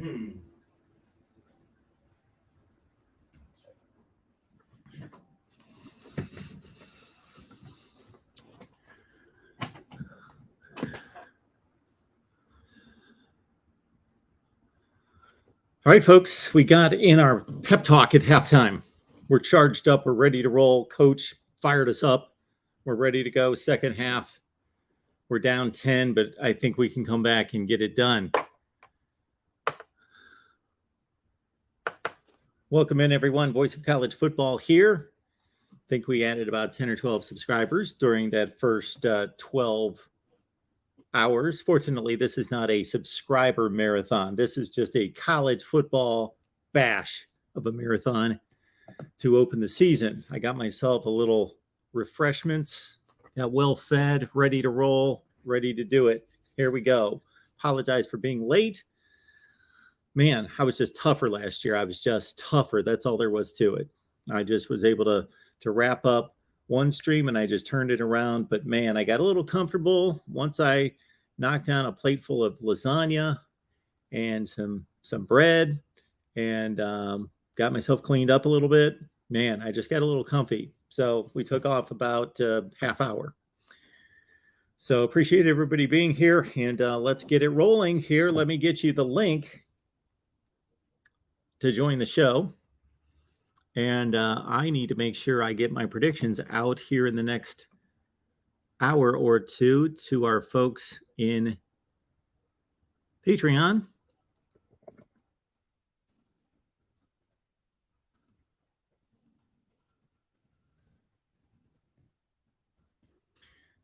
All right, folks, we got in our pep talk at halftime. We're charged up. We're ready to roll. Coach fired us up. We're ready to go. Second half, we're down 10, but I think we can come back and get it done. Welcome in, everyone. Voice of College Football here. I think we added about 10 or 12 subscribers during that first 12 hours. Fortunately, this is not a subscriber marathon. This is just a college football bash of a marathon to open the season. I got myself a little refreshments, got well fed, ready to roll, ready to do it. Here we go. Apologize for being late. Man, I was just tougher last year. I was just tougher. That's all there was to it. I just was able to wrap up one stream and I just turned it around. But man, I got a little comfortable once I knocked down a plate full of lasagna and some bread and got myself cleaned up a little bit. Man, I just got a little comfy. So we took off about half hour. So appreciate everybody being here and let's get it rolling here. Let me get you the link to join the show. And I need to make sure I get my predictions out here in the next hour or two to our folks in Patreon.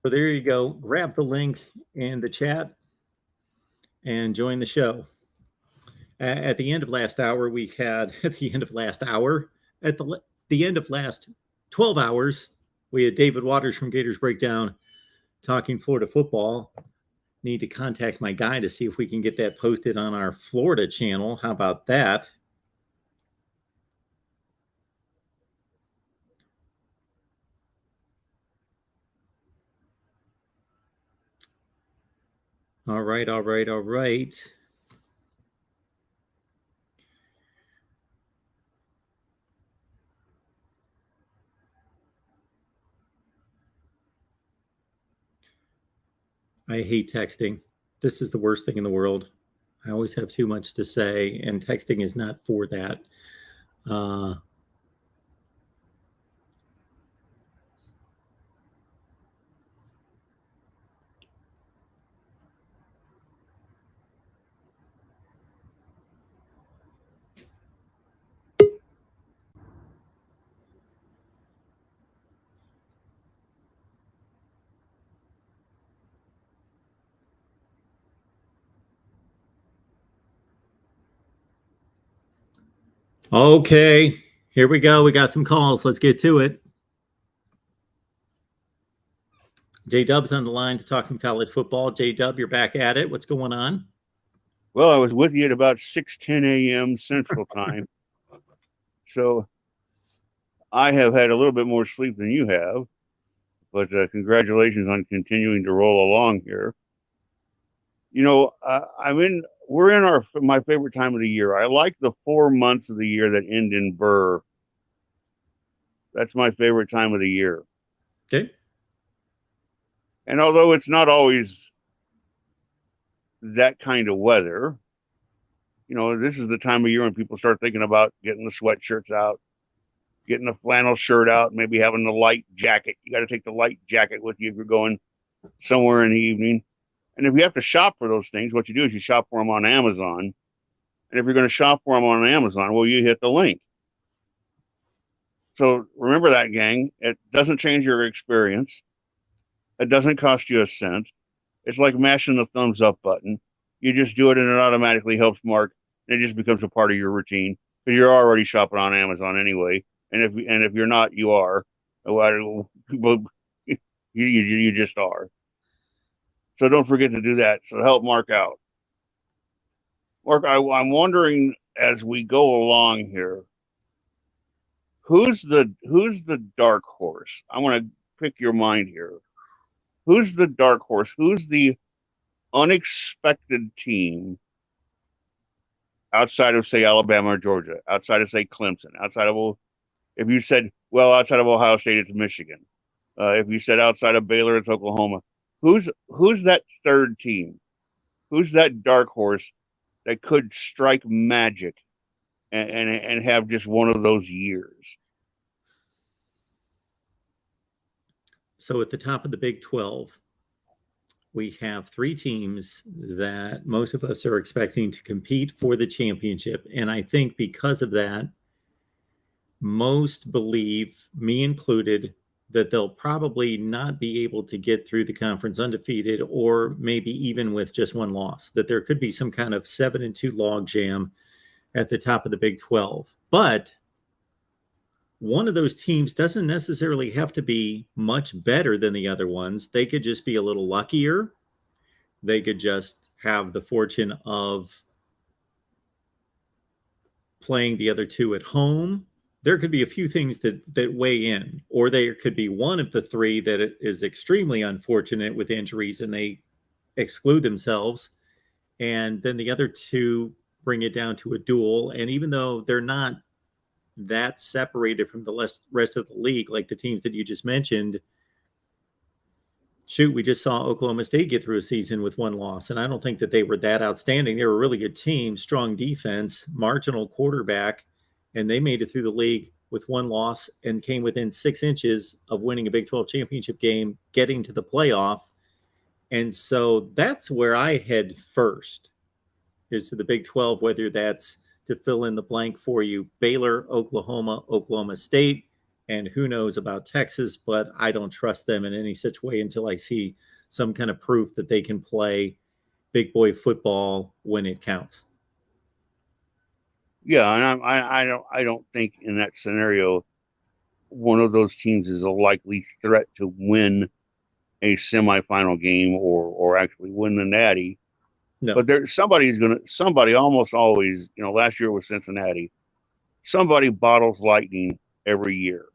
So there you go. Grab the link in the chat and join the show. At the end of last hour, we had, at the end of last 12 hours, we had David Waters from Gators Breakdown talking Florida football. Need to contact my guy to see if we can get that posted on our Florida channel. How about that? All right. I hate texting. This is the worst thing in the world. I always have too much to say, and texting is not for that. Okay, here we go. We got some calls. Let's get to it. J-Dub's on the line to talk some college football. J-Dub, you're back at it. What's going on? Well, I was with you at about 6:10 a.m. Central Time. So I have had a little bit more sleep than you have. But congratulations on continuing to roll along here. You know, we're in my favorite time of the year. I like the 4 months of the year that end in Burr. That's my favorite time of the year. Okay. And although it's not always that kind of weather, you know, this is the time of year when people start thinking about getting the sweatshirts out, getting the flannel shirt out, maybe having the light jacket. You got to take the light jacket with you if you're going somewhere in the evening. And if you have to shop for those things, what you do is you shop for them on Amazon. And if you're going to shop for them on Amazon, well, you hit the link. So remember that, gang. It doesn't change your experience. It doesn't cost you a cent. It's like mashing the thumbs up button. You just do it and it automatically helps Mark. And it just becomes a part of your routine because you're already shopping on Amazon anyway. And if you're not, you are. You just are. So don't forget to do that. So help Mark out. Mark, I'm wondering as we go along here, who's the dark horse? I want to pick your mind here. Who's the dark horse? Who's the unexpected team outside of, say, Alabama or Georgia, outside of, say, Clemson, outside of, if you said, well, outside of Ohio State, it's Michigan. If you said outside of Baylor, it's Oklahoma. Who's that third team? Who's that dark horse that could strike magic and have just one of those years? So at the top of the Big 12, we have three teams that most of us are expecting to compete for the championship. And I think because of that, most believe, me included, that they'll probably not be able to get through the conference undefeated, or maybe even with just one loss, that there could be some kind of 7-2 logjam at the top of the Big 12. But one of those teams doesn't necessarily have to be much better than the other ones. They could just be a little luckier. They could just have the fortune of playing the other two at home. There could be a few things that weigh in, or there could be one of the three that is extremely unfortunate with injuries and they exclude themselves. And then the other two bring it down to a duel. And even though they're not that separated from the rest of the league, like the teams that you just mentioned, shoot, we just saw Oklahoma State get through a season with one loss. And I don't think that they were that outstanding. They were a really good team, strong defense, marginal quarterback, and they made it through the league with one loss and came within 6 inches of winning a Big 12 championship game, getting to the playoff. And so that's where I head first, is to the Big 12, whether that's to fill in the blank for you, Baylor, Oklahoma, Oklahoma State, and who knows about Texas, but I don't trust them in any such way until I see some kind of proof that they can play big boy football when it counts. Yeah, and I don't think in that scenario one of those teams is a likely threat to win a semifinal game or actually win the Natty. No. But somebody almost always, last year was Cincinnati. Somebody bottles lightning every year.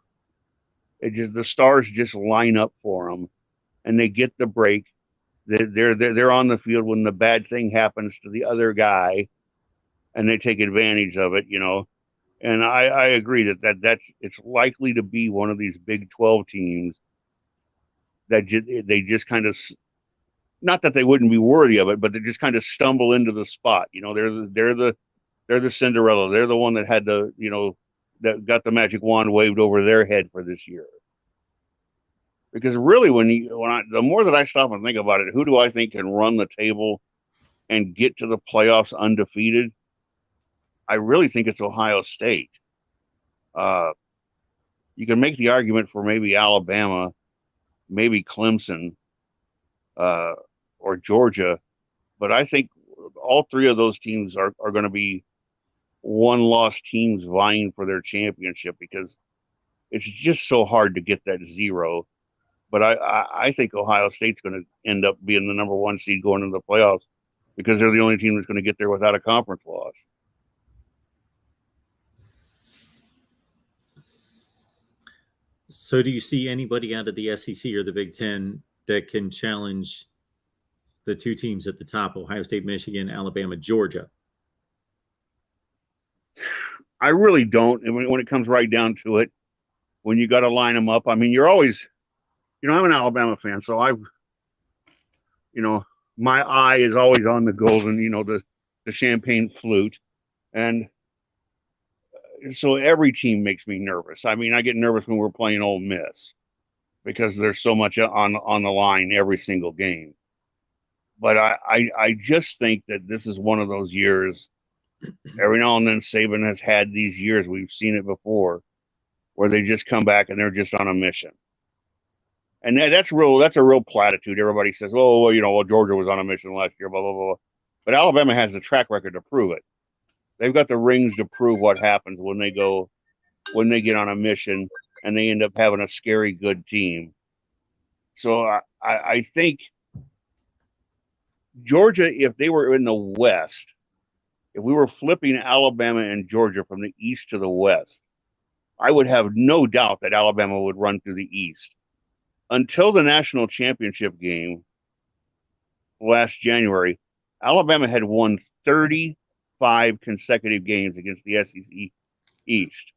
The stars just line up for them, and they get the break. They're on the field when the bad thing happens to the other guy, and they take advantage of it, And I agree that it's likely to be one of these Big 12 teams that they just kind of, not that they wouldn't be worthy of it, but they just kind of stumble into the spot. They're the Cinderella. They're the one that had that got the magic wand waved over their head for this year. Because really, the more that I stop and think about it, who do I think can run the table and get to the playoffs undefeated? I really think it's Ohio State. You can make the argument for maybe Alabama, maybe Clemson, or Georgia, but I think all three of those teams are going to be one-loss teams vying for their championship, because it's just so hard to get that zero. But I think Ohio State's going to end up being the number one seed going into the playoffs, because they're the only team that's going to get there without a conference loss. So do you see anybody out of the SEC or the Big Ten that can challenge the two teams at the top, Ohio State, Michigan, Alabama, Georgia? I really don't. And when it comes right down to it, when you got to line them up, I mean, you're always, I'm an Alabama fan, so my eye is always on the golden, the champagne flute. And so every team makes me nervous. I mean, I get nervous when we're playing Ole Miss, because there's so much on the line every single game. But I just think that this is one of those years. Every now and then Saban has had these years, we've seen it before, where they just come back and they're just on a mission. And that's a real platitude. Everybody says, well, Georgia was on a mission last year, blah, blah, blah. But Alabama has the track record to prove it. They've got the rings to prove what happens when they get on a mission and they end up having a scary good team. So I think Georgia, if they were in the West, if we were flipping Alabama and Georgia from the East to the West, I would have no doubt that Alabama would run through the East. Until the national championship game last January, Alabama had won 30 5 consecutive games against the SEC East.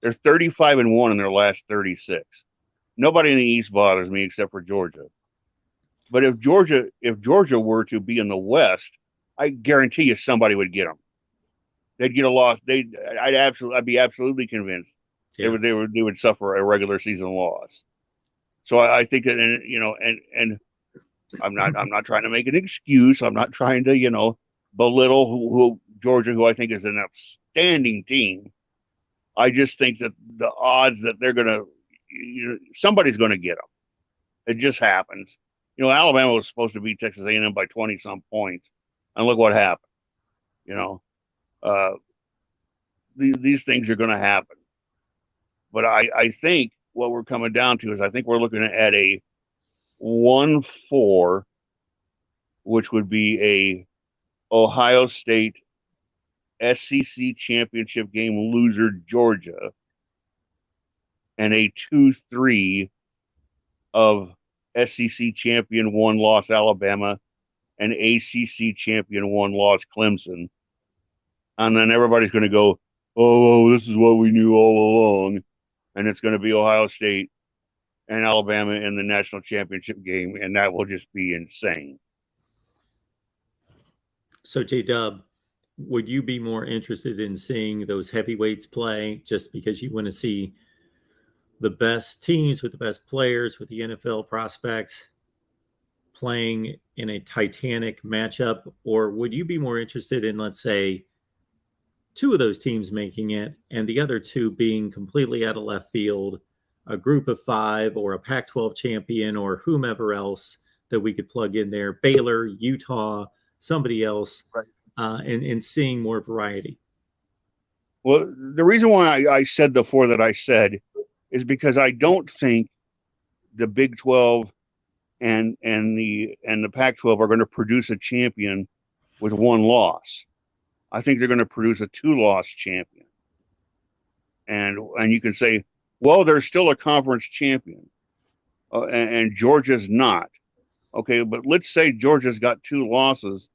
They're 35-1 in their last 36. Nobody in the East bothers me except for Georgia. But if Georgia were to be in the West, I guarantee you somebody would get them. They'd get a loss. I'd be absolutely convinced they would suffer a regular season loss. So I think that, and I'm not trying to make an excuse. I'm not trying to, belittle who Georgia, who I think is an outstanding team. I just think that the odds that they're going to, somebody's going to get them. It just happens. Alabama was supposed to beat Texas A&M by 20-some points, and look what happened. These things are going to happen. But I think what we're coming down to is I think we're looking at a 1-4, which would be a Ohio State SEC championship game loser Georgia, and a 2-3 of SEC champion 1-loss Alabama and ACC champion 1-loss Clemson. And then everybody's going to go, oh, this is what we knew all along. And it's going to be Ohio State and Alabama in the national championship game, and that will just be insane. So, J-Dub, would you be more interested in seeing those heavyweights play just because you want to see the best teams with the best players, with the NFL prospects playing in a titanic matchup? Or would you be more interested in, let's say, 2 of those teams making it and the other 2 being completely out of left field, a group of 5 or a Pac-12 champion or whomever else that we could plug in there, Baylor, Utah, somebody else, right, and seeing more variety? Well, the reason why I said the 4 that I said is because I don't think the Big 12 and the Pac-12 are going to produce a champion with 1 loss. I think they're going to produce a 2-loss champion. And you can say, well, there's still a conference champion, and Georgia's not. Okay, but let's say Georgia's got 2 losses,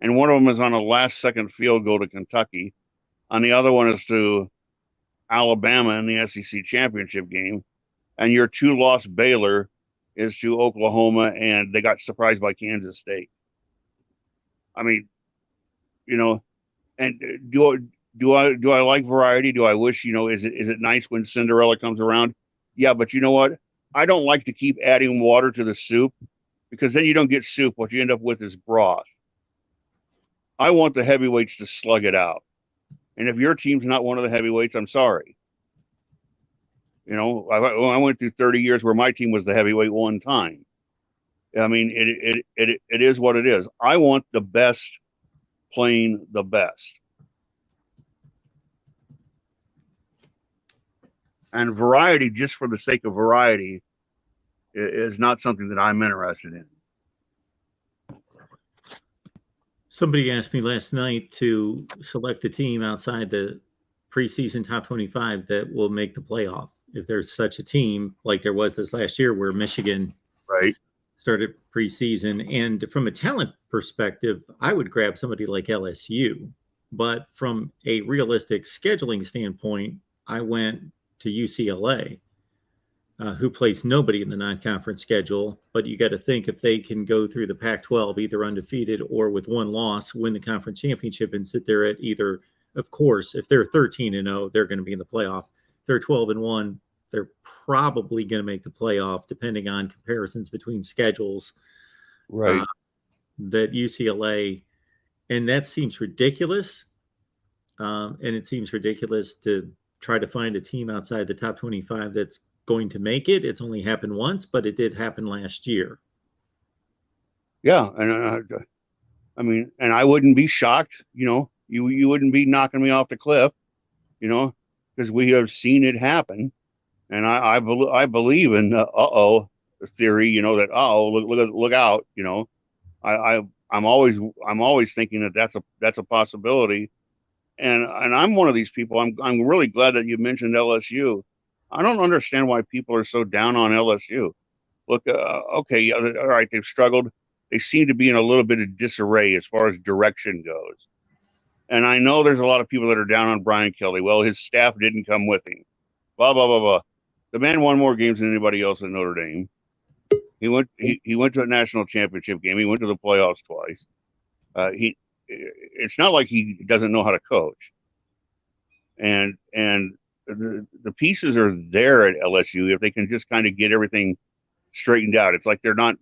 and one of them is on a last-second field goal to Kentucky, and the other one is to Alabama in the SEC championship game, and your 2-loss Baylor is to Oklahoma, and they got surprised by Kansas State. I mean, and do I like variety? Do I wish, is it nice when Cinderella comes around? Yeah, but you know what? I don't like to keep adding water to the soup, because then you don't get soup. What you end up with is broth. I want the heavyweights to slug it out. And if your team's not one of the heavyweights, I'm sorry. I went through 30 years where my team was the heavyweight one time. I mean, it is what it is. I want the best playing the best. And variety, just for the sake of variety, is not something that I'm interested in. Somebody asked me last night to select a team outside the preseason top 25 that will make the playoff. If there's such a team, like there was this last year where Michigan started preseason. And from a talent perspective, I would grab somebody like LSU. But from a realistic scheduling standpoint, I went to UCLA, who plays nobody in the non-conference schedule. But you got to think, if they can go through the Pac-12 either undefeated or with 1 loss, win the conference championship, and sit there at either, of course, if they're 13-0, they're going to be in the playoff. If they're 12-1, they're probably going to make the playoff, depending on comparisons between schedules. Right. That UCLA, and that seems ridiculous. And it seems ridiculous to try to find a team outside the top 25 that's going to make it. It's only happened once, but it did happen last year. Yeah. And I mean, and I wouldn't be shocked, you wouldn't be knocking me off the cliff, because we have seen it happen. And I believe in the theory, that look out, I'm always thinking that that's a possibility. And I'm one of these people. I'm really glad that you mentioned LSU. I don't understand why people are so down on LSU. Look, okay, all right, they've struggled. They seem to be in a little bit of disarray as far as direction goes. And I know there's a lot of people that are down on Brian Kelly. Well, his staff didn't come with him. Blah, blah, blah, blah. The man won more games than anybody else at Notre Dame. He went to a national championship game. He went to the playoffs twice. It's not like he doesn't know how to coach. And the pieces are there at LSU if they can just kind of get everything straightened out. It's like they're not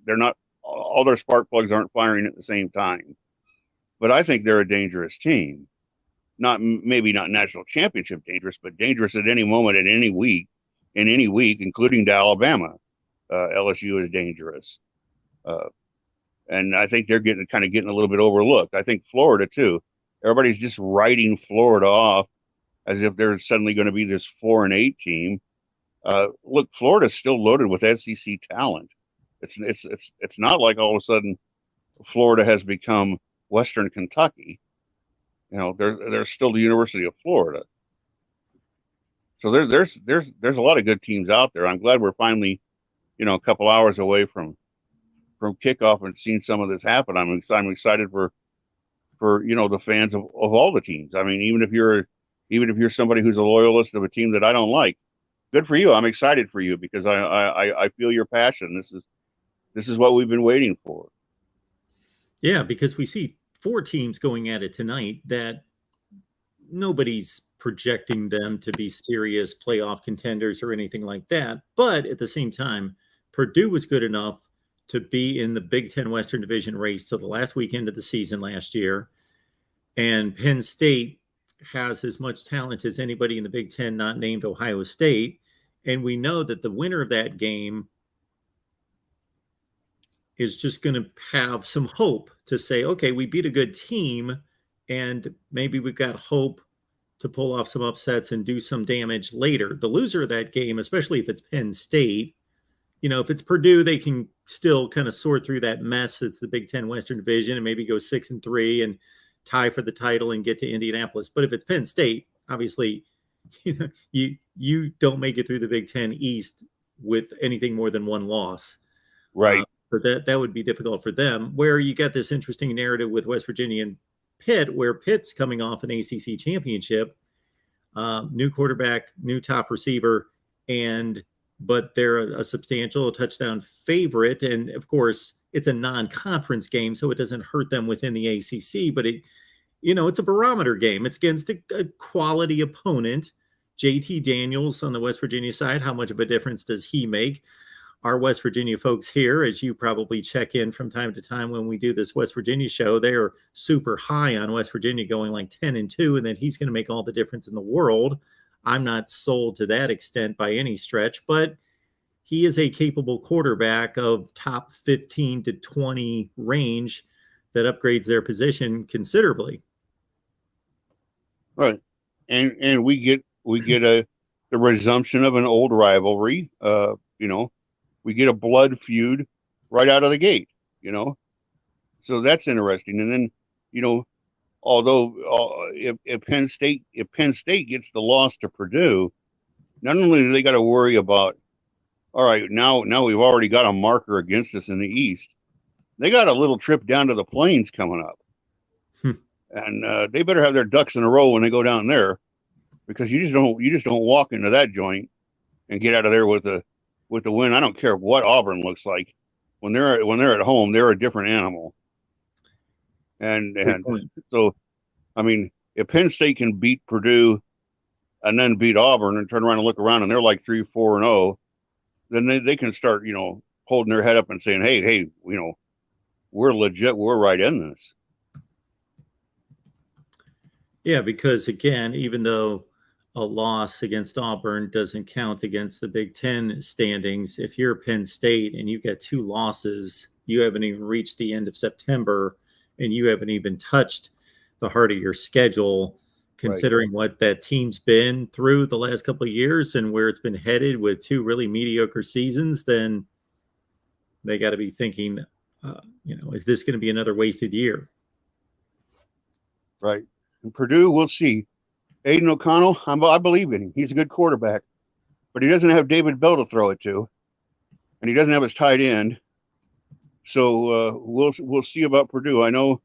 all their spark plugs aren't firing at the same time. But I think they're a dangerous team. Maybe not national championship dangerous, but dangerous at any moment in any week, including to Alabama. LSU is dangerous. And I think they're getting a little bit overlooked. I think Florida too. Everybody's just writing Florida off as if they're suddenly going to be this 4-8 team. Look, Florida's still loaded with SEC talent. It's not like all of a sudden Florida has become Western Kentucky. You know, they're still the University of Florida. So there's a lot of good teams out there. I'm glad we're finally, a couple hours away from kickoff and seeing some of this happen. I'm excited for the fans of all the teams. I mean, even if you're somebody who's a loyalist of a team that I don't like, good for you. I'm excited for you because I feel your passion. This is what we've been waiting for. Yeah, because we see 4 teams going at it tonight that nobody's projecting them to be serious playoff contenders or anything like that. But at the same time, Purdue was good enough to be in the Big Ten Western Division race till the last weekend of the season last year. And Penn State has as much talent as anybody in the Big Ten not named Ohio State. And we know that the winner of that game is just going to have some hope to say, okay, we beat a good team and maybe we've got hope to pull off some upsets and do some damage later. The loser of that game, especially if it's Penn State, if it's Purdue, they can still kind of sort through that mess that's the Big Ten Western Division and maybe go 6-3 and tie for the title and get to Indianapolis. But if it's Penn State, obviously, you don't make it through the Big Ten East with anything more than one loss. Right. But that would be difficult for them. Where you got this interesting narrative with West Virginia and Pitt, where Pitt's coming off an ACC championship, new quarterback, new top receiver, but they're a substantial touchdown favorite. And of course, it's a non-conference game, so it doesn't hurt them within the ACC. But it's a barometer game. It's against a quality opponent. JT Daniels on the West Virginia side, how much of a difference does he make? Our West Virginia folks here, as you probably check in from time to time when we do this West Virginia show, they're super high on West Virginia going like 10-2, and that he's going to make all the difference in the world. I'm not sold to that extent by any stretch, but he is a capable quarterback of top 15 to 20 range that upgrades their position considerably. Right. And we get the resumption of an old rivalry. We get a blood feud right out of the gate, so that's interesting. And then, although if Penn State gets the loss to Purdue, not only do they got to worry about, all right, now we've already got a marker against us in the East, they got a little trip down to the Plains coming up, and they better have their ducks in a row when they go down there, because you just don't walk into that joint and get out of there with the win. I don't care what Auburn looks like. When they're at home, they're a different animal. And so, I mean, if Penn State can beat Purdue and then beat Auburn and turn around and look around and they're like 3-4-0, then they can start, holding their head up and saying, hey, we're legit. We're right in this. Yeah, because again, even though a loss against Auburn doesn't count against the Big Ten standings, if you're Penn State and you've got 2 losses, you haven't even reached the end of September and you haven't even touched the heart of your schedule, considering what that team's been through the last couple of years and where it's been headed with 2 really mediocre seasons, then they got to be thinking, is this going to be another wasted year? Right. And Purdue, we'll see. Aiden O'Connell, I believe in him. He's a good quarterback, but he doesn't have David Bell to throw it to, and he doesn't have his tight end. So we'll see about Purdue. I know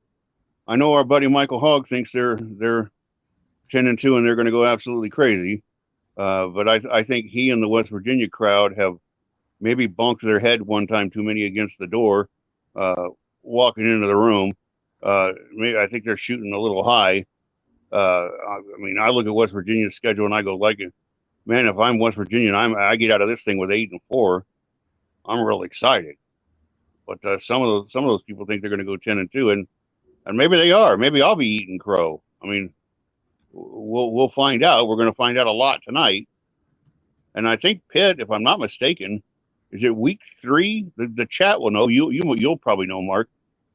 I know our buddy Michael Hogg thinks they're 10-2 and they're going to go absolutely crazy. But I think he and the West Virginia crowd have maybe bonked their head one time too many against the door, walking into the room. Maybe I think they're shooting a little high. I mean, I look at West Virginia's schedule and I go, like, man, if I'm West Virginia and I get out of this thing with 8-4, I'm real excited. But some of those people think they're going to go 10-2, and maybe they are. Maybe I'll be eating crow. I mean, we'll find out. We're going to find out a lot tonight. And I think Pitt, if I'm not mistaken, is it week 3? The chat will know. You'll probably know, Mark.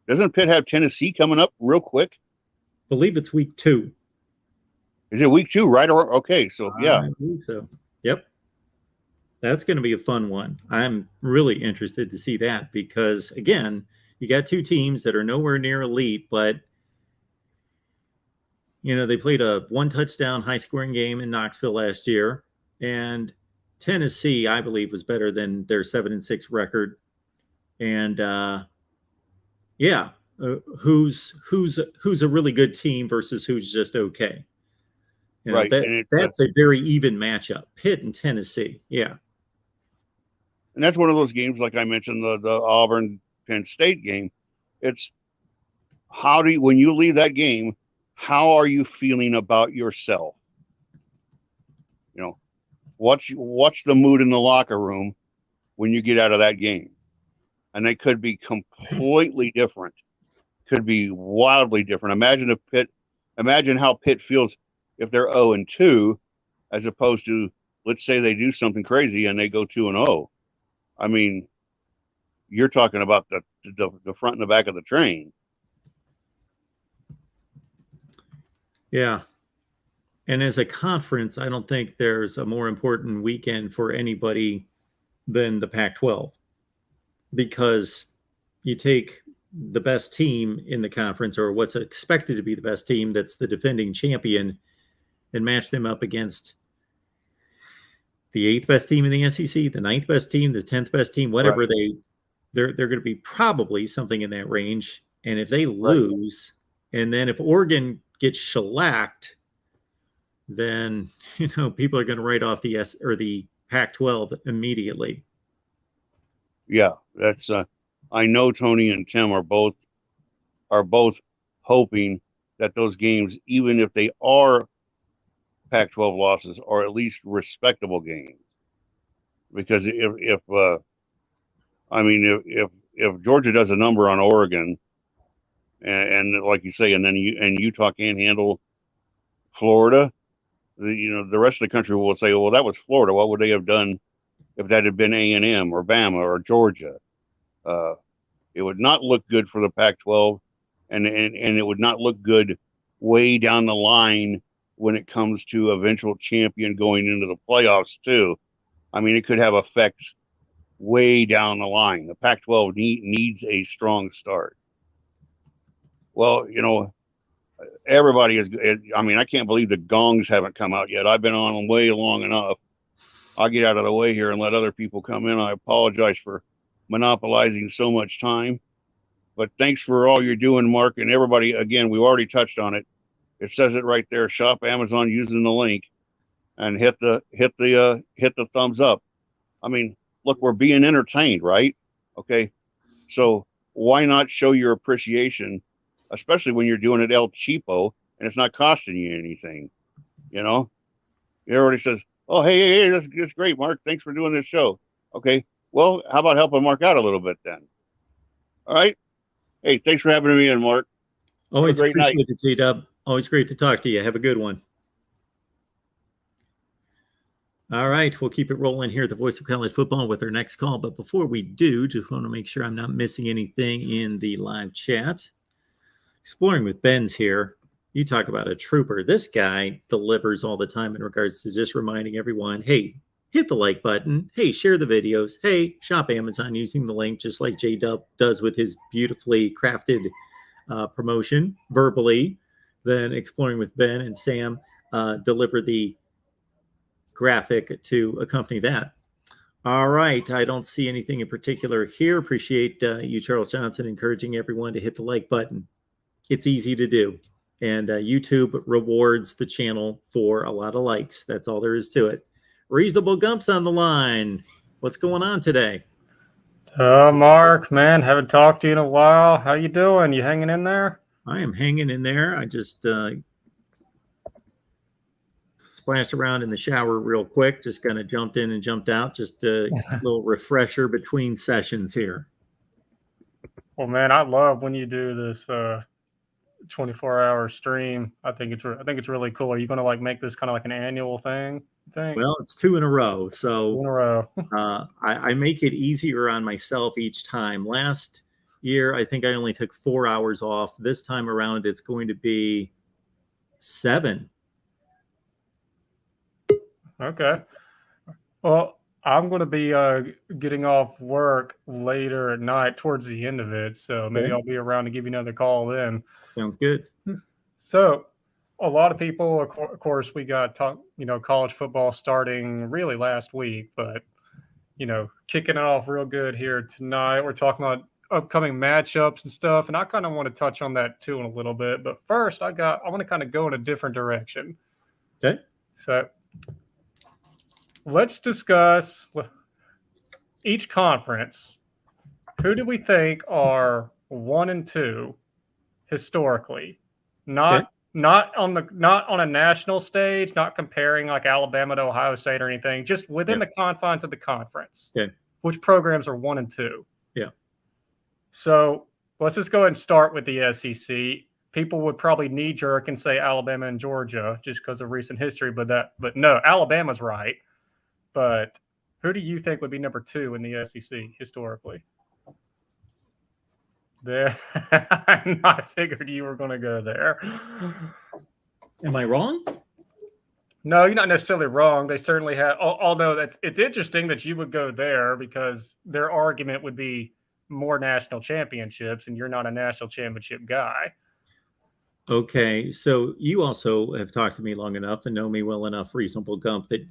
Doesn't Pitt have Tennessee coming up real quick? I believe it's week 2. Is it week 2, right? Or okay, so yeah. I believe so. Yep. That's going to be a fun one. I'm really interested to see that because, again, you got 2 teams that are nowhere near elite, but they played a 1-touchdown high-scoring game in Knoxville last year, and Tennessee, I believe, was better than their 7-6 record. And who's a really good team versus who's just okay? Right. That's a very even matchup. Pitt and Tennessee, yeah. And that's one of those games, like I mentioned, the Auburn Penn State game. It's when you leave that game, how are you feeling about yourself? What's the mood in the locker room when you get out of that game? And they could be completely different. Could be wildly different. Imagine how Pitt feels if they're 0-2, as opposed to, let's say they do something crazy and they go 2-0. I mean, you're talking about the front and the back of the train. Yeah. And as a conference, I don't think there's a more important weekend for anybody than the Pac-12, because you take the best team in the conference, or what's expected to be the best team that's the defending champion, and match them up against the 8th best team in the SEC, the 9th best team, the 10th best team, whatever. Right. They're going to be probably something in that range. And if they lose, and then if Oregon gets shellacked, then people are going to write off the Pac-12 immediately. Yeah, that's I know Tony and Tim are both hoping that those games, even if they are Pac-12 losses, are at least respectable games. Because if Georgia does a number on Oregon, and like you say, and then Utah can't handle Florida, the rest of the country will say, well, that was Florida. What would they have done if that had been A&M or Bama or Georgia? It would not look good for the Pac-12, and it would not look good way down the line when it comes to eventual champion going into the playoffs too. I mean, it could have effects way down the line. The Pac-12 needs a strong start. Well, everybody is. I mean, I can't believe the gongs haven't come out yet. I've been on them way long enough. I'll get out of the way here and let other people come in. I apologize for monopolizing so much time, but thanks for all you're doing, Mark, and everybody. Again, we've already touched on it. It says it right there. Shop Amazon using the link, and hit the thumbs up. I mean, look, we're being entertained, right? Okay, so why not show your appreciation, especially when you're doing it El Cheapo and it's not costing you anything? Everybody says, oh, hey, that's great, Mark. Thanks for doing this show. Okay, well, how about helping Mark out a little bit then? All right. Hey, thanks for having me in, Mark. Always appreciate it, J-Dub. Always great to talk to you. Have a good one. All right, we'll keep it rolling here at the Voice of College Football with our next call. But before we do, just want to make sure I'm not missing anything in the live chat. Exploring with Ben's here. You talk about a trooper. This guy delivers all the time in regards to just reminding everyone, hey, hit the like button. Hey, share the videos. Hey, shop Amazon using the link, just like J-Dub does with his beautifully crafted promotion verbally. Then Exploring with Ben and Sam deliver the graphic to accompany that. All right. I don't see anything in particular here. Appreciate you, Charles Johnson, encouraging everyone to hit the like button. it's easy to do. And YouTube rewards the channel for a lot of likes. That's all there is to it. Reasonable Gump's on the line. What's going on today? Mark, man, haven't talked to you in a while. How you doing? You hanging in there? I am hanging in there. I just splashed around in the shower real quick. Just kind of jumped in and jumped out. Just a little refresher between sessions here. Well, man, I love when you do this 24-hour stream. I think it's really cool. Are you going to like make this kind of like an annual thing? Well, it's 2 in a row. So 2 in a row. I make it easier on myself each time. Last year, I think I only took 4 hours off. This time around, it's going to be 7. Okay. Well, I'm going to be getting off work later at night towards the end of it. So maybe I'll be around to give you another call then. Sounds good. So a lot of people, of course, we got college football starting really last week, but kicking it off real good here tonight. We're talking about upcoming matchups and stuff, and I kind of want to touch on that too in a little bit. But first, I want to kind of go in a different direction. Okay. So let's discuss each conference. Who do we think are 1 and 2 historically? Not on a national stage, not comparing like Alabama to Ohio State or anything, just within the confines of the conference. Okay. Which programs are 1 and 2? Yeah. So let's just go ahead and start with the SEC. People would probably knee jerk and say Alabama and Georgia just because of recent history, but no, Alabama's right. But who do you think would be number 2 in the SEC historically? There, I figured you were going to go there. Am I wrong? No, you're not necessarily wrong. They certainly have. Although it's interesting that you would go there because their argument would be more national championships, and you're not a national championship guy. Okay, so you also have talked to me long enough and know me well enough, Reasonable Gump, that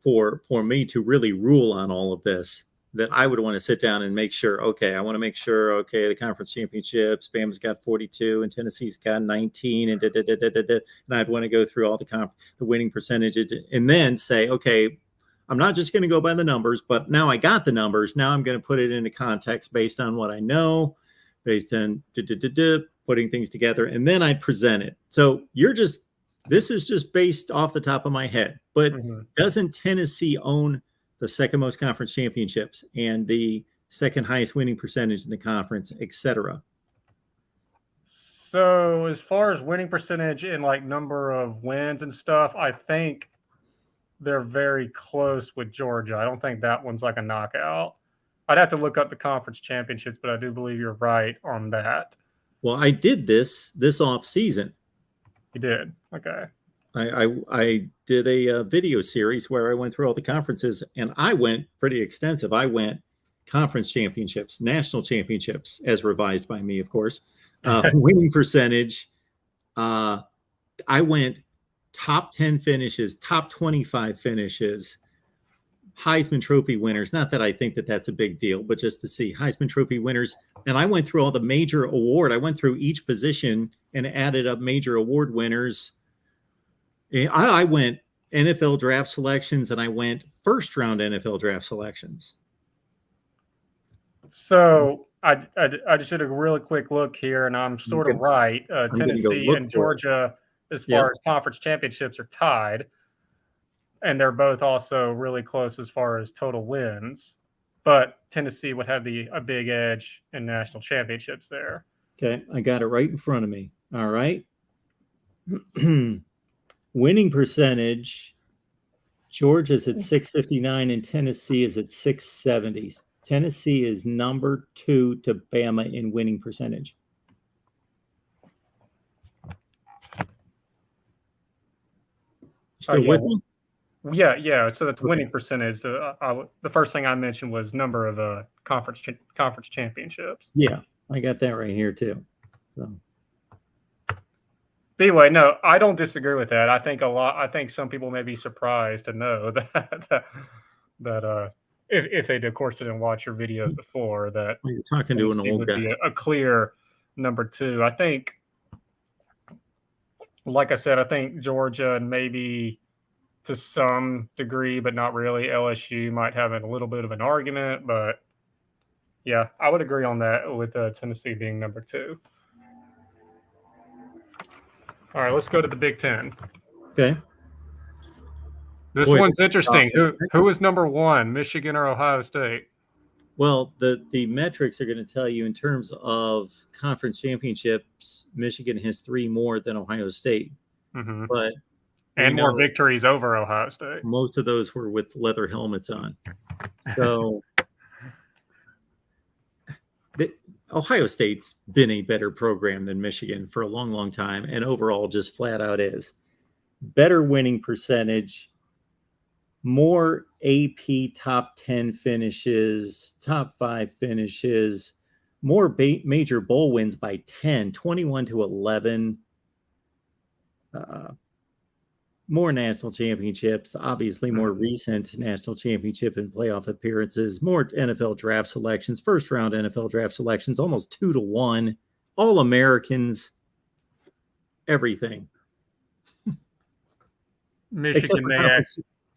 for me to really rule on all of this, that I would want to sit down and make sure, the conference championships, Bama's got 42 and Tennessee's got 19 and and I'd want to go through all the winning percentages and then say, okay, I'm not just going to go by the numbers, but now I got the numbers. Now I'm going to put it into context based on what I know, based on putting things together, and then I'd present it. So this is just based off the top of my head, but doesn't Tennessee own the second most conference championships and the second highest winning percentage in the conference, et cetera? So as far as winning percentage and like number of wins and stuff, I think they're very close with Georgia. I don't think that one's like a knockout. I'd have to look up the conference championships, but I do believe you're right on that. Well, I did this off season. You did? Okay. I did a video series where I went through all the conferences, and I went pretty extensive. I went conference championships, national championships, as revised by me, of course, winning percentage. I went top 10 finishes, top 25 finishes, Heisman Trophy winners. Not that I think that that's a big deal, but just to see Heisman Trophy winners. And I went through all the major award. I went through each position and added up major award winners. I went NFL draft selections and I went first round NFL draft selections. So I just did a really quick look here, and I'm sort of right. Tennessee and Georgia, as far as conference championships, are tied. And they're both also really close as far as total wins. But Tennessee would have a big edge in national championships there. Okay, I got it right in front of me. All right. Winning percentage, Georgia's at 659 and Tennessee is at 670. Tennessee is number 2 to Bama in winning percentage. Still with me? Yeah. So that's winning percentage. The first thing I mentioned was number of conference championships. Yeah, I got that right here too. So. But anyway, no, I don't disagree with that. I think some people may be surprised to know that if they, of course, didn't watch your videos before, that you're talking to an old guy. Would be a clear number 2. I think like I said, I think Georgia and maybe to some degree, but not really, LSU might have a little bit of an argument. But yeah, I would agree on that with Tennessee being number 2. All right, let's go to the Big Ten. Okay. This Boy, one's interesting. Who is number 1, Michigan or Ohio State? Well, the metrics are going to tell you in terms of conference championships, Michigan has 3 more than Ohio State. Mm-hmm. But and more victories over Ohio State. Most of those were with leather helmets on. So Ohio State's been a better program than Michigan for a long, long time, and overall just flat out is. Better winning percentage, more AP top 10 finishes, top 5 finishes, more major bowl wins by 10, 21-11, more national championships, obviously more recent national championship and playoff appearances, more NFL draft selections, first round NFL draft selections, almost 2-1, all Americans, everything. Michigan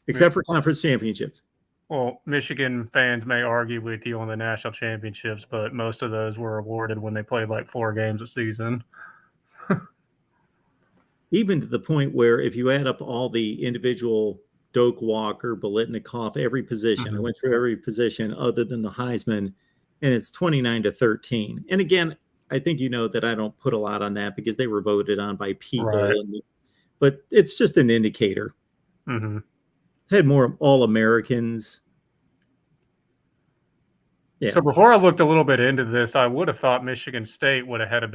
except for conference championships. Well, Michigan fans may argue with you on the national championships, but most of those were awarded when they played like 4 games a season. Even to the point where if you add up all the individual Doak Walker, Biletnikoff, every position, I went through every position other than the Heisman, and it's 29-13. And again, I think you know that I don't put a lot on that because they were voted on by people. Right. But it's just an indicator. Mm-hmm. Had more All-Americans. Yeah. So before I looked a little bit into this, I would have thought Michigan State would have had a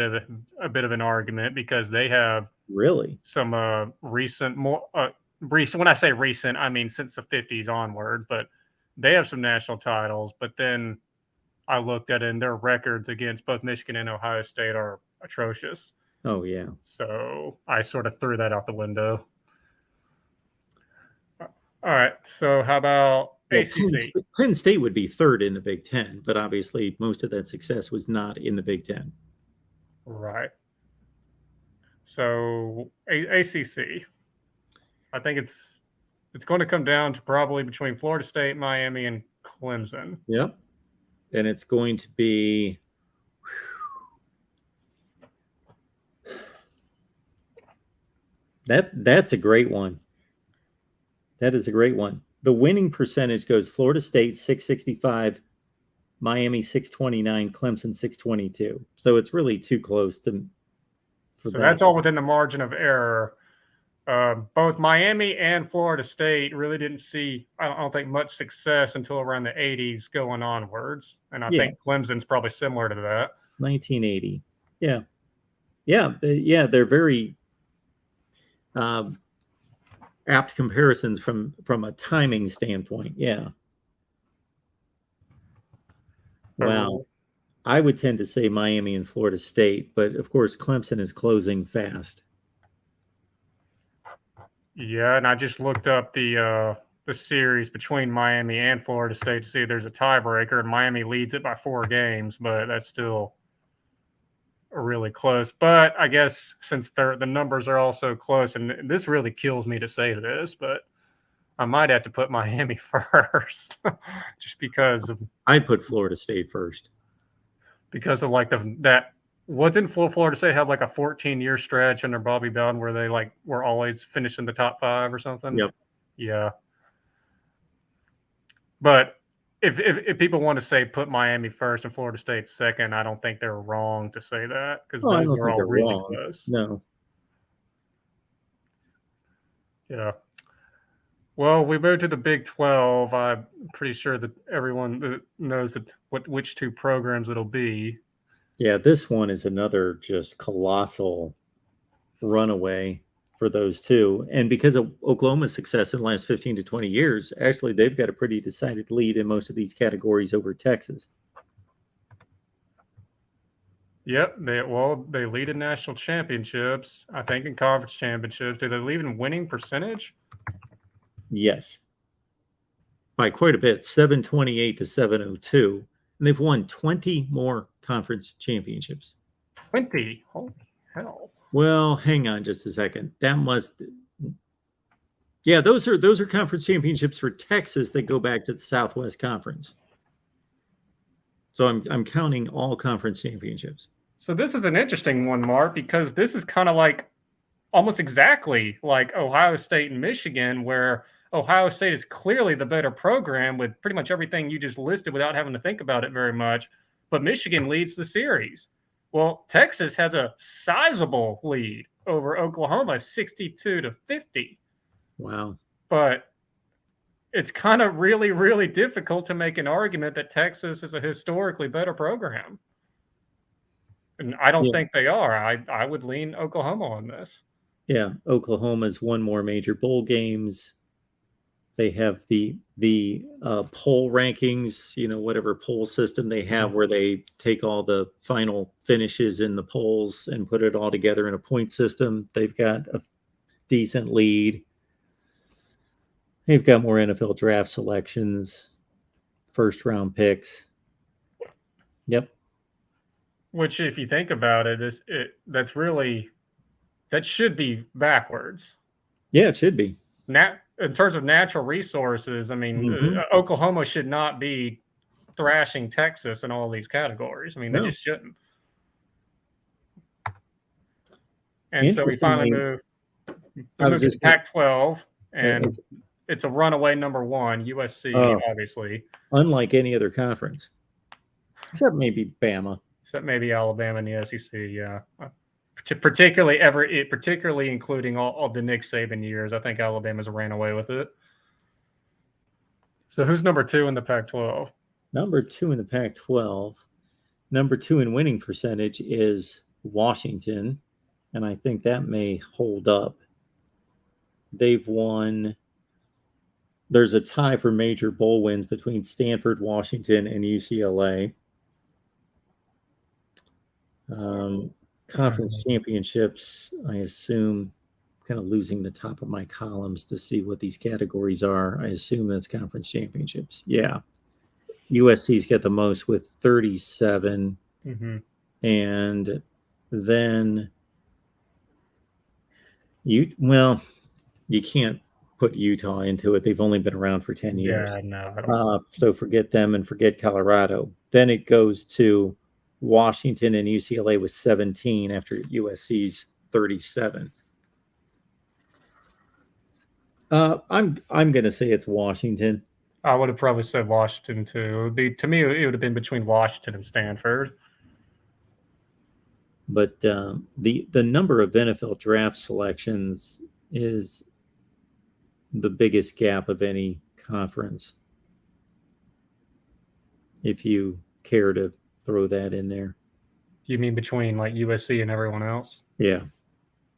bit of an argument because they have really some recent. When I say recent, I mean since the 50s onward. But they have some national titles. But then I looked at it, and their records against both Michigan and Ohio State are atrocious. Oh yeah. So I sort of threw that out the window. All right. So how about ACC? Penn State would be 3rd in the Big Ten, but obviously most of that success was not in the Big Ten. Right. So ACC, I think it's going to come down to probably between Florida State, Miami, and Clemson. Yep. And it's going to be that's a great one. That is a great one. The winning percentage goes Florida State 665, Miami 629, Clemson 622. So it's really too close to. So that's all within the margin of error. Both Miami and Florida State really didn't see, I don't think, much success until around the 80s going onwards. And I think Clemson's probably similar to that. 1980. Yeah. Yeah. They're very apt comparisons from a timing standpoint. Yeah. Wow. I would tend to say Miami and Florida State, but of course Clemson is closing fast. Yeah, and I just looked up the series between Miami and Florida State to see if there's a tiebreaker, and Miami leads it by 4 games, but that's still really close. But I guess since the numbers are also close, and this really kills me to say this, but I might have to put Miami first, just because of. I'd put Florida State first because of like that. Wasn't Florida State have like a 14-year stretch under Bobby Bowden where they like were always finishing the top 5 or something? Yep. Yeah. But if people want to say put Miami first and Florida State second, I don't think they're wrong to say that because those are all really close. No. Yeah. Well, we moved to the Big 12. I'm pretty sure that everyone knows that which 2 programs it'll be. Yeah, this one is another just colossal runaway for those 2. And because of Oklahoma's success in the last 15 to 20 years, actually they've got a pretty decided lead in most of these categories over Texas. Yep. They lead in national championships, I think in conference championships. Do they lead in winning percentage? Yes. By quite a bit, 728 to 702. And they've won 20 more conference championships. 20? Holy hell. Well, hang on just a second. That must. Yeah, those are conference championships for Texas that go back to the Southwest Conference. So I'm counting all conference championships. So this is an interesting one, Mark, because this is kind of like almost exactly like Ohio State and Michigan, where Ohio State is clearly the better program with pretty much everything you just listed without having to think about it very much. But Michigan leads the series. Well, Texas has a sizable lead over Oklahoma, 62-50. Wow. But it's kind of really, really difficult to make an argument that Texas is a historically better program. And I don't think they are. I would lean Oklahoma on this. Yeah, Oklahoma's won more major bowl games. They have the poll rankings, whatever poll system they have where they take all the final finishes in the polls and put it all together in a point system. They've got a decent lead. They've got more NFL draft selections, first round picks. Yep. Which, if you think about it, that should be backwards. Yeah, it should be. In terms of natural resources, I mean, Oklahoma should not be thrashing Texas in all these categories. I mean, they just shouldn't. And so we finally move to Pac-12, and it's a runaway number one, USC, obviously. Unlike any other conference, except maybe Bama. Except maybe Alabama and the SEC, yeah. Particularly including all the Nick Saban years. I think Alabama's ran away with it. So who's number 2 in the Pac-12? Number 2 in the Pac-12. Number 2 in winning percentage is Washington, and I think that may hold up. They've won. There's a tie for major bowl wins between Stanford, Washington, and UCLA. Conference championships, I assume, kind of losing the top of my columns to see what these categories are. I assume that's conference championships. Yeah. USC's got the most with 37. And then you can't put Utah into it. They've only been around for 10 years. Yeah, no, I don't. So forget them and forget Colorado. Then it goes to Washington and UCLA with 17 after USC's 37. I'm going to say it's Washington. I would have probably said Washington too. To me, it would have been between Washington and Stanford. But the number of NFL draft selections is the biggest gap of any conference. If you care to throw that in there. You mean between like USC and everyone else? Yeah.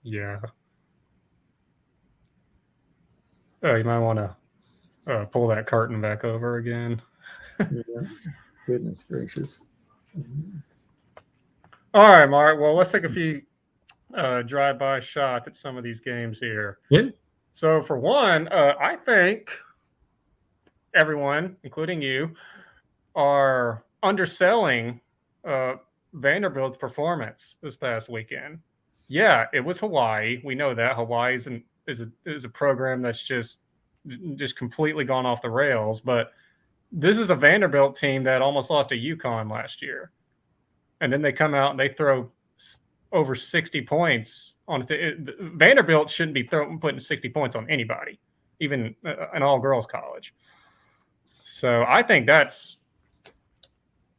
Yeah. You might want to pull that curtain back over again. Yeah. Goodness gracious. All right, Mark. Well, let's take a few drive-by shots at some of these games here. Yeah. So for one, I think everyone, including you, are underselling Vanderbilt's performance this past weekend. Yeah, it was Hawaii. We know that Hawaii is a program that's just completely gone off the rails. But this is a Vanderbilt team that almost lost to UConn last year, and then they come out and they throw over 60 points on it. Vanderbilt shouldn't be putting 60 points on anybody, even an all-girls college. So I think that's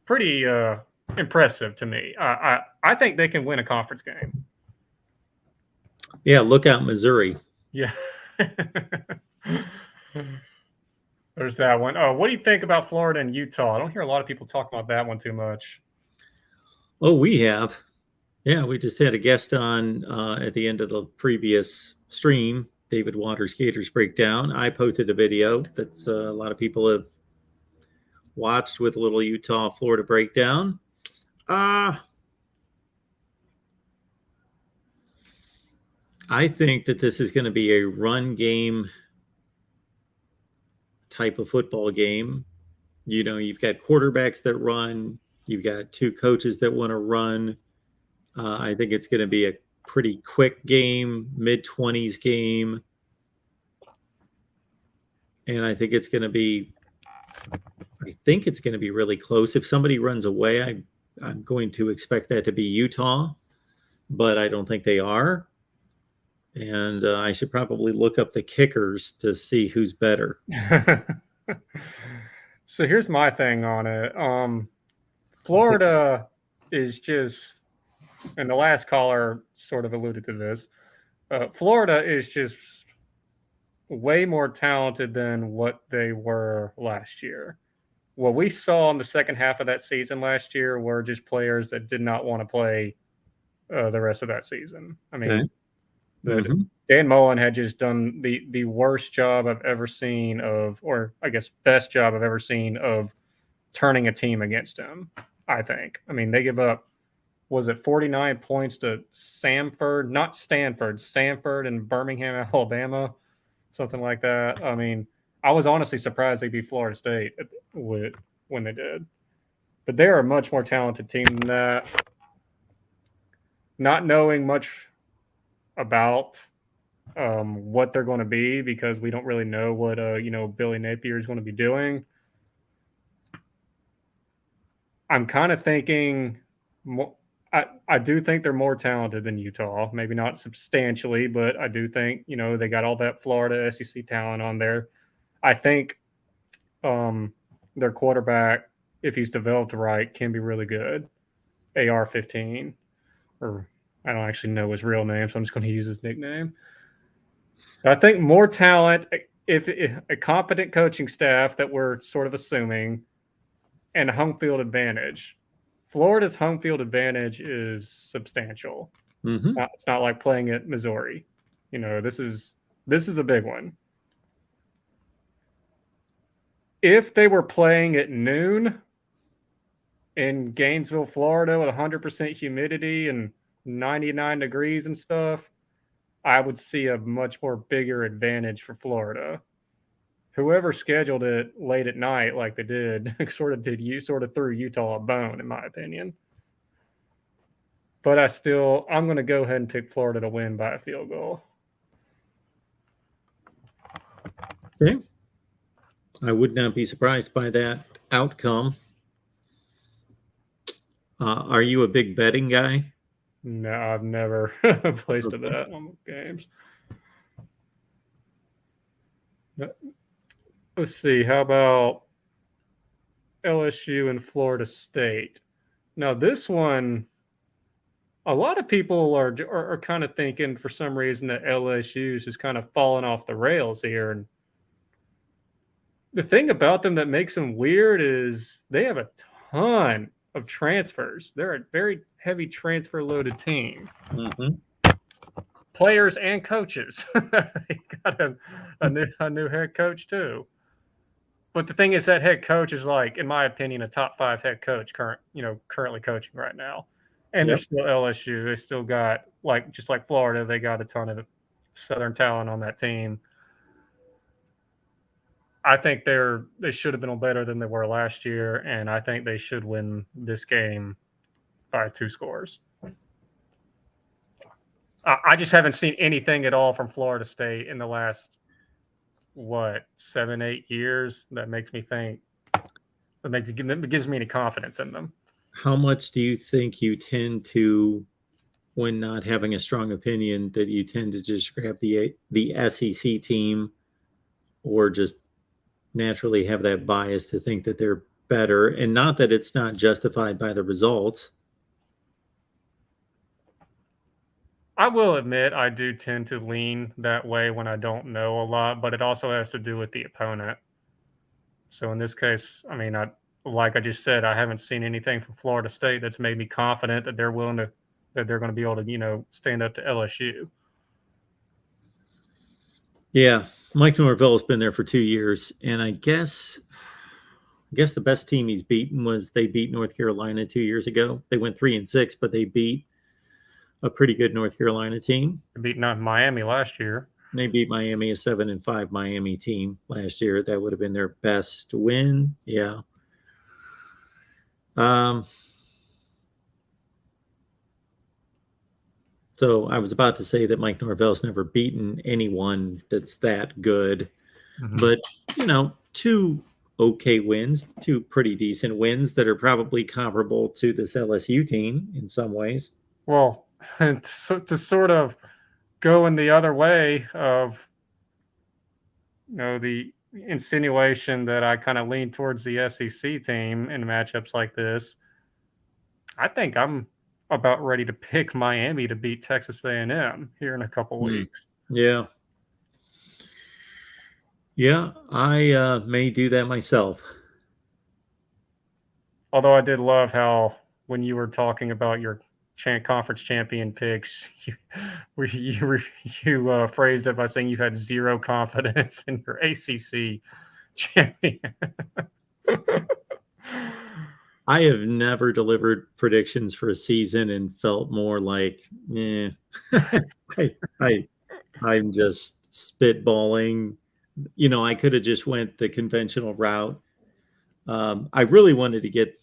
pretty impressive to me. I think they can win a conference game. Yeah, look out, Missouri. Yeah. There's that one. Oh, what do you think about Florida and Utah? I don't hear a lot of people talk about that one too much. Oh, we have. Yeah, we just had a guest on at the end of the previous stream, David Waters Gators Breakdown. I posted a video that a lot of people have watched with a little Utah Florida breakdown. I think that this is going to be a run game type of football game. You've got quarterbacks that run. You've got two coaches that want to run. I think it's going to be a pretty quick game, mid-20s game. And I think it's going to be really close. If somebody runs away, I'm going to expect that to be Utah, but I don't think they are. And I should probably look up the kickers to see who's better. So here's my thing on it. Florida is just, and the last caller sort of alluded to this. Florida is just way more talented than what they were last year. What we saw in the second half of that season last year were just players that did not want to play the rest of that season. I mean, Dan Mullen had just done the worst job I've ever seen or I guess best job I've ever seen of turning a team against him, I think. I mean, they give up, was it 49 points to Samford in Birmingham, Alabama, something like that. I mean, I was honestly surprised they beat Florida State when they did. But they're a much more talented team than that. Not knowing much about what they're going to be because we don't really know what Billy Napier is going to be doing. I'm kind of thinking I do think they're more talented than Utah. Maybe not substantially, but I do think, they got all that Florida SEC talent on there. I think their quarterback, if he's developed right, can be really good. AR-15, or I don't actually know his real name, so I'm just going to use his nickname. I think more talent, if a competent coaching staff that we're sort of assuming, and a home field advantage. Florida's home field advantage is substantial. It's not like playing at Missouri. This is a big one. If they were playing at noon in Gainesville, Florida, with 100% humidity and 99 degrees and stuff, I would see a much more bigger advantage for Florida. Whoever scheduled it late at night like they did sort of threw Utah a bone, in my opinion. But I'm going to go ahead and pick Florida to win by a field goal. Okay. I would not be surprised by that outcome. Are you a big betting guy? No, I've never placed a bet on games. Let's see. How about LSU and Florida State? Now, this one, a lot of people are kind of thinking for some reason that LSU is just kind of falling off the rails here. And the thing about them that makes them weird is they have a ton of transfers. They're a very heavy transfer-loaded team. Players and coaches. They got a new head coach too. But the thing is, that head coach is, like, in my opinion, a top 5 head coach currently coaching right now. And they're still LSU. They still got, just like Florida, they got a ton of Southern talent on that team. I think they should have been better than they were last year, and I think they should win this game by 2 scores. I just haven't seen anything at all from Florida State in the last 7-8 years that makes me think that gives me any confidence in them. How much do you think you tend to, when not having a strong opinion, that you tend to just grab the SEC team, or just naturally have that bias to think that they're better, and not that it's not justified by the results? I will admit I do tend to lean that way when I don't know a lot, but it also has to do with the opponent. So in this case, I mean, like I just said, I haven't seen anything from Florida State that's made me confident that they're going to be able to, stand up to LSU. Yeah, Mike Norvell's been there for 2 years, and I guess the best team he's beaten was they beat North Carolina 2 years ago. They went 3-6, but they beat a pretty good North Carolina team. They beat Miami last year. They beat Miami, a 7-5 Miami team last year. That would have been their best win. Yeah. So I was about to say that Mike Norvell's never beaten anyone that's that good. But, 2 okay wins, 2 pretty decent wins that are probably comparable to this LSU team in some ways. Well, and to sort of go in the other way of, the insinuation that I kind of lean towards the SEC team in matchups like this, I think I'm about ready to pick Miami to beat Texas A&M here in a couple weeks. Yeah. Yeah, I may do that myself. Although I did love how when you were talking about your conference champion picks, you phrased it by saying you had zero confidence in your ACC champion. I have never delivered predictions for a season and felt more like, I'm just spitballing. I could have just went the conventional route. I really wanted to get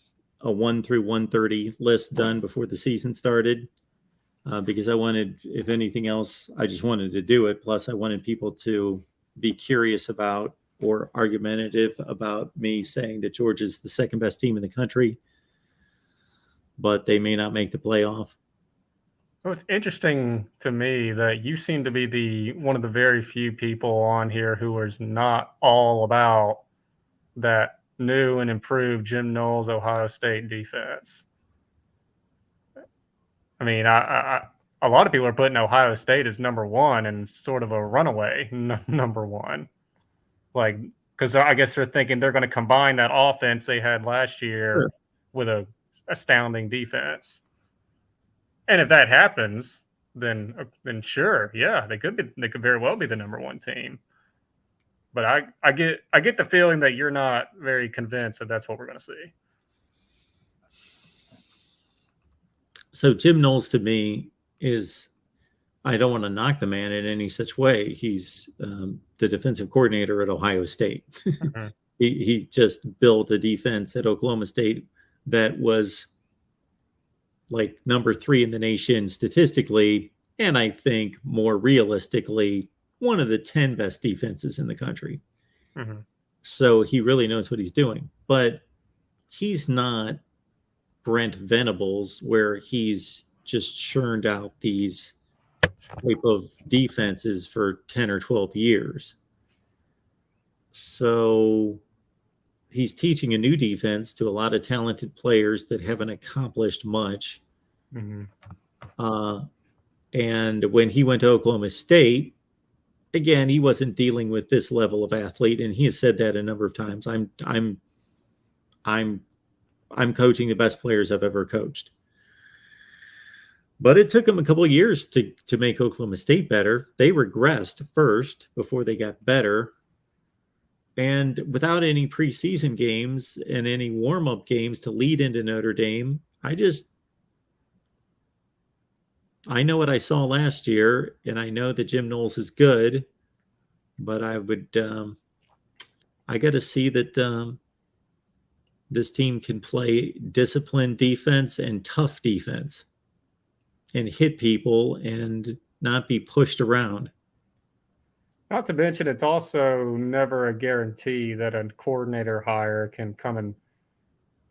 a 1 through 130 list done before the season started because I wanted, if anything else, I just wanted to do it. Plus, I wanted people to be curious about or argumentative about me saying that Georgia's the second best team in the country, but they may not make the playoff. So it's interesting to me that you seem to be one of the very few people on here who is not all about that new and improved Jim Knowles Ohio State defense. I mean, a lot of people are putting Ohio State as number one and sort of a runaway number one. Like, because I guess they're thinking they're going to combine that offense they had last year with a astounding defense. And if that happens, then sure, yeah, they could very well be the number one team. But I get the feeling that you're not very convinced that that's what we're going to see. So Jim Knowles to me is, I don't want to knock the man in any such way. He's the defensive coordinator at Ohio State. Mm-hmm. he just built a defense at Oklahoma State that was like number 3 in the nation statistically, and I think more realistically, one of the 10 best defenses in the country. Mm-hmm. So he really knows what he's doing. But he's not Brent Venables, where he's just churned out these type of defenses for 10 or 12 years. So he's teaching a new defense to a lot of talented players that haven't accomplished much. Mm-hmm. And when he went to Oklahoma State, again, he wasn't dealing with this level of athlete, and he has said that a number of times. I'm coaching the best players I've ever coached. But it took him a couple of years to make Oklahoma State better. They regressed first before they got better. And without any preseason games and any warm-up games to lead into Notre Dame, I know what I saw last year, and I know that Jim Knowles is good, but I got to see that this team can play disciplined defense and tough defense and hit people and not be pushed around. Not to mention, it's also never a guarantee that a coordinator hire can come and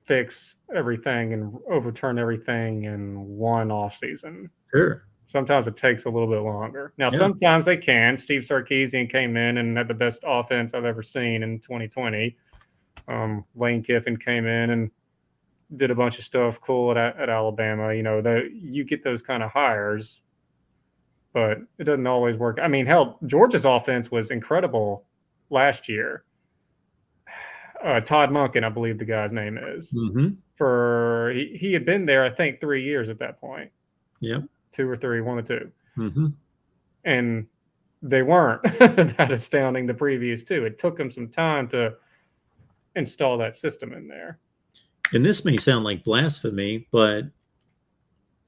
fix everything and overturn everything in one offseason. Sure. Sometimes it takes a little bit longer. Now, Sometimes they can. Steve Sarkisian came in and had the best offense I've ever seen in 2020. Lane Kiffin came in and did a bunch of stuff cool at Alabama. You get those kind of hires, but it doesn't always work. I mean, hell, Georgia's offense was incredible last year. Todd Monken, I believe the guy's name is. Mm-hmm. He had been there, I think, 3 years at that point. Yep. 2 or 3, 1 or 2. Mm-hmm. And they weren't that astounding the previous 2. It took them some time to install that system in there. And this may sound like blasphemy, but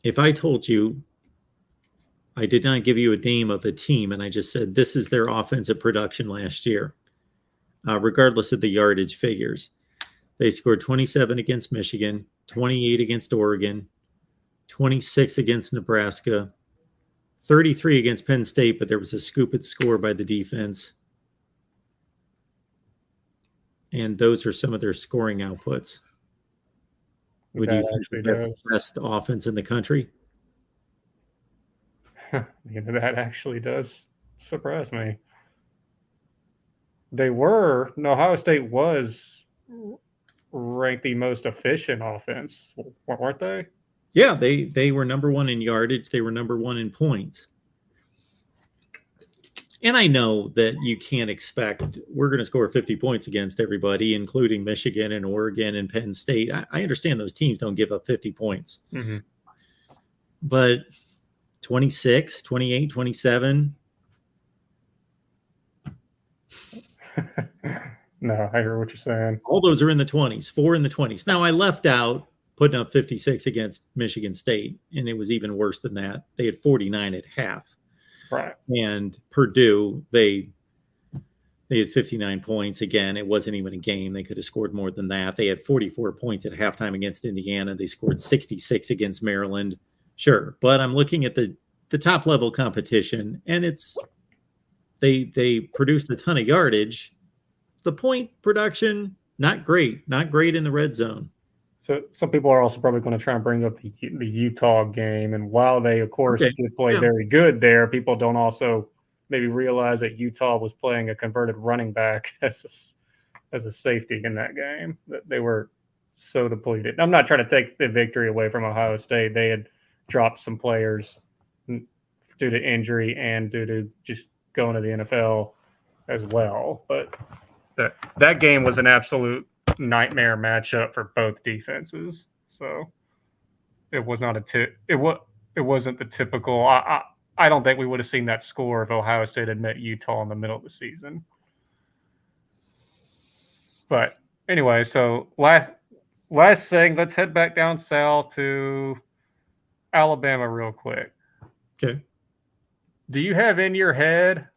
if I told you I did not give you a name of a team and I just said this is their offensive production last year, regardless of the yardage figures, they scored 27 against Michigan, 28 against Oregon, 26 against Nebraska, 33 against Penn State, but there was a scoop score by the defense. And those are some of their scoring outputs. Would you think that's the best offense in the country? That actually does surprise me. Ohio State was ranked the most efficient offense, weren't they? Yeah, they were number one in yardage. They were number one in points. And I know that you can't expect we're going to score 50 points against everybody, including Michigan and Oregon and Penn State. I understand those teams don't give up 50 points. Mm-hmm. But 26, 28, 27. No, I hear what you're saying. All those are in the 20s, 4 in the 20s. Now, I left out putting up 56 against Michigan State, and it was even worse than that. They had 49 at half. Right. And Purdue, they had 59 points. Again, it wasn't even a game. They could have scored more than that. They had 44 points at halftime against Indiana. They scored 66 against Maryland. Sure. But I'm looking at the top level competition, and they produced a ton of yardage. The point production, not great in the red zone. So some people are also probably going to try and bring up the Utah game. And while they, of course, did play very good there, people don't also maybe realize that Utah was playing a converted running back as a safety in that game. That they were so depleted. I'm not trying to take the victory away from Ohio State. They had dropped some players due to injury and due to just going to the NFL as well. But that game was an absolute nightmare matchup for both defenses. So it was not it wasn't the typical. I don't think we would have seen that score if Ohio State had met Utah in the middle of the season. But anyway, so last thing, let's head back down south to Alabama real quick. Okay. Do you have in your head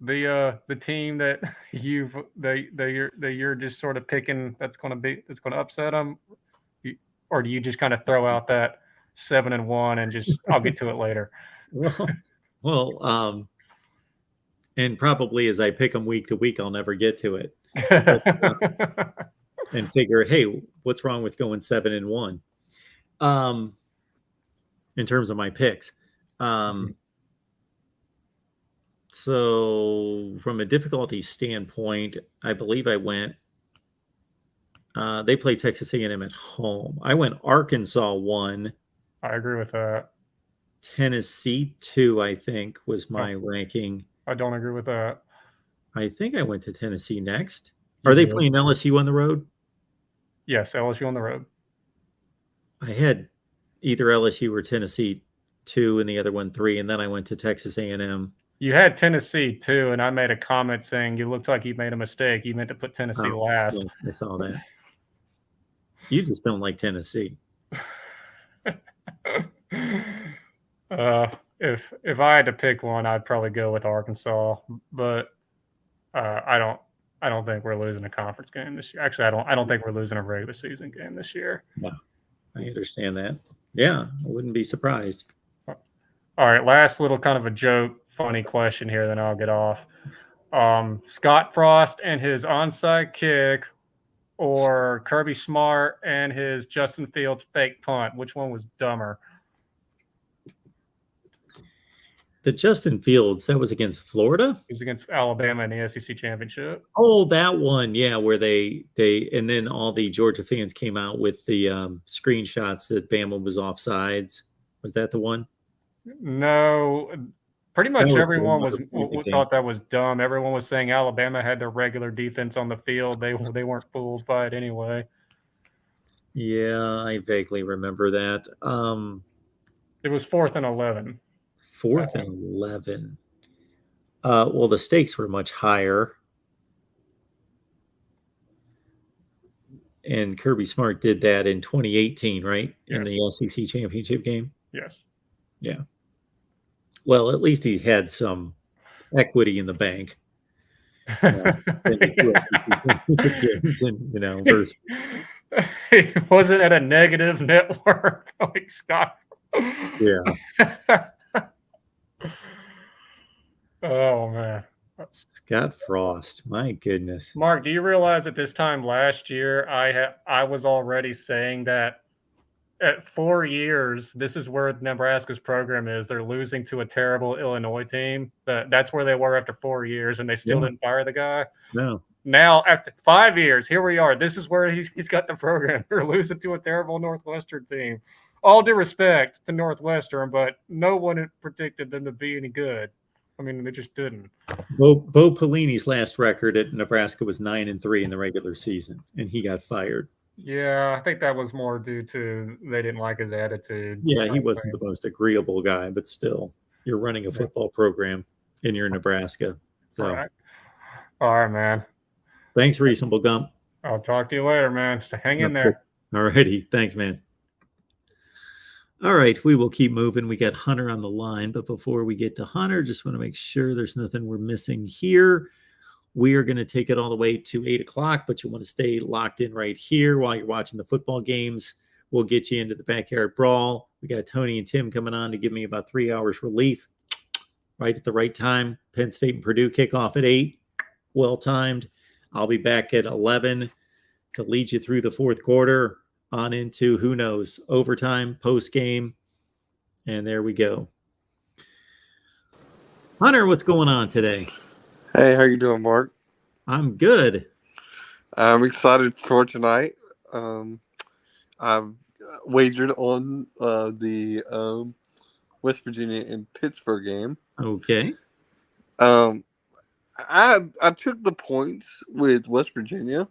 the team that you're just sort of picking that's going to upset them, or do you just kind of throw out that 7-1 and just I'll get to it later? Well, and probably as I pick them week to week, I'll never get to it. But, and figure, hey, what's wrong with going 7-1? In terms of my picks. So from a difficulty standpoint, I believe I went, they play Texas A&M at home. I went Arkansas 1. I agree with that. Tennessee 2, I think, was my ranking. I don't agree with that. I think I went to Tennessee next. Are they playing LSU on the road? Yes, LSU on the road. I had either LSU or Tennessee 2 and the other one 3, and then I went to Texas A&M. You had Tennessee 2, and I made a comment saying you looked like you made a mistake. You meant to put Tennessee last. Well, I saw that. You just don't like Tennessee. If I had to pick one, I'd probably go with Arkansas, but I don't think we're losing a conference game this year. Actually, I don't think we're losing a regular season game this year. No, I understand that. Yeah, I wouldn't be surprised. All right, last little kind of a joke, funny question here, then I'll get off. Scott Frost and his onside kick, or Kirby Smart and his Justin Fields fake punt, which one was dumber? The Justin Fields, that was against Florida? It was against Alabama in the SEC championship. Oh, that one. Yeah, where they and then all the Georgia fans came out with the screenshots that Bama was offsides. Was that the one? No, pretty much everyone thought that was dumb. Everyone was saying Alabama had their regular defense on the field. They weren't fooled by it anyway. Yeah, I vaguely remember that. It was 4th and 11. 4th and 11. Well, the stakes were much higher. And Kirby Smart did that in 2018, right? Yes. In the SEC championship game? Yes. Yeah. Well, at least he had some equity in the bank. Versus... He wasn't at a negative network like Scott. Yeah. Oh man. Scott Frost. My goodness. Mark, do you realize at this time last year I was already saying that at 4 years, this is where Nebraska's program is. They're losing to a terrible Illinois team. That's where they were after 4 years, and they still Yeah. didn't fire the guy. No. Now, after 5 years, here we are. This is where he's got the program. They're losing to a terrible Northwestern team. All due respect to Northwestern, but no one had predicted them to be any good. I mean, they just didn't. Bo Pelini's last record at Nebraska was 9-3 in the regular season, and he got fired. Yeah, I think that was more due to they didn't like his attitude. Yeah, he wasn't the most agreeable guy, but still, you're running a football program and you're in Nebraska. So, All right, man. Thanks, Reasonable Gump. I'll talk to you later, man. Just hang in there. All righty. Thanks, man. All right, we will keep moving. We got Hunter on the line, but before we get to Hunter, just want to make sure there's nothing we're missing here. We are going to take it all the way to 8 o'clock, but you want to stay locked in right here while you're watching the football games. We'll get you into the backyard brawl. We got Tony and Tim coming on to give me about 3 hours relief right at the right time. Penn State and Purdue kickoff at 8. Well timed. I'll be back at 11 to lead you through the fourth quarter on into, who knows, overtime, post game. And there we go. Hunter, what's going on today? Hey, how you doing, Mark? I'm good. I'm excited for tonight. I've wagered on the West Virginia and Pittsburgh game. Okay. I took the points with West Virginia,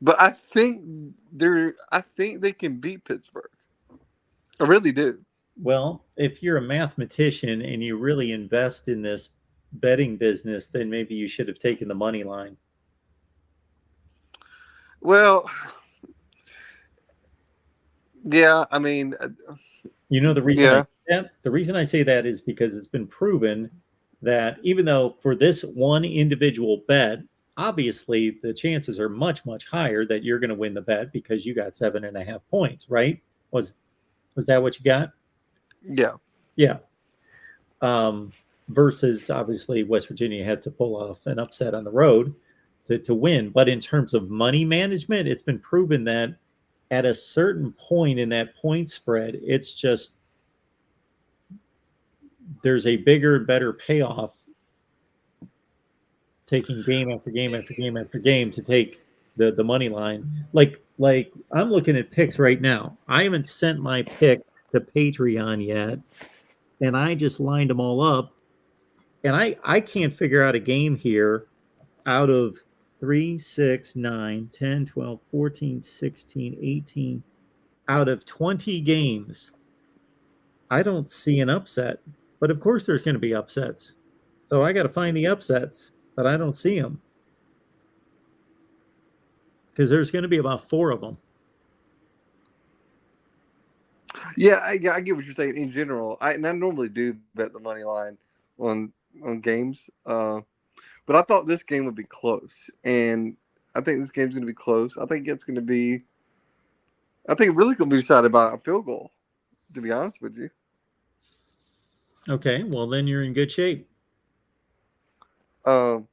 but I think they can beat Pittsburgh. I really do. Well, if you're a mathematician and you really invest in this betting business, then maybe you should have taken the money line. Well, yeah, I mean, you know, the reason I say that is because it's been proven that even though for this one individual bet, obviously the chances are much, much higher that you're going to win the bet because you got 7.5 points, right? Was that what you got? Yeah. Yeah. Versus obviously West Virginia had to pull off an upset on the road to win. But in terms of money management, it's been proven that at a certain point in that point spread, it's just there's a bigger and better payoff taking game after game after game after game to take the money line. Like I'm looking at picks right now. I haven't sent my picks to Patreon yet, and I just lined them all up. And I can't figure out a game here out of 3, 6, 9, 10, 12, 14, 16, 18. Out of 20 games, I don't see an upset. But of course there's going to be upsets. So I got to find the upsets, but I don't see them. Because there's going to be about 4 of them. Yeah, I get what you're saying in general. I normally do bet the money line on games, but I thought this game would be close, and I think this game's going to be close. I think it's really going to be decided by a field goal, to be honest with you. Okay, well then you're in good shape. I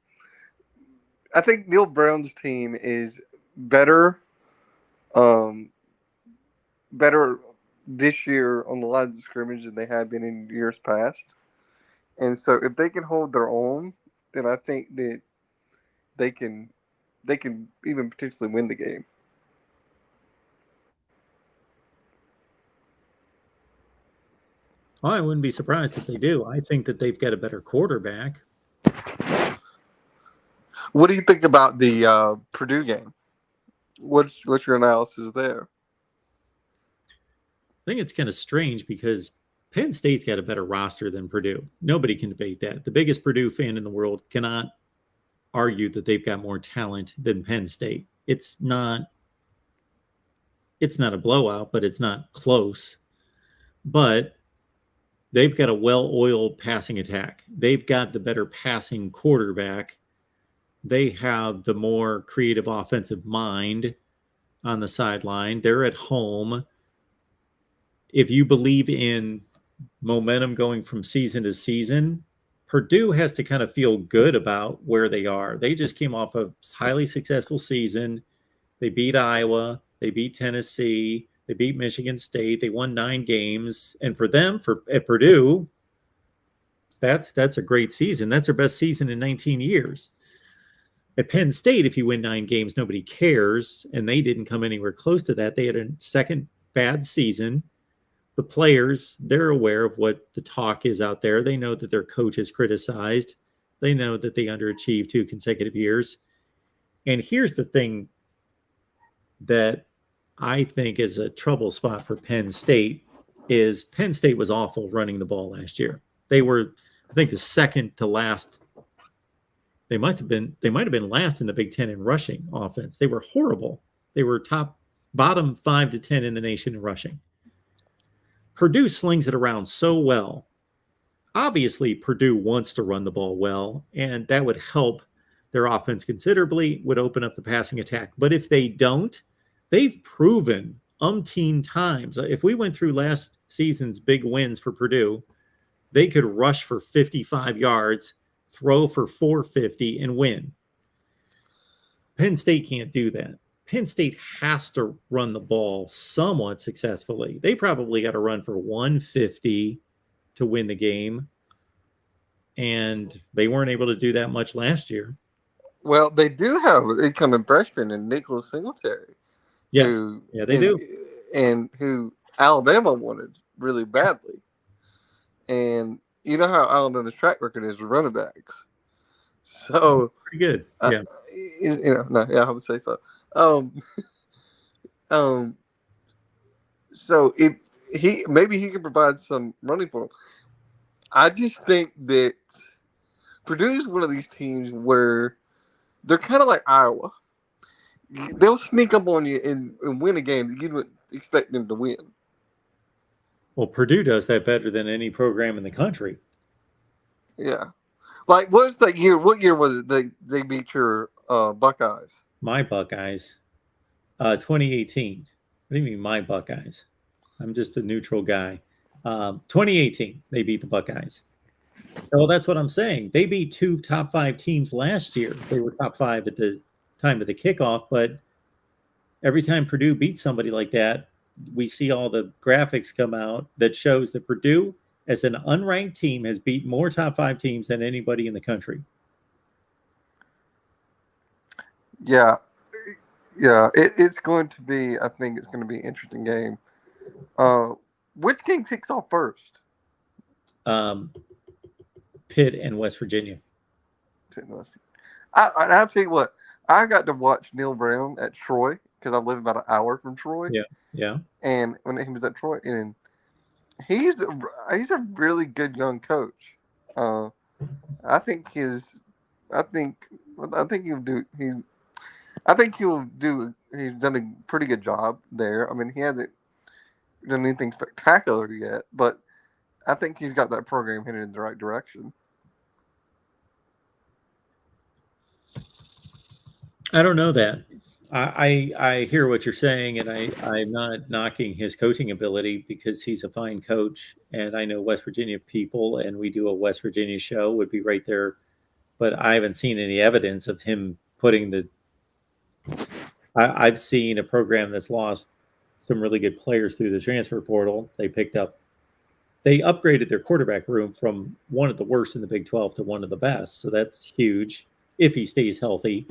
think Neil Brown's team is better this year on the lines of scrimmage than they have been in years past. And so if they can hold their own, then I think that they can even potentially win the game. Well, I wouldn't be surprised if they do. I think that they've got a better quarterback. What do you think about the Purdue game? What's your analysis there? I think it's kind of strange because Penn State's got a better roster than Purdue. Nobody can debate that. The biggest Purdue fan in the world cannot argue that they've got more talent than Penn State. It's not a blowout, but it's not close. But they've got a well-oiled passing attack. They've got the better passing quarterback. They have the more creative offensive mind on the sideline. They're at home. If you believe in momentum going from season to season, Purdue has to kind of feel good about where they are. They just came off a highly successful season. They beat Iowa. They beat Tennessee. They beat Michigan State. They won 9 games. And for them, at Purdue, that's a great season. That's their best season in 19 years. At Penn State, if you win 9 games, nobody cares. And they didn't come anywhere close to that. They had a second bad season. The players, they're aware of what the talk is out there. They know that their coach is criticized. They know that they underachieved 2 consecutive years. And here's the thing that I think is a trouble spot for Penn State is Penn State was awful running the ball last year. They were, I think, the second to last. They might have been last in the Big Ten in rushing offense. They were horrible. They were bottom 5 to 10 in the nation in rushing. Purdue slings it around so well. Obviously, Purdue wants to run the ball well, and that would help their offense considerably, would open up the passing attack. But if they don't, they've proven umpteen times. If we went through last season's big wins for Purdue, they could rush for 55 yards, throw for 450, and win. Penn State can't do that. Penn State has to run the ball somewhat successfully. They probably got to run for 150 to win the game, and they weren't able to do that much last year. Well, they do have an incoming freshman in Nicholas Singletary. Yes, they do. And who Alabama wanted really badly. And you know how Alabama's track record is with running backs. So pretty good. Yeah. I would say so. So if maybe he can provide some running for him. I just think that Purdue is one of these teams where they're kind of like Iowa. They'll sneak up on you and win a game that you would expect them to win. Well, Purdue does that better than any program in the country. Yeah. Like, what's that year? What year was it they beat your Buckeyes? My Buckeyes. 2018. What do you mean my Buckeyes? I'm just a neutral guy. 2018, they beat the Buckeyes. Well, that's what I'm saying. They beat 2 top 5 teams last year. They were top 5 at the time of the kickoff, but every time Purdue beats somebody like that, we see all the graphics come out that shows that Purdue, as an unranked team, has beat more top 5 teams than anybody in the country. Yeah. It's going to be, I think it's going to be an interesting game. Which game kicks off first? Pitt and West Virginia. I'll tell you what, I got to watch Neil Brown at Troy because I live about an hour from Troy. Yeah. And when he was at Troy, and he's a really good young coach. I think he'll do. He's done a pretty good job there. I mean, he hasn't done anything spectacular yet, but I think he's got that program headed in the right direction. I don't know that. I hear what you're saying, and I'm not knocking his coaching ability because he's a fine coach, and I know West Virginia people, and we do a West Virginia show, would be right there. But I haven't seen any evidence of him putting the I've seen a program that's lost some really good players through the transfer portal. They upgraded their quarterback room from one of the worst in the Big 12 to one of the best. So that's huge if he stays healthy.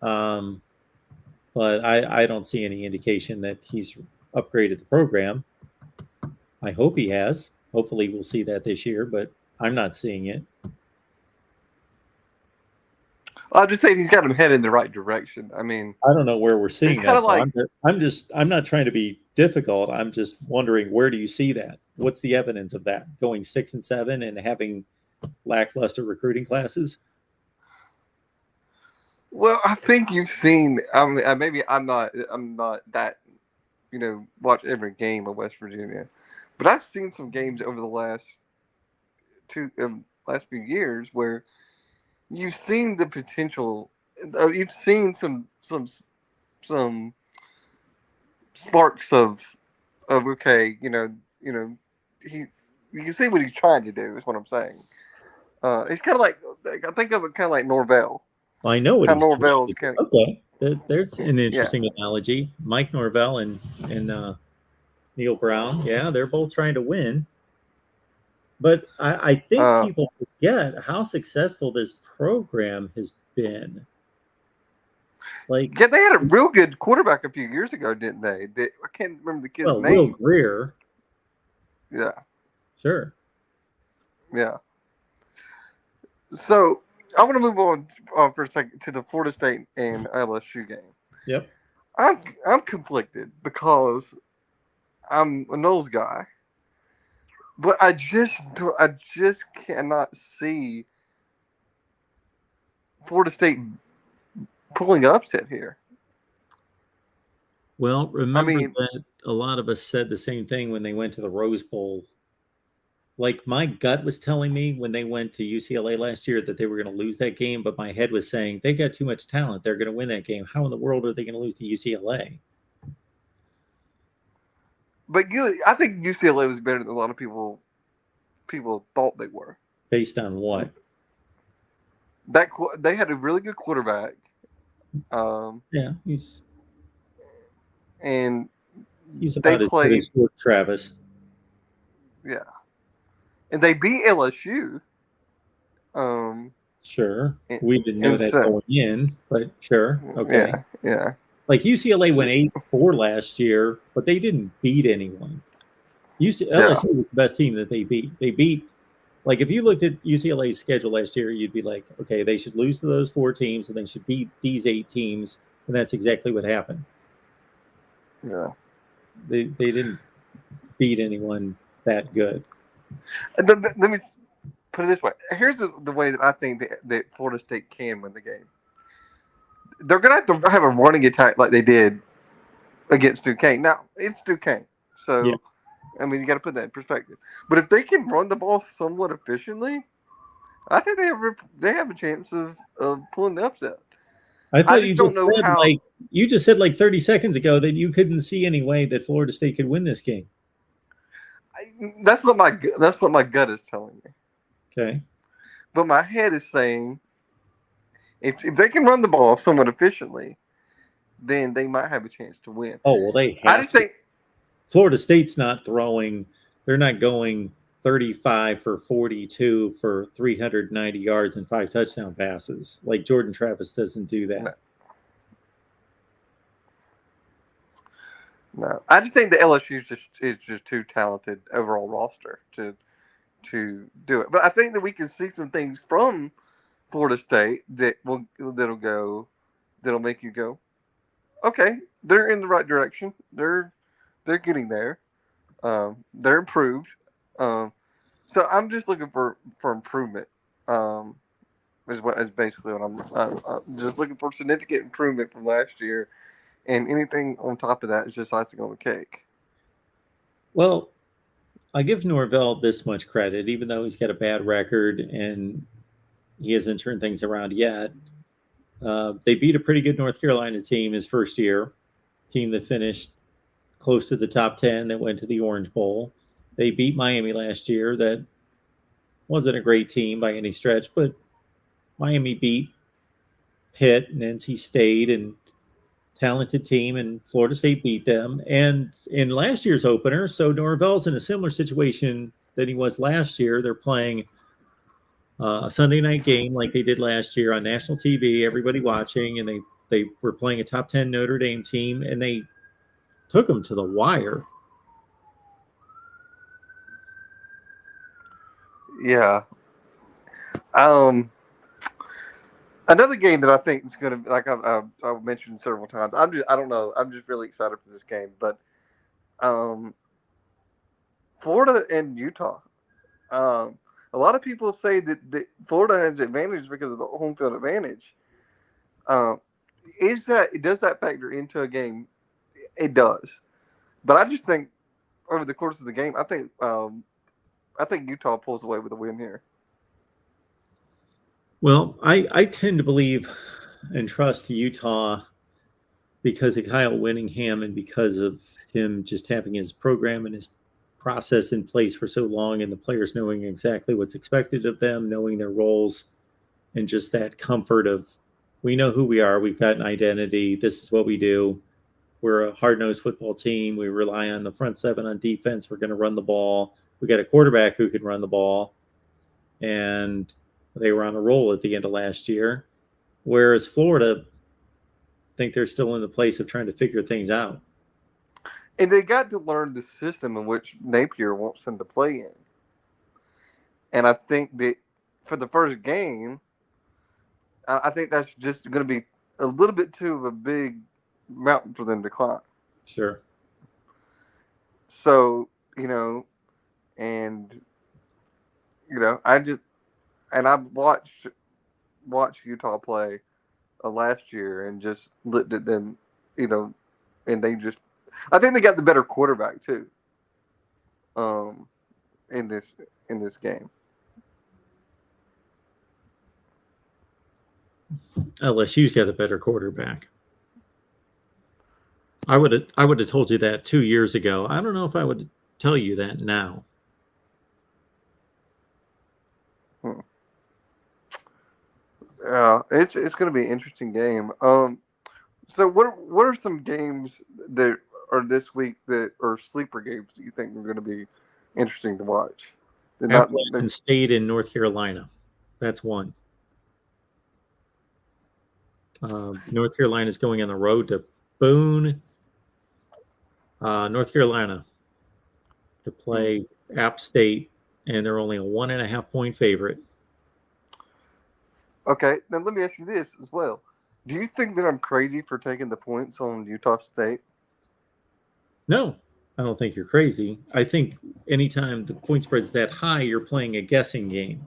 But I don't see any indication that he's upgraded the program. I hope he has. Hopefully we'll see that this year, but I'm not seeing it. I'm just saying he's got him headed in the right direction. I mean, I don't know where we're seeing that. Like, I'm not trying to be difficult. I'm just wondering, where do you see that? What's the evidence of that? Going 6-7 and having lackluster recruiting classes? Well, I think you've seen. Maybe I'm not that, watch every game of West Virginia, but I've seen some games over the last few years where you've seen the potential. You've seen some sparks of okay, he you can see what he's trying to do. Is what I'm saying. It's kind of like I think of it kind of like Norvell. Well, I know what How he's trying Norvell's to do. kind of, Okay, there's an interesting analogy. Mike Norvell and Neil Brown. Yeah, they're both trying to win. But I think people forget how successful this program has been. Like, yeah, they had a real good quarterback a few years ago, didn't they? I can't remember the kid's well, name. Will Greer. Yeah, Sure. yeah. So I want to move on for a second to the Florida State and LSU game. Yep. I'm conflicted because I'm a Knowles guy, but I just cannot see Florida State pulling upset here. Well, remember that a lot of us said the same thing when they went to the Rose Bowl. Like, my gut was telling me when they went to UCLA last year that they were going to lose that game, but my head was saying they got too much talent. They're going to win that game. How in the world are they going to lose to UCLA? But I think UCLA was better than a lot of people thought they were. Based on what? They had a really good quarterback. Yeah, he's about as good as Fort Travis. Yeah, and they beat LSU. Sure, we didn't know that going in, but sure, okay. Yeah. Like UCLA went 8-4 last year, but they didn't beat anyone. LSU was the best team that they beat. They beat, like, if you looked at UCLA's schedule last year, you'd be like, okay, they should lose to those 4 teams and they should beat these 8 teams, and that's exactly what happened. Yeah. They didn't beat anyone that good. Let me put it this way. Here's the way that I think that Florida State can win the game. They're going to have a running attack like they did against Duquesne. Now, it's Duquesne. So, yeah. I mean, you got to put that in perspective. But if they can run the ball somewhat efficiently, I think they have a chance of pulling the upset. I thought you just said like 30 seconds ago that you couldn't see any way that Florida State could win this game. That's what my gut is telling me. Okay. But my head is saying if they can run the ball somewhat efficiently, then they might have a chance to win. Oh, well, they have I just think Florida State's not throwing. They're not going 35 for 42 for 390 yards and 5 touchdown passes. Like Jordan Travis doesn't do that. No. I just think the LSU is just too talented overall roster to do it. But I think that we can see some things from Florida State that'll make you go, okay, they're in the right direction. They're getting there. They're improved. So I'm just looking for improvement. Is basically what I'm just looking for significant improvement from last year, and anything on top of that is just icing on the cake. Well, I give Norvell this much credit, even though he's got a bad record and he hasn't turned things around yet. They beat a pretty good North Carolina team his first year, team that finished close to the top 10 that went to the Orange Bowl. They beat Miami last year. That wasn't a great team by any stretch, but Miami beat Pitt and NC State and talented team, and Florida State beat them. And in last year's opener, so Norvell's in a similar situation than he was last year. They're playing a Sunday night game like they did last year on national TV, everybody watching, and they were playing a top 10 Notre Dame team, and they took them to the wire. Yeah. Another game that I think is going to, like I've mentioned several times. I don't know. I'm just really excited for this game. But Florida and Utah. A lot of people say that Florida has advantage because of the home field advantage. Does that factor into a game? It does. But I just think over the course of the game, I think Utah pulls away with a win here. Well, I tend to believe and trust Utah because of Kyle Whittingham and because of him just having his program and his process in place for so long, and the players knowing exactly what's expected of them, knowing their roles, and just that comfort of, we know who we are, we've got an identity, this is what we do. We're a hard-nosed football team. We rely on the front seven on defense. We're going to run the ball. We got a quarterback who can run the ball. And they were on a roll at the end of last year. Whereas Florida, I think they're still in the place of trying to figure things out. And they got to learn the system in which Napier wants them to play in. And I think that for the first game, I think that's just going to be a little bit too of a big mountain for them to climb. Sure. So, and I've watched Utah play last year and just looked at them, and I think they got the better quarterback too. In this game. LSU's got the better quarterback. I would have told you that 2 years ago. I don't know if I would tell you that now. Yeah, it's going to be an interesting game. So what are some games that are this week that are sleeper games that you think are going to be interesting to watch? Appalachian State in North Carolina. That's one. North Carolina is going on the road to Boone, North Carolina, to play App State, and they're only a 1.5 point favorite. Okay, now let me ask you this as well. Do you think that I'm crazy for taking the points on Utah State? No, I don't think you're crazy. I think anytime the point spread's that high, you're playing a guessing game.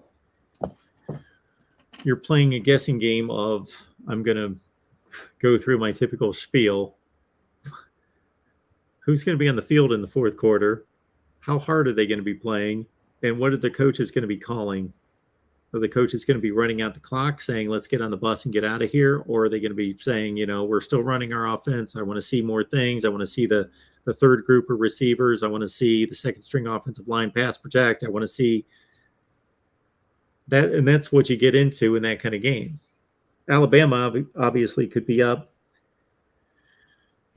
You're playing a guessing game of, I'm going to go through my typical spiel. Who's going to be on the field in the fourth quarter? How hard are they going to be playing? And what are the coaches going to be calling? Are the coaches going to be running out the clock saying, let's get on the bus and get out of here? Or are they going to be saying, we're still running our offense. I want to see more things. I want to see the third group of receivers. I want to see the second string offensive line pass protect. I want to see that. And that's what you get into in that kind of game. Alabama obviously could be up,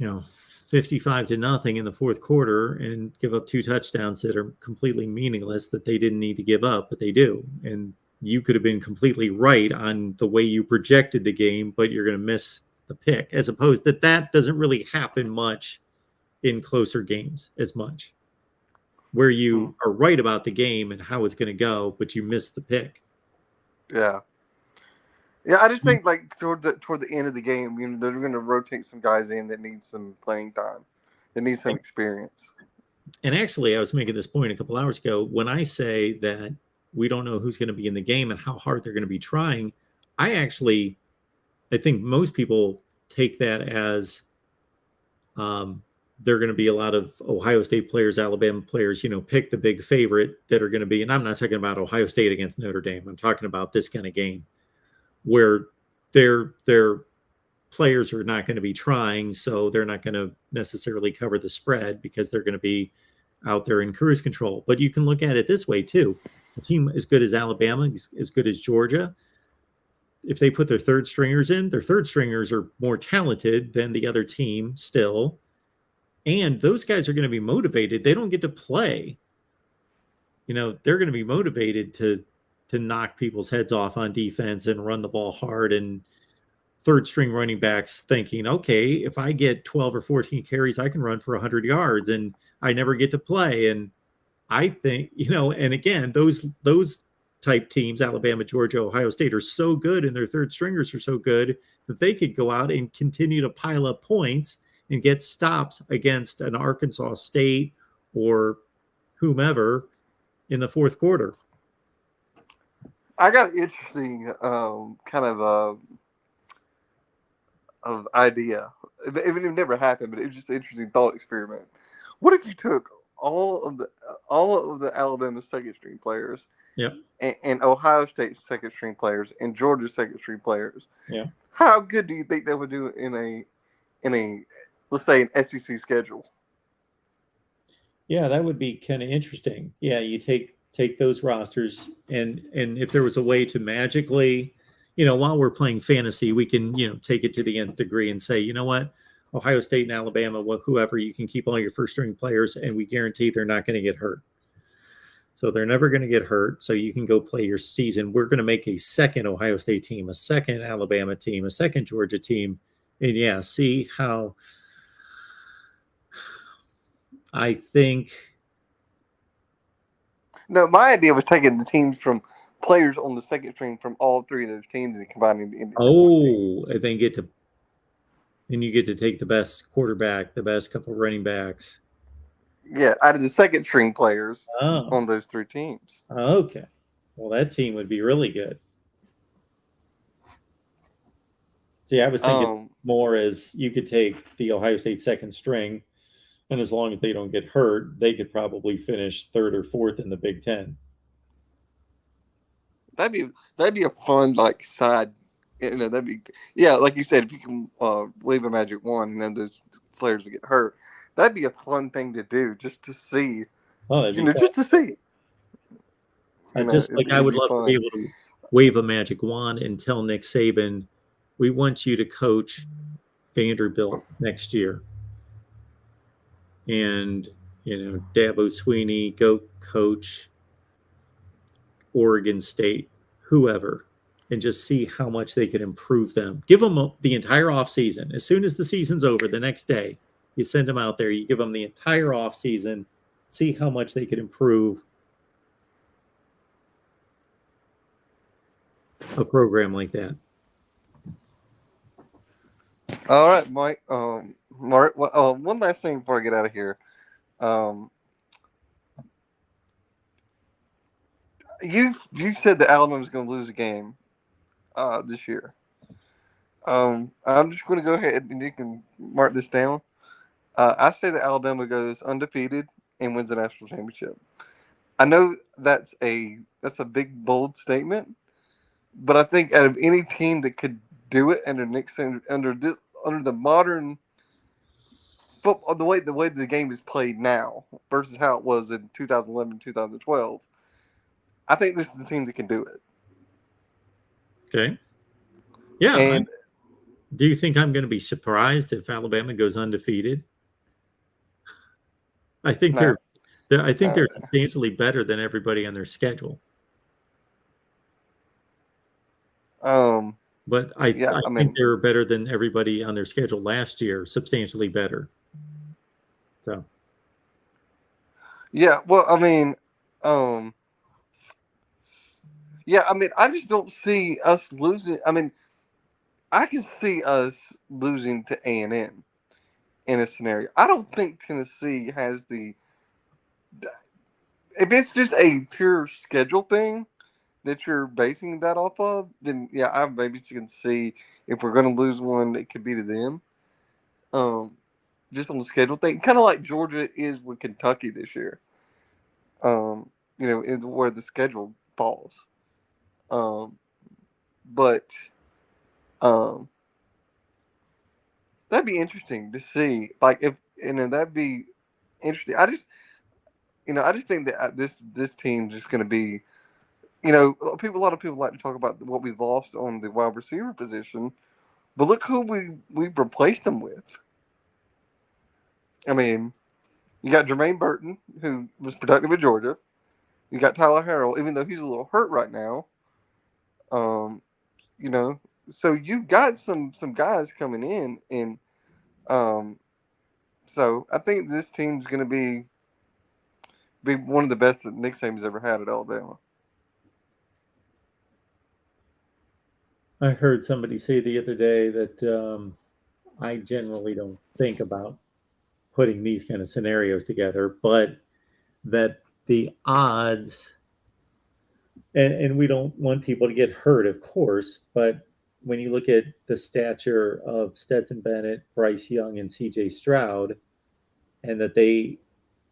55-0 in the fourth quarter and give up 2 touchdowns that are completely meaningless that they didn't need to give up, but they do. And you could have been completely right on the way you projected the game, but you're going to miss the pick, as opposed that doesn't really happen much in closer games as much, where you are right about the game and how it's going to go, but you miss the pick. Yeah. Yeah, I just think toward the end of the game, they're going to rotate some guys in that need some playing time, that need some experience. And actually, I was making this point a couple hours ago. When I say that we don't know who's going to be in the game and how hard they're going to be trying, I think most people take that as there are going to be a lot of Ohio State players, Alabama players, pick the big favorite that are going to be. And I'm not talking about Ohio State against Notre Dame. I'm talking about this kind of game where their players are not going to be trying, so they're not going to necessarily cover the spread because they're going to be out there in cruise control. But you can look at it this way too. A team as good as Alabama, as good as Georgia, if they put their third stringers in, their third stringers are more talented than the other team still. And those guys are going to be motivated. They don't get to play. They're going to be motivated to knock people's heads off on defense and run the ball hard, and third string running backs thinking, okay, if I get 12 or 14 carries, I can run for 100 yards and I never get to play. And I think, and again, those type teams, Alabama, Georgia, Ohio State, are so good, and their third stringers are so good that they could go out and continue to pile up points and get stops against an Arkansas State or whomever in the fourth quarter. I got an interesting kind of idea. It never happened, but it was just an interesting thought experiment. What if you took all of the Alabama second string players, and Ohio State second string players, and Georgia second string players? Yeah. How good do you think they would do in a let's say an SEC schedule? Yeah, that would be kind of interesting. Yeah, you take those rosters, and if there was a way to magically, while we're playing fantasy, we can, take it to the nth degree and say, you know what, Ohio State and Alabama, whoever, you can keep all your first string players, and we guarantee they're not going to get hurt. So they're never going to get hurt. So you can go play your season. We're going to make a second Ohio State team, a second Alabama team, a second Georgia team, and yeah, see how. I think. No, my idea was taking the teams from players on the second string from all three of those teams and combining the. And then you get to take the best quarterback, the best couple running backs. Yeah, out of the second string players Oh, on those three teams. okay. Well, that team would be really good. See, I was thinking more as you could take the Ohio State second string, and as long as they don't get hurt, they could probably finish third or fourth in the Big Ten. That'd be a fun side. That'd be like you said, if you can wave a magic wand and then those players would get hurt, that'd be a fun thing to do just to see. Oh, that'd be fun. Just to see. I would love to be able to wave a magic wand and tell Nick Saban, we want you to coach Vanderbilt next year. And, Dabo Sweeney, go coach Oregon State, whoever, and just see how much they can improve them. Give them the entire offseason. As soon as the season's over, the next day, you send them out there, you give them the entire offseason, see how much they can improve a program like that. All right, Mike. Mark. One last thing before I get out of here. You said that Alabama's going to lose a game this year. I'm just going to go ahead and you can mark this down. I say that Alabama goes undefeated and wins the national championship. I know that's a big bold statement, but I think out of any team that could do it under Nick Saban, under the modern football, the way the game is played now versus how it was in 2011, 2012, I think this is the team that can do it. Okay. Yeah. And do you think I'm going to be surprised if Alabama goes undefeated? I think they're substantially better than everybody on their schedule. But I think they were better than everybody on their schedule last year, substantially better. So. Yeah, well, I just don't see us losing. I can see us losing to A&M in a scenario. I don't think Tennessee has the. If it's just a pure schedule thing that you're basing that off of, then yeah, I maybe you can see if we're going to lose one, it could be to them. Just on the schedule thing, kind of like Georgia is with Kentucky this year. Is where the schedule falls. But that'd be interesting to see. That'd be interesting. I just think that this team's just going to be. A lot of people like to talk about what we've lost on the wide receiver position, but look who we've replaced them with. You got Jermaine Burton, who was productive at Georgia. You got Tyler Harrell, even though he's a little hurt right now. So you've got some guys coming in, and so I think this team's going to be one of the best that Nick Saban's ever had at Alabama. I heard somebody say the other day that I generally don't think about putting these kind of scenarios together, but that the odds, and we don't want people to get hurt, of course, but when you look at the stature of Stetson Bennett, Bryce Young, and CJ Stroud, and that they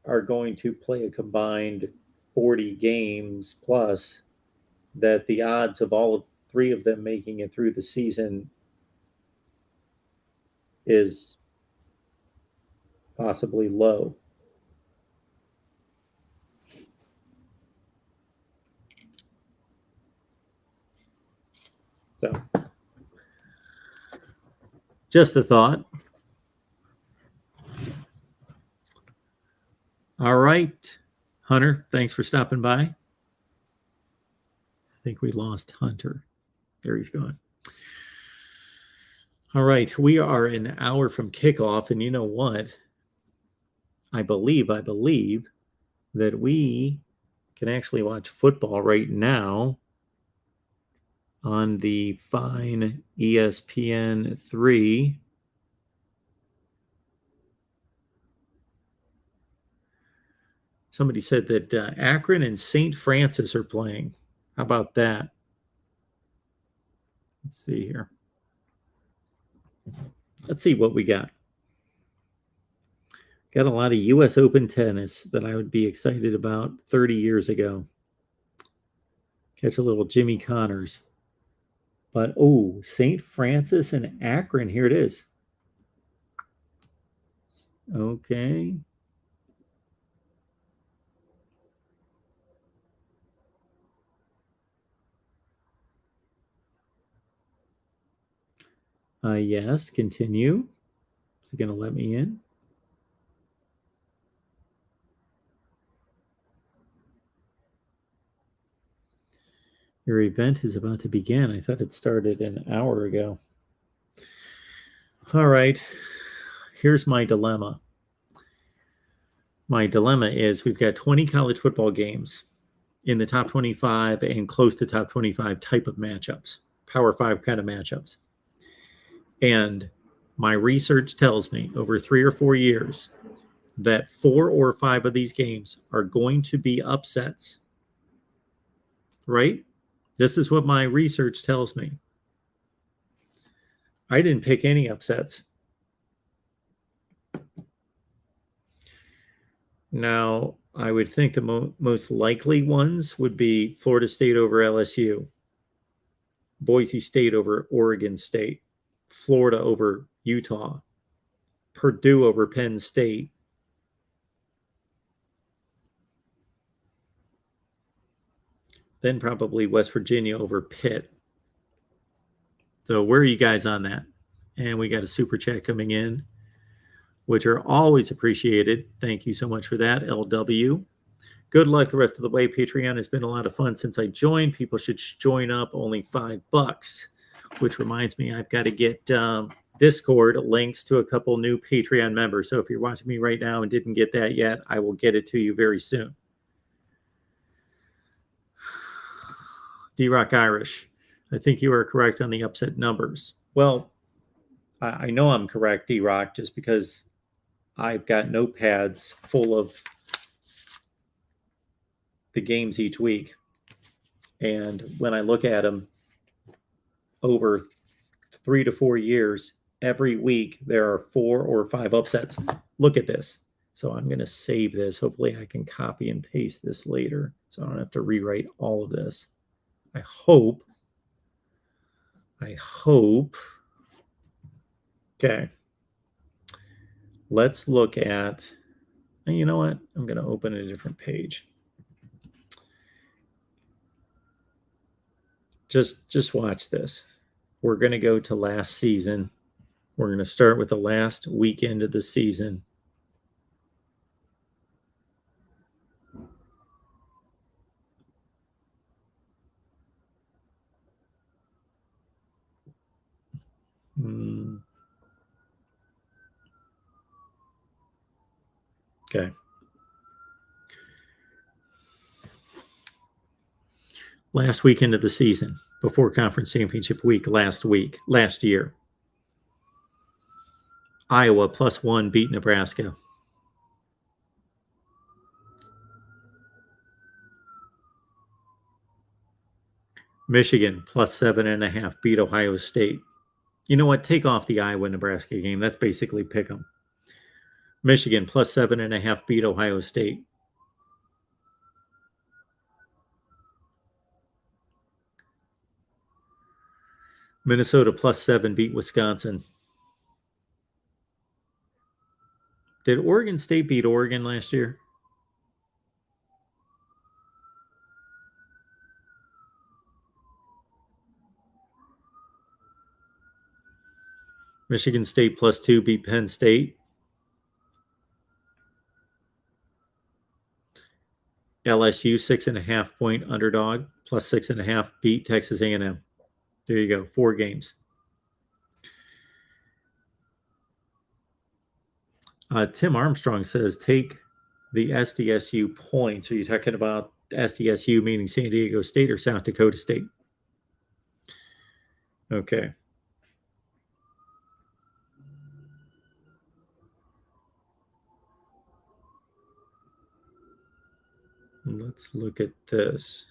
are going to play a combined 40 games plus, that the odds of all of three of them making it through the season is possibly low. So, just a thought. All right, Hunter, thanks for stopping by. I think we lost Hunter. There he's gone. All right, we are an hour from kickoff, and you know what? I believe that we can actually watch football right now on the fine ESPN3. Somebody said that Akron and St. Francis are playing. How about that? Let's see here. Let's see what we got. Got a lot of U.S. Open tennis that I would be excited about 30 years ago. Catch a little Jimmy Connors. But, oh, St. Francis and Akron. Here it is. Okay. Yes, continue. Is it going to let me in? Your event is about to begin. I thought it started an hour ago. All right. Here's my dilemma. My dilemma is we've got 20 college football games in the top 25 and close to top 25 type of matchups, Power 5 kind of matchups. And my research tells me over 3 or 4 years that 4 or 5 of these games are going to be upsets. Right? This is what my research tells me. I didn't pick any upsets. Now, I would think the most likely ones would be Florida State over LSU, Boise State over Oregon State, Florida over Utah, Purdue over Penn State. Then probably West Virginia over Pitt. So where are you guys on that? And we got a super chat coming in, which are always appreciated. Thank you so much for that, LW. Good luck the rest of the way. Patreon has been a lot of fun since I joined. People should join up, only $5. Which reminds me, I've got to get Discord links to a couple new Patreon members. So if you're watching me right now and didn't get that yet, I will get it to you very soon. D-Rock Irish, I think you are correct on the upset numbers. Well, I know I'm correct, D-Rock, just because I've got notepads full of the games each week. And when I look at them over 3 to 4 years, every week there are 4 or 5 upsets. Look at this. So I'm going to save this. Hopefully I can copy and paste this later so I don't have to rewrite all of this. I hope. Okay. Let's look at, and you know what? I'm going to open a different page. Just watch this. We're going to go to last season. We're going to start with the last weekend of the season. Okay. Last weekend of the season, before conference championship week last year. Iowa +1 beat Nebraska. Michigan +7.5 beat Ohio State. You know what? Take off the Iowa-Nebraska game. That's basically pick 'em. Michigan +7.5 beat Ohio State. Minnesota +7 beat Wisconsin. Did Oregon State beat Oregon last year? Michigan State +2 beat Penn State. LSU 6.5 point underdog +6.5 beat Texas A&M. There you go, 4 games. Tim Armstrong says take the SDSU points. Are you talking about SDSU meaning San Diego State or South Dakota State? Okay. Let's look at this.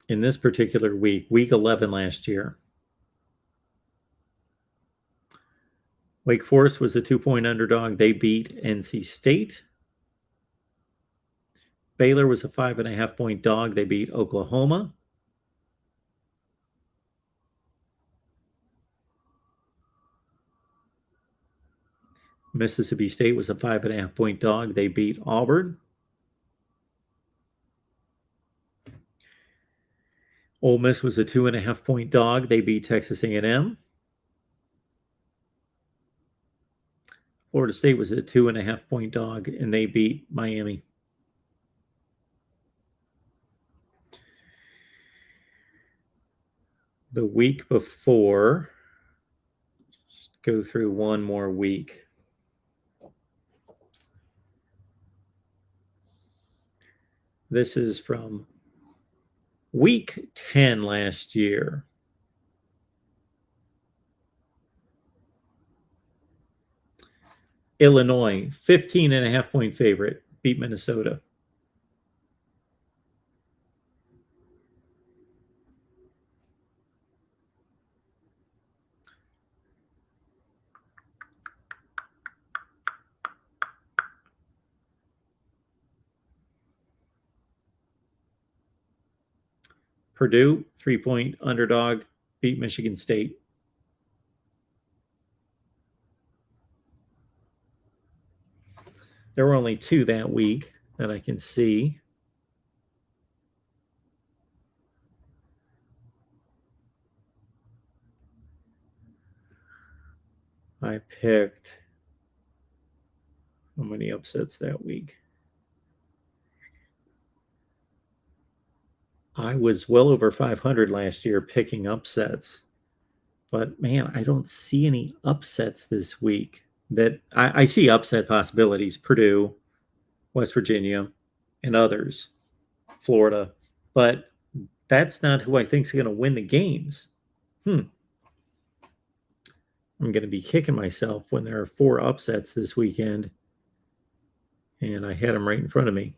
In this particular week, week 11 last year, Wake Forest was a 2-point underdog. They beat NC State. Baylor was a 5.5 point dog. They beat Oklahoma. Mississippi State was a 5.5 point dog. They beat Auburn. Ole Miss was a 2.5 point dog. They beat Texas A&M. Florida State was a 2.5 point dog, and they beat Miami. The week before, go through one more week. This is from week 10 last year. Illinois, 15.5 point favorite, beat Minnesota. Purdue, 3-point underdog, beat Michigan State. There were only 2 that week that I can see. I picked how many upsets that week? I was well over 500 last year picking upsets. But, man, I don't see any upsets this week. That I see upset possibilities, Purdue, West Virginia, and others, Florida. But that's not who I think is going to win the games. I'm going to be kicking myself when there are 4 upsets this weekend. And I had them right in front of me.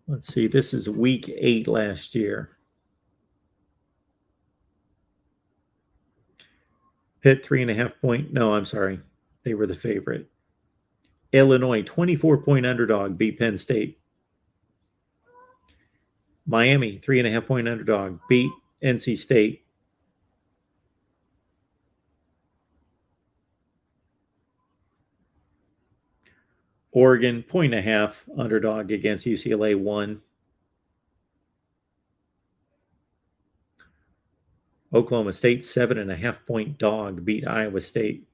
Let's see. This is week 8 last year. Pitt, 3.5 point. No, I'm sorry. They were the favorite. Illinois, 24-point underdog, beat Penn State. Miami, 3.5 point underdog, beat NC State. Oregon, 1.5 underdog against UCLA, won. Oklahoma State, 7.5 point dog, beat Iowa State.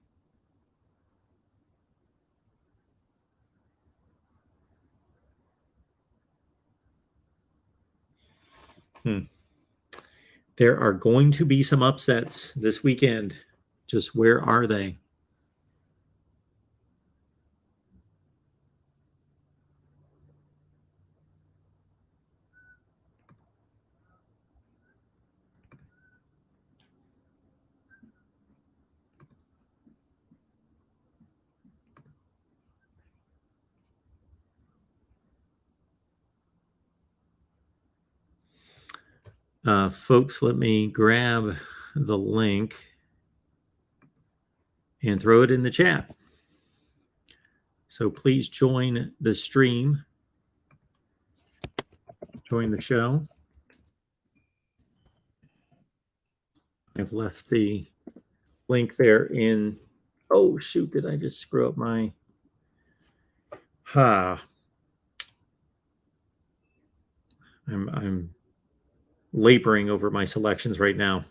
There are going to be some upsets this weekend. Just where are they? Folks, let me grab the link and throw it in the chat. So please join the stream. Join the show. I've left the link there in, oh shoot, did I just screw up my I'm laboring over my selections right now.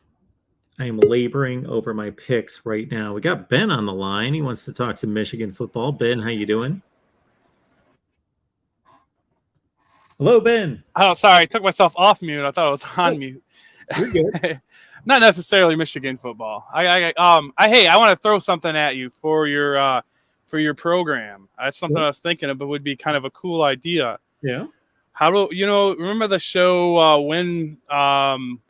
I am laboring over my picks right now. We got Ben on the line. He wants to talk some Michigan football. Ben, how you doing? Hello, Ben. Oh, sorry. I took myself off mute. I thought I was on mute. You're good. Not necessarily Michigan football. Hey, I want to throw something at you for your program. That's something I was thinking of, but would be kind of a cool idea. Yeah. How do remember the show When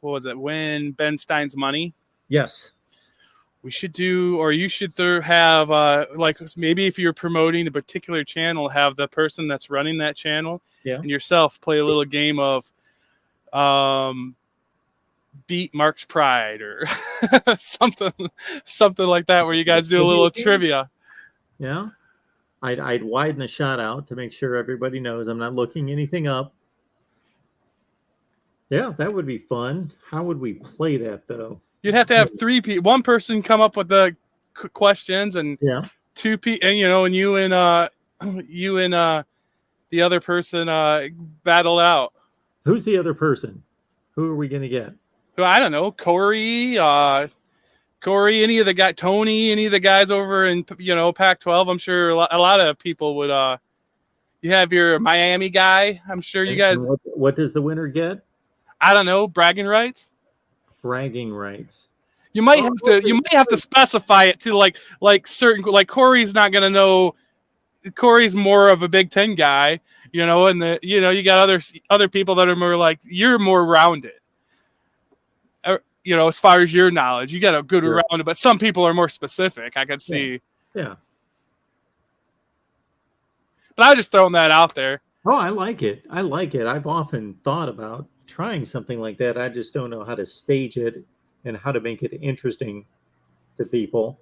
When Ben Stein's Money? Yes. We should do, or you should have like maybe if you're promoting a particular channel, have the person that's running that channel and yourself play a little game of beat Mark's Pride or something like that, where you guys do a little trivia. Yeah. I'd widen the shot out to make sure everybody knows I'm not looking anything up. Yeah, that would be fun. How would we play that though? You'd have to have three people. One person come up with the questions, and two people, and and you and the other person battle out. Who's the other person? Who are we gonna get? I don't know. Corey, any of the guy, Tony, any of the guys over in Pac-12. I'm sure a lot of people would. You have your Miami guy. I'm sure you guys. What does the winner get? I don't know. Bragging rights. Bragging rights. You might have to specify it to like certain, like Corey's not gonna know. Corey's more of a Big Ten guy, and you got other people that are more like, you're more rounded. As far as your knowledge, you got a good rounded, but some people are more specific. I could see. Yeah. But I was just throwing that out there. Oh, I like it. I've often thought about trying something like that. I just don't know how to stage it and how to make it interesting to people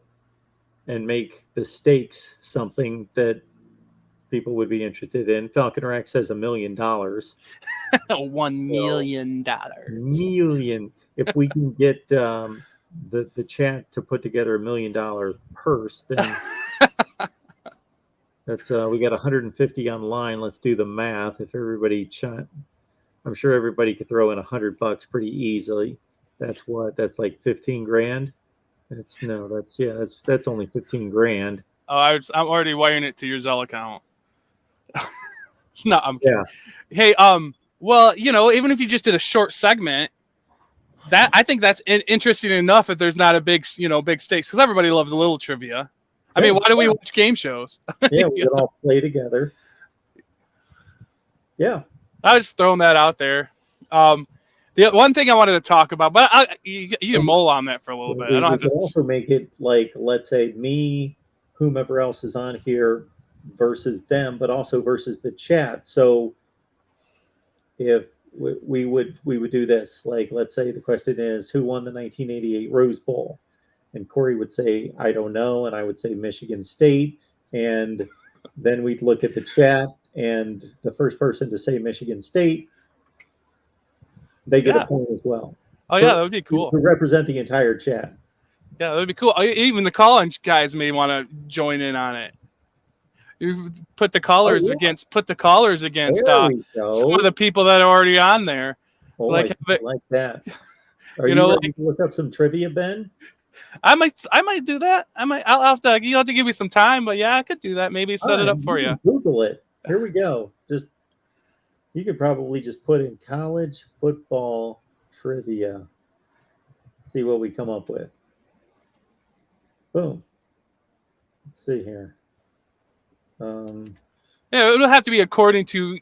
and make the stakes something that people would be interested in. Falcon Rack says $1 million. $1 million. Million. If we can get the chat to put together $1 million purse, then that's we got 150 online. Let's do the math. If everybody I'm sure everybody could throw in $100 pretty easily. That's like 15 grand. That's only 15 grand. Oh, I'm already wiring it to your Zelle account. No, I'm kidding. Yeah. Hey, well, even if you just did a short segment, that I think that's interesting enough if there's not a big stakes, because everybody loves a little trivia. I mean, why do we watch game shows? Yeah, we can all play together. Yeah. I was just throwing that out there. The one thing I wanted to talk about, but you can mull on that for a little bit. I don't have to also make it like, let's say me, whomever else is on here versus them, but also versus the chat. So if we would do this, like, let's say the question is, who won the 1988 Rose Bowl? And Corey would say, I don't know. And I would say Michigan State. And then we'd look at the chat, and the first person to say Michigan State, they get a point as well. Oh, yeah, that would be cool. To represent the entire chat. Yeah, that would be cool. Even the call-in guys may want to join in on it. You put the callers against some of the people that are already on there. Oh, like that. Are you ready to look up some trivia, Ben? I might do that. I'll have to. You have to give me some time, but yeah, I could do that. Maybe set it up for you. Google it. Here we go. You could probably just put in college football trivia. See what we come up with. Boom. Let's see here. Yeah, it'll have to be according to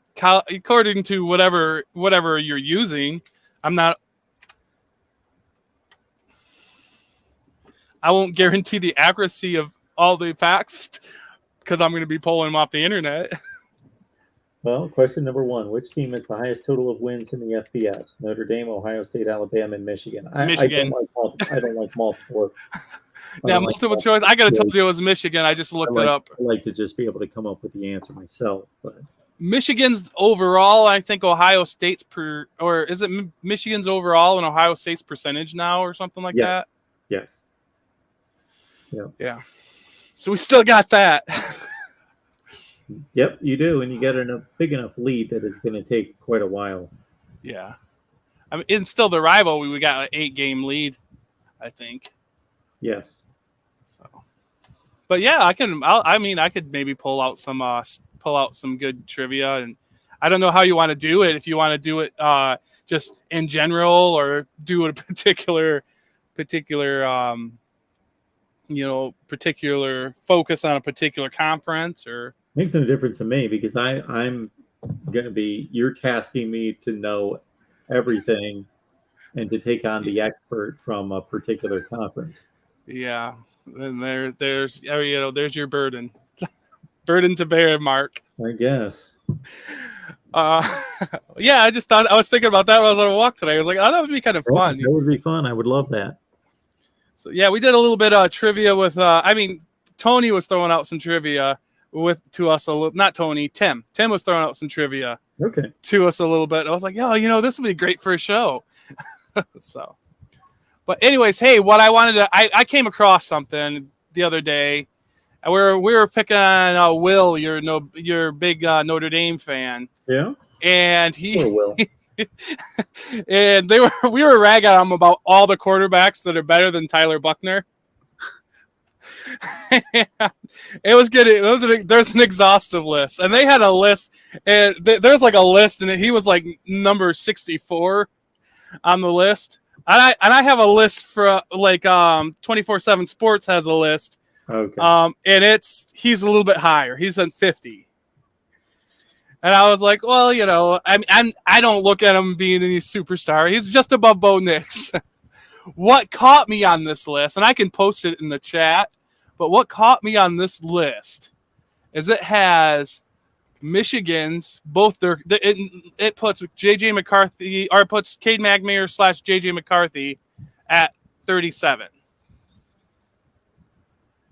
whatever you're using. I won't guarantee the accuracy of all the facts because I'm going to be pulling them off the internet. Well, question number 1: which team has the highest total of wins in the FBS? Notre Dame, Ohio State, Alabama, and Michigan. Michigan. I don't like multiple. Yeah, multiple choice. I gotta tell you it was Michigan. I just looked it up. I like to just be able to come up with the answer myself. But Michigan's overall, I think Ohio State's or is it Michigan's overall and Ohio State's percentage now or something like that? Yes. Yeah. So we still got that. Yep, you do, and you get a big enough lead that it's going to take quite a while. Yeah. I mean, it's still the rival. We got an 8-game lead, I think. Yes. So, but yeah, I could maybe pull out some good trivia, and I don't know how you want to do it. If you want to do it just in general, or do a particular focus on a particular conference, or Makes no difference to me because I'm going to be, you're tasking me to know everything and to take on the expert from a particular conference. yeah. And there's your burden, burden to bear, Mark. I guess. Yeah, I was thinking about that when I was on a walk today. I was like, oh, that would be kind of fun. That would be fun. I would love that. So yeah, we did a little bit of trivia with. Tony was throwing out some trivia to us a little. Not Tony, Tim. Tim was throwing out some trivia. Okay. To us a little bit. I was like, this would be great for a show. So, but anyways, hey, what I wanted to, I came across something the other day. We were picking on Will, your big Notre Dame fan. Yeah. And Will. and we were ragging on him about all the quarterbacks that are better than Tyler Buckner. It was good. There's an exhaustive list, and they had a list, and there's like a list, and he was like number 64 on the list. And I have a list for like 24/7 Sports has a list. Okay. And he's a little bit higher. He's at 50. And I was like, well, I don't look at him being any superstar. He's just above Bo Nix. What caught me on this list, and I can post it in the chat, but what caught me on this list is it has Michigan's it puts JJ McCarthy, or it puts Cade McNamara / JJ McCarthy at 37.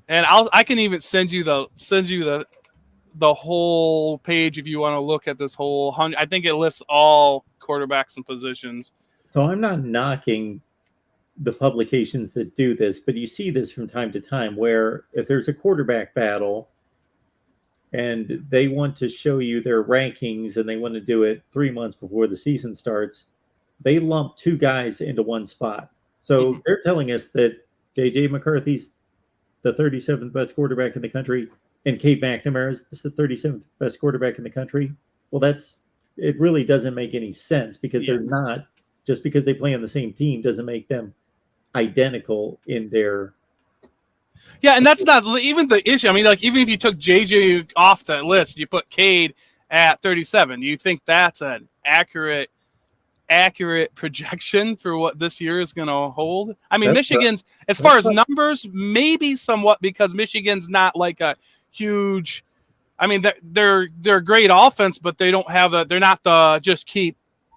And I can even send you the whole page if you want to look at this whole 100. I think it lists all quarterbacks and positions. So I'm not knocking the publications that do this, but you see this from time to time where if there's a quarterback battle and they want to show you their rankings and they want to do it 3 months before the season starts, they lump two guys into one spot. So they're telling us that JJ McCarthy's the 37th best quarterback in the country and Cade McNamara is the 37th best quarterback in the country. Well, it really doesn't make any sense because they're not. Just because they play on the same team doesn't make them identical in their. Yeah, and that's not even the issue. I mean, like, even if you took JJ off that list, you put Cade at 37. Do you think that's an accurate projection for what this year is going to hold? I mean, Michigan's, as far as numbers, maybe somewhat, because Michigan's not like a huge. I mean, they're a great offense, but they don't have they're not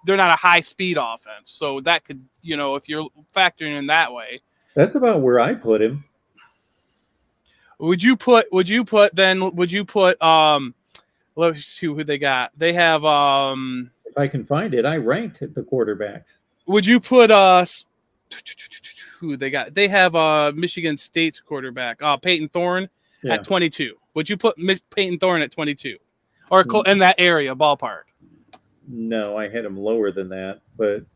they're not a high speed offense. So that could, if you're factoring in that way. That's about where I put him. Would you put let's see who they got. They have if I can find it, I ranked the quarterbacks. Would you put who they got? They have Michigan State's quarterback, Peyton Thorne at 22. Would you put Peyton Thorne at 22 or in that area ballpark? No, I had him lower than that, but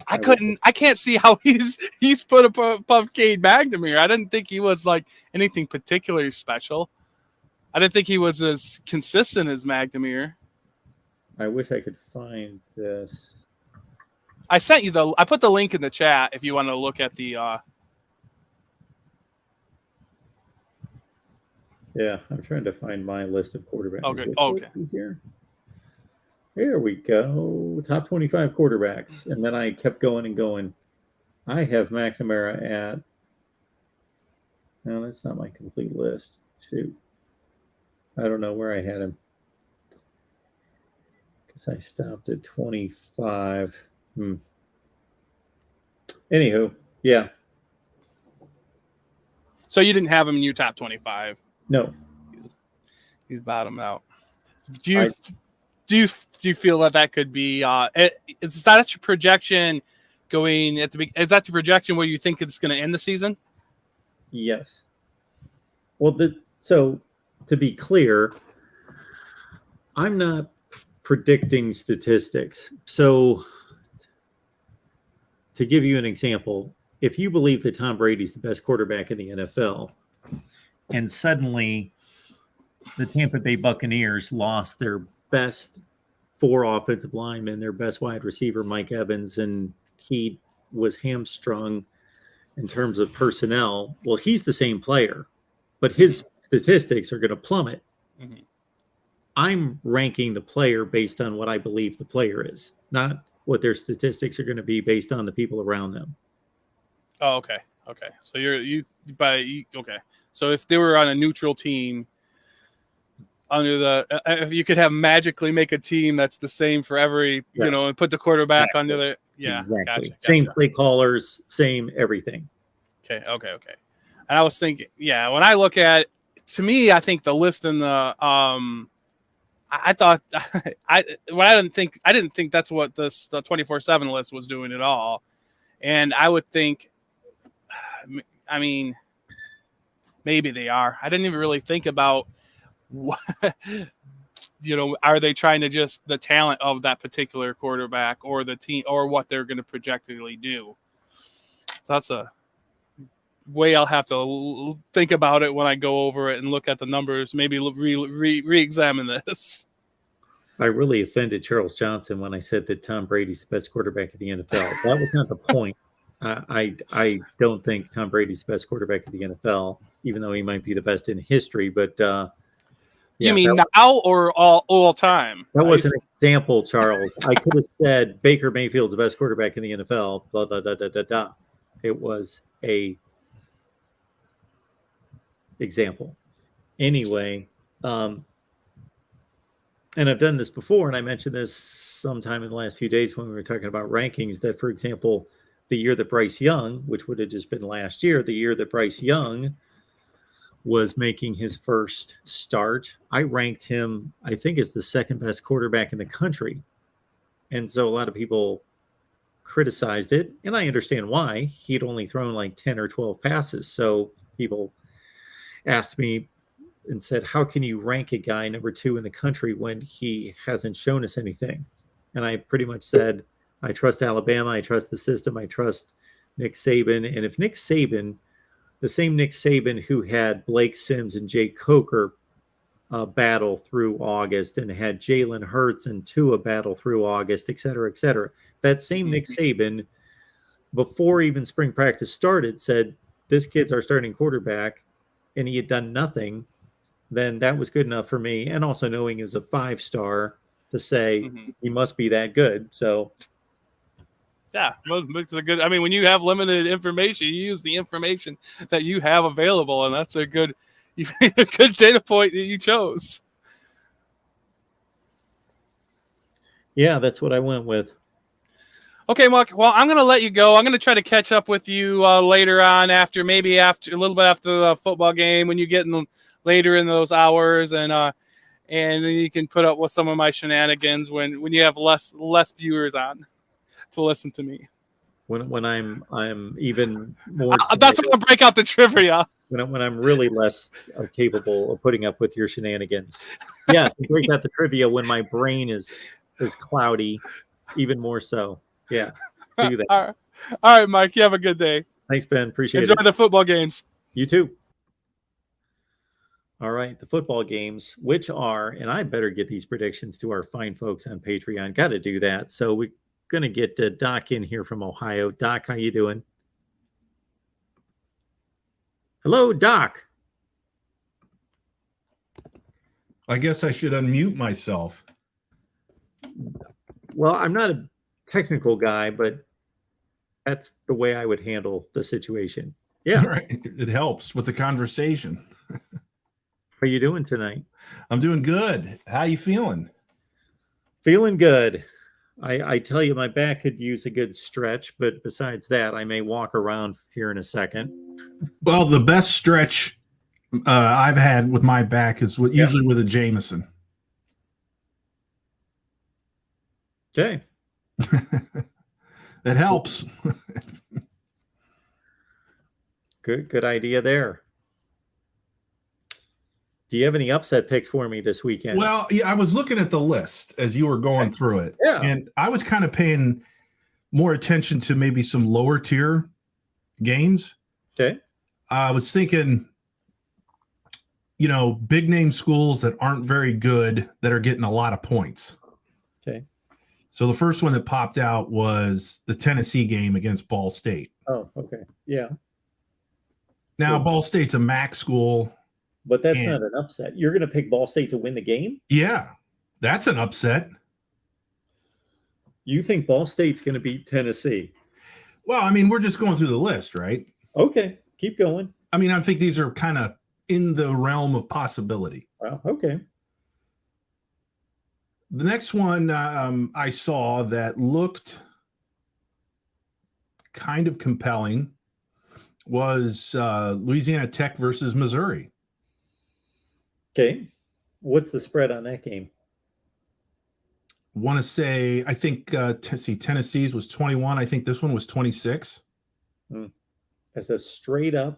I can't see how he's put above Cade McNamara. I didn't think he was like anything particularly special. I didn't think he was as consistent as McNamara. I wish I could find this. I sent you I put the link in the chat if you want to look at the. Yeah, I'm trying to find my list of quarterbacks. Okay. Here we go. Top 25 quarterbacks. And then I kept going and going. I have McNamara at. No, that's not my complete list. Shoot. I don't know where I had him. Because I stopped at 25. Anywho, yeah. So you didn't have him in your top 25? No. He's bottomed out. Do you feel that could be is that your projection going at is that the projection where you think it's going to end the season? Yes. Well, so to be clear, I'm not predicting statistics. So to give you an example, if you believe that Tom Brady's the best quarterback in the NFL, and suddenly the Tampa Bay Buccaneers lost their best 4 offensive linemen, their best wide receiver, Mike Evans, and he was hamstrung in terms of personnel. Well, he's the same player, but his statistics are going to plummet. Mm-hmm. I'm ranking the player based on what I believe the player is, not what their statistics are going to be based on the people around them. Oh, okay. Okay. So okay. So if they were on a neutral team under the, if you could have magically make a team that's the same for every, Yes. and put the quarterback Exactly. under the, Exactly. Gotcha. Same play callers, same everything. Okay. And I was thinking, when I look at, to me, I think the list in the, I thought I didn't think that's what the 24/7 list was doing at all. And I would think, I mean, maybe they are. I didn't even really think about what, are they trying to just the talent of that particular quarterback or the team or what they're going to projectedly do. So that's a way I'll have to think about it when I go over it and look at the numbers, maybe re-examine this. I really offended Charles Johnson when I said that Tom Brady's the best quarterback in the NFL. That was not the point. I don't think Tom Brady's the best quarterback in the NFL, even though he might be the best in history. But you mean now or all time? That was an example, Charles. I could have said Baker Mayfield's the best quarterback in the NFL. Blah, blah, blah, blah, blah, blah. It was a example. Anyway, and I've done this before, and I mentioned this sometime in the last few days when we were talking about rankings, that, for example, the year that Bryce Young, which would have just been last year, the year that Bryce Young was making his first start, I ranked him, I think, as the second best quarterback in the country. And so a lot of people criticized it, and I understand why. He'd only thrown like 10 or 12 passes. So people asked me and said, how can you rank a guy number 2 in the country when he hasn't shown us anything? And I pretty much said, I trust Alabama, I trust the system, I trust Nick Saban. And if Nick Saban, the same Nick Saban who had Blake Sims and Jay Coker battle through August and had Jalen Hurts and Tua battle through August, et cetera, that same Nick Saban, before even spring practice started, said, this kid's our starting quarterback, and he had done nothing, then that was good enough for me. And also knowing he was a 5-star to say he must be that good. So yeah, it's a good. I mean, when you have limited information, you use the information that you have available, and that's a good data point that you chose. Yeah, that's what I went with. Okay, Mark. Well, I'm going to let you go. I'm going to try to catch up with you later on, after a little bit after the football game, when you get later in those hours, and then you can put up with some of my shenanigans when you have less viewers on to listen to me. When I'm even more. That's when I break out the trivia. When I'm really less capable of putting up with your shenanigans. Yes, break out the trivia when my brain is cloudy, even more so. Yeah, do that. All right, Mike. You have a good day. Thanks, Ben. Appreciate it. Enjoy the football games. You too. All right, the football games, which are, and I better get these predictions to our fine folks on Patreon. Got to do that. So we're going to get Doc in here from Ohio. Doc, how you doing? Hello, Doc. I guess I should unmute myself. Well, I'm not a technical guy, but that's the way I would handle the situation. Yeah. Right. It helps with the conversation. How you doing tonight? I'm doing good. How you feeling? Feeling good. I tell you, my back could use a good stretch, but besides that, I may walk around here in a second. Well, the best stretch I've had with my back is usually with a Jameson. Okay. That helps. Good idea there. Do you have any upset picks for me this weekend? Well, yeah, I was looking at the list as you were going through it. Yeah. And I was kind of paying more attention to maybe some lower tier games. Okay. I was thinking, big name schools that aren't very good that are getting a lot of points. Okay. So the first one that popped out was the Tennessee game against Ball State. Oh, okay. Yeah. Now, Cool. Ball State's a MAC school. But that's not an upset. You're going to pick Ball State to win the game? Yeah, that's an upset. You think Ball State's going to beat Tennessee? Well, I mean, we're just going through the list, right? Okay. Keep going. I mean, I think these are kind of in the realm of possibility. Wow. Okay. The next one I saw that looked kind of compelling was Louisiana Tech versus Missouri. Okay. What's the spread on that game? Want to say, I think, Tennessee's was 21. I think this one was 26. As a straight up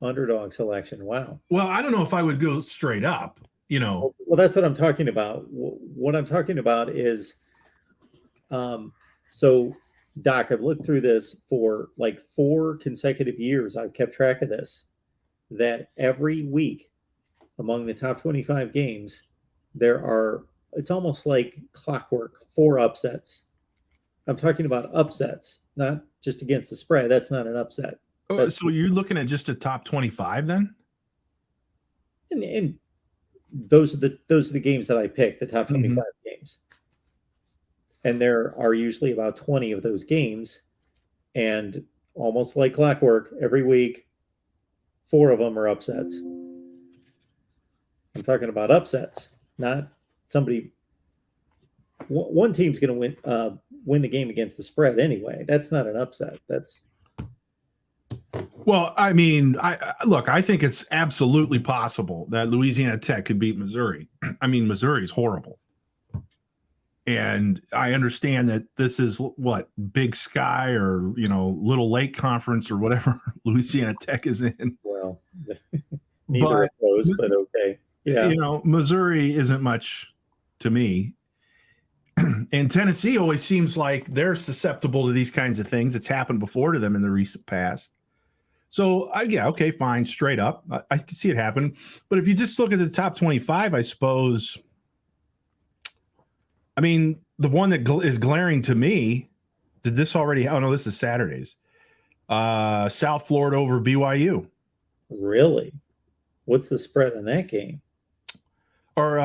underdog selection. Wow. Well, I don't know if I would go straight up, Well, that's what I'm talking about. What I'm talking about is, so Doc, I've looked through this for like 4 consecutive years. I've kept track of this, that every week among the top 25 games, it's almost like clockwork, 4 upsets. I'm talking about upsets, not just against the spread. That's not an upset. Oh, so you're looking at just a top 25 then? And those are the games that I picked, the top 25 games. And there are usually about 20 of those games, and almost like clockwork, every week, 4 of them are upsets. I'm talking about upsets, not somebody. One team's going to win the game against the spread anyway. That's not an upset. That's. Well, I mean, I think it's absolutely possible that Louisiana Tech could beat Missouri. I mean, Missouri's horrible. And I understand that this is what, Big Sky or, Little Lake Conference or whatever Louisiana Tech is in. Well, neither of those, but okay. Yeah. Missouri isn't much to me. And Tennessee always seems like they're susceptible to these kinds of things. It's happened before to them in the recent past. So, okay, fine, straight up. I can see it happen. But if you just look at the top 25, I suppose, I mean, the one that is glaring to me, did this already? Oh, no, this is Saturdays. South Florida over BYU. Really? What's the spread on that game? Or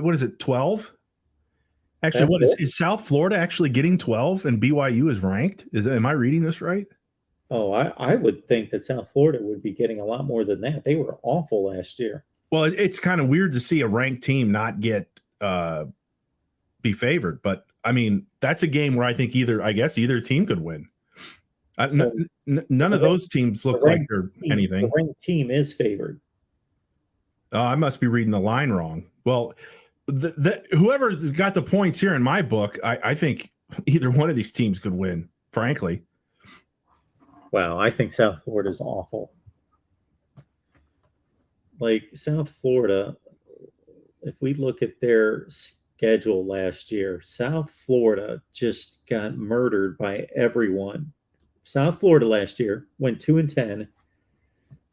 what is it, 12? Actually, is South Florida actually getting 12 and BYU is ranked? Am I reading this right? Oh, I would think that South Florida would be getting a lot more than that. They were awful last year. Well, it's kind of weird to see a ranked team not get be favored, but I mean, that's a game where I think either team could win. None of those teams look like they're anything. The ranked team is favored. I must be reading the line wrong. Well, whoever's got the points here in my book, I think either one of these teams could win, frankly. Wow, I think South Florida is awful. Like South Florida, if we look at their schedule last year, South Florida just got murdered by everyone. South Florida last year went 2-10.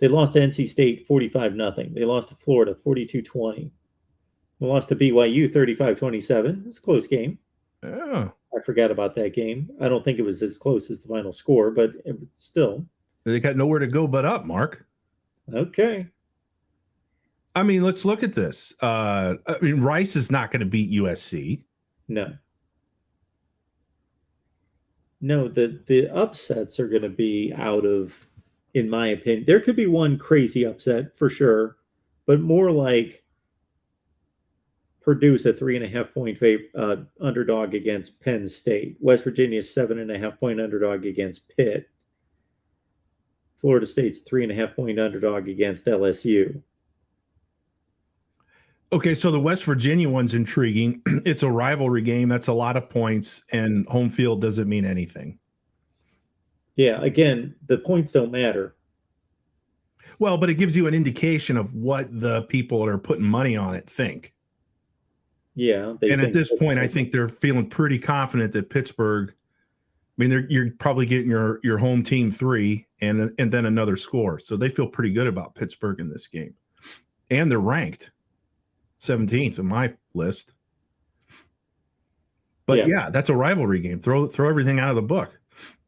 They lost to NC State 45-0. They lost to Florida 42-20. They lost to BYU 35-27. It's a close game. Oh. I forgot about that game. I don't think it was as close as the final score, but still. They got nowhere to go but up, Mark. Okay. I mean, let's look at this. Rice is not going to beat USC. No, the upsets are going to be out of, in my opinion. There could be one crazy upset for sure, but more like Purdue's a 3.5-point underdog against Penn State. West Virginia's 7.5-point underdog against Pitt. Florida State's 3.5-point underdog against LSU. Okay, so the West Virginia one's intriguing. It's a rivalry game. That's a lot of points, and home field doesn't mean anything. Yeah, again, the points don't matter. Well, but it gives you an indication of what the people that are putting money on it think. Yeah. And at this point, I think they're feeling pretty confident that Pittsburgh, I mean, you're probably getting your home team 3 and then another score. So they feel pretty good about Pittsburgh in this game. And they're ranked 17th in my list. But yeah, that's a rivalry game. Throw everything out of the book.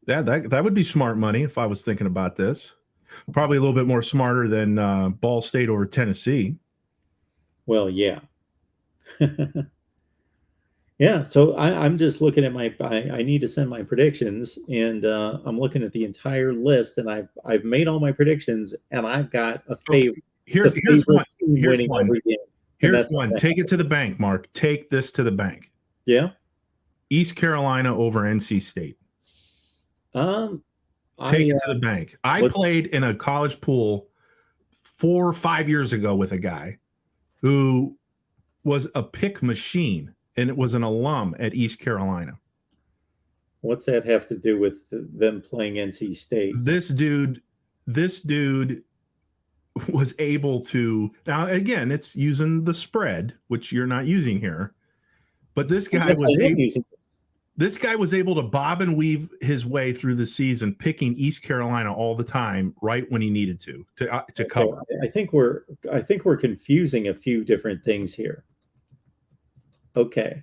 That would be smart money if I was thinking about this. Probably a little bit more smarter than Ball State over Tennessee. Well, yeah. Yeah, so I'm just looking at I need to send my predictions, and I'm looking at the entire list, and I've made all my predictions, and I've got a favorite. Here's one. Here's one. Here's one. Take it to the bank, Mark. Take this to the bank. Yeah. East Carolina over NC State. Take it to the bank. I played in a college pool 4 or 5 years ago with a guy who was a pick machine, and it was an alum at East Carolina. What's that have to do with them playing NC State? This dude was able to, now again, it's using the spread, which you're not using here, but this guy was able to bob and weave his way through the season, picking East Carolina all the time, right when he needed to cover. I think we're confusing a few different things here. Okay,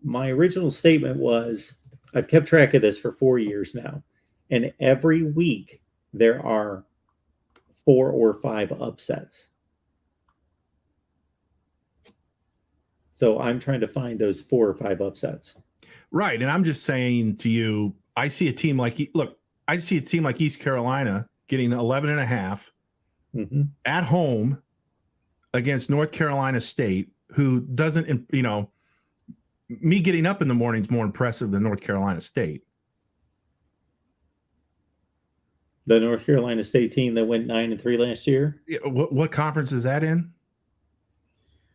my original statement was I've kept track of this for 4 years now, and every week there are 4 or 5 upsets. So I'm trying to find those 4 or 5 upsets. Right, and I'm just saying to you, I see a team like East Carolina getting 11.5 at home against North Carolina State, who doesn't, me getting up in the morning is more impressive than North Carolina State. The North Carolina State team that went 9-3 last year. What conference is that in?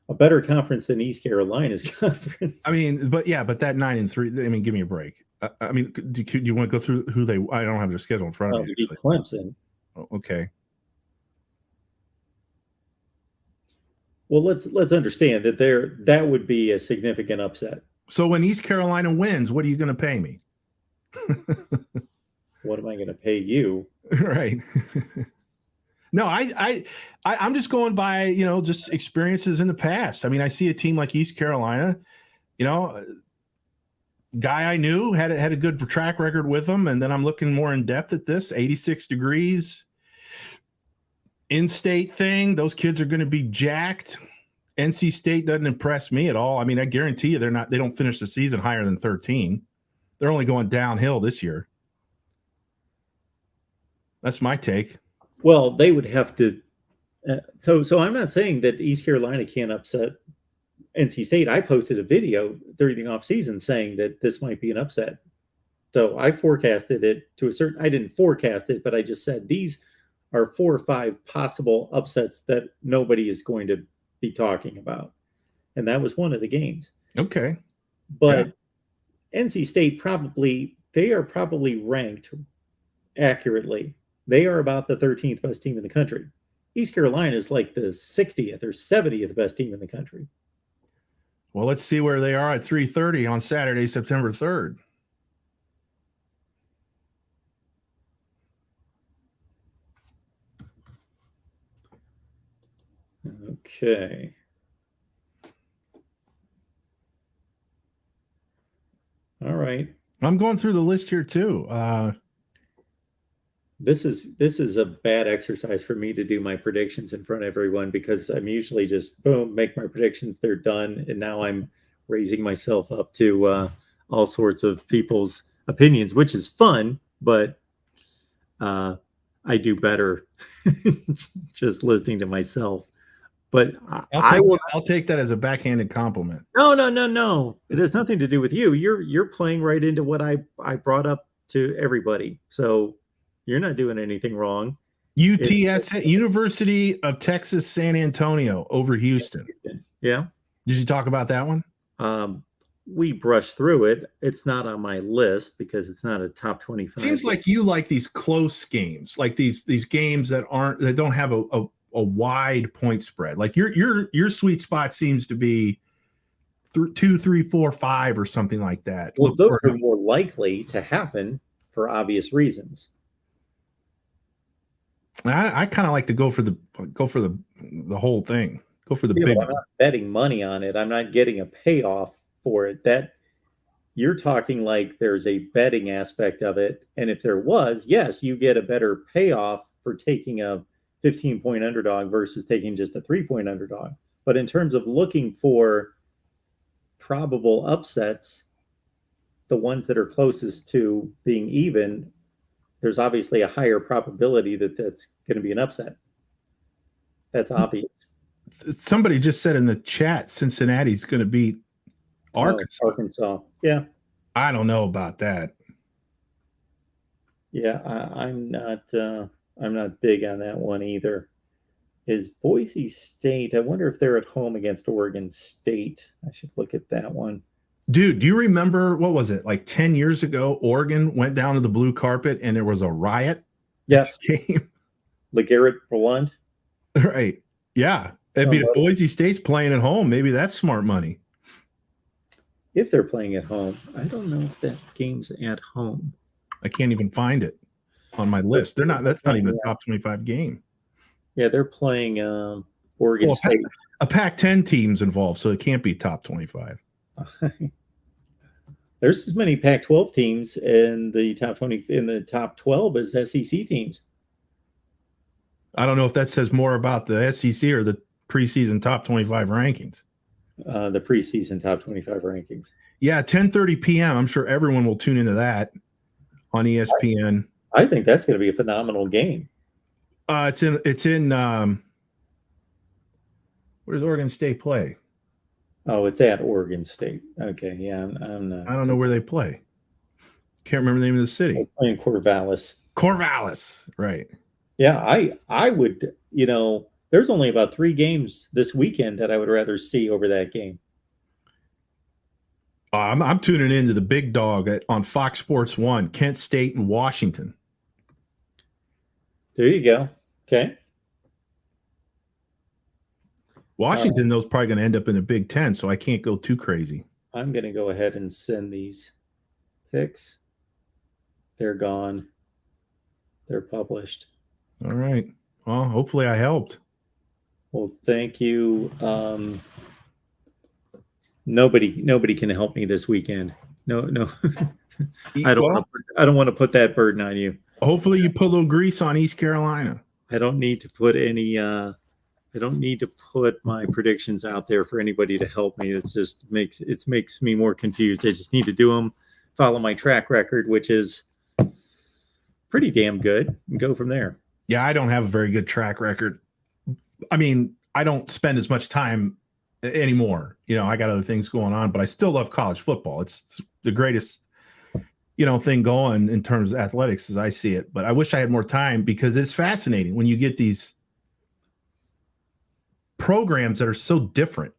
A better conference than East Carolina's conference. I mean, but that 9-3. I mean, give me a break. I mean, do you want to go through who they? I don't have their schedule in front of me. Clemson. Oh, okay. Well, let's understand that that would be a significant upset. So when East Carolina wins, what are you going to pay me? What am I going to pay you? Right. No, I'm just going by, just experiences in the past. I mean, I see a team like East Carolina, guy I knew had a good track record with them, and then I'm looking more in depth at this 86 degrees in-state thing. Those kids are going to be jacked. NC State doesn't impress me at all. I mean, I guarantee you they don't finish the season higher than 13. They're only going downhill this year. That's my take. Well, they would have to. So I'm not saying that East Carolina can't upset NC State. I posted a video during the offseason saying that this might be an upset. So I forecasted it to a certain. I didn't forecast it, but I just said these are 4 or 5 possible upsets that nobody is going to be talking about, and that was one of the games. Okay, but NC State they are probably ranked accurately. They are about the 13th best team in the country. East Carolina is like the 60th or 70th best team in the country. Well, let's see where they are at 3:30 on Saturday, September 3rd. Okay. All right. I'm going through the list here too. This is a bad exercise for me to do my predictions in front of everyone, because I'm usually just boom, make my predictions, they're done, and now I'm raising myself up to all sorts of people's opinions, which is fun, but I do better just listening to myself. But I'll take that as a backhanded compliment. No. It has nothing to do with you. You're playing right into what I brought up to everybody. So you're not doing anything wrong. University of Texas San Antonio over Houston. Yeah. Did you talk about that one? we brushed through it. It's not on my list because it's not a top 25. Seems like you like these close games, like these games that don't have a wide point spread. Like your sweet spot seems to be 2, 3, 4, 5 or something like that. Well, those are more likely to happen for obvious reasons. I kind of like to go for the whole thing. Go for the big. I'm not betting money on it. I'm not getting a payoff for it. That you're talking like there's a betting aspect of it, and if there was, yes, you get a better payoff for taking a 15-point underdog versus taking just a 3-point underdog. But in terms of looking for probable upsets, the ones that are closest to being even, there's obviously a higher probability that that's going to be an upset. That's obvious. Somebody just said in the chat Cincinnati's going to beat Arkansas. Arkansas. Yeah. I don't know about that. Yeah, I'm not big on that one either. Is Boise State? I wonder if they're at home against Oregon State. I should look at that one. Dude, do you remember, what was it, like 10 years ago, Oregon went down to the blue carpet and there was a riot? Yes. Game. LeGarrette Blount. Right. Yeah. I mean, if Boise State's playing at home, maybe that's smart money. If they're playing at home. I don't know if that game's at home. I can't even find it on my list. That's not even a top 25 game. Yeah, they're playing Oregon State. A Pac-10 team's involved, so it can't be top 25. There's as many Pac-12 teams in the top 20 in the top 12 as SEC teams. I don't know if that says more about the SEC or the preseason top 25 rankings. The preseason top 25 rankings. Yeah, 10:30 p.m. I'm sure everyone will tune into that on ESPN. I think that's going to be a phenomenal game. It's in where does Oregon State play? Oh, it's at Oregon State. Okay, yeah, I'm not. I don't know where they play. Can't remember the name of the city. They're playing Corvallis. Corvallis, right? Yeah, I would. There's only about 3 games this weekend that I would rather see over that game. I'm tuning into the big dog on Fox Sports 1, Kent State and Washington. There you go. Okay. Washington, though, is probably going to end up in the Big Ten, so I can't go too crazy. I'm going to go ahead and send these picks. They're gone. They're published. All right. Well, hopefully I helped. Well, thank you. Nobody can help me this weekend. No. I don't want to put that burden on you. Hopefully you put a little grease on East Carolina. I don't need to put any I don't need to put my predictions out there for anybody to help me. It's just makes me more confused. I just need to do them, follow my track record, which is pretty damn good, and go from there. Yeah, I don't have a very good track record. I mean, I don't spend as much time anymore. I got other things going on, but I still love college football. It's the greatest, thing going in terms of athletics as I see it. But I wish I had more time because it's fascinating when you get these programs that are so different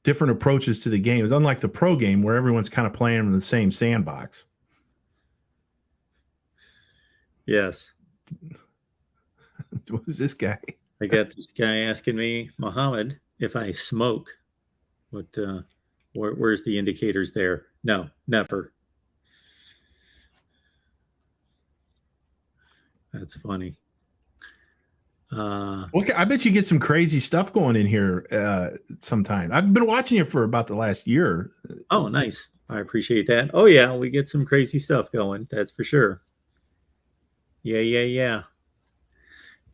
approaches to the game. It's unlike the pro game where everyone's kind of playing in the same sandbox. Yes. Who's this guy? I got this guy asking me, Muhammad, if I smoke. Where's the indicators there? No, never. That's funny. Okay, I bet you get some crazy stuff going in here sometime. I've been watching you for about the last year. Oh, nice. I appreciate that. Oh, yeah, we get some crazy stuff going. That's for sure. Yeah.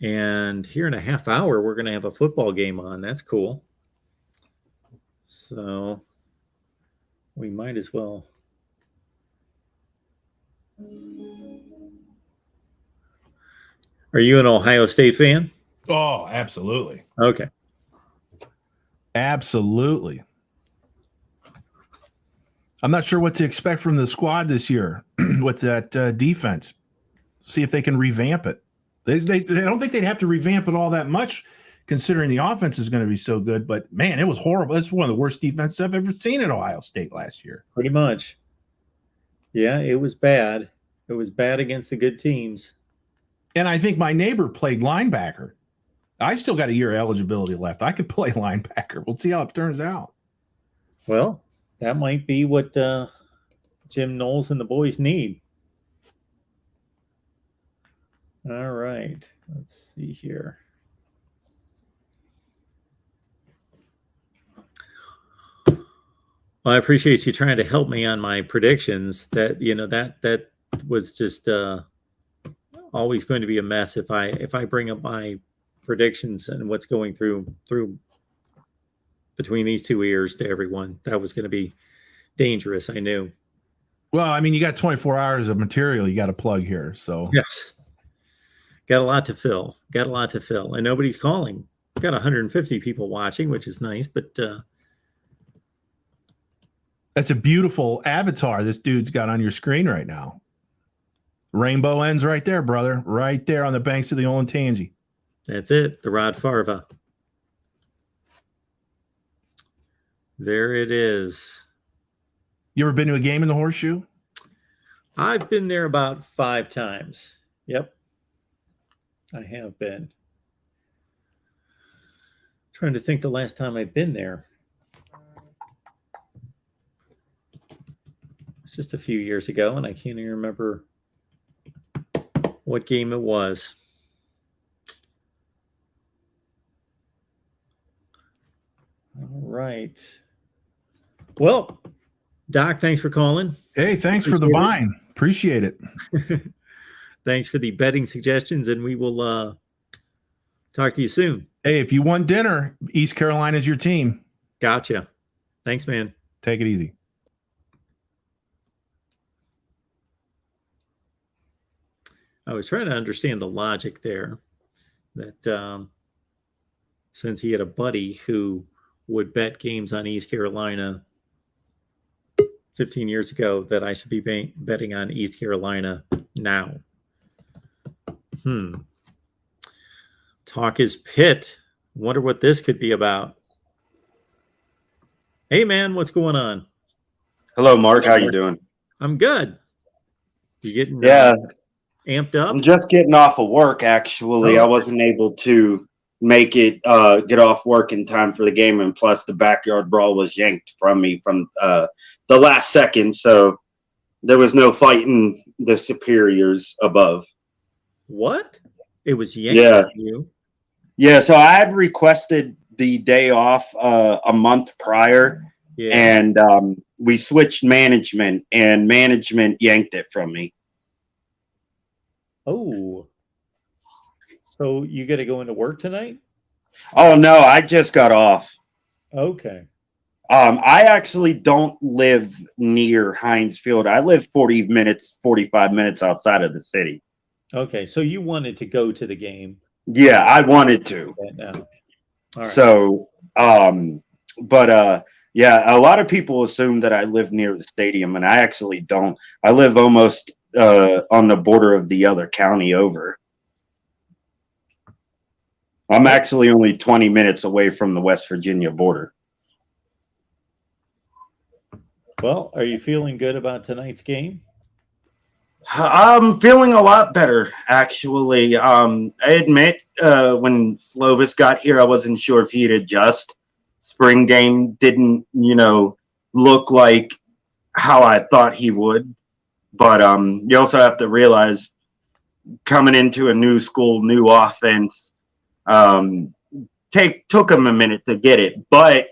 And here in a half hour, we're going to have a football game on. That's cool. So we might as well. Are you an Ohio State fan? Oh, absolutely. Okay. Absolutely. I'm not sure what to expect from the squad this year with that defense. See if they can revamp it. They don't think they'd have to revamp it all that much considering the offense is going to be so good. But man, it was horrible. It's one of the worst defenses I've ever seen at Ohio State last year. Pretty much. Yeah, it was bad. It was bad against the good teams. And I think my neighbor played linebacker. I still got a year of eligibility left. I could play linebacker. We'll see how it turns out. Well, that might be what Jim Knowles and the boys need. All right. Let's see here. Well, I appreciate you trying to help me on my predictions. That that was just always going to be a mess if I bring up my predictions and what's going through between these two ears to everyone. That was going to be dangerous. I knew. Well, I mean, you got 24 hours of material you got to plug here, so yes, got a lot to fill. And nobody's calling. Got 150 people watching, which is nice, but. That's a beautiful avatar this dude's got on your screen right now. Rainbow ends right there, brother. Right there on the banks of the Olentangy. That's it. The Rod Farva. There it is. You ever been to a game in the Horseshoe? I've been there about 5 times. Yep. I have been. Trying to think the last time I've been there. Just a few years ago, and I can't even remember what game it was. All right. Well, Doc, thanks for calling. Hey, thanks for the vine. Appreciate it. Thanks for the betting suggestions, and we will talk to you soon. Hey, if you want dinner, East Carolina's your team. Gotcha. Thanks, man. Take it easy. I was trying to understand the logic there that since he had a buddy who would bet games on East Carolina 15 years ago, that I should be betting on East Carolina now. Talk is Pitt. Wonder what this could be about. Hey, man, what's going on? Hello, Mark. How you doing? I'm good. You getting amped up? I'm just getting off of work, actually. I wasn't able to make it get off work in time for the game, and plus the backyard brawl was yanked from me from the last second, so there was no fighting the superiors above. What? It was yanked from you? Yeah, so I had requested the day off a month prior, and we switched management, and management yanked it from me. Oh, so you got to go into work tonight? Oh, no, I just got off. Okay. I actually don't live near Heinz Field. I live 45 minutes outside of the city. Okay, so you wanted to go to the game. Yeah, I wanted to. All right. So, yeah, a lot of people assume that I live near the stadium, and I actually don't. I live almost on the border of the other county over. I'm actually only 20 minutes away from the West Virginia border. Well, are you feeling good about tonight's game? I'm feeling a lot better, actually. I admit when Slovis got here, I wasn't sure if he'd adjust. Spring game didn't, look like how I thought he would. But you also have to realize coming into a new school, new offense, took him a minute to get it. But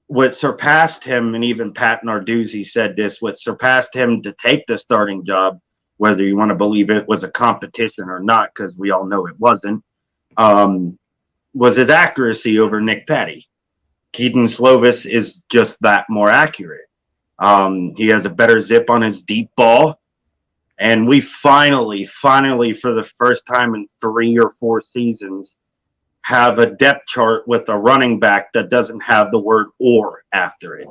what surpassed him, and even Pat Narduzzi said this, what surpassed him to take the starting job, whether you want to believe it was a competition or not, because we all know it wasn't, was his accuracy over Nick Patty. Keaton Slovis is just that more accurate. He has a better zip on his deep ball. And we finally, for the first time in 3 or 4 seasons, have a depth chart with a running back that doesn't have the word "or" after it.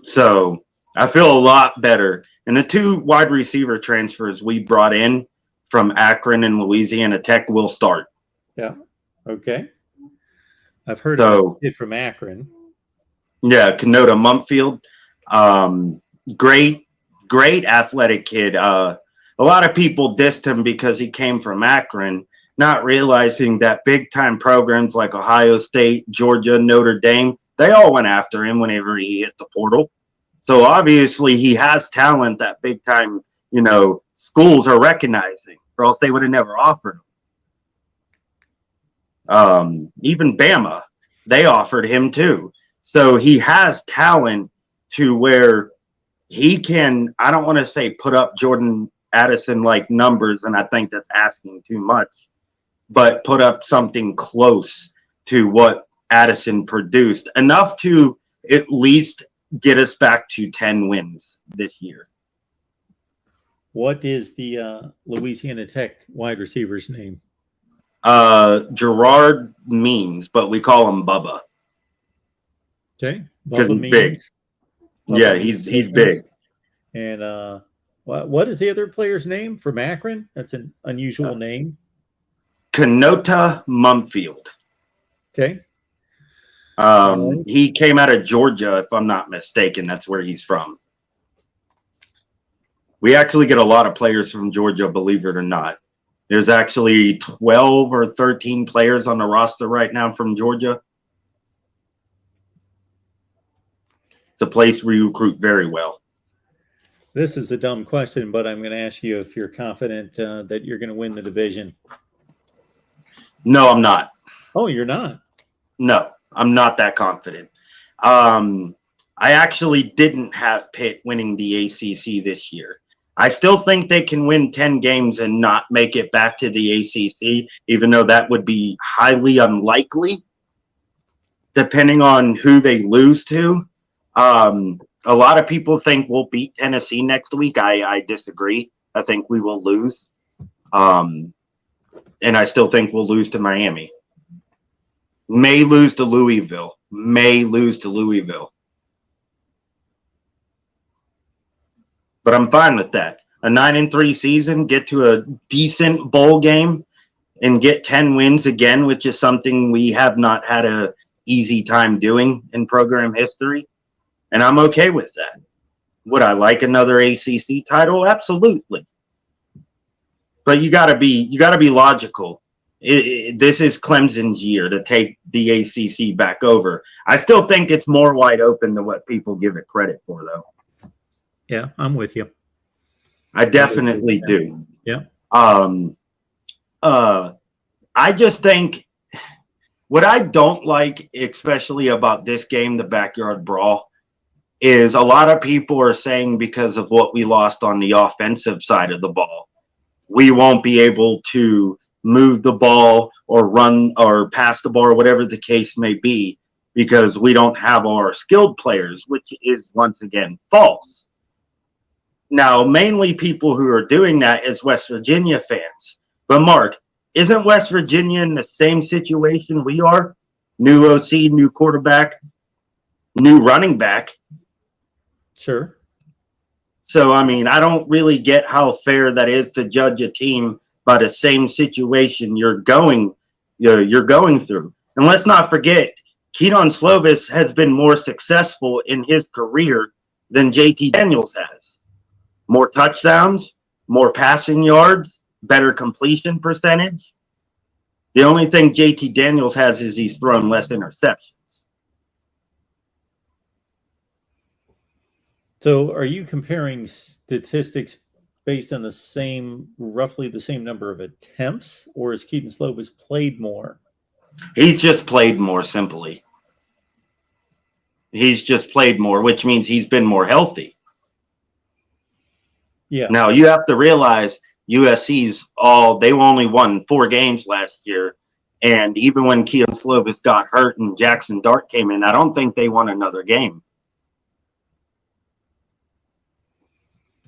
So I feel a lot better. And the 2 wide receiver transfers we brought in from Akron and Louisiana Tech will start. Yeah. Okay. I've heard So- of it from Akron. Yeah, Kenota Mumpfield. Great athletic kid. A lot of people dissed him because he came from Akron, not realizing that big time programs like Ohio State, Georgia, Notre Dame, they all went after him whenever he hit the portal. So obviously he has talent that big time, schools are recognizing, or else they would have never offered him. Even Bama, they offered him too. So he has talent to where he can, I don't want to say put up Jordan Addison like numbers, and I think that's asking too much, but put up something close to what Addison produced, enough to at least get us back to 10 wins this year. What is the Louisiana Tech wide receiver's name? Gerard Means, but we call him Bubba. Okay. Because Bubba he's big. Means. Bubba Yeah, Means. he's big. And what is the other player's name from Akron? That's an unusual name. Kenota Mumpfield. Okay. He came out of Georgia, if I'm not mistaken. That's where he's from. We actually get a lot of players from Georgia, believe it or not. There's actually 12 or 13 players on the roster right now from Georgia. It's a place where you recruit very well. This is a dumb question, but I'm going to ask you if you're confident that you're going to win the division. No, I'm not. Oh, you're not? No, I'm not that confident. I actually didn't have Pitt winning the ACC this year. I still think they can win 10 games and not make it back to the ACC, even though that would be highly unlikely, depending on who they lose to. A lot of people think we'll beat Tennessee next week. I disagree. I think we will lose. And I still think we'll lose to Miami. May lose to Louisville. But I'm fine with that. A 9-3 season, get to a decent bowl game, and get 10 wins again, which is something we have not had a easy time doing in program history. And I'm okay with that. Would I like another ACC title? Absolutely. But you gotta be logical. This is Clemson's year to take the ACC back over. I still think it's more wide open than what people give it credit for, though. Yeah, I'm with you. I definitely do. Yeah. I just think what I don't like, especially about this game, the backyard brawl, is a lot of people are saying because of what we lost on the offensive side of the ball, we won't be able to move the ball or run or pass the ball or whatever the case may be because we don't have our skilled players, which is once again false. Now, mainly people who are doing that is West Virginia fans. But Mark, isn't West Virginia in the same situation we are? New OC, new quarterback, new running back. Sure. So, I mean, I don't really get how fair that is to judge a team by the same situation you're going through. And let's not forget, Keaton Slovis has been more successful in his career than JT Daniels has. More touchdowns, more passing yards, better completion percentage. The only thing JT Daniels has is he's thrown less interceptions. So are you comparing statistics based on roughly the same number of attempts, or has Keaton Slovis played more? He's just played more, simply. He's just played more, which means he's been more healthy. Yeah. Now, you have to realize USC's they only won 4 games last year. And even when Keaton Slovis got hurt and Jackson Dart came in, I don't think they won another game.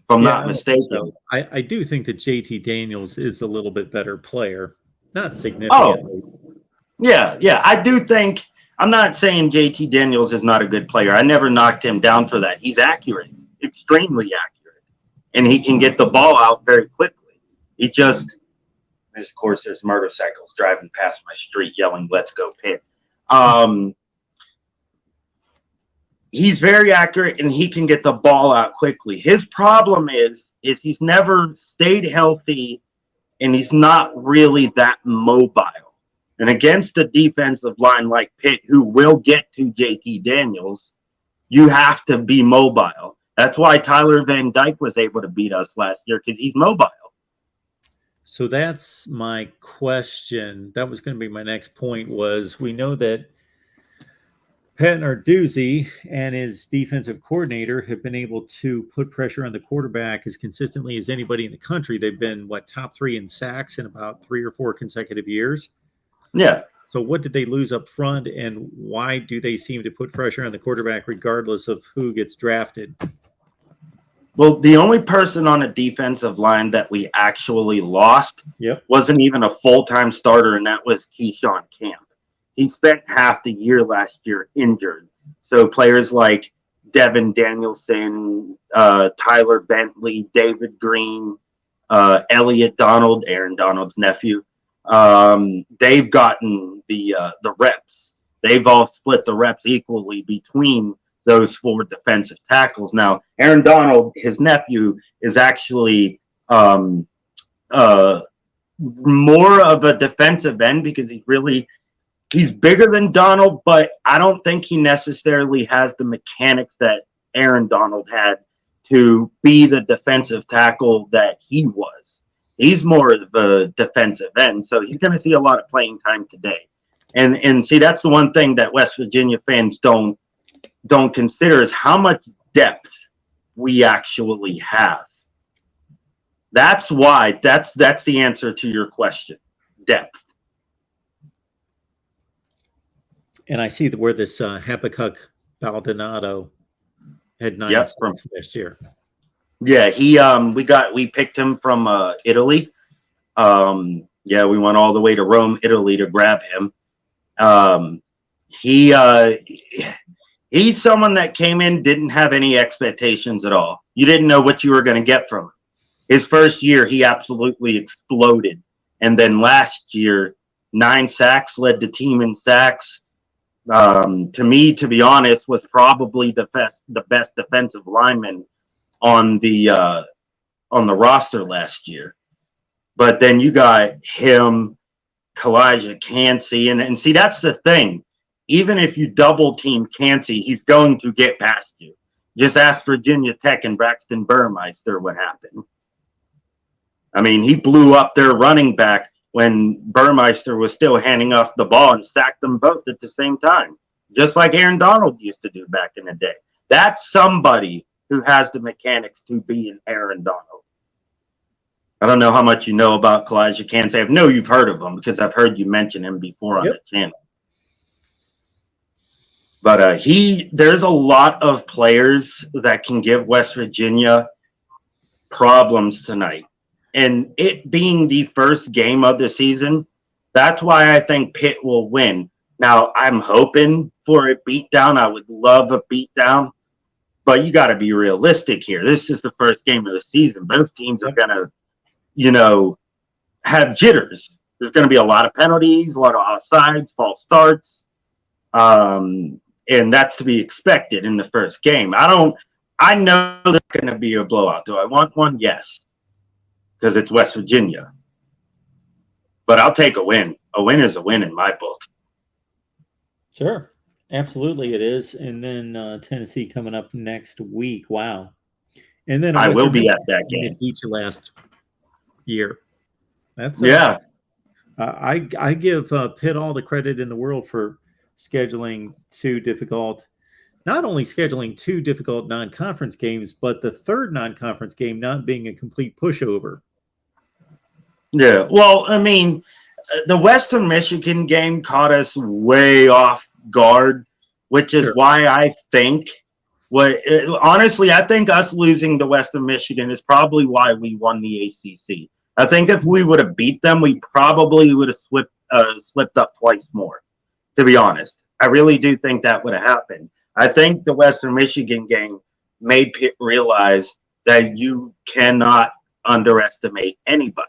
If I'm not mistaken. So. I do think that JT Daniels is a little bit better player. Not significantly. Yeah. I do think, I'm not saying JT Daniels is not a good player. I never knocked him down for that. He's accurate, extremely accurate. And he can get the ball out very quickly. He just, of course, there's motorcycles driving past my street yelling, "Let's go Pitt." He's very accurate and he can get the ball out quickly. His problem is he's never stayed healthy and he's not really that mobile. And against a defensive line like Pitt, who will get to JT Daniels, you have to be mobile. That's why Tyler Van Dyke was able to beat us last year, because he's mobile. So that's my question. That was going to be my next point. Was we know that Pat Narduzzi and his defensive coordinator have been able to put pressure on the quarterback as consistently as anybody in the country. They've been, top 3 in sacks in about 3 or 4 consecutive years. Yeah. So what did they lose up front, and why do they seem to put pressure on the quarterback regardless of who gets drafted? Well, the only person on a defensive line that we actually lost wasn't even a full-time starter, and that was Keyshawn Camp. He spent half the year last year injured. So players like Devin Danielson, Tyler Bentley, David Green, Elliot Donald, Aaron Donald's nephew, they've gotten the reps. They've all split the reps equally between those 4 defensive tackles. Now, Aaron Donald, his nephew, is actually more of a defensive end because he's bigger than Donald, but I don't think he necessarily has the mechanics that Aaron Donald had to be the defensive tackle that he was. He's more of a defensive end, so he's going to see a lot of playing time today. And see, that's the one thing that West Virginia fans don't consider is how much depth we actually have. That's why that's the answer to your question. Depth. And I see where this Habakkuk Baldonado had 9 sacks last year. Yeah, we picked him from Italy. We went all the way to Rome, Italy to grab him. He's someone that came in, didn't have any expectations at all. You didn't know what you were going to get from him. His first year, he absolutely exploded. And then last year, 9 sacks, led the team in sacks. To me, to be honest, was probably the best defensive lineman on the roster last year. But then you got him, Kalijah Cansey, and see, that's the thing. Even if you double team Cansey, he's going to get past you. Just ask Virginia Tech and Braxton Burmeister what happened. I mean, he blew up their running back when Burmeister was still handing off the ball and sacked them both at the same time, just like Aaron Donald used to do back in the day. That's somebody who has the mechanics to be an Aaron Donald. I don't know how much you know about Kalijah Cansey. I know you've heard of him because I've heard you mention him before on the channel. But there's a lot of players that can give West Virginia problems tonight. And it being the first game of the season, that's why I think Pitt will win. Now, I'm hoping for a beatdown. I would love a beatdown. But you got to be realistic here. This is the first game of the season. Both teams are going to, have jitters. There's going to be a lot of penalties, a lot of offsides, false starts. And that's to be expected in the first game. I know there's going to be a blowout. Do I want one? Yes. Because it's West Virginia. But I'll take a win. A win is a win in my book. Sure. Absolutely it is. And then Tennessee coming up next week. Wow. And then I will be at that game. Each last year. That's I give Pitt all the credit in the world for scheduling 2 difficult, not only scheduling 2 difficult non-conference games, but the third non-conference game not being a complete pushover. Yeah. Well, I mean, the Western Michigan game caught us way off guard, which is why I think honestly, I think us losing to Western Michigan is probably why we won the ACC. I think if we would have beat them, we probably would have slipped up twice more, to be honest. I really do think that would have happened. I think the Western Michigan game made Pitt realize that you cannot underestimate anybody.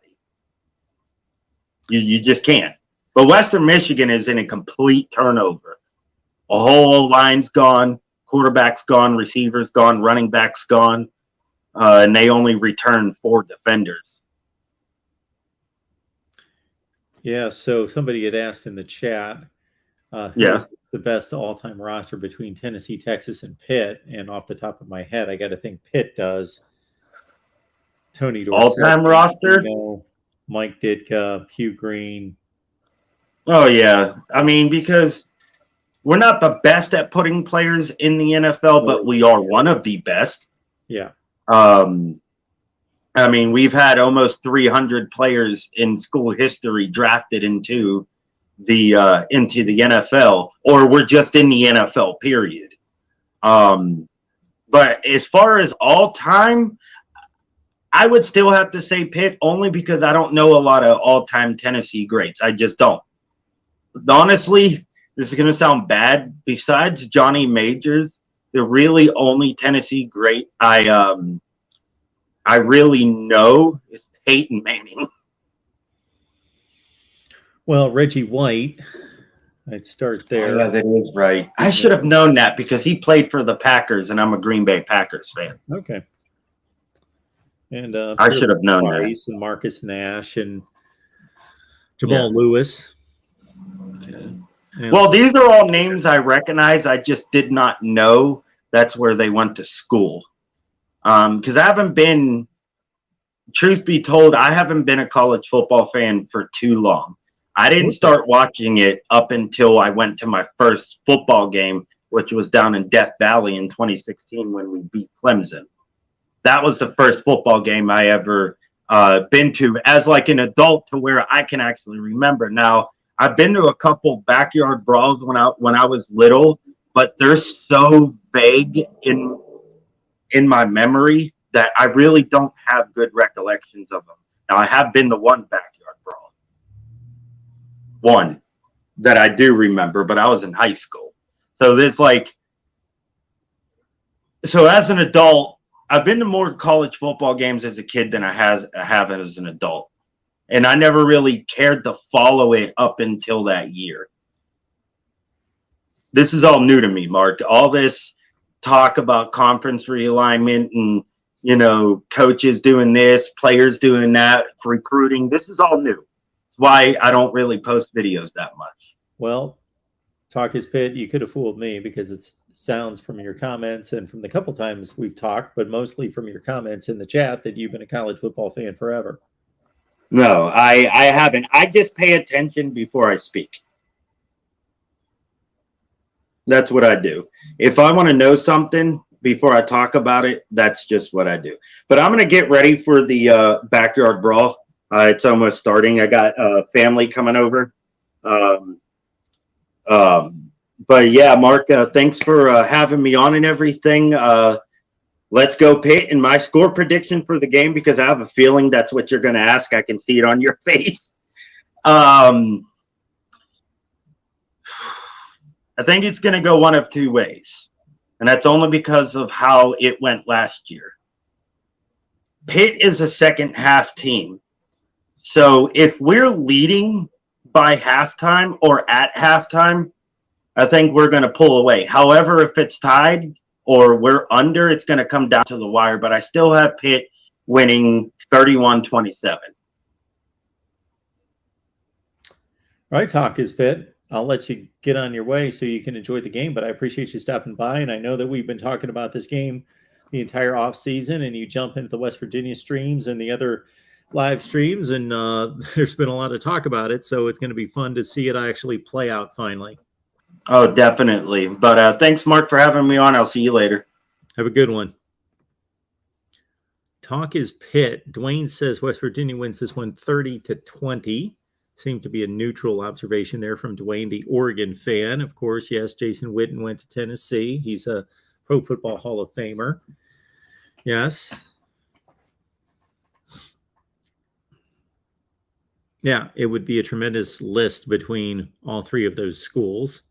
You just can't. But Western Michigan is in a complete turnover. A whole line's gone, quarterback's gone, receivers gone, running back's gone, and they only return 4 defenders. Yeah, so somebody had asked in the chat, who Yeah. is the best all-time roster between Tennessee, Texas, and Pitt. And off the top of my head, I got to think Pitt does. Tony Dorsett, All-time roster? Mike Ditka, Hugh Green. Oh, yeah. I mean, because we're not the best at putting players in the NFL, but we are one of the best. Yeah. I mean, we've had almost 300 players in school history drafted into the NFL, or we're just in the NFL, period. But as far as all time, I would still have to say Pitt, only because I don't know a lot of all-time Tennessee greats. I just don't. Honestly, this is going to sound bad. Besides Johnny Majors, the really only Tennessee great I really know is Peyton Manning. Well, Reggie White, I'd start there. Oh, yeah, that is right. I should have known that because he played for the Packers, and I'm a Green Bay Packers fan. Okay. And I should have known that. Rice and Marcus Nash and Jamal Lewis. Okay. And, Well, these are all names I recognize. I just did not know that's where they went to school. Because I haven't been, truth be told, I haven't been a college football fan for too long. I didn't start watching it up until I went to my first football game, which was down in Death Valley in 2016 when we beat Clemson. That was the first football game I ever been to as like an adult, to where I can actually remember. Now, I've been to a couple backyard brawls when I was little, but they're so vague in my memory that I really don't have good recollections of them. Now, I have been to one backyard brawl. One that I do remember, but I was in high school. So as an adult, I've been to more college football games as a kid than I have as an adult. And I never really cared to follow it up until that year. This is all new to me, Mark. All this talk about conference realignment and, coaches doing this, players doing that, recruiting. This is all new. It's why I don't really post videos that much. well, Talk is Pitt, you could have fooled me because it sounds from your comments and from the couple times we've talked, but mostly from your comments in the chat, that you've been a college football fan forever. No, I haven't. I just pay attention before I speak. That's what I do. If I want to know something before I talk about it, that's just what I do. But I'm going to get ready for the backyard brawl. It's almost starting. I got family coming over. But yeah, Mark, thanks for having me on and everything. Let's go Pitt. And my score prediction for the game, because I have a feeling that's what you're going to ask. I can see it on your face. I think it's going to go one of two ways. And that's only because of how it went last year. Pitt is a second half team. So if we're leading by halftime or at halftime, I think we're going to pull away. However, if it's tied or we're under, it's going to come down to the wire. But I still have Pitt winning 31-27. All right, Talk is Pitt. I'll let you get on your way so you can enjoy the game, but I appreciate you stopping by. And I know that we've been talking about this game the entire off season, and you jump into the West Virginia streams and the other live streams, and there's been a lot of talk about it. So it's going to be fun to see it actually play out finally. Oh, definitely. But thanks, Mark, for having me on. I'll see you later. Have a good one. Talk is Pitt. Dwayne says West Virginia wins this one 30-20. Seemed to be a neutral observation there from Dwayne, the Oregon fan. Of course, yes, Jason Witten went to Tennessee. He's a Pro Football Hall of Famer. Yes. Yeah, it would be a tremendous list between all three of those schools.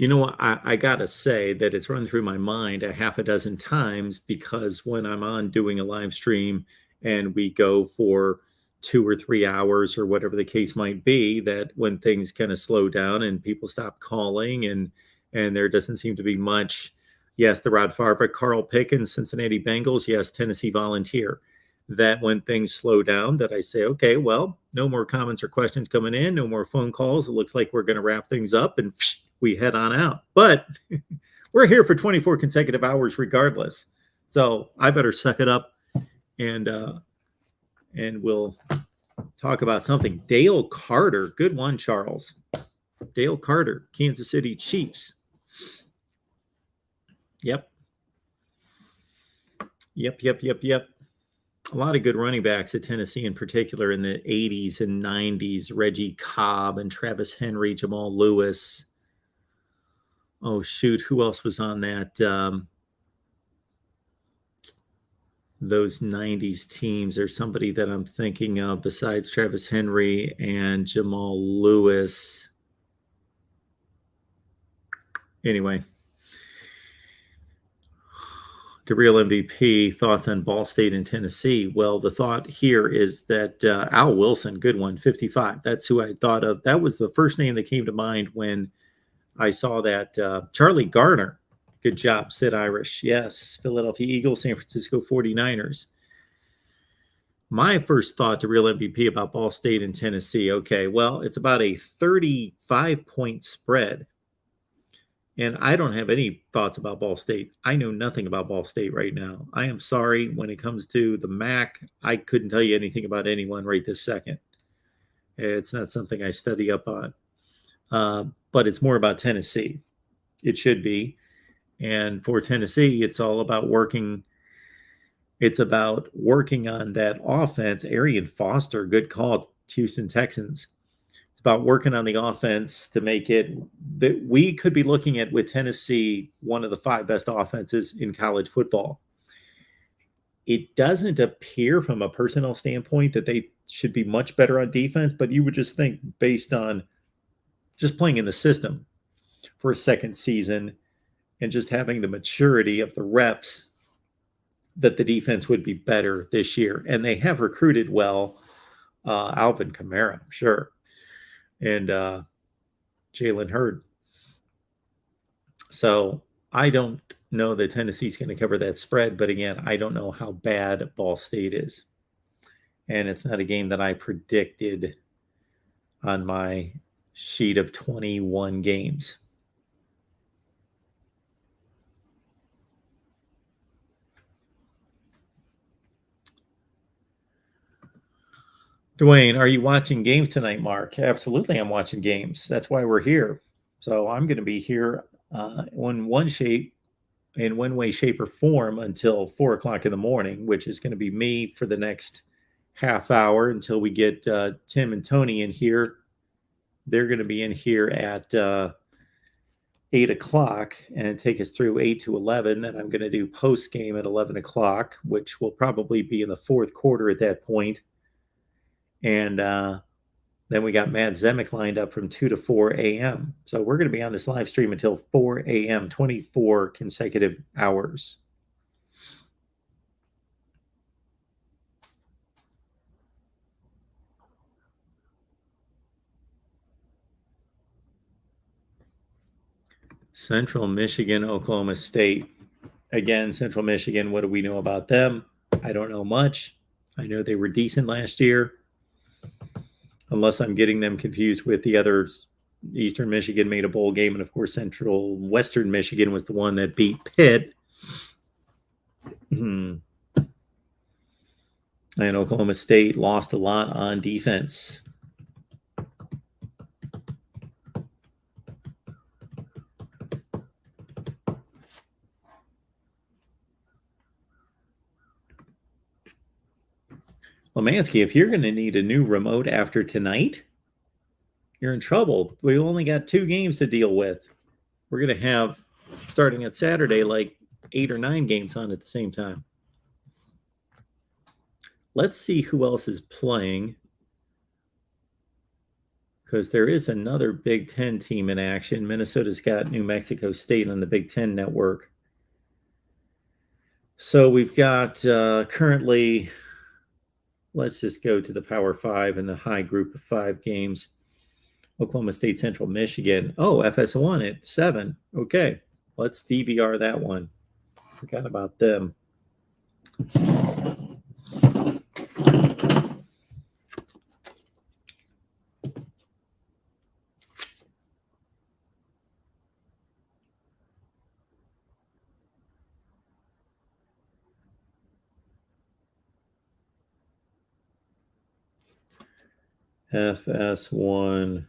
You know what? I got to say that it's run through my mind a half a dozen times, because when I'm on doing a live stream and we go for 2 or 3 hours or whatever the case might be, that when things kind of slow down and people stop calling and there doesn't seem to be much. Yes, the Rod Favre, Carl Pickens, Cincinnati Bengals. Yes, Tennessee Volunteer. That when things slow down, that I say, okay, well, no more comments or questions coming in, no more phone calls. It looks like we're going to wrap things up and we head on out. But we're here for 24 consecutive hours regardless. So I better suck it up and we'll talk about something. Dale Carter. Good one, Charles. Dale Carter, Kansas City Chiefs. Yep. A lot of good running backs at Tennessee, in particular in the 80s and 90s. Reggie Cobb and Travis Henry, Jamal Lewis. Oh, shoot. Who else was on that? Those 90s teams. There's somebody that I'm thinking of besides Travis Henry and Jamal Lewis. Anyway. The real MVP, thoughts on Ball State and Tennessee. Well, the thought here is that Al Wilson, good one, 55. That's who I thought of. That was the first name that came to mind when I saw that. Charlie Garner, good job, Sid Irish. Yes, Philadelphia Eagles, San Francisco 49ers. My first thought to real MVP about Ball State and Tennessee. Okay, well, it's about a 35-point spread. And I don't have any thoughts about Ball State. I know nothing about Ball State right now. I am sorry. When it comes to the MAC, I couldn't tell you anything about anyone right this second. It's not something I study up on. But it's more about Tennessee. It should be. And for Tennessee, it's all about working. It's about working on that offense. Arian Foster, good call, Houston Texans. About working on the offense to make it that we could be looking at with Tennessee one of the 5 best offenses in college football. It doesn't appear from a personnel standpoint that they should be much better on defense, but you would just think based on just playing in the system for a second season and just having the maturity of the reps that the defense would be better this year. And they have recruited well. Alvin Kamara, sure. And Jalen Hurd. So I don't know that Tennessee's going to cover that spread. But again, I don't know how bad Ball State is. And it's not a game that I predicted on my sheet of 21 games. Dwayne, are you watching games tonight, Mark? Absolutely, I'm watching games. That's why we're here. So I'm going to be here in one way, shape, or form until 4 o'clock in the morning, which is going to be me for the next half hour until we get Tim and Tony in here. They're going to be in here at 8 o'clock and take us through 8 to 11. Then I'm going to do post game at 11 o'clock, which will probably be in the fourth quarter at that point. And then we got Matt Zemek lined up from 2 to 4 a.m. So we're going to be on this live stream until 4 a.m., 24 consecutive hours. Central Michigan, Oklahoma State. Again, Central Michigan, what do we know about them? I don't know much. I know they were decent last year. Unless I'm getting them confused with the others. Eastern Michigan made a bowl game, and of course, Western Michigan was the one that beat Pitt. And Oklahoma State lost a lot on defense. Lemansky, if you're going to need a new remote after tonight, you're in trouble. We only got 2 games to deal with. We're going to have, starting at Saturday, like 8 or 9 games on at the same time. Let's see who else is playing. because there is another Big Ten team in action. Minnesota's got New Mexico State on the Big Ten network. So we've got currently, let's just go to the Power 5 and the high group of 5 games. Oklahoma State, Central Michigan. Oh, FS1 at 7. Okay, let's DVR that one. Forgot about them. FS1.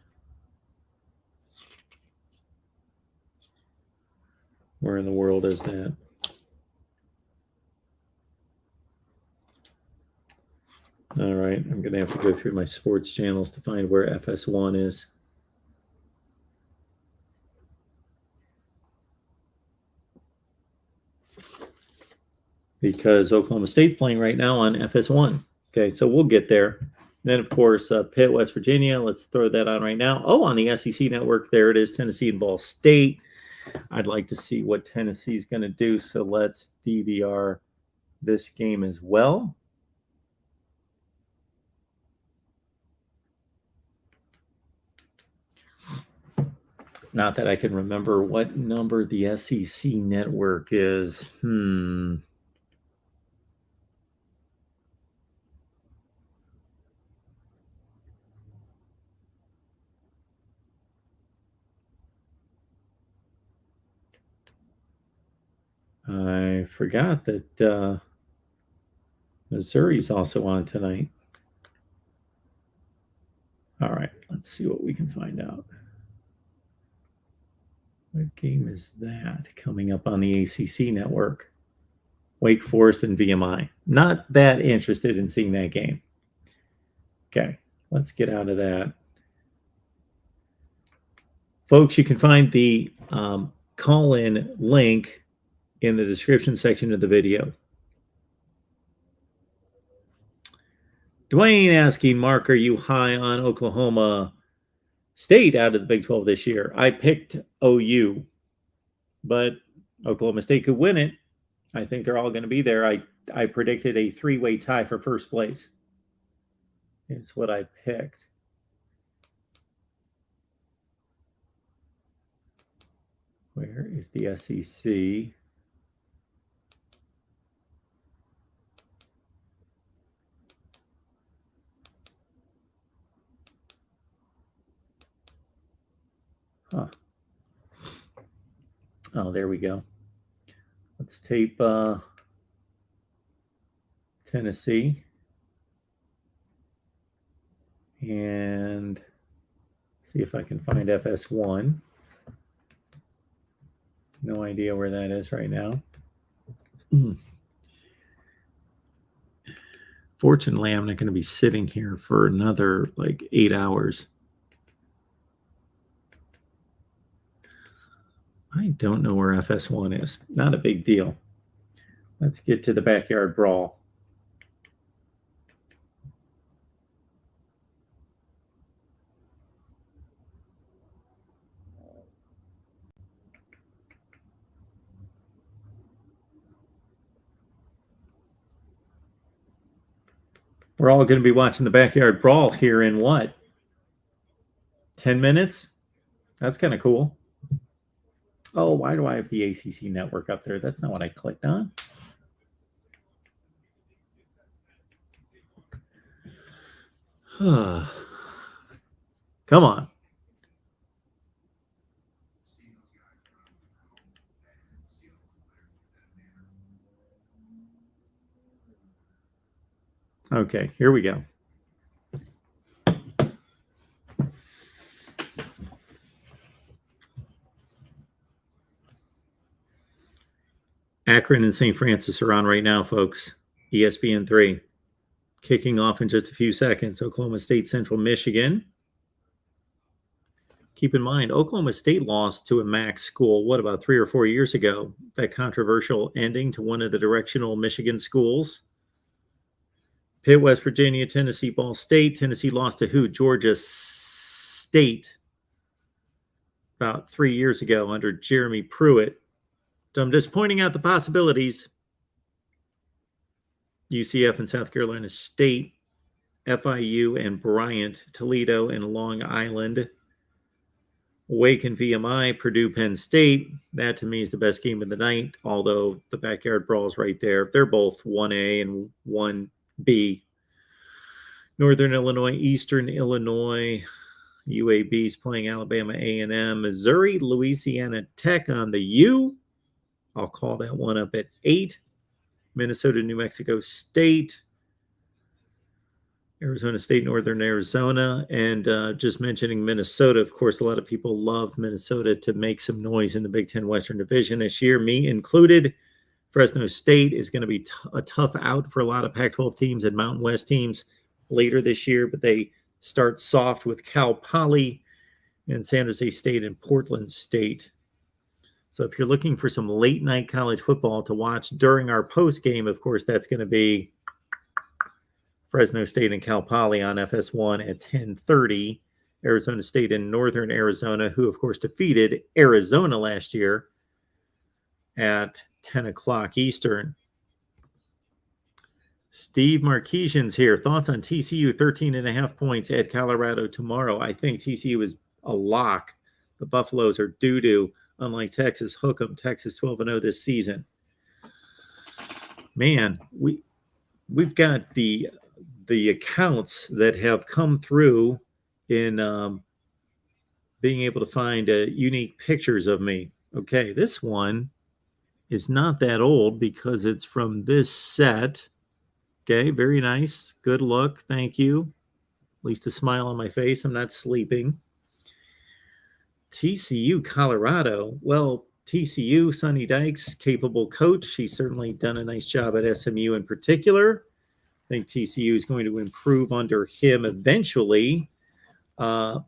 Where in the world is that? All right, I'm going to have to go through my sports channels to find where FS1 is. Because Oklahoma State's playing right now on FS1. Okay, so we'll get there. Then, of course, Pitt, West Virginia. Let's throw that on right now. Oh, on the SEC network, there it is, Tennessee and Ball State. I'd like to see what Tennessee's going to do, so let's DVR this game as well. Not that I can remember what number the SEC network is. I forgot that Missouri's also on tonight. All right, let's see what we can find out. What game is that coming up on the ACC network? Wake Forest and VMI. Not that interested in seeing that game. Okay, let's get out of that. Folks, you can find the call-in link in the description section of the video. Dwayne asking, Mark, are you high on Oklahoma State out of the Big 12 this year? I picked OU, but Oklahoma State could win it. I think they're all going to be there. I predicted a 3-way tie for first place. It's what I picked. Where is the SEC? Huh. Oh, there we go. Let's tape Tennessee and see if I can find FS1. No idea where that is right now. Fortunately, I'm not going to be sitting here for another like 8 hours. I don't know where FS1 is. Not a big deal. Let's get to the backyard brawl. We're all going to be watching the backyard brawl here in what? 10 minutes? That's kind of cool. Oh, why do I have the ACC network up there? That's not what I clicked on. Come on. Okay, here we go. Akron and St. Francis are on right now, folks. ESPN 3. Kicking off in just a few seconds. Oklahoma State, Central Michigan. Keep in mind, Oklahoma State lost to a MAC school, what, about 3 or 4 years ago? That controversial ending to one of the directional Michigan schools. Pitt, West Virginia, Tennessee, Ball State. Tennessee lost to who? Georgia State. State about 3 years ago under Jeremy Pruitt. So I'm just pointing out the possibilities. UCF and South Carolina State, FIU and Bryant, Toledo and Long Island, Wake and VMI, Purdue, Penn State. That to me is the best game of the night, although the backyard brawl is right there. They're both 1A and 1B. Northern Illinois, Eastern Illinois, UAB's playing Alabama A&M, Missouri, Louisiana Tech on the U. I'll call that one up at 8. Minnesota, New Mexico State, Arizona State, Northern Arizona, and just mentioning Minnesota. Of course, a lot of people love Minnesota to make some noise in the Big Ten Western Division this year, me included. Fresno State is going to be a tough out for a lot of Pac-12 teams and Mountain West teams later this year, but they start soft with Cal Poly and San Jose State and Portland State. So if you're looking for some late night college football to watch during our post game, of course, that's going to be Fresno State and Cal Poly on FS1 at 10:30. Arizona State and Northern Arizona, who of course defeated Arizona last year, at 10 o'clock Eastern. Steve Marquesian's here. Thoughts on TCU 13.5 points at Colorado tomorrow? I think TCU is a lock. The Buffaloes are doo-doo. Unlike Texas, hook 'em. Texas 12-0 this season. Man, we've got the accounts that have come through in being able to find unique pictures of me. Okay, this one is not that old because it's from this set. Okay, very nice. Good look. Thank you. At least a smile on my face. I'm not sleeping. TCU, Colorado. Well, TCU, Sonny Dykes, capable coach. He's certainly done a nice job at SMU in particular. I think TCU is going to improve under him eventually. I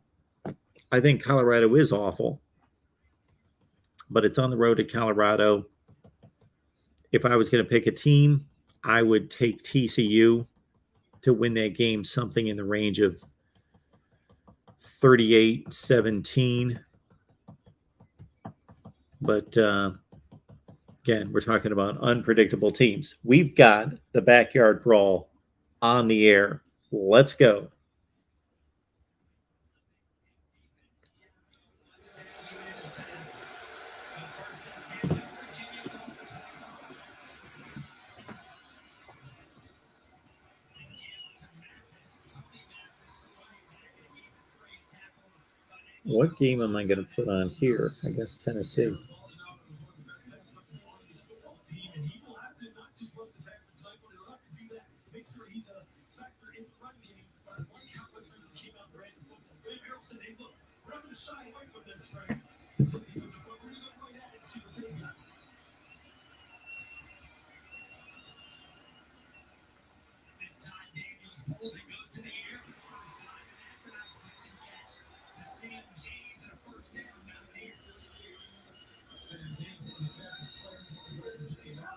think Colorado is awful, but it's on the road to Colorado. If I was going to pick a team, I would take TCU to win that game, something in the range of 38-17. But again, we're talking about unpredictable teams. We've got the backyard brawl on the air. Let's go. What game am I going to put on here? I guess Tennessee.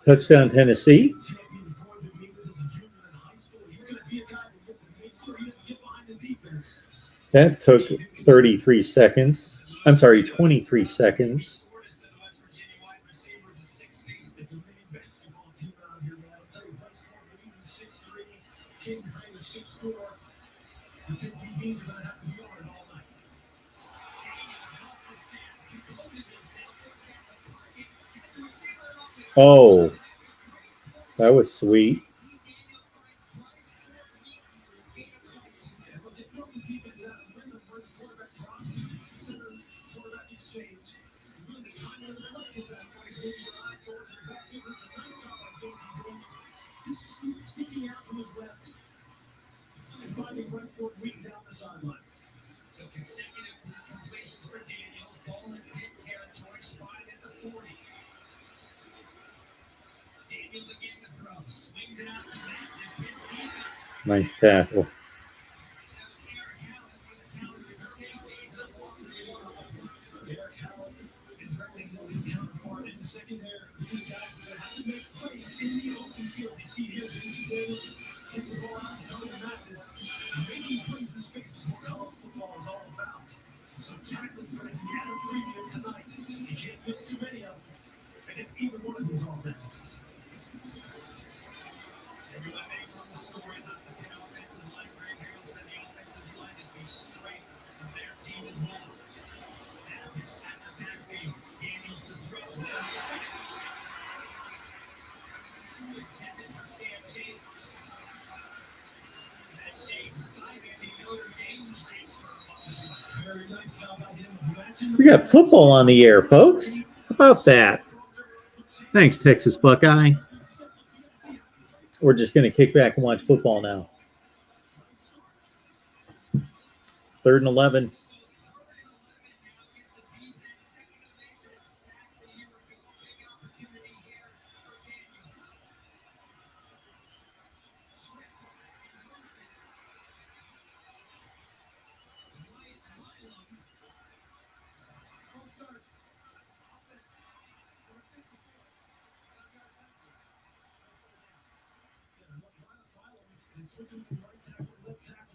Touchdown, Tennessee. That took 33 seconds. I'm sorry, 23 seconds. Oh, that was sweet. So consecutive completions for Daniels, ball in Pitt territory, spotted at the 40. Daniels again to throw, swings it out to Matt. This Pitt's defense. Nice tackle. That was Eric Howard, one of the talented safeties of Eric Howard is directing his counterpart in the secondary. The guys that have to make plays in the open field. You see him get the ball out, Tony Mathis, making plays in space. What college football is all about. We got football on the air, folks. How about that? Thanks, Texas Buckeye. We're just going to kick back and watch football now. 3rd and 11.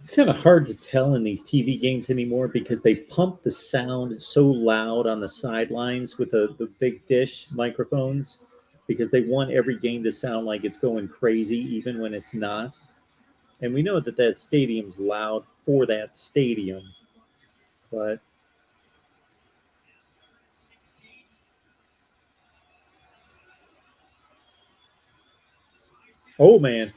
It's kind of hard to tell in these TV games anymore because they pump the sound so loud on the sidelines with the big dish microphones because they want every game to sound like it's going crazy even when it's not. And we know that that stadium's loud for that stadium, but oh man.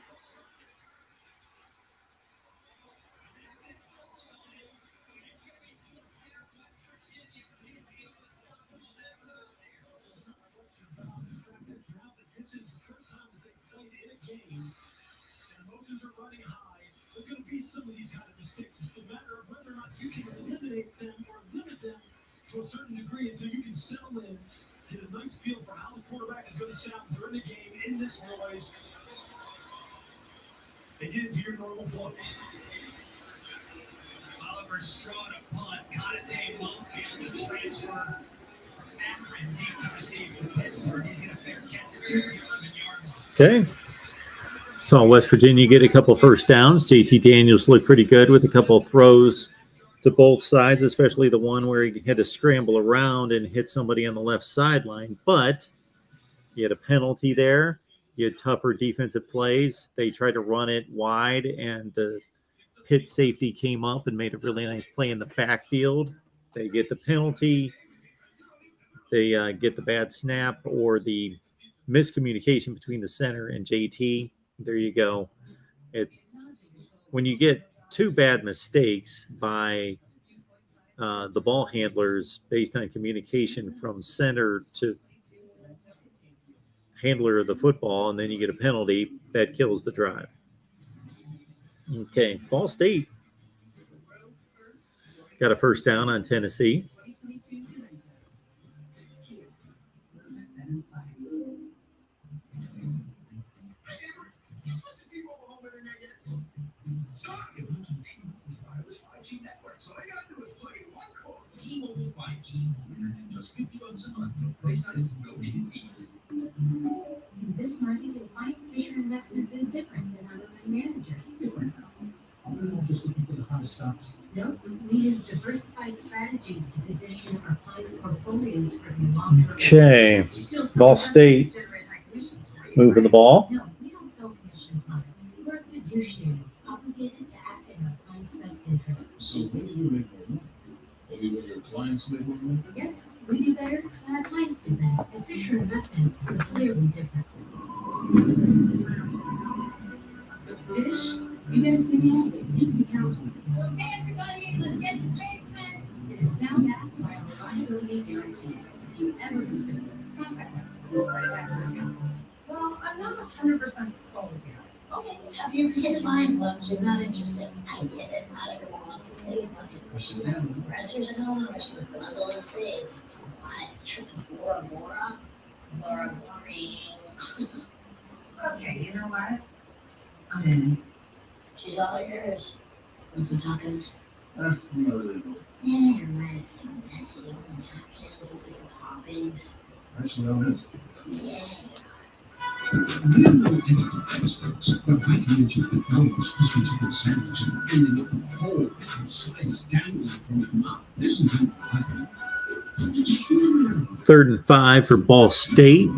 Some of these kind of mistakes. It's a matter of whether or not you can eliminate them or limit them to a certain degree until you can settle in, get a nice feel for how the quarterback is going to sound during the game in this noise, and get into your normal flow. Oliver Strawn a punt, Conate Longfield to transfer from Akron deep to receive for Pittsburgh. He's going to fair catch it there at the 11-yard line. Okay. Saw West Virginia get a couple first downs. JT Daniels looked pretty good with a couple of throws to both sides, especially the one where he had to scramble around and hit somebody on the left sideline. But he had a penalty there. He had tougher defensive plays. They tried to run it wide, and the Pitt safety came up and made a really nice play in the backfield. They get the penalty. They get the bad snap or the miscommunication between the center and JT. There you go. It's when you get two bad mistakes by the ball handlers based on communication from center to handler of the football, and then you get a penalty, that kills the drive. Okay, Ball State got a first down on Tennessee. So all I gotta do is plug in one code. T-Mobile 5G Internet, just $50 a month. No price tags, no hidden fees. In this market, you'll find Fisher Investments is different than other money managers. Different. We're not just looking for the hottest stocks. No, we use diversified strategies to position our clients' portfolios for the long term. Okay, Ball State moving the ball. No, we don't sell commission products. We're a fiduciary, obligated to act in our clients' best interests. So when do you make more money? Only when your clients make more money? Yep, we do better than our clients do better. At Fisher Investments, we're clearly different. Dish, you gonna see me anything? You can count on me. Okay, everybody, let's get the basement. It is now backed by a reliability guarantee. If you ever consider it, contact us. We'll write it back on account. Well, I'm not 100% sold yet. Okay, it's fine. Look, she's not interested. I get it. Not everyone wants to save money. Renters and homeowners can bundle and save. What? Trip to Bora Bora? Bora boring. Okay, you know what? I'm in. She's all yours. Want some tacos? Not really. Yeah, you're right. It's so messy. All the napkins, those different toppings. Actually, I don't know. Yeah. We are no edible experts, but I can mention the Elvis crispy chicken sandwich and ending up with a whole pickle slice dangling from your mouth. This is incredible. Third and 5 for Ball State.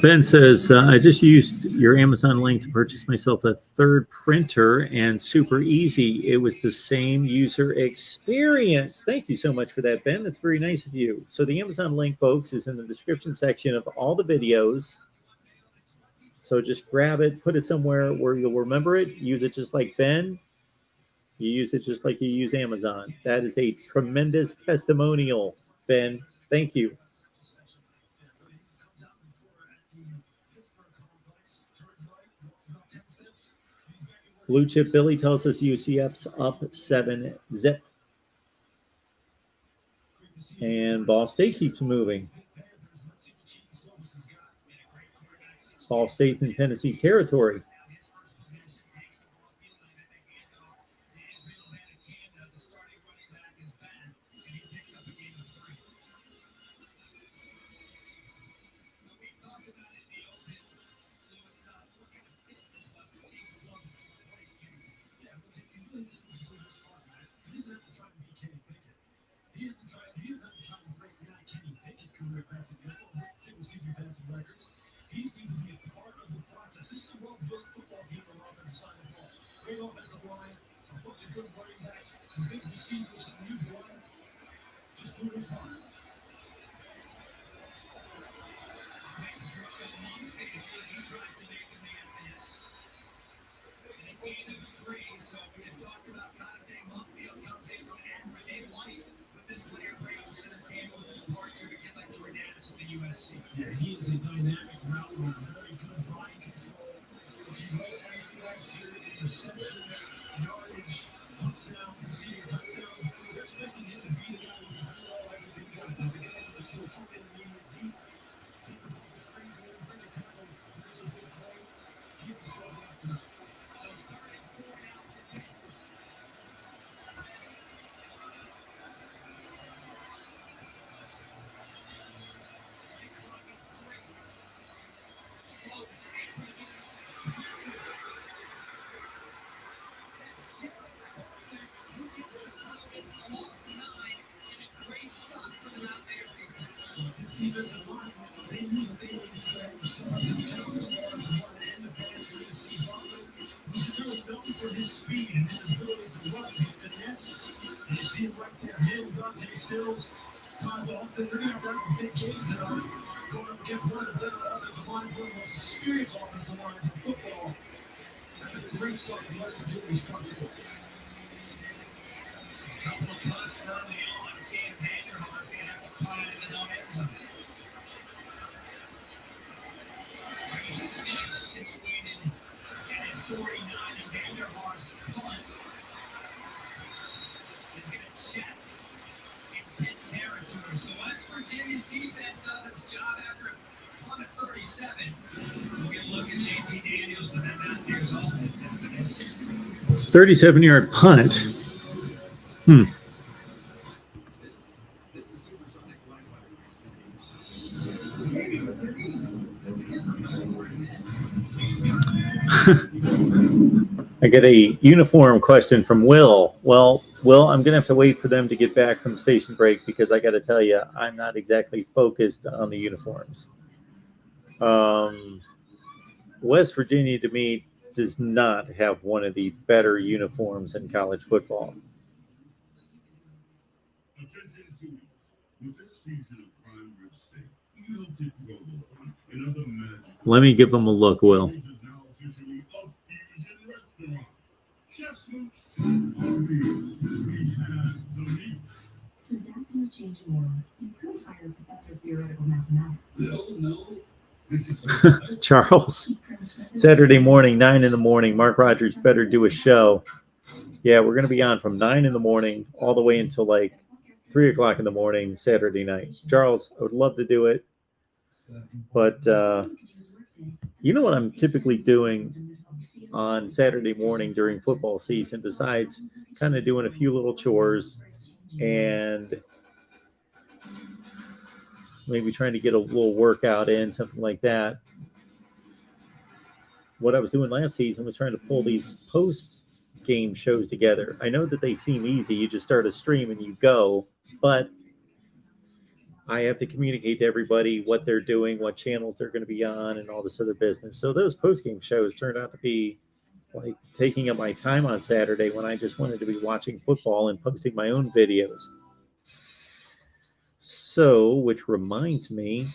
Ben says, I just used your Amazon link to purchase myself a third printer and super easy. It was the same user experience. Thank you so much for that, Ben. That's very nice of you. So the Amazon link, folks, is in the description section of all the videos. So just grab it, put it somewhere where you'll remember it. Use it just like Ben. You use it just like you use Amazon. That is a tremendous testimonial, Ben. Thank you. Blue Chip Billy tells us UCF's up 7-zip. And Ball State keeps moving. Ball State's in Tennessee territory. He's going to be a part of the process. This is a well-built football team on the offensive side of the ball. Great offensive line, a bunch of good running backs, some big receivers, some new blood. Just doing his part. He tries to make the man miss. And a gain of 3, so we had talked about Conte Montfield comes in from Renee White. But this player brings to the table a little larger to get like Jordanis with the USC. Yeah, he is a dynamic route runner, very good body control. If you look at it last year, receptions, yardage, touchdowns, receiving touchdowns, they're expecting him to be the guy who can do all everything done. Now, the guy who can shoot intermediate deep, take the ball screens in, bring a tackle, there's a big play. He's a strong back tonight. So 34 now for Pitt. For his speed and his ability to run, his finesse, and you see him right there, him, Dante Stills, Todd Lawson, they're going to run big games tonight, going up against one of the better offensive lines, one of the most experienced offensive lines in football. That's a great start for West Virginia's comfortable. So a couple of punts early on, Sam Vanderhaar's going to have to punt in his own end zone. He's situated at his 49, and Vanderhaar's punt is going to check in Pitt territory. So West Virginia's defense does its job after a punt of 37. We'll get a look at JT Daniels and then Matthews offense after this. 37-yard punt. I get a uniform question from Will. Well, Will, I'm going to have to wait for them to get back from station break because I got to tell you, I'm not exactly focused on the uniforms. West Virginia, to me, does not have one of the better uniforms in college football. Attention students, with this season of Prime Rib Steak, melted provolone, and other magic. Let me give them a look, Will. This is now officially a fusion restaurant. Chef Smooch, obvious, we have the meats. To adapt to a changing world, you could hire a professor of theoretical mathematics. No. This is Charles, Saturday morning, 9 in the morning. Mark Rogers better do a show. Yeah, we're going to be on from 9 in the morning all the way until like 3 o'clock in the morning, Saturday night. Charles, I would love to do it. But you know what I'm typically doing on Saturday morning during football season, besides kind of doing a few little chores and maybe trying to get a little workout in, something like that. What I was doing last season was trying to pull these post-game shows together. I know that they seem easy. You just start a stream and you go. But I have to communicate to everybody what they're doing, what channels they're going to be on, and all this other business. So those post-game shows turned out to be like taking up my time on Saturday when I just wanted to be watching football and posting my own videos. So, which reminds me,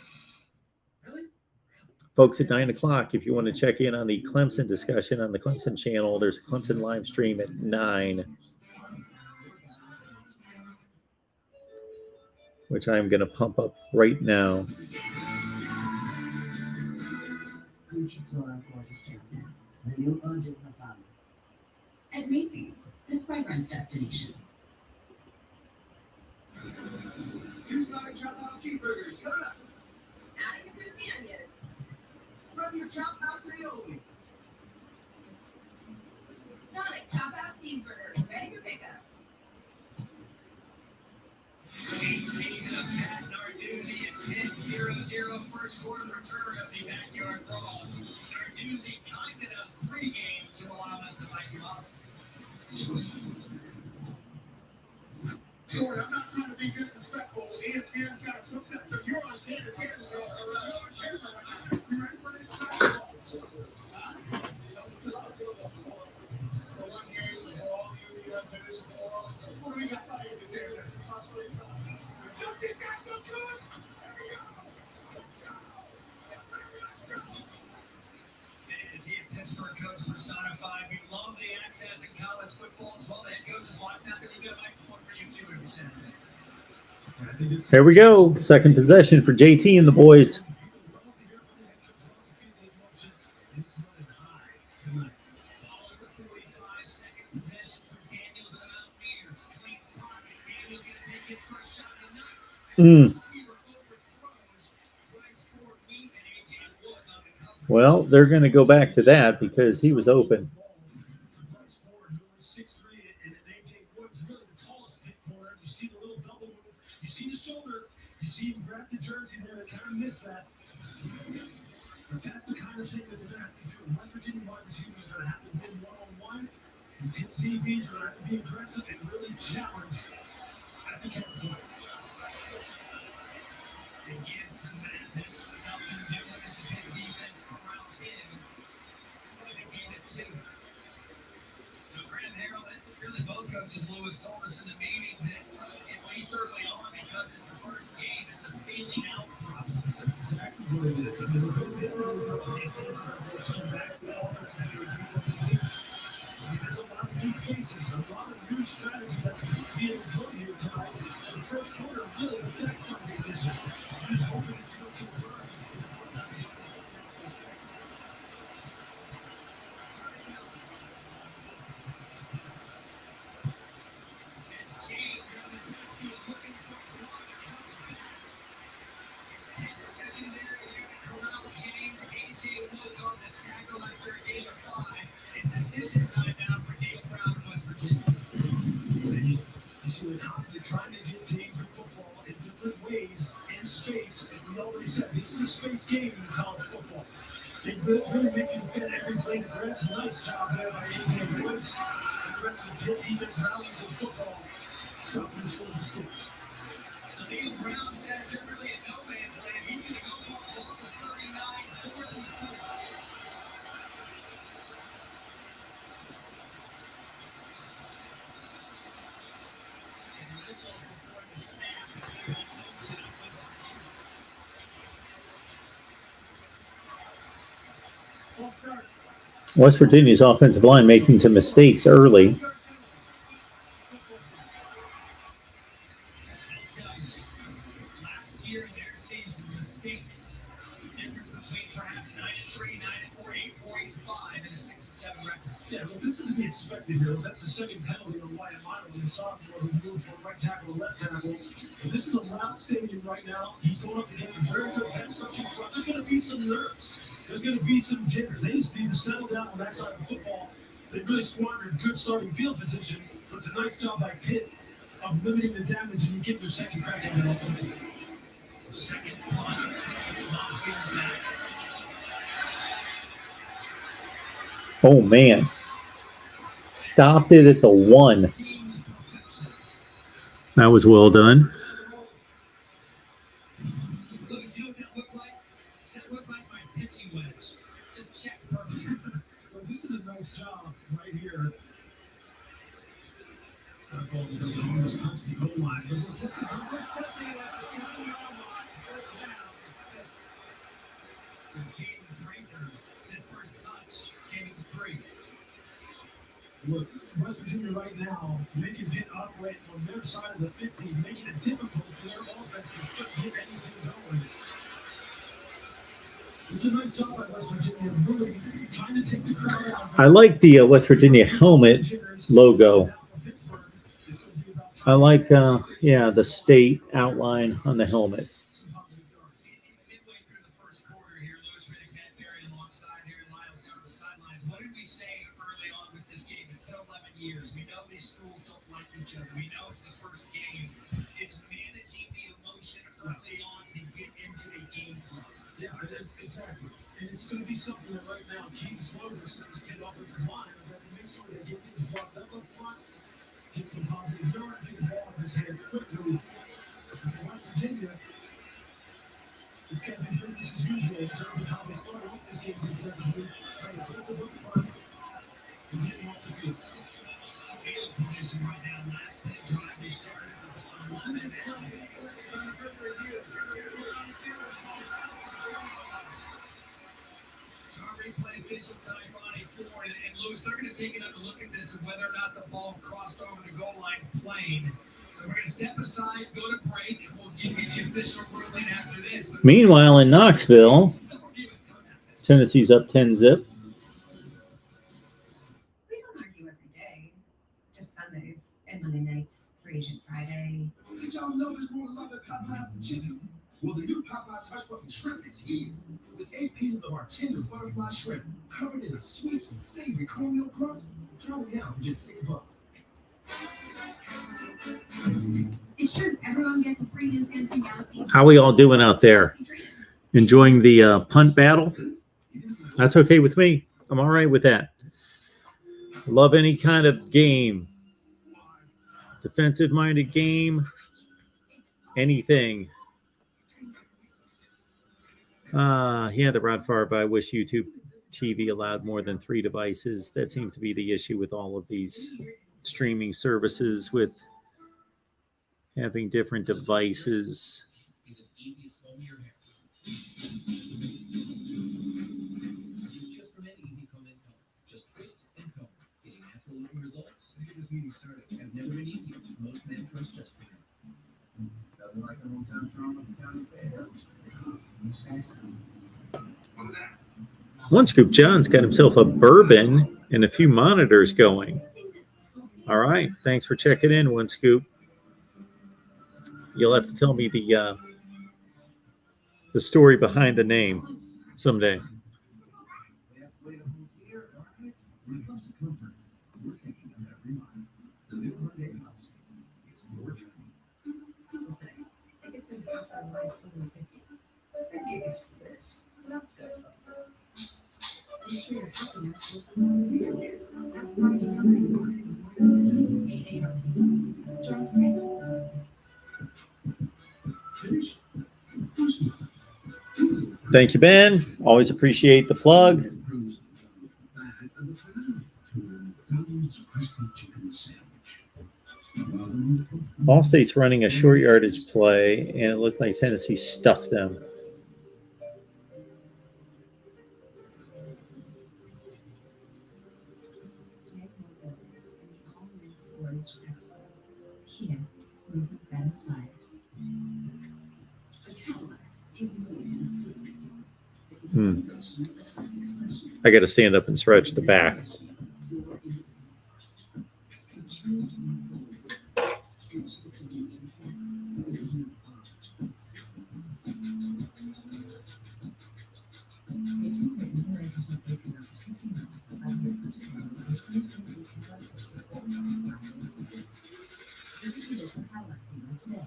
folks, at 9 o'clock, if you want to check in on the Clemson discussion on the Clemson channel, there's a Clemson live stream at 9, which I'm going to pump up right now. At Macy's, the fragrance destination. 2-side chop house cheeseburgers, coming up. Adding a crispy onion. Spread your chop house aioli. Sonic Chop House Cheeseburger, ready for pickup. Eighth season of Pat Narduzzi and Penn 0-0 first quarter return of the backyard brawl. Narduzzi kind enough pregame to allow us to light him up. Sorry, I'm not trying to be disrespectful. ESPN's got to put that. So you're on camera. You're on camera right now. You ready for this? What do we got to do there? Is he a Pittsburgh coach personified? We love the access in college football as well. The head coach is watching out there. We've got a microphone for you too every Saturday. Here we go. Second possession for JT and the boys. Well, they're going to go back to that because he was open. You see the shoulder, you see him grab the jersey there, and kind of miss that. But that's the kind of thing that they're going to have to do. West Virginia wide receivers are going to have to win one-on-one, and Pitt's DBs are going to have to be aggressive and really challenge at the catch point. Again to Mathis, nothing doing as the Pitt defense corrals him. And a gain of 2. Now, Graham Harrell, really both coaches, Lewis, told us in the meetings that at least early on, because it's the first game, it's a feeling out process. That's exactly what it is. I mean, these teams are going to see back to the offense and defensively. I mean, there's a lot of new faces, a lot of new strategy that's going to be able to go here tonight. So the first quarter really is a back competition. I'm just hoping that you don't get burned. It's James on the backfield looking for one comes back. And secondary here to corral James. A.J. Woods on the tackle after a gain of 5. And decision time now for Dale Brown in West Virginia. You see, they're constantly trying to get James in football in different ways, in space. And we already said this is a space game in college football. They really make you fit every blade of grass. Nice job there by A.J. Woods. And the rest of the Pitt defense rallies in football. Stopping short mistakes. So Dale Brown says they're really in no man's land. He's going to go for a ball for 39, 4th and 4. And whistles before the snap. West Virginia's offensive line making some mistakes early. Last year in their season, mistakes. Difference between perhaps 9-3, 9-4, 8-4, 8-5, and a 6-7 record. Yeah, well, this is to be expected here. That's the second penalty on Wyatt Minor when the sophomore who moved from right tackle to left tackle. But this is a loud stadium right now. He's going up against a very good pass rushing front. There's going to be some nerves. There's going to be some jitters. They just need to settle down on that side of the football. They really squandered good starting field position, but it's a nice job by Pitt of limiting the damage and getting their second crack at that offense. So second one, knocking back. Oh, man. Stopped it at the 1. That was well done. anyways. Just checked perfect. Well, this is a nice job right here. Ball almost touched the goal line. So Caden Pranker said first touch, came to 3. Look, West Virginia right now making Pitt operate on their side of the 50, making it difficult for their offense to get anything going. It's a nice job by West Virginia, really trying to take the crowd out. I like the West Virginia helmet logo. I like, the state outline on the helmet. Midway through the first quarter here, Lewis Riddick, Matt Berry alongside here, and Miles down the sidelines. What did we say early on with this game? It's been 11 years. We know these schools don't like each other. We know it's the first game. It's managing the emotion early on to get into a game flow. Yeah, exactly. And it's going to be something that right now keeps Lotus and his kid offensive line. They have to make sure they get things blocked up front, get some positive yard, get the ball in his hands quickly. For West Virginia, it's got to be business as usual in terms of how they started off this game defensively. Trying to press it up front and getting off the field. Field position right now. Last play drive, they started at the bottom 11 now. So our replay official time on a 4, and Lewis, they're going to take another look at this of whether or not the ball crossed over the goal line plane. So we're going to step aside, go to break. We'll give you the official ruling after this. Meanwhile, in Knoxville, Tennessee's up 10-zip. We don't argue every day, just Sundays and Monday nights, Free Agent Friday. Did y'all know there's more love at Popeyes than chicken? Well, the new Popeyes Hush Puppy Shrimp is here. With 8 pieces of our tender butterfly shrimp covered in a sweet and savory cornmeal crust, try me out for just $6. It's true, everyone gets a free New Samsung Galaxy. How we all doing out there? Enjoying the punt battle? That's okay with me. I'm all right with that. Love any kind of game. Defensive-minded game. Anything. The Rod Favre, I wish YouTube TV allowed more than 3 devices. That seems to be the issue with all of these streaming services, with having different devices. Just twist and comb. Getting natural looking results. Let's get this meeting started. It has never been easier. Most men trust just for him. Doesn't like the hometown trauma of the county fair. You say so. One Scoop John's got himself a bourbon and a few monitors going. All right. Thanks for checking in, One Scoop. You'll have to tell me the story behind the name someday. When it comes to comfort, we're thinking of every mile. The new Hyundai House. It's your journey. People today think it's been tough for lives over 50. And guess this. So that's good. Make sure your happiness is as long as you do. That's why you come anymore. 8 Join today. Finish. Thank you, Ben. Always appreciate the plug. Ball State's running a short yardage play, and it looked like Tennessee stuffed them. Kia, movement that inspires. A Cadillac is more than a statement. It's a celebration of self-expression. I got to stand up and stretch the back. So choose to be bold and choose to be exactly who you are. It's important more acres of vacant over 60 miles of 5-year purchase loan with 2022 Cadillac Coast to 4,566. Visit your local Cadillac dealer today.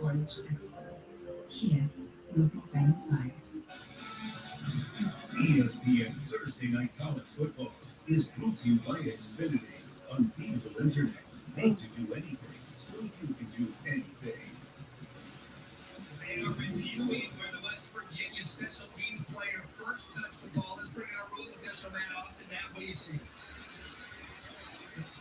Orange Expo. Kia, movement that inspires. ESPN Thursday Night College Football. is brought to you by Xfinity. Unbeatable internet. Made to do anything, so you can do anything. They are reviewing where the West Virginia special teams player first touched the ball. Let's bring in our rules official, Matt Austin. Matt, what do you see?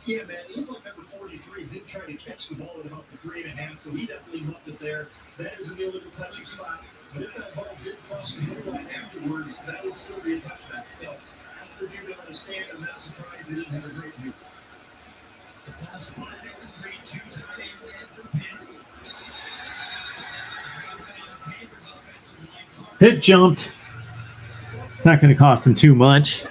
Yeah, man, it looks like number 43 did try to catch the ball at about the 3.5, so he definitely muffed it there. That is an illegal touching spot. But if that ball did cross the goal line afterwards, that would still be a touchback. So, after review, they understand. I'm not surprised they didn't have a great view. The ball spotted at the 3-2 tight ends in for Penn. Pitt jumped. It's not going to cost him too much.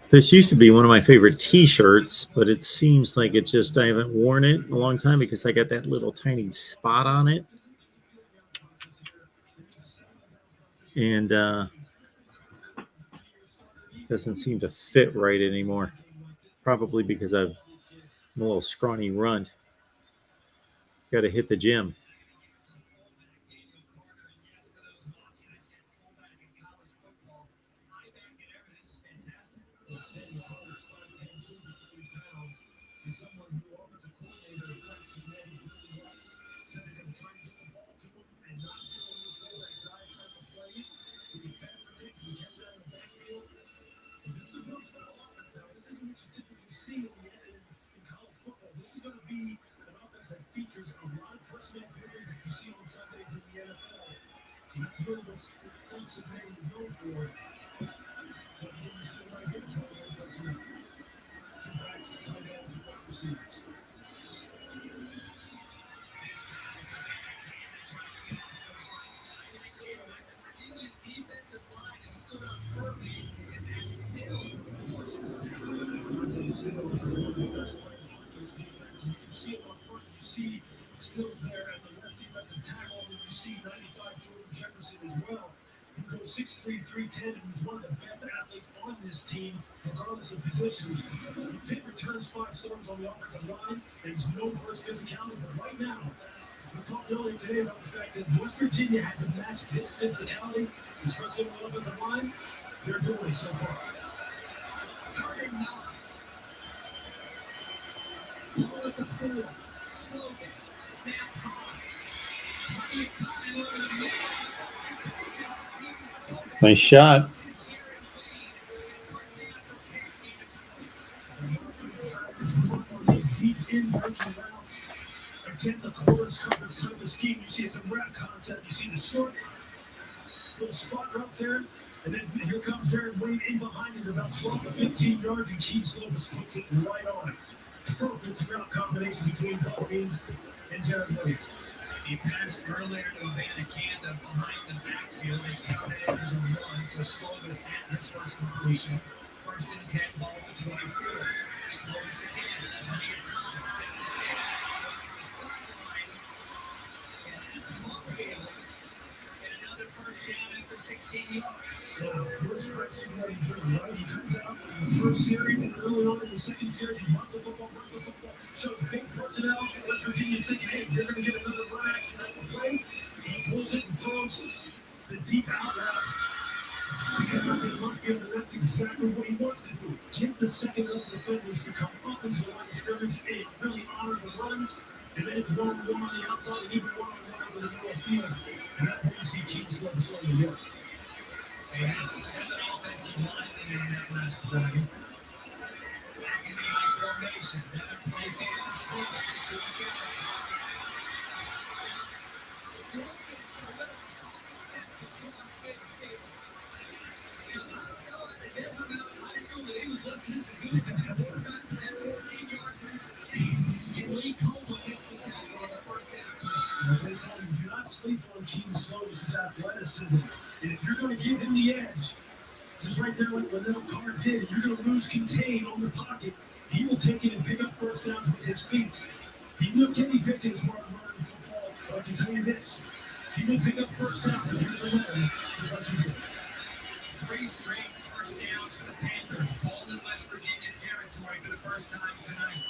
This used to be one of my favorite T-shirts, but it seems like I haven't worn it in a long time because I got that little tiny spot on it. And doesn't seem to fit right anymore. Probably because I'm a little scrawny runt. Got to hit the gym. Stills there at the left defensive tackle, and you see 95 Jordan Jefferson as well. He goes 6'3", 310, and he's one of the best athletes on this team, regardless of position. Pitt returns 5 starters on the offensive line, and he's known for his physicality. But right now, we talked earlier today about the fact that West Virginia had to match Pitt's physicality, especially on the offensive line. They're doing it so far. Ball at the 4. Slovis, snap high. Plenty of time over the middle. Nice shot. Deep in breaking routes against a quarters coverage type of scheme. You see it's a wrap concept. You see the short little spot up there, and then here comes Jared Wade in behind it about 12 to 15 yards, and Keith Slovis puts it right on it. Perfect route combination between Paul Means and Jared Wade. He passed earlier to Abanikanda behind the backfield. They counted it as a 1, so Slovis at his first completion. 1st and 10, ball to 24. Slovis again, plenty of time, sets his head, goes to the sideline, and it's Montfield. And another 1st down after 16 yards. First strike somebody good, right? He comes out in the first series, and early on in the second series, he marked the football, shows big personnel. West Virginia's thinking, hey, you're going to get another run action type of play. He pulls it and throws the deep out route. And that's exactly what he wants to do. Get the second level defenders to come up into the line of scrimmage and really honor the run. And then it's 1-on-1 on the outside and even 1-on-1 over the middle of the field. And that's where you see Keaton Slovis on the hill. They had 7 offensive linemen in that last play. Back in the I formation. Another play back for Slovis. Who's got it? Slovis, a little step across midfield. It doesn't matter high school, but he was left to his good. That 14-yard change. And Lee Coleman gets the tackle on the 1st down. They tell you, do not sleep on Keaton Slovis' athleticism. And if you're going to give him the edge, just right there like Linnell Carr did, and you're going to lose contain on the pocket, he will take it and pick up 1st downs with his feet. He's no Kenny Pickett as far as running football, but I can tell you this, he will pick up 1st downs if you're going to let him, just like he did. 3 straight 1st downs for the Panthers. Ball in West Virginia territory for the first time tonight.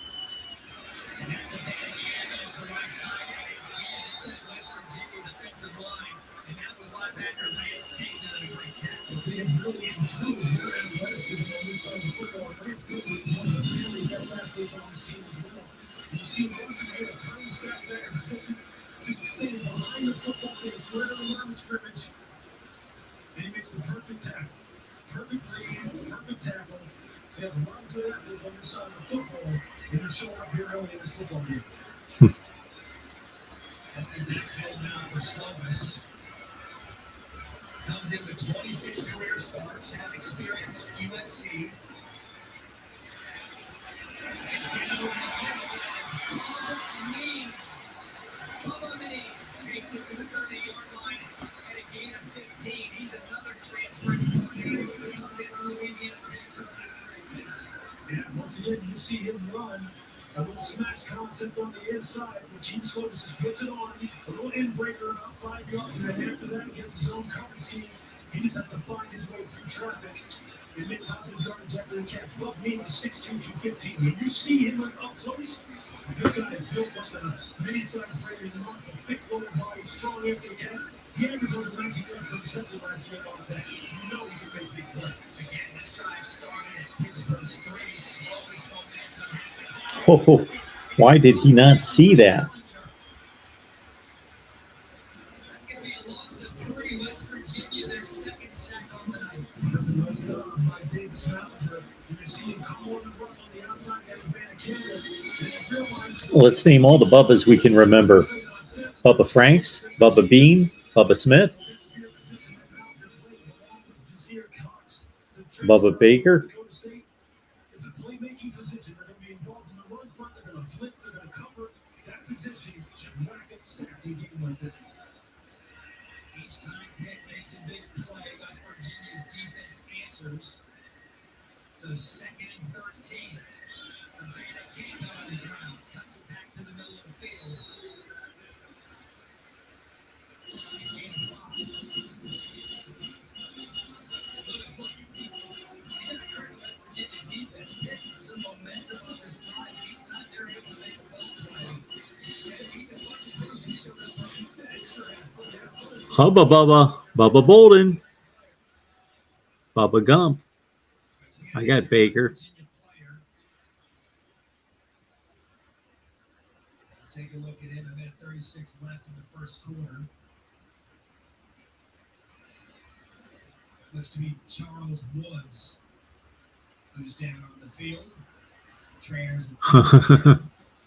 And that's a man again at the right side. And again, it's that West Virginia defensive offensive line, and that was linebacker Lance Dixon on a great tackle. They have really improved their athleticism on this side of the football. Lance Dixon is one of the really best athletes on this team as well. You see him once again, a great step back in position, just standing behind the football, getting square on the line of scrimmage, and he makes the perfect tackle. Perfect read, perfect tackle. They have a lot of good athletes on this side of the football, and they're showing up here early in this football game. Empty backfield now for Slovis. Comes in with 26 career starts, has experience at USC. Bubba Means takes it to the 30-yard line at a gain of 15. He's another transfer who comes in from Louisiana Tech. Yeah, once again, you see him run a little smash concept on the inside. Keith Slovis just puts it on, a little in-breaker about 5 yards, and then after that, against his own cover scheme, he just has to find his way through traffic and make positive yardage after the catch. Buck means a 6'2", 215. When you see him up close, this guy is built like a mini-sized Brady Marshall, thick lower body, strong after the catch. He averaged over 19 yards per reception last year on that. You know he can make big plays. Again, this drive started at Pittsburgh's 3. Slowly, momentum has to come. Oh, why did he not see that? That's going to be a loss of 3. West Virginia, their second sack on the night. That's a nice job by Davis Mountain. You're seeing come on the rush on the outside as a man of Canada. Let's name all the Bubbas we can remember. Bubba Franks, Bubba Bean, Bubba Smith, Bubba Baker. It's a playmaking position. They're going to be involved in the run front. They're going to blitz. They're going to cover. That position should rack up stats in a game like this. Each time Pitt makes a big play, West Virginia's defense answers. So 2nd and 13. Urbana can't go on the ground. Cuts it back to the middle of the field. Gain of 5. Looks like West Virginia's defense picked some momentum on this drive. Each time they're able to make a ball play. And even Washington just showed up on the extra. Hubba Bubba, Bubba Bolden, Bubba Gump. I got Baker. Take a look at him. A minute 36 left in the first quarter. Looks to be Charles Woods, who's down on the field. Trainers.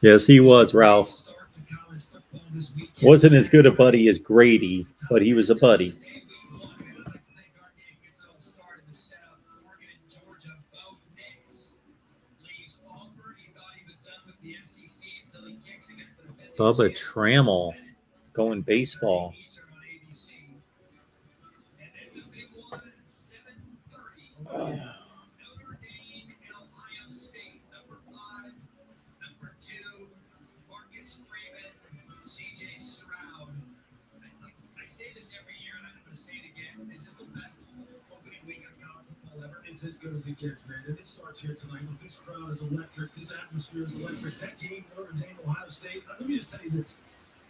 Yes, he was, Ralph. Wasn't as good a buddy as Grady, but he was a buddy. Bubba Trammell going baseball. Notre Dame and Ohio State, number 5, number 2, Marcus Freeman, CJ Stroud. I say this every year, and I'm going to say it again. This is the best opening week of college football ever. It's as good as it gets, man. And it starts here tonight. This crowd is electric. This atmosphere is electric. That game, Notre Dame, Ohio State. Let me just tell you this.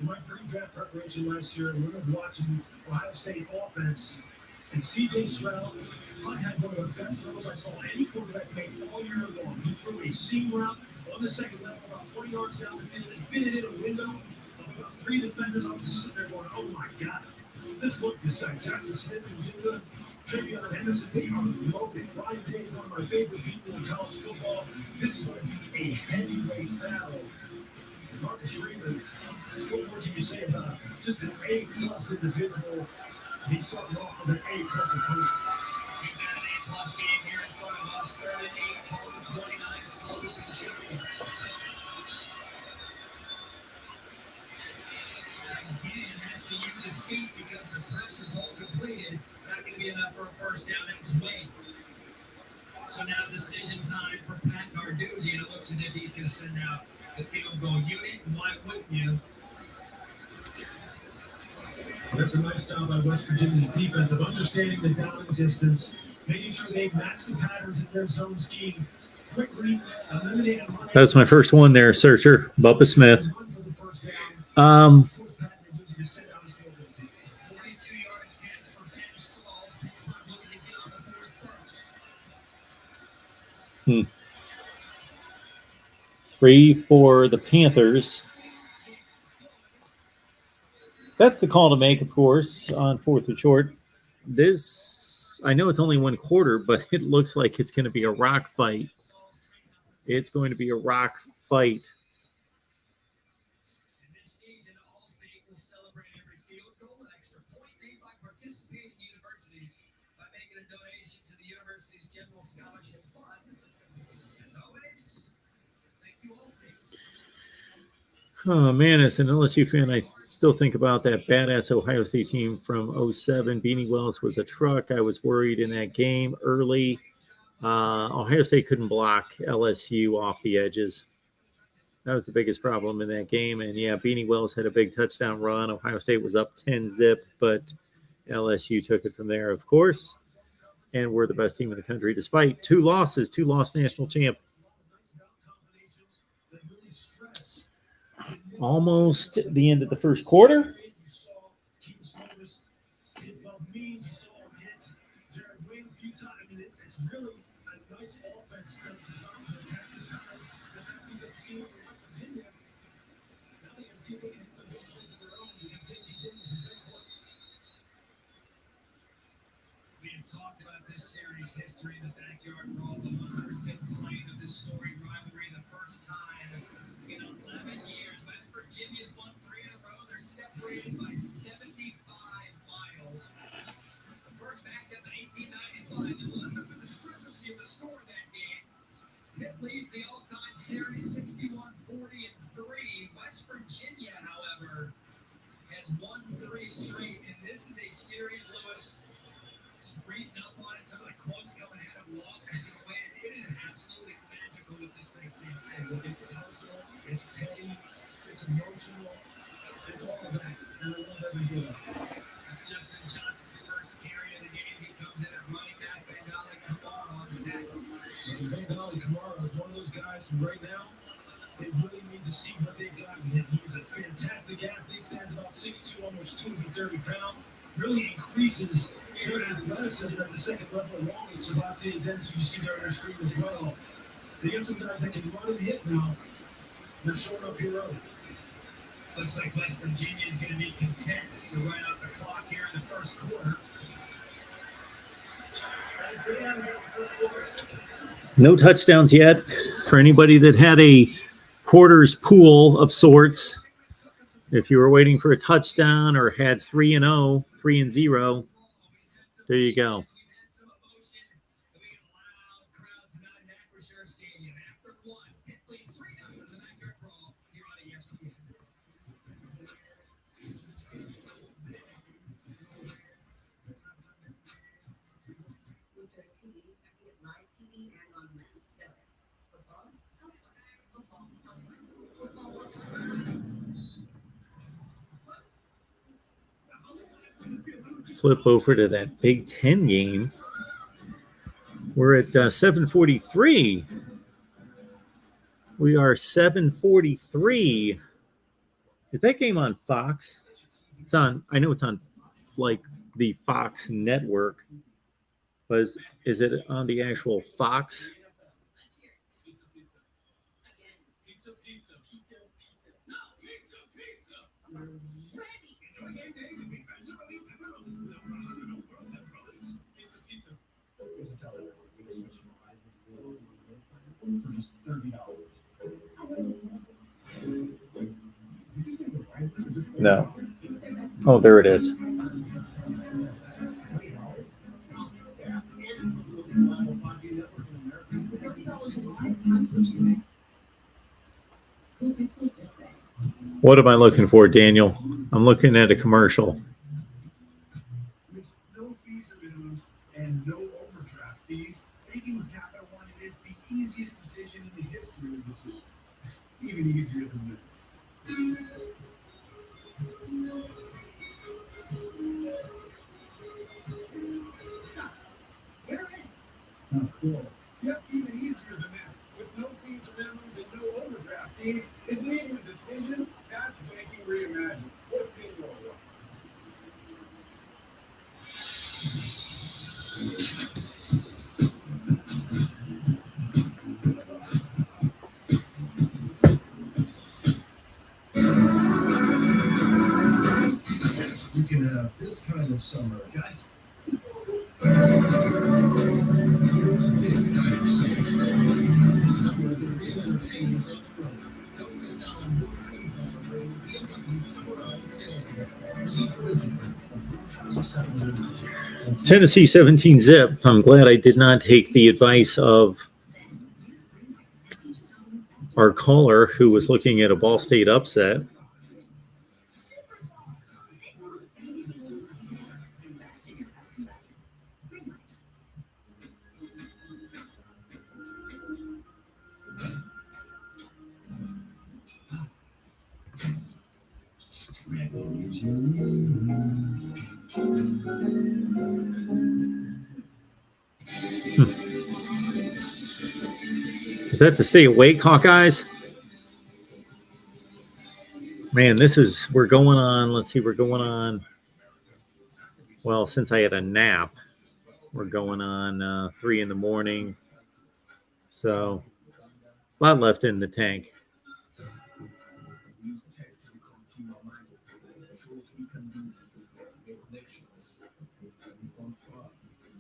In my pre-draft preparation last year, we were watching Ohio State offense, and C.J. Stroud, I had one of the best throws I saw any quarterback make all year long. He threw a seam route on the second level, about 20 yards down the field, and fit it in a window of about 3 defenders. I was just sitting there going, oh my God. Just look at this guy, Jackson Smith and Jigga, Travion Henderson, they are loaded. Ryan Day is one of my favorite people in college football. This is going to be a heavyweight battle. Marcus Freeman, what more can you say about just an A-plus individual? He's starting off with an A-plus opponent. We've got an A-plus game here in front of us. 3rd and 8, home 29, Slovis and shooting. Again, has to use his feet because the pressure ball completed. Not going to be enough for a first down. That was Wayne. So now decision time for Pat Narduzzi, and it looks as if he's going to send out the field goal unit. Why wouldn't you? That's a nice job by West Virginia's defense of understanding the down and distance, making sure they match the patterns in their zone scheme quickly, eliminating. That was my first one there, Searcher. Bubba Smith. 3 for the Panthers. That's the call to make, of course, on 4th and short. This, I know it's only one quarter, but it looks like it's going to be a rock fight. It's going to be a rock fight. This season, All-State will celebrate every field goal and extra point made by participating universities by making a donation to the university's general scholarship fund. As always, thank you, All-State. Oh, man, as an LSU fan, I still think about that badass Ohio State team from 07. Beanie Wells was a truck. I was worried in that game early. Ohio State couldn't block LSU off the edges. That was the biggest problem in that game. And, yeah, Beanie Wells had a big touchdown run. Ohio State was up 10-0, but LSU took it from there, of course. And we're the best team in the country despite 2 losses, 2-loss national champ. Almost the end of the first quarter. We have talked about this series history in the backyard for all the 105th playing of this storied rivalry. The first time in 11 years, West Virginia's won 3 in a row. They're separated by 75 miles. The first matchup in 1895, and look at the discrepancy of the score of that game. Pitt leads the all-time series 61-40-3. West Virginia, however, has won 3 straight, and this is a series, Lewis, just reading up on it, some of the quotes coming out of losses and wins. It is absolutely magical what this thing stands for. It's personal, it's petty, it's emotional, it's all of that. And I love every bit of it. That's Justin Johnson's first carry of the game. He comes in at running back. Bengali Kamara on the tackle. Bengali Kamara is one of those guys who right now, they really need to see what they've got in him. He's a fantastic athlete, stands about 6'2", almost 230 pounds. Really increases their athleticism at the second level along with Sebastian Dennis, who you see there on their screen as well. They got some guys that can run and hit now. They're showing up here early. Looks like West Virginia is going to be content to run out the clock here in the first quarter. No touchdowns yet for anybody that had a quarters pool of sorts. If you were waiting for a touchdown or had 3-0, 3-0, there you go. Flip over to that Big Ten game. We're at 7:43. We are 7:43. Is that game on Fox? It's on. I know it's on, like the Fox network. But is it on the actual Fox? For just $30. No. Oh, there it is. What am I looking for, Daniel? I'm looking at a commercial. With no fees or minimums and no overdraft fees, banking with Capital One is the easiest decision in the history of decisions. Even easier than this. Stop. You're in. Oh, cool. Yep, even easier than that. With no fees or minimums and no overdraft fees, is making a decision. That's banking reimagined. What's in your life? this kind of summer, guys. This kind of summer. This summer, the real entertainment is on the road. Don't miss out on your dream car during the BMW Summer on Sales Event. See Bridgeport from Saturday. Tennessee 17 zip. I'm glad I did not take the advice of our caller who was looking at a Ball State upset. Is that to stay awake, Hawkeyes? Man, we're going on, let's see, we're going on, well, since I had a nap, we're going on 3 in the morning. So, a lot left in the tank. Use tech to become team-minded. Show what we can do. Make connections. We've gone far.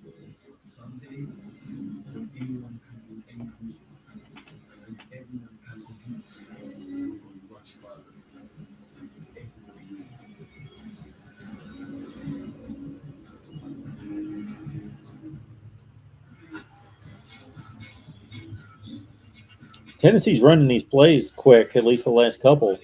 But someday, when anyone can do anything, and everyone can compete, we're going much farther. Everybody wins. Tennessee's running these plays quick, at least the last couple.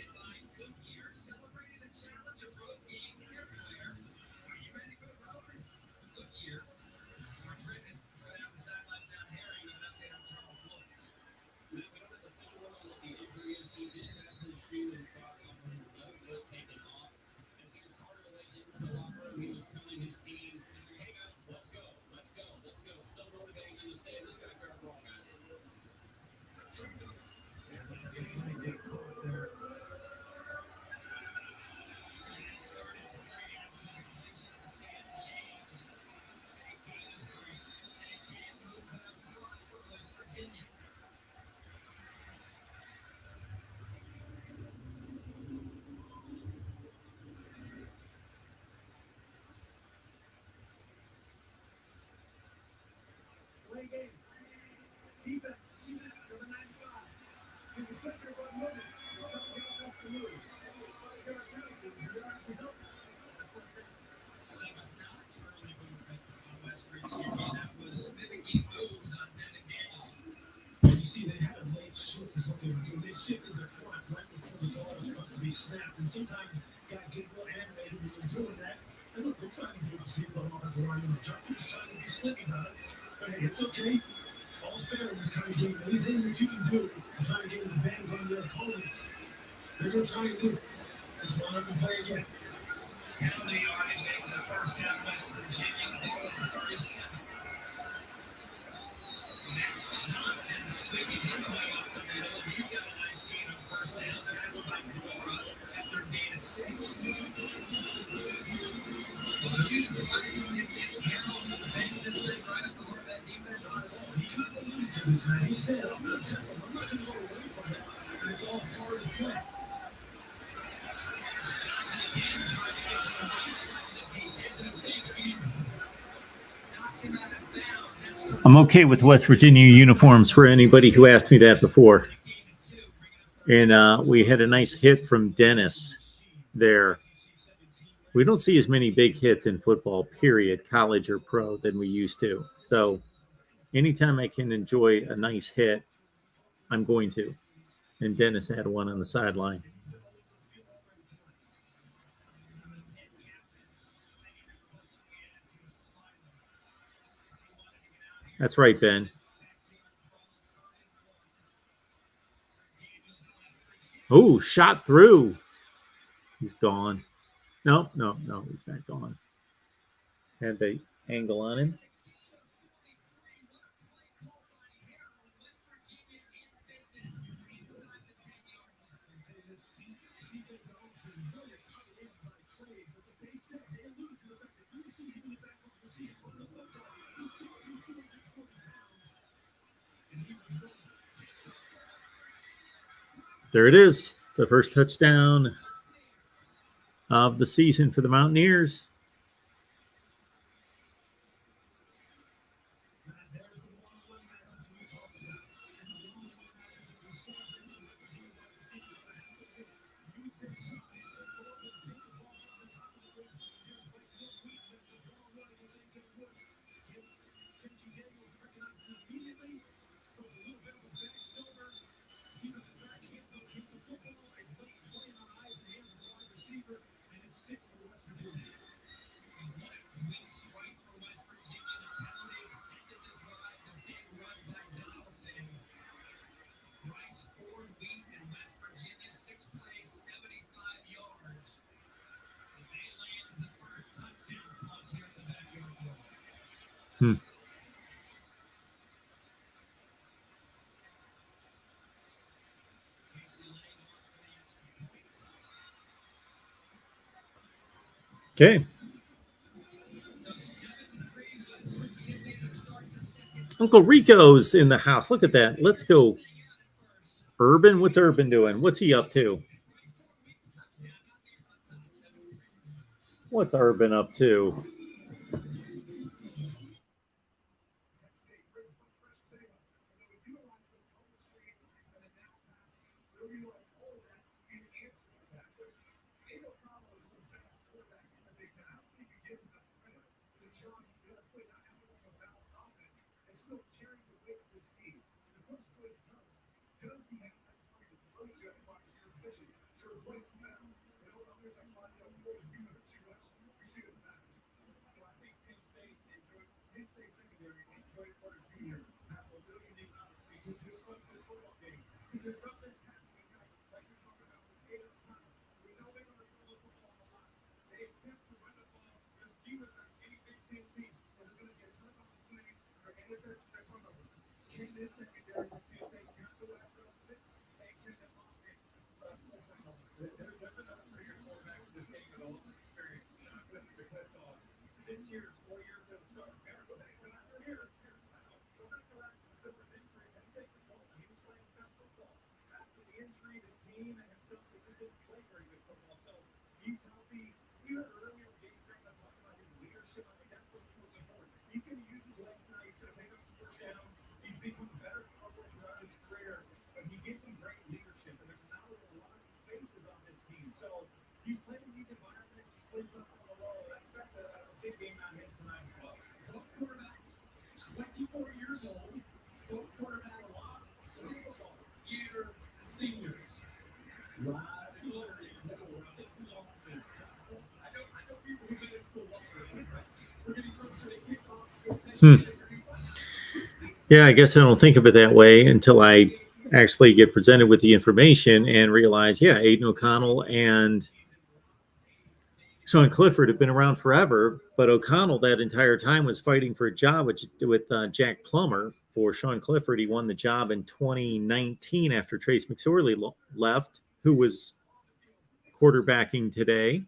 And sometimes guys get real animated when they're doing that. And look, they're trying to get the sleep on offensive line, and the judges trying to be slick about it. But hey, it's okay. All's fair in this kind of game. Anything that you can do to try to get an advantage on your opponent, they're going to try and do it. Let's line up and play again. How many yards makes the first down West Virginia? They go for 37. Max Johnson squeaking his way up the middle. He's got a nice gain on first down, tackled by Florida after a gain of 6. Well, she's Carroll's in the bank of this thing right up the heart of that defense. He couldn't alluded to this, man. He said, I'm not going to go away from it. And it's all part of the play. Johnson again trying to get to the right side of the defense. Knocks him out of bounds. I'm okay with West Virginia uniforms for anybody who asked me that before. And we had a nice hit from Dennis there. We don't see as many big hits in football, period, college or pro, than we used to. So anytime I can enjoy a nice hit, I'm going to. And Dennis had one on the sideline. That's right, Ben. Oh, shot through. He's gone. No, he's not gone. Had the angle on him. There it is, the first touchdown of the season for the Mountaineers. Okay. Uncle Rico's in the house. Look at that. Let's go. Urban? What's Urban doing? What's he up to? What's Urban up to? Yeah, I guess I don't think of it that way until I actually get presented with the information and realize, yeah, Aiden O'Connell and Sean Clifford have been around forever, but O'Connell that entire time was fighting for a job with Jack Plummer. For Sean Clifford, he won the job in 2019 after Trace McSorley left, who was quarterbacking today.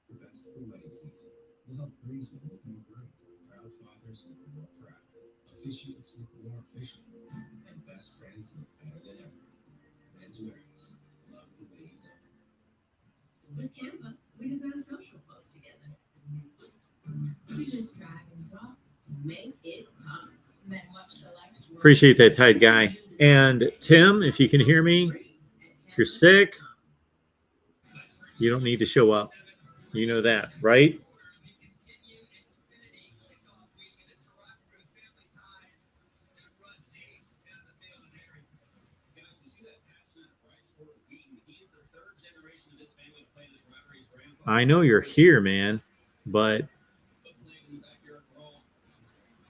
The best for wedding season will help groomsmen look more groomed, proud fathers look more proud, officiants look more official, and best friends look better than ever. Men's wearings, love the way you look. With Canva, we design a social post together. We just drag and drop, make it pop, and then watch the likes. Appreciate that, Tide Guy. And Tim, if you can hear me, if you're sick, you don't need to show up. You know that, right? I know you're here, man, but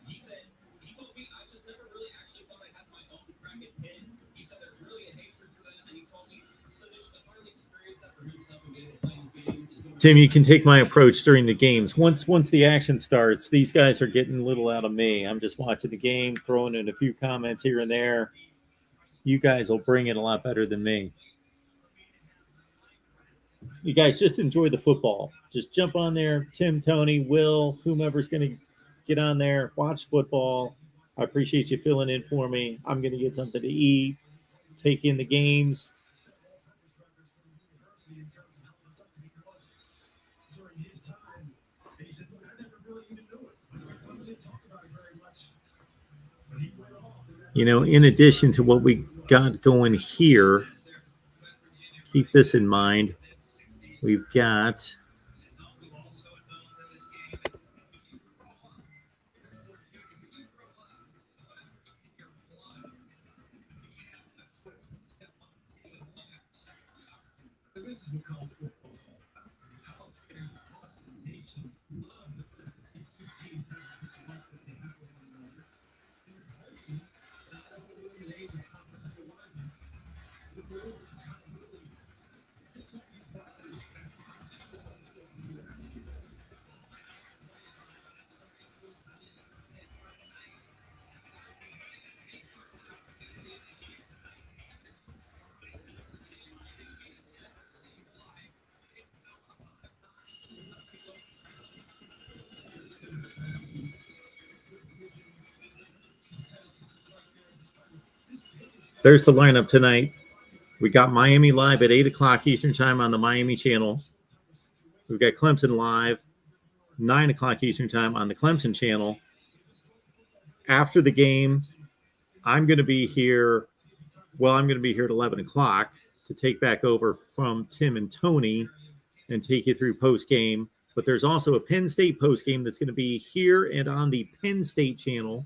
He told me I just never really actually thought I had my own crack at Penn. He said there's really a hatred for them, and he told me so just to finally experience that for himself and be able to play this game. Tim, you can take my approach during the games. Once the action starts, these guys are getting a little out of me. I'm just watching the game, throwing in a few comments here and there. You guys will bring it a lot better than me. You guys just enjoy the football. Just jump on there. Tim, Tony, Will, whomever's going to get on there, watch football. I appreciate you filling in for me. I'm going to get something to eat, take in the games. You know, in addition to what we got going here, keep this in mind. We've got There's the lineup tonight. We got Miami live at 8 o'clock Eastern time on the Miami channel. We've got Clemson live 9 o'clock Eastern time on the Clemson channel. After the game, I'm going to be here. Well, I'm going to be here at 11 o'clock to take back over from Tim and Tony and take you through post game. But there's also a Penn State post game that's going to be here and on the Penn State channel.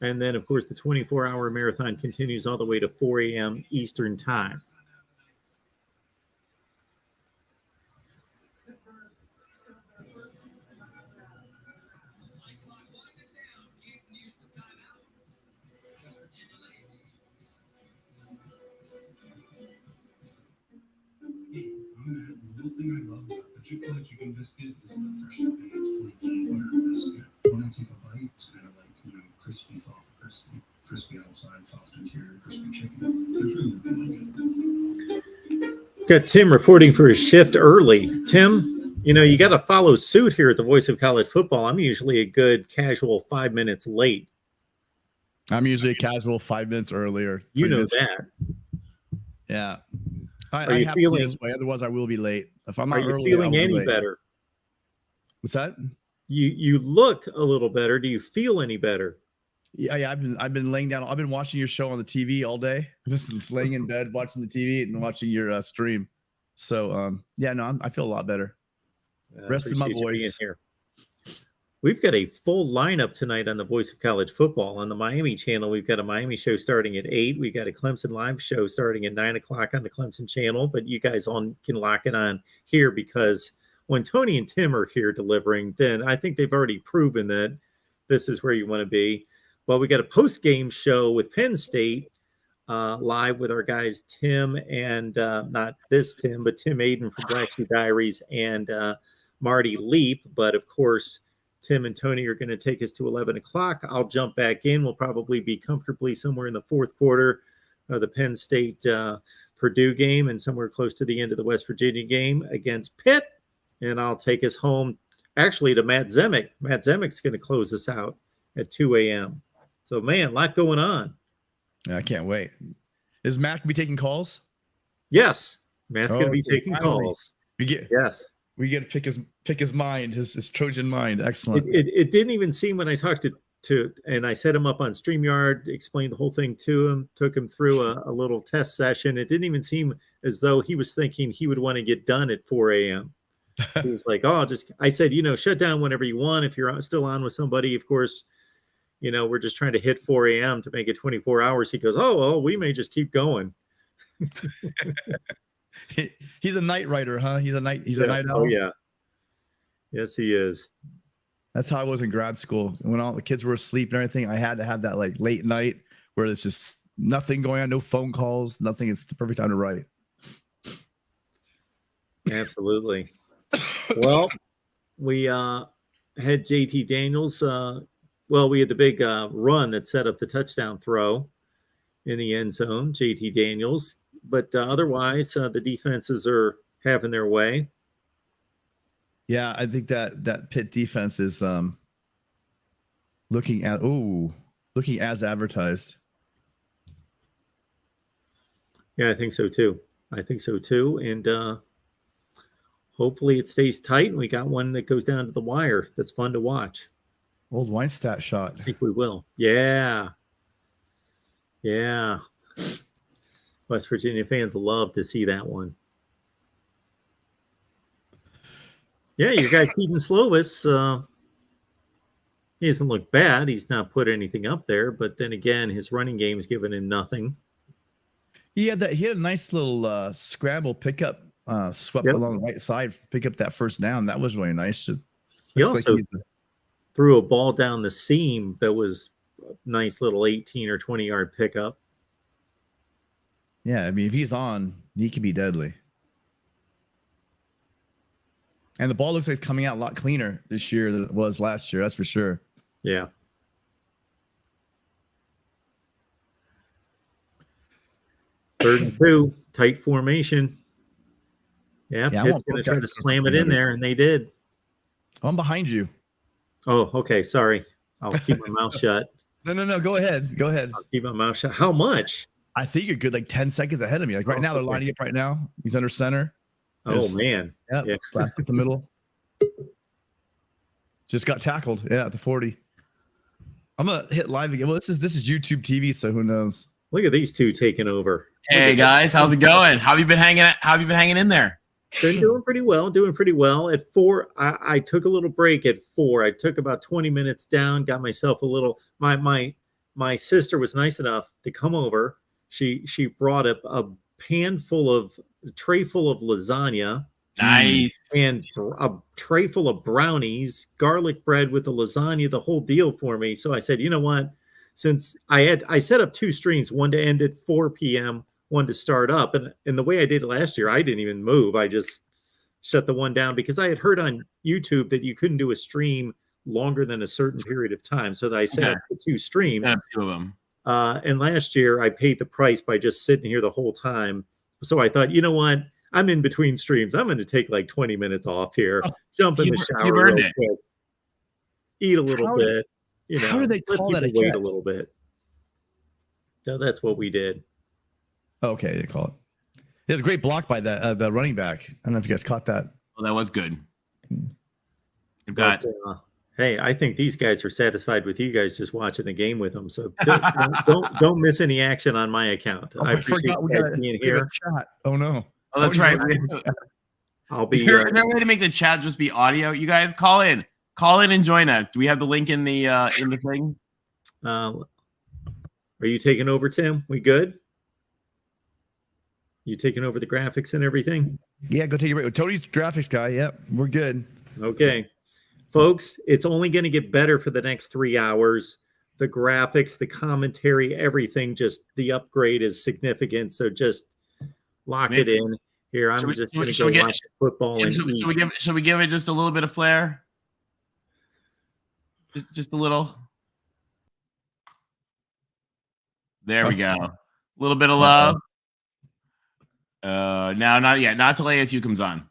And then, of course, the 24-hour marathon continues all the way to 4 a.m. Eastern time. The thing I love about the Chick-fil-A chicken biscuit is the fresh baked flaky butter biscuit. When I take a bite, it's kind of like, crispy, soft, crispy outside, soft interior, crispy chicken. There's really nothing like it. Got Tim reporting for his shift early. Tim, you got to follow suit here at the Voice of College Football. I'm usually a good casual 5 minutes late. I'm usually a casual 5 minutes earlier. You know that. Yeah. Are I you have feeling to be this way? Otherwise, I will be late. If I'm not Are you early, feeling I'll be any late. better? What's that? You look a little better. Do you feel any better? Yeah. I've been laying down. I've been watching your show on the TV all day. Just laying in bed, watching the TV and watching your stream. So I feel a lot better. Rest of my Appreciate you being voice. here. We've got a full lineup tonight on the Voice of College Football. On the Miami channel, we've got a Miami show starting at 8. We've got a Clemson live show starting at 9 o'clock on the Clemson channel. But you guys can lock it on here because when Tony and Tim are here delivering, then I think they've already proven that this is where you want to be. Well, we got a post-game show with Penn State live with our guys Tim and not this Tim, but Tim Aiden from Black Sheep Diaries and Marty Leap. But, of course, Tim and Tony are going to take us to 11 o'clock. I'll jump back in. We'll probably be comfortably somewhere in the fourth quarter of the Penn State Purdue game and somewhere close to the end of the West Virginia game against Pitt. And I'll take us home, actually, to Matt Zemek. Matt Zemek's going to close us out at 2 a.m. So, man, a lot going on. Yeah, I can't wait. Is Mac be taking calls? Yes. Matt's going to be okay, taking finally. calls. Yes. We get to pick his mind, his Trojan mind. Excellent. It didn't even seem when I talked to and I set him up on StreamYard, explained the whole thing to him, took him through a little test session. It didn't even seem as though he was thinking he would want to get done at 4 a.m. He was like, I said, shut down whenever you want. If you're still on with somebody, of course, we're just trying to hit 4 a.m. to make it 24 hours. He goes, we may just keep going. He's a night writer, huh? He's a night owl. Oh, yeah. Yes, he is. That's how I was in grad school. When all the kids were asleep and everything, I had to have that like late night where there's just nothing going on, no phone calls, nothing. It's the perfect time to write. Absolutely. Well, we had JT Daniels. We had the big run that set up the touchdown throw in the end zone, JT Daniels. But otherwise, the defenses are having their way. Yeah, I think that Pitt defense is looking as advertised. Yeah, I think so too. And hopefully it stays tight. And we got one that goes down to the wire. That's fun to watch. Old Weinstadt shot. I think we will. Yeah. Yeah. West Virginia fans love to see that one. Yeah, your guy Keaton Slovis, he doesn't look bad. He's not put anything up there, but then again, his running game's given him nothing. He had a nice little scramble pickup, swept along the right side, pick up that first down. That was really nice. He also threw a ball down the seam that was a nice little 18 or 20-yard pickup. Yeah, I mean, if he's on, he could be deadly. And the ball looks like it's coming out a lot cleaner this year than it was last year. That's for sure. Yeah. Third and 2, tight formation. Yeah, Pitt's going to try to slam it in there, and they did. I'm behind you. Oh, okay. Sorry. I'll keep my mouth shut. No. Go ahead. Go ahead. I'll keep my mouth shut. How much? I think you're good, like 10 seconds ahead of me. Like right now, they're lining up right now. He's under center. Oh, man. Yeah. Blast at the middle. Just got tackled. Yeah, at the 40. I'm gonna hit live again. Well, this is YouTube TV, so who knows? Look at these two taking over. Hey guys, how's it going? How have you been hanging in there? They're doing pretty well. At 4, I took a little break at 4. I took about 20 minutes down, got myself a little. My sister was nice enough to come over. She brought up a tray full of lasagna. Nice. And a tray full of brownies, garlic bread with the lasagna, the whole deal for me. So I said, you know what? Since I set up 2 streams, one to end at 4 p.m., one to start up. And the way I did it last year, I didn't even move. I just shut the one down because I had heard on YouTube that you couldn't do a stream longer than a certain period of time. So that I set up the 2 streams. 2 of them. And last year I paid the price by just sitting here the whole time. So I thought, you know what? I'm in between streams. I'm going to take like 20 minutes off here, jump in the shower real quick, eat a little bit. How do they call that a wait catch? a little bit? So that's what we did. Okay, they call it. It was a great block by the running back. I don't know if you guys caught that. Well, that was good. You've got. Hey, I think these guys are satisfied with you guys just watching the game with them. So don't miss any action on my account. I appreciate you guys being here. Chat. Oh no. Oh, that's right. I'll be. Is there a way to make the chat just be audio? You guys call in and join us. Do we have the link in the thing? Are you taking over, Tim? We good? You taking over the graphics and everything? Yeah, go take a break. Tony's the graphics guy. Yep, we're good. Okay, folks, it's only going to get better for the next 3 hours. The graphics, the commentary, everything. Just the upgrade is significant. So just lock it in. Here, I'm just going to go watch football and eat. Should we give it just a little bit of flair? Just a little. There we go. A little bit of love. Now, not yet. Not till ASU comes on.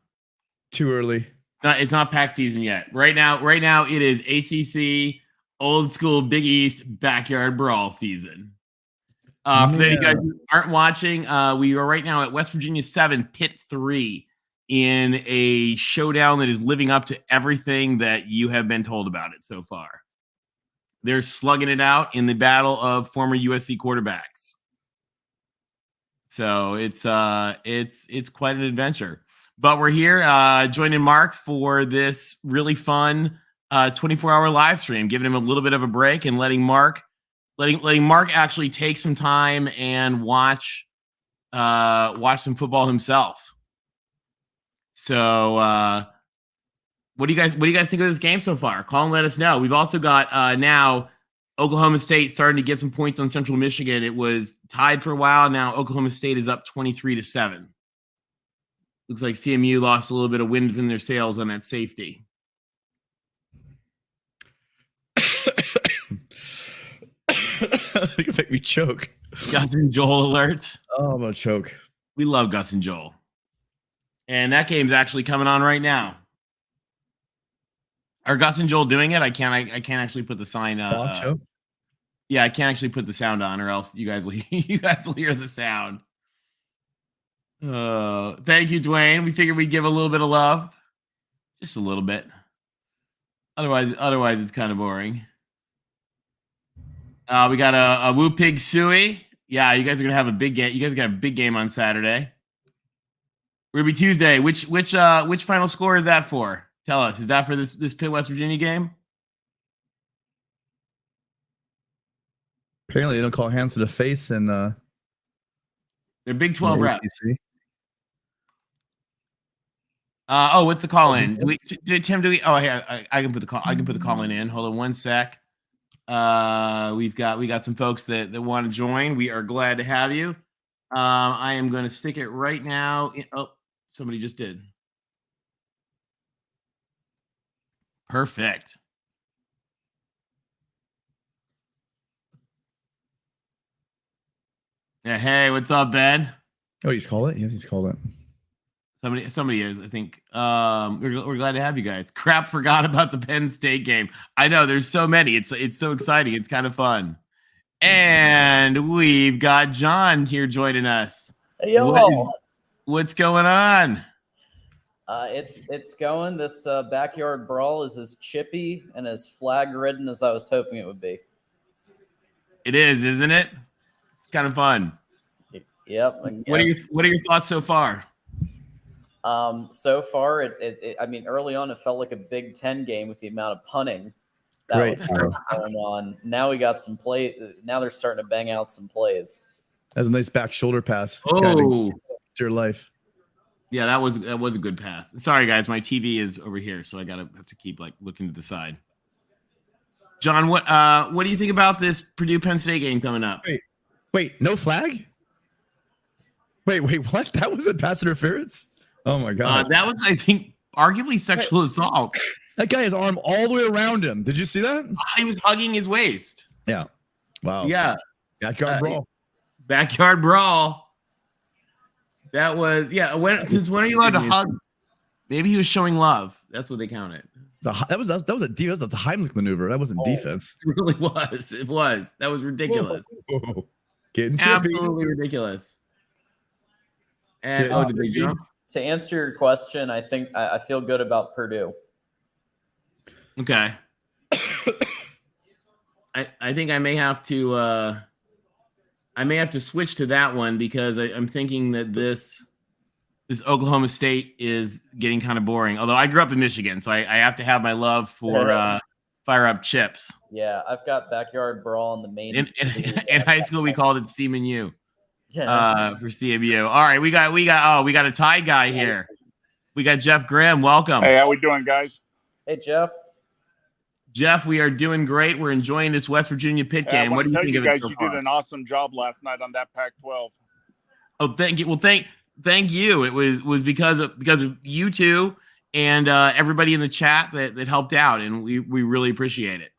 Too early. It's not pack season yet. Right now, it is ACC old school Big East backyard brawl season. For those of you guys who aren't watching, we are right now at West Virginia 7, Pitt 3, in a showdown that is living up to everything that you have been told about it so far. They're slugging it out in the battle of former USC quarterbacks. So it's quite an adventure. But we're here joining Mark for this really fun 24-hour live stream, giving him a little bit of a break and letting Mark actually take some time and watch some football himself. So what do you guys think of this game so far? Call and let us know. We've also got now Oklahoma State starting to get some points on Central Michigan. It was tied for a while. Now Oklahoma State is up 23-7. Looks like CMU lost a little bit of wind in their sails on that safety. You can make me choke. Gus and Joel alert. Oh, I'm gonna choke. We love Gus and Joel. And that game's actually coming on right now. Are Gus and Joel doing it? I can't actually put the sign on. Yeah, I can't actually put the sound on, or else you guys will hear the sound. Thank you, Dwayne. We figured we'd give a little bit of love. Just a little bit. Otherwise it's kind of boring. We got a Woo Pig Suey. Yeah, you guys are gonna have a big game. You guys got a big game on Saturday. Ruby Tuesday. Which final score is that for? Tell us. Is that for this Pitt-West Virginia game? Apparently, they don't call hands to the face, and they're Big 12 reps. What's the call in? Tim? Do we? Oh, yeah. I can put the call. I can put the call in. Hold on one sec. We got some folks that want to join. We are glad to have you. I am going to stick it right now. Somebody just did. Perfect. Yeah. Hey, what's up, Ben? Oh, he's called it. Yes, he's called it. Somebody is, I think. We're glad to have you guys. Crap, forgot about the Penn State game. I know there's so many. It's so exciting. It's kind of fun. And we've got John here joining us. Hey, What's going on? It's going. This backyard brawl is as chippy and as flag ridden as I was hoping it would be. It is, isn't it? It's kind of fun. Yep. What are your thoughts so far? So far, I mean, early on, it felt like a Big Ten game with the amount of punting that was going on. Now we got some play. Now they're starting to bang out some plays. That was a nice back shoulder pass. Oh, to your life. Yeah, that was a good pass. Sorry, guys, my TV is over here, so I have to keep like looking to the side. John, what do you think about this Purdue Penn State game coming up? Wait, no flag? Wait, what? That was a pass interference? Oh my god! That was, I think, arguably sexual assault. That guy has arm all the way around him. Did you see that? He was hugging his waist. Yeah. Wow. Yeah. Backyard brawl. Backyard brawl. That was Since when are you allowed to hug? Maybe he was showing love. That's what they counted. That was a defense. That's a Heimlich maneuver. That wasn't defense. It really was. It was. That was ridiculous. Whoa. Getting absolutely ridiculous. And did they jump? To answer your question, I think I feel good about Purdue. Okay. I think I may have to switch to that one because I'm thinking that this Oklahoma State is getting kind of boring. Although I grew up in Michigan, so I have to have my love for fire up chips. Yeah, I've got backyard brawl in the main. In high school, we called it Seaman U. For CMU. All right, we got a tie guy here. We got Jeff Grimm. Welcome. Hey, how we doing, guys? Hey, Jeff. Jeff, we are doing great. We're enjoying this West Virginia Pitt game. What do you think of it so far? You did an awesome job last night on that Pac-12. Oh, thank you. Well, thank you. It was because of you two and everybody in the chat that helped out, and we really appreciate it.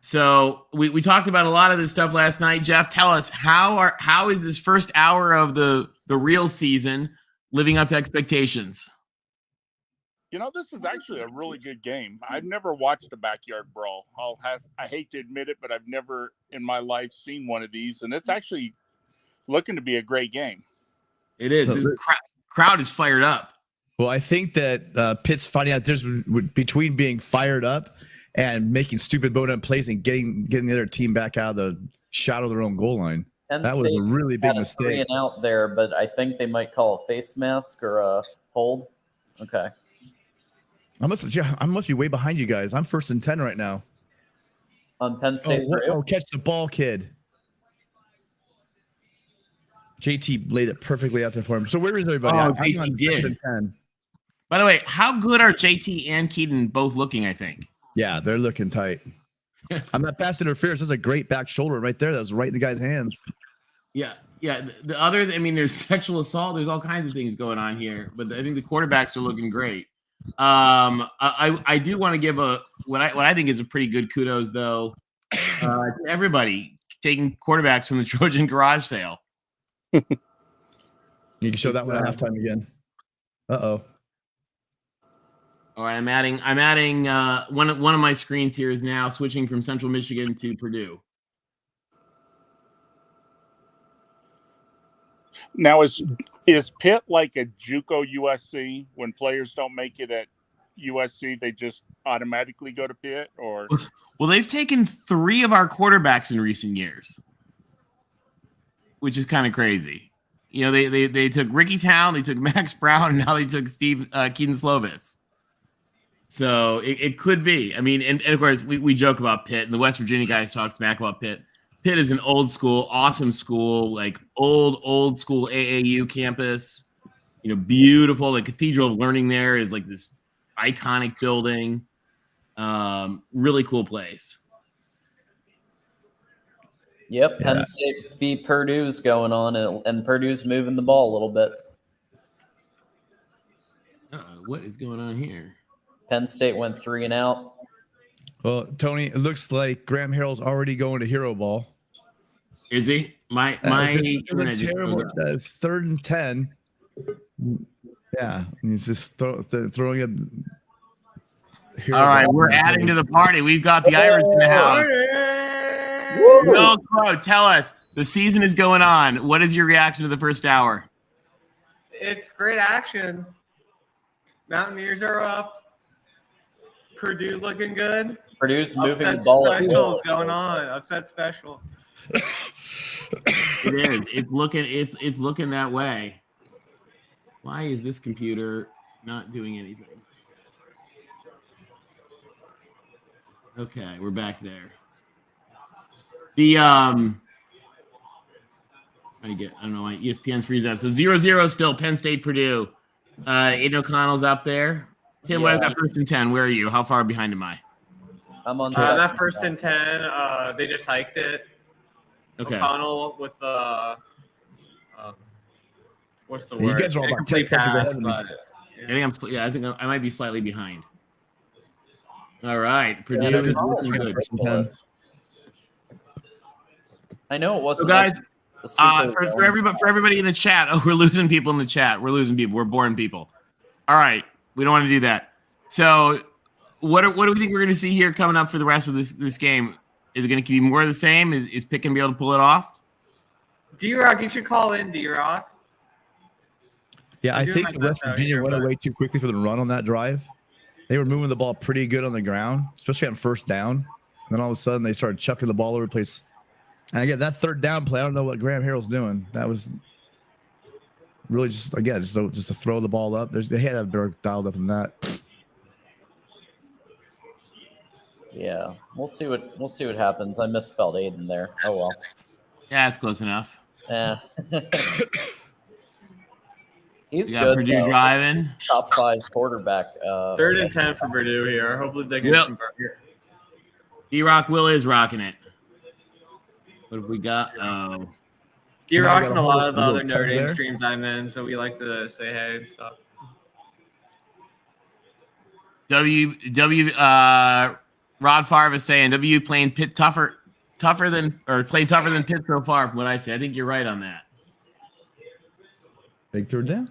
So we talked about a lot of this stuff last night. Jeff, tell us how is this first hour of the real season living up to expectations? You know, this is actually a really good game. I've never watched a backyard brawl. I hate to admit it, but I've never in my life seen one of these, and it's actually looking to be a great game. It is. The crowd is fired up. Well, I think that Pitt's finding out there's between being fired up and making stupid bonehead plays and getting the other team back out of the shadow of their own goal line. Penn that was a really big mistake. Out there, but I think they might call a face mask or a hold. Okay. I must be way behind you guys. I'm 1st and 10 right now. On Penn State. Catch the ball, kid. JT laid it perfectly out there for him. So where is everybody? JT did. By the way, how good are JT and Keaton both looking, I think? Yeah, they're looking tight. I'm not pass interference. There's a great back shoulder right there. That was right in the guy's hands. Yeah. There's sexual assault. There's all kinds of things going on here, but I think the quarterbacks are looking great. I do want to give what I think is a pretty good kudos though to everybody taking quarterbacks from the Trojan garage sale. You can show that one at halftime again. Uh-oh. All right, I'm adding one of my screens here is now switching from Central Michigan to Purdue. Now is Pitt like a JUCO USC? When players don't make it at USC, they just automatically go to Pitt? Or well, they've taken 3 of our quarterbacks in recent years, which is kind of crazy. You know, they took Ricky Town, they took Max Brown, and now they took Keaton Slovis. So it could be. I mean, and of course, we joke about Pitt, and the West Virginia guys talk smack about Pitt. Pitt is an old school, awesome school, like old school AAU campus. You know, beautiful. The Cathedral of Learning there is like this iconic building. Really cool place. Yep, Penn State beat Purdue's going on, and Purdue's moving the ball a little bit. What is going on here? Penn State went 3 and out. Well, Tony, it looks like Graham Harrell's already going to hero ball. Is he? My terrible. That's 3rd and 10. Yeah, he's just throwing a. All right, we're adding to the party. We've got the Irish in the house. Will Crow, tell us, the season is going on. What is your reaction to the first hour? It's great action. Mountaineers are up. Purdue looking good. Purdue's moving the Upset ball at special will. is going on. Upset special. It is. It's looking that way. Why is this computer not doing anything? Okay, we're back there. I don't know why ESPN's freeze up. So 0-0 still, Penn State, Purdue. Aiden O'Connell's up there. Tim, what I've got first and 10. Where are you? How far behind am I? I'm on that first and 10. They just hiked it. Okay. O'Connell with the what's the Yeah, you word? guys are all about Incomplete 10 points ahead pass, of me. but I think I might be slightly behind. All right, Purdue Yeah, is O'Connell's looking good. ridiculous. I know it So wasn't. guys, like for everybody in the chat, we're losing people in the chat. We're losing people. We're boring people. All right, we don't want to do that. So, what do we think we're going to see here coming up for the rest of this game? Is it going to be more of the same? Is Pitt going to be able to pull it off? D-Rock, you should call in D-Rock. Yeah, I You're think doing the my West best out Virginia here, went but- away too quickly for the run on that drive. They were moving the ball pretty good on the ground, especially on first down. And then all of a sudden they started chucking the ball over the place. And again, that third down play, I don't know what Graham Harrell's doing. That was really just to throw the ball up. They had to have better dialed up than that. Yeah, we'll see what happens. I misspelled Aiden there. Oh well. Yeah, it's close enough. Yeah. He's You got good. Purdue though. driving. Top 5 quarterback. Third and 10 for Purdue here. Hopefully they can convert here. D-Rock Will is rocking it. What have we got? D-Rock's in a lot of the little other Notre tug Dame there. streams I'm in, so we like to say hey and stuff. Rod Favre is saying W playing Pitt tougher than Pitt so far. What I say, I think you're right on that. Big third down.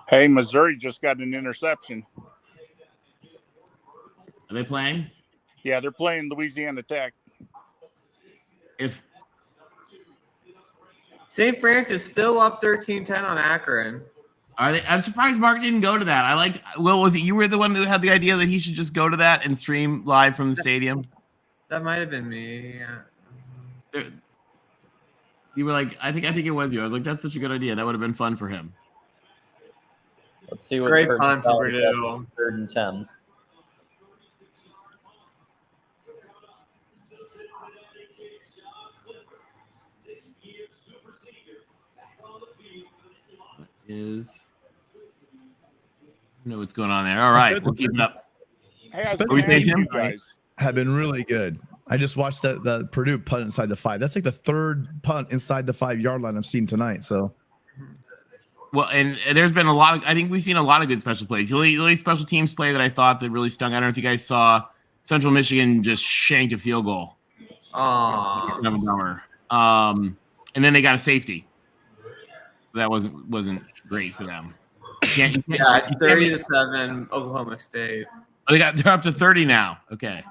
Hey, Missouri just got an interception. Are they playing? Yeah, they're playing Louisiana Tech. If St. Francis still up 13-10 on Akron. are they? I'm surprised Mark didn't go to that. I like. Will, was it you were the one that had the idea that he should just go to that and stream live from the stadium? That might have been me. Yeah. You were like, I think it was you. I was like, that's such a good idea. That would have been fun for him. Let's see what Great Purdue punt for does Purdue. on 3rd and 10. Is I know what's going on there. All right, we'll keep it up. Hey, I was What gonna we say, ask Tim? you guys. Have been really good. I just watched the Purdue punt inside the 5. That's like the third punt inside the 5-yard line I've seen tonight. So, Well, and there's been a lot of. I think we've seen a lot of good special plays. The only special teams play that I thought that really stung. I don't know if you guys saw Central Michigan just shanked a field goal. Aww. Dumb and dumber. And then they got a safety. That wasn't great for them. Yeah, it's 30-7 Oklahoma State. Oh, they're up to 30 now. Okay.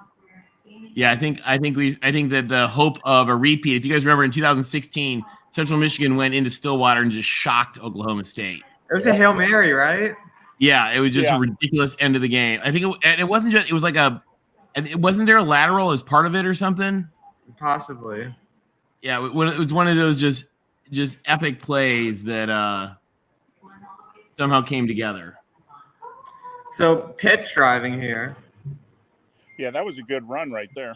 Yeah, I think that the hope of a repeat. If you guys remember in 2016, Central Michigan went into Stillwater and just shocked Oklahoma State. It was a Hail Mary, right? Yeah, it was just a ridiculous end of the game. I think it wasn't just. It was like and it wasn't there a lateral as part of it or something. Possibly. Yeah, it was one of those just epic plays that somehow came together. So Pitt's driving here. Yeah, that was a good run right there.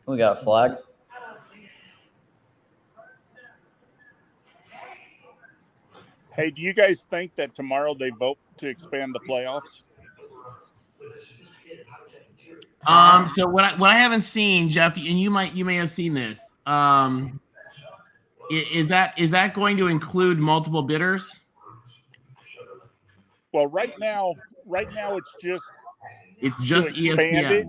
We got a flag. Hey, do you guys think that tomorrow they vote to expand the playoffs? So what I haven't seen, Jeff, and you may have seen this. Is that going to include multiple bidders? Well, right now it's just ESPN. It.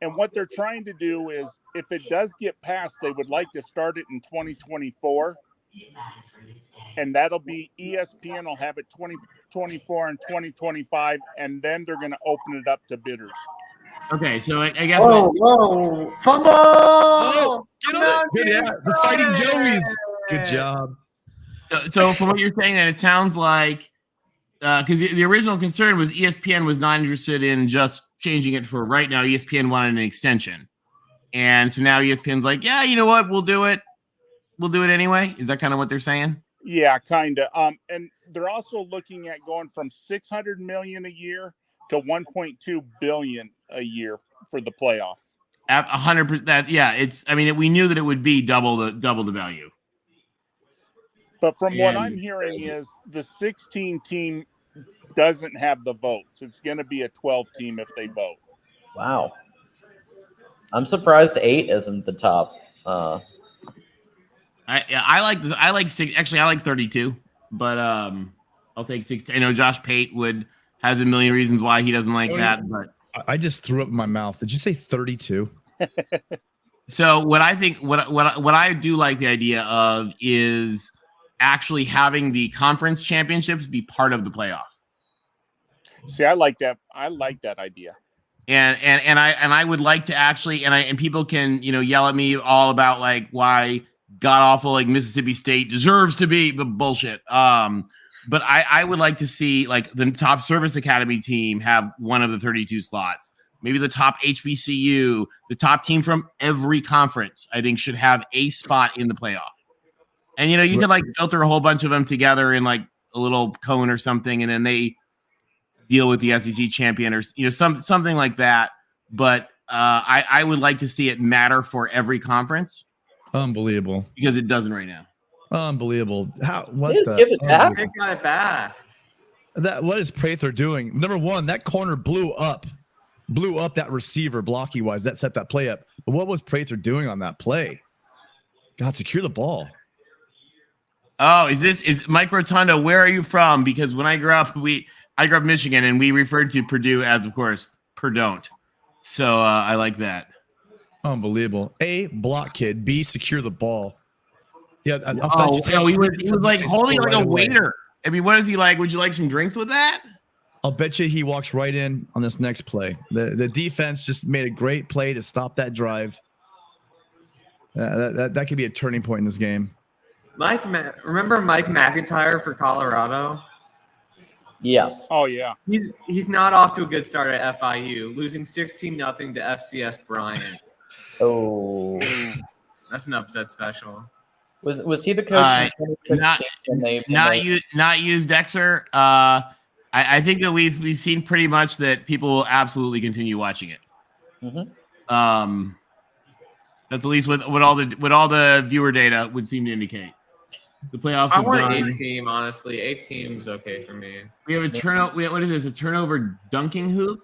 And what they're trying to do is, if it does get passed, they would like to start it in 2024. And that'll be ESPN will have it 2024 and 2025, and then they're going to open it up to bidders. Okay, so I guess. Whoa! Fumble! Oh, get on it. Good, yeah. The Fighting Joeys. Good job. So from what you're saying, then it sounds like because the original concern was ESPN was not interested in just changing it for right now. ESPN wanted an extension, and so now ESPN's like, yeah, you know what, we'll do it. We'll do it anyway. Is that kind of what they're saying? Yeah, kind of. And they're also looking at going from $600 million a year to $1.2 billion a year for the playoff. 100%. That yeah, it's. I mean, we knew that it would be double the value. But from what I'm hearing is the 16 team doesn't have the votes. It's going to be a 12 team if they vote. Wow. I'm surprised 8 isn't the top. I like 6. Actually, I like 32, but I'll take 16. I know Josh Pate has a million reasons why he doesn't like that, but I just threw up in my mouth. Did you say 32? So what I think, what I do like the idea of is actually having the conference championships be part of the playoff. See, I like that. I like that idea. And I would like to actually, and people can, yell at me all about like why god awful like Mississippi State deserves to be the bullshit. But I would like to see like the top service academy team have one of the 32 slots. Maybe the top HBCU, the top team from every conference, I think should have a spot in the playoff. And, you could like filter a whole bunch of them together in like a little cone or something. And then they deal with the SEC champion or, something like that. But I would like to see it matter for every conference. Unbelievable. Because it doesn't right now. Unbelievable. Give it back. They got it back. What is Prather doing? Number one, that corner blew up that receiver blocky wise. That set that play up. But what was Prather doing on that play? God, secure the ball. Oh, is Mike Rotundo? Where are you from? Because when I grew up, I grew up in Michigan, and we referred to Purdue as, of course, Perdon't. So I like that. Unbelievable. A, block kid. B, secure the ball. Yeah. He was like holding like a waiter. I mean, what is he like? Would you like some drinks with that? I'll bet you he walks right in on this next play. The defense just made a great play to stop that drive. That could be a turning point in this game. Remember Mike McIntyre for Colorado? Yes. Oh yeah. He's not off to a good start at FIU, losing 16-0 to FCS Bryant. Oh, that's an upset special. Was he the coach? Not used Dexter. I think that we've seen pretty much that people will absolutely continue watching it. Mm-hmm. That's at least what all the viewer data would seem to indicate. The playoffs. I want 8 team, honestly. 8 teams okay for me. We have a turnover. What is this? A turnover dunking hoop?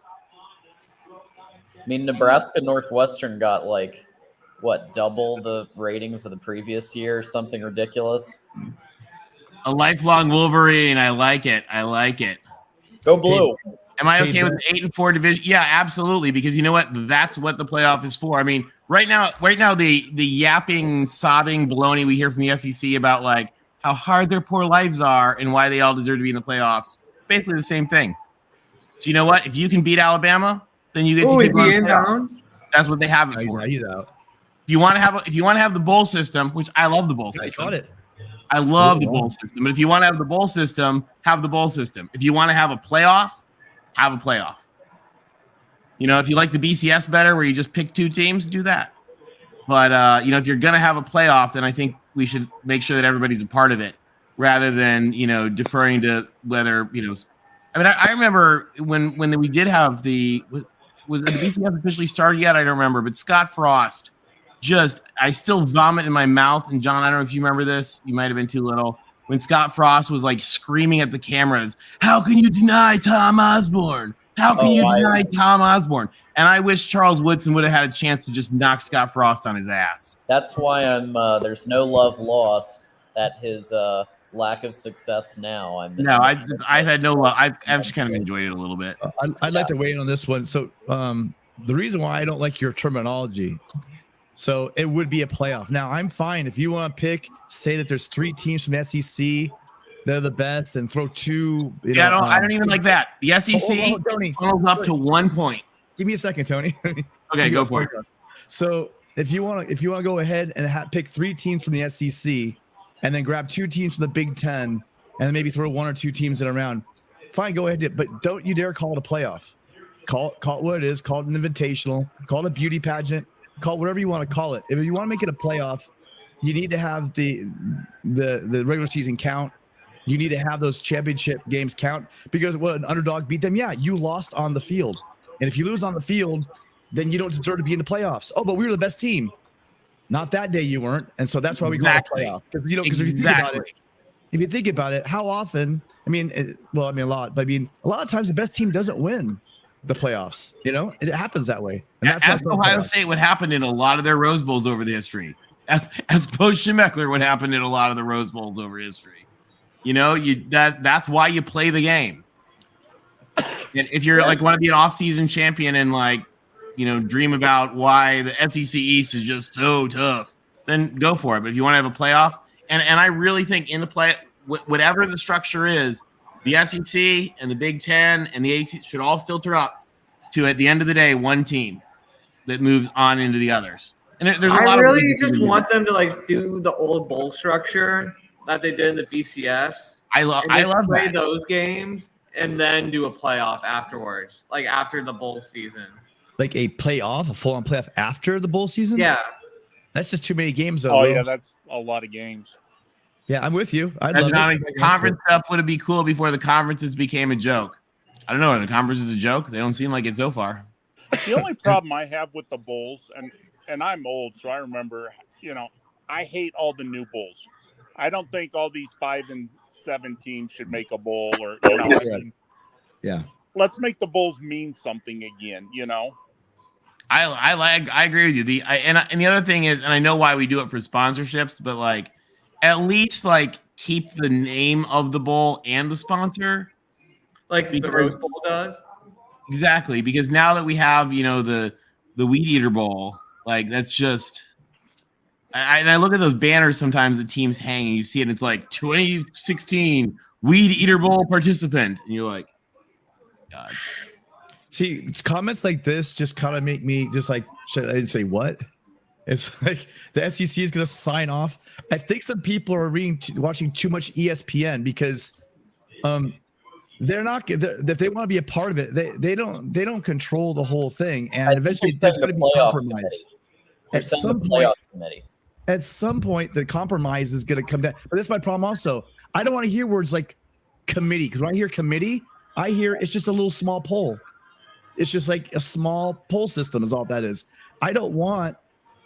I mean, Nebraska Northwestern got like double the ratings of the previous year, something ridiculous. A lifelong Wolverine. I like it. Go blue. Am I okay with 8-4 division? Yeah, absolutely. Because you know what? That's what the playoff is for. I mean, right now, the yapping, sobbing baloney we hear from the SEC about like how hard their poor lives are and why they all deserve to be in the playoffs. Basically the same thing. So you know what? If you can beat Alabama, then you get to is he in bounds? That's what they have it for. He's out. If you want to have the bowl system, which I love the bowl system. I love the bowl system. But if you want to have the bowl system, have the bowl system. If you want to have a playoff, have a playoff. If you like the BCS better where you just pick 2 teams, do that. But, if you're going to have a playoff, then I think we should make sure that everybody's a part of it rather than, deferring to whether, I mean, I remember when we did have was the BCS officially started yet? I don't remember. But Scott Frost I still vomit in my mouth. And John, I don't know if you remember this. You might have been too little. When Scott Frost was like screaming at the cameras, "How can you deny Tom Osborne? How can you deny Tom Osborne?" And I wish Charles Woodson would have had a chance to just knock Scott Frost on his ass. That's why there's no love lost at his lack of success now. I've had no love. I've just kind of enjoyed it a little bit. I'd like to weigh in on this one. So the reason why I don't like your terminology, so it would be a playoff. Now, I'm fine if you want to say that there's 3 teams from the SEC, they're the best, and throw 2. I don't even like that. The SEC funnels up to 1 point. Give me a second, Tony. Okay, go for it. So if you want to go ahead and pick 3 teams from the SEC, and then grab 2 teams from the Big Ten, and then maybe throw 1 or 2 teams in around, fine, go ahead. But don't you dare call it a playoff. Call it what it is. Call it an invitational. Call it a beauty pageant. Call it whatever you want to call it. If you want to make it a playoff, you need to have the regular season count. You need to have those championship games count, because what an underdog beat them. Yeah, you lost on the field, and if you lose on the field, then you don't deserve to be in the playoffs. Oh, but we were the best team. Not that day you weren't, and so that's why we call it a playoff. Because if you think about it, how often? I mean, a lot. But I mean, a lot of times the best team doesn't win the playoffs. It happens that way. And Ask Ohio State what happened in a lot of their Rose Bowls over the history. As Bo Schmeckler, what happened in a lot of the Rose Bowls over history. That's why you play the game. And if you're want to be an off-season champion and dream about why the SEC East is just so tough, then go for it. But if you want to have a playoff, and I really think in the play, whatever the structure is, the SEC and the Big Ten and the ACC should all filter up to, at the end of the day, one team that moves on into the others. And there's a lot I of really just want them to do the old bowl structure that they did in the BCS. I love play that. those games and then do a playoff afterwards, after the bowl season. Like a playoff, a full-on playoff after the bowl season? Yeah. That's just too many games, though. Oh, yeah, that's a lot of games. Yeah, I'm with you. Conference stuff would be cool before the conferences became a joke. I don't know. The conference is a joke. They don't seem like it so far. The only problem I have with the bowls, and I'm old, so I remember, I hate all the new bowls. I don't think all these 5 and 7 teams should make a bowl, or yeah. Let's make the bowls mean something again. I agree with you. And the other thing is, and I know why we do it for sponsorships, but at least keep the name of the bowl and the sponsor, the Rose Bowl does. Exactly, because now that we have the Weed Eater Bowl, that's just. I look at those banners sometimes the teams hang, and you see it. It's 2016 Weed Eater Bowl participant, and you're like, God. See, comments like this just kind of make me just should I say what? It's the SEC is going to sign off. I think some people are watching too much ESPN because they're not. If they want to be a part of it, they don't control the whole thing, and eventually there's going to be compromise. At some point, the compromise is going to come down. But that's my problem also. I don't want to hear words like committee, because when I hear committee, I hear it's just a little small poll. It's just a small poll system is all that is. I don't want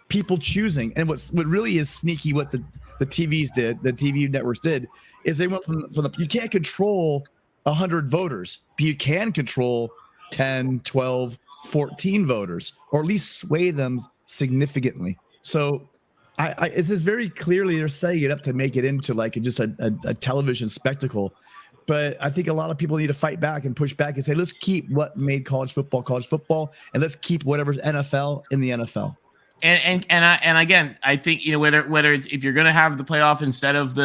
people choosing. And what really is sneaky, what the TVs did, the TV networks did, is they went from the you can't control 100 voters, but you can control 10, 12, 14 voters, or at least sway them significantly. So it's just very clearly they're setting it up to make it into just a television spectacle. But I think a lot of people need to fight back and push back and say, let's keep what made college football, and let's keep whatever's NFL in the NFL. And again, I think whether it's if you're going to have the playoff instead of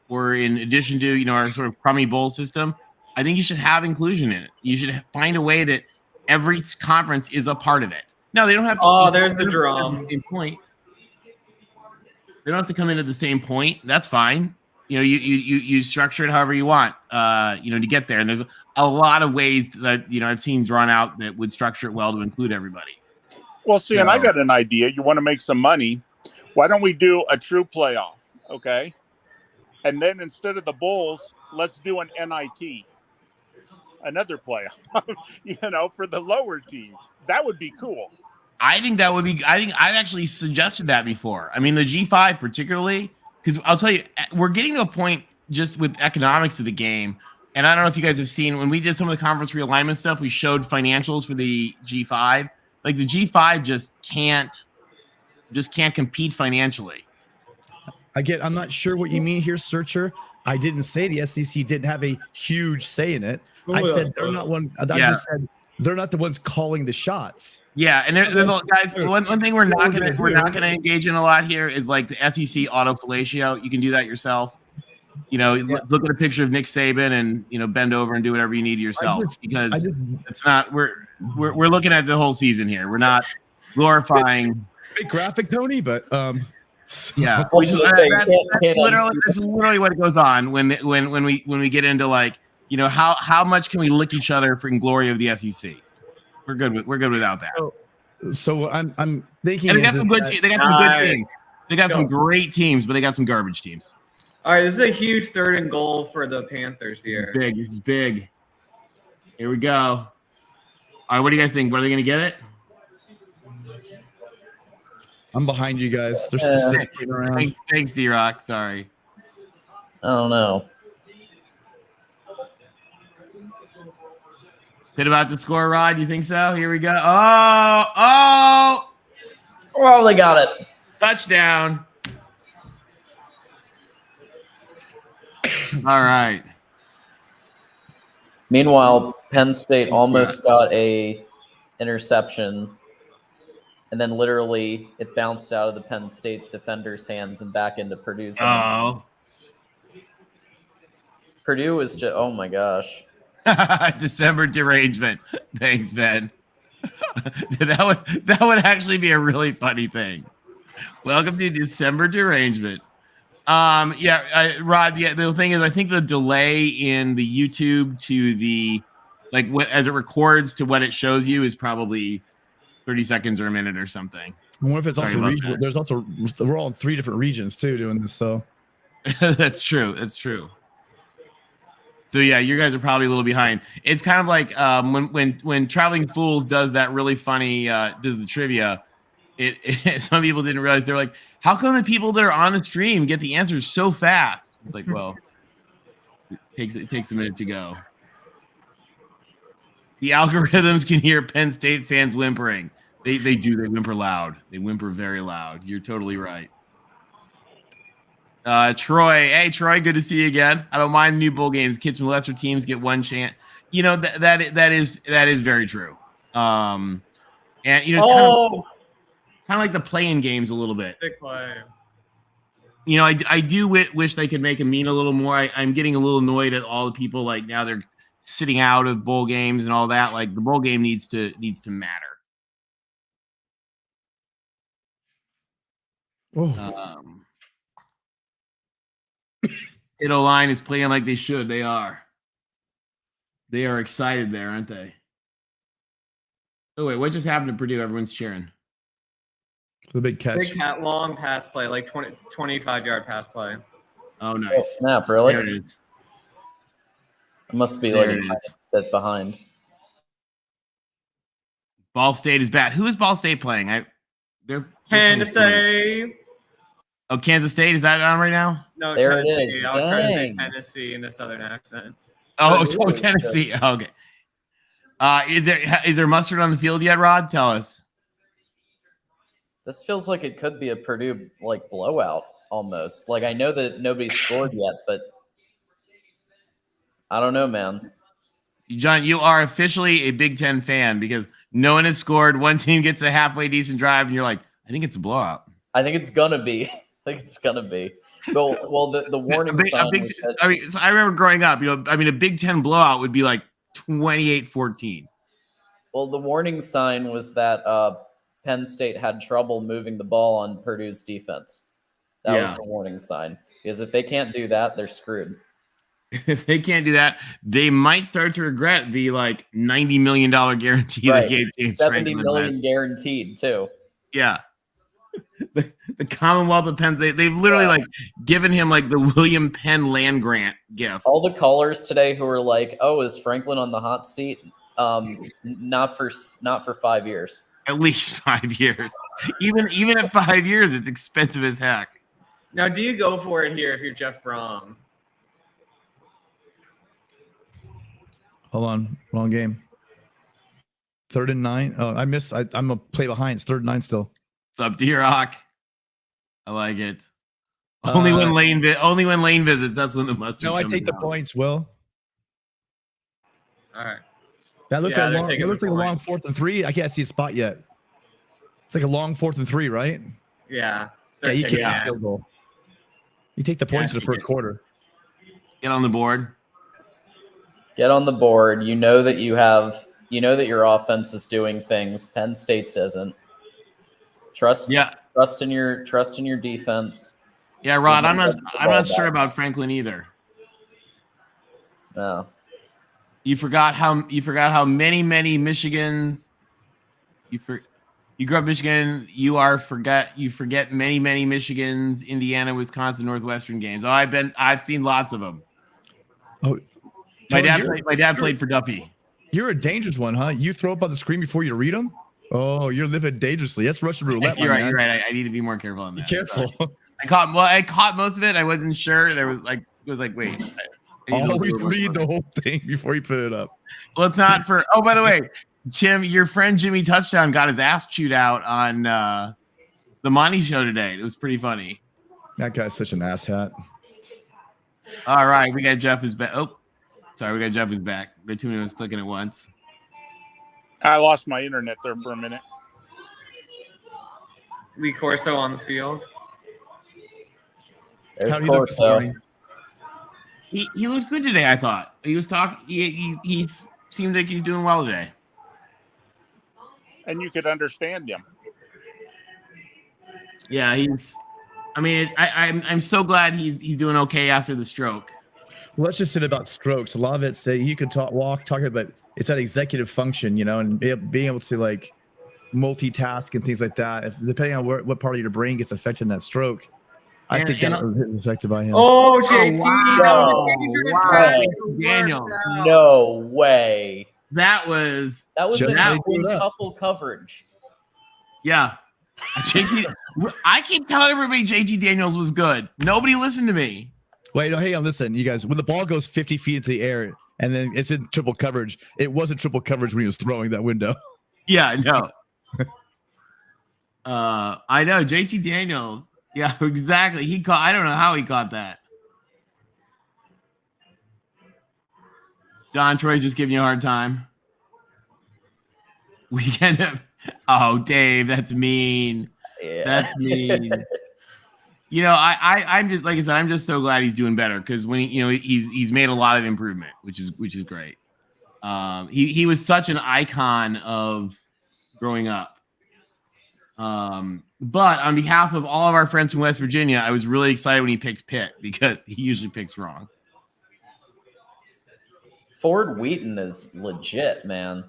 or in addition to our sort of crummy bowl system, I think you should have inclusion in it. You should find a way that every conference is a part of it. No, they don't have to. Oh, there's the drum. Point. They don't have to come in at the same point. That's fine. You structure it however you want, to get there. And there's a lot of ways that, I've seen drawn out that would structure it well to include everybody. Well, see, and I got an idea. You want to make some money. Why don't we do a true playoff? Okay. And then instead of the bowls, let's do an NIT, another playoff, for the lower teams. That would be cool. I think I've actually suggested that before. I mean, the G5 particularly, because I'll tell you, we're getting to a point just with economics of the game. And I don't know if you guys have seen when we did some of the conference realignment stuff, we showed financials for the G5. The G5 just can't compete financially. I'm not sure what you mean here, Searcher. I didn't say the SEC didn't have a huge say in it. I said they're not one. I just said they're not the ones calling the shots. Yeah, and there's guys. One thing we're not gonna engage in a lot here is the SEC auto fellatio. You can do that yourself. look at a picture of Nick Saban and bend over and do whatever you need to yourself, because it's not we're looking at the whole season here. We're not glorifying big graphic, Tony, but yeah, that's literally what goes on when we get into like how much can we lick each other for glory of the SEC. We're good without that. So I'm thinking, and they got some good teams. They got some great teams, but they got some garbage teams. All right, this is a huge 3rd and goal for the Panthers here. This is big. Here we go. All right, what do you guys think? Are they going to get it? I'm behind you guys. They're still sitting around. Thanks, D-Rock. Sorry. I don't know. Pitt about to score, Rod. You think so? Here we go. Oh, they got it. Touchdown. All right. Meanwhile, Penn State almost got a interception, and then literally it bounced out of the Penn State defender's hands and back into Purdue's hands. Purdue was just, oh my gosh. December derangement. Thanks, Ben. that would actually be a really funny thing. Welcome to December derangement. Rod. Yeah, the thing is, I think the delay in the YouTube to the as it records to what it shows you is probably 30 seconds or a minute or something. I wonder if it's also regional. There's also we're all in 3 different regions too doing this. So that's true. So yeah, you guys are probably a little behind. It's kind of like when Traveling Fools does that really funny does the trivia. Some people didn't realize, they're like, how come the people that are on the stream get the answers so fast? It's like, well, it takes a minute to go. The algorithms can hear Penn State fans whimpering. They do. They whimper loud. They whimper very loud. You're totally right. Troy, hey Troy, good to see you again. I don't mind new bowl games. Kids from lesser teams get one chance. That is very true. And it's kind of like the playing games a little bit. Big play. I do wish they could make them mean a little more. I'm getting a little annoyed at all the people like now they're sitting out of bowl games and all that. Like the bowl game needs to matter. It'll line is playing like they should. They are excited there, aren't they? Oh wait, what just happened to Purdue? Everyone's cheering. The big catch. Big long pass play, like 25-yard pass play. Oh, nice. Oh, snap, really? There it is. It must be like a bit behind. Ball State is bad. Who is Ball State playing? They're Kansas State. Oh, Kansas State, is that on right now? No, there Tennessee. it is. I was trying to say Tennessee in a southern accent. Oh, Tennessee. Okay. Is there mustard on the field yet, Rod? Tell us. This feels like it could be a Purdue blowout almost. Like I know that nobody's scored yet, but I don't know, man. John, you are officially a Big Ten fan because no one has scored. One team gets a halfway decent drive, and you're like, I think it's a blowout. I think it's gonna be. Well, the warning sign. So I remember growing up. A Big Ten blowout would be like 28-14. Well, the warning sign was that Penn State had trouble moving the ball on Purdue's defense. That was the warning sign. Because if they can't do that, they're screwed. If they can't do that, they might start to regret the $90 million guarantee they gave James Franklin. $70 million guaranteed too. Yeah. The Commonwealth of Penn, they've literally given him the William Penn land grant gift. All the callers today who were like, "Oh, is Franklin on the hot seat?" Not for 5 years. At least 5 years. Even at 5 years, it's expensive as heck. Now, do you go for it here if you're Jeff Brom? Hold on, wrong game. 3rd and 9. Oh, I missed. I'm a play behind. It's 3rd and 9 still. It's up to your rock. I like it. Only when Lane visits, that's when the mustard. No, I take the points, Will. All right. That looks like a long 4th and 3. I can't see a spot yet. It's like a long 4th and 3, right? Yeah. Yeah, you can't field goal. You take the points in the first quarter. Get on the board. Get on the board. You know that that your offense is doing things. Penn State's isn't. Trust in your defense. Yeah, Rod, I'm not sure about Franklin either. No. You forgot how many Michigans you grew up in Michigan. You forget many Michigans, Indiana, Wisconsin, Northwestern games. Oh, I've seen lots of them. Oh, my dad played for Duffy. You're a dangerous one, huh? You throw up on the screen before you read them. Oh, you're living dangerously. That's Russian roulette. You're right. I need to be more careful on that. Be careful. I caught most of it. I wasn't sure. There was wait. Always read the whole thing before you put it up. Well, it's not for. Oh, by the way, Tim, your friend Jimmy Touchdown got his ass chewed out on the Monty show today. It was pretty funny. That guy's such an asshat. All right, we got Jeff is back. Oh, sorry, we got Jeff is back. The two minutes clicking at once. I lost my internet there for a minute. Lee Corso on the field. There's Corso. He looked good today, I thought. He was talking. He seemed like he's doing well today. And you could understand him. Yeah, I'm so glad he's doing okay after the stroke. Well, let's just say about strokes. A lot of it say you can talk, but it's that executive function, and being able to like multitask and things like that. Depending on what part of your brain gets affected in that stroke, I think that was affected by him. Oh, JT, Daniel. No way. That was a quintuple coverage. Yeah. I keep telling everybody JT Daniels was good. Nobody listened to me. Wait, no, hang on, listen, you guys. When the ball goes 50 feet into the air and then it's in triple coverage, it wasn't triple coverage when he was throwing that window. Yeah, no. I know JT Daniels. Yeah, exactly. I don't know how he caught that. John Troy's just giving you a hard time. Oh, Dave, that's mean. Yeah. That's mean. I'm just, like I said, I'm just so glad he's doing better because when he's made a lot of improvement, which is great. He was such an icon of growing up. But on behalf of all of our friends from West Virginia, I was really excited when he picked Pitt because he usually picks wrong. Ford Wheaton is legit, man.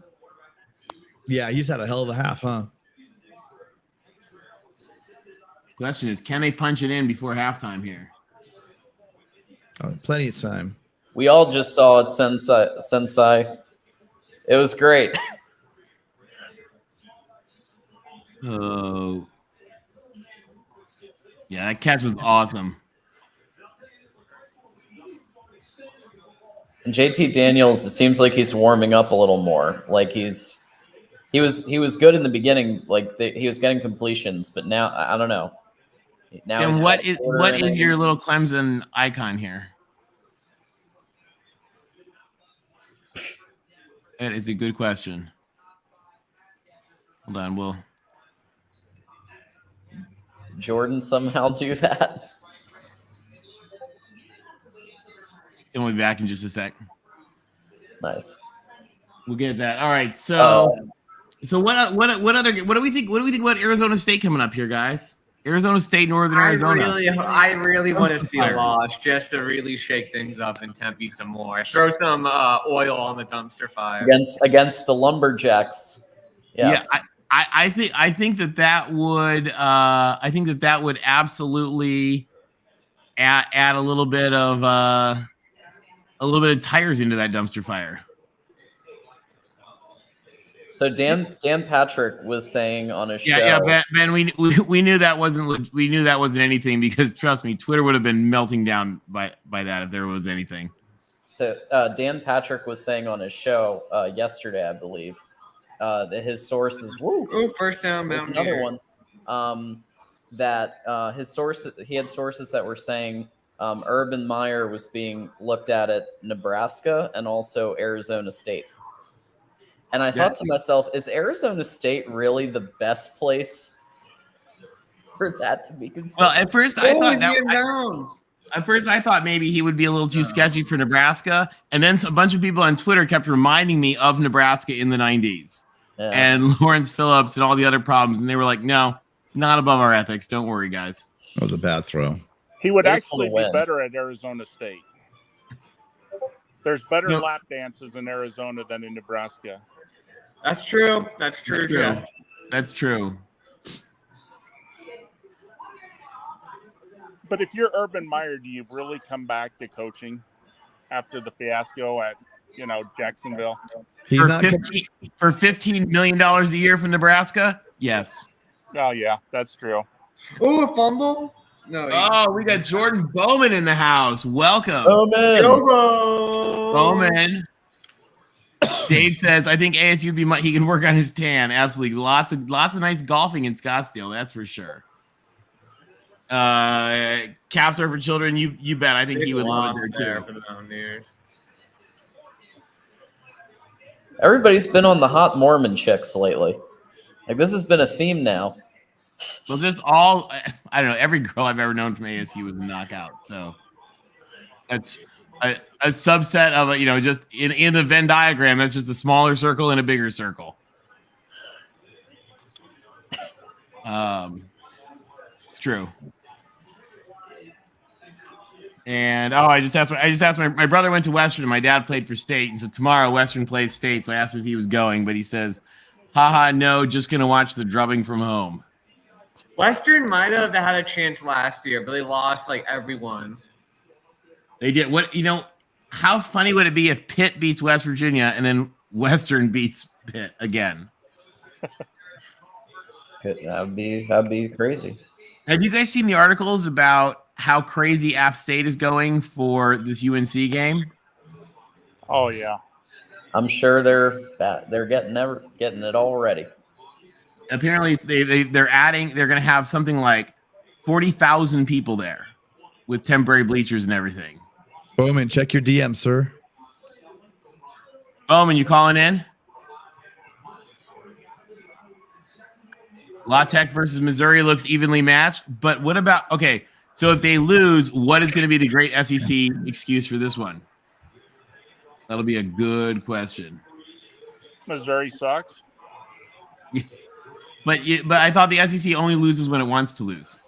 Yeah, he's had a hell of a half, huh? Question is, can they punch it in before halftime here? Oh, plenty of time. We all just saw it, Sensei. It was great. Oh. Yeah, that catch was awesome. And JT Daniels, it seems like he's warming up a little more. Like he was good in the beginning, like he was getting completions, but now I don't know. Now and what is your little Clemson icon here? That is a good question. Hold on, will Jordan somehow do that? We'll be back in just a sec. Nice. We'll get that. All right. So what do we think? What do we think about Arizona State coming up here, guys? Arizona State, Northern Arizona. I really want to see a loss just to really shake things up in Tempe some more. Throw some oil on the dumpster fire against the Lumberjacks. Yes. Yeah, I think that would absolutely add a little bit of tires into that dumpster fire. So Dan Patrick was saying on a show. Yeah, Ben. We knew that wasn't anything because trust me, Twitter would have been melting down by that if there was anything. So Dan Patrick was saying on his show yesterday, I believe, that his sources. First down, another one. That his sources, he had sources that were saying Urban Meyer was being looked at Nebraska and also Arizona State. And I thought to myself, is Arizona State really the best place for that to be considered? Well, at first I thought that At first, I thought maybe he would be a little too sketchy for Nebraska, and then a bunch of people on Twitter kept reminding me of Nebraska in the 90s and Lawrence Phillips and all the other problems, and they were like, "No, not above our ethics. Don't worry, guys." That was a bad throw. He would actually be better at Arizona State. There's better lap dances in Arizona than in Nebraska. That's true. That's true, Jeff. That's true. But if you're Urban Meyer, do you really come back to coaching after the fiasco at, Jacksonville? For $15 million a year from Nebraska? Yes. Oh, yeah, that's true. Ooh, a fumble? No. Oh, we got Jordan Bowman in the house. Welcome. Bowman. Dave says, I think ASU would be he can work on his tan. Absolutely. Lots of nice golfing in Scottsdale, that's for sure. Caps are for children. You bet. I think he would love it there too. For the Mountaineers. Everybody's been on the hot Mormon chicks lately. Like, this has been a theme now. Well, just all, I don't know, every girl I've ever known from ASU was a knockout. So that's a subset of it, just in the Venn diagram, that's just a smaller circle and a bigger circle. It's true. And I just asked my brother went to Western and my dad played for State, and so tomorrow Western plays State. So I asked him if he was going, but he says, haha, no, just gonna watch the drubbing from home. Western might have had a chance last year, but they lost like everyone. They did. How funny would it be if Pitt beats West Virginia and then Western beats Pitt again? That'd be crazy. Have you guys seen the articles about how crazy App State is going for this UNC game? Oh yeah, I'm sure they're getting it all ready. Apparently, they're going to have something like 40,000 people there with temporary bleachers and everything. Bowman, check your DM, sir. Bowman, you calling in? La Tech versus Missouri looks evenly matched, but what about so if they lose, what is going to be the great SEC excuse for this one? That'll be a good question. Missouri sucks. But I thought the SEC only loses when it wants to lose.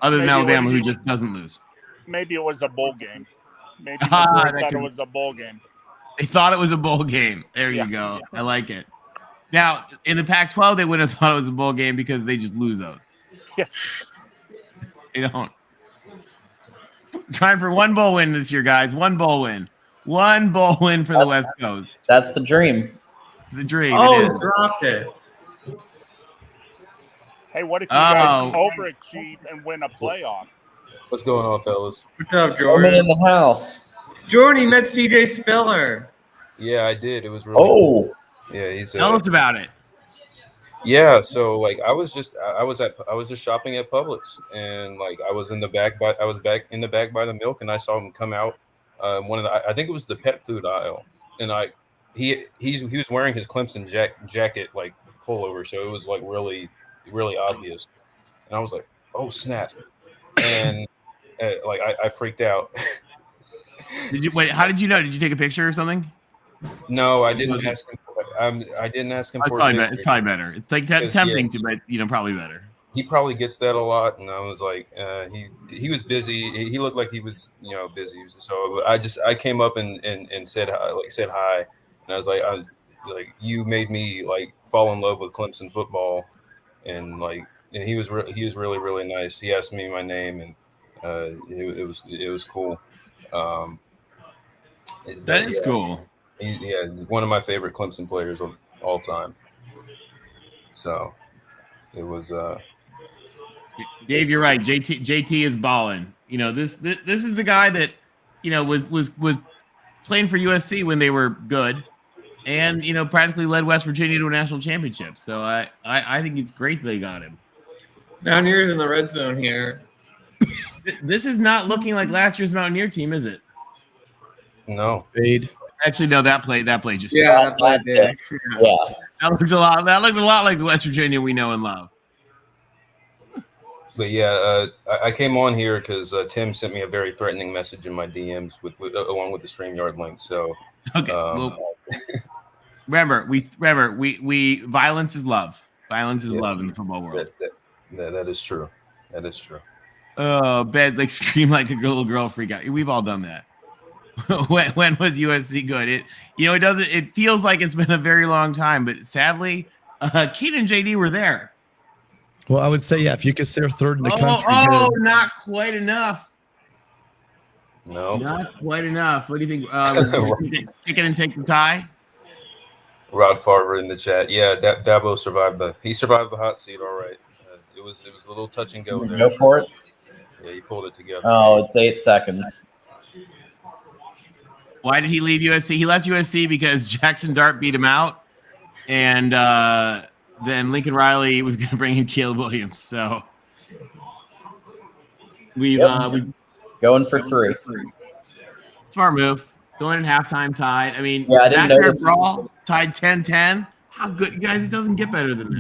Other than Alabama, who just doesn't lose. Maybe it was a bowl game. Maybe Missouri thought it was a bowl game. They thought it was a bowl game. There you go. I like it. Now, in the Pac-12, they wouldn't have thought it was a bowl game because they just lose those. Yeah. They don't. Trying for one bowl win this year, guys. One bowl win. One bowl win for the West Coast. That's the dream. It's the dream. Oh, it is. Dropped it. Hey, what if you guys overachieve and win a playoff? What's going on, fellas? What's up, Jordan? in the house. Jordan, you met CJ Spiller. Yeah, I did. It was really cool. Yeah, tell us about it. Yeah, so I was just shopping at Publix, and I was back in the back by the milk, and I saw him come out I think it was the pet food aisle, and he was wearing his Clemson jacket pullover, so it was really obvious, and I was like, oh snap, and I freaked out. How did you know? Did you take a picture or something? No, I didn't ask him. I didn't ask him for it's probably better. It's tempting to, but probably better. He probably gets that a lot, and I was like, he was busy. He looked like he was busy. So I came up and said hi, and I was like, you made me fall in love with Clemson football, and he was really really nice. He asked me my name, and it was cool. That is cool. One of my favorite Clemson players of all time. So it was. Dave, you're right. JT is balling. This is the guy that was playing for USC when they were good, and practically led West Virginia to a national championship. So I think it's great they got him. Mountaineers in the red zone here. This is not looking like last year's Mountaineer team, is it? No. Fade. Actually, no. That play just that play did. Yeah. That looked a lot like the West Virginia we know and love. But yeah, I came on here because Tim sent me a very threatening message in my DMs along with the StreamYard link. So okay, well, remember, we violence is love. Violence is love in the football world. That is true. That is true. Oh, Ben, like scream like a little girl, freak out. We've all done that. when was USC good? It doesn't. It feels like it's been a very long time, but sadly, Kate and JD were there. Well, I would say, yeah, if you consider third in the country. Not quite enough. No, not quite enough. What do you think? Kick it and take the tie. Rod Farver in the chat. Yeah, Dabo survived the hot seat. All right. It was a little touch and go there. Go for it. Yeah, he pulled it together. Oh, it's 8 seconds. Why did he leave USC? He left USC because Jackson Dart beat him out, and then Lincoln Riley was going to bring in Caleb Williams. So we going for 3. Smart move. Going in halftime tied. I mean, yeah, I didn't notice. Brawl tied 10-10. How good, you guys? It doesn't get better than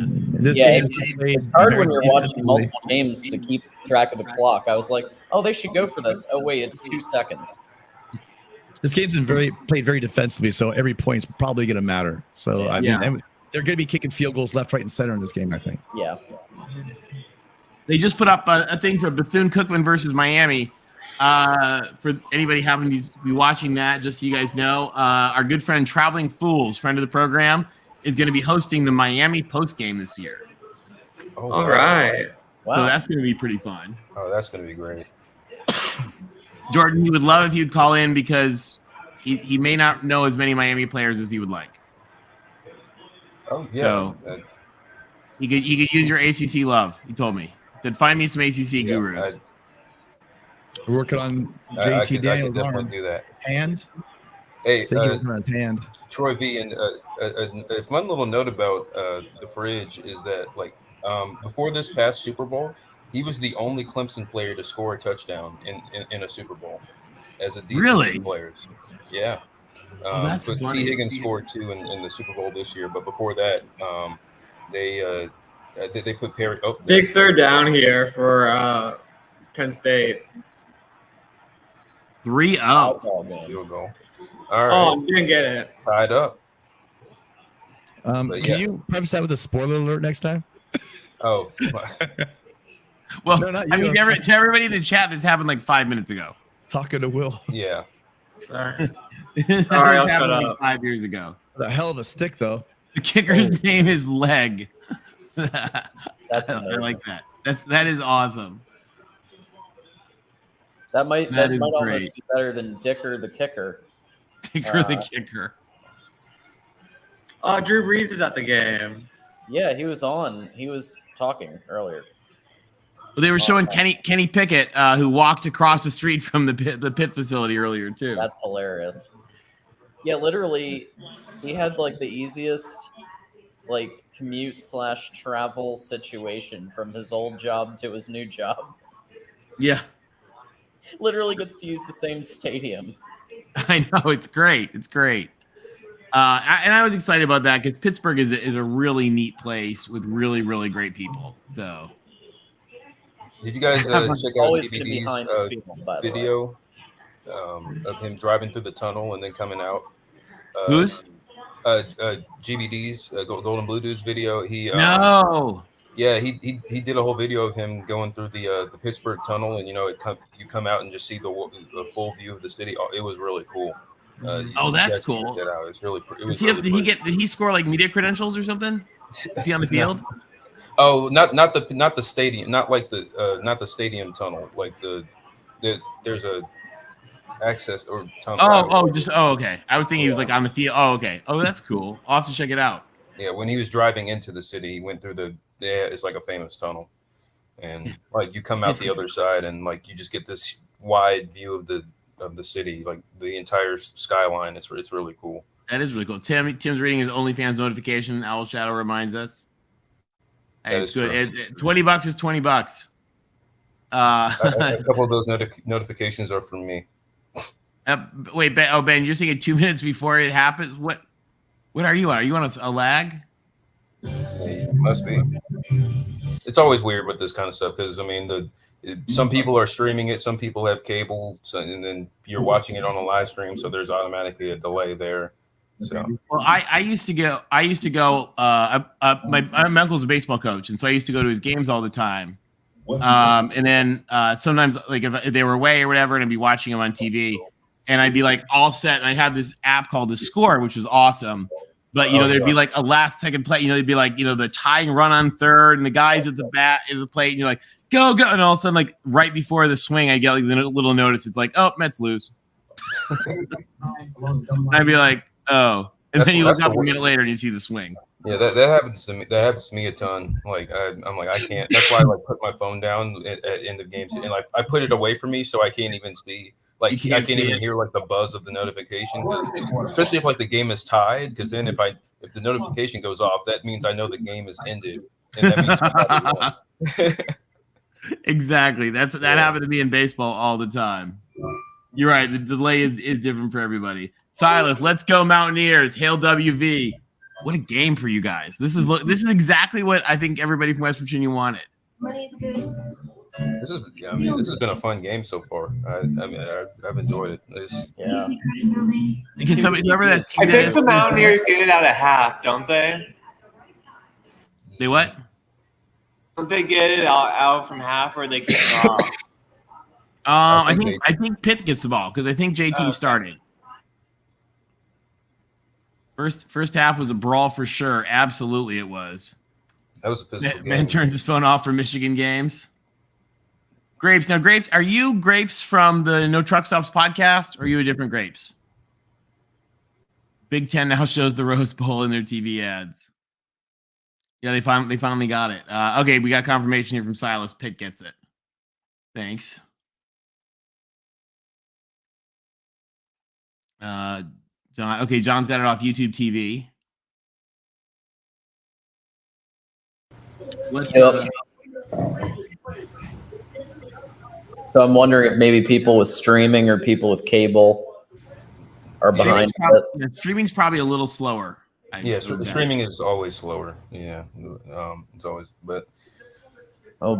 this. It's hard when you're watching multiple games to keep track of the clock. I was like, oh, they should go for this. Oh, wait, it's 2 seconds. This game's been played very defensively, so every point's probably going to matter. So I mean, they're going to be kicking field goals left, right, and center in this game, I think. Yeah. They just put up a thing for Bethune-Cookman versus Miami. For anybody having to be watching that, just so you guys know, our good friend Traveling Fools, friend of the program, is going to be hosting the Miami post game this year. Oh, all right. Wow. So that's going to be pretty fun. Oh, that's going to be great. Jordan, he would love if you'd call in because he may not know as many Miami players as he would like. Oh, yeah. So you could use your ACC love, he told me. He said, find me some ACC gurus. We're working on I JT could Daniels' definitely arm. do that. Hand. Hey, his hand. Troy V, and a fun little note about the Fridge is that, like, before this past Super Bowl, he was the only Clemson player to score a touchdown in a Super Bowl as a defensive players. Yeah. That's but funny. T. Higgins scored 2 in the Super Bowl this year, but before that, they put Perry. Oh, Big third down here for Penn State. 3-0. Field goal. All right. Oh, didn't get it. Tied up. Can you preface that with a spoiler alert next time? Oh. Well, No, not I you. mean, to everybody in the chat, this happened like 5 minutes ago. Talking to Will. Yeah. Sorry. This Sorry, I'll happened shut like up. 5 years ago. A hell of a stick, though. The kicker's name is Leg. That's I amazing. like that. That is awesome. That might That is almost great. be better than Dicker the kicker. Dicker the kicker. Oh, Drew Brees is at the game. Yeah, he was on. He was talking earlier. Well, they were showing Kenny Pickett, who walked across the street from the Pitt facility earlier too. That's hilarious. Yeah, literally, he had like the easiest like commute/travel situation from his old job to his new job. Yeah, Literally gets to use the same stadium. I know, it's great. It's great. And I was excited about that because Pittsburgh is a really neat place with really, really great people. So, Did you guys check out Always gonna be behind GBD's people, by the way. video of him driving through the tunnel and then coming out? Who's? GBD's Golden Blue Dudes video. He No. Yeah, he did a whole video of him going through the Pittsburgh tunnel, and you come out and just see the full view of the city. It was really cool. Oh, that's cool. Check that out. It's really. It was Did he score like media credentials or something? Is he on the field? Oh, not the stadium, not like not the stadium tunnel. Like there's a access or tunnel. Okay. I was thinking he was like on the field. Oh, okay. Oh, that's cool. I'll have to check it out. Yeah, when he was driving into the city, he went through it's like a famous tunnel, and like you come out the other side, and like you just get this wide view of the city, like the entire skyline. It's really cool. That is really cool. Tim's reading his OnlyFans notification. Owl Shadow reminds us. Hey, it's good. $20 is $20. A couple of those notifications are from me. Wait, Ben, you're saying 2 minutes before it happens. What are you on? Are you on a lag? Must be. It's always weird with this kind of stuff because I mean, some people are streaming it, some people have cable, and then you're watching it on a live stream, so there's automatically a delay there. So, well, I used to go. My uncle's a baseball coach, and so I used to go to his games all the time. And then sometimes, like if they were away or whatever, and I'd be watching them on TV, and I'd be like all set. And I had this app called The Score, which was awesome. But there'd be like a last second play. They'd be like the tying run on third, and the guys at the plate, and you're like go, and all of a sudden, like right before the swing, I get like the little notice. It's like, oh, Mets lose. I'd be like, oh, and then you look up a minute later and you see the swing. Yeah, that happens to me. That happens to me a ton. Like I'm like I can't. That's why I like put my phone down at end of games, and like I put it away from me so I can't even see. Like I can't even hear like the buzz of the notification, especially if like the game is tied. Because then if the notification goes off, that means I know the game is ended, and that means somebody won. Exactly. That happened to me in baseball all the time. You're right. The delay is different for everybody. Silas, let's go Mountaineers. Hail WV. What a game for you guys. This is exactly what I think everybody from West Virginia wanted. This has been a fun game so far. I've enjoyed it. Yeah. Can somebody remember that? I think the Mountaineers get it out of half, don't they? They what? Don't they get it out from half, or they kick it off? I think Pitt gets the ball because I think JT started. First half was a brawl for sure. Absolutely, it was. That was a physical game. Man turns his phone off for Michigan games. Grapes. Now, Grapes, are you Grapes from the No Truck Stops podcast, or are you a different Grapes? Big Ten now shows the Rose Bowl in their TV ads. Yeah, they finally got it. Okay, we got confirmation here from Silas. Pitt gets it. Thanks. John. Okay, John's got it off YouTube TV. So I'm wondering if maybe people with streaming or people with cable are behind it. Streaming's probably a little slower. The streaming is always slower. Yeah, it's always. But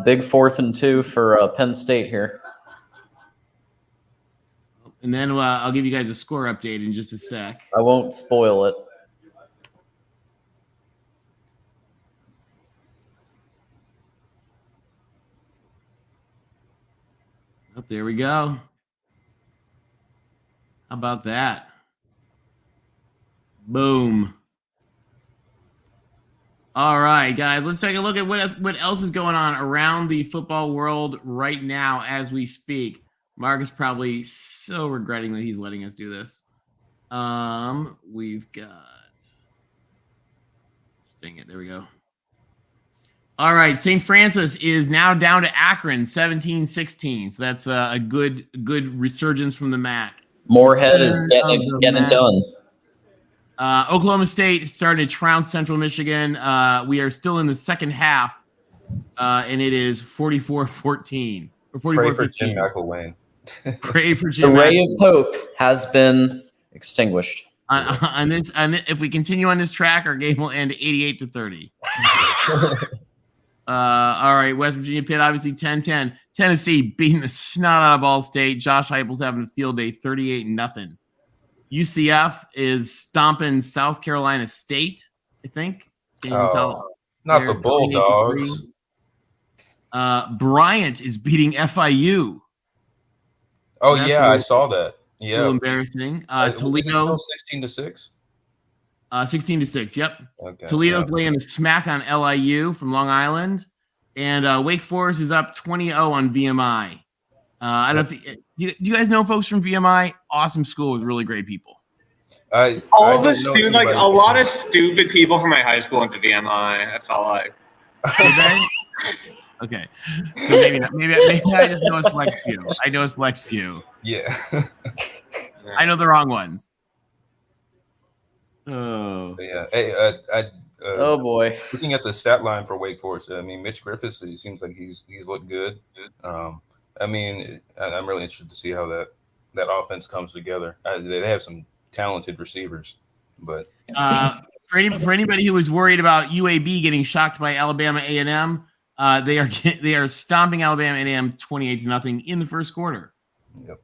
big 4th and 2 for Penn State here. And then I'll give you guys a score update in just a sec. I won't spoil it. Oh, there we go. How about that? Boom. All right, guys, let's take a look at what else is going on around the football world right now as we speak. Mark is probably so regretting that he's letting us do this. We've got... Dang it, there we go. All right, St. Francis is now down to Akron, 17-16. So that's a good resurgence from the MAC. Moorhead is getting it done. Oklahoma State started to trounce Central Michigan. We are still in the second half, and it is 44-14. Or 44-15. Pray for Jim McElwain. Pray for Jim. The ray of hope has been extinguished. On this, if we continue on this track, our game will end 88-30. All right, West Virginia Pitt, obviously 10-10. Tennessee beating the snot out of Ball State. Josh Heupel's having a field day, 38-0. UCF is stomping South Carolina State, I think. Not the Bulldogs. Bryant is beating FIU. Oh, I saw that. Yeah. A little embarrassing. Toledo. Is it still 16-6? 16-6, yep. Okay, Toledo's laying a smack on LIU from Long Island. And Wake Forest is up 20-0 on VMI. I don't know if do you guys know folks from VMI? Awesome school with really great people. A lot of stupid people from my high school went to VMI. I felt like. Okay, so maybe I just know a select few. I know a select few. Yeah. I know the wrong ones. Oh. Yeah. Hey, oh boy. Looking at the stat line for Wake Forest, I mean, Mitch Griffiths, he seems like he's looked good. I mean, I'm really interested to see how that offense comes together. They have some talented receivers, but For anybody who was worried about UAB getting shocked by Alabama A&M, they are stomping Alabama A&M 28-0 in the first quarter. Yep.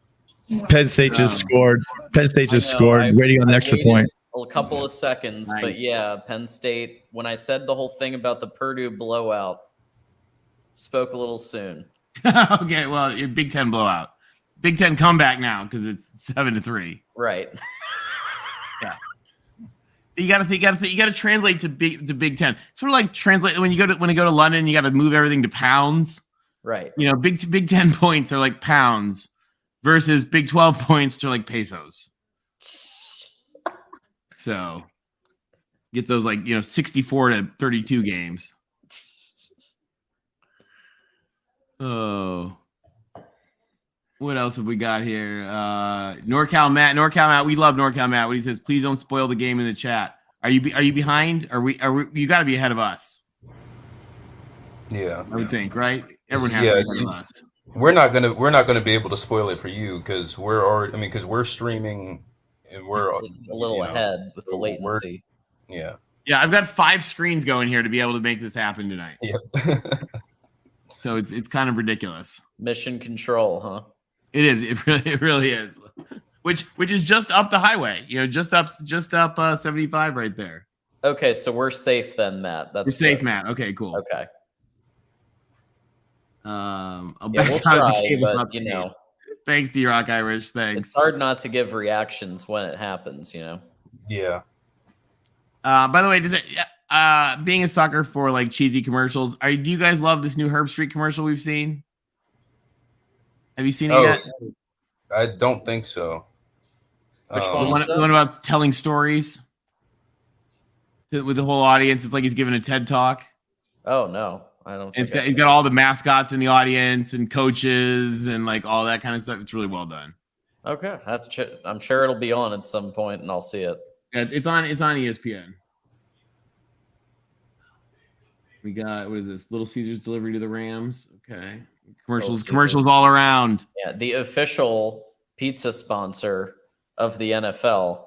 Penn State just scored. Penn State just scored, waiting on the extra waited point. A couple of seconds, but Nice. yeah, Penn State. When I said the whole thing about the Purdue blowout, spoke a little soon. Okay, well, your Big Ten blowout, Big Ten comeback now because it's 7-3. Right. Yeah. You gotta translate to Big Ten. Sort of like translate when you go to London, you got to move everything to pounds. Right. You know, Big 10 points are like pounds versus Big 12 points are like pesos. So get those 64-32 games. Oh, what else have we got here? NorCal Matt. We love NorCal Matt. What he says, please don't spoil the game in the chat. Are you behind? Are we? You got to be ahead of us. Yeah, I would think, right? Everyone has to be ahead of us. We're not gonna be able to spoil it for you because we're streaming and we're a little ahead with the latency. Yeah. Yeah, I've got 5 screens going here to be able to make this happen tonight. Yep. So it's kind of ridiculous. Mission control, huh? It is. It really is. Which is just up the highway. You know, just up 75 right there. Okay, so we're safe then, Matt. We're safe, Matt. Okay, cool. Okay. We'll try, but you know. Thanks, D-Rock Irish. Thanks. It's hard not to give reactions when it happens, you know. Yeah. By the way, does it? Being a sucker for like cheesy commercials, do you guys love this new Herb Street commercial we've seen? Have you seen it yet? I don't think so. Which one? The one about telling stories with the whole audience. It's like he's giving a TED talk. Oh no, I don't. He's got all the mascots in the audience and coaches and like all that kind of stuff. It's really well done. Okay, I'm sure it'll be on at some point, and I'll see it. Yeah, it's on ESPN. We got, what is this? Little Caesars delivery to the Rams. Okay. Commercials all around. Yeah, the official pizza sponsor of the NFL.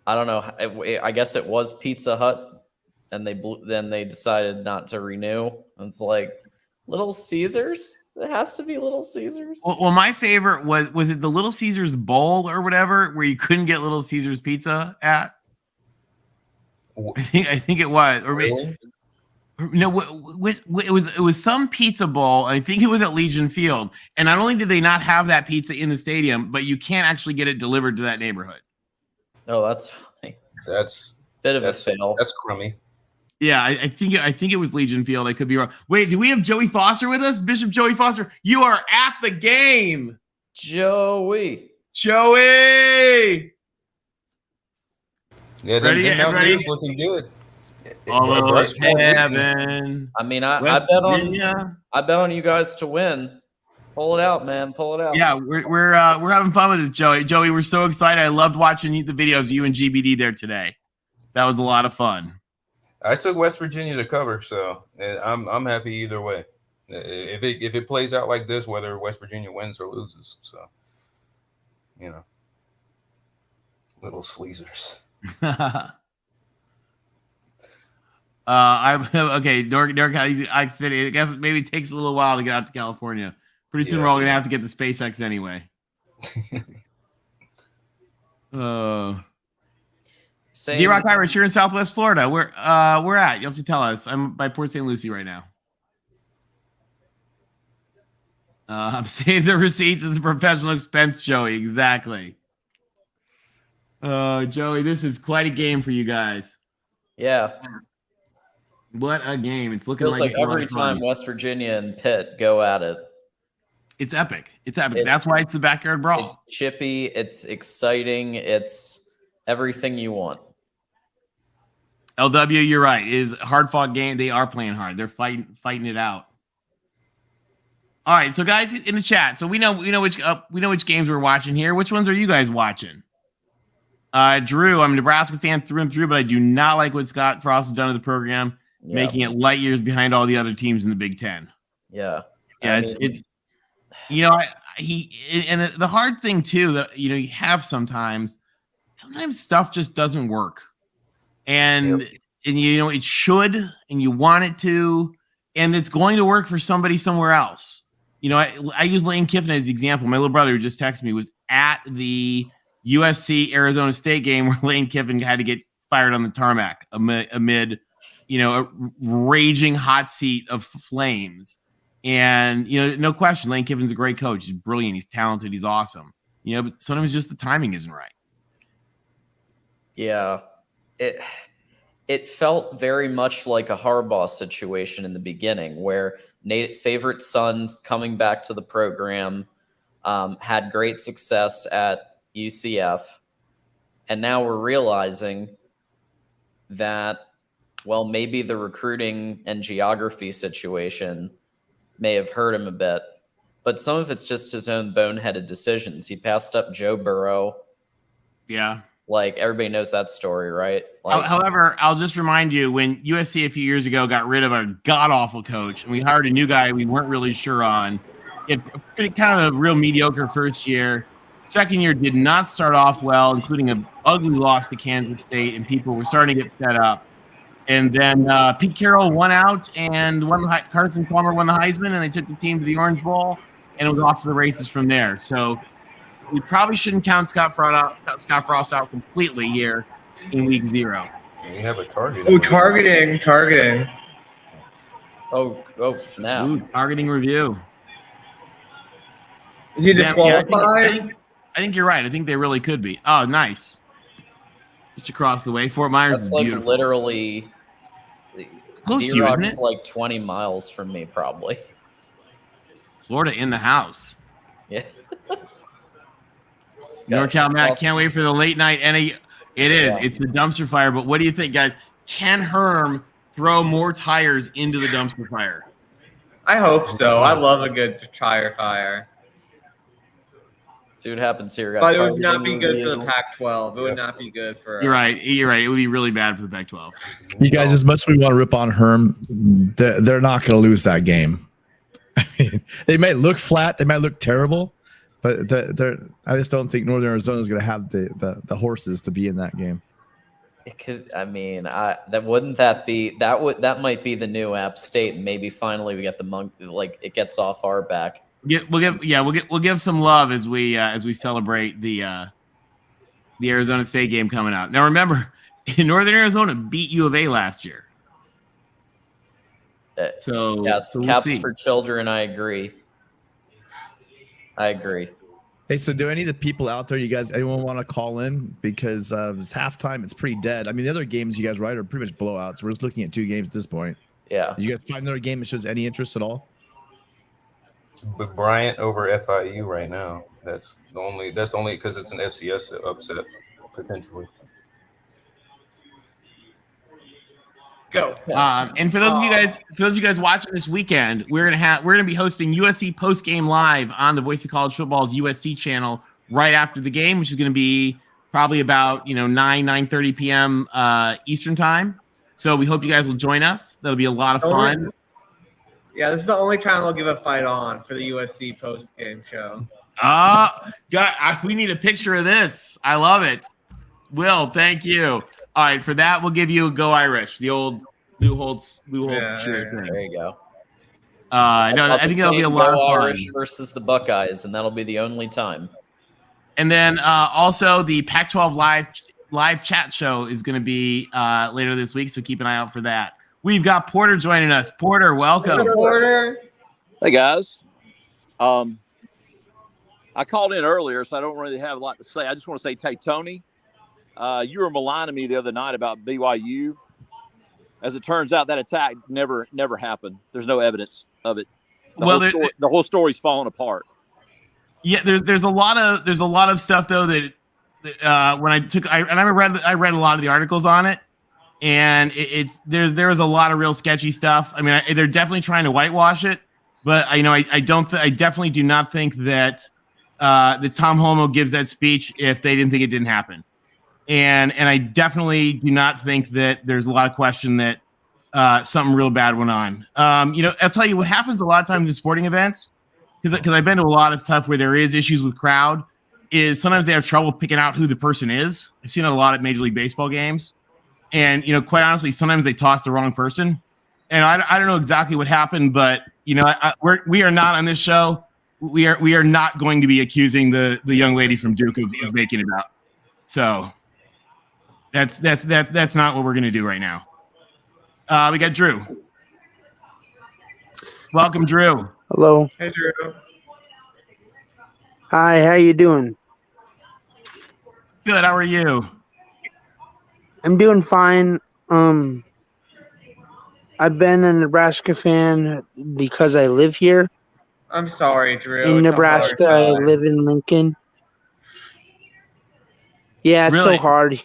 I don't know. I guess it was Pizza Hut, and then they decided not to renew. It's like Little Caesars. It has to be Little Caesars. Well, my favorite was it the Little Caesars Bowl or whatever, where you couldn't get Little Caesars pizza at? I think it was, or maybe. No, it was some pizza bowl. I think it was at Legion Field. And not only did they not have that pizza in the stadium, but you can't actually get it delivered to that neighborhood. Oh, that's funny. That's bit of a fail. That's crummy. Yeah, I think it was Legion Field. I could be wrong. Wait, do we have Joey Foster with us? Bishop Joey Foster, you are at the game. Joey. Yeah, the Mountaineers looking good. Heaven. I mean, I bet on you guys to win. Pull it out, man. Pull it out. Yeah, we're having fun with this, Joey. Joey, we're so excited. I loved watching the videos of you and GBD there today. That was a lot of fun. I took West Virginia to cover, so I'm happy either way. If it plays out like this, whether West Virginia wins or loses, so little sleazers. Okay. I guess maybe it takes a little while to get out to California. Pretty soon we're all gonna have to get the SpaceX anyway. D-Rock Irish, you're in Southwest Florida. Where at? You have to tell us. I'm by Port St. Lucie right now. I'm saving the receipts as a professional expense, Joey. Exactly. Joey, this is quite a game for you guys. Yeah. What a game. It's looking feels like every time West Virginia and Pitt go at it. It's epic. It's epic. That's why it's the backyard brawl. It's chippy. It's exciting. It's everything you want. LW, you're right. It is a hard-fought game. They are playing hard. They're fighting it out. All right, so guys in the chat. So we know which games we're watching here. Which ones are you guys watching? Drew, I'm a Nebraska fan through and through, but I do not like what Scott Frost has done to the program, making it light years behind all the other teams in the Big Ten. Yeah. Yeah, it's and the hard thing too that you have sometimes stuff just doesn't work. and you know it should, and you want it to, and it's going to work for somebody somewhere else. You know, I use Lane Kiffin as the example. My little brother who just texted me was at the USC Arizona State game where Lane Kiffin had to get fired on the tarmac amid you know, a raging hot seat of flames. And, you know, no question, Lane Kiffin's a great coach. He's brilliant. He's talented. He's awesome. You know, but sometimes just the timing isn't right. Yeah. It felt very much like a Harbaugh situation in the beginning where Nate's favorite son coming back to the program had great success at UCF. And now we're realizing that, well, maybe the recruiting and geography situation may have hurt him a bit, but some of it's just his own boneheaded decisions. He passed up Joe Burrow. Yeah. Like, everybody knows that story, right? Like, however, I'll just remind you, when USC a few years ago got rid of a god-awful coach and we hired a new guy we weren't really sure on, it kind of a real mediocre first year. Second year did not start off well, including an ugly loss to Kansas State, and people were starting to get fed up. And then Pete Carroll won out, and Carson Palmer won the Heisman, and they took the team to the Orange Bowl, and it was off to the races from there. So we probably shouldn't count Scott Frost out completely here in week 0. You have a target. Oh, targeting. Oh, snap. Ooh, targeting review. Is he disqualified? I think you're right. I think they really could be. Oh, nice. Just across the way. Fort Myers That's is like beautiful. literally Close to you, isn't D-Rock's it? like 20 miles from me, probably. Florida in the house. Yeah. NorCal Matt, can't wait for the late night NA. It is. Yeah. It's the dumpster fire. But what do you think, guys? Can Herm throw more tires into the dumpster fire? I hope so. I love a good tire fire. See what happens here. But it would not be good for the Pac-12. It would not be good for. You're right. You're right. It would be really bad for the Pac-12. You guys, as much as we want to rip on Herm, they're not going to lose that game. I mean, they might look flat, they might look terrible, but I just don't think Northern Arizona is going to have the horses to be in that game. It could. I mean, that might be the new App State, and maybe finally we get the monk. Like, it gets off our back. We'll give some love as we celebrate the Arizona State game coming out. Now remember, Northern Arizona beat U of A last year. So yes, we'll caps see. for children. I agree. Hey, so do any of the people out there, anyone want to call in? Because it's halftime, it's pretty dead. I mean, the other games you guys write are pretty much blowouts. We're just looking at 2 games at this point. Yeah. You guys find another game that shows any interest at all? But Bryant over FIU right now. That's only because it's an FCS upset potentially. Go. And for those of you guys watching this weekend, we're gonna be hosting USC post game live on the Voice of College Football's USC channel right after the game, which is going to be probably about 9:30 p.m. Eastern time. So we hope you guys will join us. That'll be a lot of fun. Yeah, this is the only time I'll give a fight on for the USC post game show. We need a picture of this. I love it. Will, thank you. All right, for that, we'll give you a Go Irish, the old Lou Holtz cheer thing. There you go. I think that'll be a lot of fun. Irish versus the Buckeyes, and that'll be the only time. And then also the Pac-12 live chat show is going to be later this week, so keep an eye out for that. We've got Porter joining us. Porter, welcome. Porter. Hey guys. I called in earlier, so I don't really have a lot to say. I just want to say, Tony, you were maligning me the other night about BYU. As it turns out, that attack never happened. There's no evidence of it. The whole story's falling apart. Yeah, there's a lot of stuff though that when I read a lot of the articles on it, and there was a lot of real sketchy stuff. I mean, they're definitely trying to whitewash it, but I definitely do not think that Tom Homo gives that speech if they didn't think it didn't happen. And I definitely do not think that there's a lot of question that something real bad went on. I'll tell you what happens a lot of times in sporting events, because I've been to a lot of stuff where there is issues with crowd, is sometimes they have trouble picking out who the person is. I've seen it a lot at Major League Baseball games. And, quite honestly, sometimes they toss the wrong person. And I don't know exactly what happened, but, we are not on this show. We are not going to be accusing the young lady from Duke of making it up. So that's not what we're going to do right now. We got Drew. Welcome, Drew. Hello. Hey, Drew. Hi, how you doing? Good. How are you? I'm doing fine. I've been a Nebraska fan because I live here. I'm sorry, Drew. In It's a Nebraska, hard I time. live in Lincoln. Yeah, it's Really? so hard.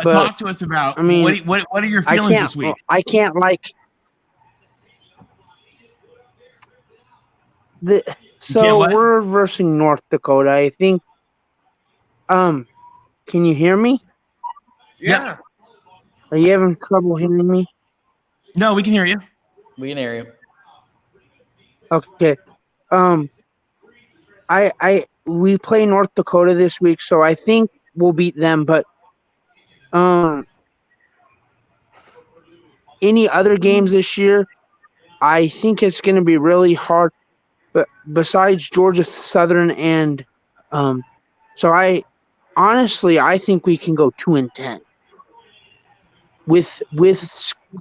Talk to us about. What are your feelings this week? I can't So what? we're versus North Dakota. I think. Can you hear me? Yeah. Are you having trouble hearing me? No, we can hear you. We can hear you. Okay. We play North Dakota this week, so I think we'll beat them. But any other games this year, I think it's going to be really hard. But besides Georgia Southern and so I think we can go 2-10 with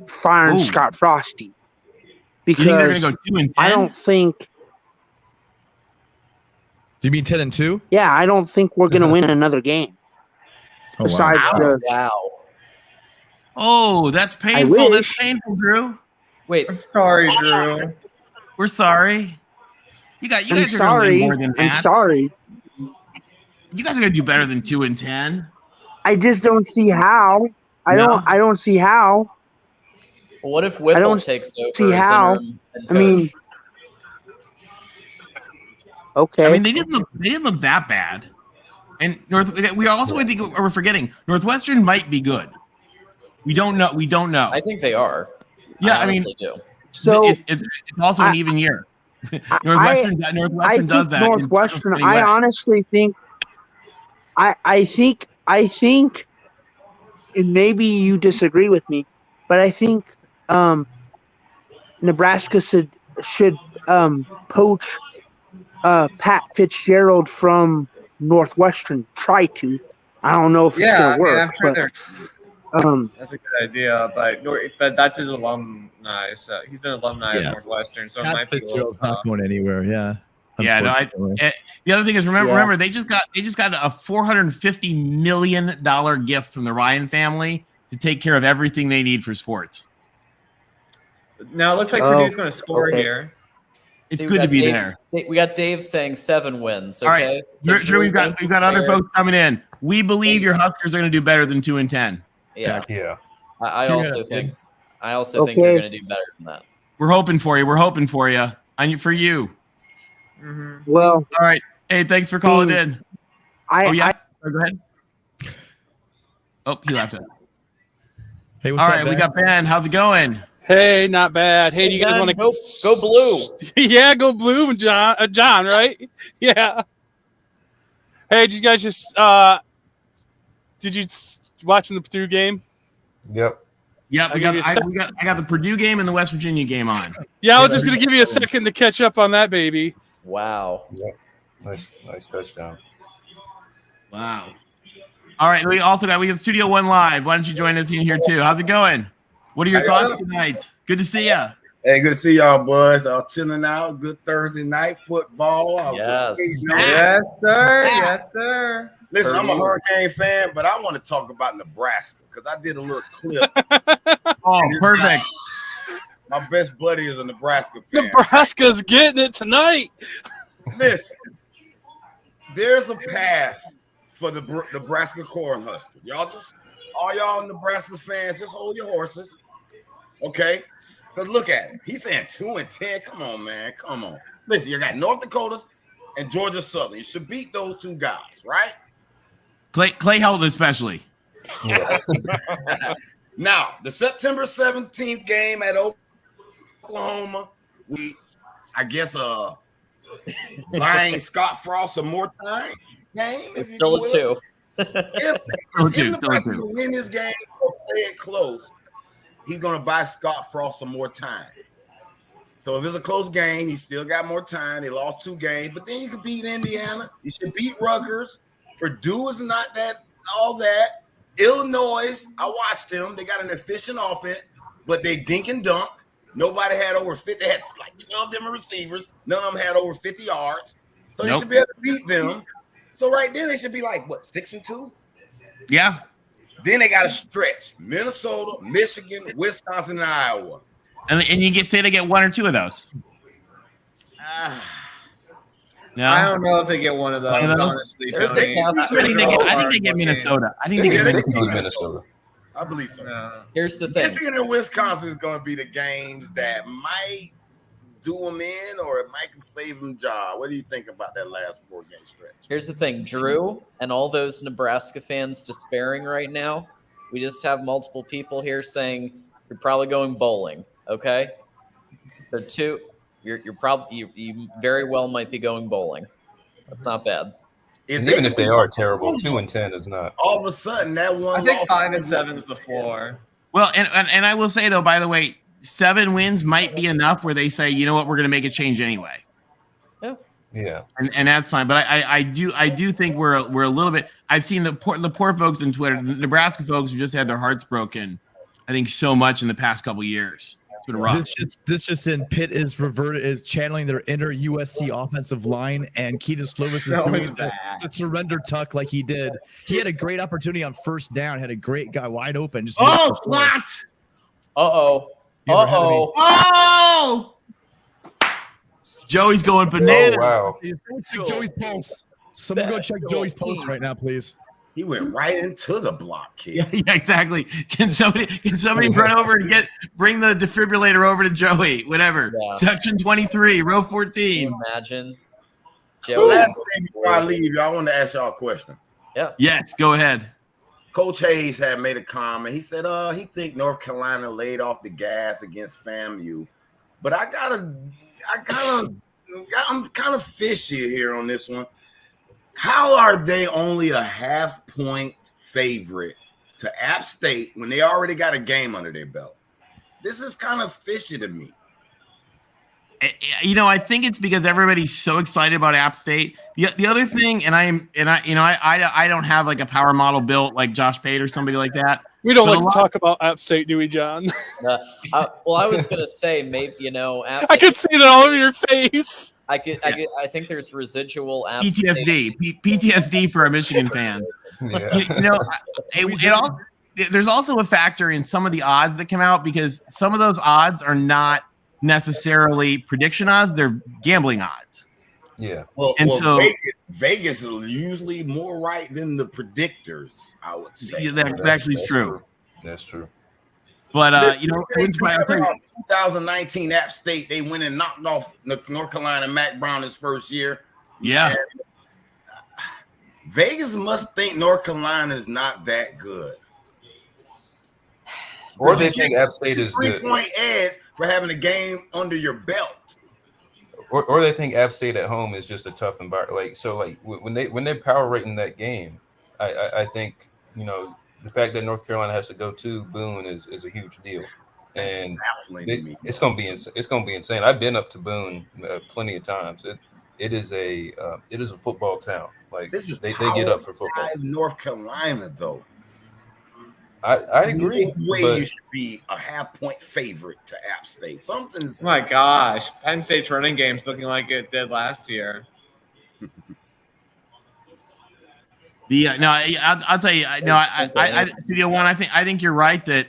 firing Scott Frosty, because they're going to go 2-10? I don't think. Do you mean 10-2? Yeah, I don't think we're going to win another game. Oh, besides wow. Wow. Oh, that's painful. That's painful, Drew. Wait. I'm sorry, Drew. We're sorry. You guys I'm are sorry. going to win more than that. I'm sorry. You guys are going to do better than 2-10. I just don't see how. I don't see how. Well, what if Whipple takes over? See as how. interim head I mean, coach? okay. I mean, they didn't look that bad. And we also, I think we're forgetting, Northwestern might be good. We don't know. I think they are. Yeah, I honestly do. So it's also an even year. Northwestern does that. Northwestern. I honestly think. I think, and maybe you disagree with me, but I think Nebraska should poach Pat Fitzgerald from Northwestern. Try to. I don't know if it's going to work. I'm sure but, that's a good idea, but that's his alumni. So he's an alumni of Northwestern, so it might be a little Fitzgerald's not going anywhere. Yeah. Yeah, no. The other thing is remember they just got a $450 million gift from the Ryan family to take care of everything they need for sports. Now it looks like Purdue's going to score here. It's good to be there. We got Dave saying 7 wins. Okay. All right, So Drew, we've got other folks coming in. We believe your Huskers are going to do better than 2-10. Yeah. Yeah. I also think they're going to do better than that. We're hoping for you. For you. Mm-hmm. Well, all right. Hey, thanks for calling in. Go ahead. Oh, he left it. Hey, all right, we got Ben. How's it going? Hey, not bad. Hey, do you guys want to go blue? Yeah, go blue, John. John, right? Yeah. Hey, did you guys just did you watching the Purdue game? Yep. Yeah, I got the Purdue game and the West Virginia game on. Yeah, I was just gonna give you a second to catch up on that, baby. Wow. Yep. Nice touchdown. Wow. All right, we got Studio One Live. Why don't you join us in here too? How's it going? What are your thoughts tonight? Good to see you. Hey, good to see y'all, boys. Chilling out. Good Thursday night football. Yes. Yes, sir. Yes, sir. Listen, I'm a Hurricane fan, but I want to talk about Nebraska because I did a little clip. Oh, perfect. My best buddy is a Nebraska fan. Nebraska's getting it tonight. Listen, there's a path for the Nebraska Cornhuskers. All y'all Nebraska fans, just hold your horses. Okay? Because look at it. He's saying 2-10. Come on, man. Come on. Listen, you got North Dakota and Georgia Southern. You should beat those two guys, right? Clay Helton especially. Yeah. Now, the September 17th game at Oklahoma, I guess buying Scott Frost some more time game. It's still a 2. If Nebraska can win this game, play it close, he's going to buy Scott Frost some more time. So if it's a close game, he still got more time. They lost 2 games, but then you can beat Indiana. You should beat Rutgers. Purdue is not that all that. Illinois, I watched them. They got an efficient offense, but they dink and dunk. Nobody had over 50. They had like 12 different receivers. None of them had over 50 yards. So they should be able to beat them. So right then they should be like, what, 6-2? Yeah. Then they got to stretch. Minnesota, Michigan, Wisconsin, and Iowa. And you get say they get 1 or 2 of those. No, I don't know if they get one of those. Honestly, Tony. I think they get Minnesota. I think they get Minnesota. I believe so. Here's the thing. Michigan and Wisconsin is going to be the games that might do them in, or it might save them job. What do you think about that last 4-game stretch? Here's the thing, Drew, and all those Nebraska fans despairing right now. We just have multiple people here saying you're probably going bowling. Okay, so 2, you're probably you very well might be going bowling. That's not bad. And even if they are terrible, 2-10 is not. All of a sudden, that one. I think 5 and 7 is the floor. Well, and I will say though, by the way, 7 wins might be enough where they say, you know what, we're going to make a change anyway. Yeah, and that's fine. But I do think we're a little bit. I've seen the poor folks on Twitter, the Nebraska folks who just had their hearts broken. I think so much in the past couple years. It's been rough. This just in, Pitt is channeling their inner USC offensive line, and Keaton Slovis is doing the surrender tuck like he did. He had a great opportunity on first down, had a great guy wide open. Just blocked. Oh! Joey's going bananas. Oh, wow. Check Joey's pulse. Someone go check Joey's pulse right now, please. He went right into the block, kid. Yeah, exactly. Can somebody run over and bring the defibrillator over to Joey? Whatever. Yeah. Section 23, row 14. Can you imagine. Last thing before I leave, y'all, I want to ask y'all a question. Yeah. Yes, go ahead. Coach Hayes had made a comment. He said, he think North Carolina laid off the gas against FAMU. But I'm kind of fishy here on this one. How are they only a half-point favorite to App State when they already got a game under their belt? This is kind of fishy to me. You know, I think it's because everybody's so excited about App State. The other thing, I don't have like a power model built like Josh Pate or somebody like that. We don't like to talk about App State, do we, John? I was gonna say maybe I could see that all over your face. I think there's residual App PTSD for a Michigan fan. Yeah. There's also a factor in some of the odds that come out because some of those odds are not necessarily prediction odds; they're gambling odds. Yeah. Well, Vegas is usually more right than the predictors, I would say. Yeah, that's actually true. That's true. But 2019 App State, they went and knocked off North Carolina Mac Brown his first year. Yeah. And Vegas must think North Carolina is not that good. Or they think App State is the 3-point edge for having a game under your belt. Or they think App State at home is just a tough environment. When they're power rating that game, I think the fact that North Carolina has to go to Boone is a huge deal, and it's gonna be insane. I've been up to Boone plenty of times. It is a football town. Like they get up for football. North Carolina though. I agree. No way you should be a half-point favorite to App State. Something's. Oh my gosh, Penn State's running game's looking like it did last year. I'll tell you. Studio One. I think you're right that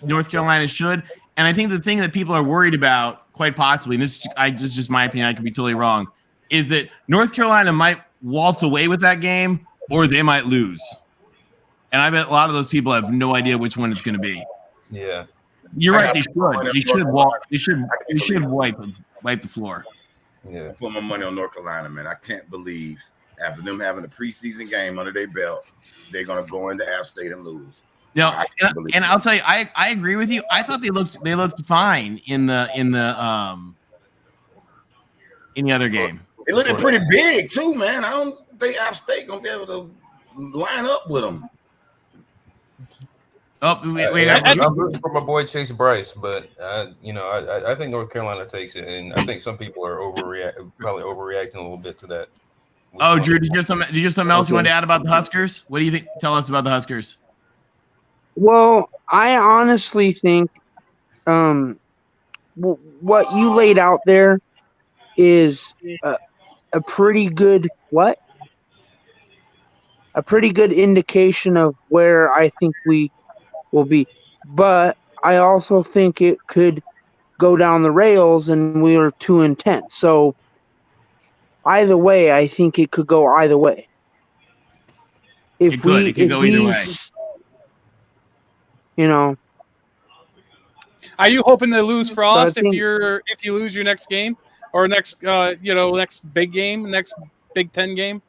North Carolina should, and I think the thing that people are worried about, quite possibly, and this is just my opinion, I could be totally wrong, is that North Carolina might waltz away with that game, or they might lose. And I bet a lot of those people have no idea which one it's going to be. Yeah, you're right. They should wipe the floor. Yeah, Put my money on North Carolina, man. I can't believe after them having a preseason game under their belt, they're going to go into App State and lose. No, and I'll tell you, I agree with you. I thought they looked fine in the other game. They looking pretty big too, man. I don't think App State gonna be able to line up with them. Oh, I'm rooting for my boy Chase Bryce, but I think North Carolina takes it, and I think some people are probably overreacting a little bit to that. Oh, Drew, did you have something else you wanted to add about the Huskers? What do you think? Tell us about the Huskers. Well, I honestly think what you laid out there is a pretty good a pretty good indication of where I think we will be. But I also think it could go down the rails and we are too intense. So either way, I think it could go either way. It could go either way. You know. Are you hoping to lose Frost So I think- if you lose your next game or next next big game, next Big Ten game?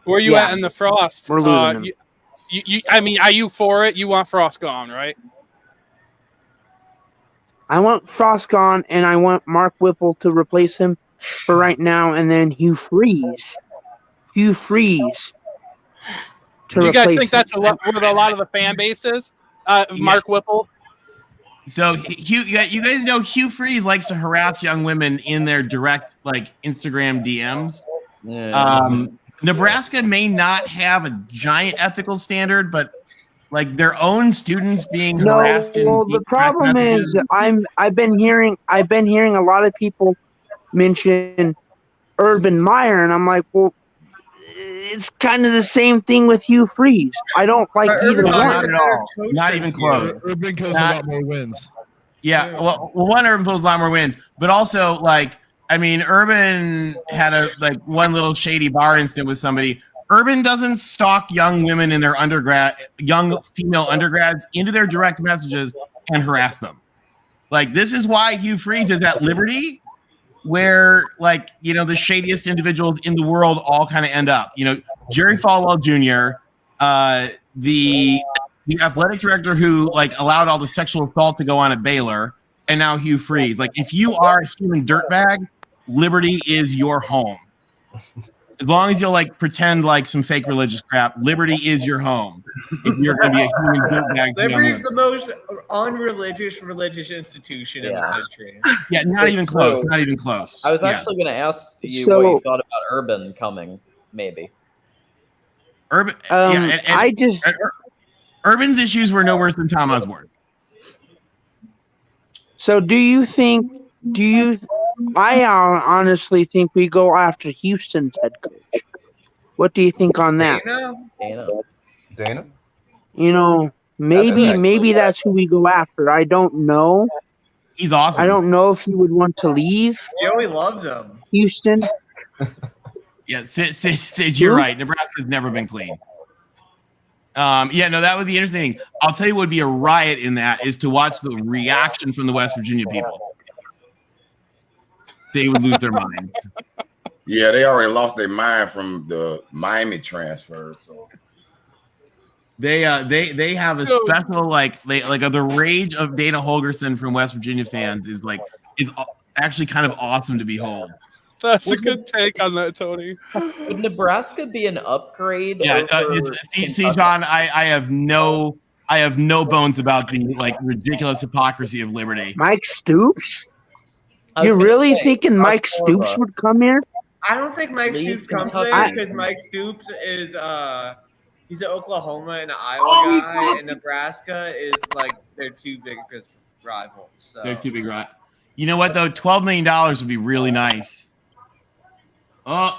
Where are you Yeah. at in the Frost? We're losing him. I mean, are you for it? You want Frost gone, right? I want Frost gone, and I want Mark Whipple to replace him for right now, and then Hugh Freeze. To You guys replace think him. that's what a lot of the fan base is? Mark Whipple. So you guys know Hugh Freeze likes to harass young women in their direct Instagram DMs. Yeah. Nebraska may not have a giant ethical standard, but their own students being harassed. Well, the problem is I've been hearing a lot of people mention Urban Meyer, and I'm like, well, it's kind of the same thing with Hugh Freeze. I don't like either one. Not at all. Not even close. Urban Coast a lot more wins. Yeah, well, one Urban pulls a lot more wins, but also Urban had one little shady bar incident with somebody. Urban doesn't stalk young women in their young female undergrads into their direct messages and harass them. This is why Hugh Freeze is at Liberty, where the shadiest individuals in the world all kind of end up. Jerry Falwell Jr., the athletic director who allowed all the sexual assault to go on at Baylor, and now Hugh Freeze. If you are a human dirtbag, Liberty is your home. As long as you'll pretend some fake religious crap, Liberty is your home. If you're going to be a human dirtbag, Liberty is the most unreligious religious institution in the country. Yeah, not even close. Not even close. I was actually going to ask you what you thought about Urban coming, maybe. Urban. Urban's issues were no worse than Tom Osborne. So I honestly think we go after Houston's head coach. What do you think on that? Dana? Maybe that's who we go after. I don't know. He's awesome. I don't know if he would want to leave Joey loves him. Houston. Yeah, Sid, you're right. Nebraska's never been clean. That would be interesting. I'll tell you what would be a riot in that is to watch the reaction from the West Virginia people. They would lose their minds. Yeah, they already lost their mind from the Miami transfer. So they have a special the rage of Dana Holgerson from West Virginia fans is actually kind of awesome to behold. That's a good take on that, Tony. Would Nebraska be an upgrade? Yeah, see, John, I have no bones about the ridiculous hypocrisy of Liberty. Mike Stoops? You're really thinking Mike Stoops would come here? I don't think Mike Stoops comes there because Mike Stoops is he's an Oklahoma and an Iowa guy, and Nebraska is they're too big of rivals. So. They're too big, right? You know what though? $12 million would be really nice. But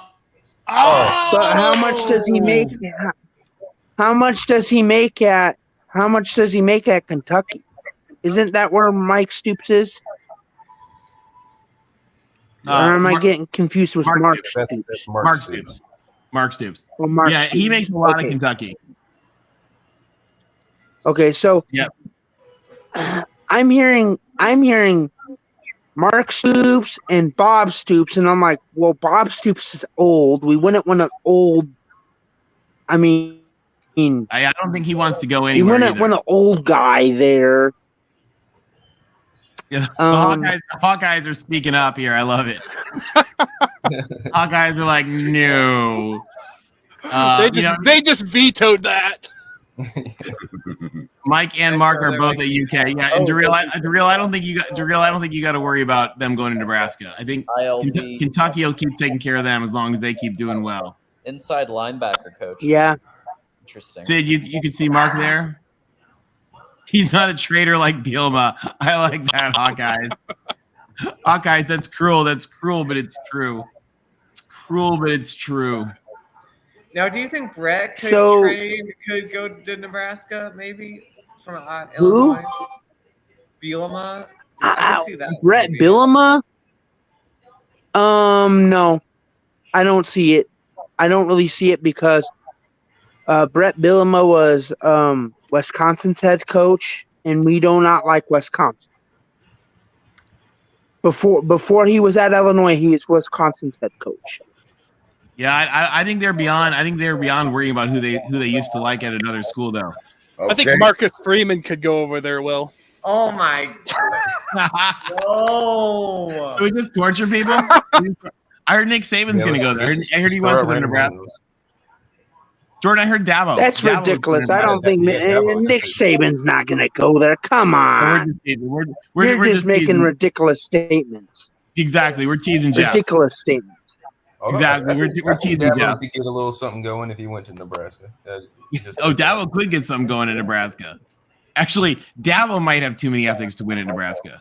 how much does he make? How much does he make at Kentucky? Isn't that where Mike Stoops is? Or am I getting confused with Mark Stoops? Mark Stoops. Well, Mark yeah, Stoops. he makes a lot Okay. of Kentucky. Okay, so Yep. I'm hearing Mark Stoops and Bob Stoops, and I'm like, well, Bob Stoops is old. We wouldn't want an old. I don't think he wants to go we anywhere. wouldn't want an old guy there. Yeah, the Hawkeyes are speaking up here. I love it. Hawkeyes are like, no. They just vetoed that. Mike and Mark are both at UK. Yeah, and Darrell, I don't think you got to worry about them going to Nebraska. I think ILB. Kentucky will keep taking care of them as long as they keep doing well. Inside linebacker coach. Yeah. Interesting. Sid, you can see Mark there. He's not a traitor like Bielema. I like that, Hawkeyes. Hawkeyes, that's cruel. That's cruel, but it's true. It's cruel, but it's true. Now, do you think Brett could go to Nebraska, maybe from Who? Illinois? Bielema. I could see that. Brett maybe. Bielema? No, I don't see it. I don't really see it because Brett Bielema was Wisconsin's head coach, and we do not like Wisconsin. Before he was at Illinois, he is Wisconsin's head coach. Yeah, I think they're beyond. I think they're beyond worrying about who they used to like at another school, though. Okay. I think Marcus Freeman could go over there. Will. Oh my God! No. Do we just torture people? I heard Nick Saban's going to go there. I heard he went to Nebraska. Jordan, I heard Dabo. That's Dabo ridiculous. I don't think Nick Saban's not going to go there. Come on. You're just making ridiculous statements. Exactly. We're teasing Jeff. Ridiculous statements. Exactly. We're teasing Dabo Jeff. could get a little something going if he went to Nebraska. Dabo could get something going in Nebraska. Actually, Dabo might have too many ethics to win in Nebraska.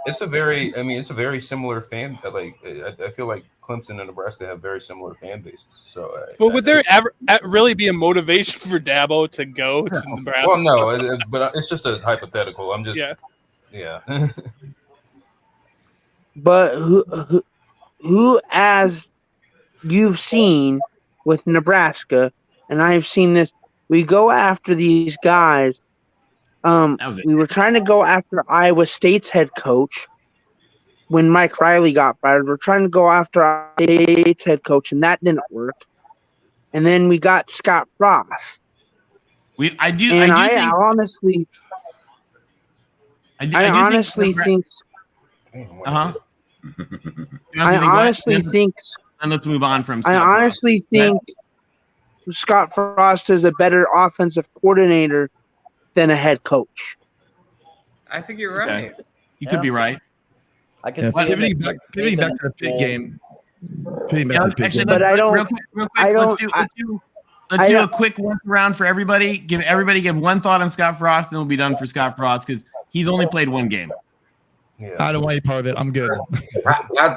It's a very similar fan. Like I feel like Clemson and Nebraska have very similar fan bases. So, but would there ever really be a motivation for Dabo to go to Nebraska? Well, no, but it's just a hypothetical. I'm just, yeah. But who, as you've seen with Nebraska, and I've seen this, we go after these guys. We were trying to go after Iowa State's head coach when Mike Riley got fired. We're trying to go after Iowa State's head coach, and that didn't work. And then we got Scott Frost. I honestly think. I honestly think. And let's move on from. Scott I honestly Frost. think Scott Frost is a better offensive coordinator than a head coach. I think you're right. Okay. You could be right. I can see pivoting back to the Pitt game. But I don't. Real quick, let's do a quick one round for everybody. Give one thought on Scott Frost, and we'll be done for Scott Frost because he's only played one game. Yeah. I don't want any part of it. I'm good. I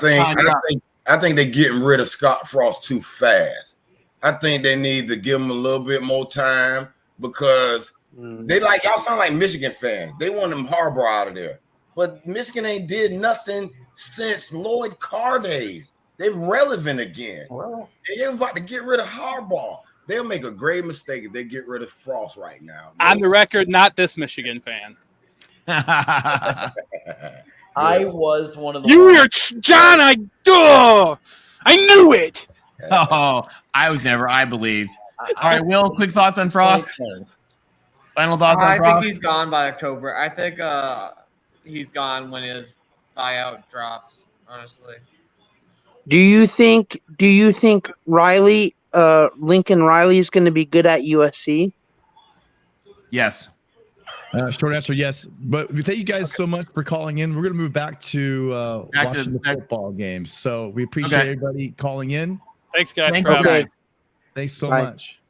think they're getting rid of Scott Frost too fast. I think they need to give him a little bit more time because they y'all sound like Michigan fans. They want him Harbaugh out of there. But Michigan ain't did nothing since Lloyd Carr days. They're relevant again. Well, they're about to get rid of Harbaugh. They'll make a grave mistake if they get rid of Frost right now. On the record, not this Michigan fan. I was one of the. You were John. I knew it. Oh, I was never. I believed. All right, Will. Quick thoughts on Frost. Final thoughts on Frost. I think he's gone by October. I think he's gone when his buyout drops. Honestly. Do you think Riley, Lincoln Riley, is going to be good at USC? Yes. Short answer, yes. But we thank you guys so much for calling in. We're going to move back to watching the football games. So we appreciate everybody calling in. Thanks, guys. Thanks so much.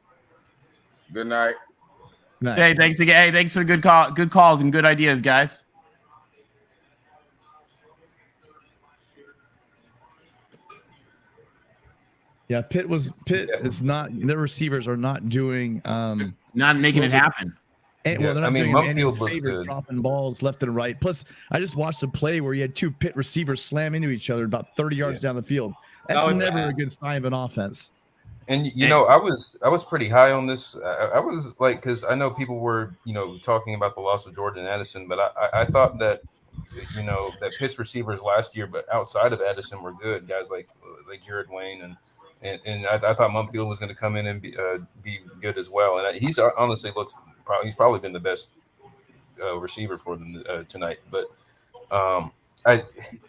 Good night. Hey, thanks again. Hey, thanks for the good calls and good ideas, guys. Yeah, Pitt is not. Their receivers are not doing. Not making it happen. And, well, they're not doing any favor, dropping balls left and right. Plus, I just watched a play where you had two Pitt receivers slam into each other about 30 yards down the field. That's never a good sign of an offense. And I was pretty high on this. I was like, because I know people were talking about the loss of Jordan Addison, but I thought that that Pitt's receivers last year, but outside of Addison, were good guys like Jared Wayne and I thought Mumfield was going to come in and be good as well. And he's honestly he's probably been the best receiver for them tonight. But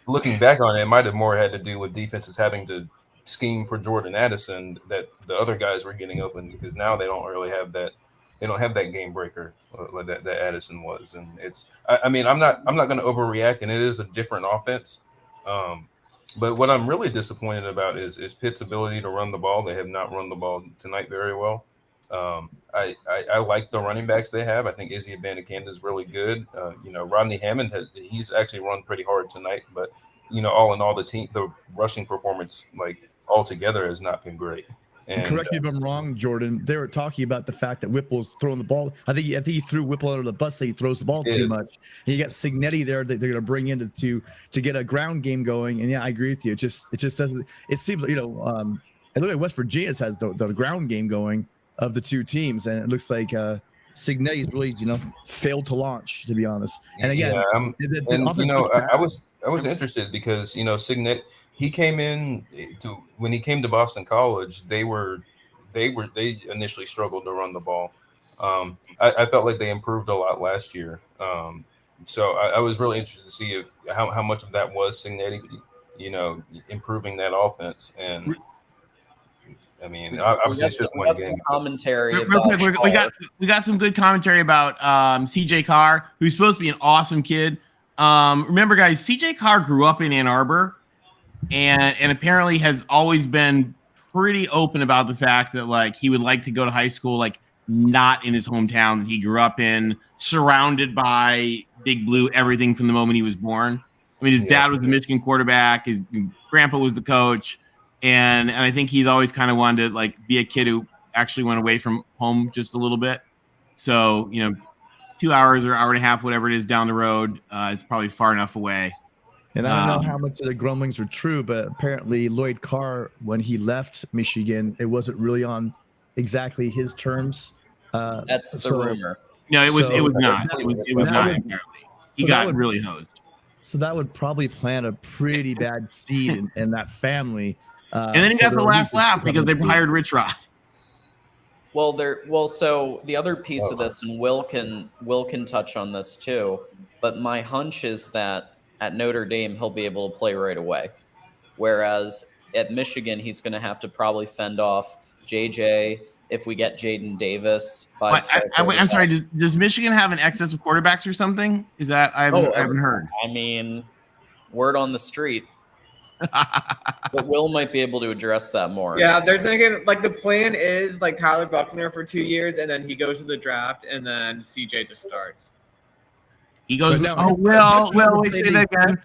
looking back on it, might have more had to do with defenses having to scheme for Jordan Addison that the other guys were getting open, because now they don't really have that. They don't have that game breaker that Addison was, and it's. I mean, I'm not going to overreact, and it is a different offense. But what I'm really disappointed about is Pitt's ability to run the ball. They have not run the ball tonight very well. I like the running backs they have. I think Izzy Abanikanda is really good. Rodney Hammond he's actually run pretty hard tonight, but all in all, the rushing performance altogether has not been great. And correct me if I'm wrong, Jordan. They were talking about the fact that Whipple's throwing the ball. I think he threw Whipple under the bus. So he throws the ball too much. And you got Signetti there that they're going to bring in to get a ground game going. And yeah, I agree with you. It just doesn't. It seems it looks like West Virginia has the ground game going of the two teams, and it looks like Signetti's really failed to launch, to be honest. And again, I was interested because Signetti. He came in when he came to Boston College. They initially struggled to run the ball. I felt like they improved a lot last year. So I was really interested to see how much of that was Signetti, improving that offense. And I mean, obviously it's just one game. Commentary. Real quick, we got some good commentary about CJ Carr, who's supposed to be an awesome kid. Remember, guys, CJ Carr grew up in Ann Arbor. And apparently has always been pretty open about the fact that he would like to go to high school not in his hometown that he grew up in, surrounded by Big Blue, everything from the moment he was born. I mean, his dad was the Michigan quarterback, his grandpa was the coach, and I think he's always kind of wanted to be a kid who actually went away from home just a little bit. So 2 hours or hour and a half, whatever it is down the road, is probably far enough away. And I don't know how much of the grumblings are true, but apparently Lloyd Carr, when he left Michigan, it wasn't really on exactly his terms. That's the rumor. No, it was not. It was not. Apparently, he got really hosed. So that would probably plant a pretty bad seed in that family. And then he got the last laugh because they hired Rich Rod. So the other piece of this, and Will can touch on this too, but my hunch is that at Notre Dame, he'll be able to play right away. Whereas at Michigan, he's going to have to probably fend off JJ if we get Jaden Davis. I'm sorry, does Michigan have an excess of quarterbacks or something? Is that I haven't heard. I mean, word on the street. But Will might be able to address that more. Yeah, they're thinking the plan is Tyler Buckner for 2 years, and then he goes to the draft, and then CJ just starts. He goes, Will, wait, say that again.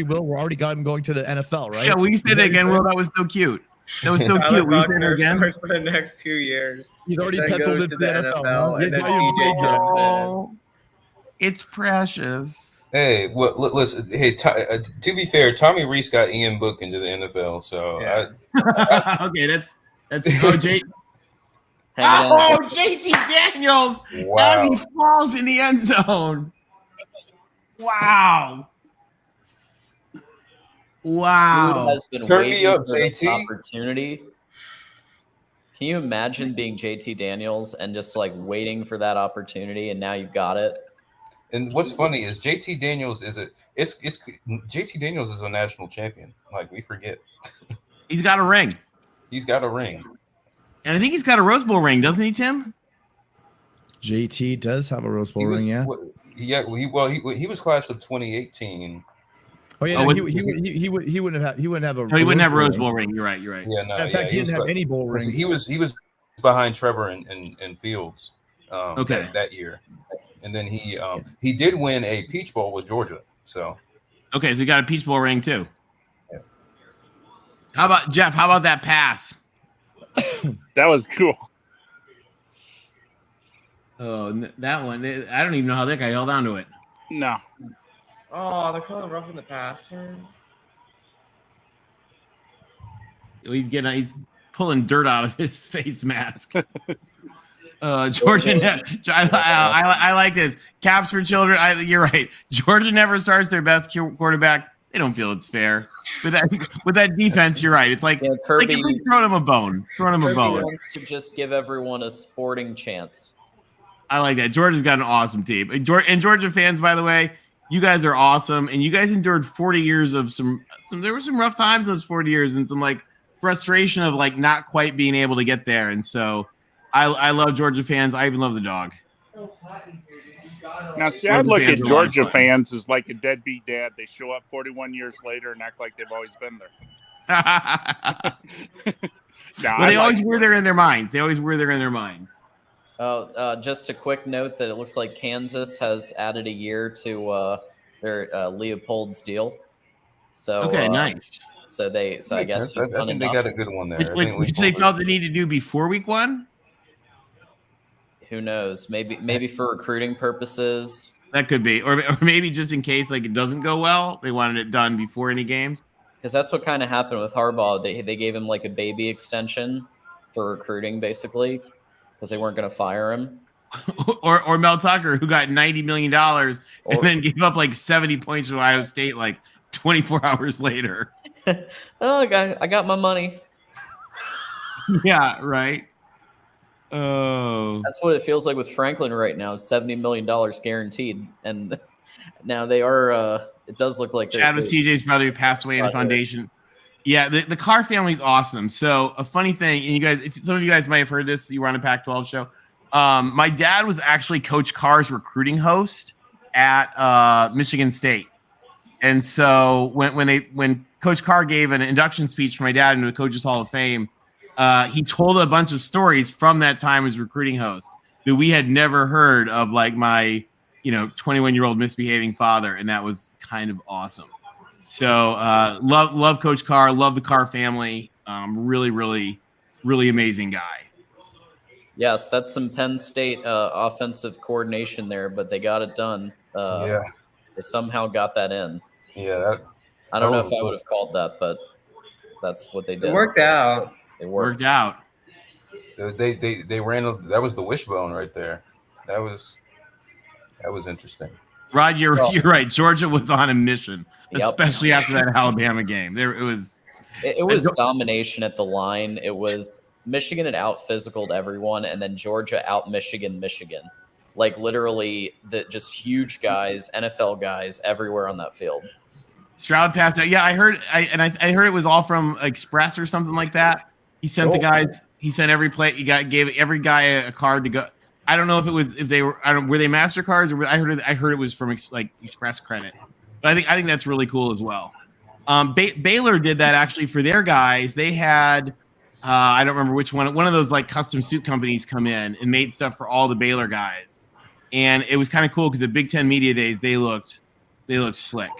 Will, we already got him going to the NFL, right? Yeah, will you say that again, Will? That was so cute. That was so cute. Will you say that again? For the next 2 years. He's already penciled into the NFL. And then CJ it's precious. Hey, listen. Hey, to be fair, Tommy Reese got Ian Book into the NFL, so okay, that's OJ. JT Daniels as he falls in the end zone. Wow. Dude has been Turn waiting me up, for this JT. opportunity. Can you imagine being JT Daniels and just waiting for that opportunity, and now you've got it? And what's funny is JT Daniels JT Daniels is a national champion. We forget. He's got a ring. And I think he's got a Rose Bowl ring, doesn't he, Tim? JT does have a Rose Bowl ring, yeah. He was class of 2018. Oh yeah, he wouldn't have a. No, he wouldn't have a Rose Bowl ring. You're right. Yeah, no. In fact, he didn't have any bowl rings. He was behind Trevor and Fields. That year, and then he did win a Peach Bowl with Georgia. So. Okay, so he got a Peach Bowl ring too. Yeah. How about Jeff? How about that pass? That was cool. Oh, that one. I don't even know how that guy held on to it. No. Oh, they're calling roughing the passer. He's pulling dirt out of his face mask. Georgia, I like this. Caps for children. You're right. Georgia never starts their best quarterback. They don't feel it's fair with that defense. You're right. It's Kirby throwing him a bone. Kirby wants to just give everyone a sporting chance. I like that. Georgia's got an awesome team. And Georgia fans, by the way, you guys are awesome. And you guys endured 40 years of some there were some rough times in those 40 years and some frustration of like not quite being able to get there. And so I love Georgia fans. I even love the dog. Now, see, I look at Georgia fans as like a deadbeat dad. They show up 41 years later and act like they've always been there. Well, they always were there in their minds. Just a quick note that it looks like Kansas has added a year to their Leopold's deal. So okay, nice. So I guess I think they got a good one there. Which they felt the need to do before week 1. Who knows? Maybe for recruiting purposes. That could be, or maybe just in case like it doesn't go well, they wanted it done before any games. Because that's what kind of happened with Harbaugh. They gave him like a baby extension for recruiting, basically, because they weren't going to fire him. or Mel Tucker, who got $90 million and then gave up like 70 points to Ohio State like 24 hours later. Oh, I got my money. Yeah, right. Oh, that's what it feels like with Franklin right now. $70 million guaranteed, and now they are. It does look like Chad was TJ's brother who passed away in a foundation. Yeah, the Carr family is awesome. So a funny thing, and you guys, if some of you guys might have heard this, you were on a Pac-12 show. My dad was actually Coach Carr's recruiting host at Michigan State, and so when Coach Carr gave an induction speech for my dad into the Coaches Hall of Fame, he told a bunch of stories from that time as recruiting host that we had never heard of, like my 21-year-old misbehaving father, and that was kind of awesome. So love Coach Carr, love the Carr family. Really, really, really amazing guy. Yes, that's some Penn State offensive coordination there, but they got it done. They somehow got that in. Yeah, I don't know if I would have called that, but that's what they did. It worked out. It worked out. They ran. That was the wishbone right there. That was interesting. Rod, you're right. Georgia was on a mission, especially after that Alabama game. It was domination at the line. It was Michigan had out physicaled everyone, and then Georgia out Michigan. Like literally, just huge guys, NFL guys everywhere on that field. Stroud passed out. Yeah, I heard. I heard it was all from Express or something like that. He sent the guys. He sent every play. Gave every guy a card to go. I don't know if they were. Were they MasterCards or I heard it was from Express Credit. But I think that's really cool as well. Baylor did that actually for their guys. They had I don't remember which one. One of those like custom suit companies come in and made stuff for all the Baylor guys, and it was kind of cool because at Big Ten Media Days they looked slick.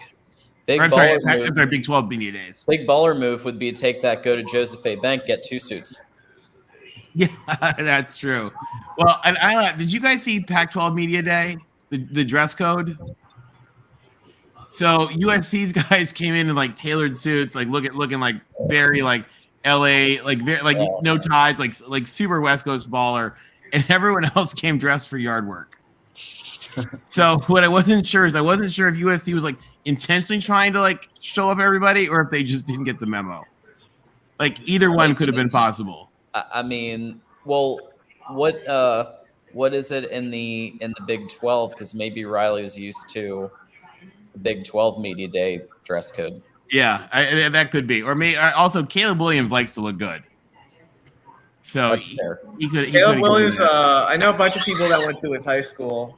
Big 12 Media Days. Big baller move would be take that, go to Joseph A. Bank, get 2 suits. Yeah, that's true. Well, and did you guys see Pac-12 Media Day? The dress code. So USC's guys came in like tailored suits, like looking like very like LA, like no ties, like super West Coast baller, and everyone else came dressed for yard work. So what I wasn't sure if USC was like intentionally trying to like show up everybody, or if they just didn't get the memo. Like either one could have been possible. I mean, well, what is it in the Big 12? Because maybe Riley was used to the Big 12 Media Day dress code. Yeah, that could be. Or maybe also Caleb Williams likes to look good. So that's fair. Caleb Williams, I know a bunch of people that went to his high school.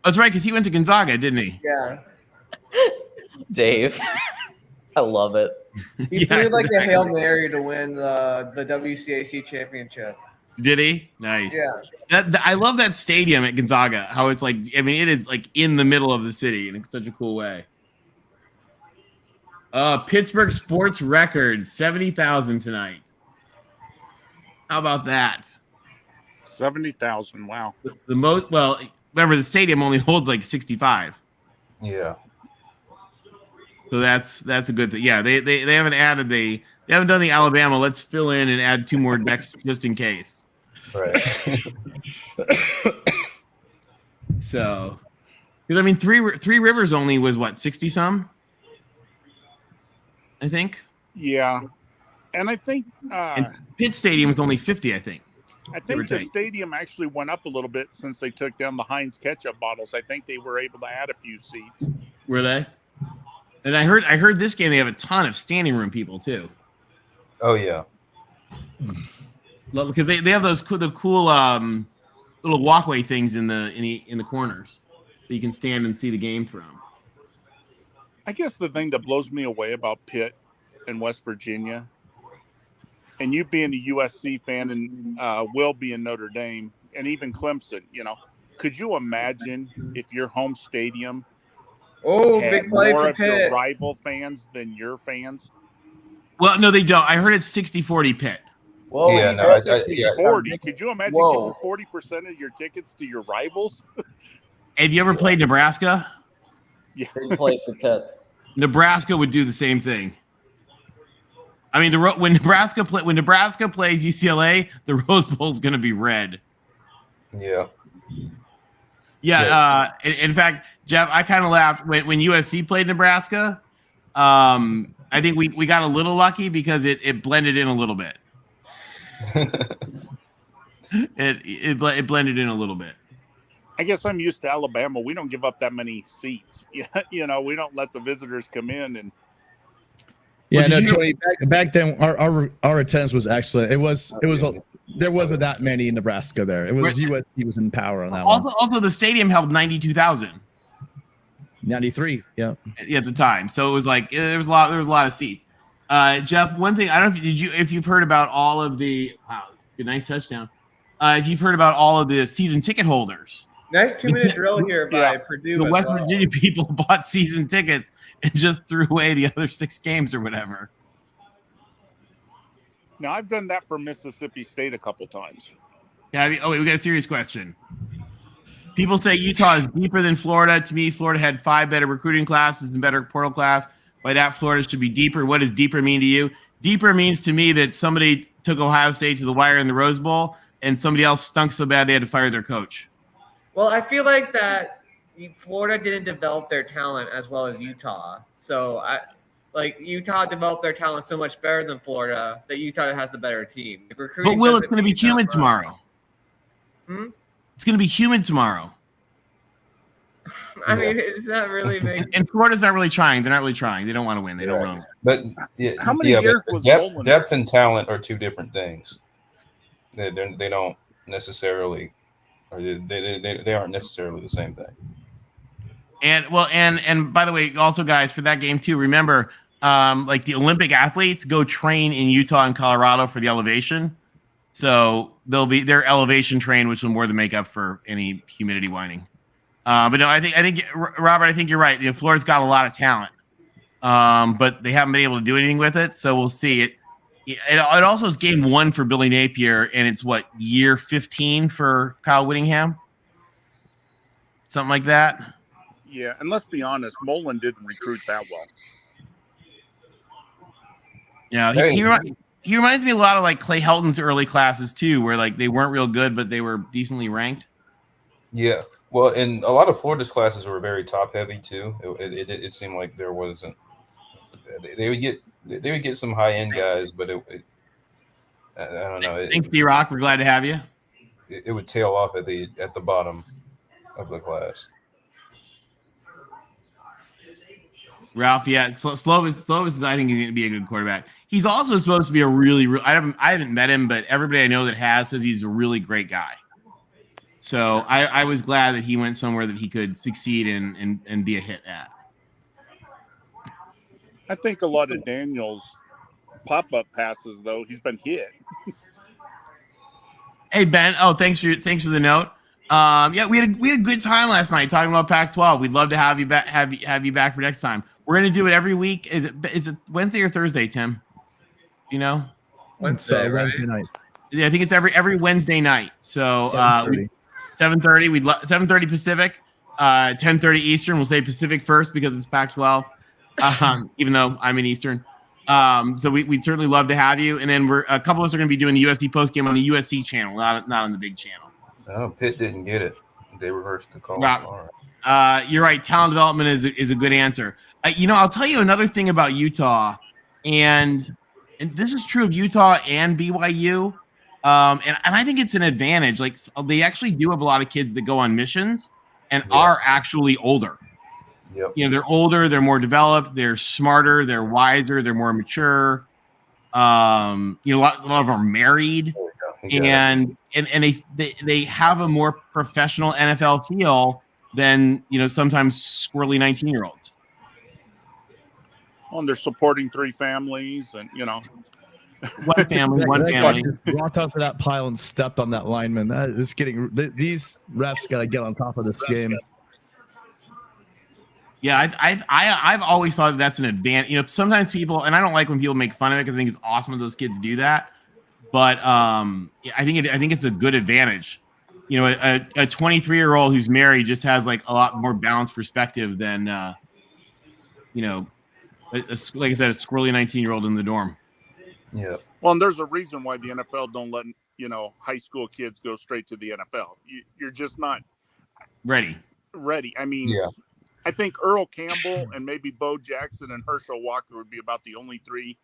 That's right, because he went to Gonzaga, didn't he? Yeah. Dave. I love it. He threw like a Hail Mary to win the WCAC championship. Did he? Nice. Yeah. I love that stadium at Gonzaga. How it's like, I mean, it is like in the middle of the city in such a cool way. Pittsburgh sports record 70,000 tonight. How about that? 70,000. Wow. The most. Well, remember the stadium only holds like 65. Yeah. So that's a good thing. Yeah, they haven't added they haven't done the Alabama. Let's fill in and add 2 more decks just in case. Right. So, because I mean, Three Rivers only was what 60 some. I think. Yeah, and I think and Pitt Stadium was only 50. I think. I think the stadium actually went up a little bit since they took down the Heinz ketchup bottles. I think they were able to add a few seats. Were they? And I heard this game they have a ton of standing room people too. Oh yeah. Because they have those the cool little walkway things in the corners that you can stand and see the game from. I guess the thing that blows me away about Pitt and West Virginia, and you being a USC fan and Will being Notre Dame, and even Clemson, could you imagine if your home stadium had big play more for of your Pitt. rival fans than your fans? Well, no, they don't. I heard it's 60-40 Pitt. Whoa, Yeah, no, It's 40. Could you imagine Whoa. giving 40% of your tickets to your rivals? Have you ever played Nebraska? Yeah. Big play for Pitt. Nebraska would do the same thing. I mean, when Nebraska plays UCLA, the Rose Bowl is going to be red. Yeah. Yeah. In fact, Jeff, I kind of laughed when USC played Nebraska. I think we got a little lucky because it blended in a little bit. it blended in a little bit. I guess I'm used to Alabama. We don't give up that many seats. We don't let the visitors come in and. Yeah, no, Tony. Back then, our attendance was excellent. There wasn't that many in Nebraska there. It was USC was in power on that one. Also, the stadium held 92,000. 93, yeah. At the time, so it was like there was a lot of seats. Jeff, one thing I don't know if you've heard about all of the good nice touchdown. If you've heard about all of the season ticket holders. Nice 2-minute drill here by Purdue. The West Virginia people bought season tickets and just threw away the other 6 games or whatever. Now, I've done that for Mississippi State a couple times. Yeah. We got a serious question. People say Utah is deeper than Florida. To me, Florida had 5 better recruiting classes and better portal class. By that, Florida should be deeper. What does deeper mean to you? Deeper means to me that somebody took Ohio State to the wire in the Rose Bowl and somebody else stunk so bad they had to fire their coach. Well, I feel like that Florida didn't develop their talent as well as Utah. So Utah developed their talent so much better than Florida that Utah has the better team. But Will, it's going to be humid tomorrow. It's going to be humid tomorrow. I mean, it's not really big. And Florida's not really trying. They're not really trying. They don't want to win. They don't want to. But how many years was depth and talent are 2 different things. They don't necessarily, or they aren't necessarily the same thing. And by the way, also guys, for that game too, remember, like the Olympic athletes go train in Utah and Colorado for the elevation. So their elevation train, which will more than make up for any humidity whining. But no, I think Robert, I think you're right. Florida's got a lot of talent, but they haven't been able to do anything with it. So we'll see. It also is game 1 for Billy Napier, and it's year 15 for Kyle Whittingham, something like that. Yeah, and let's be honest, Mullen didn't recruit that well. Yeah, he reminds me a lot of like Clay Helton's early classes too, where they weren't real good, but they were decently ranked. Yeah, well, and a lot of Florida's classes were very top heavy too. It seemed like there wasn't. They would get some high end guys, but I don't know. Thanks, D-Rock. We're glad to have you. It would tail off at the bottom of the class. Ralph, yeah, Slovis is, I think, he's going to be a good quarterback. He's also supposed to be a really I haven't met him, but everybody I know that has says he's a really great guy. So I was glad that he went somewhere that he could succeed and be a hit at. I think a lot of Daniel's pop-up passes, though, he's been hit. Hey Ben, thanks for the note. Yeah, we had a good time last night talking about Pac-12. We'd love to have you back. Have you back for next time. We're gonna do it every week. Is it Wednesday or Thursday, Tim? Do you know? Wednesday night. Yeah, I think it's every Wednesday night. So 7:30. We'd 7:30 Pacific, 10:30 Eastern. We'll say Pacific first because it's Pac-12. Even though I'm in Eastern. So we'd certainly love to have you. And then a couple of us are going to be doing the USD post game on the USD channel, not on the big channel. Oh, Pitt didn't get it. They reversed the call. You're right. Talent development is a good answer. I'll tell you another thing about Utah, and this is true of Utah and BYU. And I think it's an advantage. Like they actually do have a lot of kids that go on missions and are actually older. Yep. They're older, they're more developed, they're smarter, they're wiser, they're more mature. You know, a lot of them are married, and they have a more professional NFL feel than, you know, sometimes squirrely 19-year-olds. Well, and they're supporting 3 families, and you know, one family. Walked up to that pile and stepped on that lineman. That is getting these refs got to get on top of this game. Yeah, I've always thought that's an advantage. You know, sometimes people, and I don't like when people make fun of it because I think it's awesome when those kids do that. But I think it's a good advantage. You know, a 23-year-old who's married just has like a lot more balanced perspective than you know, like I said, a squirrely 19-year-old in the dorm. Yeah. Well, and there's a reason why the NFL don't let, you know, high school kids go straight to the NFL. You're just not ready. I mean, yeah. I think Earl Campbell and maybe Bo Jackson and Herschel Walker would be about the only 3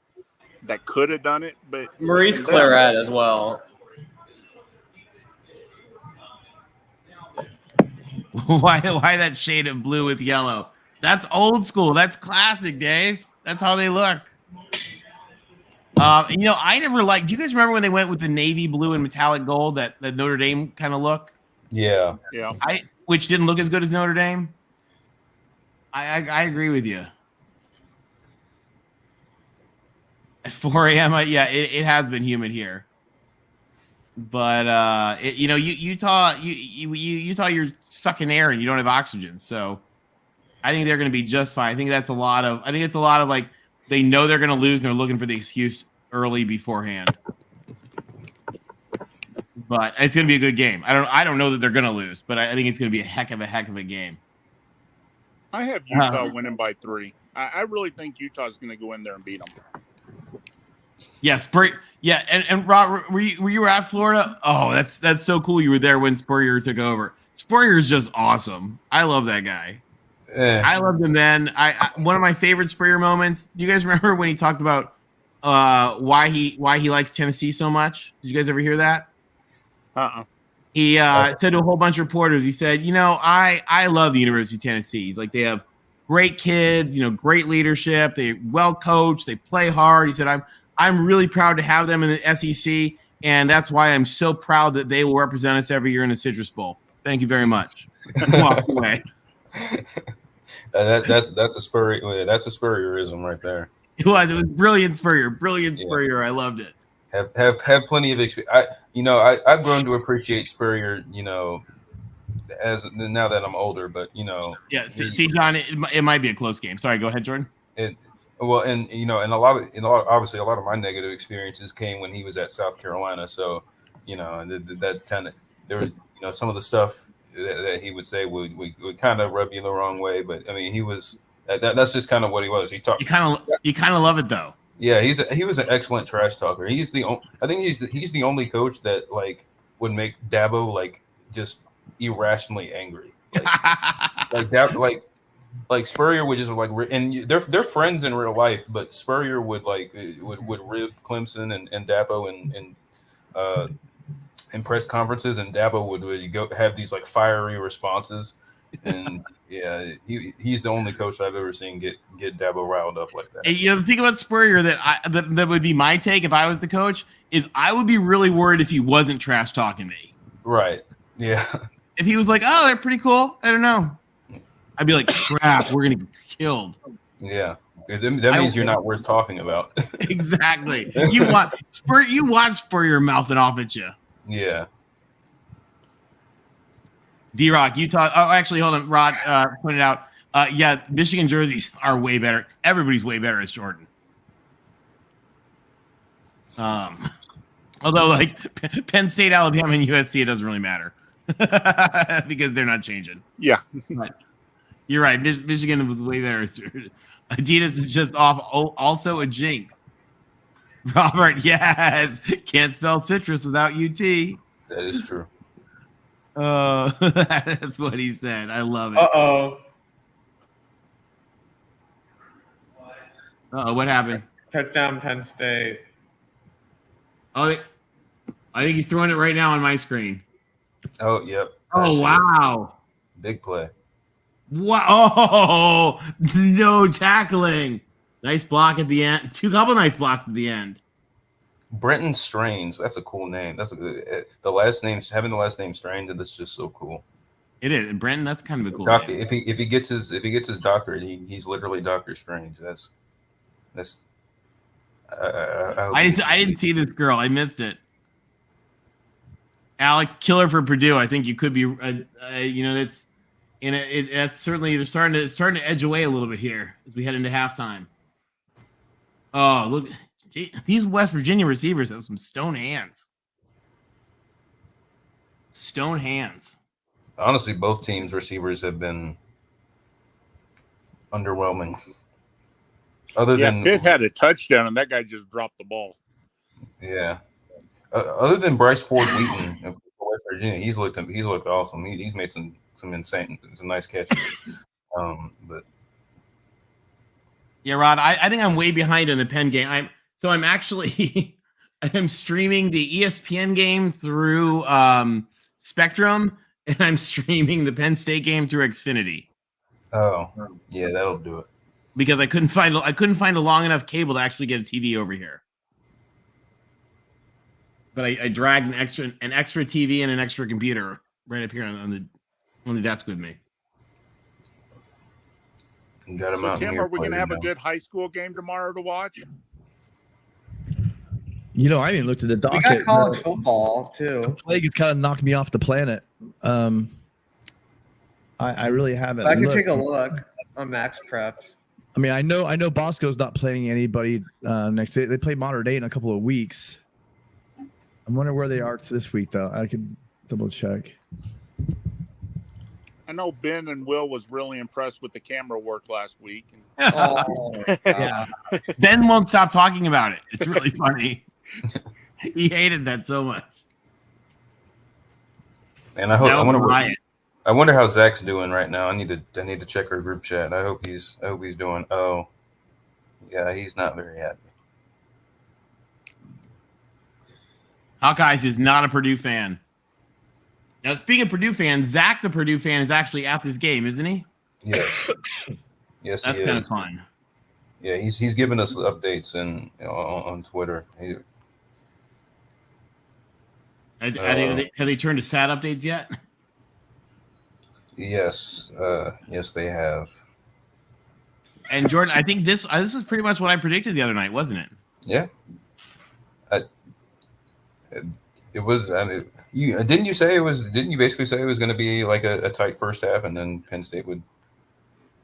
that could have done it. But Maurice Claret as well. Why that shade of blue with yellow? That's old school. That's classic, Dave. That's how they look. You know, I never liked. Do you guys remember when they went with the navy blue and metallic gold, that Notre Dame kind of look? Yeah. Yeah. Which didn't look as good as Notre Dame. I agree with you. At 4 a.m., it has been humid here. But you know, Utah, you're sucking air and you don't have oxygen, so I think they're going to be just fine. I think it's a lot of like, they know they're going to lose and they're looking for the excuse early beforehand. But it's going to be a good game. I don't know that they're going to lose, but I think it's going to be a heck of a game. I have Utah winning by 3. I really think Utah's going to go in there and beat them. Yes, yeah, and Rob, were you at Florida? Oh, that's so cool. You were there when Spurrier took over. Spurrier's just awesome. I love that guy. I loved him then. One of my favorite Spurrier moments. Do you guys remember when he talked about why he likes Tennessee so much? Did you guys ever hear that? He said to a whole bunch of reporters, he said, you know, I love the University of Tennessee. He's like, they have great kids, you know, great leadership. They well coached. They play hard. He said, I'm really proud to have them in the SEC, and that's why I'm so proud that they will represent us every year in the Citrus Bowl. Thank you very much. Walk away. That's a Spurrier. That's a Spurrierism right there. It was brilliant Spurrier. I loved it. Have plenty of experience. I've grown to appreciate Spurrier, you know, as now that I'm older. But you know, yeah. See, John, it might be a close game. Sorry, go ahead, Jordan. Obviously a lot of my negative experiences came when he was at South Carolina. So, you know, that kind of, there was, you know, some of the stuff that he would say would kind of rub you the wrong way. But I mean, he was that's just kind of what he was. He talked. You kind of love it though. Yeah, he was an excellent trash talker. I think he's the only coach that like would make Dabo like just irrationally angry. Like Spurrier would just like, and they're friends in real life, but Spurrier would like would rib Clemson and Dabo in press conferences, and Dabo would go have these like fiery responses, and yeah, he's the only coach I've ever seen get Dabo riled up like that. You know, the thing about Spurrier that would be my take if I was the coach is I would be really worried if he wasn't trash talking me. Right. Yeah. If he was like, oh, they're pretty cool, I don't know, I'd be like, crap, we're gonna get killed. Yeah, that means you're not worth talking about. Exactly. You want Spurrier mouthing off at you. Yeah. D-Rock, Utah. Oh, actually, hold on. Rod pointed out. Yeah, Michigan jerseys are way better. Everybody's way better as Jordan. Although, like Penn State, Alabama, and USC, it doesn't really matter because they're not changing. Yeah. But you're right. Michigan was way better. Adidas is just off. Also a jinx. Robert, yes. Can't spell citrus without UT. That is true. That's what he said. I love it. Uh-oh. What happened? Touchdown, Penn State. Oh, I think he's throwing it right now on my screen. Oh, yep. Oh, wow. Big play. Wow. Oh, no tackling. Nice block at the end. Couple nice blocks at the end. Brenton Strange. That's a cool name. That's the last name. Having the last name Strange. That's just so cool. It is. And Brenton, that's kind of a cool Doc, name. if he gets his doctorate, he's literally Doctor Strange. That's. I didn't see this girl. I missed it. Alex, killer for Purdue. I think you could be. That's that's certainly they're starting to edge away a little bit here as we head into halftime. Oh, look, these West Virginia receivers have some stone hands. Stone hands. Honestly, both teams' receivers have been underwhelming. Other than Pitt had a touchdown, and that guy just dropped the ball. Yeah. Other than Bryce Ford Wheaton of West Virginia, he's looked awesome. He's made some nice catches. But yeah, Rod, I think I'm way behind in the Penn game. I'm actually I'm streaming the ESPN game through Spectrum, and I'm streaming the Penn State game through Xfinity. Oh, yeah, that'll do it. Because I couldn't find a long enough cable to actually get a TV over here. But I dragged an extra TV and an extra computer right up here on the desk with me. Got him out Tim, here are we going to have now. a good high school game tomorrow to watch? You know, I even looked at the docket. We got college football too. Plague has kind of knocked me off the planet. I really haven't. I can looked. take a look on Max Preps. I mean, I know Bosco's not playing anybody next day. They play Modern Day in a couple of weeks. I'm wondering where they are this week, though. I could double check. I know Ben and Will was really impressed with the camera work last week. Yeah. Ben won't stop talking about it. It's really funny. He hated that so much. And I wonder how Zach's doing right now. I need to check our group chat. I hope he's doing. Oh, yeah, he's not very happy. Hawkeyes is not a Purdue fan. Now, speaking of Purdue fans, Zach, the Purdue fan, is actually at this game, isn't he? Yes. Yes, that's kind of fun. Yeah, he's giving us updates on Twitter. Have they turned to sad updates yet? Yes, yes, they have. And Jordan, I think this is pretty much what I predicted the other night, wasn't it? Yeah. It was. I mean, didn't you basically say it was going to be like a tight first half, and then Penn State would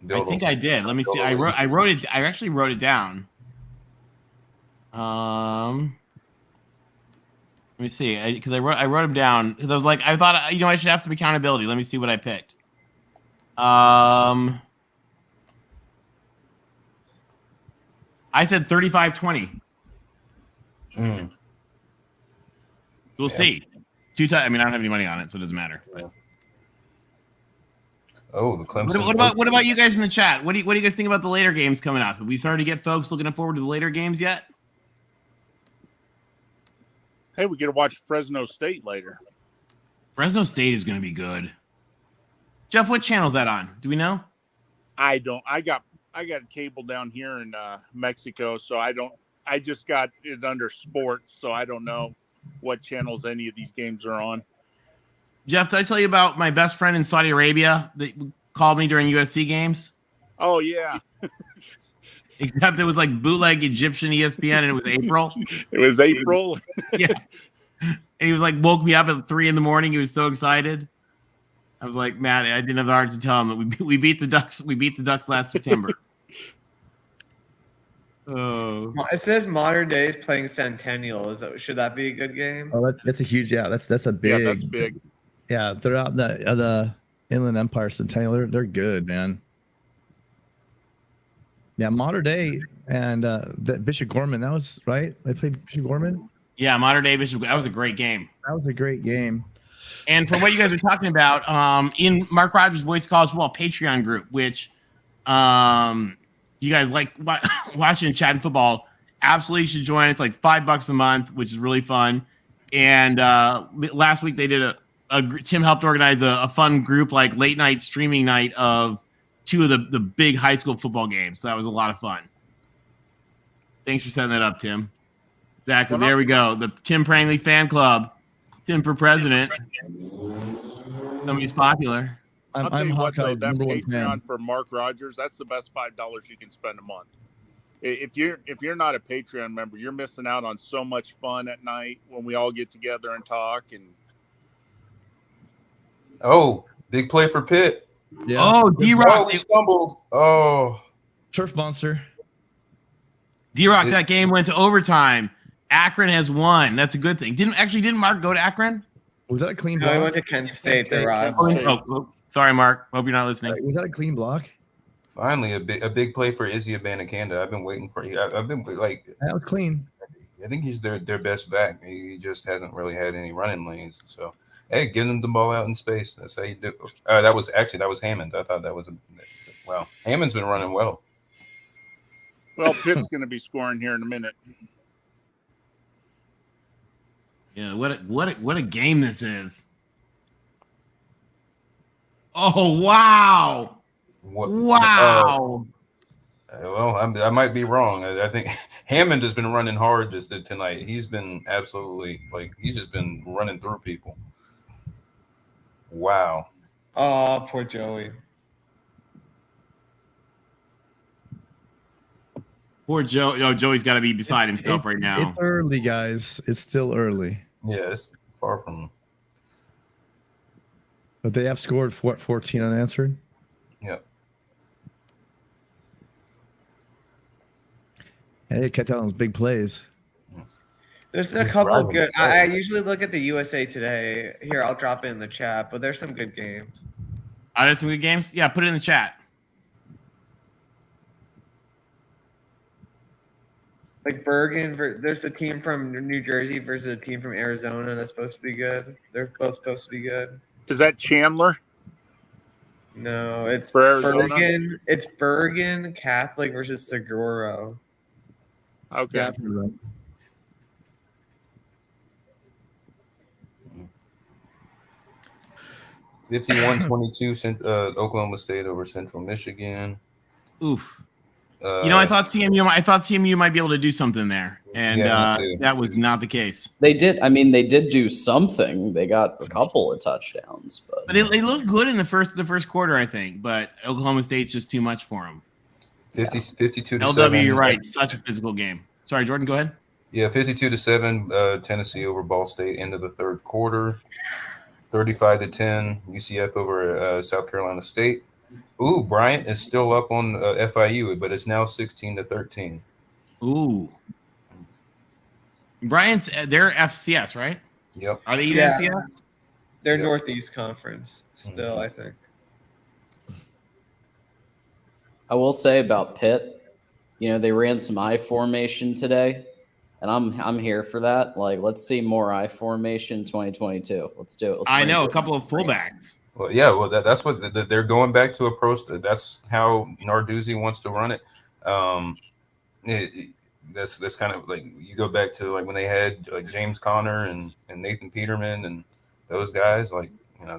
build? I think I did. Let me see. I wrote it. I actually wrote it down. Let me see, because I wrote them down because I was like, I thought I should have some accountability. Let me see what I picked. I said 35-20. We'll see. 2 times. I mean, I don't have any money on it, so it doesn't matter. But. Oh, the Clemson. What about you guys in the chat? What do you guys think about the later games coming up? Have we started to get folks looking forward to the later games yet? Hey, we get to watch Fresno State later. Fresno State is going to be good. Jeff, what channel is that on? Do we know? I don't. I got cable down here in Mexico, so I don't. I just got it under sports, so I don't know what channels any of these games are on. Jeff, did I tell you about my best friend in Saudi Arabia that called me during USC games? Oh, yeah. Except it was like bootleg Egyptian ESPN, and it was April. It was April? Yeah. And he was like, woke me up at 3 a.m. He was so excited. I was like, Matt, I didn't have the heart to tell him that we beat the Ducks. We beat the Ducks last September. Oh, it says Modern Day is playing Centennial. Should that be a good game? Oh, that's a huge. Yeah, that's a big. Yeah, that's big. Yeah, they're out in the Inland Empire Centennial. They're good, man. Yeah, Modern Day and Bishop Gorman. That was right. They played Bishop Gorman. Yeah, Modern Day Bishop. That was a great game. That was a great game. And for what you guys are talking about, in Mark Rogers' Voice College Football Patreon group, which you guys like watching and chatting football, absolutely should join. It's like $5 a month, which is really fun. And last week they did Tim helped organize a fun group, like late night streaming night of 2 of the big high school football games. So that was a lot of fun. Thanks for setting that up, Tim. Exactly. There we go. The Tim Prangley fan club. Tim for president. Somebody's popular. I'll tell you what, though, Hawkeye's that number one fan. Patreon for Mark Rogers, that's the best $5 you can spend a month. If you're not a Patreon member, you're missing out on so much fun at night when we all get together and talk. And Oh, big play for Pitt. Yeah. Oh, D-Rock. Oh, we stumbled. Oh. Turf monster. D-Rock, that game went to overtime. Akron has won. That's a good thing. Didn't Mark go to Akron? Was that a clean No, block? I went to Kent State. The rivals. Oh, sorry, Mark. Hope you're not listening. Was that a clean block? Finally, a big play for Izzy Abanikanda. I've been waiting for you. I've been like that was clean. I think he's their best back. He just hasn't really had any running lanes. So hey, get him the ball out in space. That's how you do. That was Hammond. I thought that was wow. Hammond's been running well. well, Pitt's going to be scoring here in a minute. Yeah, what a game this is. Oh wow. Wow. Well, I might be wrong. I think Hammond has been running hard tonight. He's been absolutely he's just been running through people. Wow. Oh, poor Joey. Poor Joe. Yo, Joey's got to be beside himself right now. It's early, guys. It's still early. Yeah, it's far from. But they have scored 14 unanswered. Yep. Hey, kept out those big plays. There's a couple of good. I usually look at the USA Today. Here, I'll drop it in the chat, but there's some good games. Are there some good games? Yeah, put it in the chat. Like Bergen, there's a team from New Jersey versus a team from Arizona that's supposed to be good. They're both supposed to be good. Is that Chandler? No, it's For Arizona? Bergen. It's Bergen Catholic versus Seguro. Okay. Yeah. 51-22 Oklahoma State over Central Michigan. Oof. I thought CMU might be able to do something there, and that was not the case. They did do something. They got a couple of touchdowns, but they looked good in the first quarter, I think. But Oklahoma State's just too much for them. 52-7. LW, you're right. Such a physical game. Sorry, Jordan, go ahead. Yeah, 52-7. Tennessee over Ball State end of the third quarter. 35-10. UCF over South Carolina State. Ooh, Bryant is still up on FIU, but it's now 16-13. Ooh. Bryant's they're FCS, right? Yep. Are they even FCS? They're Northeast Conference still, I think. I will say about Pitt, they ran some I formation today, and I'm here for that. Like, let's see more I formation 2022. Let's do it. I know a couple of fullbacks. Well, yeah, that's what they're going back to approach. That's how Narduzzi wants to run it. That's kind of like you go back to like when they had like James Conner and Nathan Peterman and those guys. Like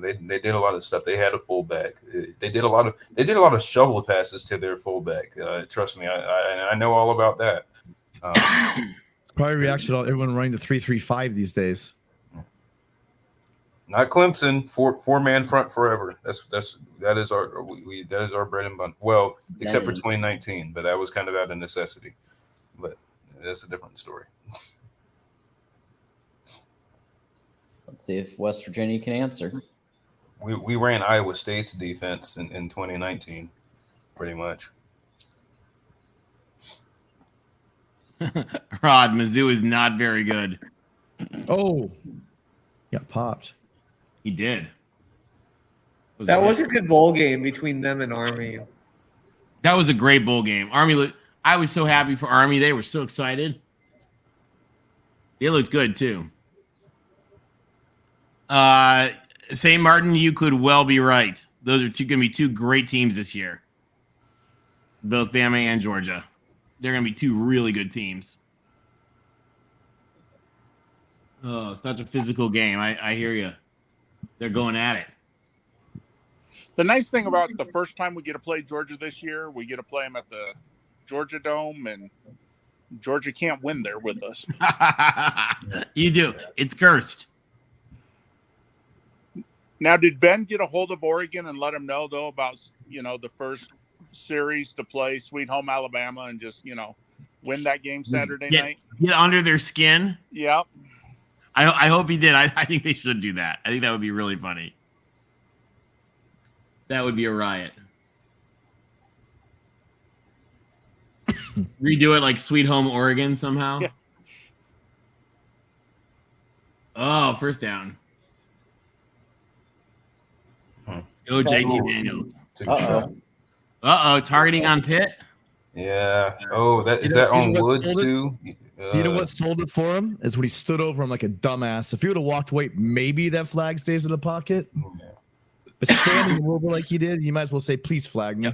they did a lot of stuff. They had a fullback. They did a lot of shovel passes to their fullback. Trust me, I know all about that. It's probably a reaction to everyone running the 3-3-5 these days. Not Clemson, four-man front forever. That is our bread and butter. Well, except for 2019, but that was kind of out of necessity. But that's a different story. Let's see if West Virginia can answer. We ran Iowa State's defense in 2019, pretty much. Rod, Mizzou is not very good. Oh, got popped. He did. That was a good bowl game between them and Army. That was a great bowl game. Army, I was so happy for Army. They were so excited. They looked good too. St. Martin, you could well be right. Those are going to be two great teams this year. Both Bama and Georgia. They're going to be two really good teams. Oh, such a physical game. I hear you. They're going at it. The nice thing about the first time we get to play Georgia this year, we get to play them at the Georgia Dome, and Georgia can't win there with us. You do. It's cursed. Now, did Ben get a hold of Oregon and let him know, though, about, the first series to play Sweet Home Alabama and just, win that game Saturday night? Get under their skin? Yep. I hope he did. I think they should do that. I think that would be really funny. That would be a riot. Redo it like Sweet Home Oregon somehow. Yeah. Oh, first down. Go JT Daniels. Targeting on Pitt. Yeah. Oh, is that on Woods too? You know what sold it for him is when he stood over him like a dumbass. If he would have walked away, maybe that flag stays in the pocket. But standing over like he did, you might as well say, "Please flag me."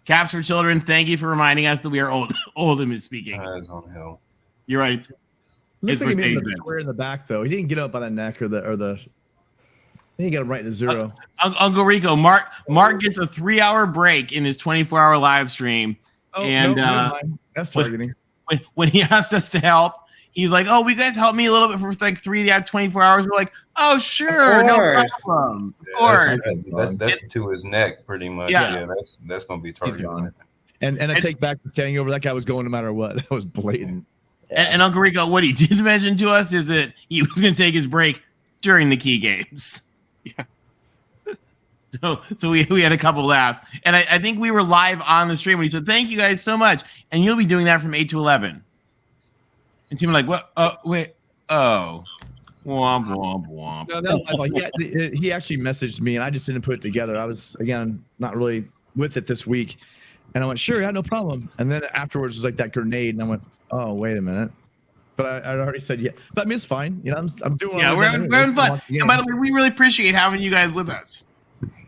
Caps for Children, thank you for reminding us that we are old. Oldham is speaking. You're right. Looks like he made the square in the back though. He didn't get up by the neck or the. I think he got him right in the zero. Uncle Rico, Mark gets a 3-hour break in his 24-hour live stream, that's targeting. When he asked us to help, he's like, "Oh, will you guys help me a little bit for like 3 out of 24 hours?" We're like, "Oh, sure, no problem." Of course. That's to his neck, pretty much. Yeah, that's gonna be targeting. And I take back the standing over. That guy was going no matter what. That was blatant. And Uncle Rico, what he didn't mention to us is that he was going to take his break during the key games. Yeah. So we had a couple laughs, and I think we were live on the stream when he said, "Thank you guys so much," and you'll be doing that from 8 to 11. And Tim like, "What? Wait, oh, womp womp womp." No, he actually messaged me, and I just didn't put it together. I was again not really with it this week, and I went, "Sure, yeah, no problem." And then afterwards it was like that grenade, and I went, "Oh, wait a minute." But I already said yeah. But I mean, it's fine. I'm doing. Yeah, we're having fun. And by the way, we really appreciate having you guys with us.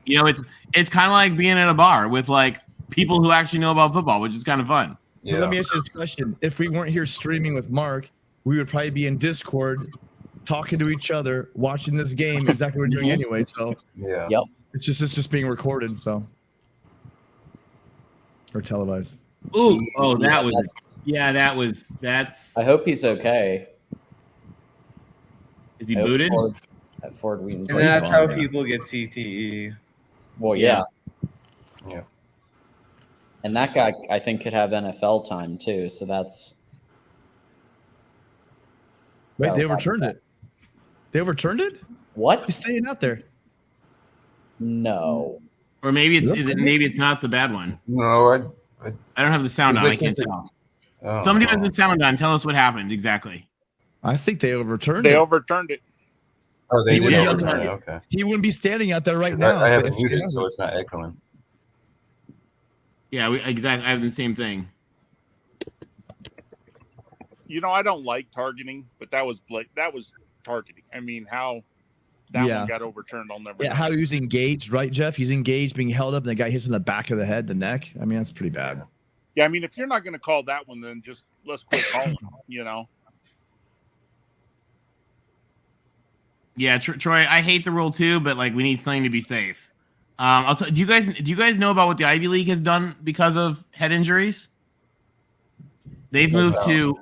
It's kind of like being at a bar with like people who actually know about football, which is kind of fun. Yeah. Let me ask you this question: if we weren't here streaming with Mark, we would probably be in Discord, talking to each other, watching this game. Exactly what we're doing anyway. So yeah, yep. It's just being recorded, so or televised. Ooh, oh, that's. I hope he's okay. Is he booted? At Ford Wheaton's. And that's how people get CTE. Well, yeah. And that guy, I think, could have NFL time too. So that's. Wait, they overturned it. They overturned it? What? He's staying out there. No. Or maybe maybe it's not the bad one. No, I don't have the sound on. I can't tell. Somebody has the sound on. Tell us what happened exactly. I think they overturned it. They overturned it. Oh, they did overturn it. Okay. He wouldn't be standing out there right now. I have it muted, so it's not echoing. Yeah, exactly. I have the same thing. I don't like targeting, but that was targeting. I mean, how that one got overturned, I'll never. Yeah, how he was engaged, right, Jeff? He's engaged, being held up, and the guy hits in the back of the head, the neck. I mean, that's pretty bad. Yeah, I mean, if you're not going to call that one, then just let's quit calling. Yeah, Troy, I hate the rule too, but like we need something to be safe. Do you guys know about what the Ivy League has done because of head injuries? They've moved to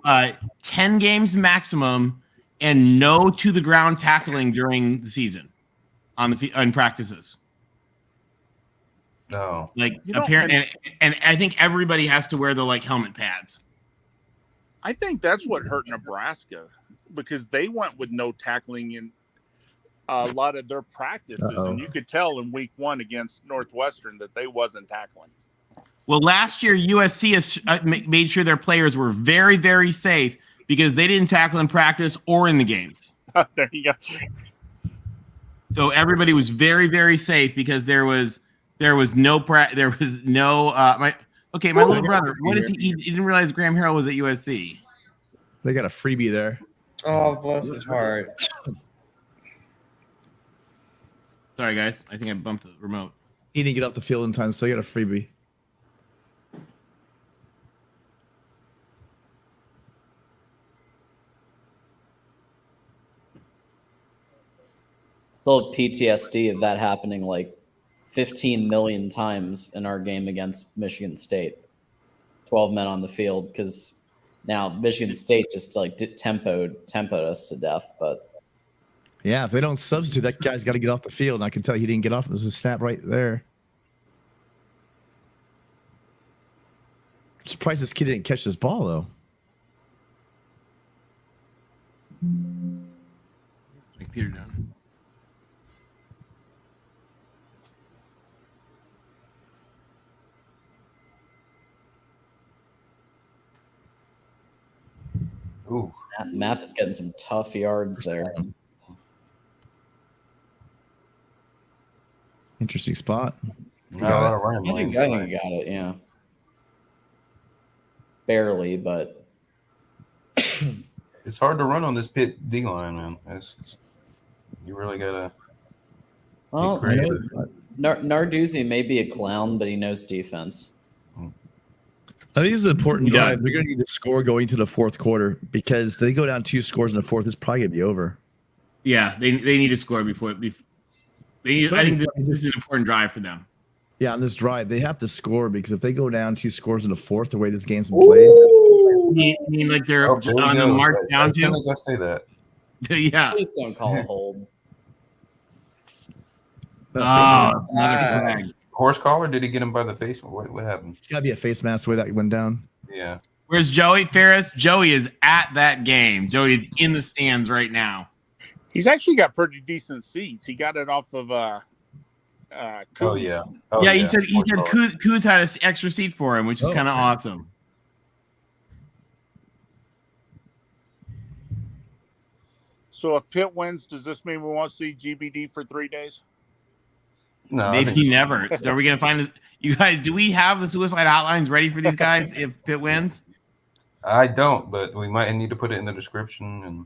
10 games maximum and no to the ground tackling during the season on practices. No, apparently, and I think everybody has to wear the helmet pads. I think that's what hurt Nebraska because they went with no tackling in a lot of their practices, and you could tell in week 1 against Northwestern that they wasn't tackling. Well, last year USC has made sure their players were very, very safe because they didn't tackle in practice or in the games. There you go. So everybody was very, very safe because there was no my little brother. What is he didn't realize Graham Harrell was at USC. They got a freebie there. Oh, bless his heart. Sorry, guys. I think I bumped the remote. He didn't get off the field in time, so he got a freebie. Still have PTSD of that happening 15 million times in our game against Michigan State. 12 men on the field because, Now Michigan State just like tempoed us to death, but Yeah, if they don't substitute, that guy's got to get off the field. And I can tell you he didn't get off. There's a snap right there. I'm surprised this kid didn't catch this ball, though. Like Peter down. Ooh. Math is getting some tough yards there. Interesting spot. Not a lot of running lanes. I think he got it, yeah. Barely, but it's hard to run on this Pitt D line, man. You really gotta well, creative. Narduzzi may be a clown, but he knows defense. I think this is an important drive. They're going to need to score going to the fourth quarter because they go down 2 scores in the fourth. It's probably going to be over. Yeah, they need to score before. I think this is an important drive for them. Yeah, on this drive, they have to score because if they go down 2 scores in the fourth, the way this game's been played. You mean like they're on the march down to? As I say that. Yeah. Please don't call a hold. Another flag. Horse collar? Did he get him by the face? What happened? It's got to be a face mask the way that went down. Yeah. Where's Joey Ferris? Joey is at that game. Joey is in the stands right now. He's actually got pretty decent seats. He got it off of Oh yeah. Yeah, he said Kuz had an extra seat for him, which is kind of awesome. So if Pitt wins, does this mean we won't see GBD for 3 days? No, maybe never. Are we gonna find you guys? Do we have the suicide hotlines ready for these guys if Pitt wins? I don't, but we might need to put it in the description.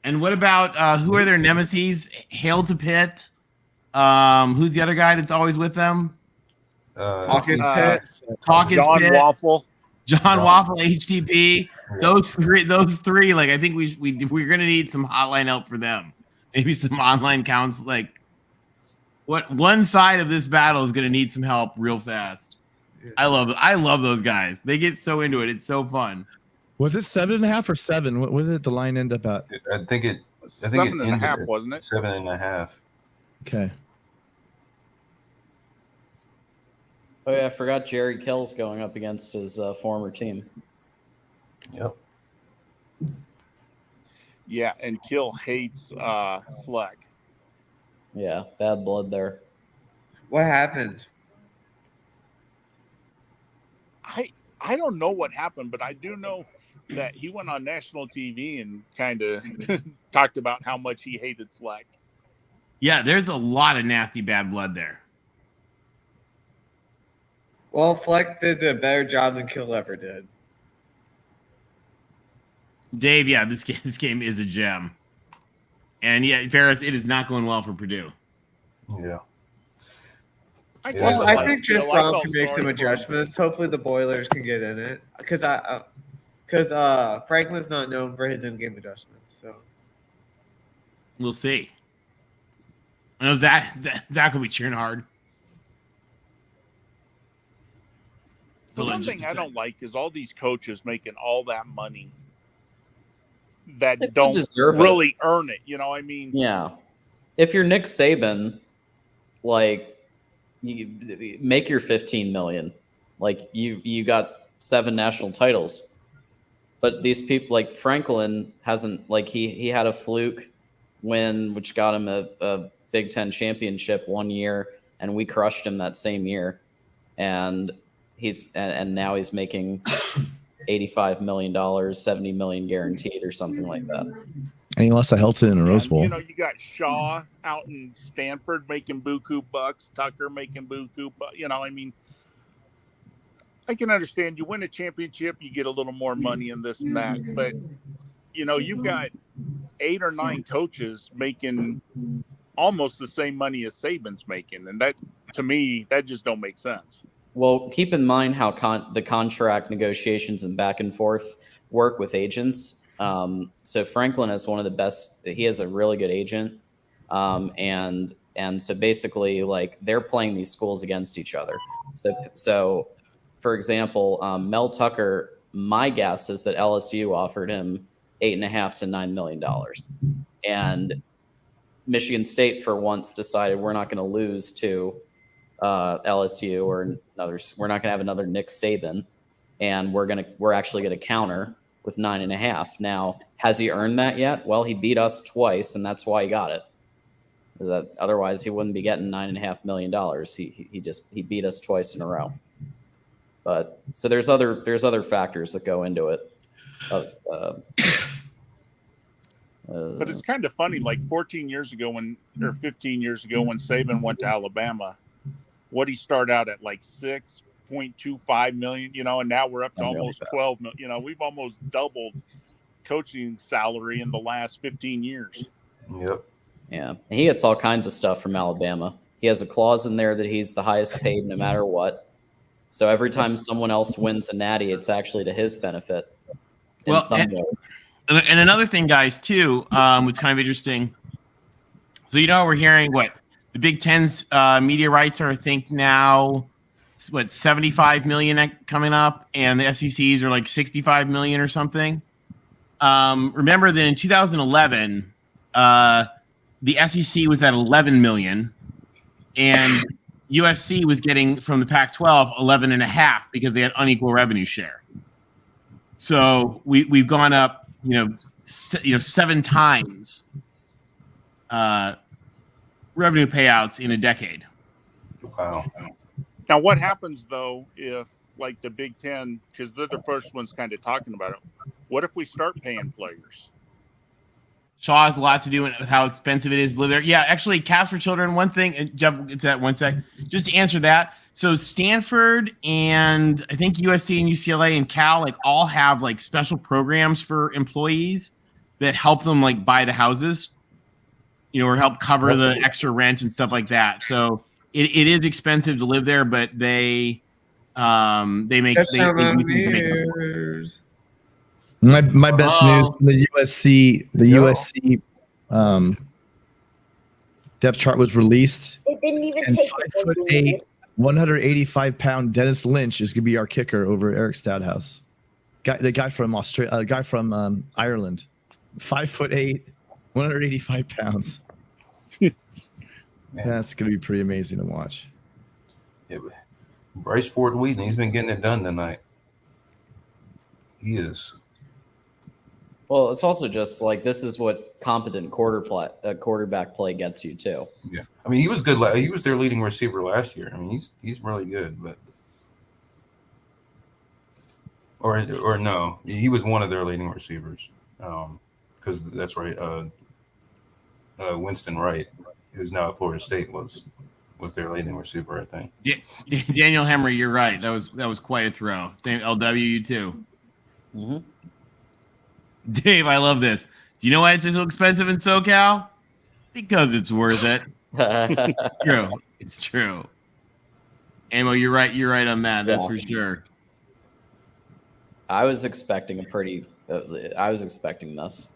And what about who are their nemesis? Hail to Pitt. Who's the other guy that's always with them? Caucus Pitt. John Pitt. Waffle. John Waffle, HTP. Those three. Like I think we're gonna need some hotline help for them. Maybe some online counts. Like what one side of this battle is gonna need some help real fast. I love those guys. They get so into it. It's so fun. Was it 7.5 or 7? What did the line end up at? I think it 7.5, wasn't it? 7.5. Okay. Oh yeah, I forgot Jerry Kill's going up against his former team. Yep. Yeah, and Kill hates Fleck. Yeah, bad blood there. What happened? I don't know what happened, but I do know that he went on national TV and kind of talked about how much he hated Fleck. Yeah, there's a lot of nasty bad blood there. Well, Flex did a better job than Kill ever did. Dave, yeah, this game is a gem. And yeah, Ferris, it is not going well for Purdue. Yeah. I think Jeff Brown can make some adjustments. Hopefully the Boilers can get in it. Because Franklin's not known for his in-game adjustments. So We'll see. I know Zach will be cheering hard. The one thing I don't like is all these coaches making all that money that don't really earn it. You know what I mean? Yeah. If you're Nick Saban, like, you make your $15 million. Like, you got 7 national titles. But these people, like Franklin, hasn't, like, he had a fluke win, which got him a Big Ten championship one year, and we crushed him that same year. And now he's making $85 million, $70 million guaranteed or something like that. And he lost to Helton in a Rose Bowl. You know, you got Shaw out in Stanford making buku bucks, Tucker making buku bucks. You know, I mean, I can understand you win a championship, you get a little more money in this and that. But, you know, you've got 8 or 9 coaches making almost the same money as Saban's making. And that, to me, that just don't make sense. Well, keep in mind how the contract negotiations and back and forth work with agents. So Franklin is one of the best. He has a really good agent. And so basically, like, they're playing these schools against each other. So for example, Mel Tucker My guess is that LSU offered him $8.5 to $9 million, and Michigan State for once decided we're not going to lose to LSU or others. We're not going to have another Nick Saban, and we're actually going to counter with 9.5. Now, has he earned that yet? Well, he beat us twice, and that's why he got it. Is that otherwise he wouldn't be getting $9.5 million. He beat us twice in a row. But so there's other factors that go into it. But it's kind of funny, like 15 years ago when Saban went to Alabama, what he started out at like 6.25 million, and now we're up to almost 12 million. We've almost doubled coaching salary in the last 15 years. Yep. Yeah. And he gets all kinds of stuff from Alabama. He has a clause in there that he's the highest paid no matter what. So every time someone else wins a natty, it's actually to his benefit. Well, and another thing, guys, too, what's kind of interesting. So, we're hearing the Big Ten's media rights are, I think, now, 75 million coming up, and the SEC's are like 65 million or something. Remember that in 2011, the SEC was at 11 million, and USC was getting from the Pac-12 11.5 because they had unequal revenue share. So we've gone up, 7 times revenue payouts in a decade. Wow. Now, what happens though if like the Big Ten, because they're the first ones kind of talking about it? What if we start paying players? Shaw has a lot to do with how expensive it is to live there. Yeah, actually, Caps for Children, one thing, jump into that one sec, just to answer that. So Stanford and I think USC and UCLA and Cal all have special programs for employees that help them buy the houses, or help cover the extra rent and stuff like that. So it is expensive to live there, but they make My best news from the USC depth chart was released. It didn't even And take 5'8", 185-pound Dennis Lynch is gonna be our kicker over Eric Stouthouse. The guy from Australia, guy from Ireland, 5'8", 185 pounds. That's gonna be pretty amazing to watch. Yeah, Bryce Ford Wheaton, he's been getting it done tonight. He is. Well, it's also just this is what competent quarterback play gets you too. Yeah, I mean, he was good. He was their leading receiver last year. I mean, he's really good, but or no, he was one of their leading receivers. Because that's right. Winston Wright, who's now at Florida State, was their leading receiver, I think. Daniel Hemry, you're right. That was quite a throw. Same LW too. Mm-hmm. Dave, I love this. Do you know why it's so expensive in SoCal? Because it's worth it. True. It's true. Amo, you're right. You're right on that. That's for sure. I was expecting I was expecting this.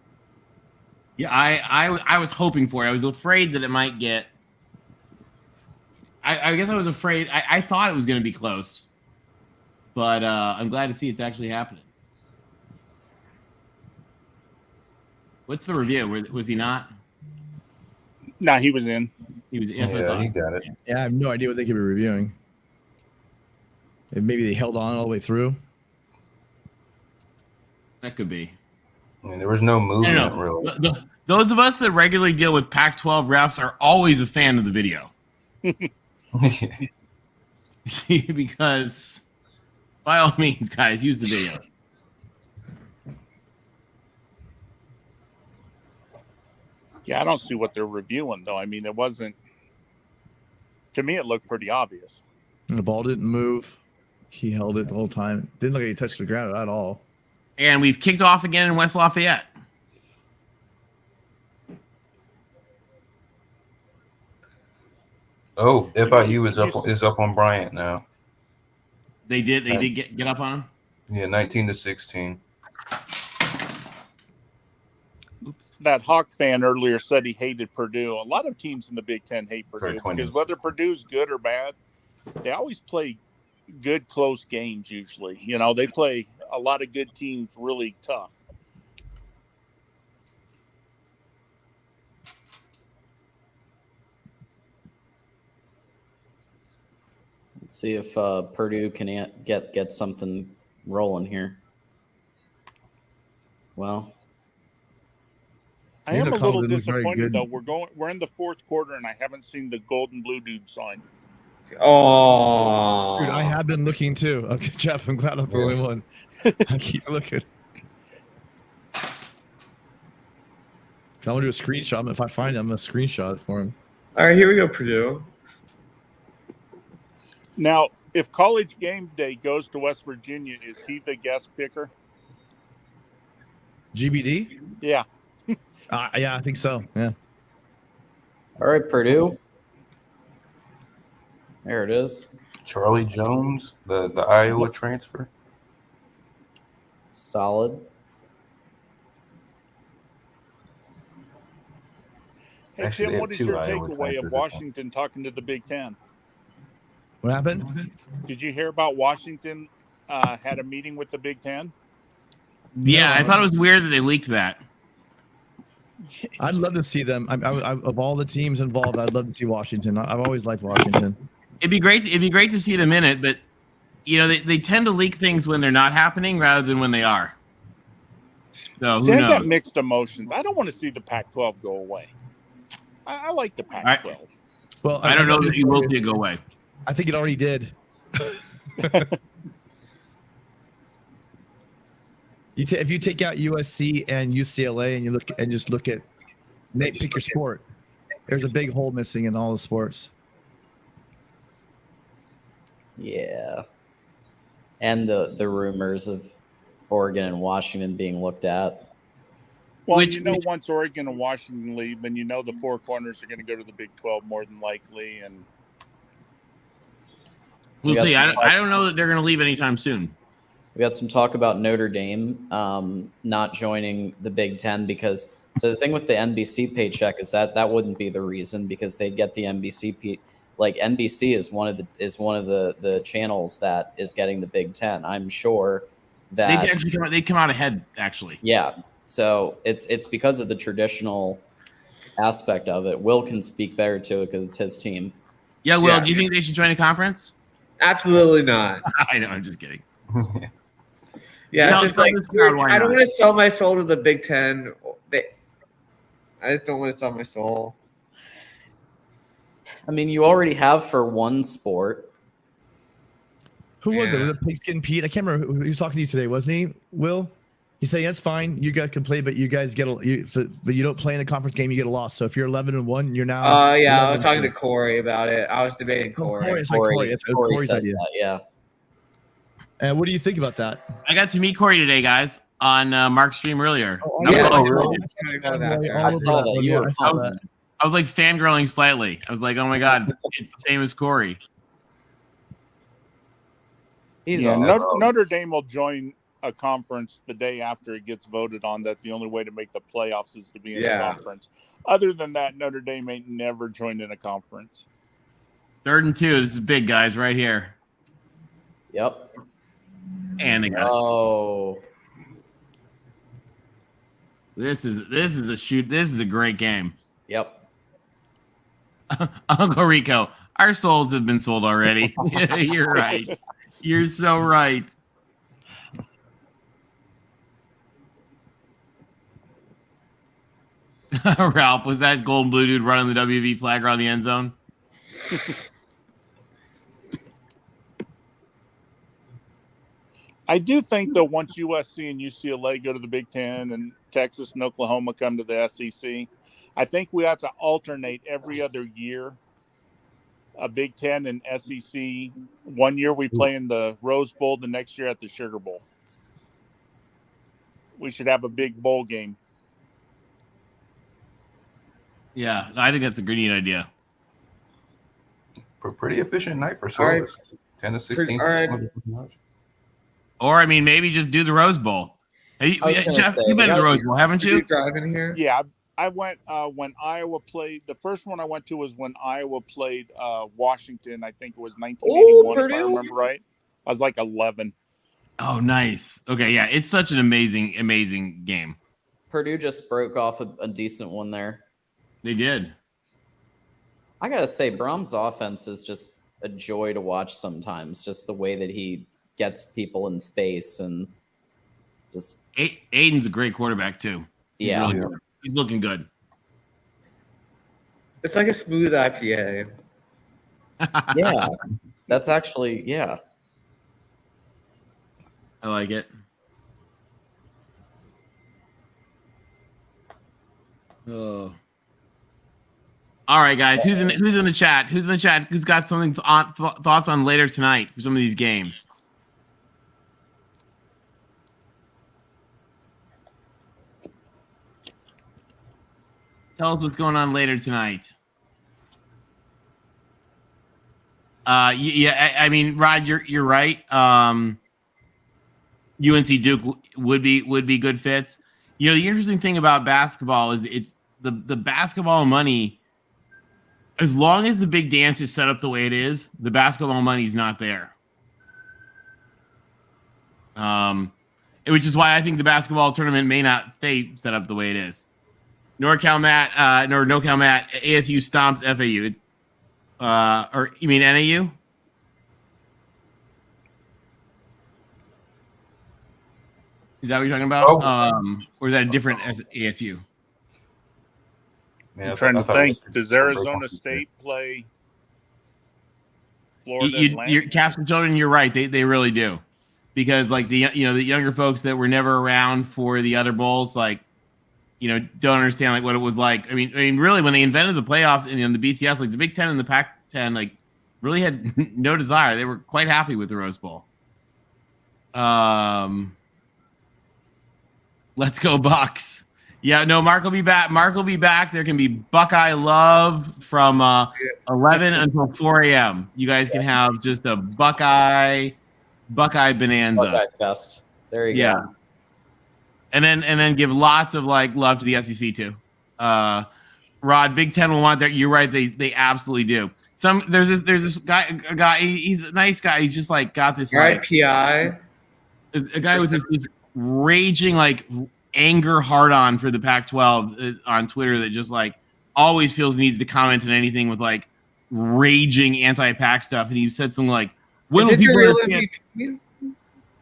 Yeah, I was hoping for it. I was afraid that it might get. I guess I was afraid. I thought it was going to be close, but I'm glad to see it's actually happening. What's the review? Was he not? No, he was in. He was. Yeah, he got it. Yeah, I have no idea what they could be reviewing. Maybe they held on all the way through. That could be. I mean, there was no movement really. Those of us that regularly deal with Pac-12 refs are always a fan of the video. Because, by all means, guys, use the video. Yeah, I don't see what they're reviewing, though. I mean, it wasn't... To me, it looked pretty obvious. And the ball didn't move. He held it the whole time. Didn't look like he touched the ground at all. And we've kicked off again in West Lafayette. Oh, FIU is up on Bryant now. They did get up on him? Yeah, 19-16. Oops. That Hawk fan earlier said he hated Purdue. A lot of teams in the Big Ten hate Purdue because whether Purdue's good or bad, they always play good, close games usually. You know, they play a lot of good teams really tough. Let's see if Purdue can get something rolling here. Well, I am a little disappointed though. We're in the fourth quarter, and I haven't seen the Golden Blue dude sign. Oh, dude, I have been looking too. Okay, Jeff, I'm glad I'm the only one. I keep looking. I'm gonna do a screenshot. If I find him, I'm gonna screenshot it for him. All right, here we go, Purdue. Now, if College Game Day goes to West Virginia, is he the guest picker? GBD? Yeah. Yeah, I think so. Yeah. All right, Purdue. There it is. Charlie Jones, the Iowa transfer. Solid. Hey, Actually, Tim, they what have is your two Iowa takeaway transfers of at Washington talking to the Big Ten? What happened? Did you hear about Washington had a meeting with the Big Ten? Yeah, I thought it was weird that they leaked that. I'd love to see them. Of all the teams involved, I'd love to see Washington. I've always liked Washington. It'd be great to see them in it, but you know they tend to leak things when they're not happening rather than when they are. So who See, I knows? got mixed emotions. I don't want to see the Pac-12 go away. I like the Pac-12. Well, I don't know that you will see it go away. I think it already did. If you take out USC and UCLA and you look at pick your sport, there's a big hole missing in all the sports. Yeah. And the rumors of Oregon and Washington being looked at. Well, once Oregon and Washington leave, then the four corners are going to go to the Big 12 more than likely. And we'll see. I don't know that they're going to leave anytime soon. We got some talk about Notre Dame not joining the Big Ten because the thing with the NBC paycheck is that wouldn't be the reason because they get the NBC NBC is one of the channels that is getting the Big Ten. I'm sure that they come out ahead actually. Yeah, so it's because of the traditional aspect of it. Will can speak better to it because it's his team. Yeah, Will, do you think they should join a conference? Absolutely not. I know, I'm just kidding. Yeah, it's just like I don't want to sell my soul to the Big Ten. I just don't want to sell my soul. I mean, you already have for one sport. Who was it? Was it Pigskin Pete? I can't remember who he was talking to you today, wasn't he? Will? He's saying that's fine. You guys can play, but you guys but you don't play in the conference game. You get a loss. So if you're 11-1, you're now. I was talking to Corey about it. I was debating Corey. Corey's idea. That, yeah. And what do you think about that? I got to meet Corey today, guys, on Mark's stream earlier. Really? I saw that. I was like fangirling slightly. I was like, oh my God, it's the same as Corey. Notre Dame will join a conference the day after it gets voted on that the only way to make the playoffs is to be in a conference. Other than that, Notre Dame ain't never joined in a conference. 3rd and 2. This is big, guys, right here. Yep. And they got it. This is a shoot. This is a great game. Yep. Uncle Rico, our souls have been sold already. You're right. You're so right. Ralph, was that Golden Blue dude running the WV flag around the end zone? I do think, though, once USC and UCLA go to the Big Ten and Texas and Oklahoma come to the SEC, I think we have to alternate every other year. A Big Ten and SEC. One year we play in the Rose Bowl, the next year at the Sugar Bowl. We should have a big bowl game. Yeah, I think that's a great idea. Pretty efficient night for service. 10 to 16. Or I mean, maybe just do the Rose Bowl. Hey, Jeff, you've been to the Rose Bowl, haven't you? Driving here? Yeah, I went when Iowa played. The first one I went to was when Iowa played Washington. I think it was 1981, if I remember right. I was like 11. Oh, nice. Okay, yeah, it's such an amazing game. Purdue just broke off a decent one there. They did. I gotta say, Brahms' offense is just a joy to watch sometimes. Just the way that he gets people in space and just. Aiden's a great quarterback too. Yeah, He's looking good. It's like a smooth IPA. Yeah, that's actually I like it. Oh. All right, guys. Who's in the chat? Who's in the chat? Who's got something thoughts on later tonight for some of these games? Tell us what's going on later tonight. Yeah, I mean, Rod, you're right. UNC Duke would be good fits. You know, the interesting thing about basketball is it's the basketball money. As long as the big dance is set up the way it is, the basketball money is not there. Which is why I think the basketball tournament may not stay set up the way it is. NorCal Matt, ASU stomps FAU. Or you mean NAU? Is that what you're talking about? Or is that a different ASU? Man, I'm trying to think. Does Arizona State play Florida? Your Caps and Children, you're right. They really do, because like the younger folks that were never around for the other bowls, like don't understand like what it was like. I mean, really, when they invented the playoffs in the BCS, like the Big Ten and the Pac-10, like really had no desire. They were quite happy with the Rose Bowl. Let's go Bucks. Yeah, no, Mark will be back. There can be Buckeye love from 11 until 4 a.m. You guys can have just a Buckeye bonanza. Buckeye fest. There you go. And then give lots of like love to the SEC too. Rod, Big Ten will want that. You're right. They absolutely do. There's this guy. He's a nice guy. He's just like got this like PI. A guy with this raging like anger hard on for the Pac-12 on Twitter that just like always feels needs to comment on anything with like raging anti-Pac stuff. And he said something like, "When will people understand?"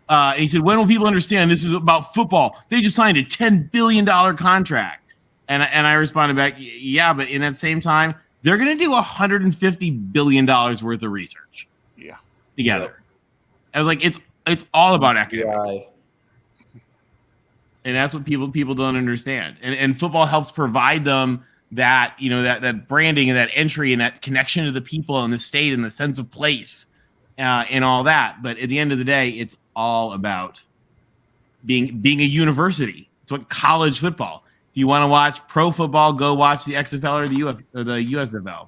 And he said, "When will people understand this is about football? They just signed a $10 billion contract." And I responded back, "Yeah, but in that same time, they're going to do $150 billion worth of research. Yeah, together." I was like, it's all about academics. And that's what people don't understand. And football helps provide them that, that branding and that entry and that connection to the people and the state and the sense of place and all that. But at the end of the day, it's all about being a university. It's what college football. If you want to watch pro football, go watch the XFL or the USFL.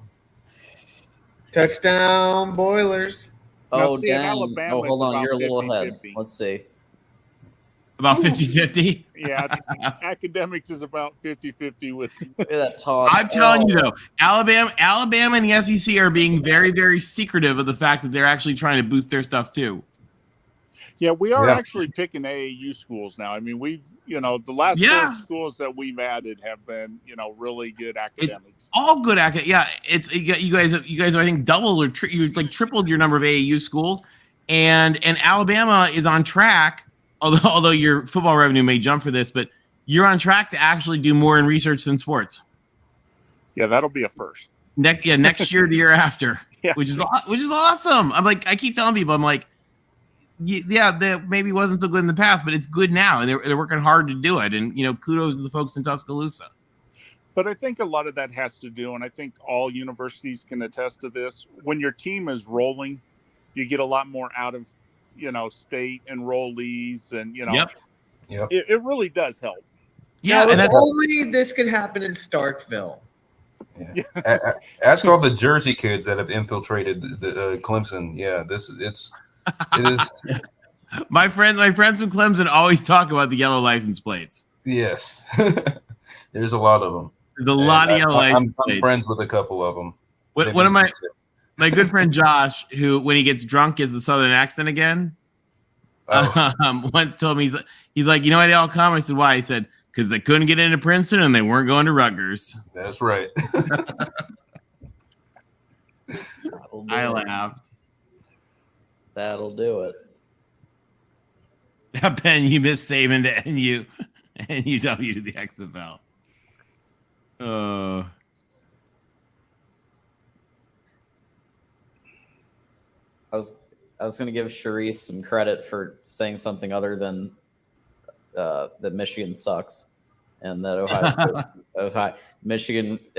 Touchdown Boilers. Oh, dang. Hold on. You're a little ahead. Let's see. About 50-50? Yeah, academics is about 50-50 with that toss. I'm telling you, though, Alabama and the SEC are being very, very secretive of the fact that they're actually trying to boost their stuff, too. Yeah, we are actually picking AAU schools now. I mean, we've, the last 4 schools that we've added have been, really good academics. It's all good academics. Yeah, you guys, I think, doubled or tripled your number of AAU schools, and Alabama is on track. Although your football revenue may jump for this, but you're on track to actually do more in research than sports. Yeah, that'll be a first. Next year, the year after, which is awesome. I'm like, I keep telling people, I'm like, that maybe wasn't so good in the past, but it's good now, and they're working hard to do it. And kudos to the folks in Tuscaloosa. But I think a lot of that has to do, and I think all universities can attest to this. When your team is rolling, you get a lot more out of state enrollees, and it really does help. Yeah, and only this could happen in Starkville. Yeah. Ask all the Jersey kids that have infiltrated the Clemson. Yeah, it is. my friends from Clemson always talk about the yellow license plates. Yes, there's a lot of them. There's a lot of yellow license plates. I'm friends with a couple of them. One of my good friend Josh, who when he gets drunk, gets the Southern accent again. once told me he's like, you know why they all come? I said, why? He said, because they couldn't get into Princeton and they weren't going to Rutgers. That's right. I laughed. That'll do it. Penn, you missed Saban to NU and UW to the XFL. I was going to give Charisse some credit for saying something other than that Michigan sucks and that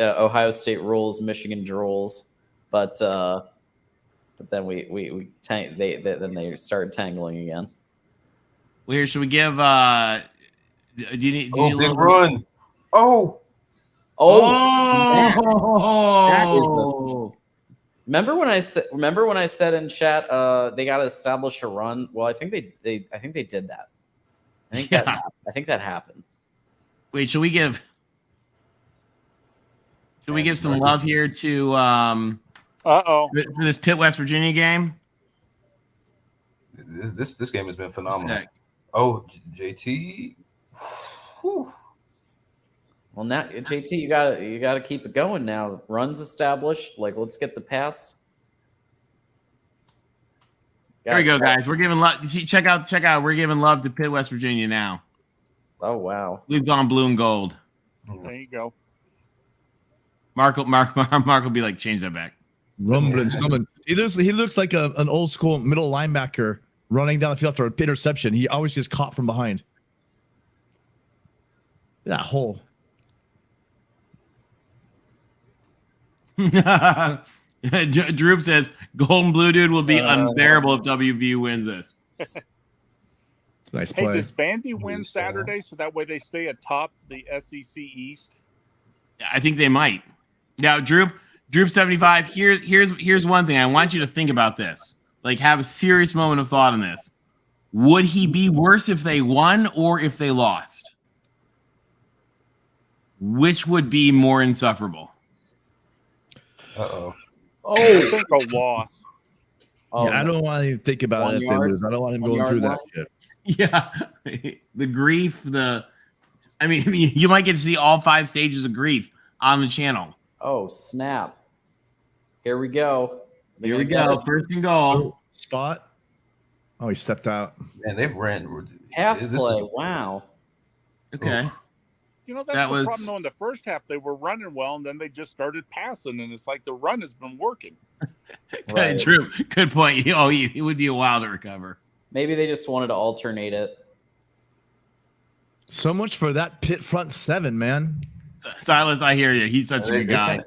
Ohio State rules, Michigan drools, but then then they started tangling again. Where should we give? Do you need big run? Oh, that is remember when I said in chat they got to establish a run? Well, I think they did that. I think that happened. Wait, should we give some love here to for this Pitt-West Virginia game? This game has been phenomenal. Sick. Oh, JT. Whew. Well, now JT, you gotta keep it going now. Runs established. Like, let's get the pass. There we go, guys. We're giving love. See, check out. We're giving love to Pitt-West Virginia now. Oh wow, we've gone blue and gold. There you go. Mark will be like, change that back. Rumbling, stumbling. He looks like an old school middle linebacker running down the field after an interception. He always gets caught from behind. That hole. Droop says Golden Blue Dude will be unbearable if WVU wins this. It's a nice Hey, play. does Vandy win Saturday so that way they stay atop the SEC East? I think they might. Now, Droop 75. Here's one thing. I want you to think about this. Like, have a serious moment of thought on this. Would he be worse if they won or if they lost? Which would be more insufferable? I think a loss. Yeah, I don't want to even think about it if they lose. I don't want him going through that shit. Yeah, the grief. I mean, you might get to see all 5 stages of grief on the channel. Oh snap! Here we go. Here we go. First and goal. Spot. Oh, he stepped out. Man, they've ran pass play. Wow. Okay. You know, that's the problem, though. In the first half, they were running well, and then they just started passing, and it's like the run has been working. Right. True. Good point. Oh, it would be a while to recover. Maybe they just wanted to alternate it. So much for that Pitt front 7, man. Silas, I hear you. He's such a good guy.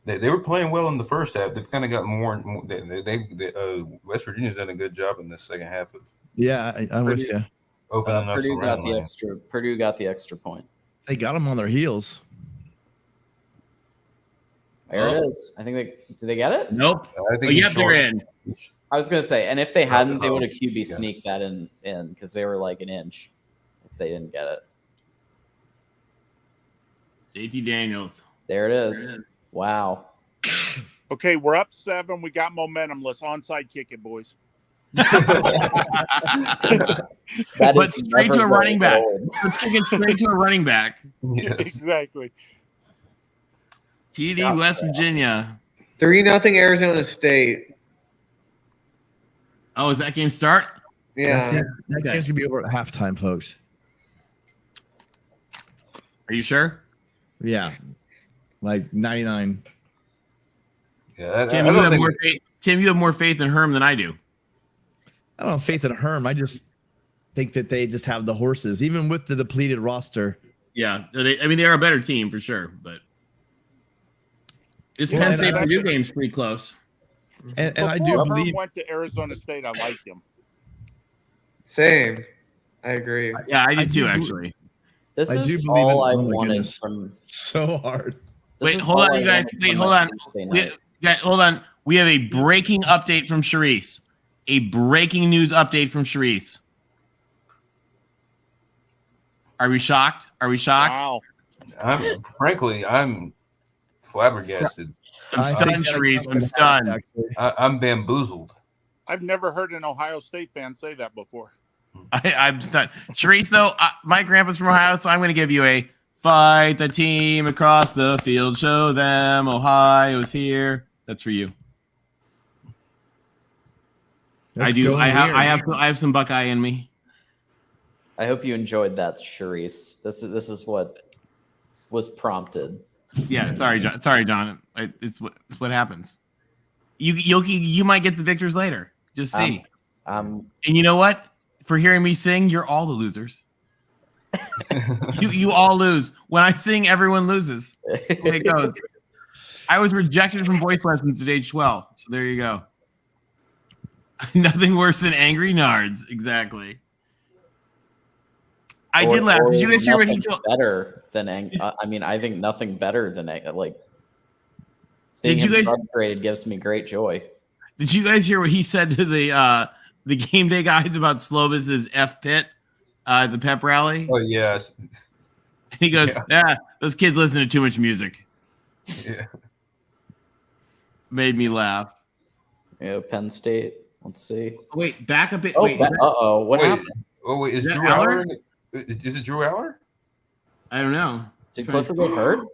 They were playing well in the first half. They've kind of got more. West Virginia's done a good job in the second half of. Yeah, I'm with you. Opening up Purdue some got run the lane. extra. Purdue got the extra point. They got them on their heels. There it is. I think did they get it? Nope. I think yep, they're in. I was gonna say, and if they hadn't, they would have QB sneaked that in because they were like an inch if they didn't get it. JT Daniels. There it is. Wow. Okay, we're up 7. We got momentum. Let's onside kick it, boys. But straight to a running back. Let's kick it straight to a running back. Yes. Exactly. TD West Virginia. 3-0 Arizona State. Oh, is that game start? Yeah. That game's gonna be over at halftime, folks. Are you sure? Yeah, like 99. Yeah, Tim, you have more faith in Herm than I do. I don't have faith in Herm. I just think that they just have the horses, even with the depleted roster. Yeah, they're a better team for sure, but this Penn State Purdue game's pretty close. And I do believe went to Arizona State. I like him. Same. I agree. Yeah, I do too, actually. This I is do believe all it. I Oh my wanted goodness. from. So hard. Wait, hold on, you guys. Wait, hold on. Hold on. We have a breaking update from Charisse. A breaking news update from Charisse. Are we shocked? Are we shocked? Wow. I'm flabbergasted. I'm stunned, Charisse. I'm stunned. I'm bamboozled. I've never heard an Ohio State fan say that before. I'm stuck. Sharice, though, my grandpa's from Ohio, so I'm going to give you a fight the team across the field. Show them Ohio's here. That's for you. That's I do. going I weird. have some Buckeye in me. I hope you enjoyed that, Sharice. This is what was prompted. Yeah, sorry, John. Sorry, John. It's what happens. You might get the victors later. Just see. And you know what? For hearing me sing, you're all the losers. you all lose. When I sing, everyone loses. That's the way it goes. I was rejected from voice lessons at age 12. So there you go. Nothing worse than angry nards. Exactly. I did laugh. Did you guys hear what he told? Better than I mean, I think nothing better than like seeing him frustrated gives me great joy. Did you guys hear what he said to the game day guys about Slovis's F Pitt, the pep rally? Oh yes. He goes, yeah, those kids listen to too much music. Yeah. Made me laugh. Yeah, Penn State. Let's see. Wait, back a bit. Oh, wait. What happened? Oh wait, is that Drew Aller? Aller? Is it Drew Aller? I don't know. Did Clifford get hurt?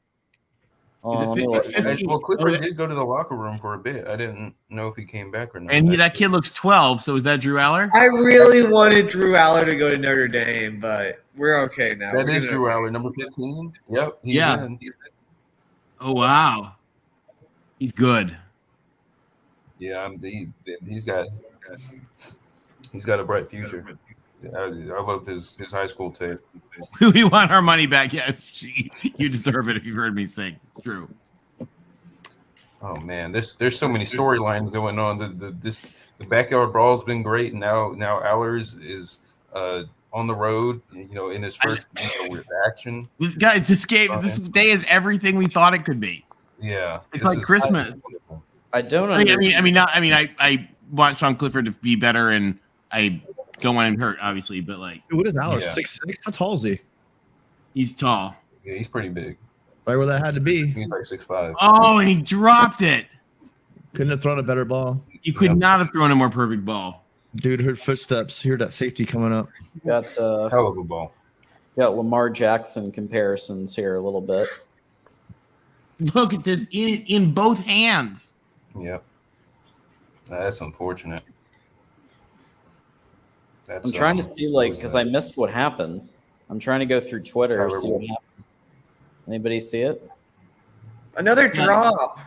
Well, Clifford did go to the locker room for a bit. I didn't know if he came back or not. And that kid looks 12. So is that Drew Aller? I really wanted Drew Aller to go to Notre Dame, but we're okay now. That is Drew Aller, number 15. Yep. He's in. Oh wow, he's good. Yeah, he's got a bright future. I loved his high school tape. We want our money back. Yeah, you deserve it if you've heard me sing. It's true. Oh man, there's so many storylines going on. The backyard brawl's been great, and now Allers is on the road. In his first with action. Guys, this day is everything we thought it could be. Yeah, it's like Christmas. I don't. I want Sean Clifford to be better, and I don't want him hurt, obviously. But like, what is Allers? 6'6"? How tall is he? He's tall. Yeah, he's pretty big. Right where that had to be. He's like 6'5". Oh, and he dropped it. Couldn't have thrown a better ball. You could not have thrown a more perfect ball. Dude, heard footsteps. Heard that safety coming up. Got hell of a ball. Got Lamar Jackson comparisons here a little bit. Look at this in both hands. Yep. That's unfortunate. I'm trying to see, because I missed what happened. I'm trying to go through Twitter and see what happened. Anybody see it? Another drop.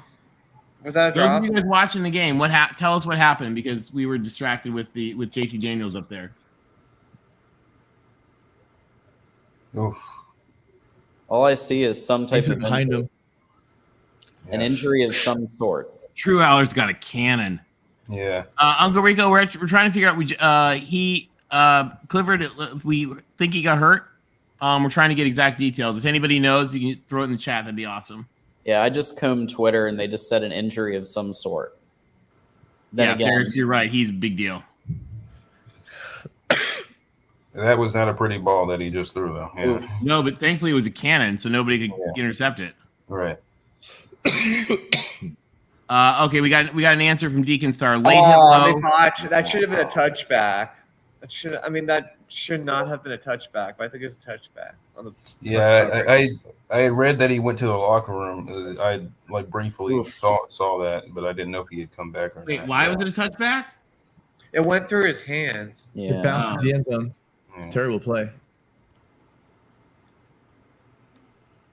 Was that a drop? Those of you guys watching the game, tell us what happened, because we were distracted with JT Daniels up there. Oof. All I see is some type of behind him. An injury of some sort. Drew Aller's got a cannon. Yeah. Uncle Rico, we're trying to figure out. Clifford, we think he got hurt. We're trying to get exact details. If anybody knows, you can throw it in the chat. That'd be awesome. Yeah, I just combed Twitter and they just said an injury of some sort. Then yeah, again, Ferris, you're right. He's a big deal. That was not a pretty ball that he just threw, though. Yeah. No, but thankfully it was a cannon, so nobody could intercept it. Right. Okay, we got an answer from Deacon Star. Late hit low. That should have been a touchback. That should not have been a touchback, but I think it's a touchback. Yeah, I read that he went to the locker room. I briefly saw that, but I didn't know if he had come back or not. Wait, why was it a touchback? It went through his hands. It bounced the end zone. It's a terrible play.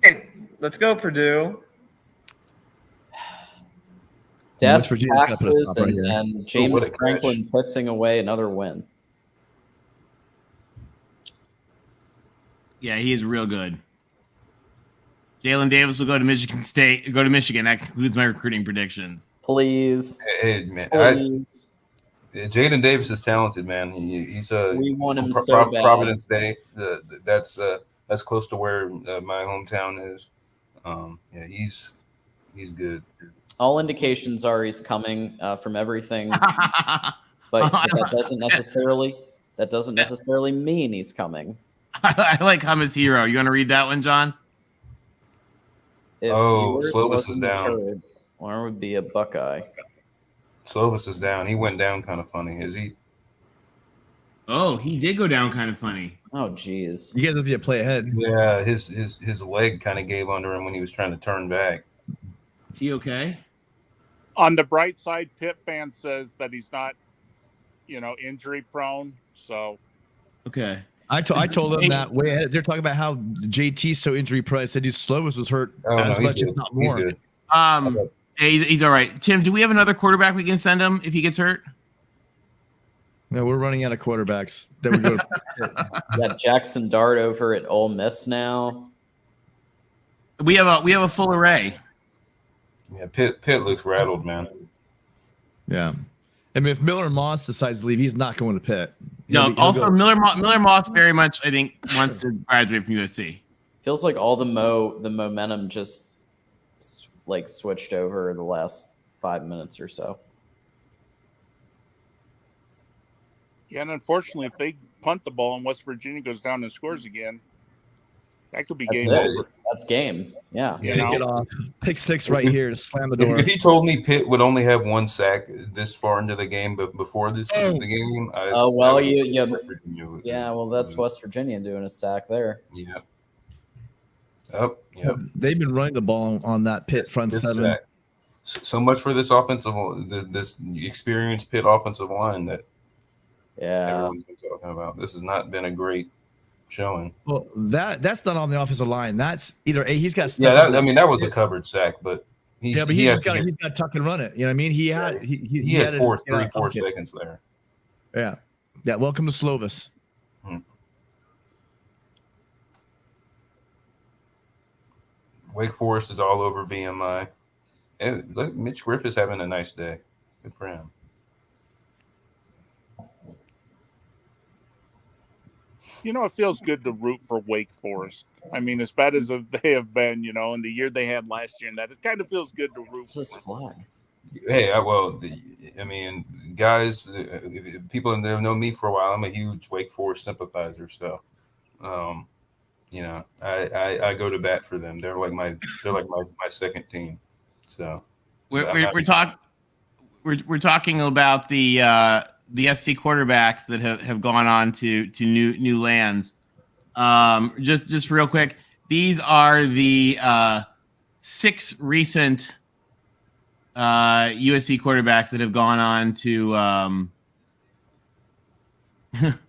Hey, let's go, Purdue. Death, taxes, and James Franklin pissing away another win. Yeah, he is real good. Jalen Davis will go to Michigan State. Go to Michigan. That concludes my recruiting predictions. Please. Hey, man. Please. Jaden Davis is talented, man. He's we want him from so bad. Providence Day. That's close to where my hometown is. Yeah, he's good. All indications are he's coming from everything, but that doesn't necessarily mean he's coming. I like Hummus Hero. You want to read that one, John? If Slovis is down. Or would be a Buckeye. Slovis is down. He went down kind of funny. Is he? Oh, he did go down kind of funny. Oh, geez. You guys have to play ahead. Yeah, his leg kind of gave under him when he was trying to turn back. Is he okay? On the bright side, Pitt fan says that he's not, injury prone. So, okay. I told them that way ahead. They're talking about how JT's so injury prone. I said Slovis was hurt as much, if not more. He's good. He's all right. Tim, do we have another quarterback we can send him if he gets hurt? No, we're running out of quarterbacks. That we go to. We got Jackson Dart over at Ole Miss now. We have a full array. Yeah, Pitt looks rattled, man. Yeah. I mean, if Miller Moss decides to leave, he's not going to Pitt. No, also Miller Moss very much, I think, wants to graduate from USC. Feels like all the momentum just switched over the last 5 minutes or so. Yeah, and unfortunately, if they punt the ball and West Virginia goes down and scores again, that could be game over. That's game. Yeah. Take it off. Pick 6 right here to slam the door. If he told me Pitt would only have 1 sack this far into the game, but before the game, that's West Virginia doing a sack there. Yeah. Oh, yeah. They've been running the ball on that Pitt front seven. Sack. So much for this this experienced Pitt offensive line that everyone's been talking about. This has not been a great showing. Well, that's not on the offensive line. That's either he's got. That was a covered sack, but he's got tuck and run it. You know what I mean? He had 4 seconds there. Yeah. Yeah. Welcome to Slovis. Wake Forest is all over VMI. And look, Mitch Griffith's having a nice day. Good for him. It feels good to root for Wake Forest. I mean, as bad as they have been, and the year they had last year, and that it kind of feels good to root for them. Hey, guys, people that have known me for a while, I'm a huge Wake Forest sympathizer. So, I go to bat for them. They're like my second team. So we're talking about the SC quarterbacks that have gone on to new lands. Just real quick, these are the 6 recent USC quarterbacks that have gone on to that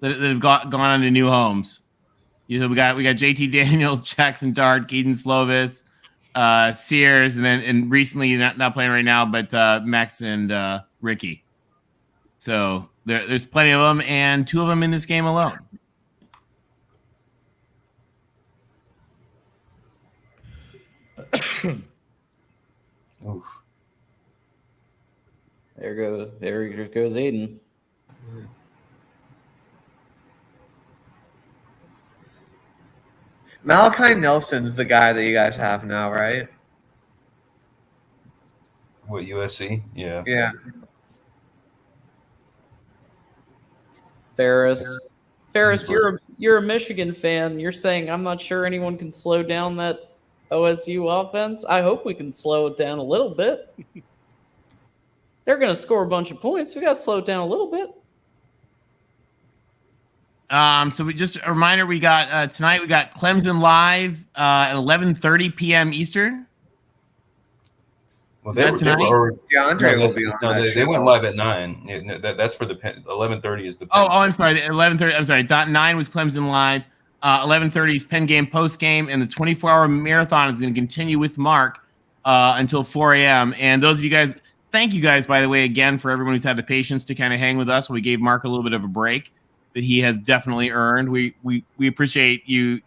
have gone on to new homes. We got JT Daniels, Jackson Dart, Keaton Slovis, Sears, and recently not playing right now, but Max and Ricky. So there's plenty of them, and 2 of them in this game alone. Oof. There goes Aiden. Malachi Nelson's the guy that you guys have now, right? What, USC? Yeah. Yeah. Ferris, you're a Michigan fan. You're saying I'm not sure anyone can slow down that OSU offense. I hope we can slow it down a little bit. They're going to score a bunch of points. We got to slow it down a little bit. So we just a reminder, we got tonight we got Clemson live at 11:30 p.m. Eastern. Well, they went live at 9. That's for the Penn. 11:30 is the Penn. I'm sorry. 11:30. I'm sorry. 9 was Clemson live. 11:30 is Penn game post game, and the 24-hour marathon is going to continue with Mark until 4 a.m. And those of you guys, thank you guys, by the way, again for everyone who's had the patience to kind of hang with us. We gave Mark a little bit of a break that he has definitely earned. We appreciate you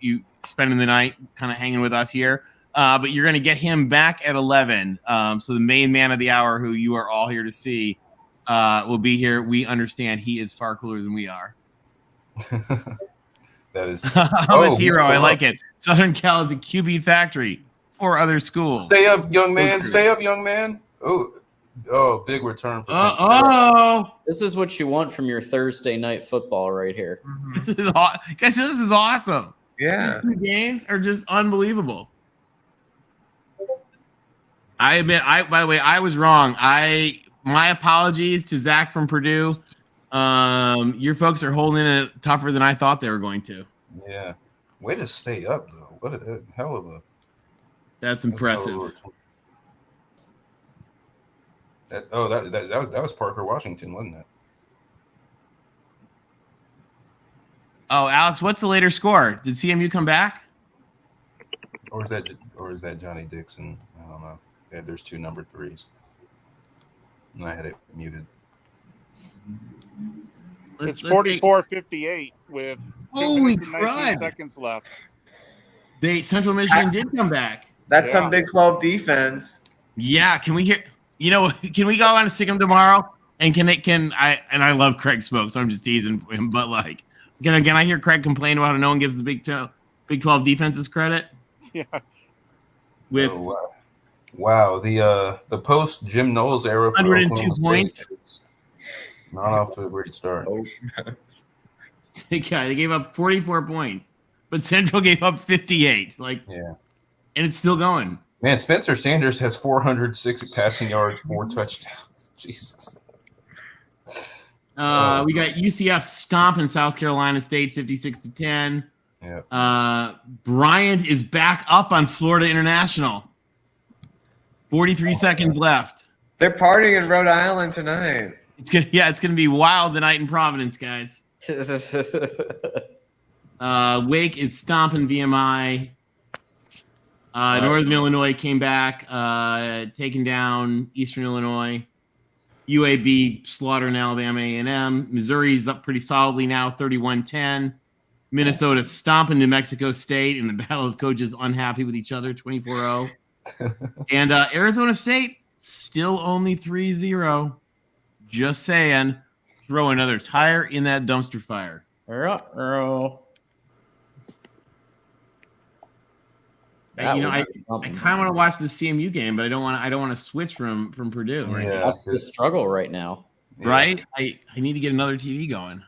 spending the night kind of hanging with us here. But you're going to get him back at 11. So the main man of the hour, who you are all here to see, will be here. We understand he is far cooler than we are. That is. I'm his hero. I like it. Southern Cal is a QB factory for other schools. Stay up, young man. Stay up, young man. Oh, big return for This is what you want from your Thursday night football right here. Guys, this is awesome. Yeah. These 2 games are just unbelievable. I admit, by the way, I was wrong. My apologies to Zach from Purdue. Your folks are holding it tougher than I thought they were going to. Yeah. Way to stay up, though. What a hell of a. That's impressive. That was Parker Washington, wasn't it? Oh, Alex, what's the later score? Did CMU come back? Or is that Johnny Dixon? I don't know. Yeah, there's two number 3s. And I had it muted. It's 44-58 with 10 minutes and 19 seconds left. Central Michigan did come back. That's some Big 12 defense. Yeah, can we hear? Can we go on and stick him tomorrow? And I love Craig Smoke, so I'm just teasing him. But like, can I hear Craig complain about how no one gives the Big 12 defenses credit? Yeah. With wow, the post Jim Knowles era for 102 points. Not off to a great start. They gave up 44 points, but Central gave up 58. Like, yeah, and it's still going. Man, Spencer Sanders has 406 passing yards, 4 touchdowns. Jesus. We got UCF stomping South Carolina State 56-10. Yeah. Bryant is back up on Florida International. 43 seconds left. They're partying in Rhode Island tonight. It's gonna be wild tonight in Providence, guys. Wake is stomping VMI. Northern Illinois came back, taking down Eastern Illinois. UAB slaughtering Alabama A&M. Missouri's up pretty solidly now, 31-10. Minnesota stomping New Mexico State in the battle of coaches unhappy with each other, 24-0. And Arizona State still only 3-0. Just saying, throw another tire in that dumpster fire. I kind of want to watch the CMU game, but I don't want to switch from Purdue. Right? Yeah, that's the struggle right now. Right? I need to get another TV going.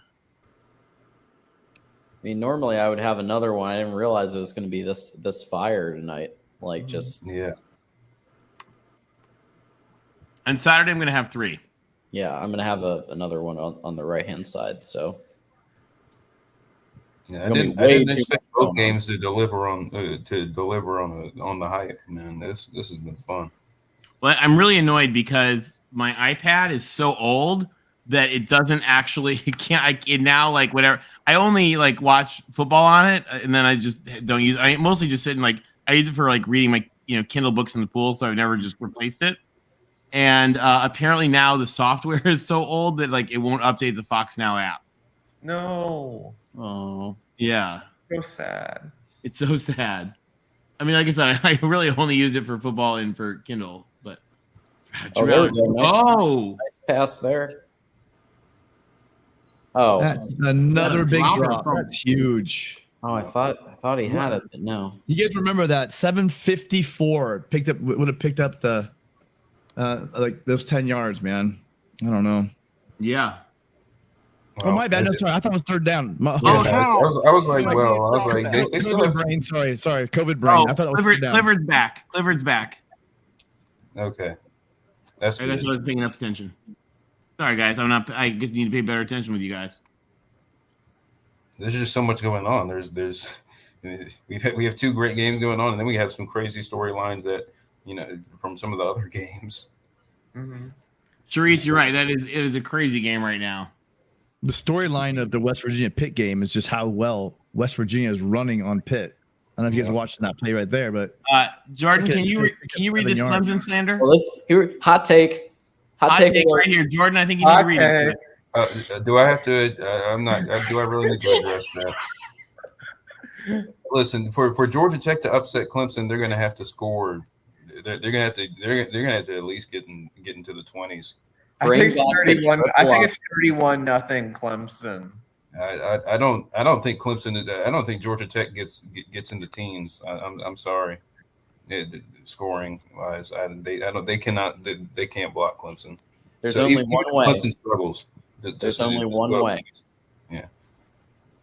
I mean, normally I would have another one. I didn't realize it was going to be this fire tonight. Like, just yeah. On Saturday, I'm going to have 3. Yeah, I'm going to have another one on the right hand side. So. Yeah, I didn't expect both games to deliver on the hype, man. This has been fun. Well, I'm really annoyed because my iPad is so old that it doesn't actually now like whatever. I only like watch football on it, and then I just don't use. I mostly just sit and like I use it for like reading my Kindle books in the pool, so I've never just replaced it. And apparently now the software is so old that like it won't update the Fox Now app. No. Oh, yeah. So sad. It's so sad. I mean, like I said, I really only use it for football and for Kindle, but nice pass there. Oh, that's another big drop. That's huge. Oh, I thought he had it, but no. You guys remember that 754 would have picked up the like those 10 yards, man. I don't know. Yeah. Oh, my bad. No, sorry. I thought it was third down. I was like, they still have brain. Sorry. COVID brain. I thought it was third down. Clifford's back. Okay. That's good. That's what I was paying enough attention. Sorry, guys. I just need to pay better attention with you guys. There's just so much going on. We have 2 great games going on, and then we have some crazy storylines that from some of the other games. Mm-hmm. Sharice, you're right. It is a crazy game right now. The storyline of the West Virginia Pitt game is just how well West Virginia is running on Pitt. I don't know if you guys are watching that play right there, but Jordan, can you read this Clemson slander? Well, hot take right here, Jordan. I think you need to read it. Do I have to? I'm not. Do I really need to address that? Listen, for Georgia Tech to upset Clemson, they're going to have to score. They're going to have to at least get into the 20s. I think it's 31-0 Clemson. I don't think Clemson. I don't think Georgia Tech gets into teens. I'm sorry, scoring wise. They can't block Clemson. There's only one way. Clemson struggles. There's only one way. Yeah.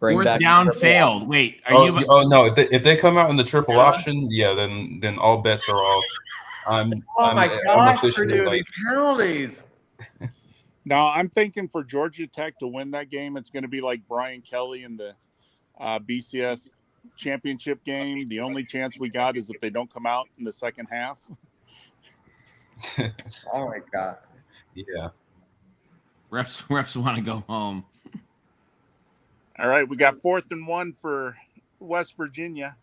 Fourth down failed. Wait, Oh no! If they come out in the triple option, then all bets are off. Oh my gosh, Purdue, these penalties. Now I'm thinking for Georgia Tech to win that game, it's going to be like Brian Kelly in the BCS championship game. The only chance we got is if they don't come out in the second half. Oh my God. Yeah. Refs want to go home. All right, we got 4th and 1 for West Virginia.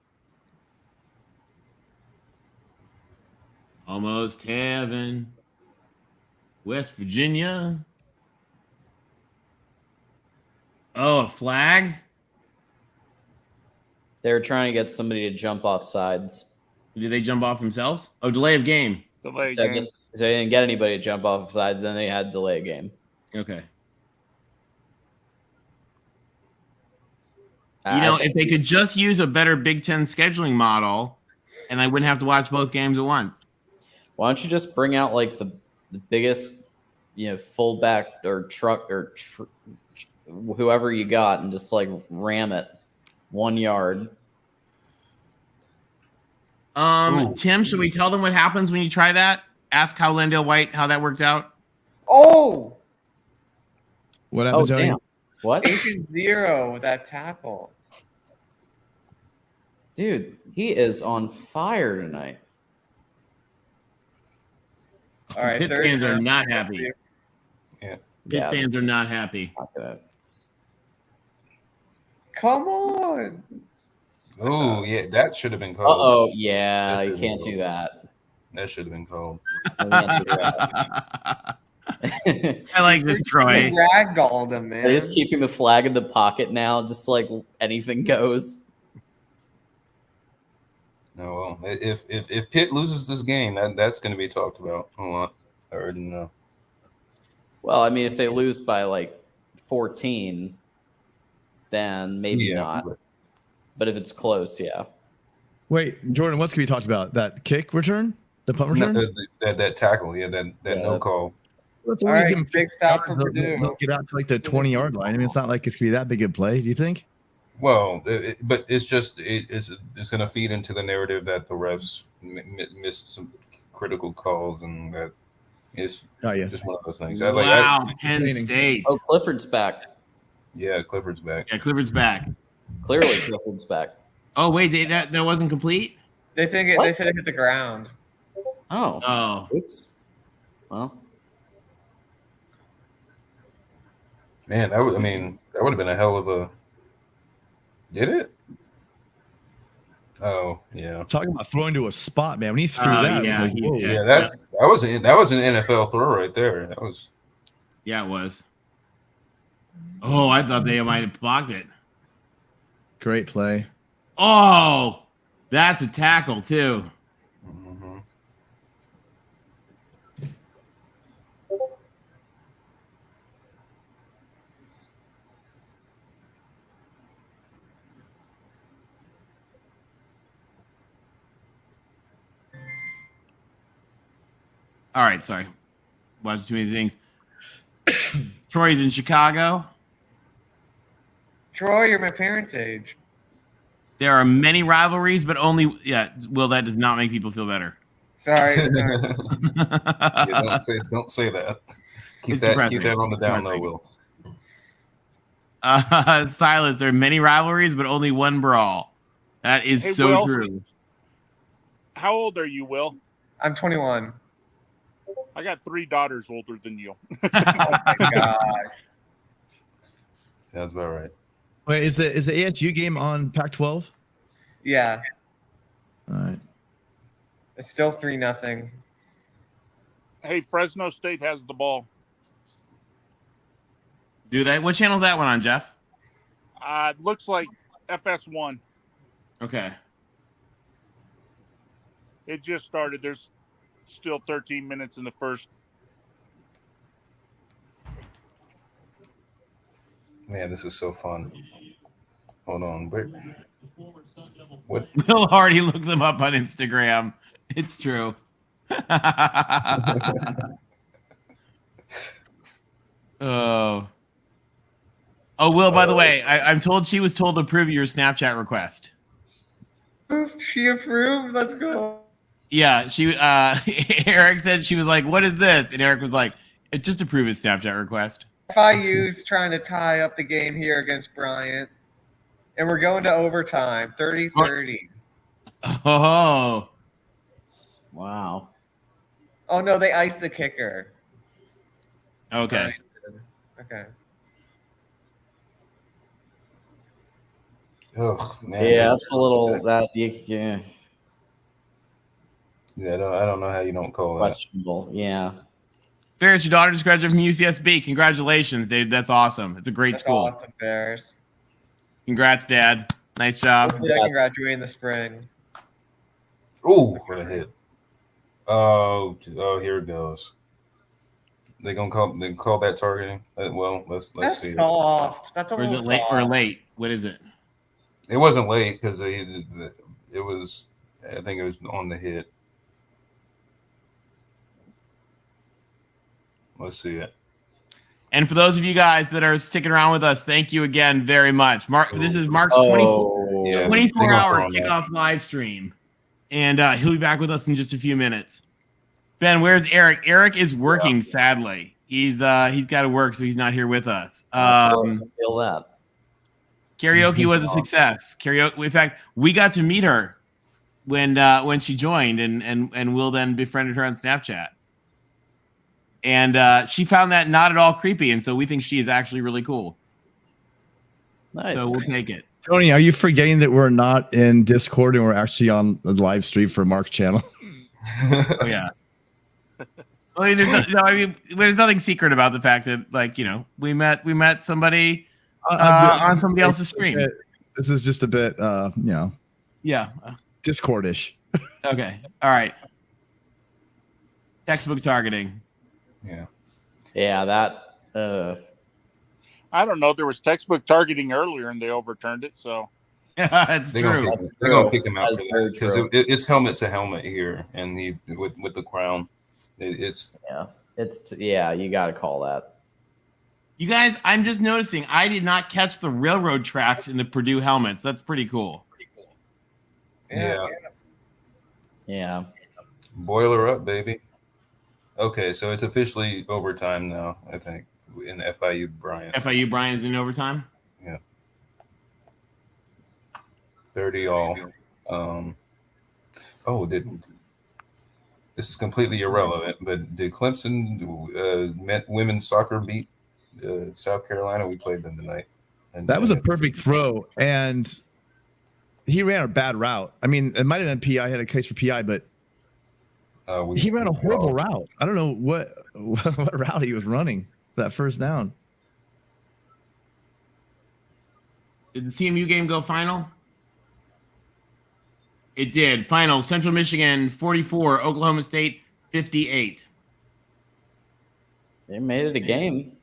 Almost heaven. West Virginia. Oh, a flag? They were trying to get somebody to jump off sides. Did they jump off themselves? Oh, delay of game. So they didn't get anybody to jump off sides, then they had to delay a game. Okay. You know, if they could just use a better Big Ten scheduling model, and I wouldn't have to watch both games at once. Why don't you just bring out like the biggest, fullback or truck or whoever you got and just like ram it 1 yard? Tim, should we tell them what happens when you try that? Ask how Lendale White, how that worked out. Oh, What happened, Johnny? Damn. What? 8-0 with that tackle. Dude, he is on fire tonight. All right, Pitt fans are not happy. Yeah. Pitt fans are not happy. Come on. Oh, yeah, that should have been called. Uh-oh, yeah, you can't do that. That should have been called. I like this, Troy. Ragdolled him, man. They're just keeping the flag in the pocket now, just like anything goes. No, well, if Pitt loses this game, that's going to be talked about a lot. I already know. Well, I mean, if they lose by like 14, then maybe not. But if it's close, yeah. Wait, Jordan, what's going to be talked about? That kick return? The punt return? That tackle, that no call. All right, big stop for Purdue. They'll get out to like the 20-yard line. I mean, it's not like it's going to be that big a play. Do you think? Well, but it's just it's going to feed into the narrative that the refs missed some critical calls, and that is just one of those things. Wow, Penn State. Oh, Clifford's back. Yeah, Clifford's back. Yeah, Clifford's back. Clearly, Clifford's back. Oh wait, that wasn't complete. They think they said it hit the ground. Oh. Oops. Well. Man, that would have been a hell of a. Did it? Oh yeah. Talking about throwing to a spot, man. When he threw that, that was an NFL throw right there. That was. Yeah, it was. Oh, I thought they might have blocked it. Great play. Oh, that's a tackle too. Mm-hmm. All right, sorry. Watching too many things. Troy's in Chicago. Troy, you're my parents' age. There are many rivalries, but only Will, that does not make people feel better. Sorry. Yeah, don't say that. Keep that on the down low, Will. Silas, there are many rivalries, but only one brawl. That is so Will, true. How old are you, Will? I'm 21. I got 3 daughters older than you. Oh my gosh. Sounds about right. Wait, is the ASU game on Pac-12? Yeah. All right. It's still 3-0. Hey, Fresno State has the ball. Do they? What channel is that one on, Jeff? It looks like FS1. Okay. It just started. There's still 13 minutes in the first. Man, this is so fun. Hold on, wait. What? Will already looked them up on Instagram. It's true. Oh, Will, by the way, I'm told she was told to approve your Snapchat request. She approved. Let's go. Yeah, she Eric said, she was like, "What is this?" And Eric was like, Just to prove his Snapchat request. FIU's trying to tie up the game here against Bryant. And we're going to overtime, 30-30. Oh. Wow. Oh, no, they iced the kicker. Okay. Okay. Oh man. Yeah, that's a little yeah. Yeah, I don't know how you don't call that. Questionable. Yeah. Ferris, your daughter just graduated from UCSB. Congratulations, dude. That's awesome. It's a great school. Awesome, Bears. Congrats, Dad. Nice job. Hopefully I can graduate in the spring. Ooh, what a hit. Oh, here it goes. They call that targeting. Well, let's That's see. soft. That's a Or is little it late soft. or late? What is it? It wasn't late because it was. I think it was on the hit. Let's see it. And for those of you guys that are sticking around with us, thank you again very much. Mark, this is Mark's 24-hour kickoff live stream. And he'll be back with us in just a few minutes. Ben, where's Eric? Eric is working, sadly. He's got to work, so he's not here with us. Feel that. Karaoke was a success. Karaoke, in fact, we got to meet her when she joined, and Will then befriended her on Snapchat. And she found that not at all creepy, and so we think she is actually really cool. Nice. So we'll take it. Tony, are you forgetting that we're not in Discord and we're actually on the live stream for Mark's channel? Oh yeah. Well, there's nothing secret about the fact that, like, you know, we met somebody on somebody else's stream. This is just a bit, you know. Yeah. Discordish. Okay. All right. Textbook targeting. Yeah. Yeah, that. I don't know. There was textbook targeting earlier, and they overturned it. So that's They're gonna kick him out for that because it's helmet to helmet here, and he with the crown. It's you got to call that. You guys, I'm just noticing I did not catch the railroad tracks in the Purdue helmets. That's pretty cool. Yeah. Boiler up, baby. Okay, so it's officially overtime now, I think, in FIU Bryant. FIU Bryant is in overtime? Yeah. 30 all. This is completely irrelevant, but did Clemson women's soccer beat South Carolina? We played them tonight. And that was a perfect throw, and he ran a bad route. I mean, it might have been PI, had a case for PI, but he ran a horrible route. I don't know what route he was running for that first down. Did the CMU game go final? It did. Final, Central Michigan 44, Oklahoma State 58. They made it a game.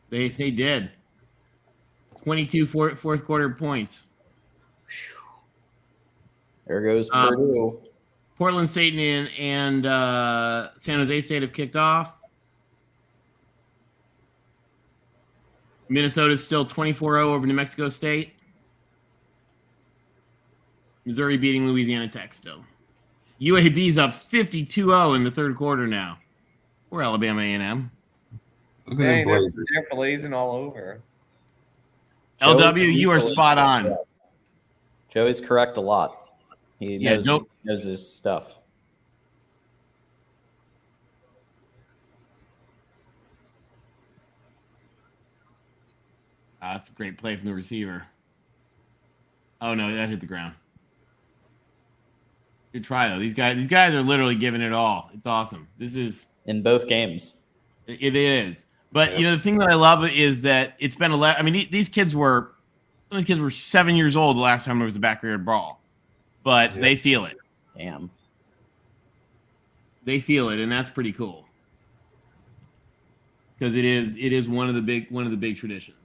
They did. 22 fourth quarter points. There goes Purdue. Portland State and San Jose State have kicked off. Minnesota is still 24-0 over New Mexico State. Missouri beating Louisiana Tech still. UAB's up 52-0 in the third quarter now. We're Alabama A&M. Dang, they're blazing all over. LW, you are spot on. Joey's correct a lot. He knows his stuff. That's a great play from the receiver. Oh no, that hit the ground. Good try though. These guys are literally giving it all. It's awesome. This is in both games. It is. But you know, the thing that I love is that it's been 11. I mean, these kids were 7 years old the last time there was a backyard brawl, but they feel it. Damn. They feel it, and that's pretty cool because it is one of the big traditions.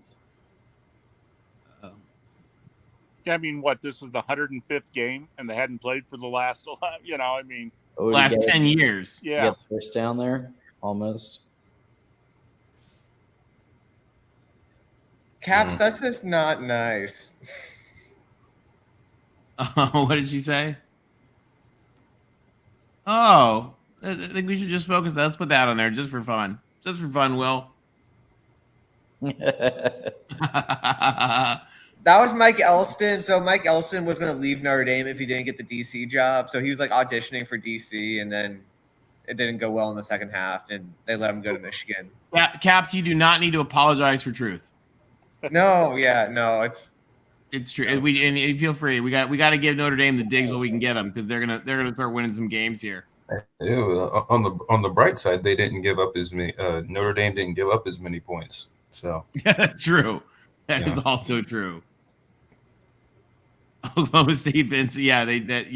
Yeah, I mean, this is the 105th game, and they hadn't played for the last, I mean, last 10 years. Yeah, get first down there almost. Caps, that's just not nice. What did she say? Oh, I think we should just focus. Let's put that on there just for fun. Just for fun, Will. That was Mike Elston. So Mike Elston was going to leave Notre Dame if he didn't get the DC job. So he was like auditioning for DC, and then it didn't go well in the second half, and they let him go to Michigan. Yeah, Caps, you do not need to apologize for truth. No, it's true. And and feel free. We got to give Notre Dame the digs while we can get them, because they're gonna start winning some games here. On the bright side, they didn't give up as many. Notre Dame didn't give up as many points. So yeah, that's true. That is also true. Oklahoma State, Vince. Yeah,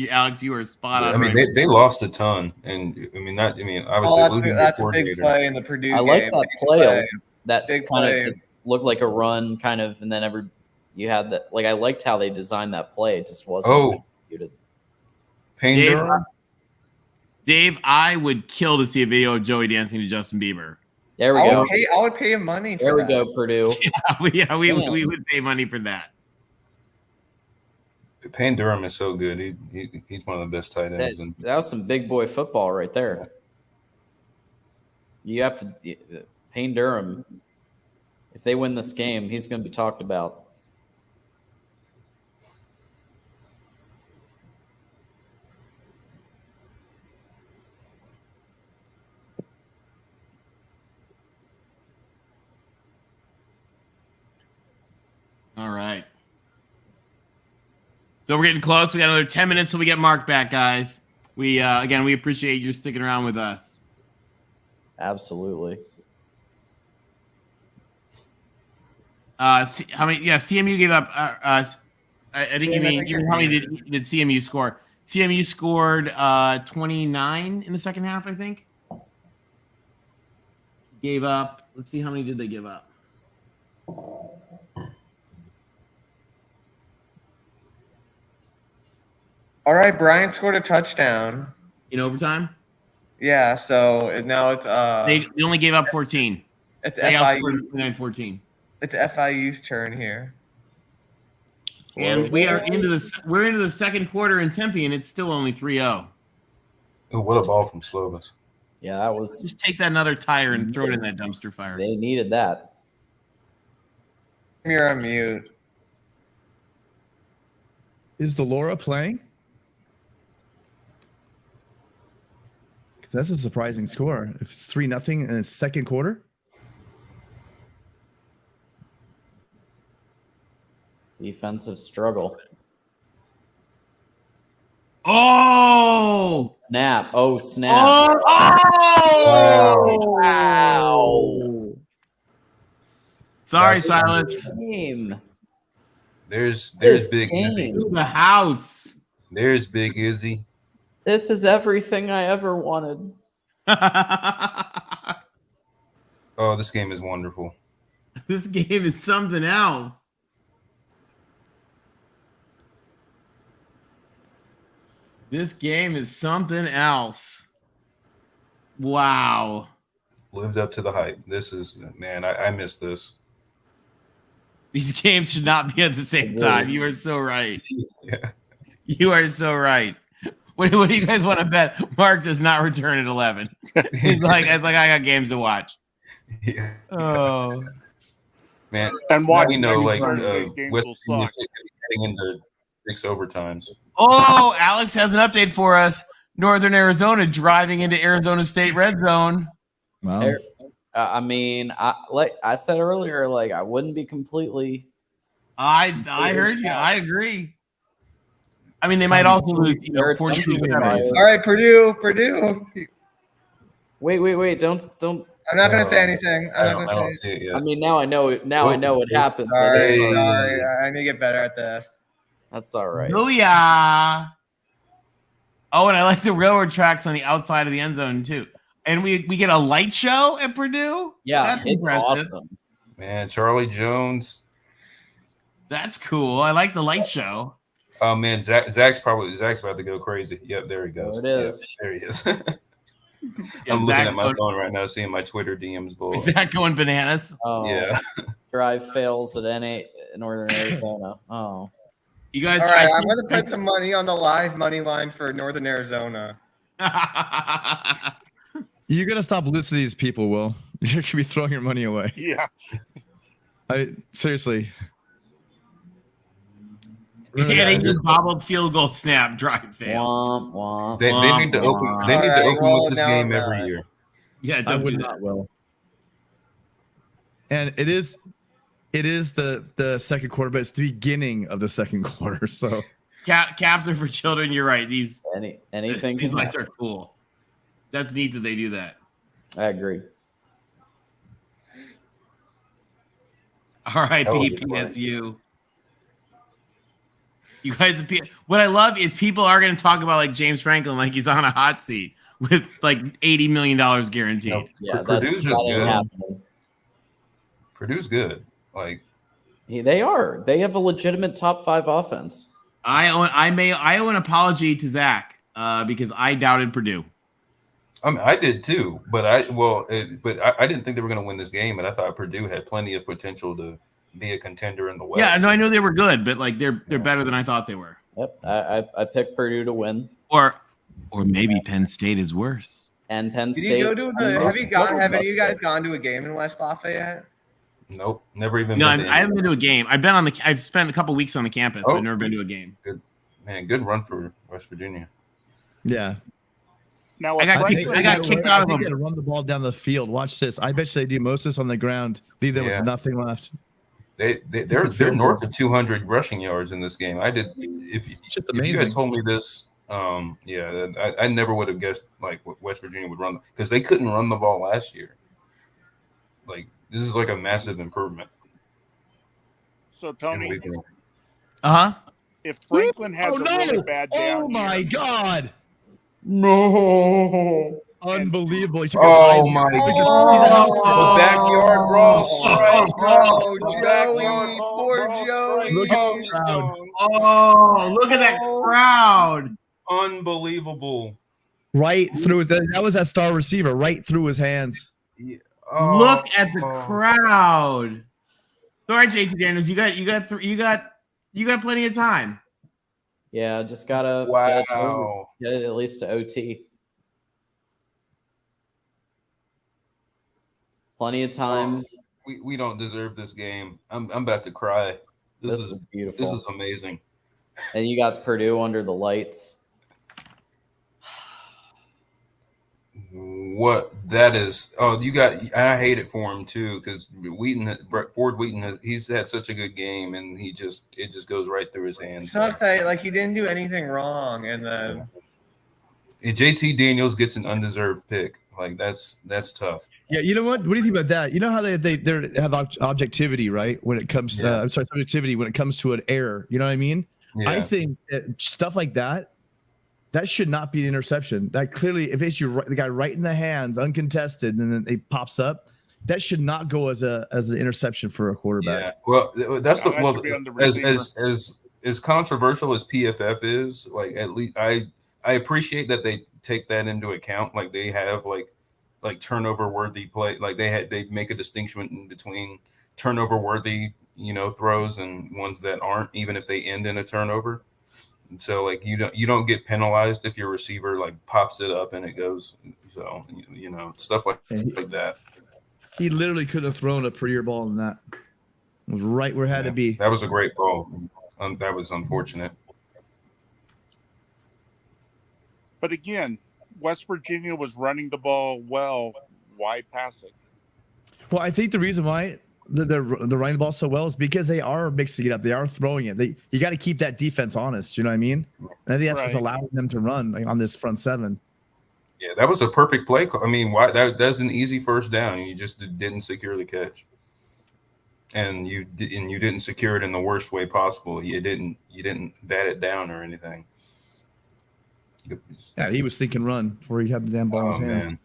Alex, you were spot on. I mean, they lost a ton, and obviously that's a big play in the Purdue game. I like that play. That big kind play. of looked like a run, kind of, and then you had that. Like, I liked how they designed that play. It just wasn't executed. Dave, I would kill to see a video of Joey dancing to Justin Bieber. There we go. I would pay him money for There we that. go, Purdue. We would pay money for that. Payne Durham is so good. He's one of the best tight ends. That was some big boy football right there. You have to Payne Durham. If they win this game, he's going to be talked about. All right. So we're getting close. We got another 10 minutes till we get Mark back, guys. We appreciate you sticking around with us. Absolutely. How many? Yeah, CMU gave up. I think you mean how many did CMU score? CMU scored 29 in the second half, I think. Gave up. Let's see, how many did they give up? All right, Brian scored a touchdown in overtime. Yeah, so now it's they only gave up 14. It's they FIU. 14. It's FIU's turn here. And we're into the second quarter in Tempe, and it's still only 3-0. Ooh, what a ball from Slovis. Yeah, that was. Just take that another tire and throw it in that dumpster fire. They needed that. You're on mute. Is Delora playing? Because that's a surprising score. If it's 3-0 in its second quarter. Defensive struggle. Oh! Snap. Oh, snap. Oh! Wow. Sorry, Silence. There's This Big Izzy. game. The house. There's Big Izzy. This is everything I ever wanted. Oh, this game is wonderful. This game is something else. This game is something else. Wow. Lived up to the hype. This is, man, I miss this. These games should not be at the same time. You are so right. Yeah. You are so right. What do you guys want to bet? Mark does not return at 11. He's like, I got games to watch. Yeah. Oh. Man, And now watch you know, like these games West will Virginia suck. heading into 6 overtimes. Oh, Alex has an update for us. Northern Arizona driving into Arizona State red zone. Wow. I mean, like I said earlier, like I wouldn't be completely. I heard you. I agree. I mean, they might also lose. You know, 42-7. All right, Purdue. Wait! Don't. I'm not going to say anything. I don't see it yet. I mean, now I know. I know what happened. but Sorry, it's- sorry. I need to get better at this. That's all right. Booyah. Oh, and I like the railroad tracks on the outside of the end zone too. And we get a light show at Purdue. Yeah, that's it's impressive. awesome. Man, Charlie Jones. That's cool. I like the light show. Oh man, Zach's about to go crazy. Yep, there he goes. There it is. Yep, there he is. Yeah, I'm looking Zach's at my going- phone right now, seeing my Twitter DMs boy. Is that going bananas? Oh, Yeah. Drive fails at Northern Arizona. Oh. You guys, All right, I'm going to put some money on the live money line for Northern Arizona. You're gonna stop listening to these people, Will. You're gonna be throwing your money away. Yeah. Seriously. Hitting the bobbled field goal snap drive fails. They need to open. They need to open with this game every year. Yeah, I don't would do not that. will. And it is the second quarter, but it's the beginning of the second quarter. So Caps are for children. You're right. These anything. These can lights happen. are cool. That's neat that they do that. I agree. R.I.P. PSU. You guys, what I love is people are going to talk about like James Franklin like he's on a hot seat with like $80 million guaranteed. Nope. Yeah, Purdue's just ain't good. happening. Purdue's good. Like They are. They have a legitimate top 5 offense. I owe an apology to Zach because I doubted Purdue. I mean, I did too, but I didn't think they were going to win this game, and I thought Purdue had plenty of potential to be a contender in the West. Yeah, no, I know they were good, but like they're better than I thought they were. Yep, I picked Purdue to win. Or maybe Penn State is worse. And Penn Did State. you go to the? Have any of you guys gone to a game in West Lafayette? Nope, never even. No, been to I haven't been to a game. I've spent a couple weeks on the campus, but I've never been to a game. Good man, good run for West Virginia. Yeah. Now I got kicked out of them. them. Run the ball down the field. Watch this. I bet you they do most of this on the ground. Leave them with nothing left. They're north of 200 rushing yards in this game. If you had told me this, I never would have guessed like West Virginia would run because they couldn't run the ball last year. Like this is like a massive improvement. So Tony, if Franklin has a really bad day, oh my God! No. Unbelievable. Oh my God. The backyard brawl strike. Poor Joey. Look at the crowd. Oh, look at that crowd. Unbelievable. Right through that was that star receiver, right through his hands. Yeah. Look at the crowd. All right, JT Daniels, you got plenty of time. Yeah, just gotta get it at least to OT. Plenty of time. We don't deserve this game. I'm about to cry. This is beautiful. This is amazing. And you got Purdue under the lights. What that is? Oh, you got. And I hate it for him too because Ford Wheaton he's had such a good game and it just goes right through his hands. Sucks that he didn't do anything wrong and then. And JT Daniels gets an undeserved pick. Like that's tough. Yeah, you know what? What do you think about that? You know how they have objectivity, right? When it comes to subjectivity when it comes to an error. You know what I mean? Yeah. I think stuff like that should not be an interception. That clearly, if it's the guy right in the hands, uncontested, and then it pops up, that should not go as an interception for a quarterback. Yeah. Well, that's as controversial as PFF is. Like at least I appreciate that they take that into account. Like they have like turnover worthy play. Like they make a distinction in between turnover worthy throws and ones that aren't, even if they end in a turnover. And so like you don't get penalized if your receiver like pops it up and it goes. So stuff like that. He literally could have thrown a prettier ball than that. It was right where it had to be. That was a great ball. That was unfortunate. But again, West Virginia was running the ball well. Why pass it? Well, I think the reason why they're running the ball so well is because they are mixing it up. They are throwing it. You got to keep that defense honest. You know what I mean? And I think that's what's allowing them to run on this front seven. Yeah, that was a perfect play. I mean, why that's an easy first down. You just didn't secure the catch, and you didn't secure it in the worst way possible. You didn't bat it down or anything. Yeah, he was thinking run before he had the damn ball in his hands. Man.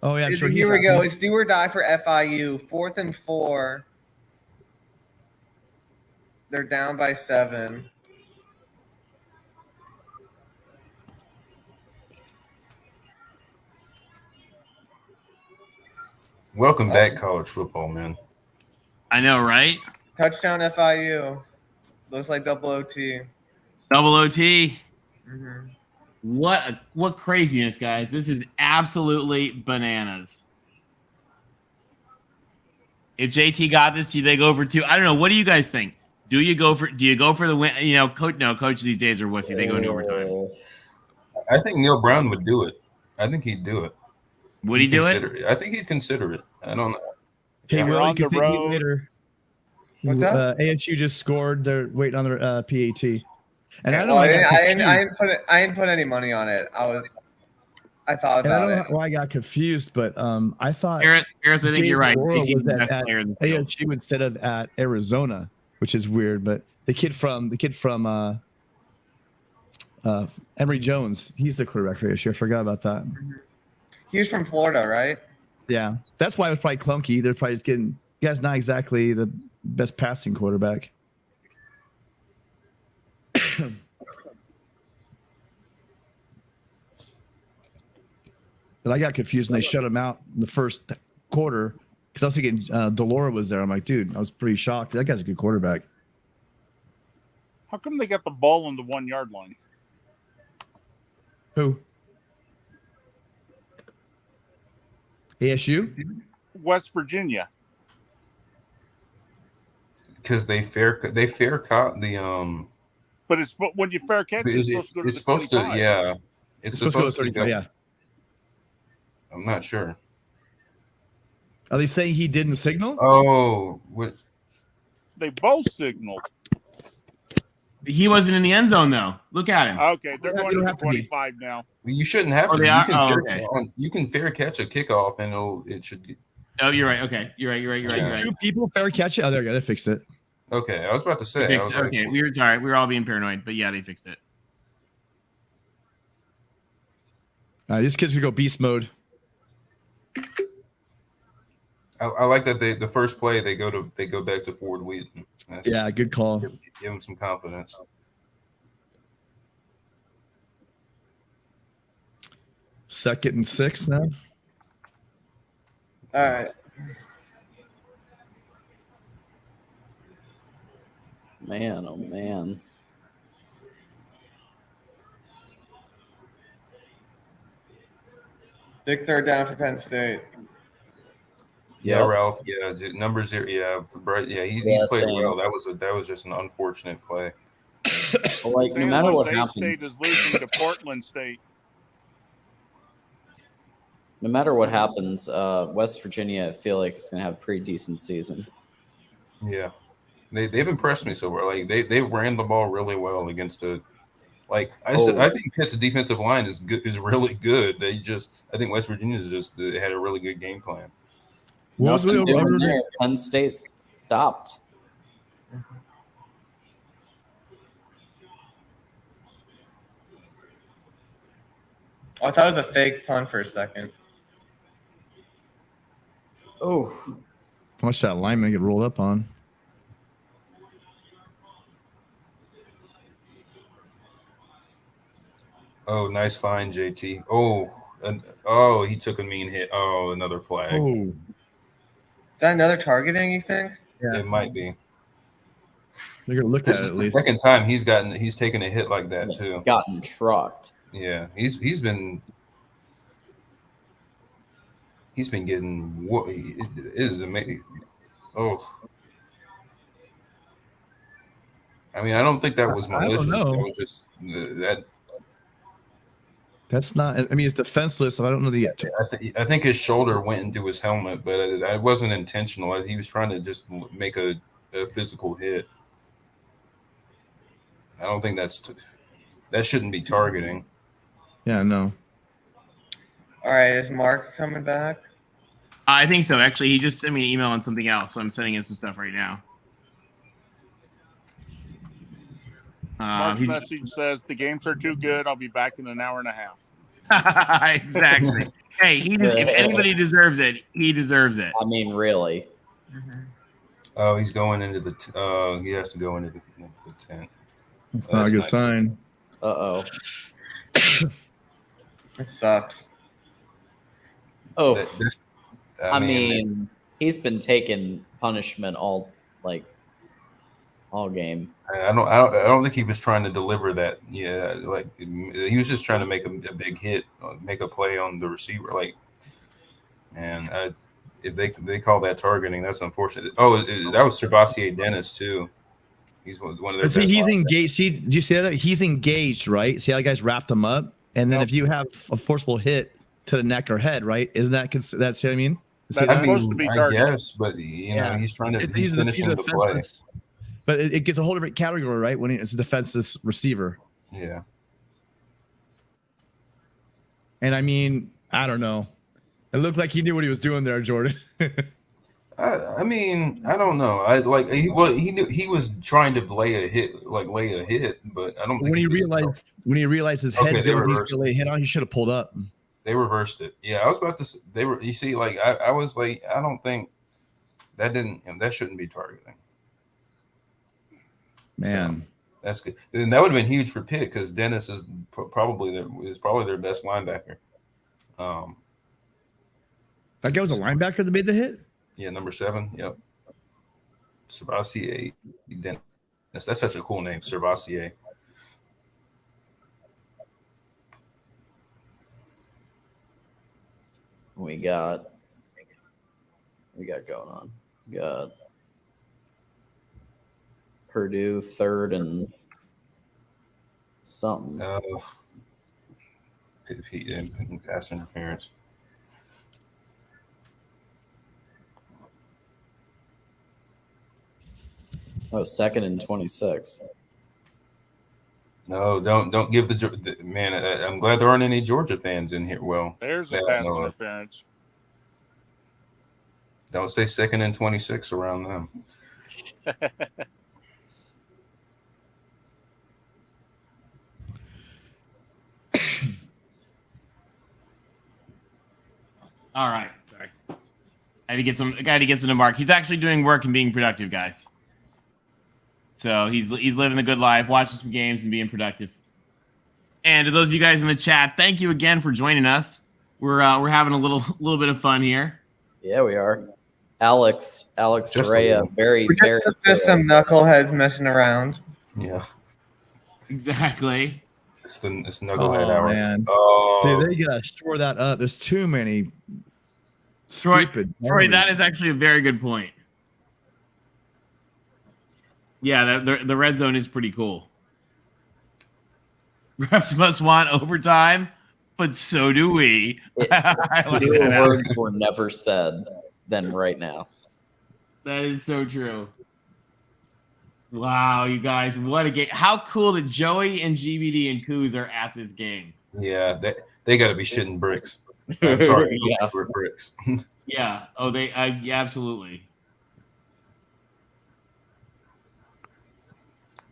Oh yeah, I'm sure here we go. It's do or die for FIU. 4th and 4. They're down by 7. Welcome back, college football, man. I know, right? Touchdown FIU. Looks like double OT. Double OT. Mm-hmm. What craziness, guys. This is absolutely bananas. If JT got this, do they go for 2? I don't know. What do you guys think? Do you go for the win? You know, coaches these days are wussy. They go into overtime. I think Neil Brown would do it. I think he'd do it. Would he do it? I think he'd consider it. I don't know. Hey, Yeah. Will, you can think later. What's that? ASU just scored. They're waiting on their PAT. And I don't know. Well, I didn't put any money on it. I thought And I about don't it. know why I got confused, but I thought Harris, I think you're right. Delora JT was the at best player in the field. ASU instead of at Arizona, which is weird. But the kid from Emory Jones, he's the quarterback for ASU. I forgot about that. He was from Florida, right? Yeah, that's why it was probably clunky. They're probably just getting guys not exactly the best passing quarterback. But I got confused when they shut him out in the first quarter because I was thinking Delora was there. I'm like, dude, I was pretty shocked. That guy's a good quarterback. How come they got the ball on the 1 yard line? Who? ASU? West Virginia. Because they fair caught the But it's when you fair catch, it's supposed to go to the 25. yeah. It's supposed to go 35, yeah. I'm not sure. Are they saying he didn't signal? Oh, what? They both signaled. He wasn't in the end zone though. Look at him. Okay, they're going to the 25 now. You shouldn't have Oh, to. they You are? can, Oh, fair, okay. you can fair catch a kickoff, and it should get. Oh, you're right. Okay, you're right. Two people fair catch it. Oh, they're gonna fix it. Okay, I was about to say. They I fixed was it. like, Okay, we were sorry. We were all being paranoid, but yeah, they fixed it. These kids could go beast mode. I like that the first play they go back to Ford Wheaton. Yeah, good call. Give them some confidence. Second and 6 now. All right. Man, oh man. Big third down for Penn State. Yeah, Yep. Ralph. Yeah, number 0. Yeah, for Brett. Yeah, he's played same. well. That was just an unfortunate play. But like, no San matter what Jose happens, State is losing to Portland State. no matter what happens, West Virginia, I feel like is going to have a pretty decent season. Yeah, they've impressed me so far. Like they've ran the ball really well against a. Like I said, I think Pitt's defensive line is really good. I think West Virginia's they had a really good game plan. What was the over there? Penn State stopped. Oh, I thought it was a fake punt for a second. Oh, Watch that lineman get rolled up on. Oh, nice find, JT. He took a mean hit. Oh, another flag. Oh, Is that another targeting, you think? It might be. they're gonna look This at it is at the least. second time he's taken a hit like that too. gotten trucked. Yeah, he's been getting what it is amazing. Oh, I mean, I don't think that was I don't malicious. know. That was just that. That's not. I mean, it's defenseless. I don't know the. I think his shoulder went into his helmet, but it wasn't intentional. He was trying to just make a physical hit. I don't think that shouldn't be targeting. Yeah, no. All right, is Mark coming back? I think so. Actually, he just sent me an email on something else, so I'm sending him some stuff right now. Mark's message says the games are too good. I'll be back in an hour and a half. Exactly. Hey, if anybody deserves it, he deserves it. I mean, really. Oh, he's going into the. He has to go into the tent. That's not a good sign. Uh-oh. It sucks. Oh, I mean, he's been taking punishment all game. I don't think he was trying to deliver that. Yeah, like he was just trying to make a big hit, make a play on the receiver. Like, man, if they call that targeting, that's unfortunate. Oh, that was Servassier Dennis too. He's one of their But see, best he's linebackers. engaged. See, did you see that? He's engaged, right? See how the guys wrapped him up, and then if you have a forcible hit to the neck or head, right? Isn't that that's what I mean? See That's that? supposed to be I targeting. guess, but you know, he's trying to he's finishing the play. defenseless. But it gets a whole different category, right? When it's a defenseless receiver. Yeah. And I mean, I don't know. It looked like he knew what he was doing there, Jordan. I mean, I don't know. I like he knew he was trying to lay a hit, but I don't think when he realized his head's they going to reversed lay a hit on, he should have pulled up. They reversed it. Yeah, I was about to. They were. You see, like I was like, I don't think that shouldn't be targeting. Man, so, that's good. And that would have been huge for Pitt because Dennis is probably their best linebacker. That guy was a linebacker that made the hit. Yeah, number 7. Yep. Servassier Dennis. That's such a cool name, Servassier. We got going on. We got Purdue 3rd and something. Pitt pass interference. Oh, 2nd and 26. No, don't give the man. I'm glad there aren't any Georgia fans in here. Well, There's a pass interference. Don't say 2nd and 26 around them. All right. Sorry. I had to get some to Mark. He's actually doing work and being productive, guys. So he's living a good life, watching some games and being productive. And to those of you guys in the chat, thank you again for joining us. We're having a little bit of fun here. Yeah, we are. Alex Raya, very just some knuckleheads messing around. Yeah, exactly. It's knucklehead hour. Man. Oh, Dude, they gotta shore that up. There's too many stupid. Troy, that is actually a very good point. Yeah, the red zone is pretty cool. Refs must want overtime, but so do we. Fewer words were never said than right now. That is so true. Wow, you guys, what a game. How cool that Joey and GBD and Coos are at this game. Yeah, they got to be shitting bricks. I'm sorry, Yeah. bricks. Yeah. Oh, yeah, absolutely.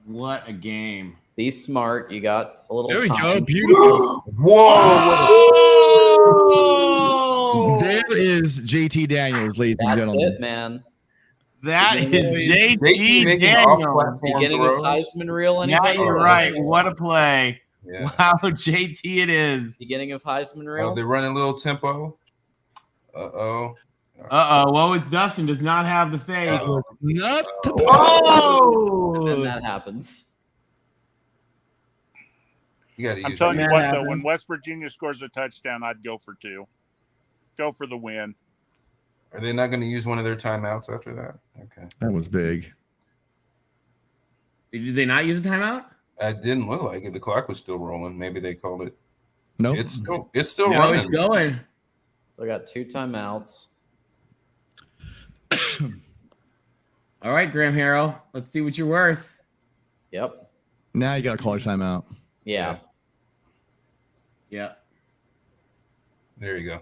What a game. Be smart. You got a little There we time. go. Beautiful. Whoa! There is JT Daniels, ladies and That's gentlemen. it, man. That is JT JT making Daniels. off-platform Beginning throws. of Heisman reel, Now anybody? you're right. What a play. Yeah. Wow, JT it is. Beginning of Heisman Oh, reel? they're running a little tempo. Uh-oh. Well, it's Dustin does not have the fade. Not the And then that happens. You got to I'm use telling you it. what, though, when West Virginia scores a touchdown, I'd go for 2. Go for the win. Are they not going to use one of their timeouts after that? Okay. That was big. Did they not use a timeout? It didn't look like it. The clock was still rolling. Maybe they called it. Nope. It's still No, running. it's going. We got 2 timeouts. All right, Graham Harrell. Let's see what you're worth. Yep. Now you got to call your timeout. Yeah. Yeah. There you go.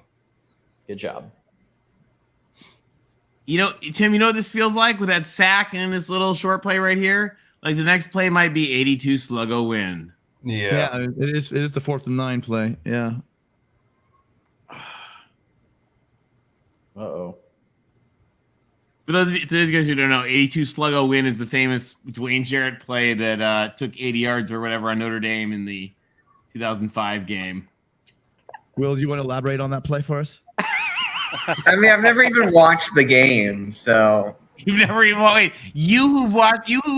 Good job. You know, Tim, you know what this feels like with that sack and this little short play right here? Like the next play might be 82 sluggo win. Yeah. It is the 4th and 9 play. Yeah. Uh-oh. For those guys who don't know, 82 sluggo win is the famous Dwayne Jarrett play that took 80 yards or whatever on Notre Dame in the 2005 game. Will, do you want to elaborate on that play for us? I mean, I've never even watched the game, so You've never even watched. You who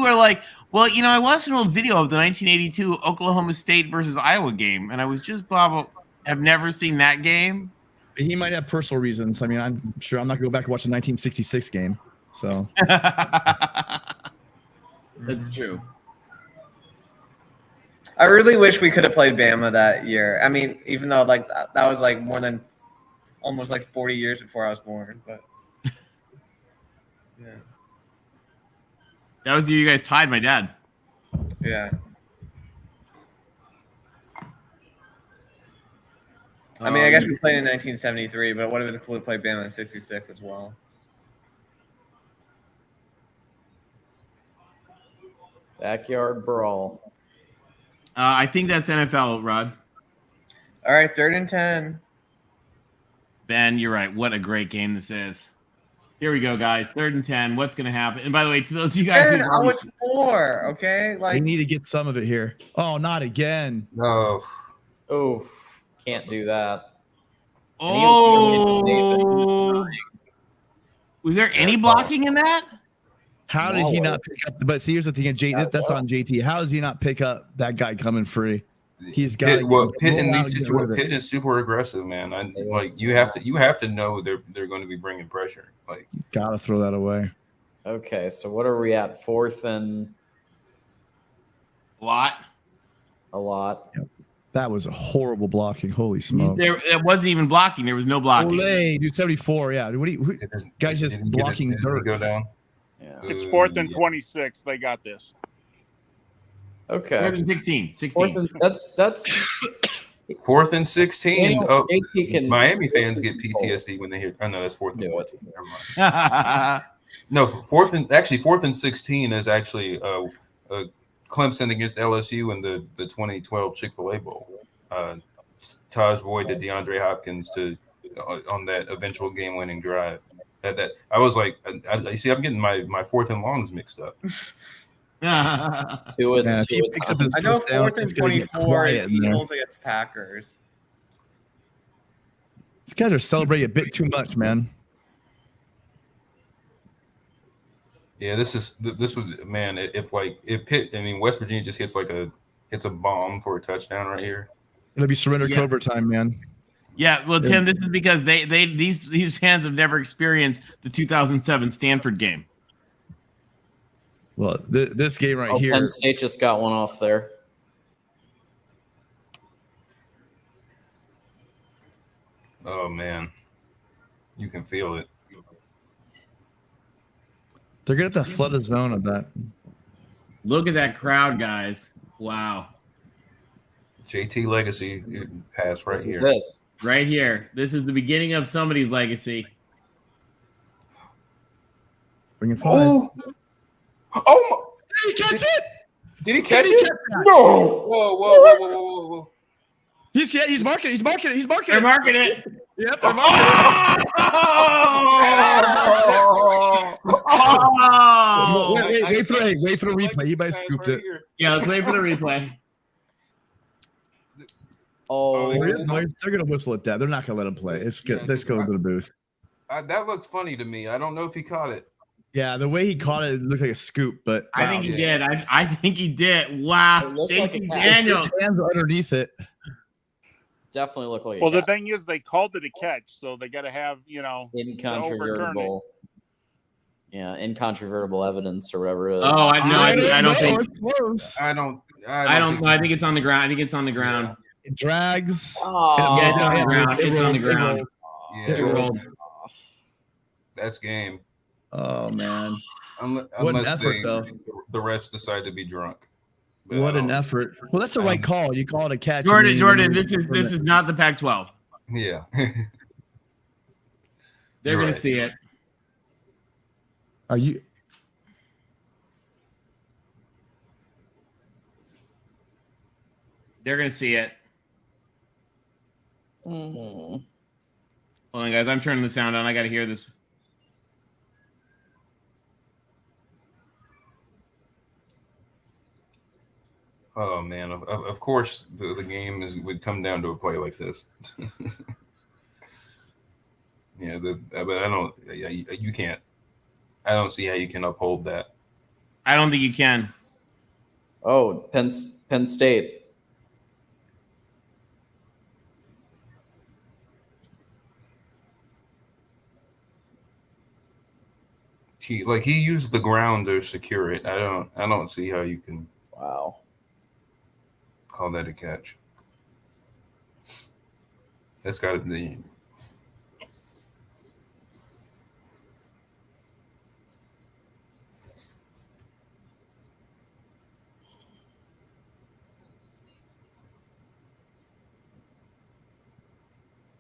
are like, well, you know, I watched an old video of the 1982 Oklahoma State versus Iowa game, and I was just have never seen that game. He might have personal reasons. I mean, I'm sure I'm not going to go back and watch the 1966 game. So That's true. I really wish we could have played Bama that year. I mean, even though like that was like more than almost like 40 years before I was born, but yeah. That was the year you guys tied my dad. Yeah. I mean, I guess we played in 1973, but what if it cool to play Bama in 66 as well? Backyard brawl. I think that's NFL, Rod. All right, 3rd and 10. Ben, you're right. What a great game this is. Here we go, guys. 3rd and 10. What's going to happen? And by the way, to those of you guys Ben, who I was 4, okay? Like, they need to get some of it here. Oh, not again. No. Oh, can't do that. Oh, was there any blocking in that? How did he not pick up? But see, here's the thing, that's on JT. How does he not pick up that guy coming free? He's got Pitt in these situations. Pitt is super aggressive, man. You have to know they're going to be bringing pressure. Like, gotta throw that away. Okay, so what are we at? 4th and a lot. Yep. That was a horrible blocking. Holy smokes! It wasn't even blocking. There was no blocking. Olay, dude, 74. Yeah, guys just blocking dirt. Go down. Yeah. It's 4th and 26. They got this. Okay. 4th and 16. 16. That's 4th and 16. Oh, Miami fans get PTSD when they hear. Oh no, that's 4th and 14. Never mind. No, 4th and 16 is actually Clemson against LSU in the 2012 Chick-fil-A Bowl. Taj Boyd to DeAndre Hopkins on that eventual game-winning drive. That I was like, you see, I'm getting my 4th and longs mixed up. Two and if he picks up his I know first down, 4th it's and going to get 24 is quiet in there. Eagles against Packers. These guys are celebrating a bit too much, man. Yeah, this would, man. If Pitt, I mean, West Virginia just hits a bomb for a touchdown right here. It'll be surrender Cobra time, man. Yeah, well, Tim, this is because these fans have never experienced the 2007 Stanford game. Well, this game right here. Penn State just got one off there. Oh man, you can feel it. They're gonna have to flood a zone of that. Look at that crowd, guys! Wow. JT legacy pass right here. Good. Right here. This is the beginning of somebody's legacy. Bring it forward. Oh! Did he catch it? Did he catch it? No! Whoa! He's marking it. They're marking it. Yep, they're marking it. Wait for the replay. He might have scooped it. Yeah, let's wait for the replay. They're gonna whistle at that. They're not gonna let him play. It's good. Let's go into the booth. That looked funny to me. I don't know if he caught it. Yeah, the way he caught it looked like a scoop, but I think he did. I think he did. Wow, JT Daniels. His hands are underneath it. Definitely look like. Well, the thing is, they called it a catch, so they got to have incontrovertible. Yeah, incontrovertible evidence or whatever it is. Oh, I don't think. It's close. I don't. I think it's on the ground. I think it's on the ground. Yeah. It drags. Yeah, it's on the ground. It's on the ground. Yeah, it rolled. That's game. Oh man. Unless what an effort, though. The refs decide to be drunk. But what an effort. Well, that's the right call. You call it a catch. Jordan, this is not the Pac-12. Yeah. They're going to see it. Are you? They're going to see it. Hold on, guys. I'm turning the sound on. I got to hear this. Oh man! Of course, the game would come down to a play like this. Yeah, but I don't. You can't. I don't see how you can uphold that. I don't think you can. Oh, Penn State. He used the ground to secure it. I don't see how you can Wow. call that a catch. That's got to be.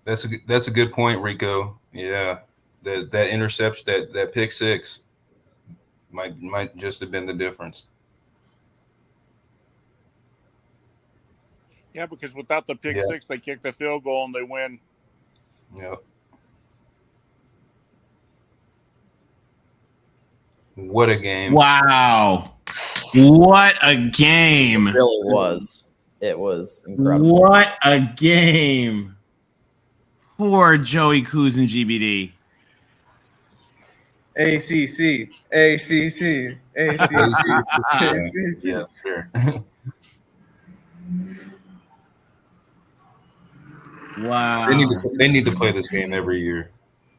That's a good point, Rico. Yeah, that interception, that pick six might just have been the difference. Yeah, because without the pick six, they kick the field goal and they win. Yep. What a game! Wow, what a game! It really was. It was incredible. What a game! Poor Joey Coos and GBD. ACC, ACC, ACC, ACC. Yeah, sure. Wow. They need to play this game every year,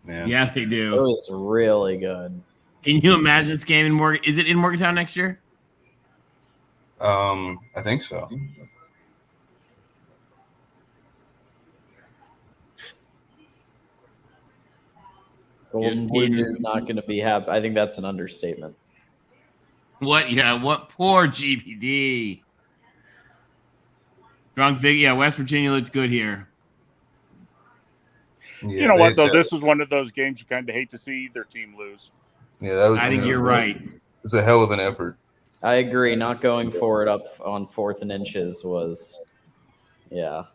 man. Yeah, they do. It was really good. Can you imagine this game in Morgan? Is it in Morgantown next year? I think so. Golden Blue is not going to be happy. I think that's an understatement. What? Yeah, what? Poor GBD. Drunk Big. Yeah, West Virginia looks good here. Yeah, you know what, though? This is one of those games you kind of hate to see either team lose. Yeah, I think you're right. It's a hell of an effort. I agree. Not going for it up on 4th and inches was, yeah.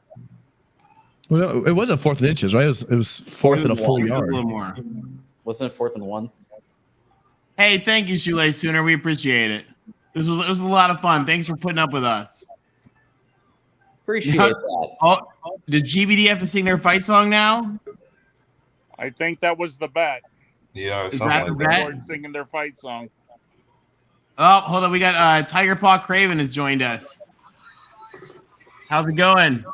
Well, no, it wasn't 4th and inches, right? It was 4th and a full yard. A little more. Wasn't it 4th and 1? Hey, thank you, Shoelace Sooner. We appreciate it. It was a lot of fun. Thanks for putting up with us. Appreciate that. Oh, does GBD have to sing their fight song now? I think that was the bet. Yeah, Is that the bet? Lord singing their fight song. Oh, hold on. We got Tiger Paw Craven has joined us. How's it going?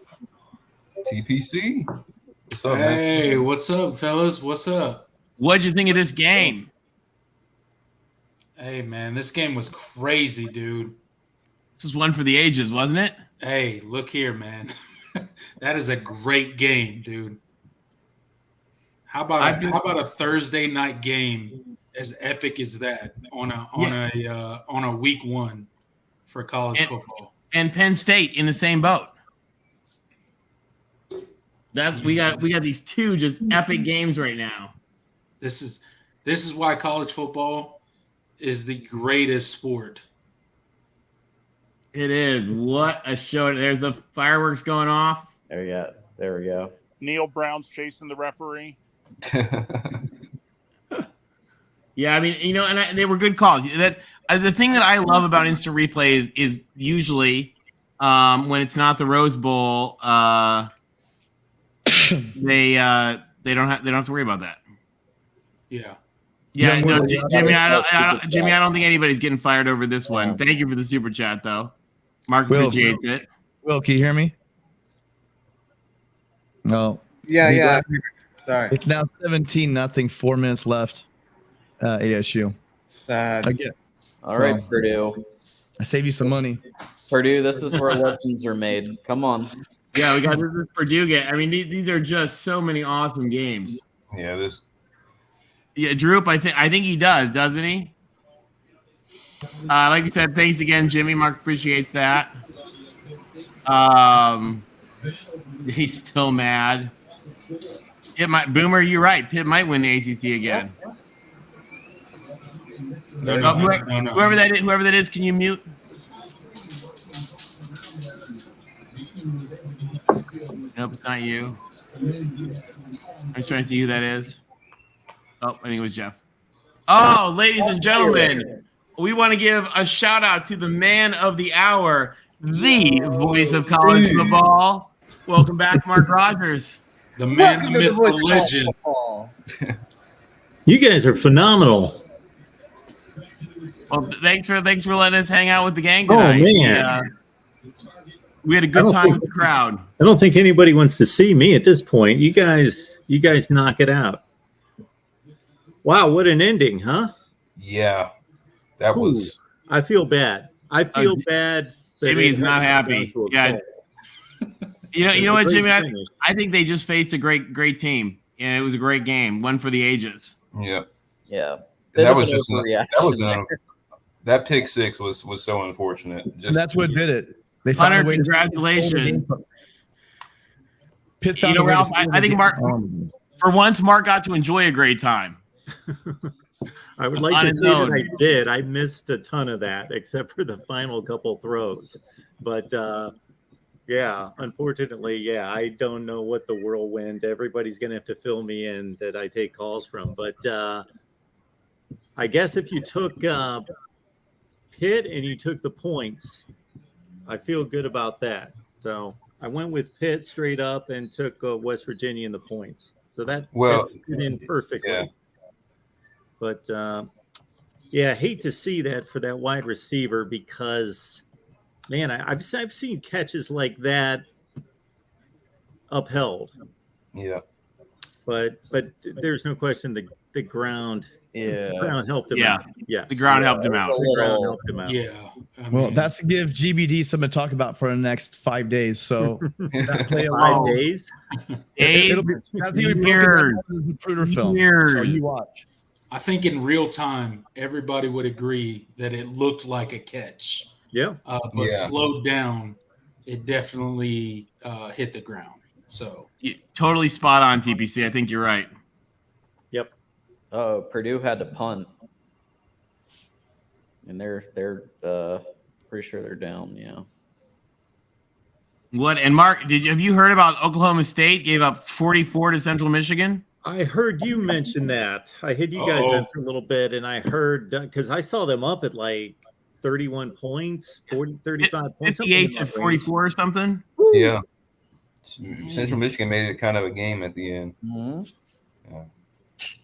TPC. What's up, Hey, man? what's up, fellas? What's up? What'd you think of this game? Hey, man, this game was crazy, dude. This was one for the ages, wasn't it? Hey, look here, man. That is a great game, dude. How about a Thursday night game as epic as that on a week one for college football? And Penn State in the same boat. We got these two just epic games right now. This is why college football is the greatest sport. It is. What a show. There's the fireworks going off. There we go. Neil Brown's chasing the referee. Yeah, I mean, and they were good calls. That's the thing that I love about instant replays is usually when it's not the Rose Bowl, they don't have to worry about that. Yeah. Yeah, no, Jimmy, I don't think anybody's getting fired over this one. Thank you for the super chat, though. Mark appreciates it. Will, can you hear me? No. Yeah. Sorry. It's now 17-0, 4 minutes left. ASU. Sad. Again. All right, Purdue. I saved you some money. Purdue, this is where legends are made. Come on. Yeah, we got this Purdue game. I mean, these are just so many awesome games. Yeah, Droop, I think he does, doesn't he? Like we said, thanks again, Jimmy. Mark appreciates that. He's still mad. Boomer, you're right. Pitt might win the ACC again. No. Whoever that is, can you mute? Nope, it's not you. I'm trying to see who that is. Oh, I think it was Jeff. Oh, ladies and gentlemen, we want to give a shout out to the man of the hour, the voice of college football. Welcome back, Mark Rogers. The man, the myth, the legend. You guys are phenomenal. Well, thanks for letting us hang out with the gang tonight. Oh man, we had a good time with the crowd. I don't think anybody wants to see me at this point. You guys knock it out. Wow, what an ending, huh? Yeah, that was. I feel bad. I feel bad. Jimmy's not happy. Yeah. You know what, Jimmy? I think they just faced a great team, and it was a great game, one for the ages. Yeah. Yeah. That was just that pick six was so unfortunate. Just that's what did it. They found a way. Congratulations. Pitt you know, Ralph, I think Mark. For once, Mark got to enjoy a great time. I would like to say that I did. I missed a ton of that, except for the final couple throws. But yeah, unfortunately, I don't know what the whirlwind. Everybody's going to have to fill me in that I take calls from. But I guess if you took Pitt and you took the points, I feel good about that. So I went with Pitt straight up and took West Virginia in the points. So that fit in perfectly. Yeah. But I hate to see that for that wide receiver because, man, I've seen catches like that upheld. Yeah. But there's no question the ground. Yeah. The ground helped him out. Yeah. The ground helped him out. The ground helped him out. Yeah. Well, that's to give GBD something to talk about for the next 5 days. So that play 5 days. It'll be Zapruder film. So you watch. I think in real time, everybody would agree that it looked like a catch. Yeah. But slowed down, it definitely hit the ground. So totally spot on, TPC. I think you're right. Yep. Oh, Purdue had to punt, and they're pretty sure they're down. Yeah. What? And Mark, have you heard about Oklahoma State gave up 44 to Central Michigan? I heard you mention that. I hid you guys after a little bit, and I heard because I saw them up at like 31 points, 35 points. 58 to 44 or something. Yeah. Central Michigan made it kind of a game at the end. Mm-hmm.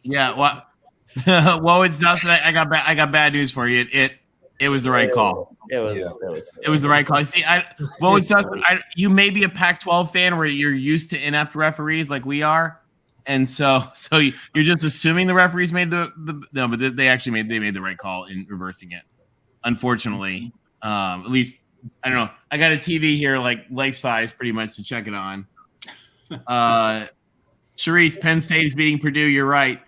Yeah. Well, it's Dustin. I got bad news for you. It was the right call. It was the right call. See, it's Dustin. You may be a Pac-12 fan where you're used to inept referees like we are. And so you're just assuming the referees made but they made the right call in reversing it. Unfortunately, at least I don't know. I got a TV here, like life size, pretty much to check it on. Sharice, Penn State is beating Purdue. You're right,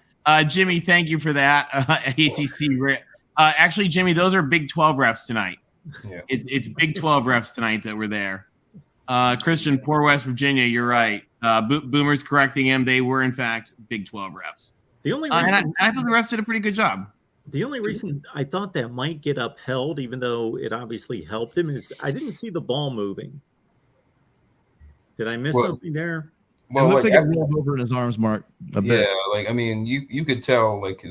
Jimmy. Thank you for that. ACC. Actually, Jimmy, those are Big 12 refs tonight. Yeah. It's Big 12 refs tonight that were there. Christian, poor West Virginia. You're right. Boomer's correcting him. They were, in fact, Big 12 refs. The only reason, and I thought the refs did a pretty good job. The only reason I thought that might get upheld, even though it obviously helped him, is I didn't see the ball moving. Did I miss something there? Well, it looked like it rolled over in his arms, Mark. Yeah, like I mean, you could tell like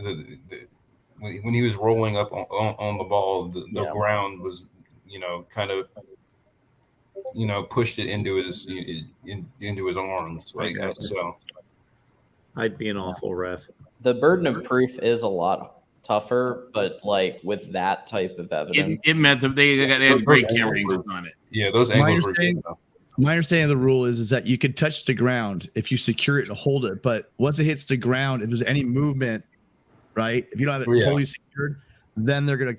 when he was rolling up on the ball, the ground was kind of pushed it into his arms. Like so, I'd be an awful ref. The burden of proof is a lot tougher, but like with that type of evidence, it meant that they had great camera angles on it. Yeah, those angles were good. My understanding of the rule is that you could touch the ground if you secure it and hold it, but once it hits the ground, if there's any movement, right? If you don't have it totally secured, then they're gonna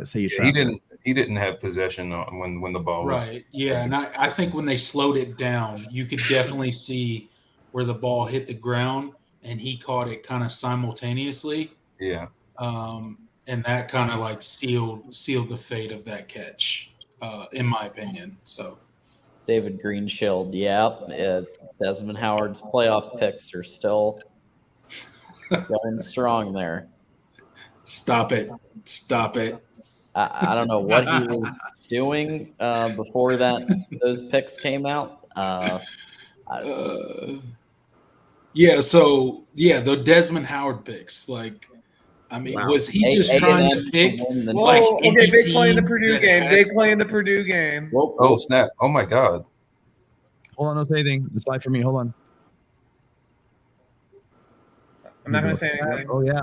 say you trapped. He didn't have possession when the ball was right. Yeah, and I think when they slowed it down, you could definitely see where the ball hit the ground, and he caught it kind of simultaneously. Yeah. And that kind of like sealed the fate of that catch, in my opinion. So. David Greenshield, Desmond Howard's playoff picks are still going strong there. Stop it. I don't know what he was doing before those picks came out. The Desmond Howard picks, like, I mean, was he just trying to pick? Big play in the Purdue game. Big play in the Purdue game. Oh, snap. Oh, my God. Hold on, don't say anything. It's live for me. Hold on. I'm not going to say anything. Oh, yeah.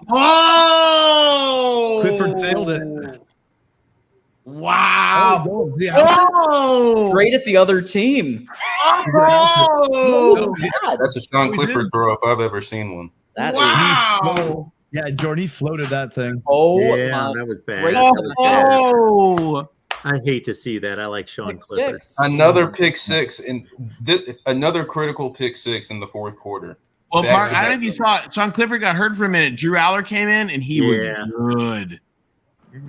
Oh! Clifford sailed it. Wow. Straight at the other team. That's a Sean Clifford throw if I've ever seen one. Wow. Yeah, Jordan, he floated that thing. Oh, yeah, that was bad. Oh, I hate to see that. I like Sean Pick Clifford. six. Another pick six and another critical pick six in the fourth quarter. well, Back Mark, to I don't know back. if you saw Sean Clifford got hurt for a minute. Drew Aller came in and he was Yeah. good.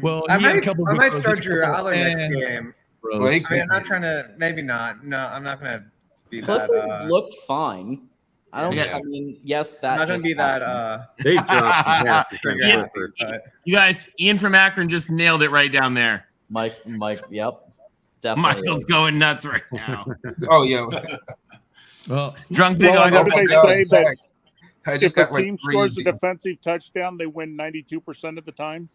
Well, I he had a might, couple I good might throws. start He had a Drew couple- Aller next and- game. Bros. Well, he- I mean, I'm not trying to. Maybe not. No, I'm not gonna be Clifford that. looked fine. I don't. Yeah. I mean, yes, that I'm not gonna just be that. happened. They dropped some passes. trigger on happy, Clifford. but You guys, Ian from Akron just nailed it right down there. Mike, yep, definitely. Michael's going nuts right now. Oh yeah. Well, Drunk Big Well, I I got know they God, say that Zach, I just if a got like team 3 scores a defensive touchdown, they win 92% of the time.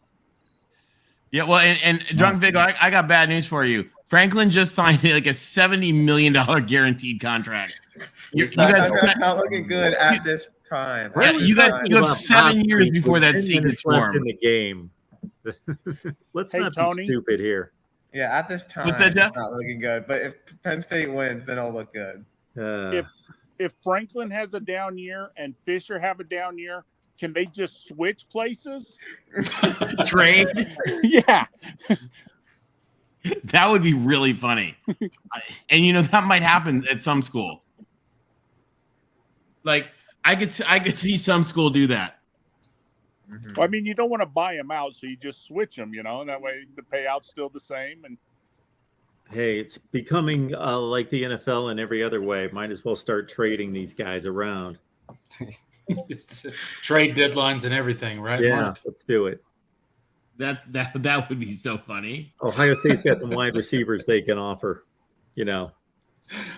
Yeah, well, and Drunk Big, I got bad news for you. Franklin just signed like a $70 million guaranteed contract. You guys, I'm not looking good at this time. Yeah, At this you got time. you have 7 years before that 10 seat minutes gets left in warm. the game. Let's Hey, not Tony. be stupid here. Yeah, at this time, What's that, Jeff? it's not looking good. But if Penn State wins, then it'll look good. If Franklin has a down year and Fisher have a down year, can they just switch places? Trade. Yeah. That would be really funny. And you know that might happen at some school. Like I could see some school do that. Well, I mean, you don't want to buy them out, so you just switch them, and that way the payout's still the same. And Hey, it's becoming like the NFL in every other way. Might as well start trading these guys around. It's trade deadlines and everything, right? Yeah, Mark? let's do it. That would be so funny. Ohio State's got some wide receivers they can offer,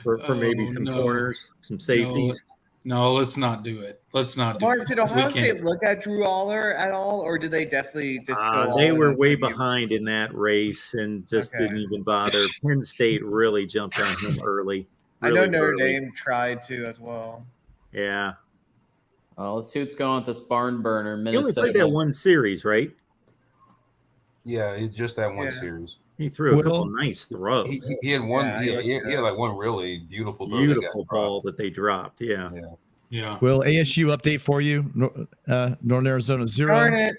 for maybe some corners, some safeties. No, let's not do it. Let's not do Mark, it. did Ohio We can't. State look at Drew Aller at all, or did they definitely just go all They in were on way him? behind in that race and just Okay. didn't even bother. Penn State really jumped on him early. I know really Notre early. Dame tried to as well. Yeah. Let's see what's going on with this barn burner, He only Minnesota. played that one series, right? Yeah, it's just that one Yeah. series. He threw a couple nice throws. He had one. Yeah, he he had like one really beautiful throw that got Beautiful ball that they dropped. Yeah. Yeah. Will ASU update for you? Northern Arizona 0. Darn it.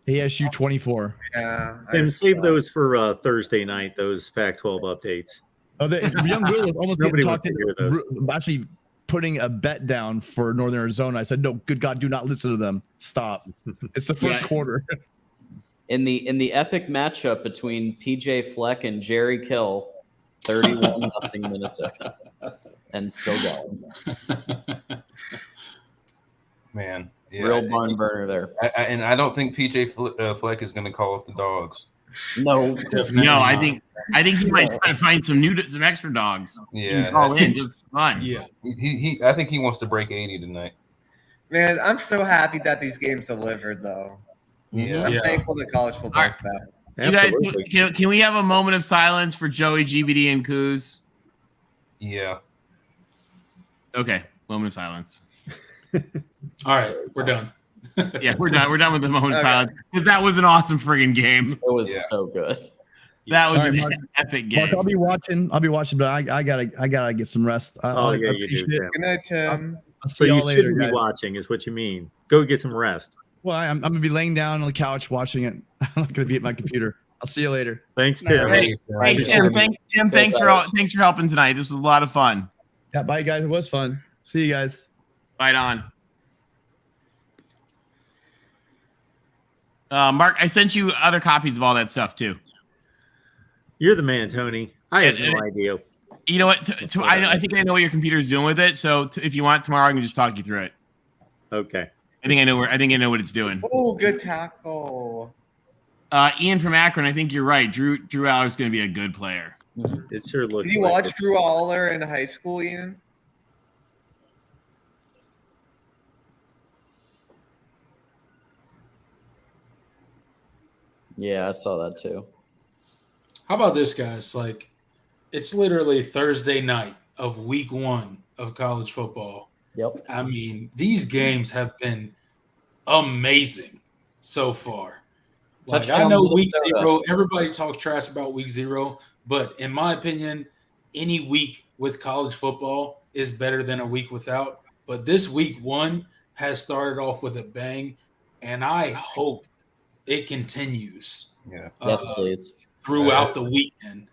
ASU 24. Yeah. And save those for Thursday night, those Pac-12 updates. Oh, the young Will was almost getting Nobody wants talked to hear those. into actually putting a bet down for Northern Arizona. I said, no, good God, do not listen to them. Stop. It's the first Yeah. quarter. In the epic matchup between PJ Fleck and Jerry Kill, 31-0 Minnesota, and still going. Man, yeah, Real barn burner there. and I don't think PJ Fleck is going to call off the dogs. No, No, I think he might try to find some extra dogs. You Yeah, can call in just fun. Yeah. I think he wants to break 80 tonight. Man, I'm so happy that these games delivered, though. Yeah. I'm Yeah. thankful that college football's back. You guys, Absolutely. can we have a moment of silence for Joey, GBD, and Kuz? Yeah. Okay, moment of silence. All right, we're done. Yeah, we're done. We're done with the moment of Okay. silence because that was an awesome friggin' game. It was Yeah. so good. That was All right, an Mark. epic game. Mark, I'll be watching, but I gotta get some rest. Oh, yeah, you do, appreciate it. Tim. Good night, Tim. I'll So see y'all you later, shouldn't be guys. watching, is what you mean. Go get some rest. Well, I'm gonna be laying down on the couch watching it. I'm not gonna be at my computer. I'll see you later. Thanks, Tim. Hey, Tim, thanks for helping tonight. This was a lot of fun. Yeah, bye guys. It was fun. See you guys. Right on. Mark, I sent you other copies of all that stuff too. You're the man, Tony. I have And- no idea. You know what? I think I know what your computer's doing with it. So if you want tomorrow, I can just talk you through it. Okay. I think I know what it's doing. Oh, good tackle. Ian from Akron, I think you're right. Drew Aller is going to be a good player. It sure looks. Did you like watch it. Drew Aller in high school, Ian? Yeah, I saw that too. How about this, guys? Like, it's literally Thursday night of week 1 of college football. Yep. I mean, these games have been amazing so far. Like, I Touchdown know week Minnesota. 0, everybody talks trash about week 0, but in my opinion, any week with college football is better than a week without. But this week 1 has started off with a bang. and I hope it continues. Yeah. Yes, please. Throughout the weekend,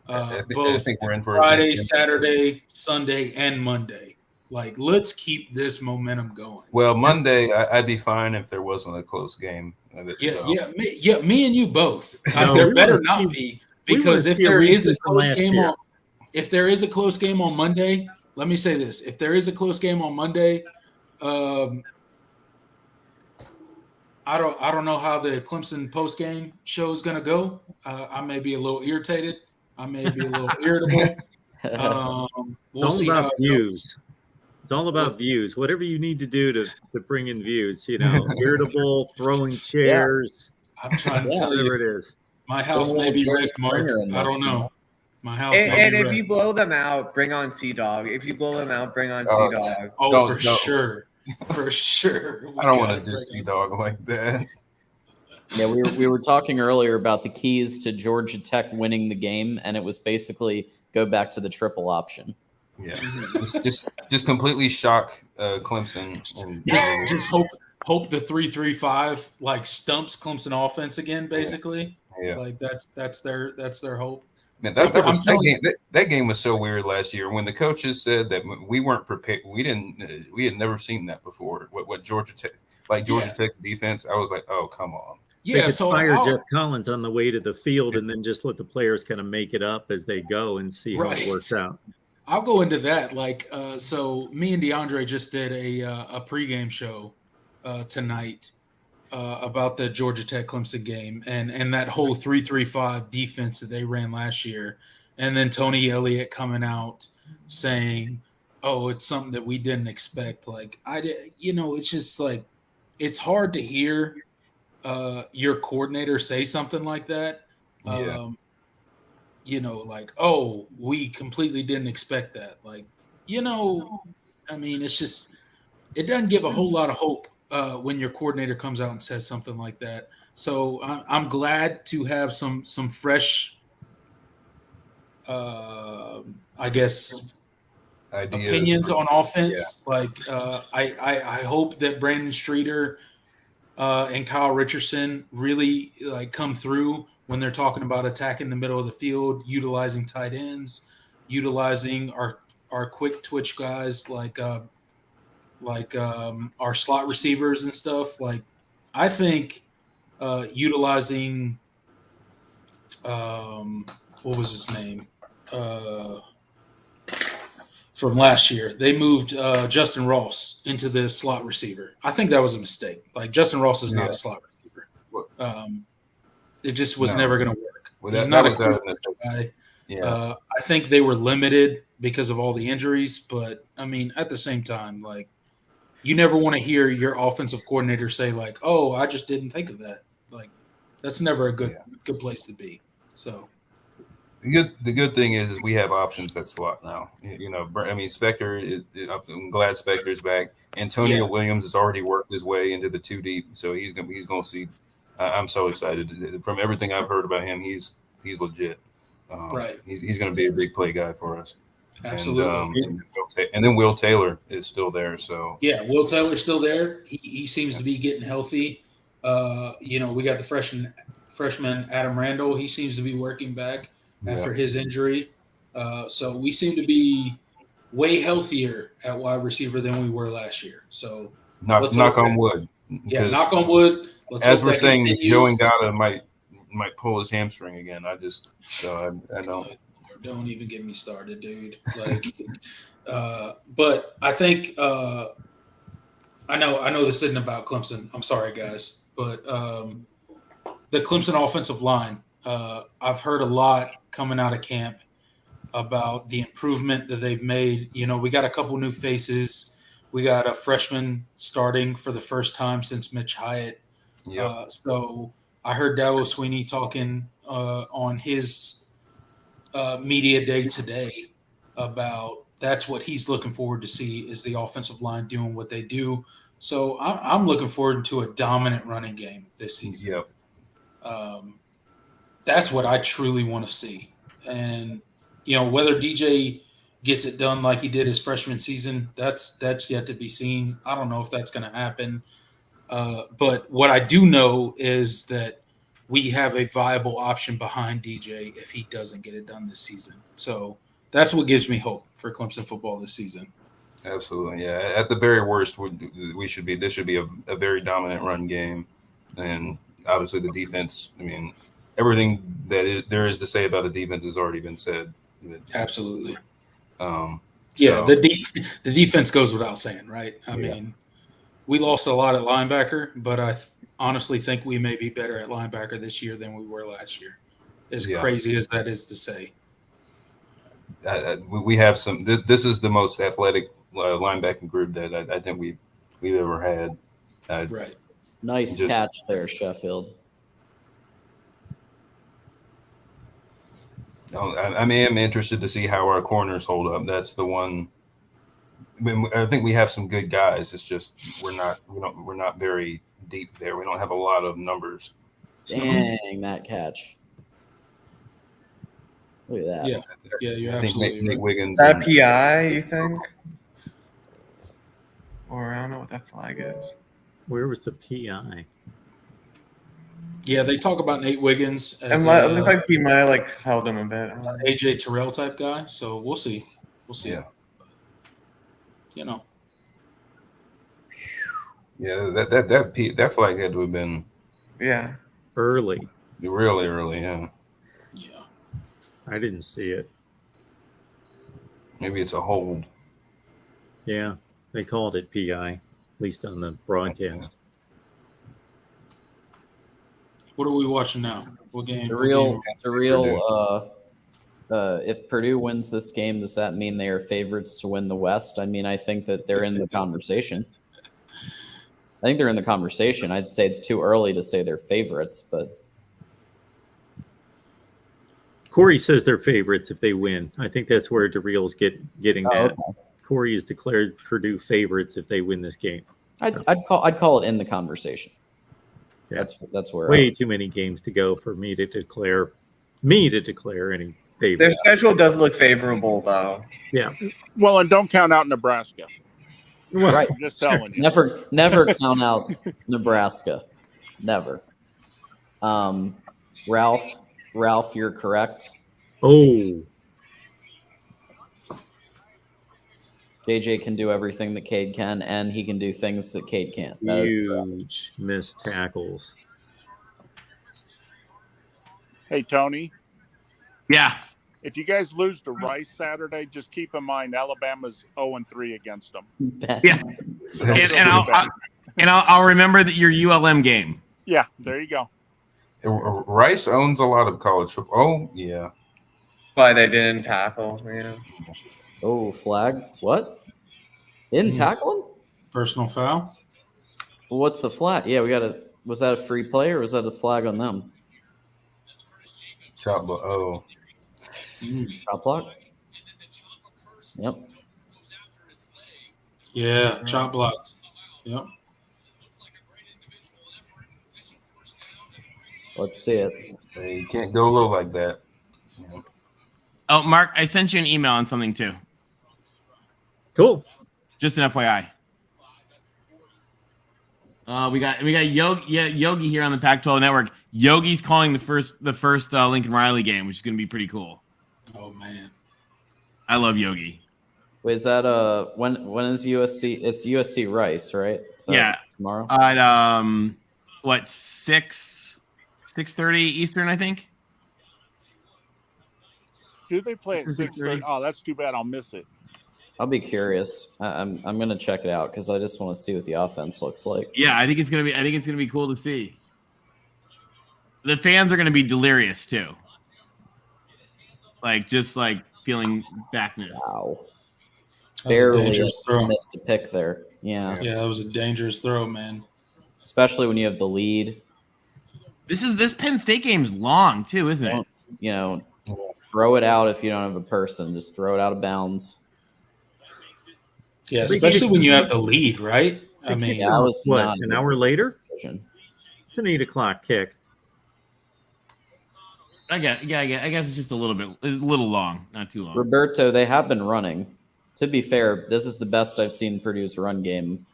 I both think we're in for Friday, a big Saturday, Sunday, and Monday. Like, let's keep this momentum going. Well, Monday, I'd be fine if there wasn't a close game. Me and you both. No, there we better wanna not see- be, we because wanna if see a there is a repeat from close last game year. on, if there is a close game on Monday, let me say this: if there is a close game on Monday, I don't know how the Clemson post game show is going to go. I may be a little irritated. I may be a little irritable. We'll It's all see how about it views. goes. It's all about views. Whatever you need to do to bring in views, irritable, throwing chairs. I'm trying to tell whatever you, it is. my house may be wrecked, Mark. I don't know. My house may And be if wrecked. you blow them out, bring on Sea Dog. If you blow them out, bring on Oh, Sea Dog. Oh, for sure. For sure. I don't want to do Sea-Dog like that. Yeah, we were talking earlier about the keys to Georgia Tech winning the game, and it was basically go back to the triple option. Yeah, just completely shock Clemson. And Just hope the 3-3-5 like stumps Clemson offense again. Basically, Yeah. Like that's their hope. Man, I'm telling you, that game was so weird last year when the coaches said that we weren't prepared. We had never seen that before. What Georgia Tech, Georgia Tech's defense, I was like, oh, come on. They could fire Jeff Collins on the way to the field and then just let the players kind of make it up as they go and see how it works out. I'll go into that. So me and DeAndre just did a pregame show tonight about the Georgia Tech Clemson game and that whole 3-3-5 defense that they ran last year. And then Tony Elliott coming out saying, oh, it's something that we didn't expect. It's just it's hard to hear your coordinator say something like that. Oh, we completely didn't expect that. It's just, it doesn't give a whole lot of hope when your coordinator comes out and says something like that. So I'm glad to have some fresh, ideas. Opinions on offense. Yeah. I hope that Brandon Streeter and Kyle Richardson really come through when they're talking about attacking the middle of the field, utilizing tight ends, utilizing our quick twitch guys like our slot receivers and stuff. I think utilizing what was his name from last year, they moved Justin Ross into the slot receiver. I think that was a mistake. Justin Ross is not a slot receiver. It just was never going to work. Well, He's not a guy. Yeah. I think they were limited because of all the injuries, but at the same time, you never want to hear your offensive coordinator say "Oh, I just didn't think of that." That's never a good place to be. So. The good thing is we have options at slot now. Spector. I'm glad Spector's back. Antonio Williams has already worked his way into the 2 deep, so he's gonna see. I'm so excited. From everything I've heard about him, he's legit. Right. He's gonna be a big play guy for us. Absolutely. And then Will Taylor is still there. So yeah, Will Taylor's still there. He seems to be getting healthy. We got the freshman Adam Randall. He seems to be working back after his injury. So we seem to be way healthier at wide receiver than we were last year. So knock on wood. Yeah, knock on wood. As we're saying, Joe Ngata might pull his hamstring again. I don't. Don't even get me started, dude. But I think I know this isn't about Clemson. I'm sorry, guys, but the Clemson offensive line. I've heard a lot coming out of camp about the improvement that they've made. We got a couple new faces. We got a freshman starting for the first time since Mitch Hyatt. So I heard Dabo Sweeney talking on his media day today about that's what he's looking forward to see is the offensive line doing what they do. So I'm looking forward to a dominant running game this season. That's what I truly want to see. And, whether DJ gets it done like he did his freshman season, that's yet to be seen. I don't know if that's going to happen. But what I do know is that we have a viable option behind DJ if he doesn't get it done this season. So that's what gives me hope for Clemson football this season. Absolutely, yeah. At the very worst, this should be a very dominant run game, and obviously the defense. I mean, everything there is to say about the defense has already been said. Absolutely. Yeah, the defense goes without saying, right? I mean, we lost a lot at linebacker, but I honestly think we may be better at linebacker this year than we were last year. As crazy as that is to say. We have some. This is the most athletic linebacking group that I think we've ever had. Right. Nice catch there, Sheffield. I am interested to see how our corners hold up. That's the one. I think we have some good guys. It's just we're not very deep there. We don't have a lot of numbers. Dang, that catch. Look at that. Yeah, you're I think absolutely Nick right. Wiggins. Is that PI, you think? Or I don't know what that flag is. Where was the PI? Yeah, they talk about Nate Wiggins It as looks like he might have held him a bit. AJ Terrell type guy. So we'll see. We'll see. Yeah. You know. Yeah, that flag had to have been early. Really early, yeah. I didn't see it. Maybe it's a hold. Yeah, they called it PI, at least on the broadcast. What are we watching now? What game? If Purdue wins this game, does that mean they are favorites to win the West? I mean, I think that they're in the conversation. I'd say it's too early to say they're favorites, but Corey says they're favorites if they win. I think that's where DeReal's getting at. Okay. Corey has declared Purdue favorites if they win this game. I'd call it in the conversation. Yeah. That's where way too many games to go for me to declare any favorites. Their schedule does look favorable, though. Yeah. Well, and don't count out Nebraska. Right. I'm just telling you. Never count out Nebraska. Never. Ralph, you're correct. Oh. JJ can do everything that Cade can, and he can do things that Cade can't. That is Huge missed tackles. Hey, Tony. Yeah. If you guys lose to Rice Saturday, just keep in mind Alabama's 0-3 against them. Yeah. And I'll remember that your ULM game. Yeah, there you go. Rice owns a lot of college football. Oh, yeah. But they didn't tackle, yeah. Oh, flag. What? Didn't tackle him? Personal foul. Well, what's the flag? Yeah, was that a free play or was that a flag on them? Chop block. Oh. Chop block? Yep. Yeah, chop blocked. Yep. Let's see it. You can't go low like that. Yeah. Oh, Mark, I sent you an email on something too. Cool. Just an FYI. We got Yogi here on the Pac-12 network. Yogi's calling the first Lincoln Riley game, which is going to be pretty cool. Oh man, I love Yogi. Wait, is that when is USC? It's USC Rice, right? So Yeah, tomorrow. At 6:30 Eastern, I think. Do they play at 6:30? Oh, that's too bad. I'll miss it. I'll be curious. I'm gonna check it out because I just want to see what the offense looks like. Yeah, I think it's gonna be cool to see. The fans are gonna be delirious too. Just feeling backness. Wow. That's Barely a dangerous throw. missed a pick there. Yeah. Yeah, that was a dangerous throw, man. Especially when you have the lead. This Penn State game's long too, isn't it? You know, throw it out if you don't have a person. Just throw it out of bounds. Yeah, especially when you have the lead, right? I mean, that was what, not an hour later? decision. It's an 8 o'clock kick. I guess it's just a little long, not too long. Roberto, they have been running. To be fair, this is the best I've seen Purdue's run game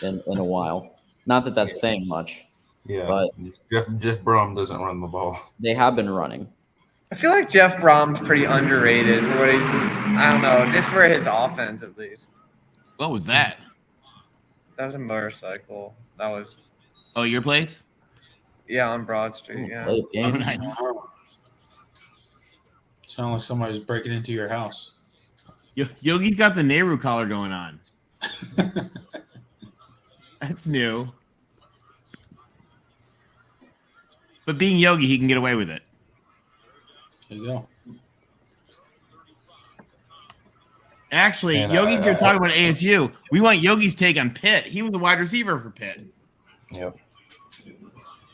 in a while. Not that that's saying much. Yeah, but Jeff Brom doesn't run the ball. They have been running. I feel like Jeff Brom's pretty underrated for what he's. I don't know, just for his offense at least. What was that? That was a motorcycle. That was. Oh, your place? Yeah, on Broad Street. Yeah. Oh, nice. Sound like somebody's breaking into your house. Yogi's got the Nehru collar going on. That's new. But being Yogi, he can get away with it. There you go. Actually, And, Yogi's here talking about ASU. We want Yogi's take on Pitt. He was the wide receiver for Pitt. Yep.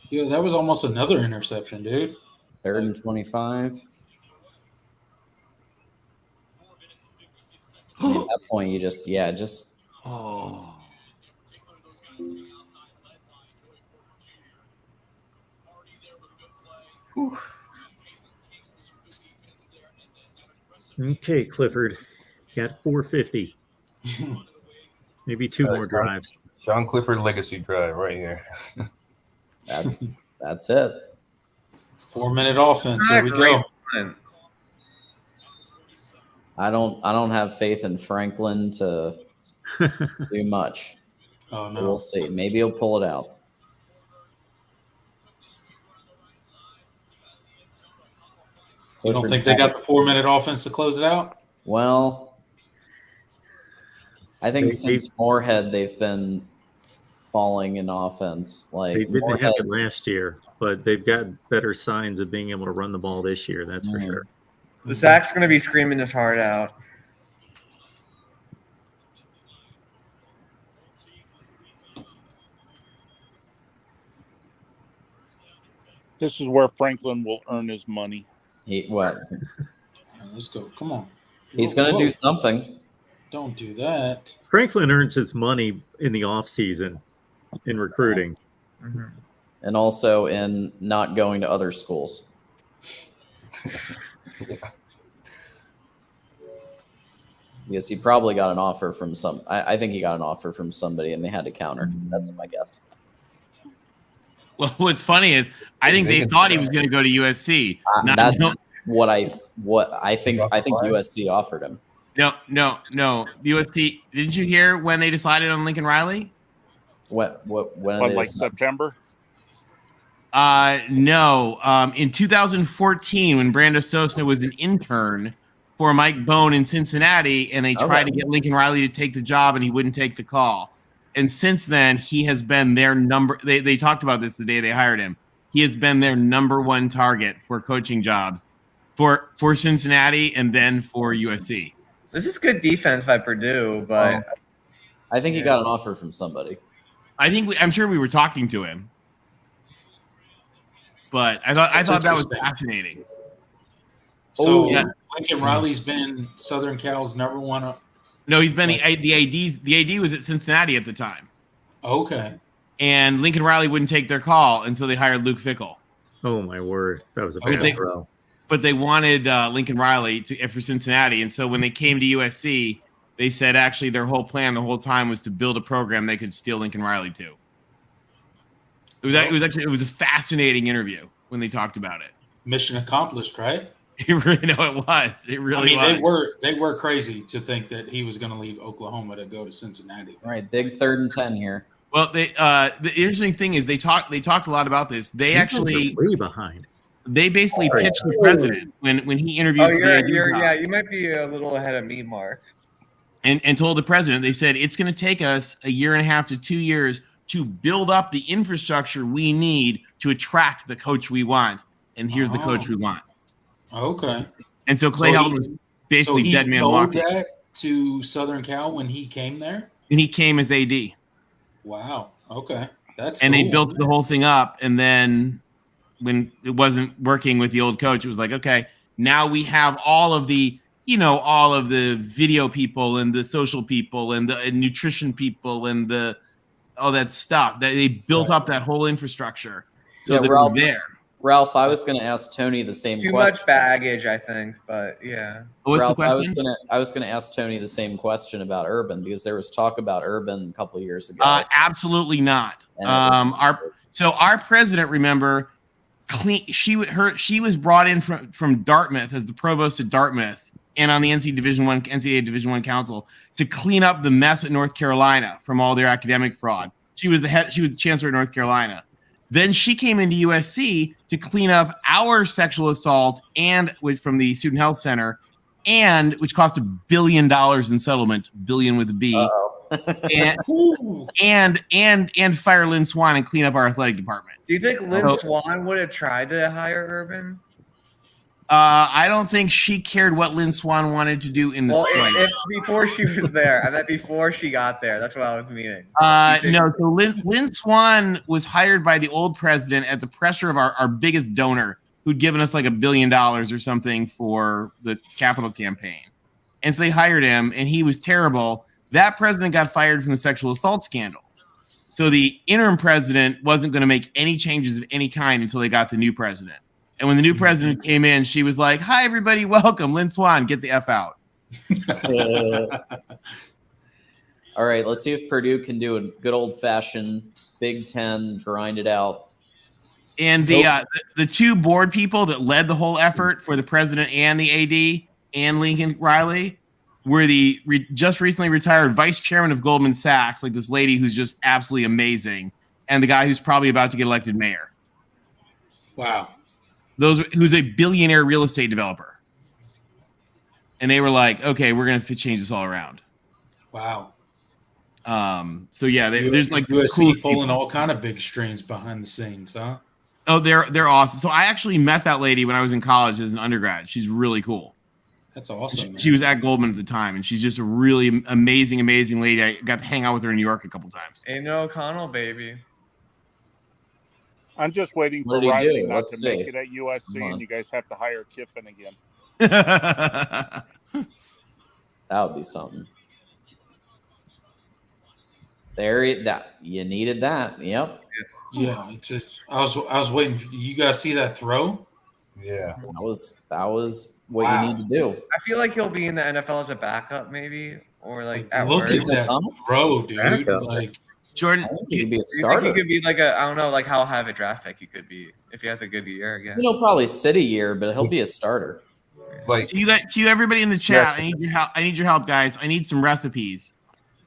Yeah, that was almost another interception, dude. 3rd and 25. At that point, you just. Oh. Whew. Okay, Clifford, got 450. Maybe two more drives. Sean Clifford legacy drive right here. That's it. 4-minute offense. Here we go. I don't have faith in Franklin to do much. Oh no. We'll see. Maybe he'll pull it out. You don't think they got the 4-minute offense to close it out? Well, I think since Moorhead, they've been falling in offense. Like They didn't Moorhead, have it last year, but they've got better signs of being able to run the ball this year. That's for sure. Zach's going to be screaming his heart out. This is where Franklin will earn his money. What? Let's go. Come on. He's going to do something. Don't do that. Franklin earns his money in the off season in recruiting. And also in not going to other schools. Because he probably got an offer from I think he got an offer from somebody and they had to counter. That's my guess. Well, what's funny is I think they thought he was going to go to USC. That's what I think. I think USC offered him. No. USC. Didn't you hear when they decided on Lincoln Riley? When like September? No. In 2014, when Brando Sosna was an intern for Mike Bone in Cincinnati, and they tried to get Lincoln Riley to take the job, and he wouldn't take the call. And since then, he has been their number. They talked about this the day they hired him. He has been their number one target for coaching jobs for Cincinnati and then for USC. This is good defense by Purdue, but I think he got an offer from somebody. I'm sure we were talking to him, but I thought that was fascinating. So Lincoln Riley's been Southern Cal's number one. No, he's been the AD was at Cincinnati at the time. Okay. And Lincoln Riley wouldn't take their call, and so they hired Luke Fickell. Oh my word, that was a bad throw. But they wanted Lincoln Riley for Cincinnati, and so when they came to USC, they said actually their whole plan the whole time was to build a program they could steal Lincoln Riley to. It was a fascinating interview when they talked about it. Mission accomplished, right? You really know it was. It really was. They were crazy to think that he was going to leave Oklahoma to go to Cincinnati. All right, big 3rd and 10 here. Well, the interesting thing is they talked a lot about this. They actually way behind. They basically pitched the president when he interviewed. You might be a little ahead of me, Mark. And told the president, they said it's going to take us 1.5 to 2 years to build up the infrastructure we need to attract the coach we want. And here's the coach we want. Okay. And so Clay Helton was basically dead man walking. So he sold that to Southern Cal when he came there? And he came as AD. Wow. Okay. That's and cool. they built the whole thing up. And then when it wasn't working with the old coach, it was like, okay, now we have all of the video people and the social people and the nutrition people and all that stuff. That they built up that whole infrastructure. So that it was there. Ralph, I was going to ask Tony the same Too question. much baggage, I think, but yeah. Ralph, I was gonna ask Tony the same question about Urban because there was talk about Urban a couple of years ago. Absolutely not. Our president, remember, she was brought in from Dartmouth as the provost at Dartmouth and on the NCAA Division I Council to clean up the mess at North Carolina from all their academic fraud. She was the chancellor at North Carolina. Then she came into USC to clean up our sexual assault from the Student Health Center, and which cost $1 billion in settlement, billion with a B, and fire Lynn Swan and clean up our athletic department. Do you think Lynn Swan would have tried to hire Urban? I don't think she cared what Lynn Swan wanted to do in the site. Before she was there. I meant before she got there. That's what I was meaning. No, so Lynn Swan was hired by the old president at the pressure of our biggest donor, who'd given us like $1 billion or something for the Capitol campaign. And so they hired him, and he was terrible. That president got fired from the sexual assault scandal. So the interim president wasn't going to make any changes of any kind until they got the new president. And when the new president came in, she was like, "Hi, everybody. Welcome. Lynn Swan, get the F out." All right, let's see if Purdue can do a good old-fashioned Big Ten, grind it out. And the two board people that led the whole effort for the president and the AD and Lincoln Riley were the just recently retired vice chairman of Goldman Sachs, like this lady who's just absolutely amazing, and the guy who's probably about to get elected mayor. Wow. Who's a billionaire real estate developer. And they were like, okay, we're going to change this all around. Wow. So yeah, there's like USC pulling all kind of big strings behind the scenes, huh? Oh, they're awesome. So I actually met that lady when I was in college as an undergrad. She's really cool. That's awesome. She was at Goldman at the time, and she's just a really amazing lady. I got to hang out with her in New York a couple times. Ain't no O'Connell, baby. I'm just waiting for Riley not to make it at USC, and you guys have to hire Kiffin again. That would be something. You needed that. Yep. Yeah, I was waiting. You guys see that throw? Yeah, that was what you need to do. I feel like he'll be in the NFL as a backup, maybe, or like at look work. at that throw, dude! Like Jordan, he could be a You starter. think he could be like I don't know, like how high of a draft pick he could be if he has a good year again. He'll probably sit a year, but he'll be a starter. Like to you, everybody in the chat, I need your help, guys. I need some recipes.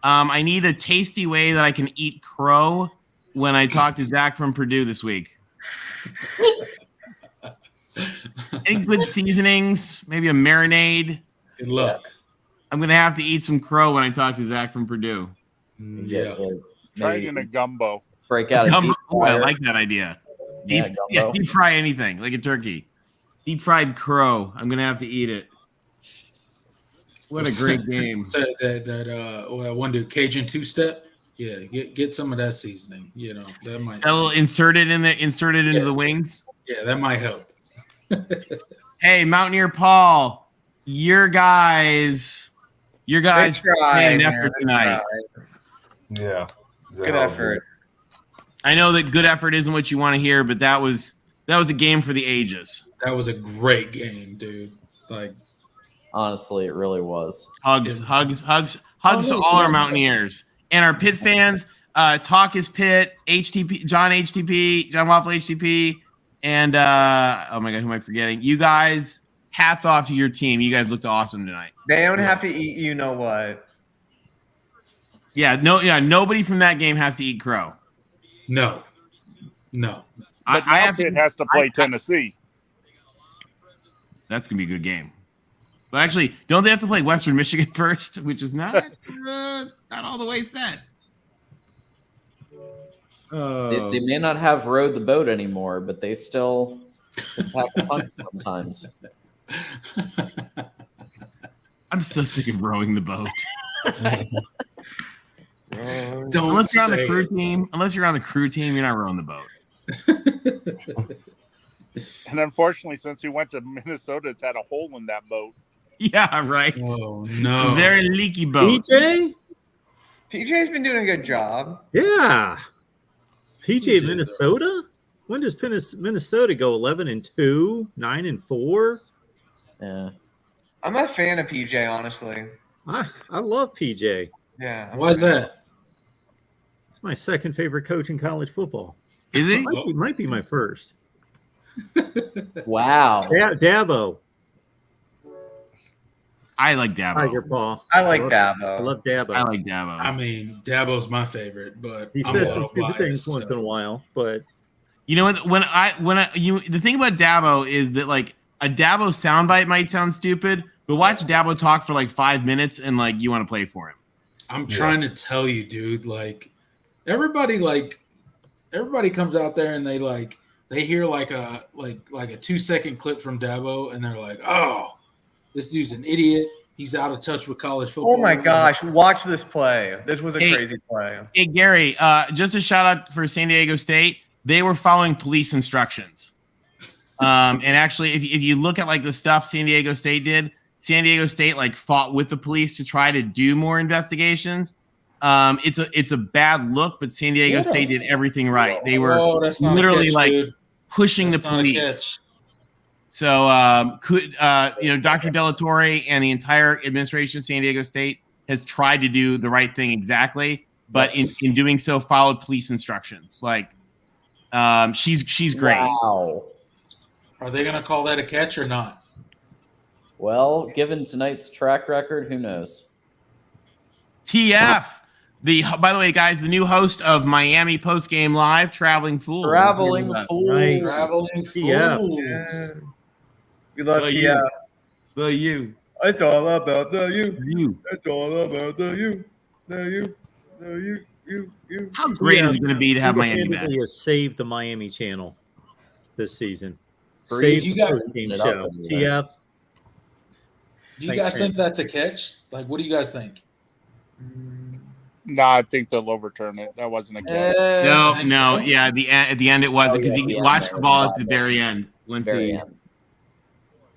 I need a tasty way that I can eat crow when I talk to Zach from Purdue this week. Any good seasonings? Maybe a marinade. Good luck. I'm gonna have to eat some crow when I talk to Zach from Purdue. Yeah. Try it in a gumbo. Break out a Gumbo. deep Oh, I fryer. like that idea. Yeah, gumbo. Deep fry anything, like a turkey. Deep fried crow. I'm gonna have to eat it. What a great game. That one dude, Cajun two-step. Yeah, get some of that seasoning. You know, that might. A little inserted into the wings. Yeah, that might help. Hey, Mountaineer Paul, your guys made an effort tonight. Yeah, Good effort. I know that good effort isn't what you want to hear, but that was a game for the ages. That was a great game, dude. Like, honestly, it really was. Hugs to all our Mountaineers and our Pitt fans. Talk is Pitt, HTP, John Waffle HTP, and oh my God, who am I forgetting? You guys, hats off to your team. You guys looked awesome tonight. They don't have to eat. You know what? Yeah, nobody from that game has to eat crow. No. But Pitt has to play Tennessee. That's gonna be a good game. But actually, don't they have to play Western Michigan first, which is not all the way set? They may not have rowed the boat anymore, but they still have to hunt sometimes. I'm so sick of rowing the boat. Unless you're on the crew team, you're not rowing the boat. And unfortunately, since he went to Minnesota, it's had a hole in that boat. Yeah, right. Oh It's no! a very leaky boat. PJ's been doing a good job. Yeah. PJ Minnesota? When does Minnesota go 11-2, 9-4? Yeah. I'm a fan of PJ, honestly. I love PJ. Yeah. Why is that? It's my second favorite coach in college football. Is he? Might be my first. Wow. Dabo. I like Dabo. Tiger Paw. I like Dabo. I love Dabo. I like Dabo. I mean, Dabo's my favorite, but He I'm says a some little stupid things biased, once in a while, but You know what? The thing about Dabo is that like a Dabo soundbite might sound stupid, but watch Dabo talk for like 5 minutes and like you want to play for him. I'm trying to tell you, dude. Like everybody comes out there and they hear like a 2-second clip from Dabo and they're like, oh, this dude's an idiot. He's out of touch with college football. Oh my gosh, watch this play. This was a crazy play. Hey Gary, just a shout out for San Diego State. They were following police instructions. And actually, if you look at like the stuff San Diego State did, San Diego State like fought with the police to try to do more investigations. It's a bad look, but San Diego State did everything right. They were literally pushing the police. So Dr. Delatorre and the entire administration of San Diego State has tried to do the right thing exactly, but in doing so, followed police instructions. Like she's great. Wow. Are they going to call that a catch or not? Well, given tonight's track record, who knows? TF. By the way, guys, the new host of Miami Post Game Live, Traveling Fools. Traveling Fools. Nice. Traveling Fools. Yeah. We love Kia. The you. It's all about the you. You. It's all about the you. The you. How great is it going to be to have Miami back? Has saved the Miami channel this season. Breeze, Saved you the got- post-game show. TF. Do you guys think that's a catch? Like, what do you guys think? No, I think they'll overturn it. That wasn't a catch. No. Yeah, at the end it wasn't because yeah, he watched the ball at the there. very end. Once Very he, end.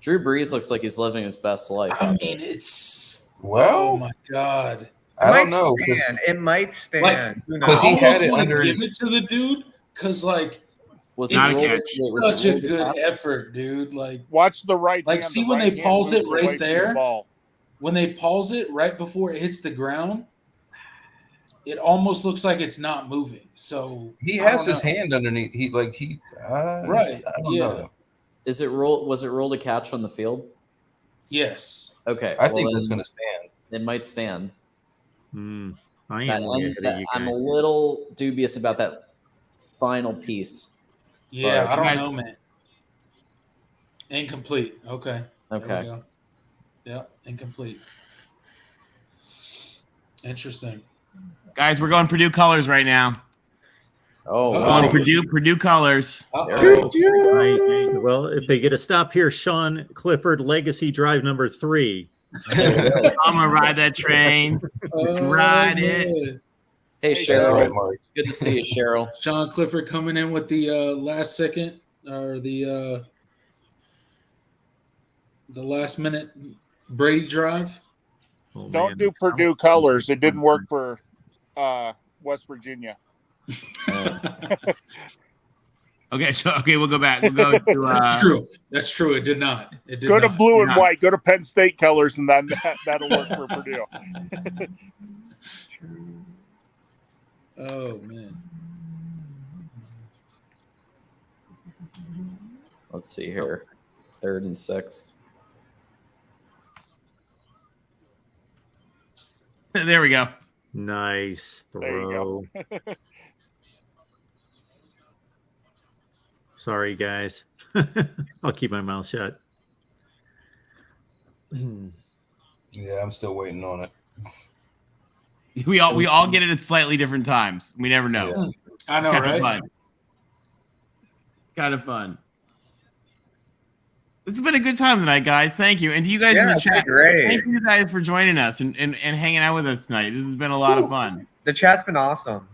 Drew Brees looks like he's living his best life. I mean, it's Well, oh my god. I don't know. It might stand. Like, Who I knows? he had almost it want under to his- give it to the dude because, like, Was Not a it catch. rolled- such a rolled good out? effort, dude. Like, Watch the right. Like, hand. see The when they right hand pause it moves right away from the there? ball. when they pause it right before it hits the ground, it almost looks like it's not moving. So He I has don't his know. hand underneath. Right. I don't Yeah. know. Is it roll? Was it rolled a catch on the field? Yes. Okay. I think well, that's then going to stand. It might stand. I That am way end- ahead of that- you I'm a guys. little dubious about that final piece. Yeah, But- I don't know, man. Incomplete. Okay. There we Okay. go. Yeah, incomplete. Interesting. guys, we're going Purdue colors right now. Oh, We're wow. going Purdue colors. Right. Well, if they get a stop here, Sean Clifford, Legacy Drive number 3. I'm gonna ride that train. Ride it. Hey, Hey, Cheryl. Right, Mark. Good to see you, Cheryl. Sean Clifford coming in with the last second or the last minute Brady drive. Oh, Don't man. do Purdue colors. It didn't work for West Virginia. Okay, we'll go back. We'll go to That's true. That's true. It did not. It did Go to not. blue and not. white. Go to Penn State colors, and then that'll work for Purdue. Oh man. Let's see here. 3rd and 6. There we go. Nice There you throw. go. Sorry, guys. I'll keep my mouth shut. Yeah, I'm still waiting on it. We all get it at slightly different times. We never know. I know, It's kinda right? fun. It's kind of fun. It's been a good time tonight, guys. Thank you. And to you guys in Yeah, the it's been chat, great. thank you guys for joining us and hanging out with us tonight. This has been a lot of fun. The chat's been awesome.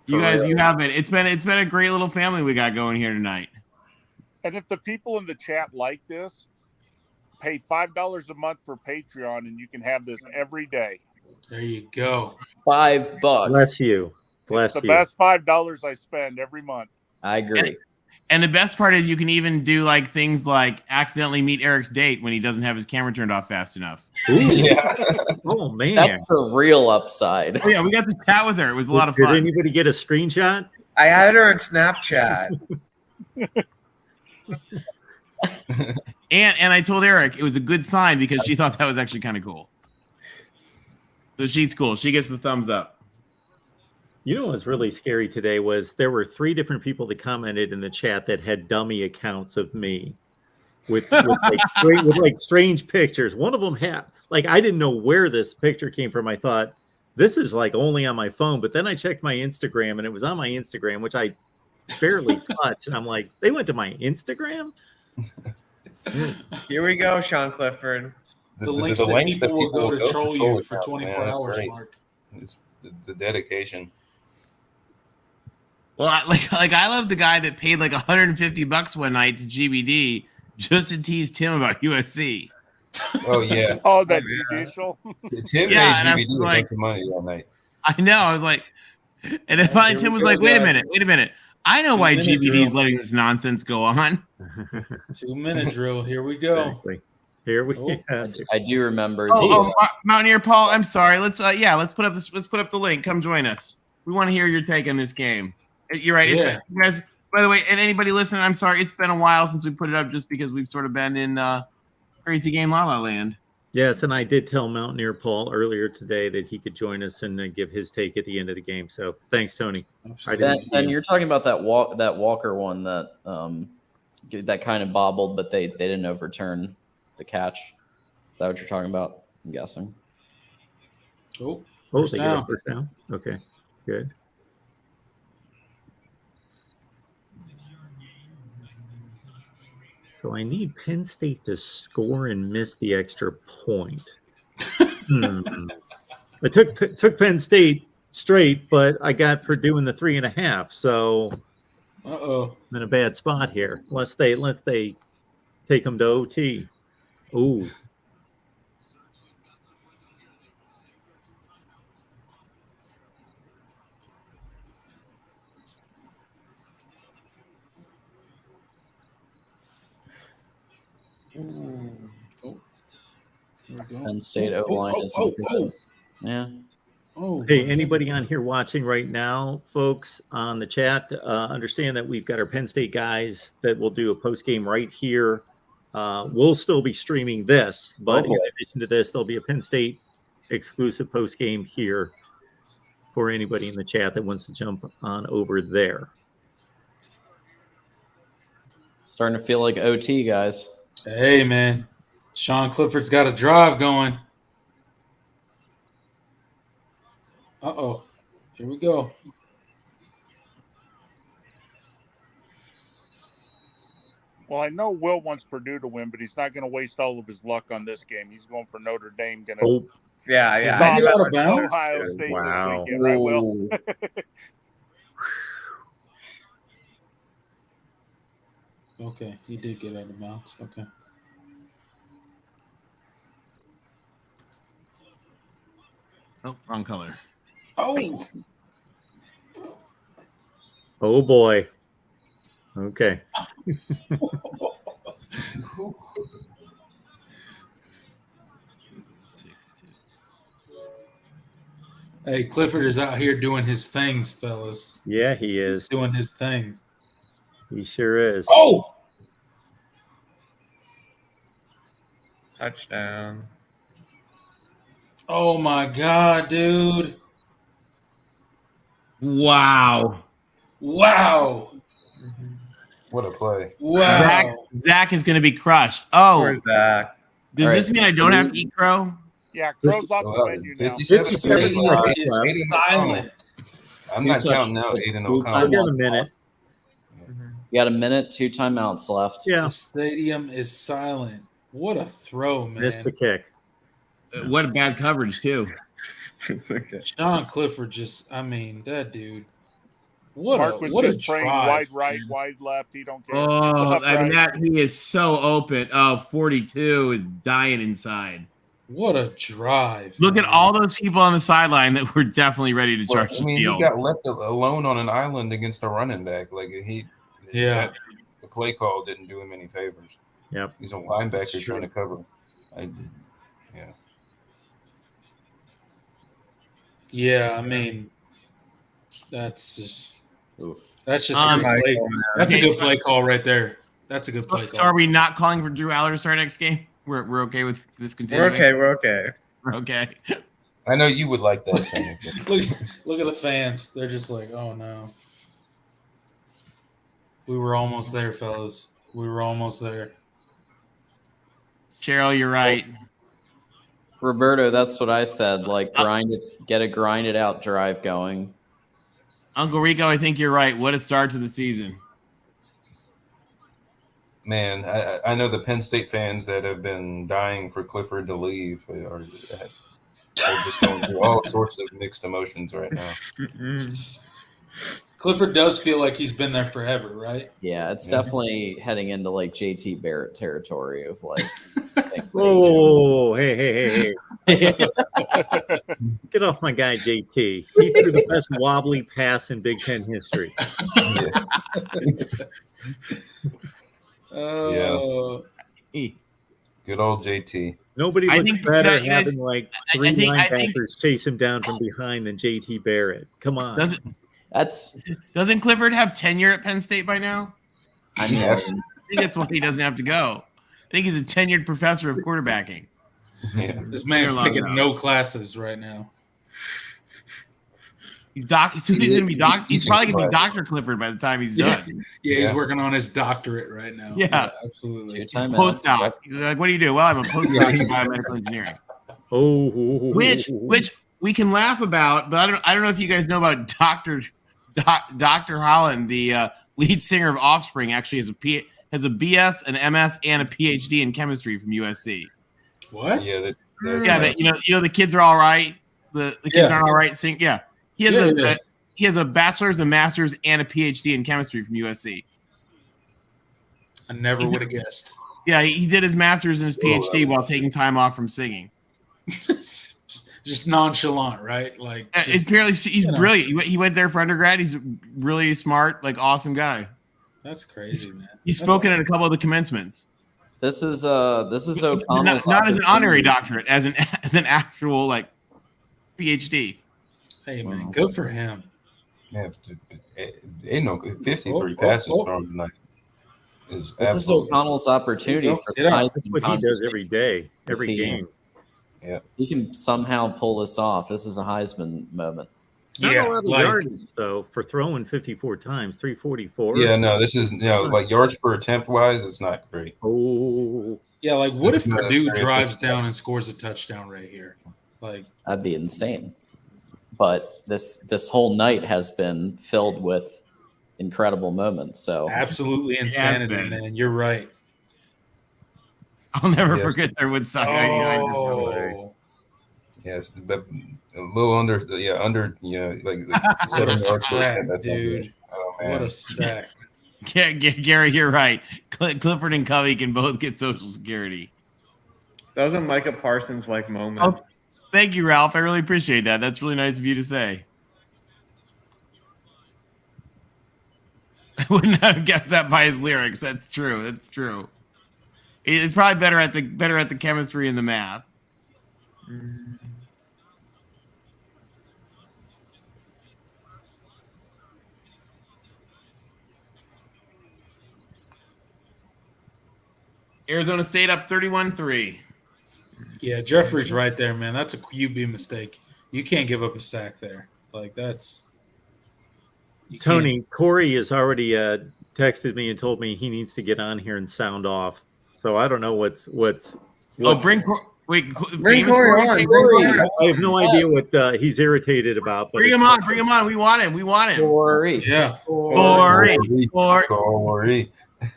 You For guys, real. you have it. It's been a great little family we got going here tonight. And if the people in the chat like this, pay $5 a month for Patreon, and you can have this every day. There you go. $5. Bless you. Bless It's the you. best $5 I spend every month. I agree. And the best part is you can even do like things like accidentally meet Eric's date when he doesn't have his camera turned off fast enough. Yeah. Oh man, That's the real upside. Oh yeah, we got to chat with her. It was a lot of fun. Did anybody get a screenshot? I had her in Snapchat. And I told Eric it was a good sign because she thought that was actually kind of cool. So she's cool. She gets the thumbs up. You know what was really scary today was there were 3 different people that commented in the chat that had dummy accounts of me with like strange pictures. One of them had like I didn't know where this picture came from. I thought this is like only on my phone, but then I checked my Instagram and it was on my Instagram, which I barely touched, and I'm like, they went to my Instagram. Here we go, Sean Clifford. The links that people will go to troll you for 24 hours, Mark. It's the dedication. Well, I love the guy that paid like $150 one night to GBD just to tease Tim about USC. Oh yeah. Oh, that judicial. Tim made GBD a bunch of money all night. I know. I was like, and if Tim was like, wait a minute. I know why GBD is letting this nonsense go on. 2-minute drill. Here we go. Exactly. Here we go. I do remember. Mountaineer Paul, I'm sorry. Let's put up the link. Come join us. We want to hear your take on this game. You're right. Yeah. You guys, by the way, and anybody listening, I'm sorry. It's been a while since we put it up just because we've sort of been in crazy game La La Land. Yes, and I did tell Mountaineer Paul earlier today that he could join us and give his take at the end of the game. So thanks, Tony. And you're talking about that Walker one that that kind of bobbled, but they didn't overturn the catch. Is that what you're talking about? I'm guessing. Oh, they get a first down. Okay, good. So I need Penn State to score and miss the extra point. I took Penn State straight, but I got Purdue in the 3.5. So I'm in a bad spot here. Unless they take them to OT. Ooh. Penn State O-line is yeah. Hey, anybody on here watching right now, folks, on the chat, understand that we've got our Penn State guys that will do a post game right here. We'll still be streaming this, but in addition to this, there'll be a Penn State exclusive post game here for anybody in the chat that wants to jump on over there. Starting to feel like OT, guys. Hey, man. Sean Clifford's got a drive going. Uh-oh. Here we go. Well, I know Will wants Purdue to win, but he's not going to waste all of his luck on this game. He's going for Notre Dame. Yeah. He's out of bounds. Ohio State this weekend, right, Will? Okay, he did get out of bounds. Okay. Oh, wrong color. Oh. Oh boy. Okay. Hey, Clifford is out here doing his things, fellas. Yeah, he is. Doing his thing. He sure is. Oh! Touchdown. Oh, my God, dude. Wow. Wow. What a play. Wow. Zach is going to be crushed. Oh. Where's Zach? Does this mean I don't have to eat crow? Yeah, crow's off the menu now. 57 is silent. I'm not counting now. 8-0. I got a minute. You got a minute, 2 timeouts left. Yeah. The stadium is silent. What a throw, man. Missed the kick. What a bad coverage, too. Sean Clifford just, I mean, that dude. What Mark a just praying drive, wide right, man. wide left. He don't care. Oh, Left, I mean, right. he is so open. Oh, 42 is dying inside. What a drive. Look man. at all those people on the sideline that were definitely ready to charge I mean, the field. he got left alone on an island against a running back. Like Yeah. play call didn't do him any favors. Yep. He's a linebacker trying to cover. Yeah, I mean, that's just a good play. That's a good play call right there. That's a good play call. So are we not calling for Drew Aller to start next game? We're okay with this continuing? We're okay. Okay. I know you would like that. Look at the fans. They're just like, oh no. We were almost there, fellas. We were almost there. Cheryl, you're right. Roberto, that's what I said. Like, get a grinded out drive going. Uncle Rico, I think you're right. What a start to the season. Man, I know the Penn State fans that have been dying for Clifford to leave are just going through all sorts of mixed emotions right now. Clifford does feel like he's been there forever, right? Yeah, it's definitely heading into like JT Barrett territory of like. Whoa, hey. Get off my guy, JT. He threw the best wobbly pass in Big Ten history. Good old JT. Nobody looks better having like three linebackers chase him down from behind than JT Barrett. Come on. Doesn't Clifford have tenure at Penn State by now? I think that's why he doesn't have to go. I think he's a tenured professor of quarterbacking. Yeah. This man's taking no classes right now. He's gonna be He's probably gonna be Dr. Clifford by the time he's done. Yeah, he's working on his doctorate right now. Yeah, absolutely. Postdoc. He's like, what do you do? Well, I'm a postdoc in biomedical engineering. Which we can laugh about, but I don't know if you guys know about Dr. Holland, the lead singer of Offspring, actually has a BS, an MS, and a PhD in chemistry from USC. What? Yeah, you know the kids are all right. The kids aren't all right. Yeah. He has a bachelor's, a master's, and a PhD in chemistry from USC. I never would have guessed. Yeah, he did his master's and his PhD while taking time off from singing. just nonchalant, right? Like, apparently he's brilliant. He went there for undergrad. He's a really smart, like, awesome guy. That's crazy, man. He's spoken at a couple of the commencements. This is O'Connell's not as an honorary doctorate, as an actual like PhD. Hey man, good for him. Yeah, 53 passes from tonight. This is O'Connell's opportunity for the That's what he does every day, every game. Yeah, he can somehow pull this off. This is a Heisman moment. Not a lot of yards though for throwing 54 times, 344. Yeah, no, this is like yards per attempt wise, it's not great. Oh, yeah, like what if Purdue drives down and scores a touchdown right here? Like that'd be insane. But this whole night has been filled with incredible moments. So absolutely insanity, man. You're right. I'll never forget their Woodstock. Yes, but a little under, like 7 yards per attempt, dude. Oh man, what a sack! Yeah, Gary, you're right. Clifford and Covey can both get Social Security. That was a Micah Parsons like moment. Oh, thank you, Ralph. I really appreciate that. That's really nice of you to say. I wouldn't have guessed that by his lyrics. That's true. That's true. It's probably better at the chemistry and the math. Arizona State up 31-3. Yeah, Jeffrey's right there, man. That's a QB mistake. You can't give up a sack there. Like that's Tony. Corey has already texted me and told me he needs to get on here and sound off. So I don't know what's. Oh, bring Corey on. I have no idea what he's irritated about. But bring him on. Bring him on. We want him. Corey. Yeah. Corey. Corey.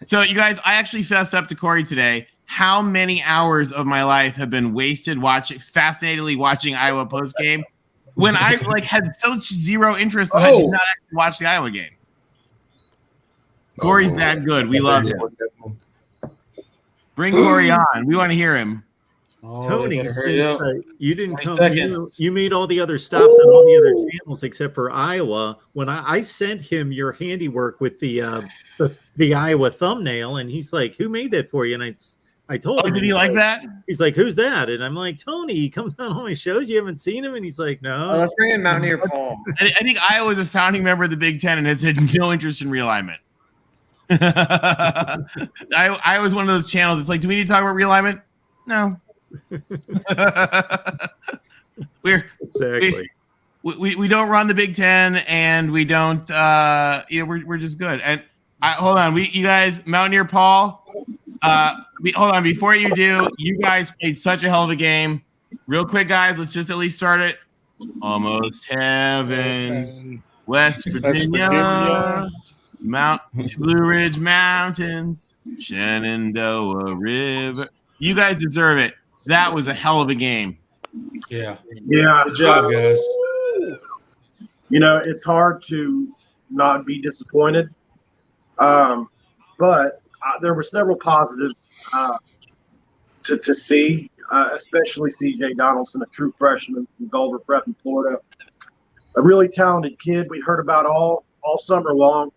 So you guys, I actually fessed up to Corey today. How many hours of my life have been wasted fascinatingly watching Iowa post game when I had such zero interest that I did not actually watch the Iowa game. Corey's that good. We love him. Bring Corey on. We want to hear him. Tony, since you didn't 20 come, seconds. you made all the other stops on all the other channels except for Iowa. When I sent him your handiwork with the Iowa thumbnail, and he's like, "Who made that for you?" And I told him. Did he like that? He's like, "Who's that?" And I'm like, "Tony. He comes on all my shows. You haven't seen him?" And he's like, "No." Oh, let's bring in Mountaineer Paul. I think Iowa's a founding member of the Big Ten and has had no interest in realignment. I was one of those channels. It's like, do we need to talk about realignment? No. We don't run the Big Ten, and we don't. We're just good. And hold on, you guys, Mountaineer Paul. Hold on, before you do, you guys played such a hell of a game. Real quick, guys, let's just at least start it. Almost heaven, West Virginia. Blue Ridge Mountains, Shenandoah River. You guys deserve it. That was a hell of a game. Yeah. Good job, guys. It's hard to not be disappointed. But there were several positives to see, especially C.J. Donaldson, a true freshman from Gulliver Prep in Florida. A really talented kid we heard about all summer long.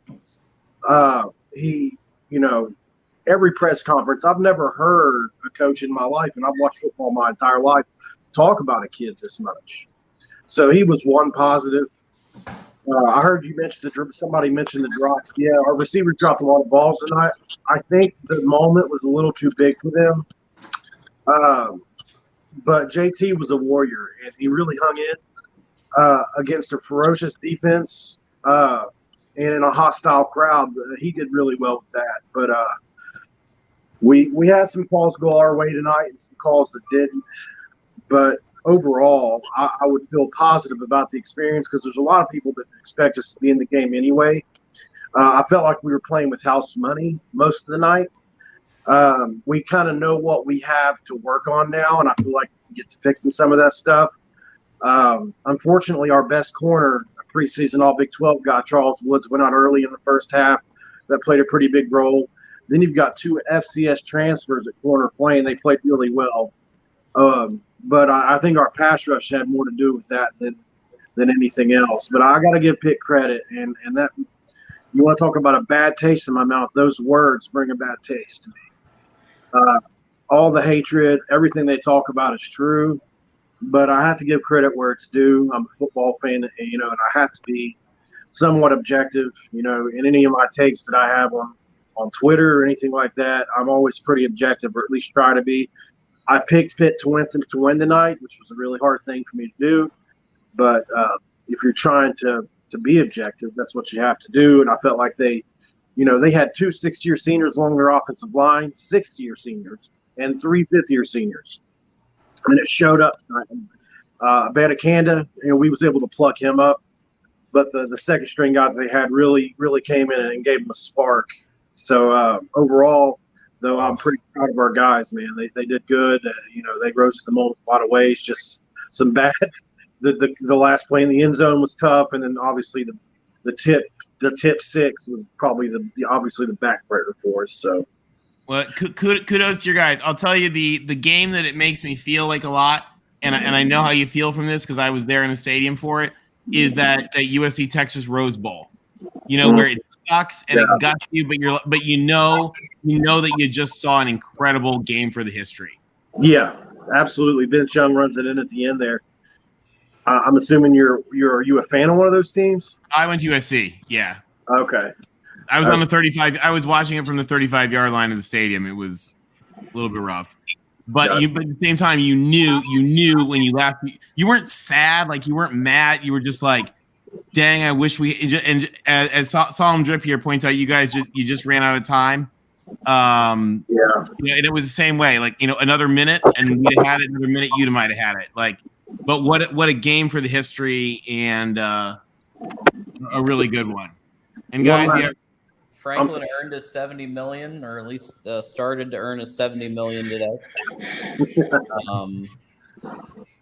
Every press conference, I've never heard a coach in my life, and I've watched football my entire life, talk about a kid this much. So he was one positive. I heard you mention somebody mentioned the drops. Yeah, our receivers dropped a lot of balls tonight. I think the moment was a little too big for them. But JT was a warrior, and he really hung in against a ferocious defense. And in a hostile crowd, he did really well with that. But we had some calls go our way tonight and some calls that didn't. But overall, I would feel positive about the experience because there's a lot of people that expect us to be in the game anyway. I felt like we were playing with house money most of the night. We kind of know what we have to work on now, and I feel like we get to fixing some of that stuff. Unfortunately, our best corner, preseason All Big 12 guy, Charles Woods, went out early in the first half. That played a pretty big role. Then you've got two FCS transfers at corner playing. They played really well. But I think our pass rush had more to do with that than anything else. But I got to give Pitt credit. And that, you want to talk about a bad taste in my mouth, those words bring a bad taste to me. All the hatred, everything they talk about is true. But I have to give credit where it's due. I'm a football fan, and I have to be somewhat objective. In any of my takes that I have on Twitter or anything like that, I'm always pretty objective, or at least try to be. I picked Pitt to win tonight, which was a really hard thing for me to do. But if you're trying to be objective, that's what you have to do. And I felt like they had two 6-year seniors along their offensive line, 6-year seniors, and 3 5th-year seniors. And it showed up tonight. Badakanda, we was able to pluck him up, but the second string guys they had really, really came in and gave them a spark. So overall, though, I'm pretty proud of our guys, man. They did good. They rose to the moment in a lot of ways. Just some bad. The last play in the end zone was tough, and then obviously the tip 6 was probably obviously the backbreaker for us. So. Well, kudos to your guys. I'll tell you the game that it makes me feel like a lot, and I know how you feel from this because I was there in the stadium for it, is that USC Texas Rose Bowl. Where it sucks and it guts you, but you know that you just saw an incredible game for the history. Yeah, absolutely. Vince Young runs it in at the end there. I'm assuming are you a fan of one of those teams? I went to USC. Yeah. Okay. I was on the 35. I was watching it from the 35-yard line of the stadium. It was a little bit rough, but but at the same time, you knew when you left. You weren't sad, like you weren't mad. You were just like, "Dang, I wish we." And as Solemn Drip here points out, you guys just ran out of time. And it was the same way. Like another minute, and we'd have had it. Another minute, you might have had it. Like, but what a game for the history and a really good one. And guys, Franklin earned his $70 million, or at least started to earn his $70 million today.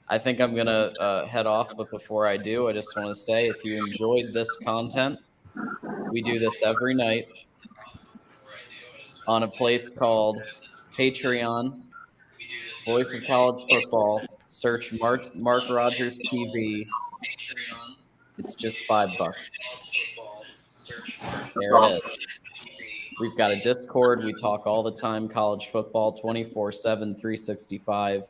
I think I'm gonna head off, but before I do, I just want to say, if you enjoyed this content, we do this every night on a place called Patreon. Voice of College Football. Search Mark Rogers TV. It's just $5. There it is. We've got a Discord. We talk all the time college football, 24/7, 365.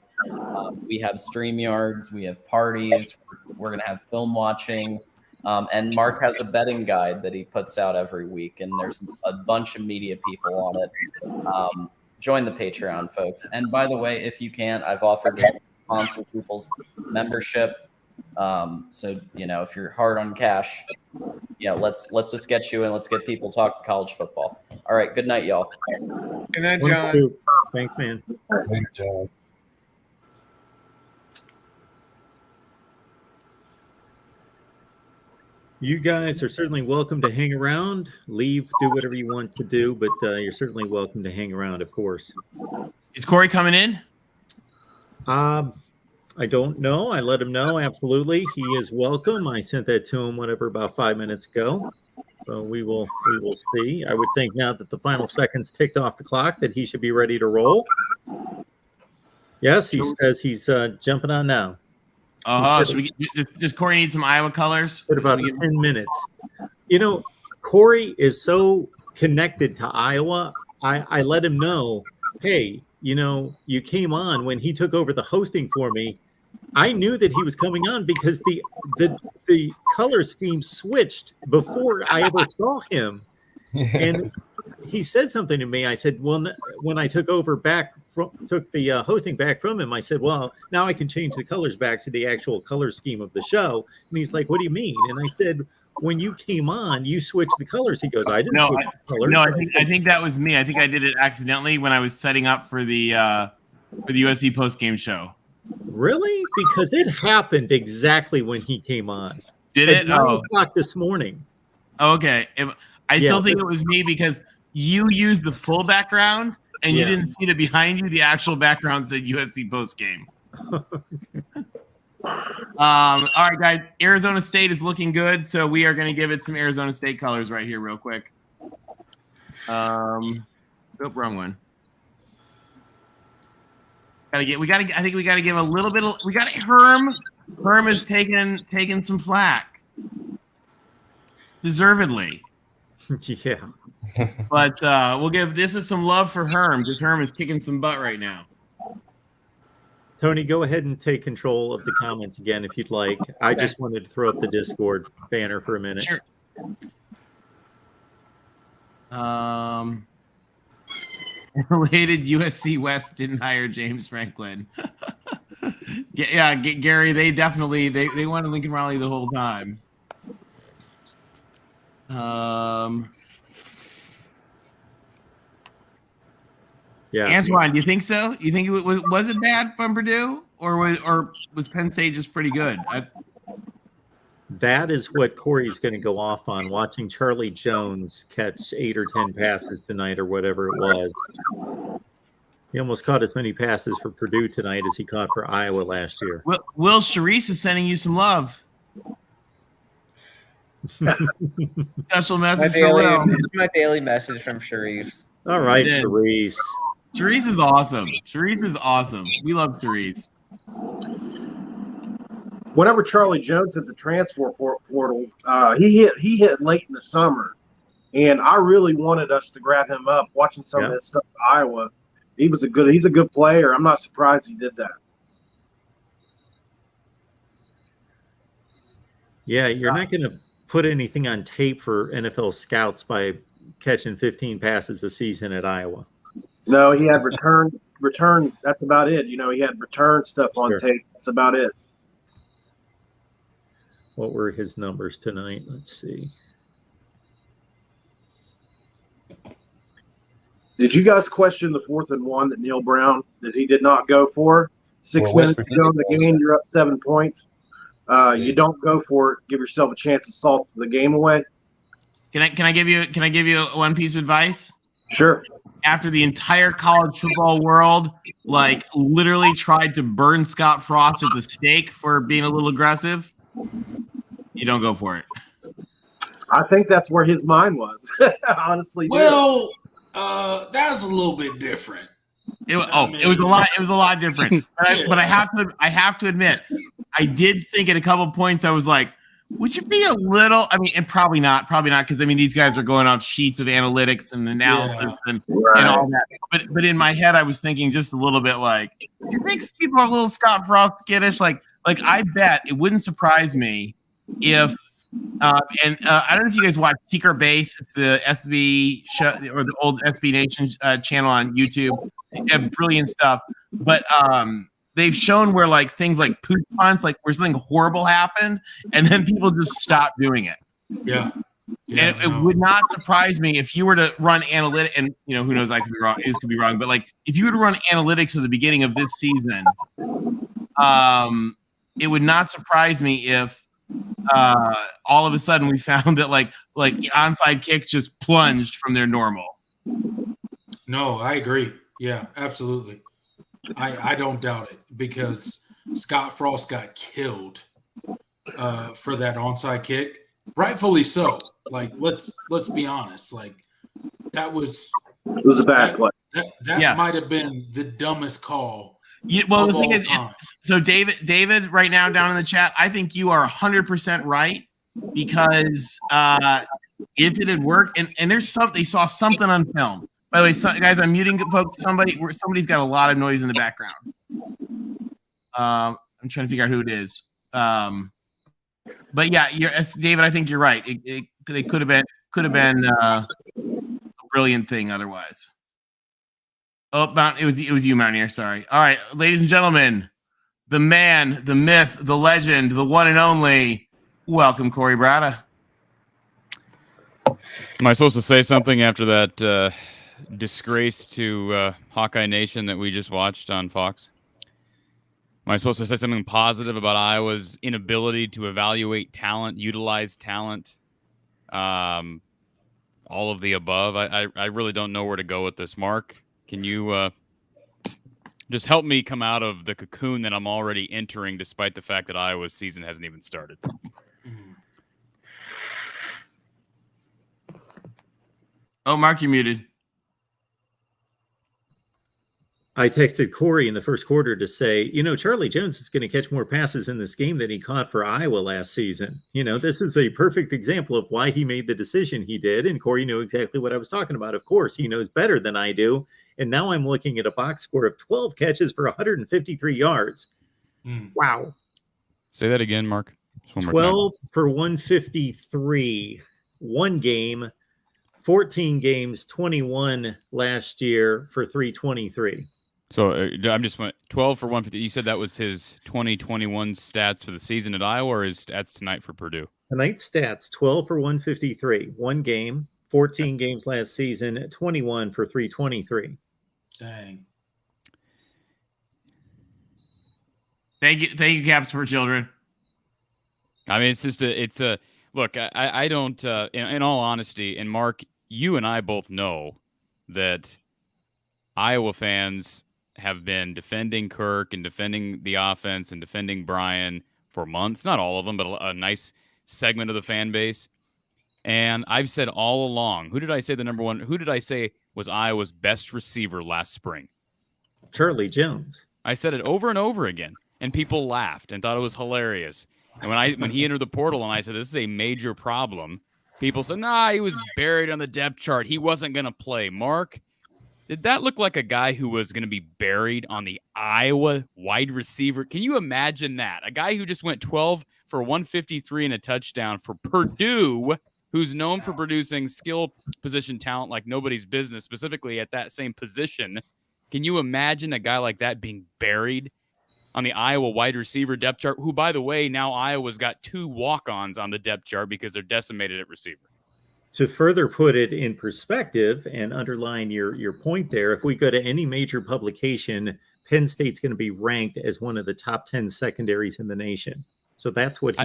We have StreamYards. We have parties. We're going to have film watching. And Mark has a betting guide that he puts out every week, and there's a bunch of media people on it. Join the Patreon, folks. And by the way, if you can't, I've offered to sponsor people's membership. So, if you're hard on cash, let's just get you in. Let's get people talking college football. All right. Good night, y'all. Good night, John. Thanks, man. Later, John. You guys are certainly welcome to hang around. Leave, do whatever you want to do, but you're certainly welcome to hang around, of course. Is Corey coming in? I don't know. I let him know. Absolutely. He is welcome. I sent that to him about 5 minutes ago. So we will see. I would think now that the final seconds ticked off the clock that he should be ready to roll. Yes, he says he's jumping on now. Does Corey need some Iowa colors? In about 10 minutes. Corey is so connected to Iowa. I let him know, hey, you came on when he took over the hosting for me. I knew that he was coming on because the color scheme switched before I ever saw him. And he said something to me. I said, well, when I took the hosting back from him, I said, well, now I can change the colors back to the actual color scheme of the show. And he's like, what do you mean? And I said, when you came on, you switched the colors. He goes, I didn't switch the colors. No, I think that was me. I think I did it accidentally when I was setting up for the USC postgame show. Really? Because it happened exactly when he came on. Did it? At 9 o'clock this morning. Okay. I still think it was me because you used the full background and you didn't see that behind you the actual background said USC postgame. All right, guys. Arizona State is looking good, so we are going to give it some Arizona State colors right here, real quick. Wrong one. I think we got to give a little bit of. We got Herm. Herm is taking some flack, deservedly. Yeah. But we'll give some love for Herm because Herm is kicking some butt right now. Tony, go ahead and take control of the comments again if you'd like. I just wanted to throw up the Discord banner for a minute. Sure. Related USC West didn't hire James Franklin. Gary, they definitely they wanted Lincoln Riley the whole time. Yeah, Antoine, do you think so? You think was it bad from Purdue, or was Penn State just pretty good? That is what Corey's going to go off on. Watching Charlie Jones catch 8 or 10 passes tonight, or whatever it was. He almost caught as many passes for Purdue tonight as he caught for Iowa last year. Will Charisse is sending you some love. Special message for Will. My daily message from Charisse. All right, Charisse. Charisse is awesome. Charisse is awesome. We love Charisse. Whenever Charlie Jones hit the transfer portal, he hit late in the summer, and I really wanted us to grab him up. Watching some of this stuff in Iowa, he's a good player. I'm not surprised he did that. Yeah, you're not going to put anything on tape for NFL scouts by catching 15 passes a season at Iowa. No, he had return. That's about it. He had return stuff on tape. That's about it. What were his numbers tonight? Let's see. Did you guys question the 4th and 1 that Neil Brown that he did not go for? 6 minutes to go in the game, you're up 7 points. You don't go for it. Give yourself a chance to salt the game away. Can I give you one piece of advice? Sure. After the entire college football world, literally tried to burn Scott Frost at the stake for being a little aggressive, you don't go for it. I think that's where his mind was. Honestly. Well, that's a little bit different. It was a lot. It was a lot different. But I have to admit, I did think at a couple of points I was like, would you be a little? I mean, and probably not, because I mean these guys are going off sheets of analytics and analysis and all that. But in my head, I was thinking just a little bit like, do you think people are a little Scott Frost skittish? Like I bet it wouldn't surprise me if. I don't know if you guys watch Secret Base. It's the SB show or the old SB Nation channel on YouTube. They have brilliant stuff, but they've shown where like things like poop punts, like where something horrible happened, and then people just stop doing it. Yeah. And it would not surprise me if you were to run analytics, and you know who knows, I could be wrong. This could be wrong, but like if you were to run analytics at the beginning of this season, it would not surprise me if all of a sudden we found that like onside kicks just plunged from their normal. No, I agree. Yeah, absolutely. I don't doubt it because Scott Frost got killed for that onside kick, rightfully so. Like let's be honest. Like it was a bad play. That might have been the dumbest call. Yeah, well, the thing is, so David, right now down in the chat, I think you are 100% right because if it had worked, and there's they saw something on film. By the way, guys, I'm muting folks. Somebody's got a lot of noise in the background. I'm trying to figure out who it is. But yeah, David. I think you're right. They could have been a brilliant thing otherwise. Oh, it was you, Mountaineer. Sorry. All right, ladies and gentlemen, the man, the myth, the legend, the one and only. Welcome, Corey Brada. Am I supposed to say something after that disgrace to Hawkeye Nation that we just watched on Fox? Am I supposed to say something positive about Iowa's inability to evaluate talent, utilize talent, all of the above? I really don't know where to go with this, Mark. Can you just help me come out of the cocoon that I'm already entering, despite the fact that Iowa's season hasn't even started? Oh, Mark, you're muted. I texted Corey in the first quarter to say, Charlie Jones is going to catch more passes in this game than he caught for Iowa last season. This is a perfect example of why he made the decision he did. And Corey knew exactly what I was talking about. Of course, he knows better than I do. And now I'm looking at a box score of 12 catches for 153 yards. Wow. Say that again, Mark. 12 for 153. One game, 14 games, 21 last year for 323. So I'm just 12 for 150. You said that was his 2021 stats for the season at Iowa, or his stats tonight for Purdue? Tonight's stats: 12 for 153, one game, 14 games last season, 21 for 323. Dang. Thank you, Caps for Children. I mean, it's a look. I don't. In all honesty, and Mark, you and I both know that Iowa fans have been defending Kirk and defending the offense and defending Brian for months. Not all of them, but a nice segment of the fan base. And I've said all along, who did I say was Iowa's best receiver last spring? Charlie Jones. I said it over and over again, and people laughed and thought it was hilarious. And when he entered the portal and I said, this is a major problem, people said, nah, he was buried on the depth chart. He wasn't going to play. Mark, did that look like a guy who was going to be buried on the Iowa wide receiver? Can you imagine that? A guy who just went 12 for 153 and a touchdown for Purdue, who's known for producing skill position talent like nobody's business, specifically at that same position. Can you imagine a guy like that being buried on the Iowa wide receiver depth chart, who, by the way, now Iowa's got 2 walk-ons on the depth chart because they're decimated at receiver? To further put it in perspective and underline your point there, if we go to any major publication, Penn State's going to be ranked as one of the top 10 secondaries in the nation. So that's what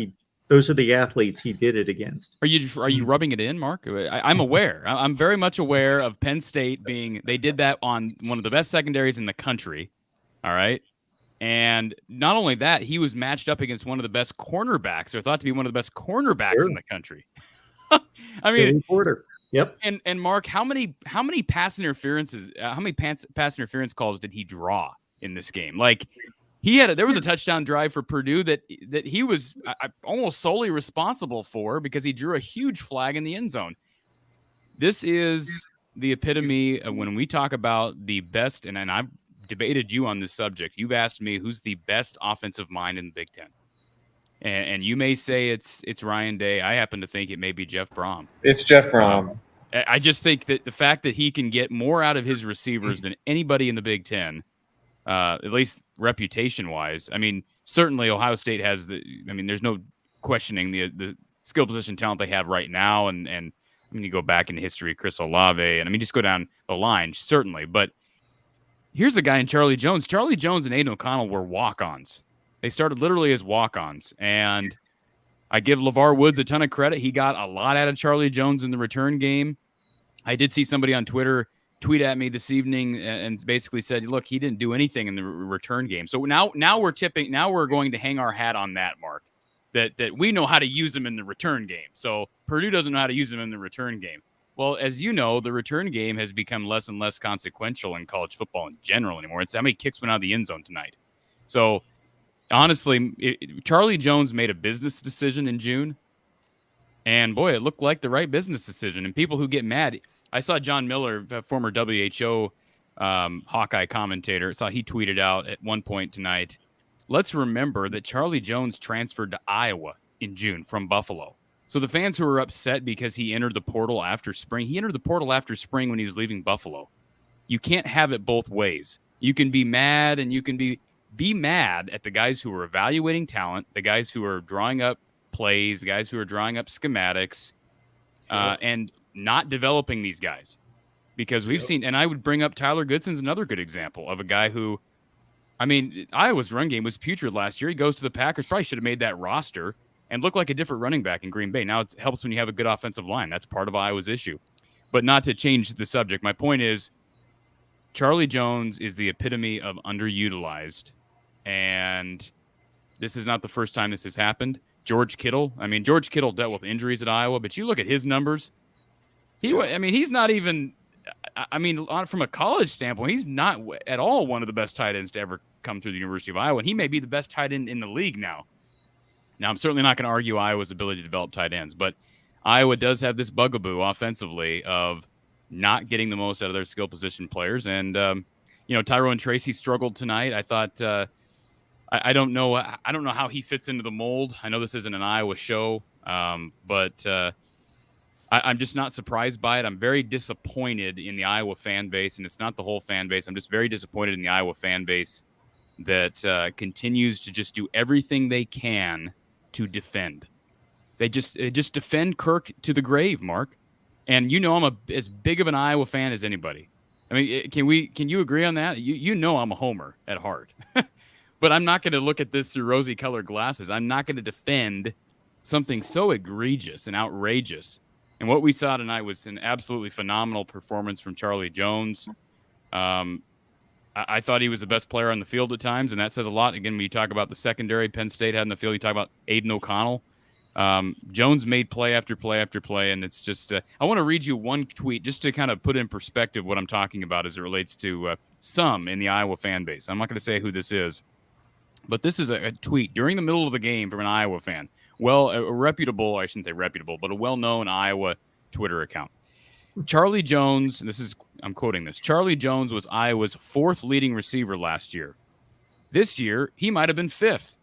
those are the athletes he did it against. Are you rubbing it in, Mark? I'm aware. I'm very much aware of Penn State they did that on one of the best secondaries in the country. All right. And not only that, he was matched up against one of the best cornerbacks, or thought to be one of the best cornerbacks in the country. I mean, Yep. And Mark, how many pass interferences? How many pass interference calls did he draw in this game? Like there was a touchdown drive for Purdue that he was almost solely responsible for because he drew a huge flag in the end zone. This is the epitome of when we talk about the best, and I've debated you on this subject. You've asked me who's the best offensive mind in the Big Ten. And you may say it's Ryan Day. I happen to think it may be Jeff Brom. It's Jeff Brom. I just think that the fact that he can get more out of his receivers than anybody in the Big Ten, at least reputation-wise. I mean, certainly Ohio State has there's no questioning the skill position talent they have right now. And I mean, you go back in history, Chris Olave, and I mean, just go down the line, certainly. But here's a guy in Charlie Jones. Charlie Jones and Aiden O'Connell were walk-ons. They started literally as walk-ons. And I give LeVar Woods a ton of credit. He got a lot out of Charlie Jones in the return game. I did see somebody on Twitter tweet at me this evening and basically said, look, he didn't do anything in the return game. So now we're tipping. Now we're going to hang our hat on that, Mark, that we know how to use him in the return game. So Purdue doesn't know how to use him in the return game. Well, as you know, the return game has become less and less consequential in college football in general anymore. It's how many kicks went out of the end zone tonight. So honestly, Charlie Jones made a business decision in June. And boy, it looked like the right business decision. And people who get mad, I saw John Miller, former WHO Hawkeye commentator, he tweeted out at one point tonight, let's remember that Charlie Jones transferred to Iowa in June from Buffalo. So the fans who are upset because he entered the portal after spring, when he was leaving Buffalo. You can't have it both ways. You can be mad, and you can be mad at the guys who are evaluating talent, the guys who are drawing up plays, the guys who are drawing up schematics, and not developing these guys. Because we've seen, and I would bring up Tyler Goodson's another good example of a guy who, I mean, Iowa's run game was putrid last year. He goes to the Packers, probably should have made that roster and looked like a different running back in Green Bay. Now it helps when you have a good offensive line. That's part of Iowa's issue. But not to change the subject, my point is Charlie Jones is the epitome of underutilized. And this is not the first time this has happened. George Kittle dealt with injuries at Iowa, but you look at his numbers. He's not even, from a college standpoint, he's not at all one of the best tight ends to ever come through the University of Iowa. And he may be the best tight end in the league now. Now, I'm certainly not going to argue Iowa's ability to develop tight ends, but Iowa does have this bugaboo offensively of not getting the most out of their skill position players. And, Tyrone Tracy struggled tonight. I thought, I don't know how he fits into the mold. I know this isn't an Iowa show, but I'm just not surprised by it. I'm very disappointed in the Iowa fan base, and it's not the whole fan base. I'm just very disappointed in the Iowa fan base that continues to just do everything they can to defend. They just defend Kirk to the grave, Mark. And I'm as big of an Iowa fan as anybody. I mean, can you agree on that? I'm a homer at heart. But I'm not going to look at this through rosy-colored glasses. I'm not going to defend something so egregious and outrageous. And what we saw tonight was an absolutely phenomenal performance from Charlie Jones. I thought he was the best player on the field at times, and that says a lot. Again, when you talk about the secondary Penn State had in the field, you talk about Aiden O'Connell. Jones made play after play after play, and it's just I want to read you one tweet just to kind of put in perspective what I'm talking about as it relates to some in the Iowa fan base. I'm not going to say who this is, but this is a tweet during the middle of the game from an Iowa fan. Well, a reputable, I shouldn't say reputable, but a well-known Iowa Twitter account. Charlie Jones, I'm quoting this, Charlie Jones was Iowa's 4th leading receiver last year. This year, he might have been 5th.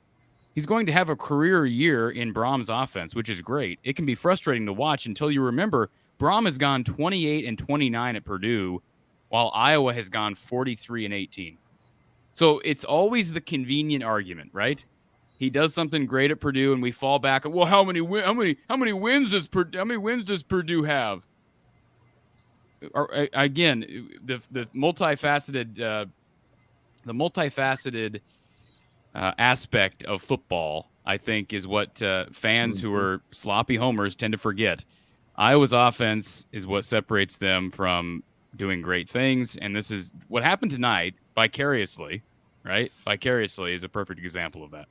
He's going to have a career year in Brom's offense, which is great. It can be frustrating to watch until you remember Brom has gone 28 and 29 at Purdue, while Iowa has gone 43 and 18. So it's always the convenient argument, right? He does something great at Purdue, and we fall back. Well, how many wins does Purdue have? Again, the multifaceted aspect of football, I think, is what fans who are sloppy homers tend to forget. Iowa's offense is what separates them from doing great things, and this is what happened tonight vicariously, right? Vicariously is a perfect example of that.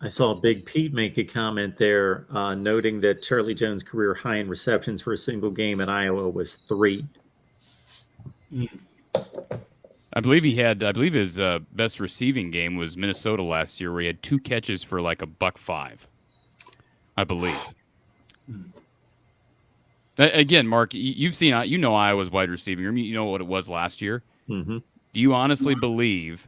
I saw Big Pete make a comment there, noting that Charlie Jones' career high in receptions for a single game at Iowa was 3. I believe his best receiving game was Minnesota last year, where he had 2 catches for like $105. I believe. Again, Mark, you've seen, Iowa's wide receiving room. You know what it was last year. Mm-hmm. Do you honestly believe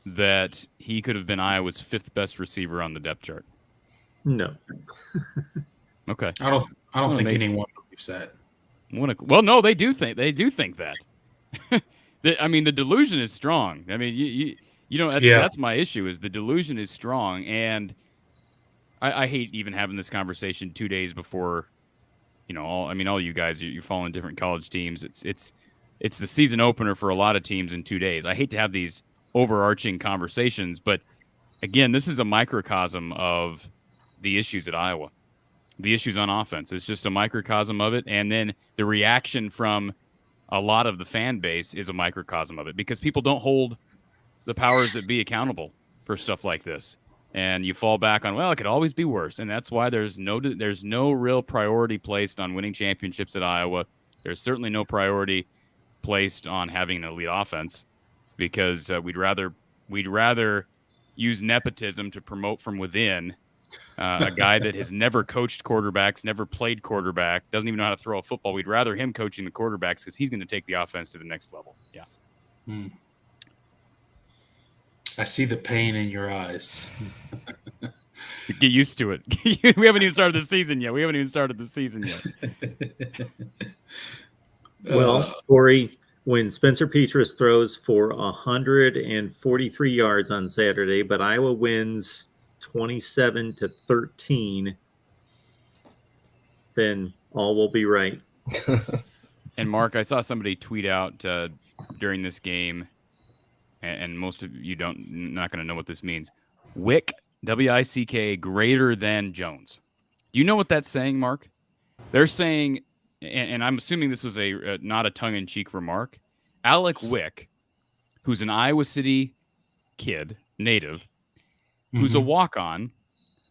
that he could have been Iowa's 5th best receiver on the depth chart? No. Okay. I don't think anyone believes that. Well, no, they do think that. I mean, the delusion is strong. I mean, that's my issue. Is the delusion is strong, and I hate even having this conversation 2 days before. All you guys, you're following different college teams. It's the season opener for a lot of teams in 2 days. I hate to have these overarching conversations, but again, this is a microcosm of the issues at Iowa. The issues on offense. It's just a microcosm of it, and then the reaction from a lot of the fan base is a microcosm of it, because people don't hold the powers that be accountable for stuff like this. And you fall back on, well, it could always be worse. And that's why there's no real priority placed on winning championships at Iowa. There's certainly no priority placed on having an elite offense, because we'd rather use nepotism to promote from within a guy that has never coached quarterbacks, never played quarterback, doesn't even know how to throw a football. We'd rather him coaching the quarterbacks, because he's going to take the offense to the next level. Yeah. I see the pain in your eyes. Get used to it. We haven't even started the season yet. Well, Corey, when Spencer Petras throws for 143 yards on Saturday, but Iowa wins 27-13, then all will be right. And Mark, I saw somebody tweet out during this game, and most of you not going to know what this means. Wick, W-I-C-K, greater than Jones. Do you know what that's saying, Mark? They're saying, and I'm assuming this was not a tongue-in-cheek remark, Alec Wick, who's an Iowa City kid, native, who's a walk-on,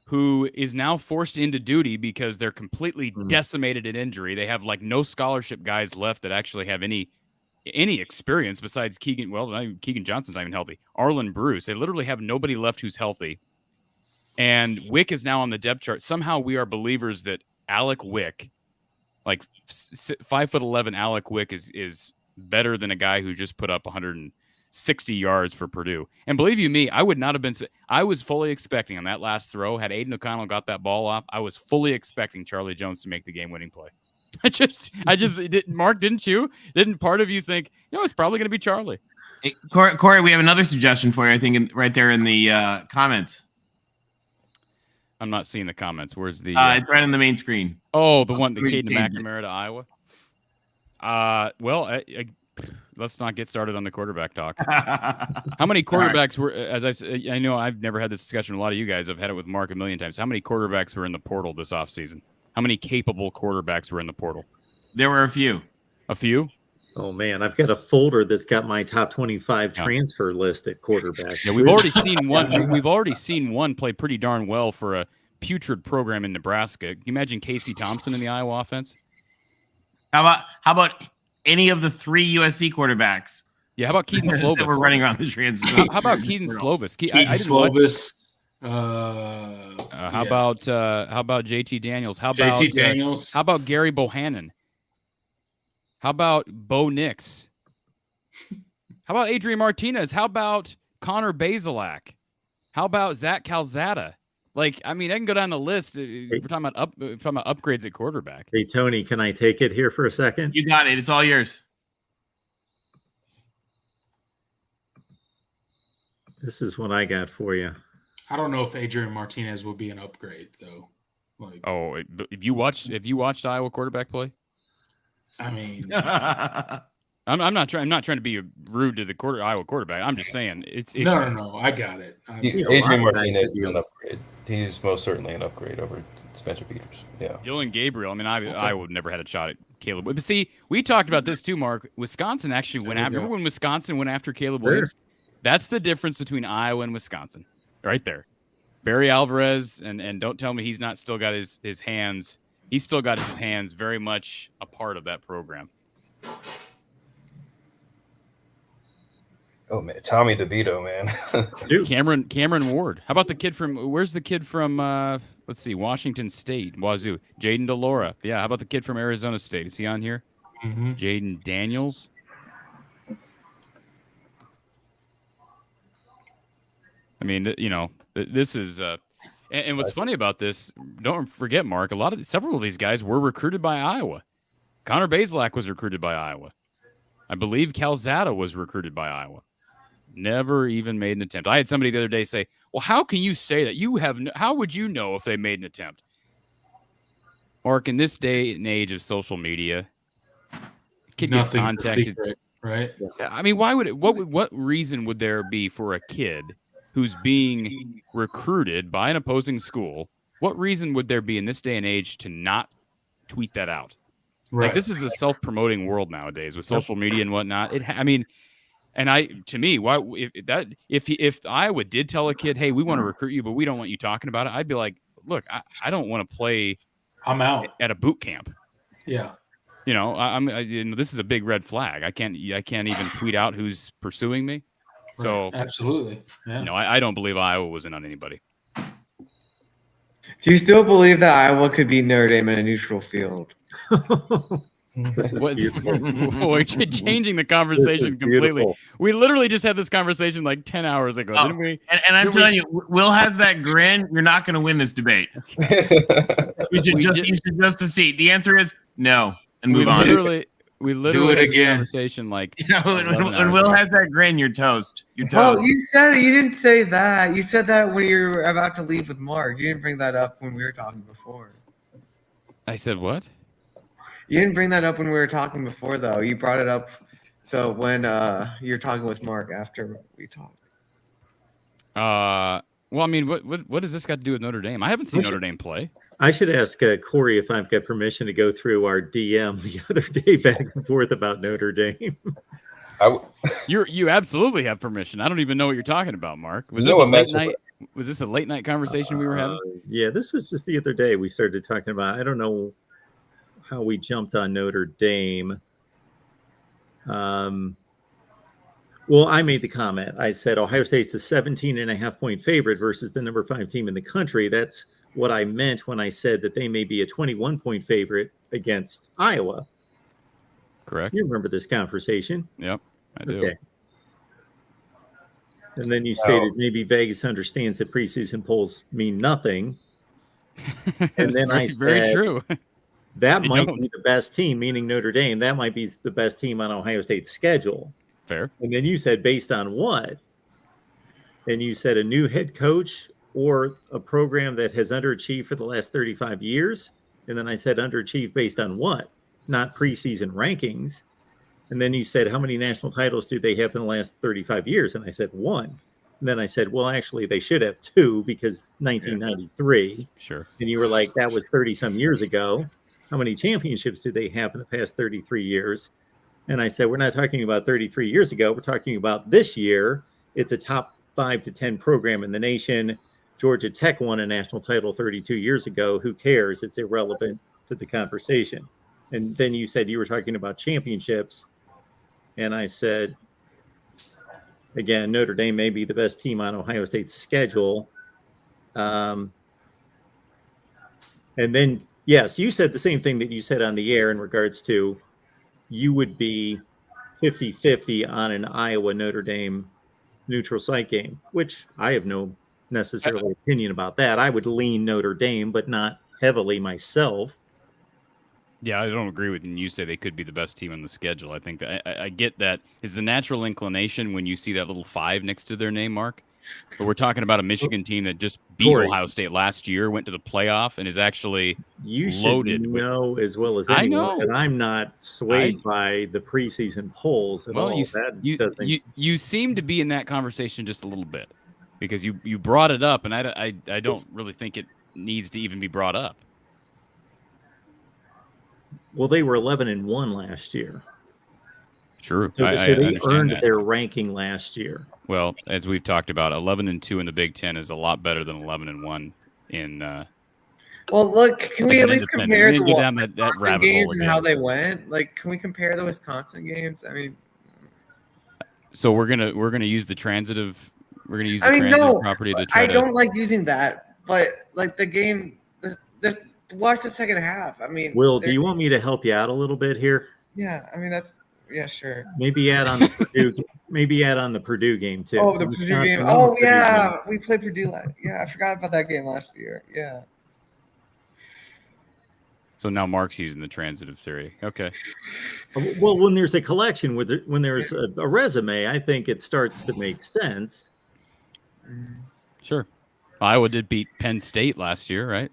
who is now forced into duty because they're completely decimated in injury. They have like no scholarship guys left that actually have any experience besides Keegan. Well, Keegan Johnson's not even healthy. Arlen Bruce. They literally have nobody left who's healthy. And Wick is now on the depth chart. Somehow we are believers that Alec Wick, like 5'11" Alec Wick, is better than a guy who just put up 160 yards for Purdue. And believe you me, I would not have been. I was fully expecting on that last throw, had Aiden O'Connell got that ball off, I was fully expecting Charlie Jones to make the game-winning play. Mark, didn't you? Didn't part of you think, it's probably going to be Charlie? Hey, Corey, we have another suggestion for you, I think, right there in the comments. I'm not seeing the comments. Where's the... it's right on the main screen. Oh, the one, the Caden McNamara to Iowa? Let's not get started on the quarterback talk. How many quarterbacks were, as I know I've never had this discussion with a lot of you guys. I've had it with Mark a million times. How many quarterbacks were in the portal this offseason? How many capable quarterbacks were in the portal? There were a few. A few? Oh, man. I've got a folder that's got my top 25 transfer list at quarterback. Yeah, we've already seen one. We've already seen one play pretty darn well for a putrid program in Nebraska. Can you imagine Casey Thompson in the Iowa offense? How about any of the 3 USC quarterbacks? Yeah, how about Keaton Slovis? That were running on the transfer. How about Keaton Slovis? Keaton Slovis. How about JT Daniels? How about JT Daniels? How about Gary Bohannon? How about Bo Nix? How about Adrian Martinez? How about Connor Bazelak? How about Zach Calzada? Like, I mean, I can go down the list. We're talking about upgrades at quarterback. Hey, Tony, can I take it here for a second? You got it. It's all yours. This is what I got for you. I don't know if Adrian Martinez will be an upgrade, though. Like, if you watched Iowa quarterback play, I mean, I'm not trying to be rude to the Iowa quarterback. I'm just saying it's no. I got it. Adrian Martinez is an upgrade. He's most certainly an upgrade over Spencer Petras. Yeah. Dylan Gabriel. I mean, Iowa would never had a shot at Caleb. But see, we talked about this too, Mark. Wisconsin actually went after. Remember when Wisconsin went after Caleb Williams? That's the difference between Iowa and Wisconsin, right there. Barry Alvarez, and don't tell me he's not still got his hands. He's still got his hands very much a part of that program. Oh man, Tommy DeVito, man. Cameron Ward. How about the kid from? Where's the kid from? Let's see, Washington State, Wazoo. Jaden DeLora. Yeah. How about the kid from Arizona State? Is he on here? Mm-hmm. Jaden Daniels. I mean, this is. And what's funny about this? Don't forget, Mark. Several of these guys were recruited by Iowa. Connor Bazelak was recruited by Iowa. I believe Calzada was recruited by Iowa. Never even made an attempt. I had somebody the other day say, well, how can you say that? How would you know if they made an attempt? Mark, in this day and age of social media, kid gets contacted. Secret, right? I mean, what reason would there be for a kid who's being recruited by an opposing school? What reason would there be in this day and age to not tweet that out? Right. Like, this is a self-promoting world nowadays with social media and whatnot. Why if Iowa did tell a kid, hey, we want to recruit you, but we don't want you talking about it, I'd be like, look, I don't want to play. I'm out at a boot camp. Yeah. This is a big red flag. I can't even tweet out who's pursuing me. So right. Absolutely. Yeah. I don't believe Iowa was in on anybody. Do you still believe that Iowa could beat Notre Dame in a neutral field? We're changing the conversation completely. Beautiful. We literally just had this conversation like 10 hours ago, didn't we? And I'm telling you, Will has that grin. You're not going to win this debate. You should just a seat. The answer is no, and move on. We literally do it again. Conversation like when Will has that grin, you're toast. You're toast. Oh, you said it. You didn't say that. You said that when you were about to leave with Mark. You didn't bring that up when we were talking before. I said what? You didn't bring that up when we were talking before, though. You brought it up. So when you're talking with Mark after we talked. Well, I mean, what does this got to do with Notre Dame? I haven't seen Notre Dame play. I should ask Corey if I've got permission to go through our DM the other day back and forth about Notre Dame. You absolutely have permission. I don't even know what you're talking about, Mark. Was this a late night? Was this a late night conversation we were having? Yeah, this was just the other day. We started talking about. I don't know how we jumped on Notre Dame. Well, I made the comment. I said Ohio State's the 17.5-point favorite versus the number 5 team in the country. That's what I meant when I said that they may be a 21-point favorite against Iowa. Correct. You remember this conversation? Yep, I do. Okay. And then you stated maybe Vegas understands that preseason polls mean nothing. And then I said, very true. That might be the best team, meaning Notre Dame. That might be the best team on Ohio State's schedule. Fair. And then you said, based on what? And you said a new head coach or a program that has underachieved for the last 35 years. And then I said, underachieved based on what? Not preseason rankings. And then you said, how many national titles do they have in the last 35 years? And I said, 1. And then I said, well, actually, they should have 2 because 1993. Sure. And you were like, that was 30-some years ago. How many championships do they have in the past 33 years? And I said, we're not talking about 33 years ago. We're talking about this year. It's a top 5 to 10 program in the nation. Georgia Tech won a national title 32 years ago. Who cares? It's irrelevant to the conversation. And then you said you were talking about championships. And I said, again, Notre Dame may be the best team on Ohio State's schedule. And then, yes, you said the same thing that you said on the air in regards to you would be 50-50 on an Iowa-Notre Dame neutral site game, which I have no necessarily opinion about that. I would lean Notre Dame, but not heavily myself. Yeah, I don't agree with you. You say they could be the best team on the schedule. I think that I get that is the natural inclination when you see that little 5 next to their name, Mark. But we're talking about a Michigan team that just beat Ohio State last year, went to the playoff, and is actually loaded. You know as well as anyone that I'm not swayed by the preseason polls at all. You seem to be in that conversation just a little bit because you brought it up, and I don't really think it needs to even be brought up. Well, they were 11-1 last year. True. So, I so they understand earned that. their ranking last year. Well, as we've talked about, 11-2 in the Big Ten is a lot better than 11-1 in. Well, look, can we at least independent. compare We the didn't go down that Wisconsin rabbit hole games and again. how they went? Like, can we compare the Wisconsin games? I mean, So we're gonna use the transitive. We're gonna use the I mean, transitive no, property to try I to. don't like using that, but like the game, watch the second half. I mean, Will, do you want me to help you out a little bit here? Yeah, I mean yeah, sure. Maybe add on the Purdue. Maybe add on the Purdue game too. Oh, the Purdue game. Oh yeah, we played Purdue. Yeah, I forgot about that game last year. Yeah. So now Mark's using the transitive theory. Okay. Well, when there's a collection, when there's a resume, I think it starts to make sense. Sure. Iowa did beat Penn State last year, right?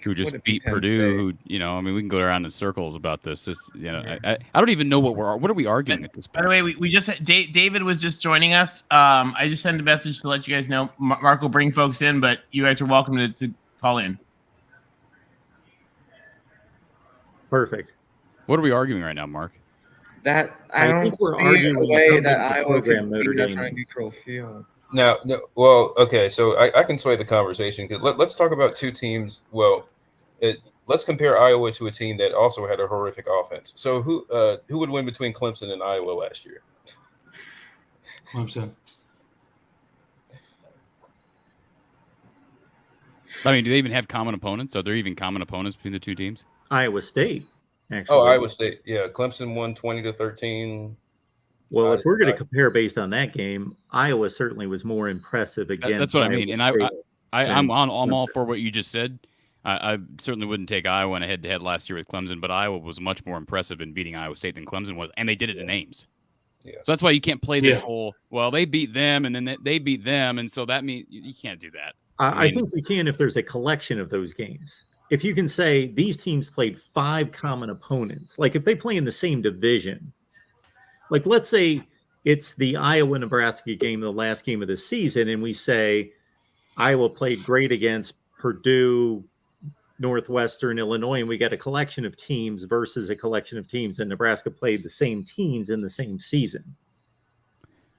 Who just beat Purdue? Who, I mean, we can go around in circles about this. I don't even know what are we arguing at this point. By the way, we just David was just joining us. I just sent a message to let you guys know. Mark will bring folks in, but you guys are welcome to call in. Perfect. What are we arguing right now, Mark? That I don't think we're see arguing a way that the Iowa program could Notre beat us Dame on a is. neutral field. No, well, okay, so I can sway the conversation. Let's talk about two teams. Well, let's compare Iowa to a team that also had a horrific offense. So who would win between Clemson and Iowa last year? Clemson. I mean, do they even have common opponents? Are there even common opponents between the two teams? Iowa State, actually. Oh, Iowa State. Yeah, Clemson won 20-13. Well, if we're going to compare based on that game, Iowa certainly was more impressive against. That's what I mean, and I'm all Clemson. for what you just said. I certainly wouldn't take Iowa in a head-to-head last year with Clemson, but Iowa was much more impressive in beating Iowa State than Clemson was, and they did it in Ames. Yeah. So that's why you can't play this whole, well, they beat them, and then they beat them, and so that means you can't do that. I think you can if there's a collection of those games. If you can say these teams played 5 common opponents, like if they play in the same division, like let's say it's the Iowa-Nebraska game, the last game of the season, and we say Iowa played great against Purdue, Northwestern, Illinois, and we got a collection of teams versus a collection of teams, and Nebraska played the same teams in the same season.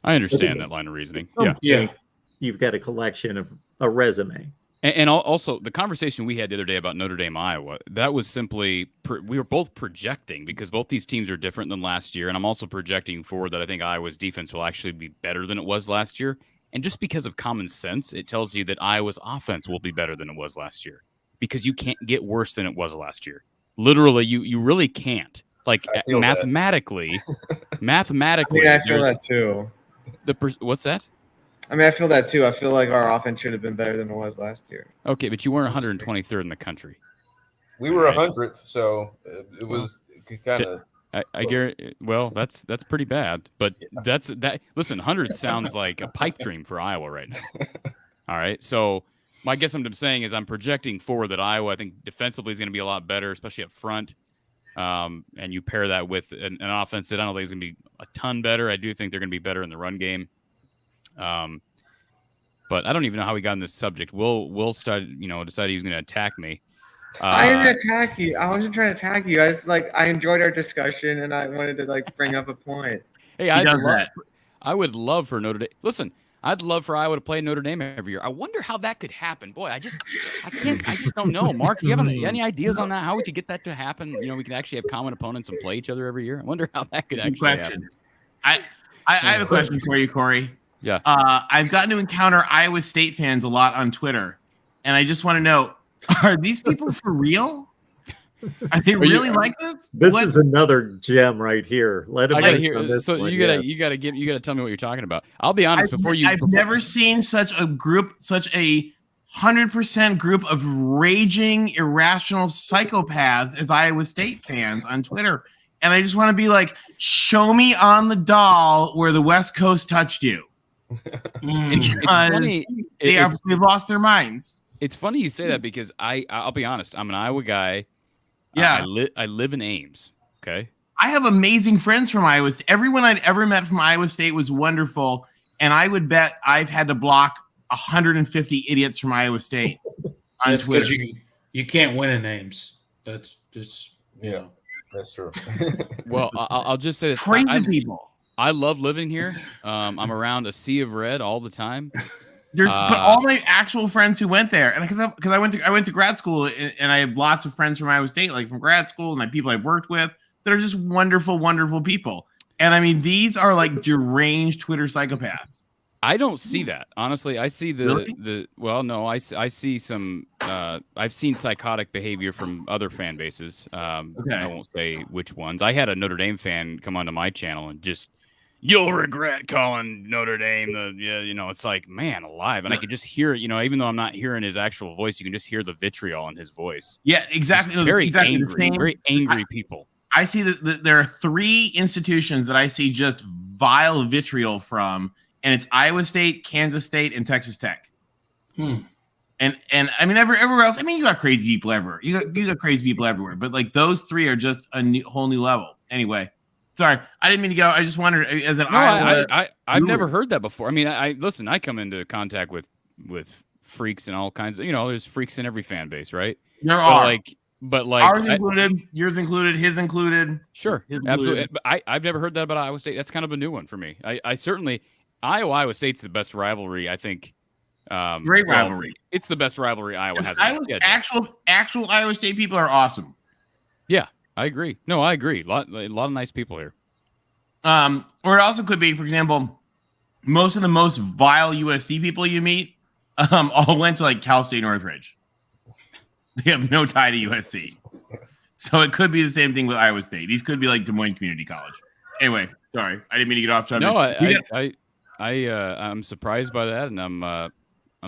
I understand that line of reasoning. Yeah. You've got a collection of a resume. And also the conversation we had the other day about Notre Dame, Iowa, that was simply we were both projecting because both these teams are different than last year. And I'm also projecting forward that I think Iowa's defense will actually be better than it was last year. And just because of common sense, it tells you that Iowa's offense will be better than it was last year because you can't get worse than it was last year. Literally, you really can't. Like mathematically, I mean, I feel that too. What's that? I mean, I feel that too. I feel like our offense should have been better than it was last year. Okay, but you weren't 123rd in the country. We were 100th, so it was kind of. I guarantee. Well, that's pretty bad, but that. Listen, 100 sounds like a pipe dream for Iowa right now. All right, so my guess I'm saying is I'm projecting forward that Iowa, I think defensively is going to be a lot better, especially up front. And you pair that with an offense that I don't think is going to be a ton better. I do think they're going to be better in the run game. But I don't even know how we got on this subject. We'll start, decide he's going to attack me. I didn't attack you. I wasn't trying to attack you. I enjoyed our discussion and I wanted to bring up a point. Hey, I would love for Notre Dame. Listen, I'd love for Iowa to play Notre Dame every year. I wonder how that could happen. Boy, I just don't know. Mark, do you have any ideas on that? How we could get that to happen? We could actually have common opponents and play each other every year. I wonder how that could actually happen. I have a question for you, Corey. Yeah. I've gotten to encounter Iowa State fans a lot on Twitter, and I just want to know: are these people for real? Are they really like this? This is another gem right here. Let him on this so one. you gotta tell me what you're talking about. I'll be honest. I've never seen such a 100% group of raging, irrational psychopaths as Iowa State fans on Twitter. And I just want to be like, show me on the doll where the West Coast touched you. It's funny. They've lost their minds. It's funny you say that because I'll be honest. I'm an Iowa guy. Yeah. I live in Ames. Okay. I have amazing friends from Iowa State. Everyone I'd ever met from Iowa State was wonderful. And I would bet I've had to block 150 idiots from Iowa State on That's Twitter. because you can't win in Ames. That's just That's true. Well, I'll just say this. Crazy people. I love living here. I'm around a sea of red all the time. But all my actual friends who went there, and because I went to grad school, and I have lots of friends from Iowa State, like from grad school, and my people I've worked with, that are just wonderful, wonderful people. And I mean, these are like deranged Twitter psychopaths. I don't see that. Honestly, I see I see some I've seen psychotic behavior from other fan bases. I won't say which ones. I had a Notre Dame fan come onto my channel and just, you'll regret calling Notre Dame it's like, man alive. And I could just hear it, even though I'm not hearing his actual voice, you can just hear the vitriol in his voice. Yeah, exactly. Very angry people. I see that there are 3 institutions that I see just vile vitriol from, and it's Iowa State, Kansas State, and Texas Tech. And I mean, everywhere else. I mean, you got crazy people everywhere. You got crazy people everywhere. But like those 3 are just a whole new level. Anyway, sorry, I didn't mean to go. I just wondered as an Iowa. I've never heard that before. I mean, I come into contact with freaks and all kinds of. There's freaks in every fan base, right? There are. But like ours included, yours included, his included. Sure, absolutely. But I've never heard that about Iowa State. That's kind of a new one for me. I certainly Iowa State's the best rivalry. I think. Great rivalry. It's the best rivalry Iowa has. Actual Iowa State people are awesome. Yeah, I agree. No, I agree. A lot of nice people here. Or it also could be, for example, most of the most vile USC people you meet all went to like Cal State Northridge. They have no tie to USC. So it could be the same thing with Iowa State. These could be like Des Moines Community College. Anyway, sorry. I didn't mean to get off topic. No, I'm surprised by that, and I'm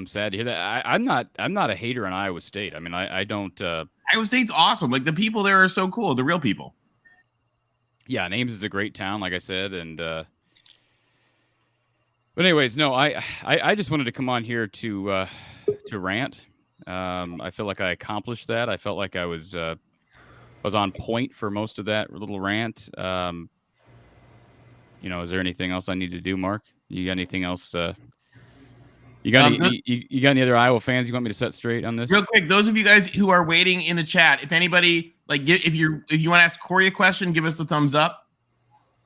sad to hear that. I'm not a hater on Iowa State. I mean, I don't Iowa State's awesome. Like the people there are so cool, the real people. Yeah, Ames is a great town, like I said, and but anyways, no, I just wanted to come on here to rant. I feel like I accomplished that. I felt like I was on point for most of that little rant. Is there anything else I need to do, Mark? You got anything else? You got any other Iowa fans you want me to set straight on this? Real quick, those of you guys who are waiting in the chat, if anybody if you want to ask Corey a question, give us a thumbs up.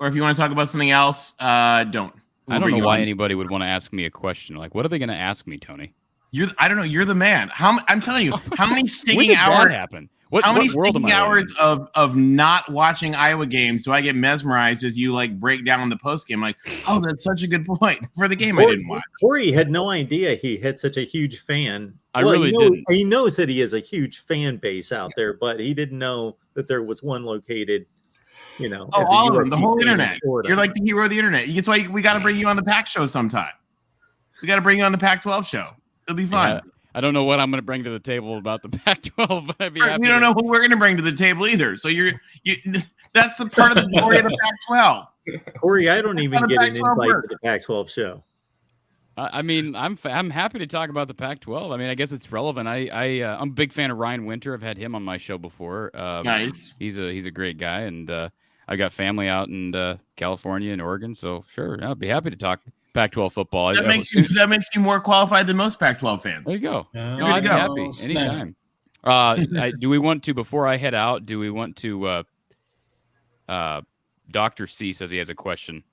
Or if you want to talk about something else, don't. I don't know why anybody would want to ask me a question. Like, what are they going to ask me, Tony? I don't know. You're the man. I'm telling you, how many stinking when did hours that happen? How many stinking hours of not watching Iowa games do I get mesmerized as you like break down the post game? Like, oh, that's such a good point for the game I didn't watch. Corey had no idea he had such a huge fan. Didn't. He knows that he has a huge fan base out there, but he didn't know that there was one located. All of them, the whole internet. You're like the hero of the internet. That's why we got to bring you on the Pac show sometime. We got to bring you on the Pac-12 show. It'll be fun. Yeah, I don't know what I'm going to bring to the table about the Pac-12, but I'd be happy. We don't know who we're going to bring to the table either. So that's the part of the glory of the Pac-12. Corey, I don't even get an invite to the Pac-12 show. I mean, I'm happy to talk about the Pac-12. I mean, I guess it's relevant. I'm a big fan of Ryan Winter. I've had him on my show before. Nice. He's a great guy, and I got family out in California and Oregon, so sure, I'll be happy to talk Pac-12 football. That makes you more qualified than most Pac-12 fans. There you go. I'd be happy anytime. Do we want to, before I head out, Dr. C says he has a question.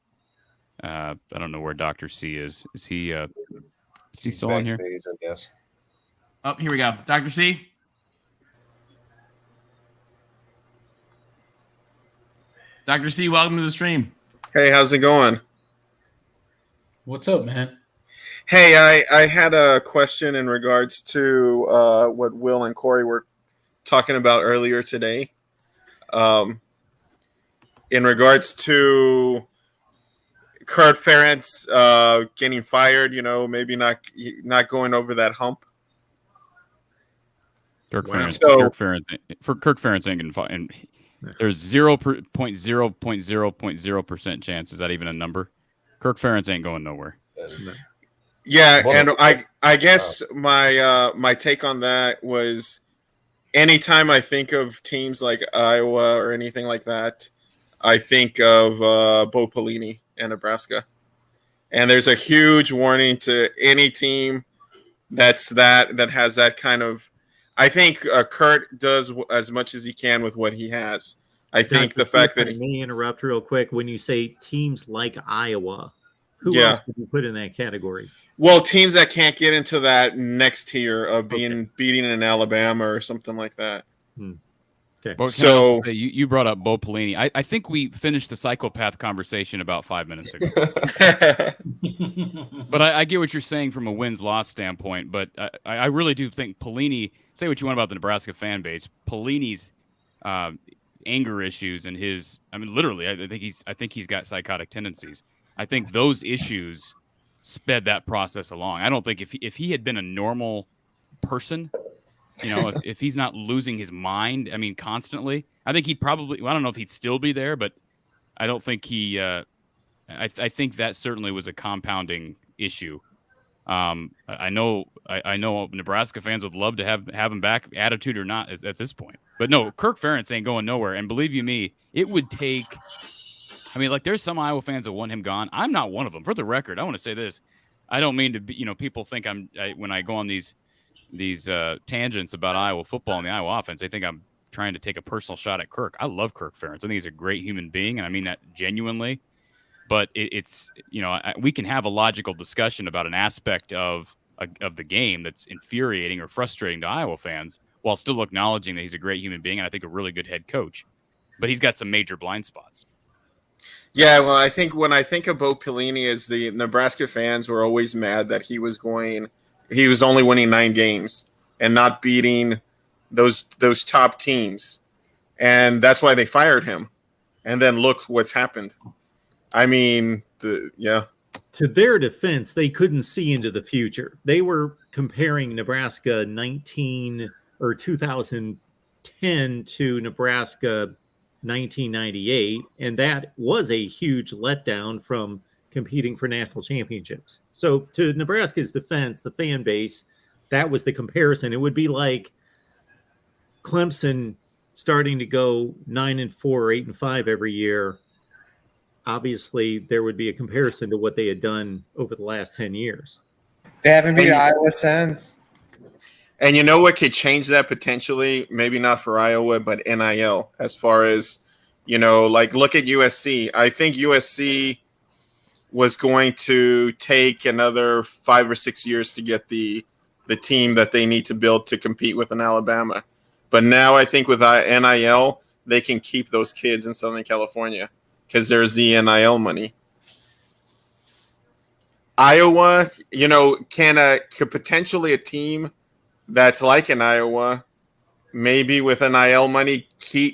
I don't know where Dr. C is. Is he still on here? I guess. Oh, here we go. Dr. C. Dr. C, welcome to the stream. Hey, how's it going? What's up, man? Hey, I had a question in regards to what Will and Corey were talking about earlier today. In regards to Kurt Ferentz getting fired, maybe not going over that hump. Kirk Ferentz ain't getting fired. There's 0.0.0.0% chance. Is that even a number? Kirk Ferentz ain't going nowhere. Yeah, and I guess my take on that was, anytime I think of teams like Iowa or anything like that, I think of Bo Pelini and Nebraska. And there's a huge warning to any team that has that kind of. I think Kurt does as much as he can with what he has. I think the fact that let me interrupt real quick. When you say teams like Iowa, who Yeah. else would you put in that category? well, teams that can't get into that next tier of beating an Alabama or something like that. Okay. But can I also say, you brought up Bo Pelini. I think we finished the psychopath conversation about 5 minutes ago. But I get what you're saying from a wins-loss standpoint. But I really do think Pelini, say what you want about the Nebraska fan base, Pelini's anger issues and his, I mean, literally, I think he's got psychotic tendencies. I think those issues sped that process along. I don't think if he had been a normal person, if he's not losing his mind, I mean, constantly, I think he'd probably, I don't know if he'd still be there, but I don't think he, I think that certainly was a compounding issue. I know Nebraska fans would love to have him back, attitude or not, at this point. But no, Kirk Ferentz ain't going nowhere. And believe you me, it would take, I mean, like, there's some Iowa fans that want him gone. I'm not one of them. For the record, I want to say this. I don't mean to be, people think when I go on these tangents about Iowa football and the Iowa offense, they think I'm trying to take a personal shot at Kirk. I love Kirk Ferentz. I think he's a great human being, and I mean that genuinely. But it's we can have a logical discussion about an aspect of the game that's infuriating or frustrating to Iowa fans, while still acknowledging that he's a great human being and I think a really good head coach. But he's got some major blind spots. Yeah, well, I think when I think of Bo Pelini, as the Nebraska fans were always mad that he was only winning 9 games and not beating those top teams, and that's why they fired him. And then look what's happened. I mean, To their defense, they couldn't see into the future. They were comparing Nebraska 2010 to Nebraska 1998, and that was a huge letdown from competing for national championships. So to Nebraska's defense, the fan base, that was the comparison. It would be like Clemson starting to go 9-4 or 8-5 every year. Obviously, there would be a comparison to what they had done over the last 10 years. They haven't beat Iowa since. And you know what could change that potentially? Maybe not for Iowa, but NIL, as far as, like, look at USC. I think USC was going to take another 5 or 6 years to get the team that they need to build to compete with an Alabama. But now I think with NIL, they can keep those kids in Southern California because there's the NIL money. Iowa, could potentially a team that's like an Iowa, maybe with NIL money,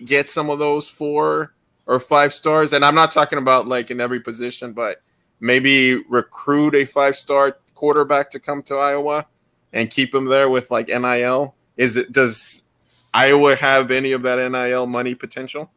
get some of those 4 or 5 stars. And I'm not talking about like in every position, but maybe recruit a 5-star quarterback to come to Iowa and keep them there with like NIL. Does Iowa have any of that NIL money potential?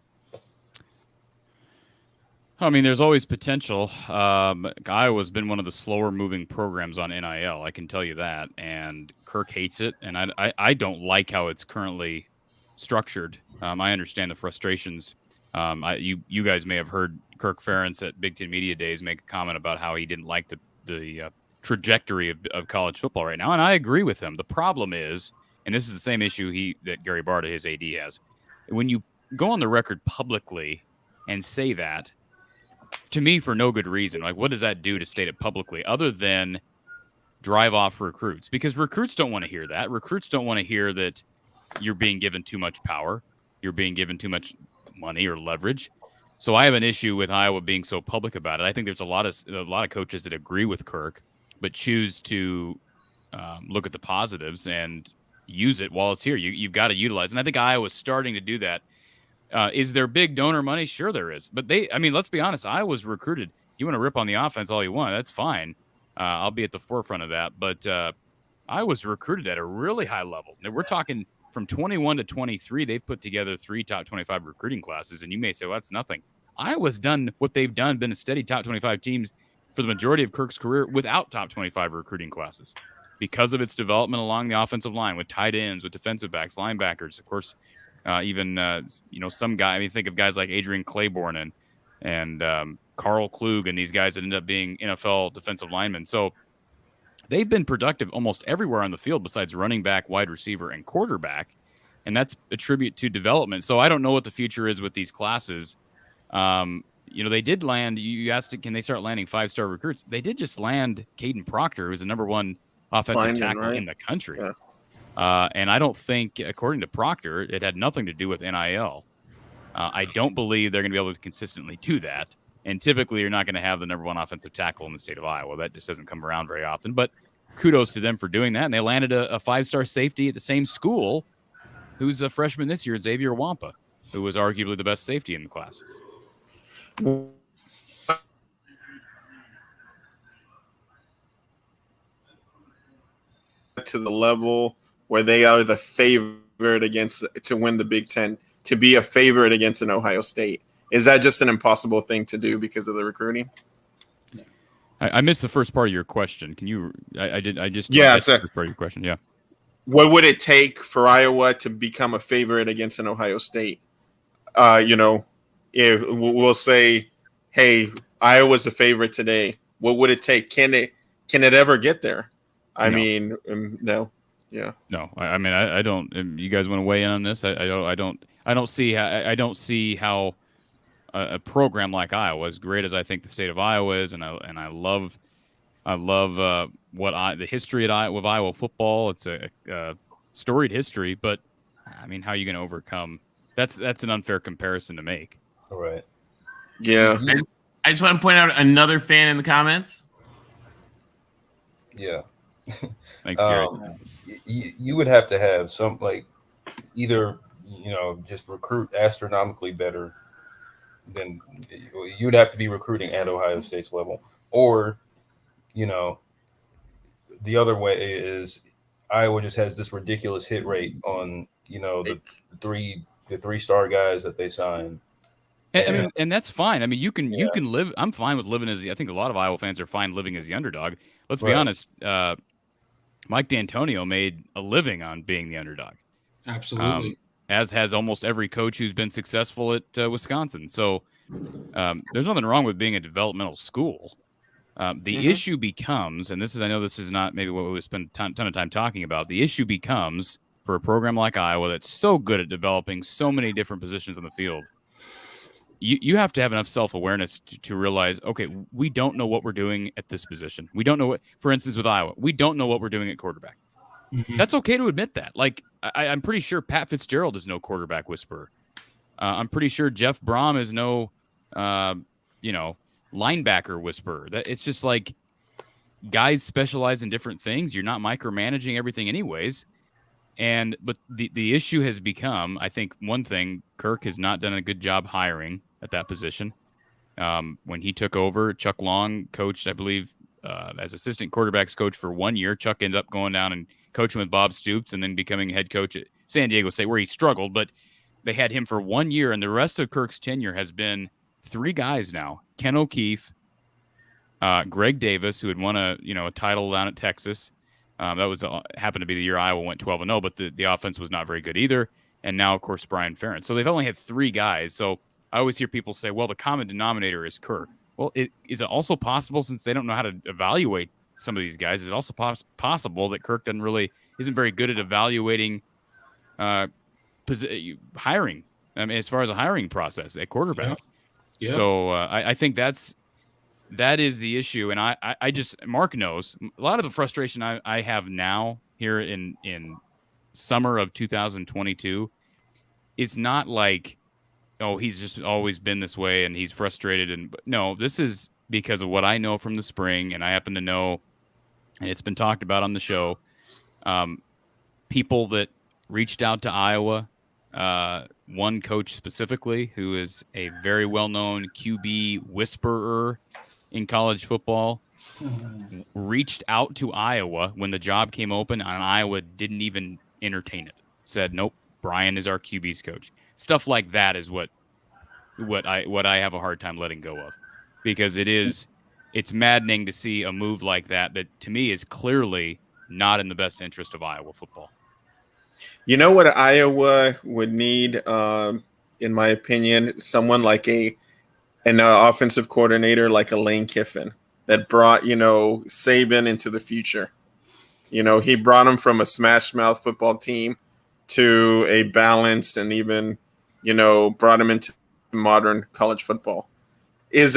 I mean, there's always potential. Iowa's been one of the slower moving programs on NIL. I can tell you that. And Kirk hates it. And I don't like how it's currently structured. I understand the frustrations. You guys may have heard Kirk Ferentz at Big Ten Media Days make a comment about how he didn't like the trajectory of college football right now. And I agree with him. The problem is, and this is the same issue that Gary Barta, his AD, has. When you go on the record publicly and say that, to me, for no good reason, like, what does that do to state it publicly other than drive off recruits? Because recruits don't want to hear that. Recruits don't want to hear that you're being given too much power, you're being given too much money or leverage. So I have an issue with Iowa being so public about it. I think there's a lot of coaches that agree with Kirk, but choose to look at the positives and use it while it's here. You've got to utilize, and I think Iowa's starting to do that. Is there big donor money? Sure there is. But let's be honest, Iowa's recruited. You want to rip on the offense all you want, that's fine. I'll be at the forefront of that. But Iowa's recruited at a really high level. Now, we're talking from 21 to 23, they've put together 3 top 25 recruiting classes. And you may say, well, that's nothing. Iowa's done what they've done, been a steady top 25 teams for the majority of Kirk's career without top 25 recruiting classes because of its development along the offensive line with tight ends, with defensive backs, linebackers, of course. Even some guy. I mean, think of guys like Adrian Claiborne and Carl Klug and these guys that end up being NFL defensive linemen. So they've been productive almost everywhere on the field besides running back, wide receiver, and quarterback. and that's a tribute to development. So I don't know what the future is with these classes. They did land. You asked, can they start landing 5-star recruits? They did just land Caden Proctor, who's the #1 offensive tackle in the country. Yeah. And I don't think, according to Proctor, it had nothing to do with NIL. I don't believe they're going to be able to consistently do that. And typically, you're not going to have the #1 offensive tackle in the state of Iowa. That just doesn't come around very often. But kudos to them for doing that. And they landed a 5-star safety at the same school, who's a freshman this year, Xavier Wampa, who was arguably the best safety in the class. To the level where they are the favorite to win the Big Ten, to be a favorite against an Ohio State. Is that just an impossible thing to do because of the recruiting? I missed the first part of your question. Can you? I just the first part of your question. Yeah. What would it take for Iowa to become a favorite against an Ohio State? If we'll say, hey, Iowa's a favorite today, what would it take? Can it ever get there? I mean, no. Yeah. No. I don't. You guys want to weigh in on this? I don't see how a program like Iowa, as great as I think the state of Iowa is, and I love the history of Iowa football. It's a storied history, but I mean, how are you going to overcome? That's an unfair comparison to make. All right. Yeah. I just want to point out another fan in the comments. Yeah. Thanks, Gary. You would have to have some, either, just recruit astronomically better than you would have to be recruiting at Ohio State's level, or, the other way is Iowa just has this ridiculous hit rate on, the 3-star guys that they sign. And that's fine. I mean, you can live. I'm fine with living I think a lot of Iowa fans are fine living as the underdog. Let's be honest. Mike D'Antonio made a living on being the underdog. Absolutely. As has almost every coach who's been successful at Wisconsin. So there's nothing wrong with being a developmental school. The issue becomes, and I know this is not maybe what we spend a ton of time talking about. The issue becomes for a program like Iowa that's so good at developing so many different positions on the field. You have to have enough self-awareness to realize, okay, we don't know what we're doing at this position. We don't know what, for instance, with Iowa, we don't know what we're doing at quarterback. Mm-hmm. That's okay to admit that. I'm pretty sure Pat Fitzgerald is no quarterback whisperer. I'm pretty sure Jeff Brom is no, linebacker whisperer. That it's just like guys specialize in different things. You're not micromanaging everything anyways. But the issue has become, I think, one thing, Kirk has not done a good job hiring at that position. When he took over, Chuck Long coached, I believe, as assistant quarterbacks coach for 1 year. Chuck ended up going down and coaching with Bob Stoops and then becoming head coach at San Diego State, where he struggled. But they had him for 1 year, and the rest of Kirk's tenure has been 3 guys now. Ken O'Keefe, Greg Davis, who had won a title down at Texas. That was happened to be the year Iowa went 12-0, but the offense was not very good either. And now, of course, Brian Ferentz. So they've only had 3 guys. So I always hear people say, well, the common denominator is Kirk. Well, is it also possible, since they don't know how to evaluate some of these guys, is it also possible that Kirk isn't very good at evaluating hiring? I mean, as far as a hiring process at quarterback. Yeah. So I think that is the issue. And I just, Mark knows a lot of the frustration I have now here in summer of 2022 is not like, oh, he's just always been this way and he's frustrated. And no, this is because of what I know from the spring. And I happen to know, and it's been talked about on the show, people that reached out to Iowa, one coach specifically, who is a very well-known QB whisperer in college football, reached out to Iowa when the job came open, and Iowa didn't even entertain it. Said, nope, Brian is our QB's coach. Stuff like that is what I have a hard time letting go of, because it's maddening to see a move like that to me is clearly not in the best interest of Iowa football. You know what Iowa would need, in my opinion, someone like an offensive coordinator like a Lane Kiffin that brought, Saban into the future. He brought him from a smash mouth football team to a balanced and even, brought him into modern college football. Is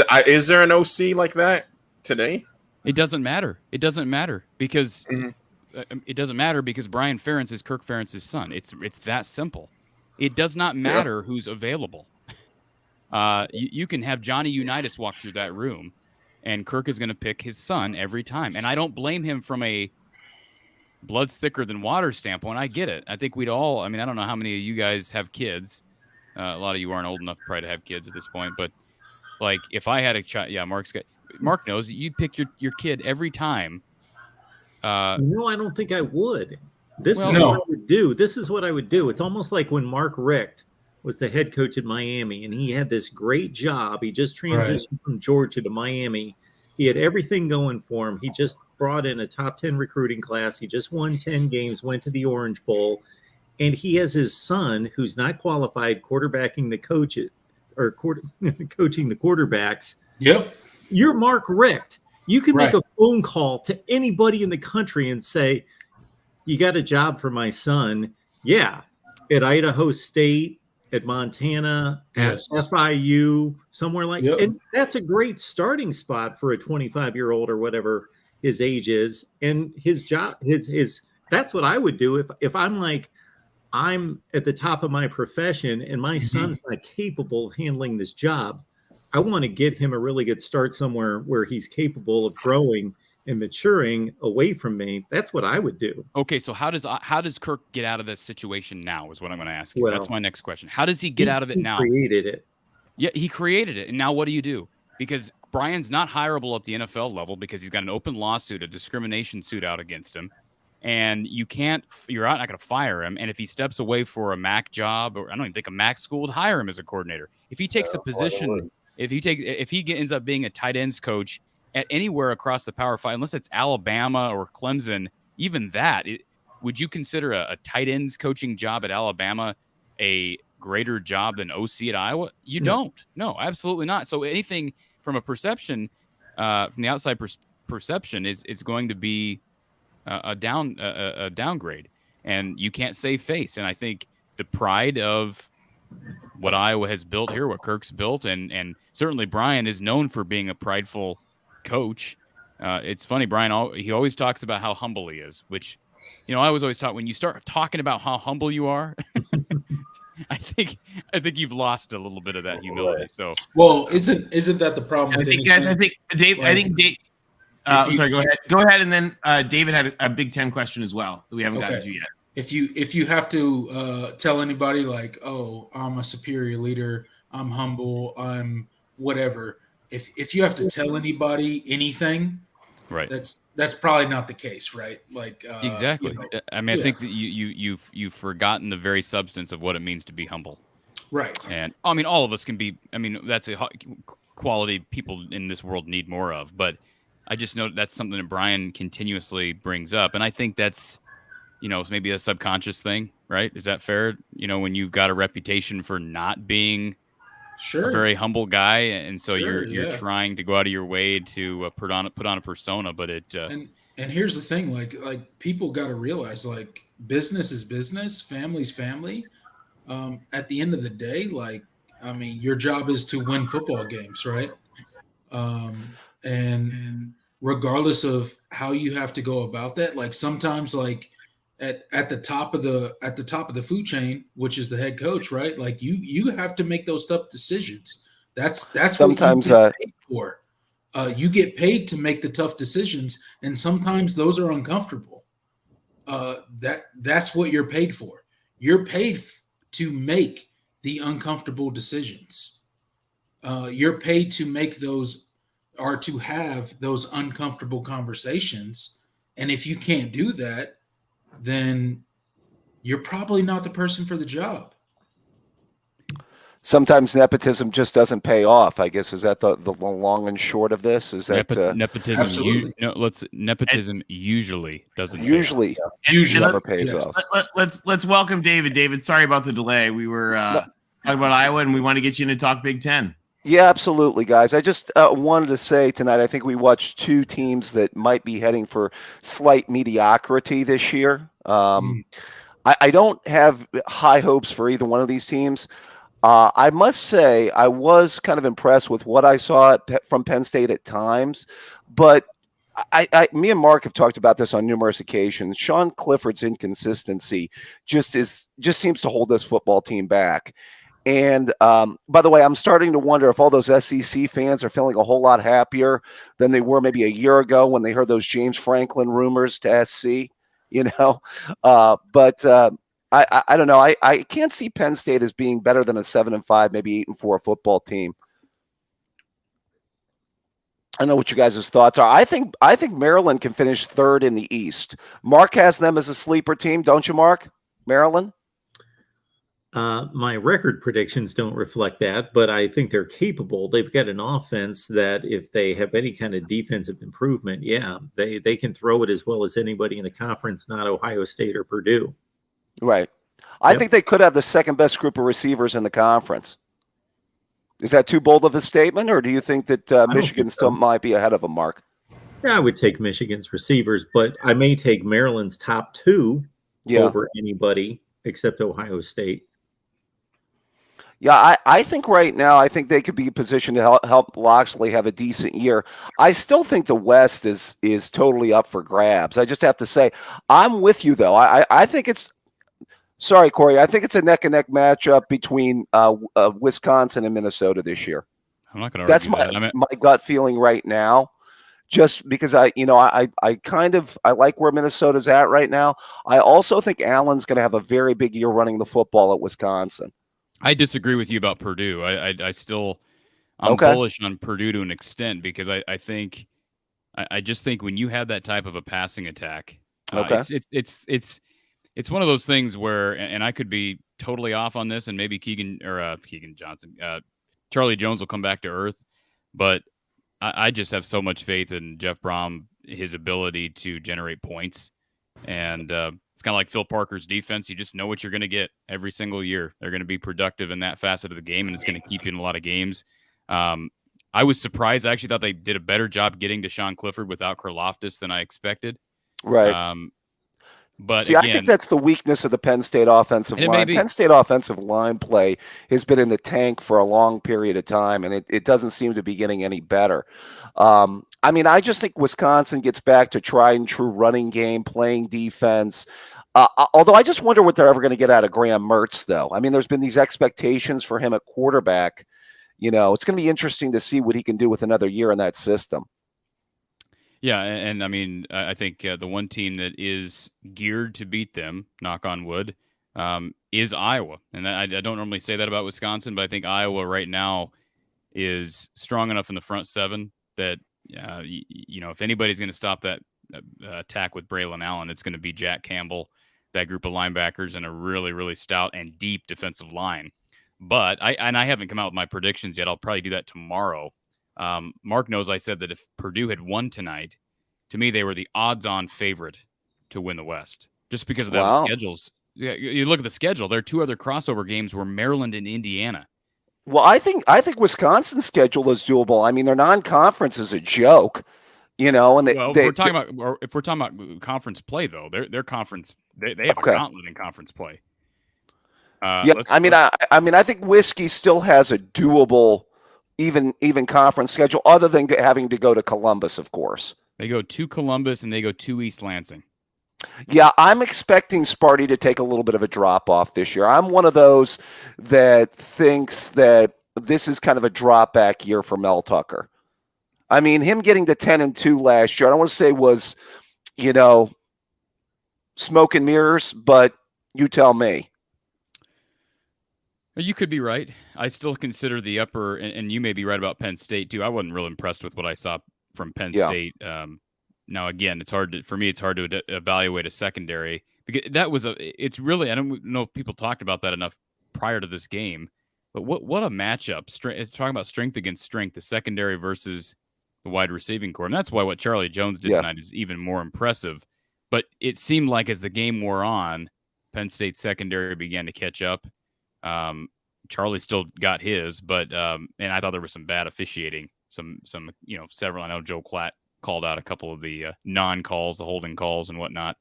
there an OC like that today? It doesn't matter. It doesn't matter because Brian Ferentz is Kirk Ferentz's son. It's that simple. It does not matter who's available. You can have Johnny Unitas walk through that room, and Kirk is going to pick his son every time. And I don't blame him from a blood's thicker than water standpoint. I get it. I think we'd all. I mean, I don't know how many of you guys have kids. A lot of you aren't old enough probably to have kids at this point, but like if I had a child, Mark knows that you'd pick your kid every time. No, I don't think I would. This is what I would do. This is what I would do. It's almost like when Mark Richt was the head coach at Miami, and he had this great job. He just transitioned from Georgia to Miami. He had everything going for him. He just brought in a top 10 recruiting class. He just won 10 games, went to the Orange Bowl, and he has his son who's not qualified quarterbacking the coaches or coaching the quarterbacks. Yep. You're Mark Richt. You can make a phone call to anybody in the country and say, you got a job for my son. Yeah. At Idaho State, at Montana, at FIU, somewhere like that. And that's a great starting spot for a 25-year-old or whatever his age is. And his job, that's what I would do if I'm like, I'm at the top of my profession and my son's not capable of handling this job. I want to get him a really good start somewhere where he's capable of growing and maturing away from me. That's what I would do. Okay, so how does Kirk get out of this situation now is what I'm going to ask you. Well, that's my next question. How does he get out of it now? He created it. Yeah, he created it. And now what do you do? Because Brian's not hireable at the NFL level because he's got an open lawsuit, a discrimination suit out against him. And you're not going to fire him. And if he steps away for a MAC job, or I don't even think a MAC school would hire him as a coordinator. If he takes a position, if he ends up being a tight ends coach at anywhere across the Power Five, unless it's Alabama or Clemson, even that, would you consider a tight ends coaching job at Alabama a greater job than OC at Iowa? You don't. No, absolutely not. So anything from a perception, from the outside perception, is going to be a downgrade, and you can't save face. And I think the pride of what Iowa has built here, what Kirk's built, and certainly Brian is known for being a prideful coach. It's funny, Brian, he always talks about how humble he is, which, I was always taught when you start talking about how humble you are, I think you've lost a little bit of that humility. So, well, isn't that the problem? I think Dave. Sorry, go ahead. Go ahead, and then David had a Big Ten question as well that we haven't gotten to yet. If you have to tell anybody like, oh, I'm a superior leader, I'm humble, I'm whatever. If you have to tell anybody anything, right, that's probably not the case, right? Like exactly. I mean, I think that you've forgotten the very substance of what it means to be humble, right? And I mean, all of us can be. I mean, that's a quality people in this world need more of, but I just know that's something that Brian continuously brings up. And I think that's, maybe a subconscious thing, right? Is that fair? When you've got a reputation for not being a very humble guy. And so you're trying to go out of your way to put on a persona, but and here's the thing, like people got to realize, like, business is business, family's family. At the end of the day, your job is to win football games, right? And regardless of how you have to go about that, like sometimes like at the top of the food chain, which is the head coach, right? Like you have to make those tough decisions. That's sometimes what you get paid for. You get paid to make the tough decisions, and sometimes those are uncomfortable. That's what you're paid for. You're paid to make the uncomfortable decisions. You're paid to make those, or to have those uncomfortable conversations. And if you can't do that, then you're probably not the person for the job. Sometimes nepotism just doesn't pay off, I guess. Is that the long and short of this? Is that nepotism? Nepotism usually doesn't. Usually never pays off. Let's welcome David. David, sorry about the delay. We were talking about Iowa, and we want to get you in to talk Big Ten. Yeah, absolutely, guys. I just wanted to say tonight, I think we watched two teams that might be heading for slight mediocrity this year. I don't have high hopes for either one of these teams. I must say I was kind of impressed with what I saw from Penn State at times, but me and Mark have talked about this on numerous occasions. Sean Clifford's inconsistency just seems to hold this football team back. And by the way, I'm starting to wonder if all those SEC fans are feeling a whole lot happier than they were maybe a year ago when they heard those James Franklin rumors to SC. But I don't know. I can't see Penn State as being better than a 7-5, maybe 8-4 football team. I don't know what you guys' thoughts are. I think Maryland can finish third in the East. Mark has them as a sleeper team, don't you, Mark? Maryland? My record predictions don't reflect that, but I think they're capable. They've got an offense that if they have any kind of defensive improvement, they can throw it as well as anybody in the conference, not Ohio State or Purdue. Right. I think they could have the second best group of receivers in the conference. Is that too bold of a statement, or do you think that Michigan still might be ahead of them, Mark? Yeah, I would take Michigan's receivers, but I may take Maryland's top two over anybody except Ohio State. Yeah, I think right now, I think they could be positioned to help Loxley have a decent year. I still think the West is totally up for grabs. I just have to say, I'm with you, though. I think it's – sorry, Corey. I think it's a neck-and-neck matchup between Wisconsin and Minnesota this year. I'm not going to argue that. That's my gut feeling right now, just because I like where Minnesota's at right now. I also think Allen's going to have a very big year running the football at Wisconsin. I disagree with you about Purdue. I'm bullish on Purdue to an extent because I just think when you have that type of a passing attack, it's one of those things where, and I could be totally off on this, and maybe Charlie Jones will come back to earth, but I just have so much faith in Jeff Brom, his ability to generate points, and it's kind of like Phil Parker's defense. You just know what you're going to get every single year. They're going to be productive in that facet of the game, and it's going to keep you in a lot of games. I was surprised. I actually thought they did a better job getting to Sean Clifford without Karlaftis than I expected. Right. But see, I think that's the weakness of the Penn State offensive line. Penn State offensive line play has been in the tank for a long period of time, and it doesn't seem to be getting any better. I just think Wisconsin gets back to tried and true running game, playing defense. Although I just wonder what they're ever going to get out of Graham Mertz, though. There's been these expectations for him at quarterback. It's going to be interesting to see what he can do with another year in that system. Yeah, and I think the one team that is geared to beat them, knock on wood, is Iowa. And I don't normally say that about Wisconsin, but I think Iowa right now is strong enough in the front seven that, if anybody's going to stop that attack with Braylon Allen, it's going to be Jack Campbell, that group of linebackers, and a really, really stout and deep defensive line. But I haven't come out with my predictions yet. I'll probably do that tomorrow. Mark knows I said that if Purdue had won tonight, to me, they were the odds-on favorite to win the West, just because of the schedules. Yeah, you look at the schedule. There are two other crossover games were Maryland and Indiana. Well, I think Wisconsin's schedule is doable. Their non-conference is a joke, and if we're talking about conference play, though, their conference they have a gauntlet in conference play. I think Whiskey still has a doable, even conference schedule, other than having to go to Columbus, of course. They go to Columbus and they go to East Lansing. Yeah, I'm expecting Sparty to take a little bit of a drop off this year. I'm one of those that thinks that this is kind of a drop back year for Mel Tucker. Him getting to 10-2 last year, I don't want to say was, smoke and mirrors, but you tell me. You could be right. I still consider the upper, and you may be right about Penn State too. I wasn't real impressed with what I saw from Penn State. Now, again, it's hard to evaluate a secondary because it's really, I don't know if people talked about that enough prior to this game, but what a matchup. It's talking about strength against strength, the secondary versus the wide receiving core. And that's why what Charlie Jones did tonight is even more impressive. But it seemed like as the game wore on, Penn State's secondary began to catch up. Charlie still got his, but and I thought there was some bad officiating, some several. I know Joe Klatt called out a couple of the non-calls, the holding calls and whatnot.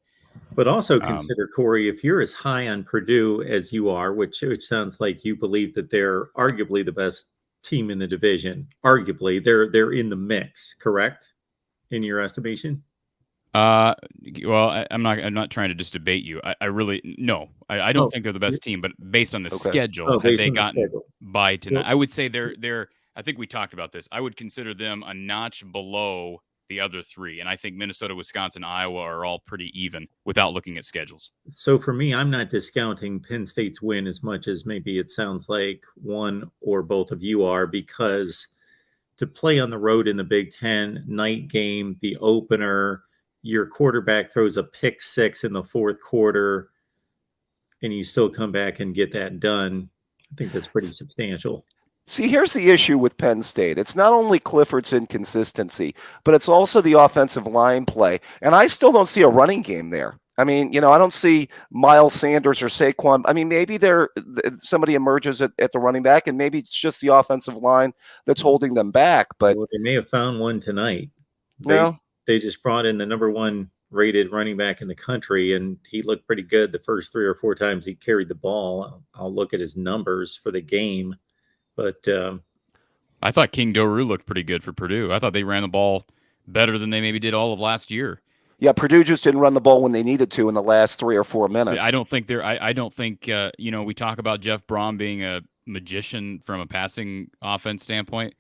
But also consider, Corey, if you're as high on Purdue as you are, which sounds like you believe that they're arguably the best team in the division. Arguably, they're in the mix, correct? In your estimation? Well, I'm not trying to just debate you. I really no. I don't think they're the best team, but based on the schedule, have they gotten by tonight? I would say they're. I think we talked about this. I would consider them a notch below the other three, and I think Minnesota, Wisconsin, Iowa are all pretty even without looking at schedules. So for me, I'm not discounting Penn State's win as much as maybe it sounds like one or both of you are, because to play on the road in the Big Ten, night game, the opener, your quarterback throws a pick six in the fourth quarter, and you still come back and get that done. I think that's pretty substantial. See, here's the issue with Penn State. It's not only Clifford's inconsistency, but it's also the offensive line play. And I still don't see a running game there. I mean, I don't see Miles Sanders or Saquon. I mean, maybe somebody emerges at the running back, and maybe it's just the offensive line that's holding them back. But they may have found one tonight. They just brought in the number one rated running back in the country, and he looked pretty good the first 3 or 4 times he carried the ball. I'll look at his numbers for the game. But I thought King Doru looked pretty good for Purdue. I thought they ran the ball better than they maybe did all of last year. Yeah, Purdue just didn't run the ball when they needed to in the last 3 or 4 minutes. I don't think we talk about Jeff Brom being a magician from a passing offense standpoint.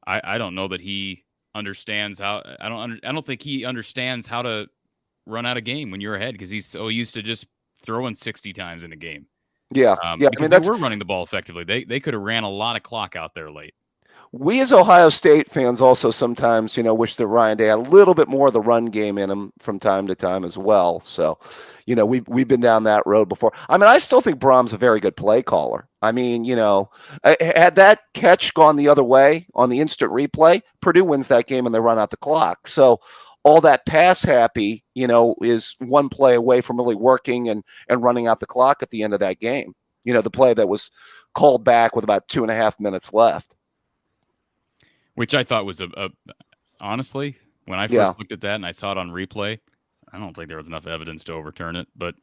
I don't know that he understands how. I don't think he understands how to run out a game when you're ahead, because he's so used to just throwing 60 times in a game. Yeah, because they were running the ball effectively. They could have ran a lot of clock out there late. We as Ohio State fans also sometimes, wish that Ryan Day had a little bit more of the run game in him from time to time as well. So, we've been down that road before. I mean, I still think Brom's a very good play caller. I mean, had that catch gone the other way on the instant replay, Purdue wins that game and they run out the clock. So all that pass happy, is one play away from really working and running out the clock at the end of that game. The play that was called back with about 2.5 minutes left. Which I thought was honestly, when I first looked at that and I saw it on replay, I don't think there was enough evidence to overturn it. But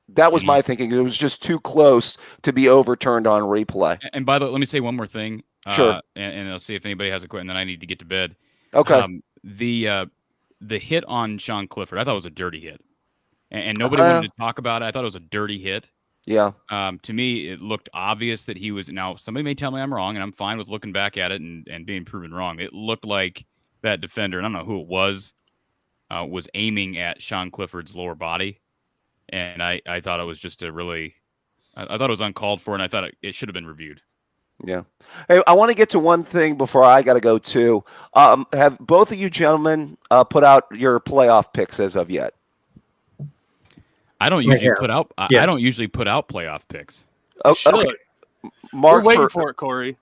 that was my thinking. It was just too close to be overturned on replay. And by the way, let me say one more thing. Sure. And I'll see if anybody has a question, and then I need to get to bed. Okay. The hit on Sean Clifford, I thought was a dirty hit. And nobody wanted to talk about it. I thought it was a dirty hit. Yeah. To me, it looked obvious that he was. Now, somebody may tell me I'm wrong, and I'm fine with looking back at it and being proven wrong. It looked like that defender, and I don't know who it was aiming at Sean Clifford's lower body. And I thought it was just I thought it was uncalled for, and I thought it should have been reviewed. Yeah. Hey, I want to get to one thing before I got to go too. Have both of you gentlemen put out your playoff picks as of yet? I don't usually put out. Yes. I don't usually put out playoff picks. Oh, okay. Mark, we're waiting for it, Corey.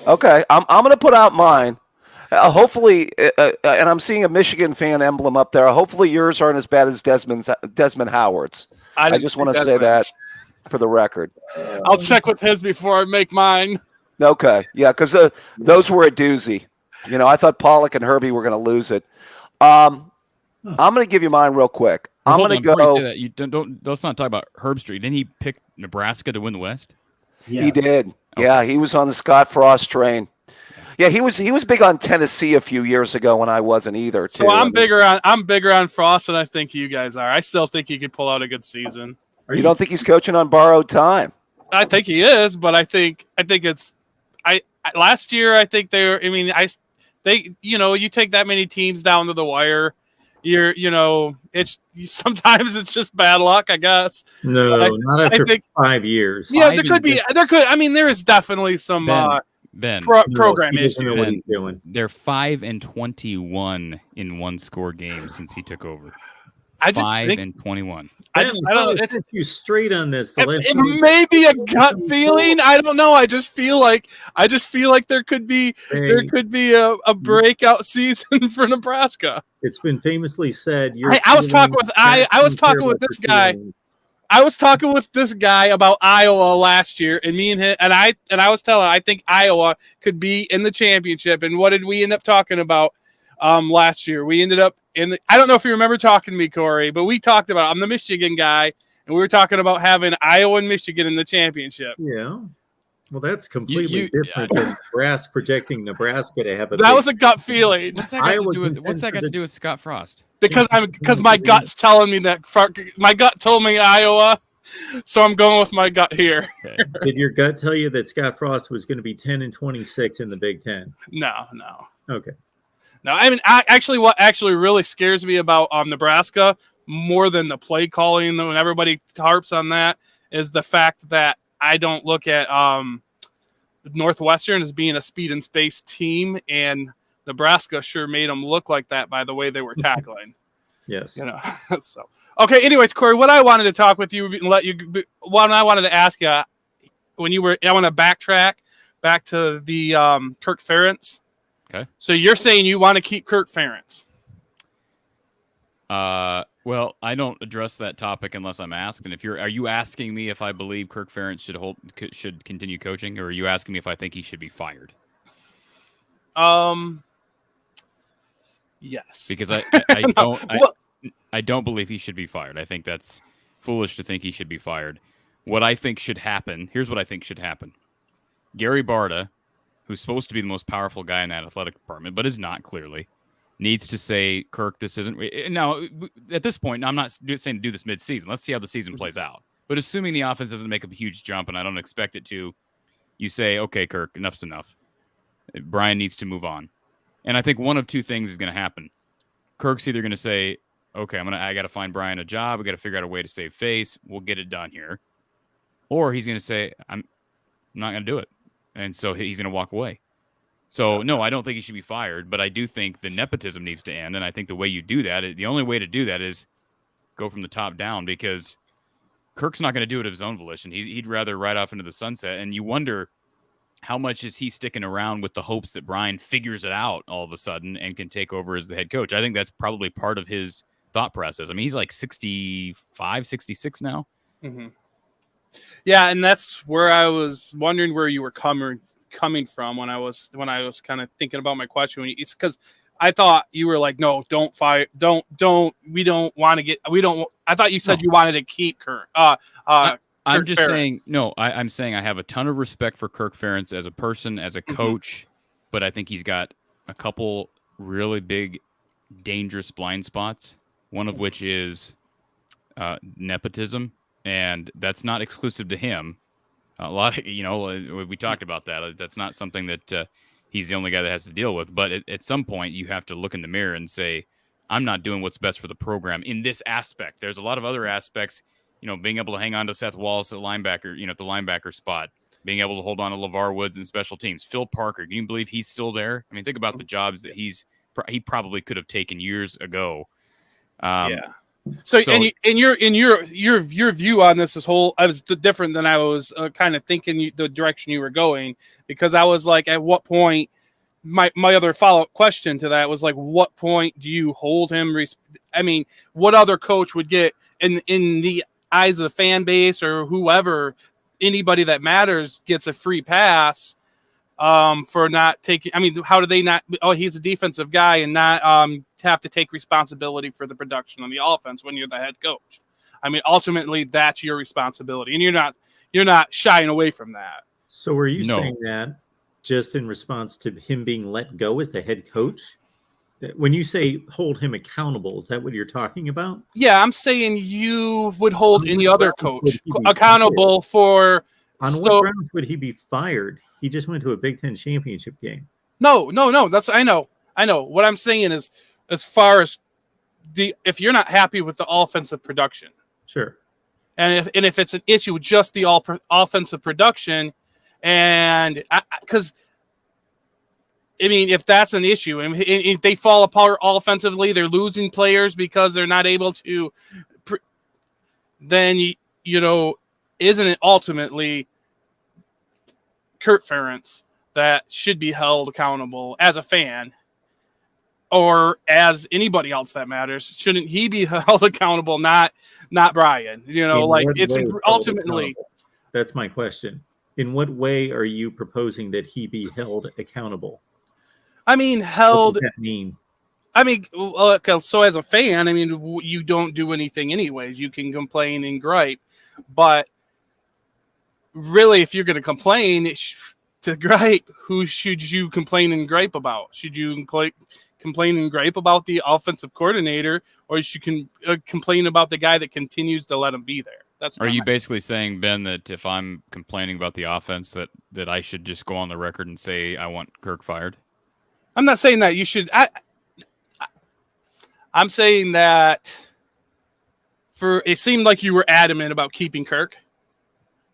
Okay, I'm going to put out mine. Hopefully, and I'm seeing a Michigan fan emblem up there. Hopefully, yours aren't as bad as Desmond Howard's. I just want to say that for the record. I'll check with his before I make mine. Okay, yeah, because those were a doozy. I thought Pollock and Herbie were going to lose it. I'm going to give you mine real quick. I'm going to go. You don't. Let's not talk about Herb Street. Didn't he pick Nebraska to win the West? Yeah. He did. Okay. Yeah, he was on the Scott Frost train. Yeah, he was big on Tennessee a few years ago when I wasn't either. Too. So I'm bigger on Frost than I think you guys are. I still think he could pull out a good season. You don't think he's coaching on borrowed time? I think he is, but I think it's. Last year I think they were. I mean, you take that many teams down to the wire. It's sometimes it's just bad luck, I guess. No, not after 5 years. Yeah, there is definitely some program issues. They're 5-21 in one-score games since he took over. 5-21. I don't. It's you straight on this. It may be a gut feeling. I don't know. I just feel like there could be a breakout season for Nebraska. It's been famously said. I was talking with this guy. I was talking with this guy about Iowa last year, and me and him, and I was telling him I think Iowa could be in the championship. And what did we end up talking about last year? We ended up I don't know if you remember talking to me, Corey, but we talked about, I'm the Michigan guy, and we were talking about having Iowa and Michigan in the championship. Yeah. Well, that's completely different than Nebraska projecting Nebraska to have a. That was a gut feeling. What's that got to do with Scott Frost? Because my gut's telling me that. My gut told me Iowa, so I'm going with my gut here. Did your gut tell you that Scott Frost was going to be 10-26 in the Big Ten? No. Okay. No, I mean, what actually really scares me about Nebraska more than the play calling, when everybody harps on that, is the fact that I don't look at Northwestern as being a speed and space team, and Nebraska sure made them look like that by the way they were tackling. Yes. So okay. Anyways, Corey, what I wanted to talk with you and what I wanted to ask you I want to backtrack back to the Kirk Ferentz. Okay. So you're saying you want to keep Kirk Ferentz? Well, I don't address that topic unless I'm asked. And are you asking me if I believe Kirk Ferentz should continue coaching, or are you asking me if I think he should be fired? Yes. Because I don't believe he should be fired. I think that's foolish to think he should be fired. What I think should happen, here's what I think should happen. Gary Barta, who's supposed to be the most powerful guy in that athletic department, but is not clearly, needs to say, Kirk, this isn't... Now, at this point, I'm not saying to do this mid-season. Let's see how the season plays out. But assuming the offense doesn't make a huge jump, and I don't expect it to, you say, okay, Kirk, enough's enough. Brian needs to move on. And I think one of two things is going to happen. Kirk's either going to say, okay, I got to find Brian a job. We got to figure out a way to save face. We'll get it done here. Or he's going to say, I'm not going to do it. And so he's going to walk away. So, no, I don't think he should be fired, but I do think the nepotism needs to end. And I think the way you do that, the only way to do that is go from the top down, because Kirk's not going to do it of his own volition. He'd rather ride off into the sunset. And you wonder, how much is he sticking around with the hopes that Brian figures it out all of a sudden and can take over as the head coach? I think that's probably part of his thought process. I mean, he's like 65, 66 now. Mm-hmm. Yeah, and that's where I was wondering where you were coming from when I was kind of thinking about my question. It's because I thought you were like, no, don't fire, don't. We don't want to get. We don't. I thought you said you wanted to keep Kirk. I'm just saying. No, I'm saying I have a ton of respect for Kirk Ferentz as a person, as a coach, but I think he's got a couple really big, dangerous blind spots. One of which is nepotism, and that's not exclusive to him. A lot of, we talked about that. That's not something that he's the only guy that has to deal with. But at some point, you have to look in the mirror and say, I'm not doing what's best for the program in this aspect. There's a lot of other aspects, being able to hang on to Seth Wallace at linebacker, at the linebacker spot, being able to hold on to LeVar Woods in special teams. Phil Parker, can you believe he's still there? I mean, think about the jobs that he probably could have taken years ago. Yeah. So and your view on this I was different than I was kind of thinking the direction you were going, because I was like, at what point, my other follow-up question to that was like, what point do you hold him? I mean, what other coach would get in the eyes of the fan base or whoever, anybody that matters gets a free pass for not taking? I mean, how do they not? Oh, he's a defensive guy and not have to take responsibility for the production on the offense when you're the head coach. I mean, ultimately, that's your responsibility, and you're not shying away from that. So, were you saying that just in response to him being let go as the head coach? When you say hold him accountable, is that what you're talking about? Yeah, I'm saying you would hold any other coach accountable for. On what grounds would he be fired? He just went to a Big Ten championship game. No. That's I know. What I'm saying is, as far as if you're not happy with the offensive production, sure. And if it's an issue with just the offensive production, and because I mean, if that's an issue, and if they fall apart offensively, they're losing players because they're not able to, then isn't it ultimately Kirk Ferentz that should be held accountable as a fan, or as anybody else that matters? Shouldn't he be held accountable, not Brian? It's ultimately. That's my question. In what way are you proposing that he be held accountable? I mean, held. What does that mean? I mean, okay, so as a fan, I mean, you don't do anything anyways. You can complain and gripe, but really, if you're going to complain to gripe, who should you complain and gripe about? Should you complain and gripe about the offensive coordinator, or should you complain about the guy that continues to let him be there? Are you basically saying, Ben, that if I'm complaining about the offense, that I should just go on the record and say I want Kirk fired? I'm not saying that you should. I'm saying that it seemed like you were adamant about keeping Kirk,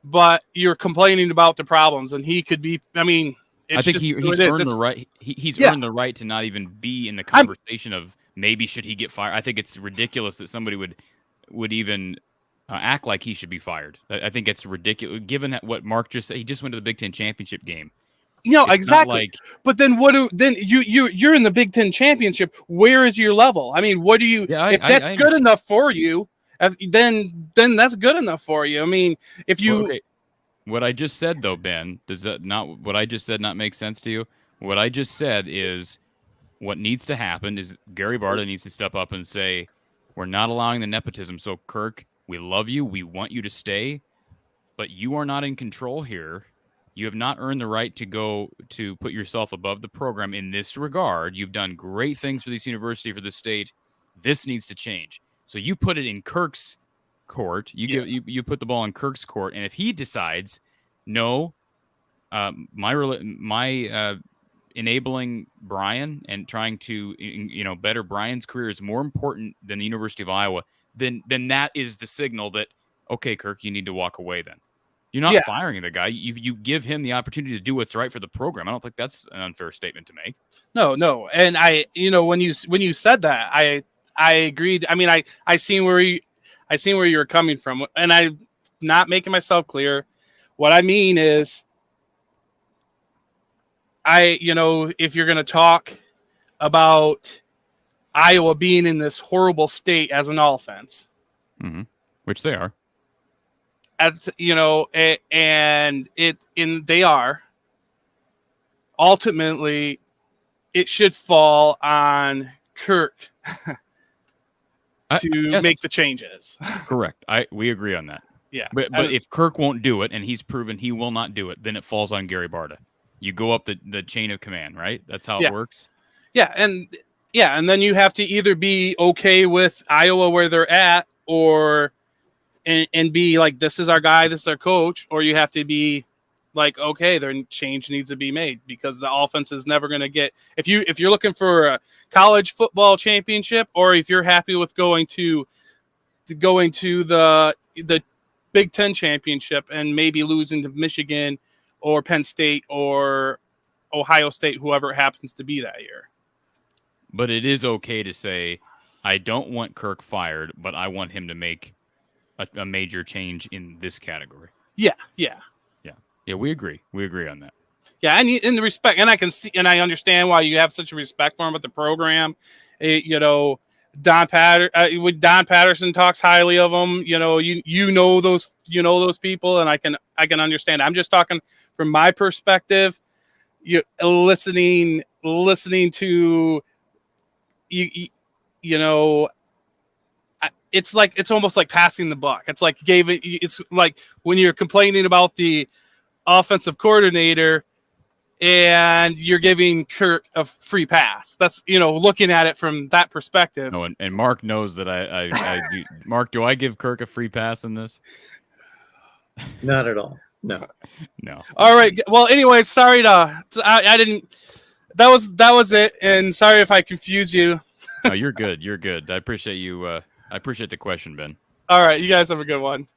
but you're complaining about the problems, and he could be. I mean, I think he's earned the right. He's earned the right to not even be in the conversation of maybe should he get fired. I think it's ridiculous that somebody would even act like he should be fired. I think it's ridiculous given what Mark just said. He just went to the Big Ten championship game. Exactly. But then you're in the Big Ten championship. Where is your level? I mean, what do you? Yeah, if that's good enough for you, then that's good enough for you. I mean, if you. Okay. What I just said though, Ben, does that not? What I just said not make sense to you? What I just said is, what needs to happen is Gary Barta needs to step up and say, we're not allowing the nepotism. So Kirk, we love you. We want you to stay, but you are not in control here. You have not earned the right to go to put yourself above the program in this regard. You've done great things for this university, for this state. This needs to change. So you put it in Kirk's court. You put the ball in Kirk's court, and if he decides, no, my enabling Brian and trying to better Brian's career is more important than the University of Iowa, then that is the signal that, okay, Kirk, you need to walk away then. You're not firing the guy. You give him the opportunity to do what's right for the program. I don't think that's an unfair statement to make. No. And when you said that, I agreed. I mean, I seen where you were coming from, and I'm not making myself clear. What I mean is, if you're going to talk about Iowa being in this horrible state as an offense, which they are. They are. Ultimately, it should fall on Kirk to make the changes. Correct. We agree on that. Yeah. But if Kirk won't do it, and he's proven he will not do it, then it falls on Gary Barta. You go up the chain of command, right? That's how it works. Yeah, and then you have to either be okay with Iowa where they're at, or and be like, this is our guy, this is our coach, or you have to be like, okay, their change needs to be made, because the offense is never going to get. If you're looking for a college football championship, or if you're happy with going to the Big Ten championship and maybe losing to Michigan or Penn State or Ohio State, whoever it happens to be that year. But it is okay to say, I don't want Kirk fired, but I want him to make a major change in this category. Yeah. We agree. We agree on that. Yeah, and in the respect, and I can see, and I understand why you have such a respect for him with the program. Don Patterson talks highly of him. Those people, and I can understand. I'm just talking from my perspective. Listening to it's almost like passing the buck. It's like it's like when you're complaining about the offensive coordinator and you're giving Kirk a free pass. That's, looking at it from that perspective. No, and Mark knows that I do. Mark, do I give Kirk a free pass in this? Not at all. No. All right. Well, anyway, sorry I didn't. That was it. And sorry if I confused you. No, you're good. You're good. I appreciate you. I appreciate the question, Ben. All right. You guys have a good one.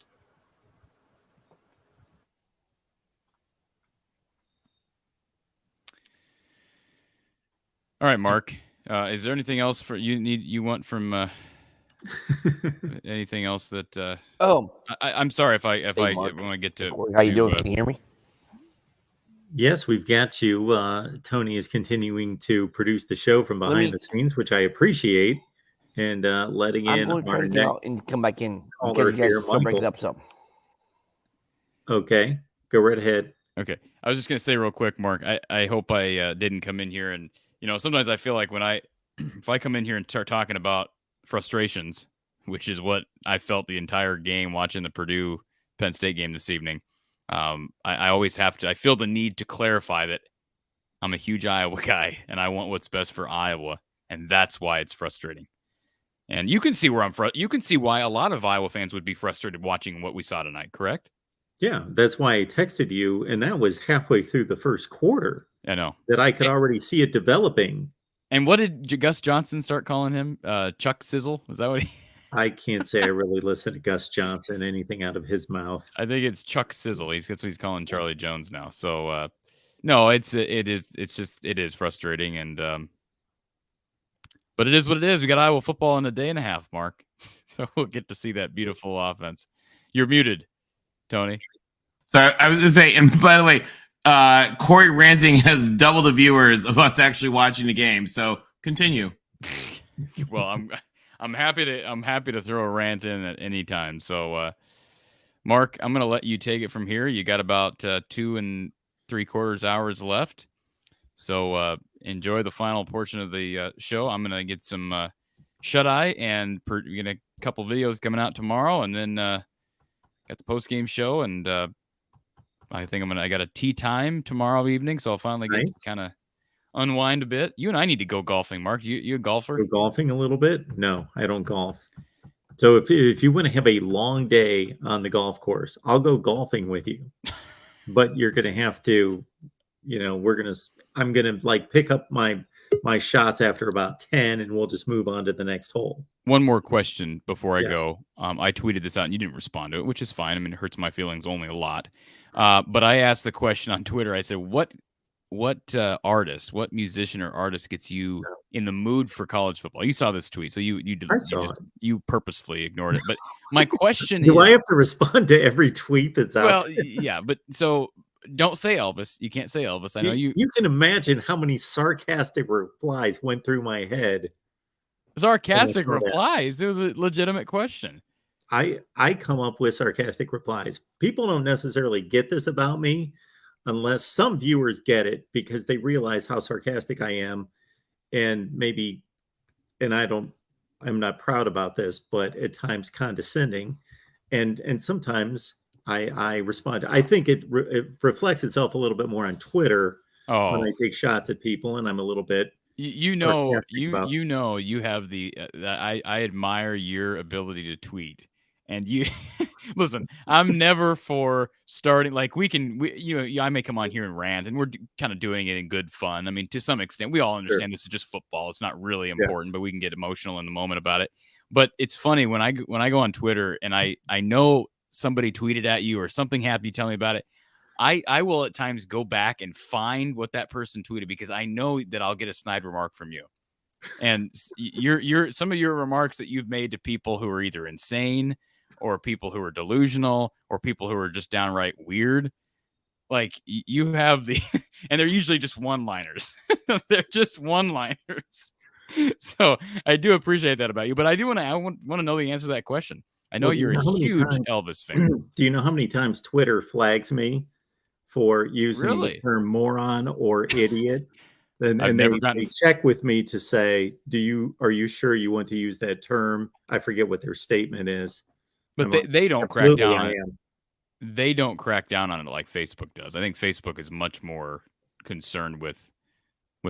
All right, Mark. Is there anything else you want from anything else that? I'm sorry if I want to get to. How you doing? Can you hear me? Yes, we've got you. Tony is continuing to produce the show from behind the scenes, which I appreciate, and letting in I'm going to turn it out and come back in because you guys are still breaking up some. Okay, go right ahead. Okay, I was just going to say real quick, Mark. I hope I didn't come in here and sometimes I feel like when I if I come in here and start talking about frustrations, which is what I felt the entire game watching the Purdue Penn State game this evening, I always have to. I feel the need to clarify that I'm a huge Iowa guy and I want what's best for Iowa, and that's why it's frustrating. And you can see where you can see why a lot of Iowa fans would be frustrated watching what we saw tonight, correct? Yeah, that's why I texted you, and that was halfway through the first quarter. I know that I could already see it developing. And what did Gus Johnson start calling him? Chuck Sizzle? Is that what he? I can't say I really listen to Gus Johnson, anything out of his mouth. I think it's Chuck Sizzle. That's what he's calling Charlie Jones now. So no, it is frustrating, and but it is what it is. We got Iowa football in a day and a half, Mark. So we'll get to see that beautiful offense. You're muted, Tony. So I was going to say, and by the way, Corey ranting has double the viewers of us actually watching the game. So continue. Well, I'm happy to throw a rant in at any time. So, Mark, I'm going to let you take it from here. You got about 2 3/4 hours left. So enjoy the final portion of the show. I'm going to get some shut-eye, and we get a couple videos coming out tomorrow, and then got the post-game show, and I think I got a tea time tomorrow evening, so I'll finally get to kind of unwind a bit. You and I need to go golfing, Mark. You a golfer? Go golfing a little bit? No, I don't golf. So if you want to have a long day on the golf course, I'll go golfing with you. But you're going to have to, I'm going to pick up my shots after about 10, and we'll just move on to the next hole. One more question before I go. I tweeted this out and you didn't respond to it, which is fine. I mean, it hurts my feelings only a lot. But I asked the question on Twitter. I said, what artist, what musician or artist gets you in the mood for college football? You saw this tweet, so you purposefully ignored it. But my question is, do I have to respond to every tweet that's out? Well, yeah, but so don't say Elvis. You can't say Elvis. I know you. You can imagine how many sarcastic replies went through my head. Sarcastic replies. It was a legitimate question. I come up with sarcastic replies. People don't necessarily get this about me unless some viewers get it because they realize how sarcastic I am, and I'm not proud about this, but at times condescending, and sometimes I respond. I think it reflects itself a little bit more on Twitter when I take shots at people, and I'm a little bit. You have the. I admire your ability to tweet, and you listen. I'm never for starting I may come on here and rant, and we're kind of doing it in good fun. I mean, to some extent, we all understand this is just football. It's not really important, but we can get emotional in the moment about it. But it's funny when I go on Twitter and I know somebody tweeted at you or something happened, you tell me about it. I will at times go back and find what that person tweeted because I know that I'll get a snide remark from you. And some of your remarks that you've made to people who are either insane or people who are delusional or people who are just downright weird, like you have and they're usually just one-liners. They're just one-liners. So I do appreciate that about you, but I want to know the answer to that question. I know you're a huge Elvis fan. Do you know how many times Twitter flags me for using the term moron or idiot? And they check with me to say, are you sure you want to use that term? I forget what their statement is. But they don't crack down on it. They don't crack down on it like Facebook does. I think Facebook is much more concerned with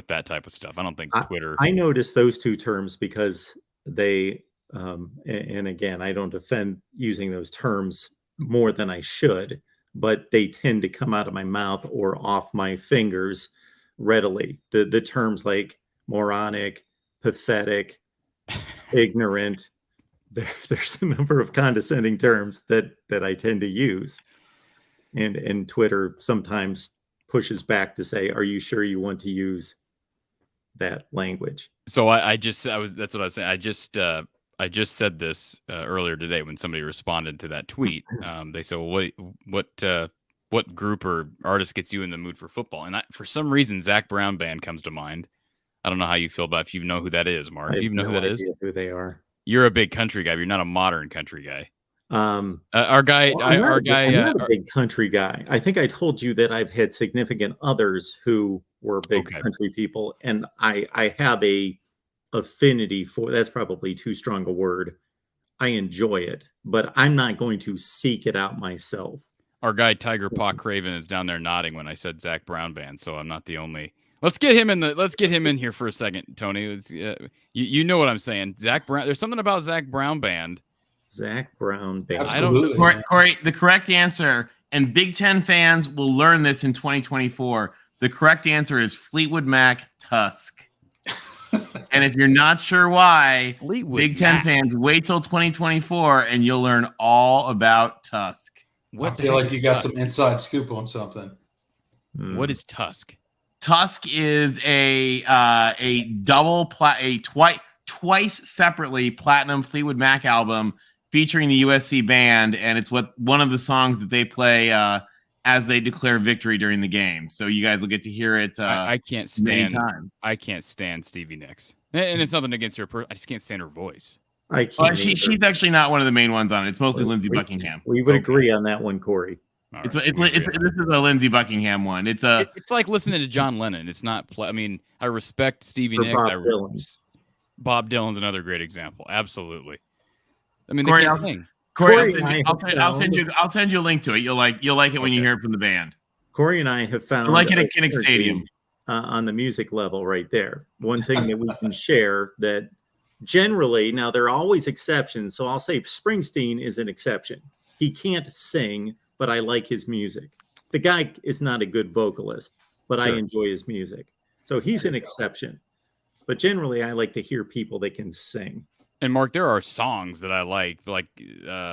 that type of stuff. I don't think Twitter. I noticed those two terms because they and again, I don't defend using those terms more than I should, but they tend to come out of my mouth or off my fingers readily. The terms like moronic, pathetic, ignorant, there's a number of condescending terms that I tend to use. And Twitter sometimes pushes back to say, are you sure you want to use that language? So that's what I was saying. I just said this earlier today when somebody responded to that tweet. They said, well, what group or artist gets you in the mood for football? And for some reason, Zach Brown Band comes to mind. I don't know how you feel about if you know who that is, Mark. Do you know who that is? Who they are. You're a big country guy. But you're not a modern country guy. I'm not a big country guy. I think I told you that I've had significant others who were big country people, and I have a affinity for. That's probably too strong a word. I enjoy it, but I'm not going to seek it out myself. Our guy Tiger Paw Craven is down there nodding when I said Zach Brown band, so I'm not the only. Let's get him in here for a second, Tony. You know what I'm saying? Zach Brown. There's something about Zach Brown band. Zach Brown band. Absolutely. Corey, the correct answer, and Big Ten fans will learn this in 2024. The correct answer is Fleetwood Mac Tusk. And if you're not sure why, Big Ten fans, wait till 2024 and you'll learn all about Tusk. I feel like you got some inside scoop on something. What is Tusk? Tusk is a twice separately platinum Fleetwood Mac album featuring the USC band, and it's one of the songs that they play as they declare victory during the game. So you guys will get to hear it. I can't stand. Stevie Nicks, and it's nothing against her. I just can't stand her voice. She's actually not one of the main ones on it. It's mostly Lindsey Buckingham. We would agree on that one, Corey. This is a Lindsey Buckingham one. It's like listening to John Lennon. It's not. I mean, I respect Stevie Nicks. Bob Dylan's another great example. Absolutely. I mean, Corey, I'll send you a link to it. You'll like it when you hear it from the band. Corey and I have found like it at Kinnick Stadium on the music level right there. One thing that we can share that generally, now there are always exceptions. So I'll say Springsteen is an exception. He can't sing, but I like his music. The guy is not a good vocalist, but I enjoy his music. So he's an exception. But generally, I like to hear people that can sing. And Mark, there are songs that I like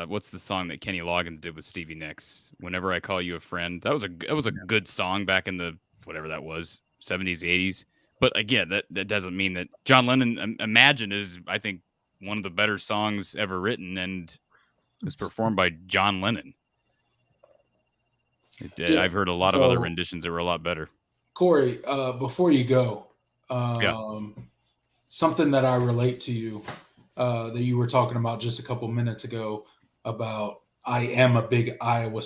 what's the song that Kenny Loggins did with Stevie Nicks? Whenever I Call You a Friend. That was a good song back in the whatever that was, 70s, 80s. But again, that doesn't mean that John Lennon Imagine is, I think, one of the better songs ever written, and it was performed by John Lennon. I've heard a lot of other renditions that were a lot better. Corey, before you go, something that I relate to you that you were talking about just a couple minutes ago about I am a big Iowa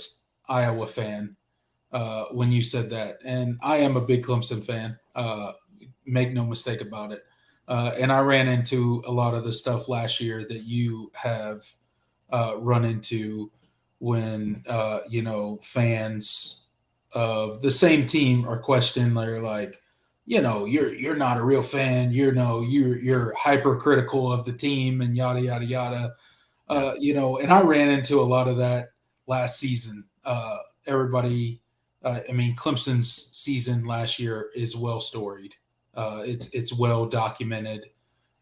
fan when you said that. And I am a big Clemson fan. Make no mistake about it. And I ran into a lot of the stuff last year that you have run into when, fans of the same team are questioning. They're like, you're not a real fan. You're hypercritical of the team and yada, yada, yada. And I ran into a lot of that last season. Clemson's season last year is well storied. It's well documented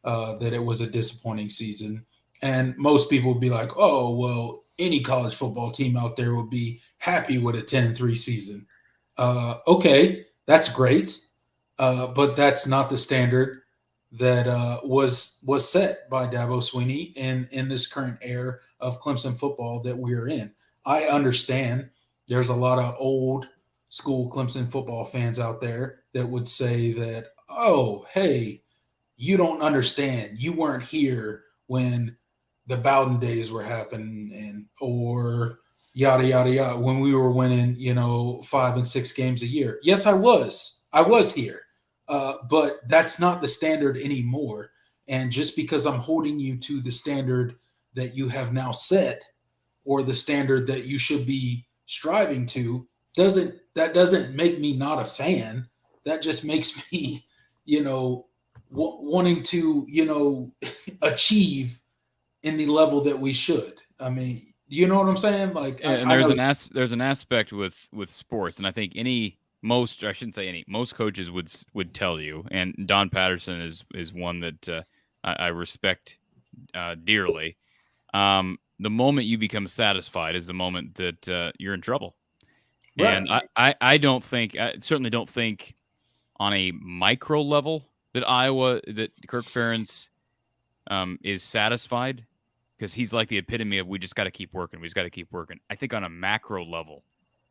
that it was a disappointing season. And most people would be like, oh, well, any college football team out there would be happy with a 10-3 season. Okay, that's great. But that's not the standard that was set by Dabo Swinney in this current era of Clemson football that we're in. I understand there's a lot of old school Clemson football fans out there that would say that, oh, hey, you don't understand. You weren't here when the Bowden days were happening or yada, yada, yada, when we were winning, 5 and 6 games a year. Yes, I was. I was here. But that's not the standard anymore. And just because I'm holding you to the standard that you have now set or the standard that you should be striving to doesn't make me not a fan. That just makes me, wanting to, achieve in the level that we should. I mean, you know what I'm saying? Like, and there's an aspect with sports, and I think most coaches would tell you, and Don Patterson is one that I respect dearly. The moment you become satisfied is the moment that you're in trouble. Right. And I certainly don't think on a micro level that Kirk Ferentz is satisfied, because he's like the epitome of we just got to keep working. We just got to keep working. I think on a macro level,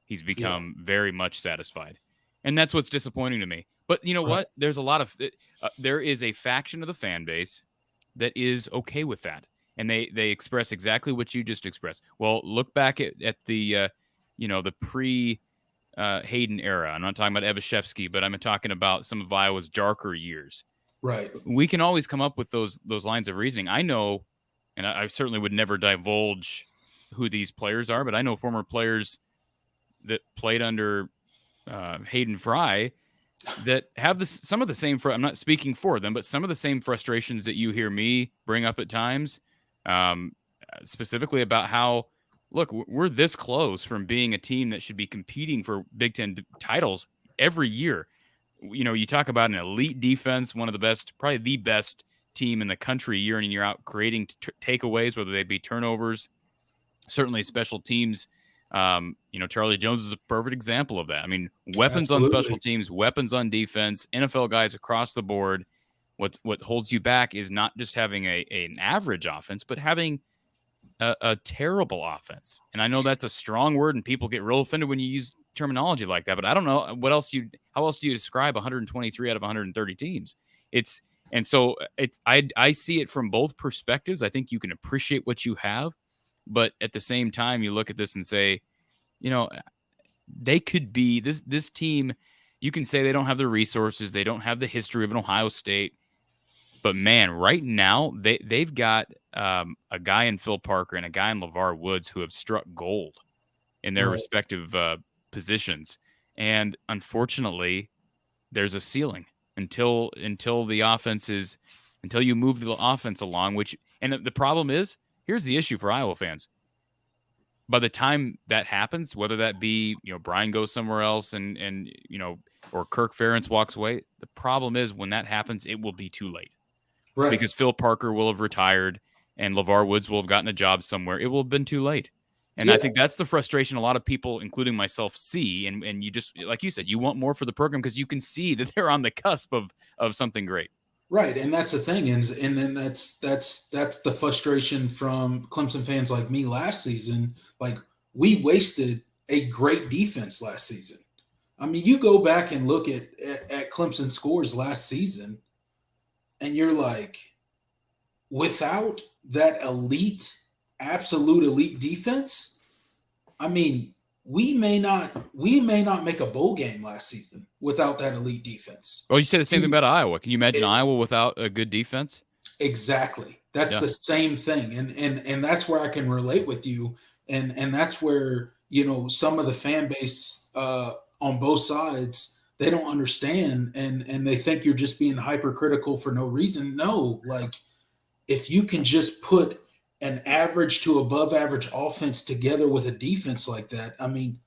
he's become very much satisfied. And that's what's disappointing to me. But you know what? There's a lot of there is a faction of the fan base that is okay with that. And they express exactly what you just expressed. Well, look back at the the pre Hayden era. I'm not talking about Evashevsky, but I'm talking about some of Iowa's darker years. Right. We can always come up with those lines of reasoning. I know, and I certainly would never divulge who these players are, but I know former players that played under Hayden Fry that have some of the same. I'm not speaking for them, but some of the same frustrations that you hear me bring up at times, specifically about how, look, we're this close from being a team that should be competing for Big Ten titles every year. You talk about an elite defense, one of the best, probably the best team in the country year in and year out, creating takeaways, whether they be turnovers, certainly special teams. Charlie Jones is a perfect example of that. I mean, weapons Absolutely. on special teams, weapons on defense, NFL guys across the board. What holds you back is not just having an average offense, but having a terrible offense. And I know that's a strong word, and people get real offended when you use terminology like that. But I don't know how else do you describe 123 out of 130 teams? I see it from both perspectives. I think you can appreciate what you have, but at the same time, you look at this and say, they could be this team. You can say they don't have the resources, they don't have the history of an Ohio State, but man, right now they've got a guy in Phil Parker and a guy in LeVar Woods who have struck gold in their respective positions. And unfortunately, there's a ceiling until the offense is, until you move the offense along, and the problem is, here's the issue for Iowa fans. By the time that happens, whether that be, Brian goes somewhere else and or Kirk Ferentz walks away, the problem is when that happens, it will be too late. Right. Because Phil Parker will have retired and LeVar Woods will have gotten a job somewhere. It will have been too late. And I think that's the frustration a lot of people, including myself, see. And you just, like you said, you want more for the program because you can see that they're on the cusp of something great. Right, and that's the thing, and then that's the frustration from Clemson fans like me last season. Like, we wasted a great defense last season. I mean, you go back and look at Clemson scores last season, and you're like, without that absolute elite defense, I mean, we may not make a bowl game last season without that elite defense. Well, you say the same thing about Iowa. Can you imagine Iowa without a good defense? Exactly. That's the same thing. And that's where I can relate with you. And that's where, some of the fan base on both sides, they don't understand and they think you're just being hypercritical for no reason. No, like, if you can just put an average to above average offense together with a defense like that, I mean,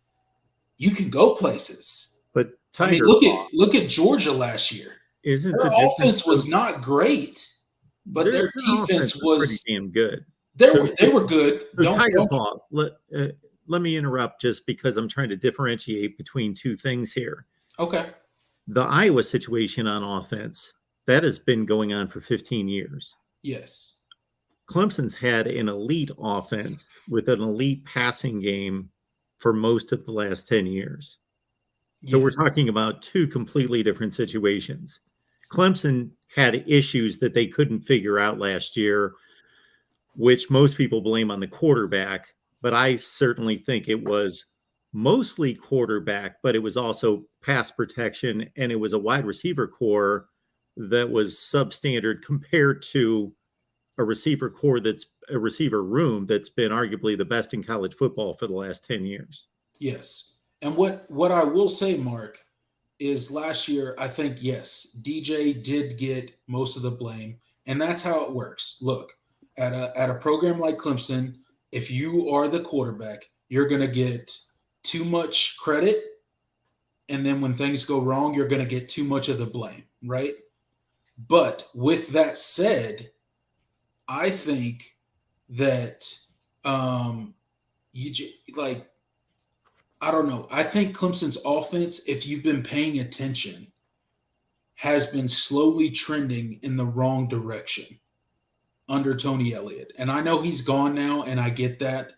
you can go places. But I mean, look at Georgia last year. Their offense was not great, but their defense was pretty damn good. They were good. Let me interrupt just because I'm trying to differentiate between two things here. Okay. The Iowa situation on offense, that has been going on for 15 years. Yes. Clemson's had an elite offense with an elite passing game for most of the last 10 years. So we're talking about two completely different situations. Clemson had issues that they couldn't figure out last year, which most people blame on the quarterback, but I certainly think it was mostly quarterback, but it was also pass protection, and it was a wide receiver core that was substandard compared to a receiver core that's a receiver room that's been arguably the best in college football for the last 10 years. Yes. And what I will say, Mark, is last year, I think, yes, DJ did get most of the blame, and that's how it works. Look, at a program like Clemson, if you are the quarterback, you're going to get too much credit, and then when things go wrong, you're going to get too much of the blame, right? But with that said, I think that I don't know. I think Clemson's offense, if you've been paying attention, has been slowly trending in the wrong direction under Tony Elliott. And I know he's gone now, and I get that.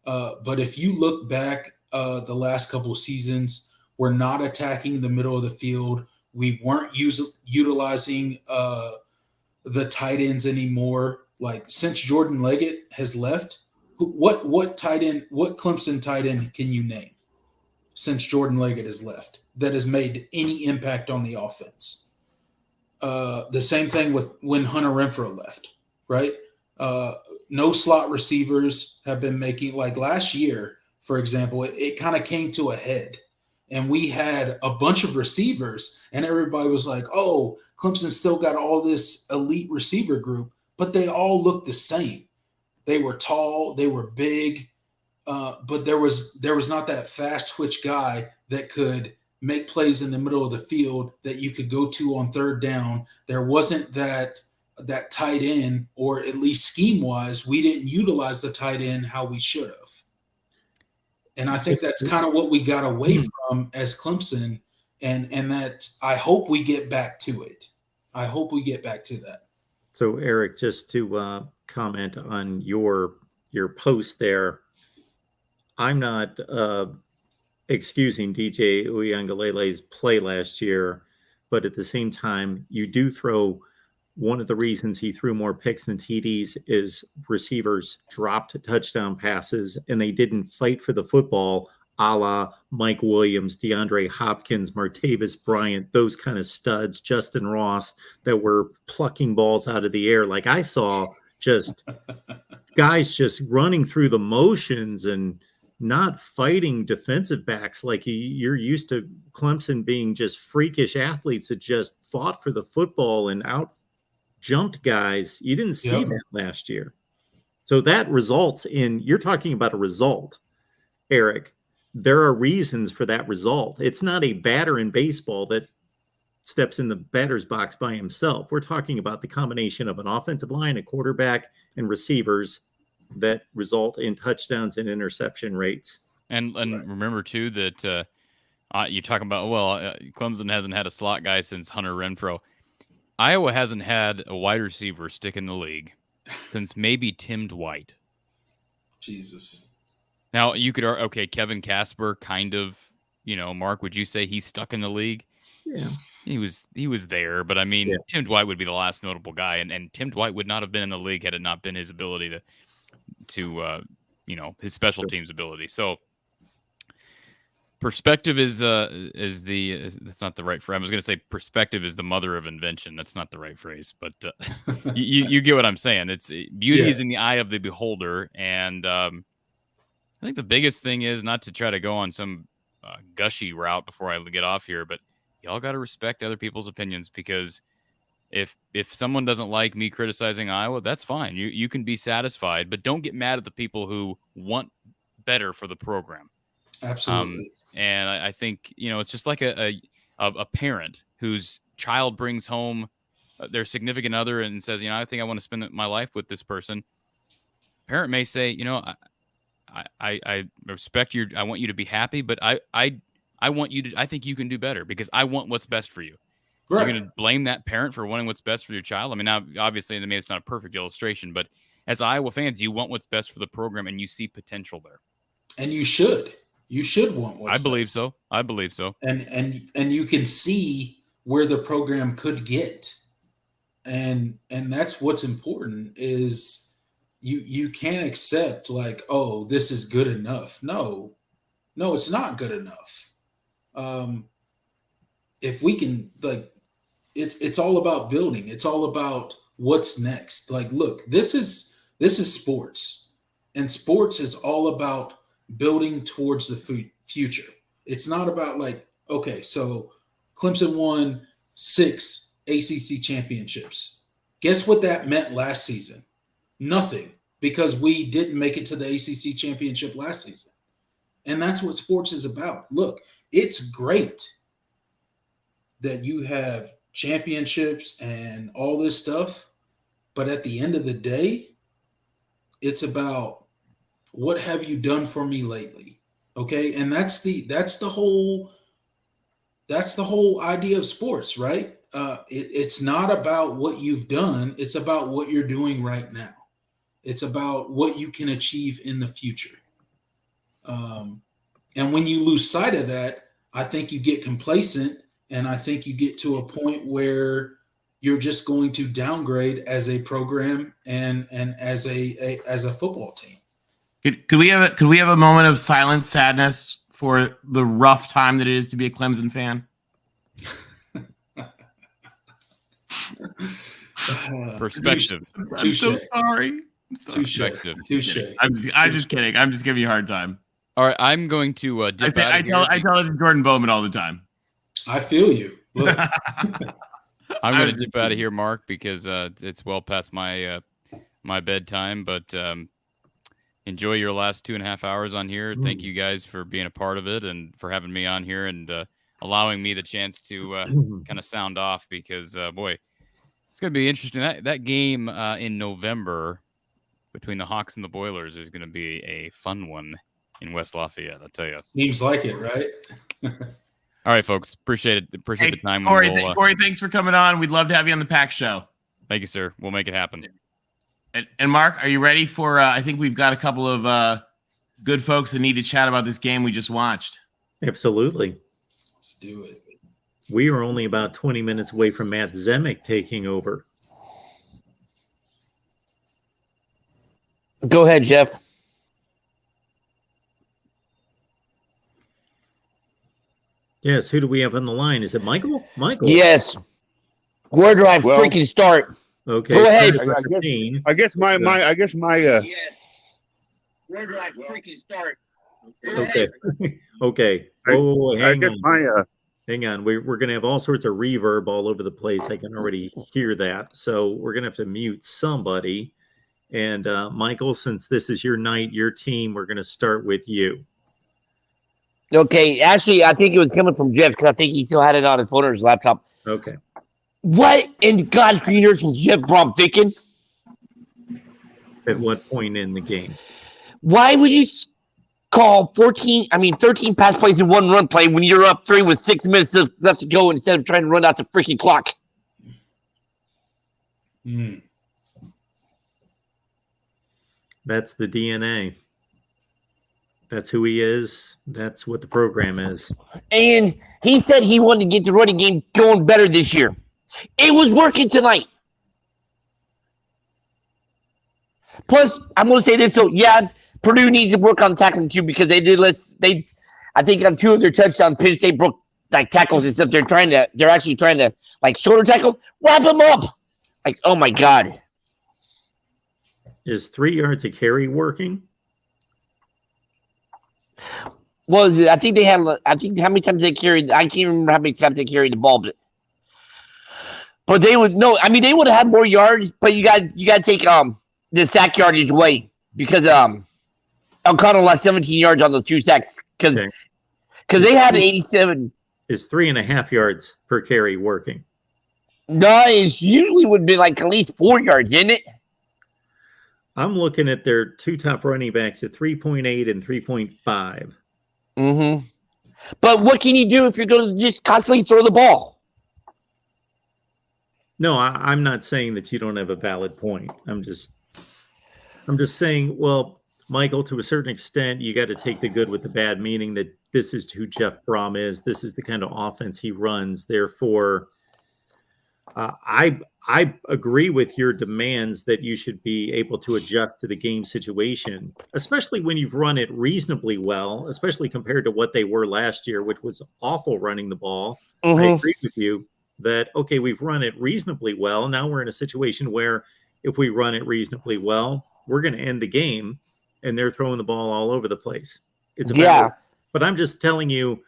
But if you look back the last couple of seasons, we're not attacking the middle of the field. We weren't utilizing the tight ends anymore. Like, since Jordan Leggett has left, what Clemson tight end can you name since Jordan Leggett has left that has made any impact on the offense? The same thing with when Hunter Renfrow left, right? No slot receivers have been making, like last year, for example, it kind of came to a head. And we had a bunch of receivers, and everybody was like, oh, Clemson still got all this elite receiver group, but they all looked the same. They were tall, they were big, but there was not that fast twitch guy that could make plays in the middle of the field that you could go to on third down. There wasn't that tight end, or at least scheme-wise, we didn't utilize the tight end how we should have. And I think that's kind of what we got away from as Clemson, and that I hope we get back to it. I hope we get back to that. So, Eric, just to comment on your post there, I'm not excusing DJ Uiagalelei's play last year, but at the same time, you do throw one of the reasons he threw more picks than TDs is receivers dropped touchdown passes and they didn't fight for the football, a la Mike Williams, DeAndre Hopkins, Martavis Bryant, those kind of studs, Justin Ross, that were plucking balls out of the air. Like I saw just guys just running through the motions and not fighting defensive backs like you're used to Clemson being just freakish athletes that just fought for the football and out jumped guys. You didn't see that last year. So that results in, you're talking about a result, Eric. There are reasons for that result. It's not a batter in baseball that steps in the batter's box by himself. We're talking about the combination of an offensive line, a quarterback, and receivers that result in touchdowns and interception rates. And remember, too, that you're talking about, Clemson hasn't had a slot guy since Hunter Renfrow. Iowa hasn't had a wide receiver stick in the league since maybe Tim Dwight. Jesus. Now, you could, Kevin Casper, kind of, Mark, would you say he's stuck in the league? Yeah. He was there, but I mean, Tim Dwight would be the last notable guy, and Tim Dwight would not have been in the league had it not been his ability to his special teams ability. So perspective is that's not the right phrase. I was going to say perspective is the mother of invention. That's not the right phrase, but you get what I'm saying. It's beauty is in the eye of the beholder, and I think the biggest thing is not to try to go on some gushy route before I get off here, but y'all got to respect other people's opinions, because if someone doesn't like me criticizing Iowa, that's fine. You can be satisfied, but don't get mad at the people who want better for the program. Absolutely. And I think, it's just like a parent whose child brings home their significant other and says, I think I want to spend my life with this person. Parent may say, I respect I want you to be happy, but I want you to, I think you can do better because I want what's best for you. Right. You're going to blame that parent for wanting what's best for your child. I mean, now, obviously, maybe it's not a perfect illustration, but as Iowa fans, you want what's best for the program and you see potential there. And you should. You should want what's I believe best. so. I believe so. And you can see where the program could get. And that's what's important is you can't accept like, oh, this is good enough. No, it's not good enough. If we can, like, it's all about building. It's all about what's next. Like, look, this is sports, and sports is all about building towards the future. It's not about like, okay, so Clemson won 6 ACC championships. Guess what that meant last season? Nothing, because we didn't make it to the ACC championship last season. And that's what sports is about. Look, it's great that you have championships and all this stuff, but at the end of the day, it's about what have you done for me lately? Okay. And that's the whole idea of sports, right? It's not about what you've done. It's about what you're doing right now. It's about what you can achieve in the future. And when you lose sight of that, I think you get complacent, and I think you get to a point where you're just going to downgrade as a program and as a football team. Could we have a moment of silent sadness for the rough time that it is to be a Clemson fan? Perspective. I'm so sorry. Perspective. I'm just kidding. I'm just giving you a hard time. All right, I'm going to dip out of here. I tell it to Jordan Bowman all the time. I feel you. Look. I'm going to dip out of here, Mark, because it's well past my my bedtime. But enjoy your last 2.5 hours on here. Thank you guys for being a part of it and for having me on here and allowing me the chance to kind of sound off because, boy, it's going to be interesting. That game in November between the Hawks and the Boilers is going to be a fun one in West Lafayette, I'll tell you. Seems like it, right? All right, folks. Appreciate it. Appreciate the time. Corey, thanks for coming on. We'd love to have you on the Pack Show. Thank you, sir. We'll make it happen. And Mark, are you ready for? I think we've got a couple of good folks that need to chat about this game we just watched. Absolutely. Let's do it. We are only about 20 minutes away from Matt Zemek taking over. Go ahead, Jeff. Yes, who do we have on the line? Is it Michael? Michael. Yes. Where do I freaking start? Okay. Go ahead. I guess my Yes. Where do I freaking start? Okay. Okay. Oh, hang on. Hang on. We're going to have all sorts of reverb all over the place. I can already hear that. So we're going to have to mute somebody. And Michael, since this is your night, your team, we're going to start with you. Okay. Actually, I think it was coming from Jeff because I think he still had it on his phone or his laptop. Okay. What in God's green earth was Jeff Brom thinking? At what point in the game? Why would you call 13 pass plays in one run play when you're up 3 with 6 minutes left to go instead of trying to run out the freaking clock? That's the DNA. That's who he is. That's what the program is. And he said he wanted to get the running game going better this year. It was working tonight. Plus, I'm going to say this. So, yeah, Purdue needs to work on tackling too because I think on 2 of their touchdowns, Penn State broke like tackles and stuff. They're actually trying to like shoulder tackle, wrap them up. Like, oh my God. Is 3 yards a carry working? Well, I think how many times they carried. I can't remember how many times they carried the ball, but they would no. I mean, they would have had more yards, but you got to take the sack yardage away because O'Connell lost 17 yards on those 2 sacks because they had 87. Is 3.5 yards per carry working? No, it usually would be like at least 4 yards, isn't it? I'm looking at their 2 top running backs at 3.8 and 3.5. Mm-hmm. But what can you do if you're going to just constantly throw the ball? No, I'm not saying that you don't have a valid point. I'm just saying, well, Michael, to a certain extent, you got to take the good with the bad, meaning that this is who Jeff Brom is. This is the kind of offense he runs. Therefore, I agree with your demands that you should be able to adjust to the game situation, especially when you've run it reasonably well, especially compared to what they were last year, which was awful running the ball. I agree with you that, okay, we've run it reasonably well. Now we're in a situation where if we run it reasonably well, we're going to end the game and they're throwing the ball all over the place. It's but I'm just telling you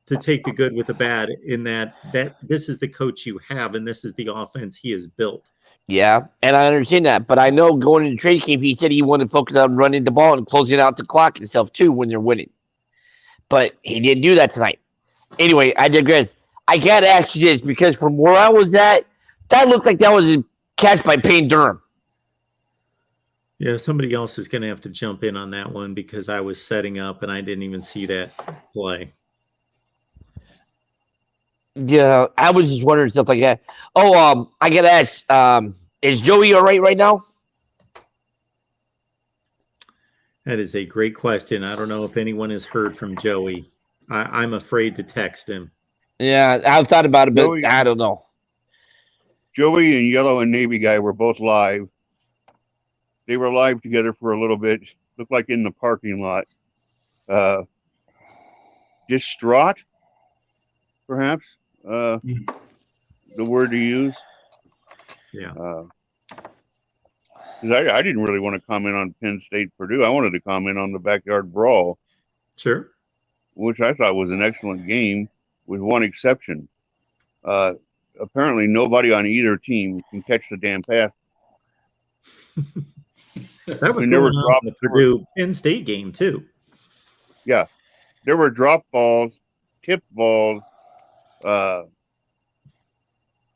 to take the good with the bad in that this is the coach you have and this is the offense he has built. Yeah, and I understand that, but I know going into training camp, he said he wanted to focus on running the ball and closing out the clock and stuff too when they're winning. But he didn't do that tonight. Anyway, I digress. I got to ask you this because from where I was at, that looked like that was a catch by Payne Durham. Yeah, somebody else is going to have to jump in on that one because I was setting up and I didn't even see that play. Yeah, I was just wondering stuff like that. Oh, I got to ask, is Joey all right now? That is a great question. I don't know if anyone has heard from Joey. I'm afraid to text him. Yeah, I've thought about it, but I don't know. Joey and Yellow and Navy guy were both live. They were live together for a little bit. Looked like in the parking lot. Distraught, perhaps, the word to use. Yeah. I didn't really want to comment on Penn State Purdue. I wanted to comment on the backyard brawl. Sure. Which I thought was an excellent game, with one exception. Apparently, nobody on either team can catch the damn pass. That was going on in the Purdue Penn State game too. Yeah, there were drop balls, tip balls, and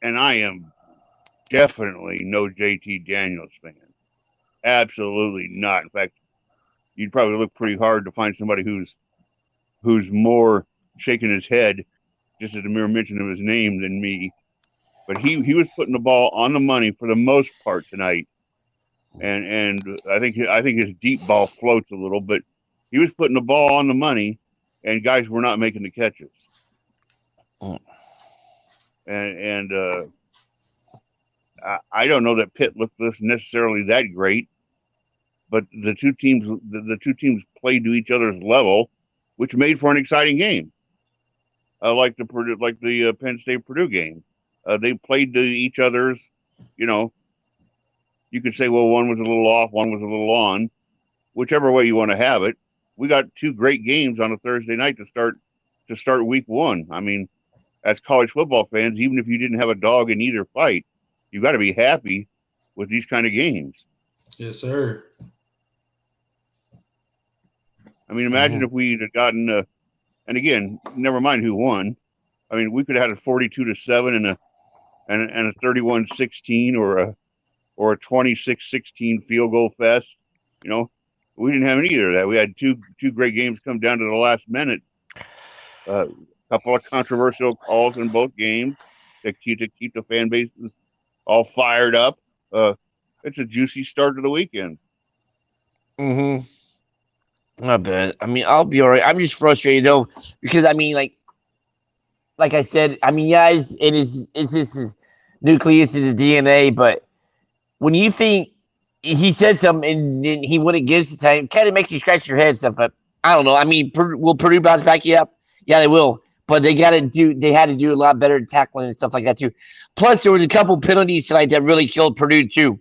I am definitely no JT Daniels fan. Absolutely not. In fact, you'd probably look pretty hard to find somebody who's more shaking his head just at the mere mention of his name than me. But he was putting the ball on the money for the most part tonight. And I think his deep ball floats a little, but he was putting the ball on the money, and guys were not making the catches. And I don't know that Pitt looked necessarily that great, but the two teams played to each other's level, which made for an exciting game. Like the Penn State Purdue game, they played to each other's. You could say, well, one was a little off, one was a little on, whichever way you want to have it. We got two great games on a Thursday night to start week one. I mean, as college football fans, even if you didn't have a dog in either fight, you got to be happy with these kind of games. Yes, sir. I mean, imagine if we'd have gotten and again, never mind who won. I mean, we could have had a 42-7 and a 31-16 or a 26-16 field goal fest. We didn't have either of that. We had two great games come down to the last minute. A couple of controversial calls in both games to keep the fan bases all fired up. It's a juicy start to the weekend. Mm-hmm. Not bad. I mean, I'll be all right. I'm just frustrated though, because I mean, like I said, I mean, yeah, it's just his nucleus in his DNA, but when you think he said something and then he wouldn't give the time, kind of makes you scratch your head and stuff. But I don't know. I mean, will Purdue bounce back? Yeah, they will. But they had to do a lot better tackling and stuff like that too. Plus, there was a couple penalties tonight that really killed Purdue too,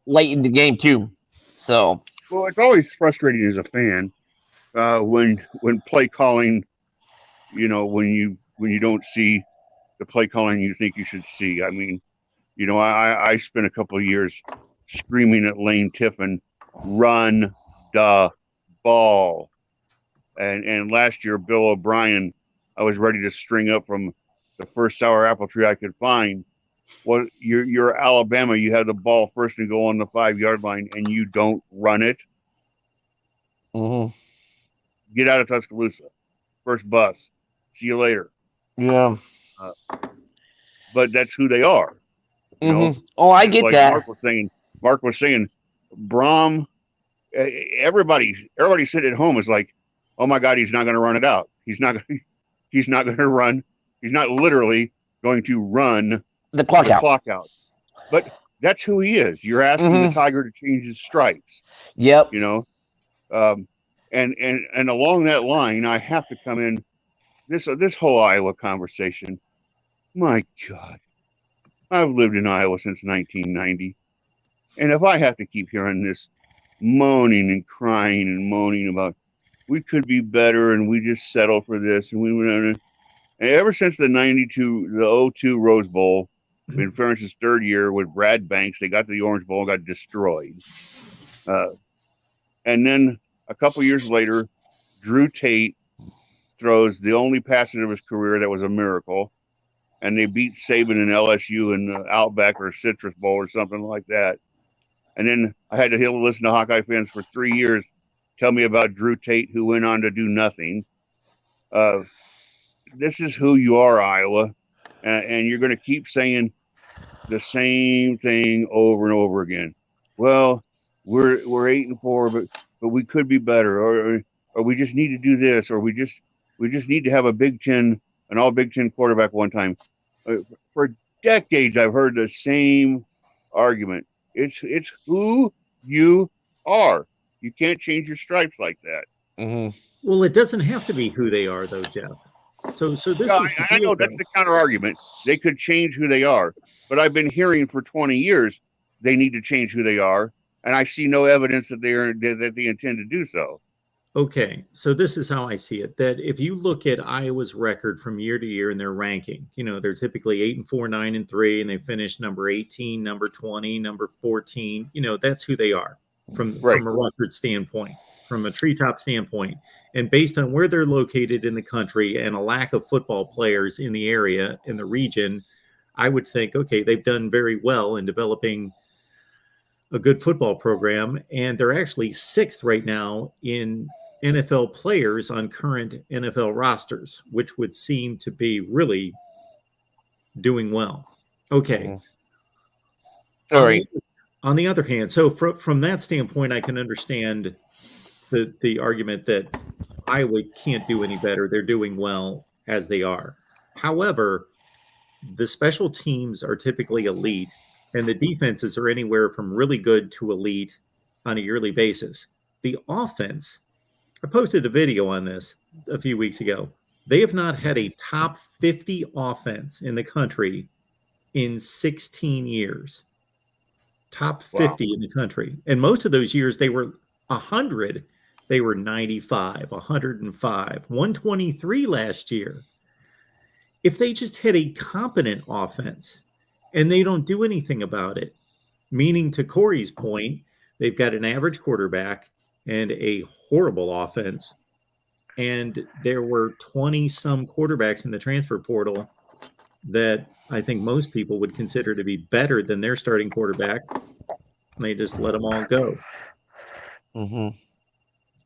late in the game too. So. Well, it's always frustrating as a fan when play calling, when you don't see the play calling you think you should see. I mean, I spent a couple of years screaming at Lane Tiffin, "Run the ball," and last year Bill O'Brien, I was ready to string up from the first sour apple tree I could find. Well, you're Alabama. You have the ball first and go on the 5-yard line, and you don't run it. Mm-hmm. Get out of Tuscaloosa. First bus. See you later. Yeah. But that's who they are. Mm-hmm. Oh, I get that. Mark was saying, Brom. Everybody sitting at home is like, oh my God, he's not going to run it out. He's not going to run. He's not literally going to run the clock out. But that's who he is. You're asking the Tiger to change his stripes. Yep. And along that line, I have to come in this whole Iowa conversation. My God, I've lived in Iowa since 1990, and if I have to keep hearing this moaning and crying and moaning about we could be better and we just settled for this and we went on, and ever since the 02 Rose Bowl, in Ferentz's third year with Brad Banks, they got to the Orange Bowl and got destroyed. And then a couple years later, Drew Tate throws the only passing of his career that was a miracle, and they beat Saban and LSU in the Outback or Citrus Bowl or something like that. And then I had to listen to Hawkeye fans for 3 years tell me about Drew Tate, who went on to do nothing. This is who you are, Iowa, and you're going to keep saying the same thing over and over again. Well, we're 8-4, but we could be better, or we just need to do this, or we just need to have an all Big Ten quarterback one time. For decades, I've heard the same argument. It's who you are. You can't change your stripes like that. Mm-hmm. Well, it doesn't have to be who they are, though, Jeff. So this is I know that's the counter argument. They could change who they are, but I've been hearing for 20 years they need to change who they are, and I see no evidence that they intend to do so. Okay, so this is how I see it. That if you look at Iowa's record from year to year in their ranking, they're typically 8-4, 9-3, and they finish number 18, number 20, number 14. That's who they are from a record standpoint, from a treetop standpoint. And based on where they're located in the country and a lack of football players in the area, in the region, I would think, okay, they've done very well in developing a good football program. And they're actually 6th right now in NFL players on current NFL rosters, which would seem to be really doing well. Okay. All right. On the other hand, so from that standpoint, I can understand the argument that Iowa can't do any better. They're doing well as they are. However, the special teams are typically elite, and the defenses are anywhere from really good to elite on a yearly basis. The offense, I posted a video on this a few weeks ago. They have not had a top 50 offense in the country in 16 years. Top 50 in the country. And most of those years, they were 100. They were 95, 105, 123 last year. If they just had a competent offense and they don't do anything about it, meaning to Corey's point, they've got an average quarterback and a horrible offense. And there were 20-some quarterbacks in the transfer portal that I think most people would consider to be better than their starting quarterback. And they just let them all go.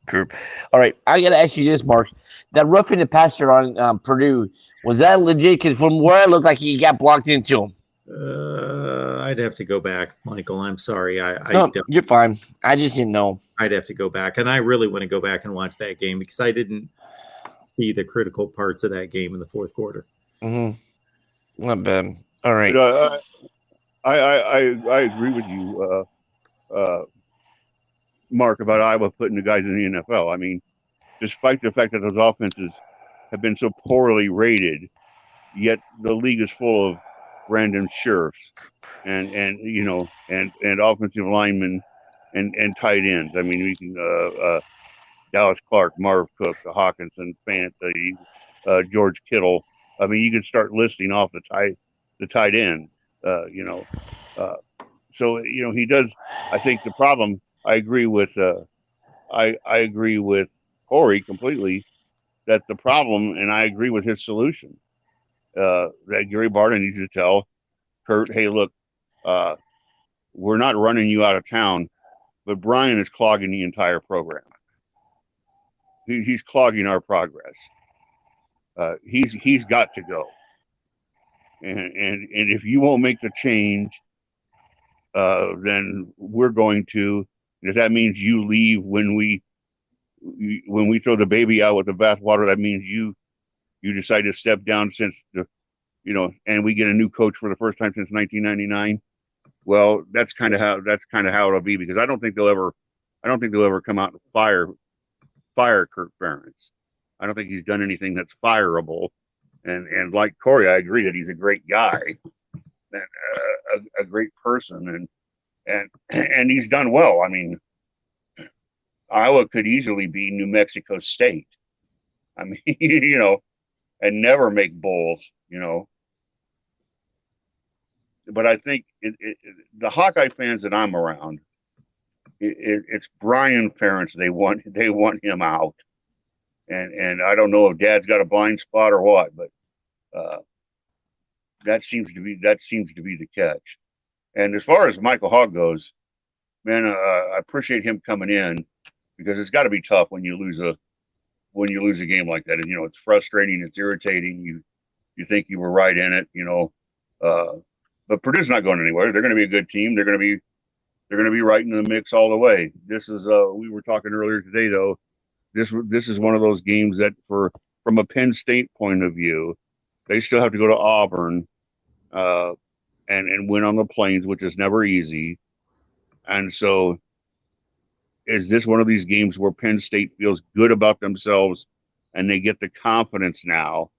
True. All right. I got to ask you this, Mark. That roughing the passer on Purdue, was that legit? Because from where it looked like he got blocked into him. I'd have to go back, Michael. I'm sorry. No, you're fine. I just didn't know. I'd have to go back. And I really want to go back and watch that game because I didn't see the critical parts of that game in the fourth quarter. Not bad. All right. I agree with you, Mark, about Iowa putting the guys in the NFL. I mean, despite the fact that those offenses have been so poorly rated, yet the league is full of random sheriffs and offensive linemen and tight ends. I mean, we can Dallas Clark, Marv Cook, Hawkinson, Fant, George Kittle. I mean, you could start listing off the tight ends. So he does. I think the problem. I agree with I agree with Corey completely that the problem, and I agree with his solution. That Gary Barta needs to tell Kurt, hey, look, we're not running you out of town, but Brian is clogging the entire program. He's clogging our progress. He's got to go. And if you won't make the change, then we're going to. If that means you leave when we throw the baby out with the bathwater, that means you decide to step down since and we get a new coach for the first time since 1999. Well, that's kind of how it'll be, because I don't think they'll ever come out and fire Kirk Ferentz. I don't think he's done anything that's fireable. And like Corey, I agree that he's a great guy, and a great person, and he's done well. I mean, Iowa could easily be New Mexico State. I mean, and never make bowls, But I think the Hawkeye fans that I'm around, it's Brian Ferentz. They want him out, and I don't know if Dad's got a blind spot or what, but that seems to be the catch. And as far as Michael Hogg goes, man, I appreciate him coming in, because it's got to be tough when you lose a game like that. And it's frustrating, it's irritating. You think you were right in it, but Purdue's not going anywhere. They're going to be a good team. They're going to be right in the mix all the way. This is we were talking earlier today, though. This is one of those games that, from a Penn State point of view, they still have to go to Auburn and win on the Plains, which is never easy. And so, is this one of these games where Penn State feels good about themselves and they get the confidence now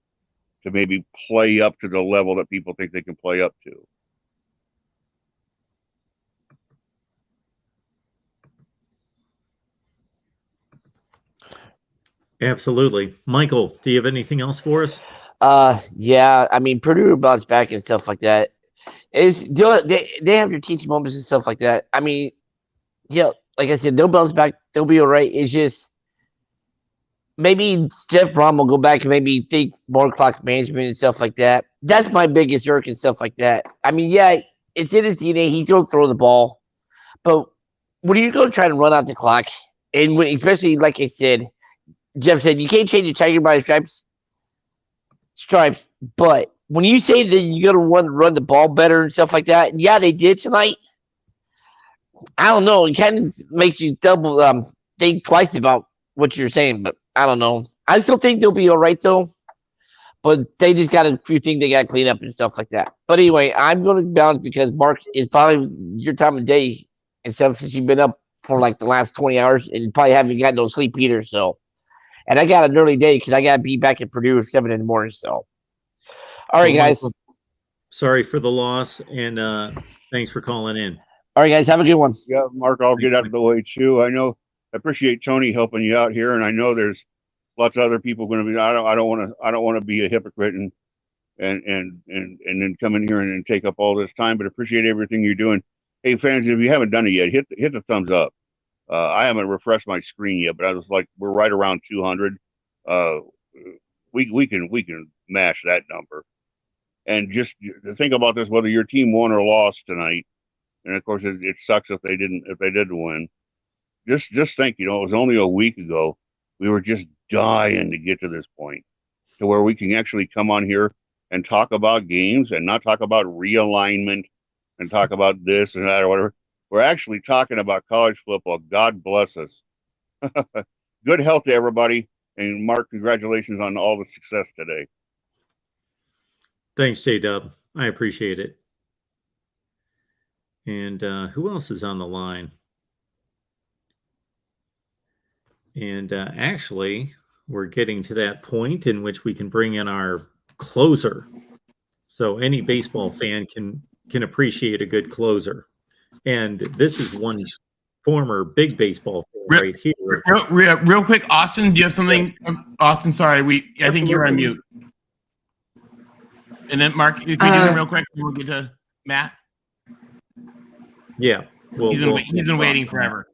to maybe play up to the level that people think they can play up to? Absolutely. Michael, do you have anything else for us? Yeah. I mean, Purdue bounced back and stuff like that. They have their teaching moments and stuff like that. I mean, yeah, like I said, they'll bounce back. They'll be all right. It's just maybe Jeff Brom will go back and maybe think more clock management and stuff like that. That's my biggest irk and stuff like that. I mean, yeah, it's in his DNA. He's going to throw the ball. But when you go try to run out the clock, and especially like I said, Jeff said, you can't change the tiger by the stripes. But when you say that you're going to run the ball better and stuff like that, yeah, they did tonight. I don't know. It kind of makes you think twice about what you're saying, but I don't know. I still think they'll be all right, though. But they just got a few things they got to clean up and stuff like that. But anyway, I'm going to bounce because Mark is probably your time of day and stuff since you've been up for like the last 20 hours and you probably haven't got no sleep either. So, and I got an early day because I got to be back at Purdue at 7 in the morning. So, all right, guys. Michael, sorry for the loss, and thanks for calling in. All right, guys, have a good one. Yeah, Mark, I'll get out of the way too. I appreciate Tony helping you out here, and I know there's lots of other people going to be. I don't want to be a hypocrite and then come in here and take up all this time. But appreciate everything you're doing. Hey, fans, if you haven't done it yet, hit the thumbs up. I haven't refreshed my screen yet, but I was like, we're right around 200. We can mash that number. And just think about this: whether your team won or lost tonight. And of course, it sucks if they didn't win. Just think, it was only a week ago. We were just dying to get to this point, to where we can actually come on here and talk about games and not talk about realignment and talk about this and that or whatever. We're actually talking about college football. God bless us. Good health to everybody. And Mark, congratulations on all the success today. Thanks, J-Dub. I appreciate it. And who else is on the line? And actually, we're getting to that point in which we can bring in our closer. So any baseball fan can appreciate a good closer. And this is one former big baseball fan right here. Real quick, Austin, do you have something? Austin, sorry, I think you're on mute. And then Mark, can you do it real quick? We'll get to Matt. Yeah, he's been waiting forever.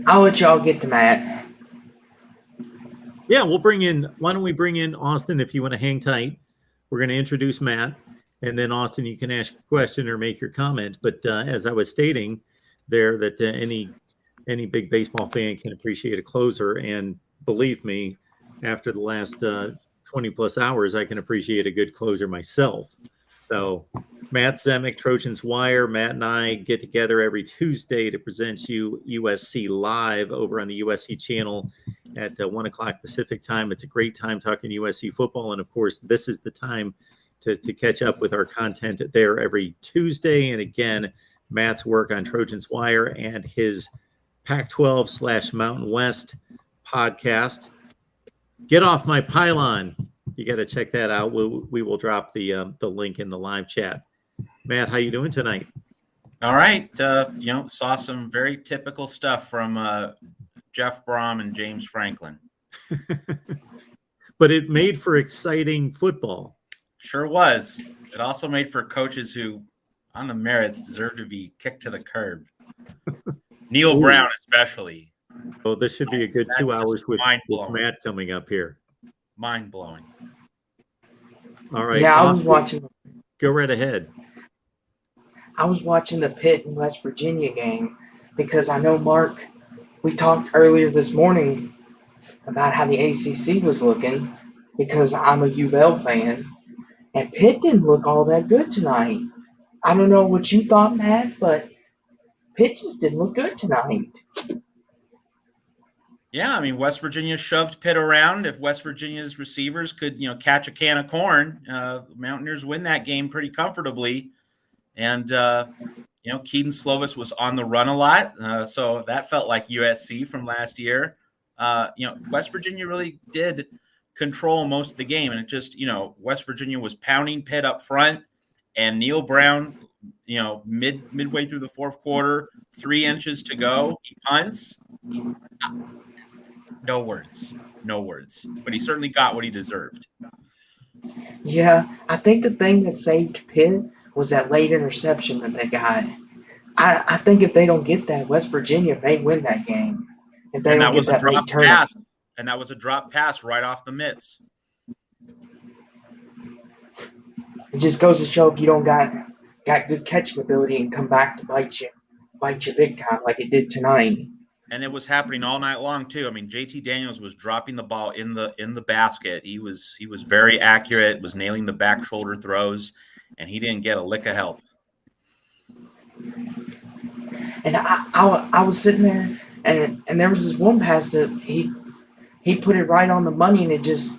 I'll let y'all get to Matt. Yeah, why don't we bring in Austin if you want to hang tight? We're going to introduce Matt, and then Austin, you can ask a question or make your comment. But as I was stating there, that any big baseball fan can appreciate a closer, and believe me, after the last 20 plus hours, I can appreciate a good closer myself. So Matt Zemek, Trojans Wire. Matt and I get together every Tuesday to present you USC Live over on the USC channel at 1 o'clock Pacific time. It's a great time talking USC football. And, of course, this is the time to catch up with our content there every Tuesday. And, again, Matt's work on Trojans Wire and his Pac-12/Mountain West podcast. Get Off My Pylon. You got to check that out. We will drop the link in the live chat. Matt, how you doing tonight? All right. Saw some very typical stuff from Jeff Brom and James Franklin. But it made for exciting football. Sure was. It also made for coaches who, on the merits, deserve to be kicked to the curb. Neil Brown, especially. Oh, this should be a good 2 hours with Matt coming up here. Mind-blowing. All right. Yeah, I was watching. Go right ahead. I was watching the Pitt and West Virginia game because I know, Mark, we talked earlier this morning about how the ACC was looking because I'm a UVL fan, and Pitt didn't look all that good tonight. I don't know what you thought, Matt, but Pitt just didn't look good tonight. Yeah, I mean, West Virginia shoved Pitt around. If West Virginia's receivers could, catch a can of corn, Mountaineers win that game pretty comfortably. And, Keaton Slovis was on the run a lot. So that felt like USC from last year. West Virginia really did control most of the game. And it just, West Virginia was pounding Pitt up front. And Neil Brown midway through the fourth quarter, 3 inches to go, he punts. No words. But he certainly got what he deserved. Yeah, I think the thing that saved Pitt was that late interception that they got. I think if they don't get that, West Virginia may win that game. If they don't get that late turn. And that was a drop pass right off the mitts. It just goes to show if you don't got good catching ability and come back to bite you big time like it did tonight. And it was happening all night long too. I mean, JT Daniels was dropping the ball in the basket. He was very accurate, was nailing the back shoulder throws, and he didn't get a lick of help. And I was sitting there, and there was this one pass that he put it right on the money, and it just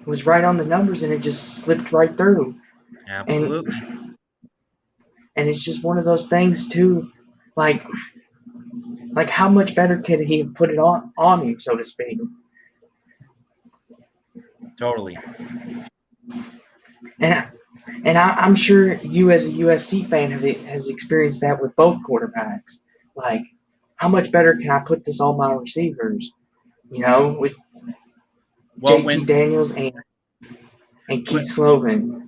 was right on the numbers, and it just slipped right through. Absolutely. And it's just one of those things too, like how much better could he have put it on him, so to speak? Totally. And I'm sure you as a USC fan has experienced that with both quarterbacks. Like, how much better can I put this on my receivers? With JT Daniels and Keith Slovis.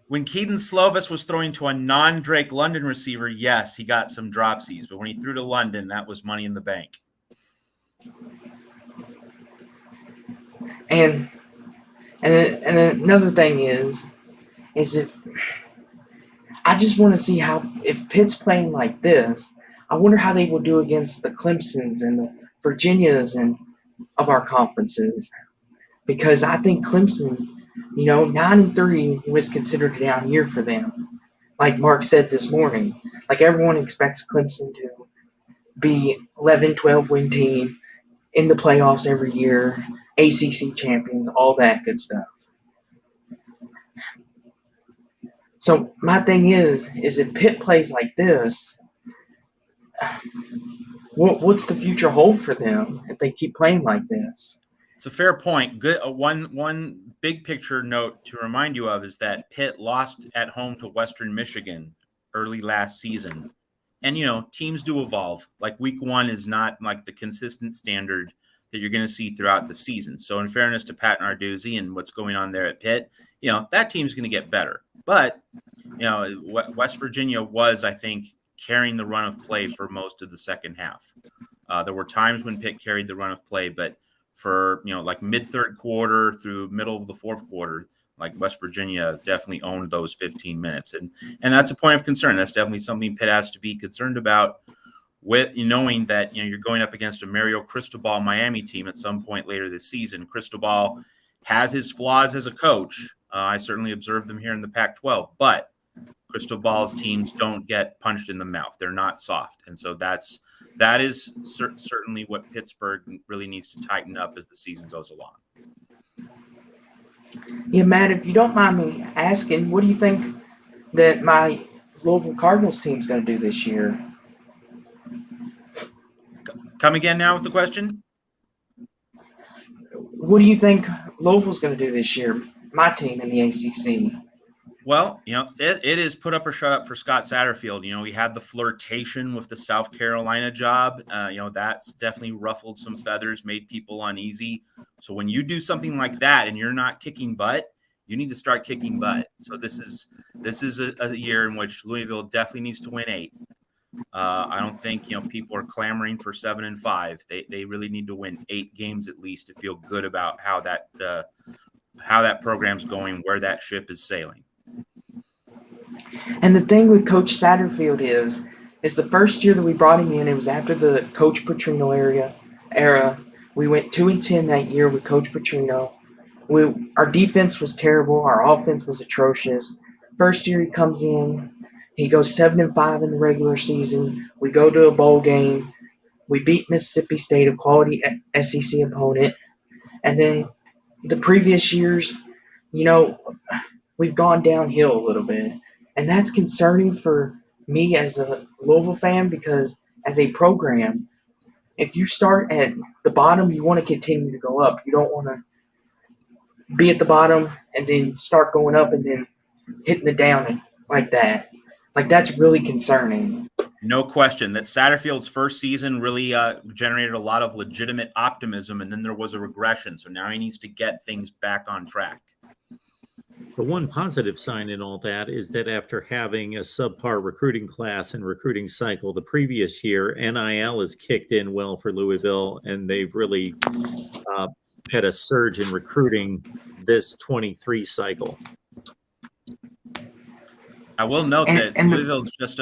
When Keaton Slovis was throwing to a non-Drake London receiver, yes, he got some dropsies. But when he threw to London, that was money in the bank. And another thing is if I just want to see if Pitt's playing like this, I wonder how they will do against the Clemsons and the Virginias of our conferences. Because I think Clemson, 9-3 was considered a down year for them. Like Mark said this morning, like everyone expects Clemson to be 11-12 win team in the playoffs every year, ACC champions, all that good stuff. So my thing is if Pitt plays like this, what's the future hold for them if they keep playing like this? It's a fair point. Good. One big picture note to remind you of is that Pitt lost at home to Western Michigan early last season. And, teams do evolve. Like week 1 is not like the consistent standard that you're going to see throughout the season. So in fairness to Pat Narduzzi and what's going on there at Pitt, that team's going to get better. But, West Virginia was, I think, carrying the run of play for most of the second half. There were times when Pitt carried the run of play, but for, like mid-third quarter through middle of the fourth quarter, like West Virginia definitely owned those 15 minutes. And that's a point of concern. That's definitely something Pitt has to be concerned about with knowing that, you're going up against a Mario Cristobal Miami team at some point later this season. Cristobal has his flaws as a coach. I certainly observed them here in the Pac-12, but Cristobal's teams don't get punched in the mouth. They're not soft. And so that is certainly what Pittsburgh really needs to tighten up as the season goes along. Yeah, Matt, if you don't mind me asking, what do you think that my Louisville Cardinals team's going to do this year? Come again now with the question? What do you think Louisville's going to do this year, my team in the ACC? Well, it is put up or shut up for Scott Satterfield. He had the flirtation with the South Carolina job. That's definitely ruffled some feathers, made people uneasy. So when you do something like that and you're not kicking butt, you need to start kicking butt. So this is a year in which Louisville definitely needs to win 8. I don't think people are clamoring for 7 and 5. They really need to win 8 games at least to feel good about how that program's going, where that ship is sailing. And the thing with Coach Satterfield is the first year that we brought him in, it was after the Coach Petrino era. We went 2-10 that year with Coach Petrino. Our defense was terrible. Our offense was atrocious. First year he comes in, he goes 7-5 in the regular season. We go to a bowl game. We beat Mississippi State, a quality SEC opponent. And then the previous years, we've gone downhill a little bit. And that's concerning for me as a Louisville fan because as a program, if you start at the bottom, you want to continue to go up. You don't want to be at the bottom and then start going up and then hitting the down like that. Like, that's really concerning. No question that Satterfield's first season really generated a lot of legitimate optimism, and then there was a regression. So now he needs to get things back on track. The one positive sign in all that is that after having a subpar recruiting class and recruiting cycle the previous year, NIL has kicked in well for Louisville, and they've really had a surge in recruiting this 23 cycle. I will note that Louisville's just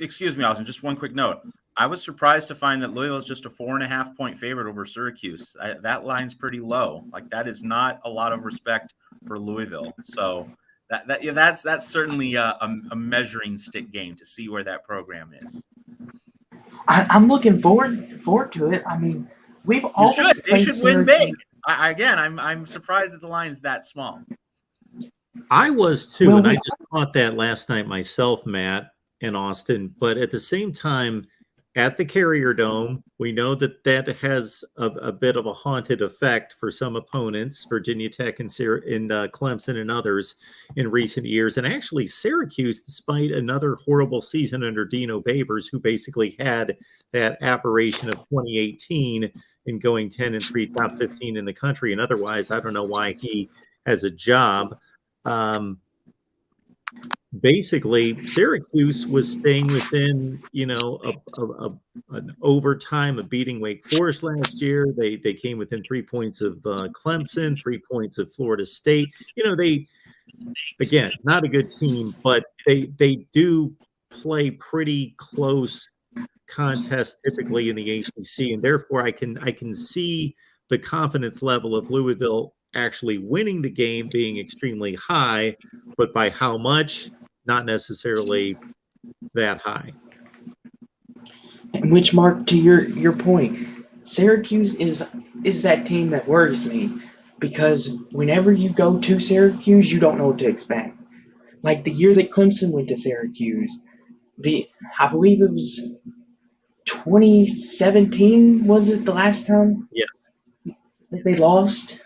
excuse me, Austin, just one quick note. I was surprised to find that Louisville's just a 4.5 point favorite over Syracuse. That line's pretty low. Like, that is not a lot of respect for Louisville. So that's certainly a measuring stick game to see where that program is. I'm looking forward to it. I mean, we've always they should win big. I'm surprised that the line's that small. I was too, and I just thought that last night myself, Matt and Austin. But at the same time, at the Carrier Dome, we know that has a bit of a haunted effect for some opponents, Virginia Tech and Clemson and others in recent years. And actually, Syracuse, despite another horrible season under Dino Babers, who basically had that aberration of 2018 in going 10-3, top 15 in the country, and otherwise, I don't know why he has a job. Basically, Syracuse was staying within, an overtime of beating Wake Forest last year. They came within 3 points of Clemson, 3 points of Florida State. They, again, not a good team, but they do play pretty close contests typically in the ACC, and therefore I can see the confidence level of Louisville actually winning the game being extremely high, but by how much? Not necessarily that high. And which, Mark, to your point, Syracuse is that team that worries me, because whenever you go to Syracuse, you don't know what to expect. Like the year that Clemson went to Syracuse, I believe it was 2017, was it the last time? Yes. That they lost?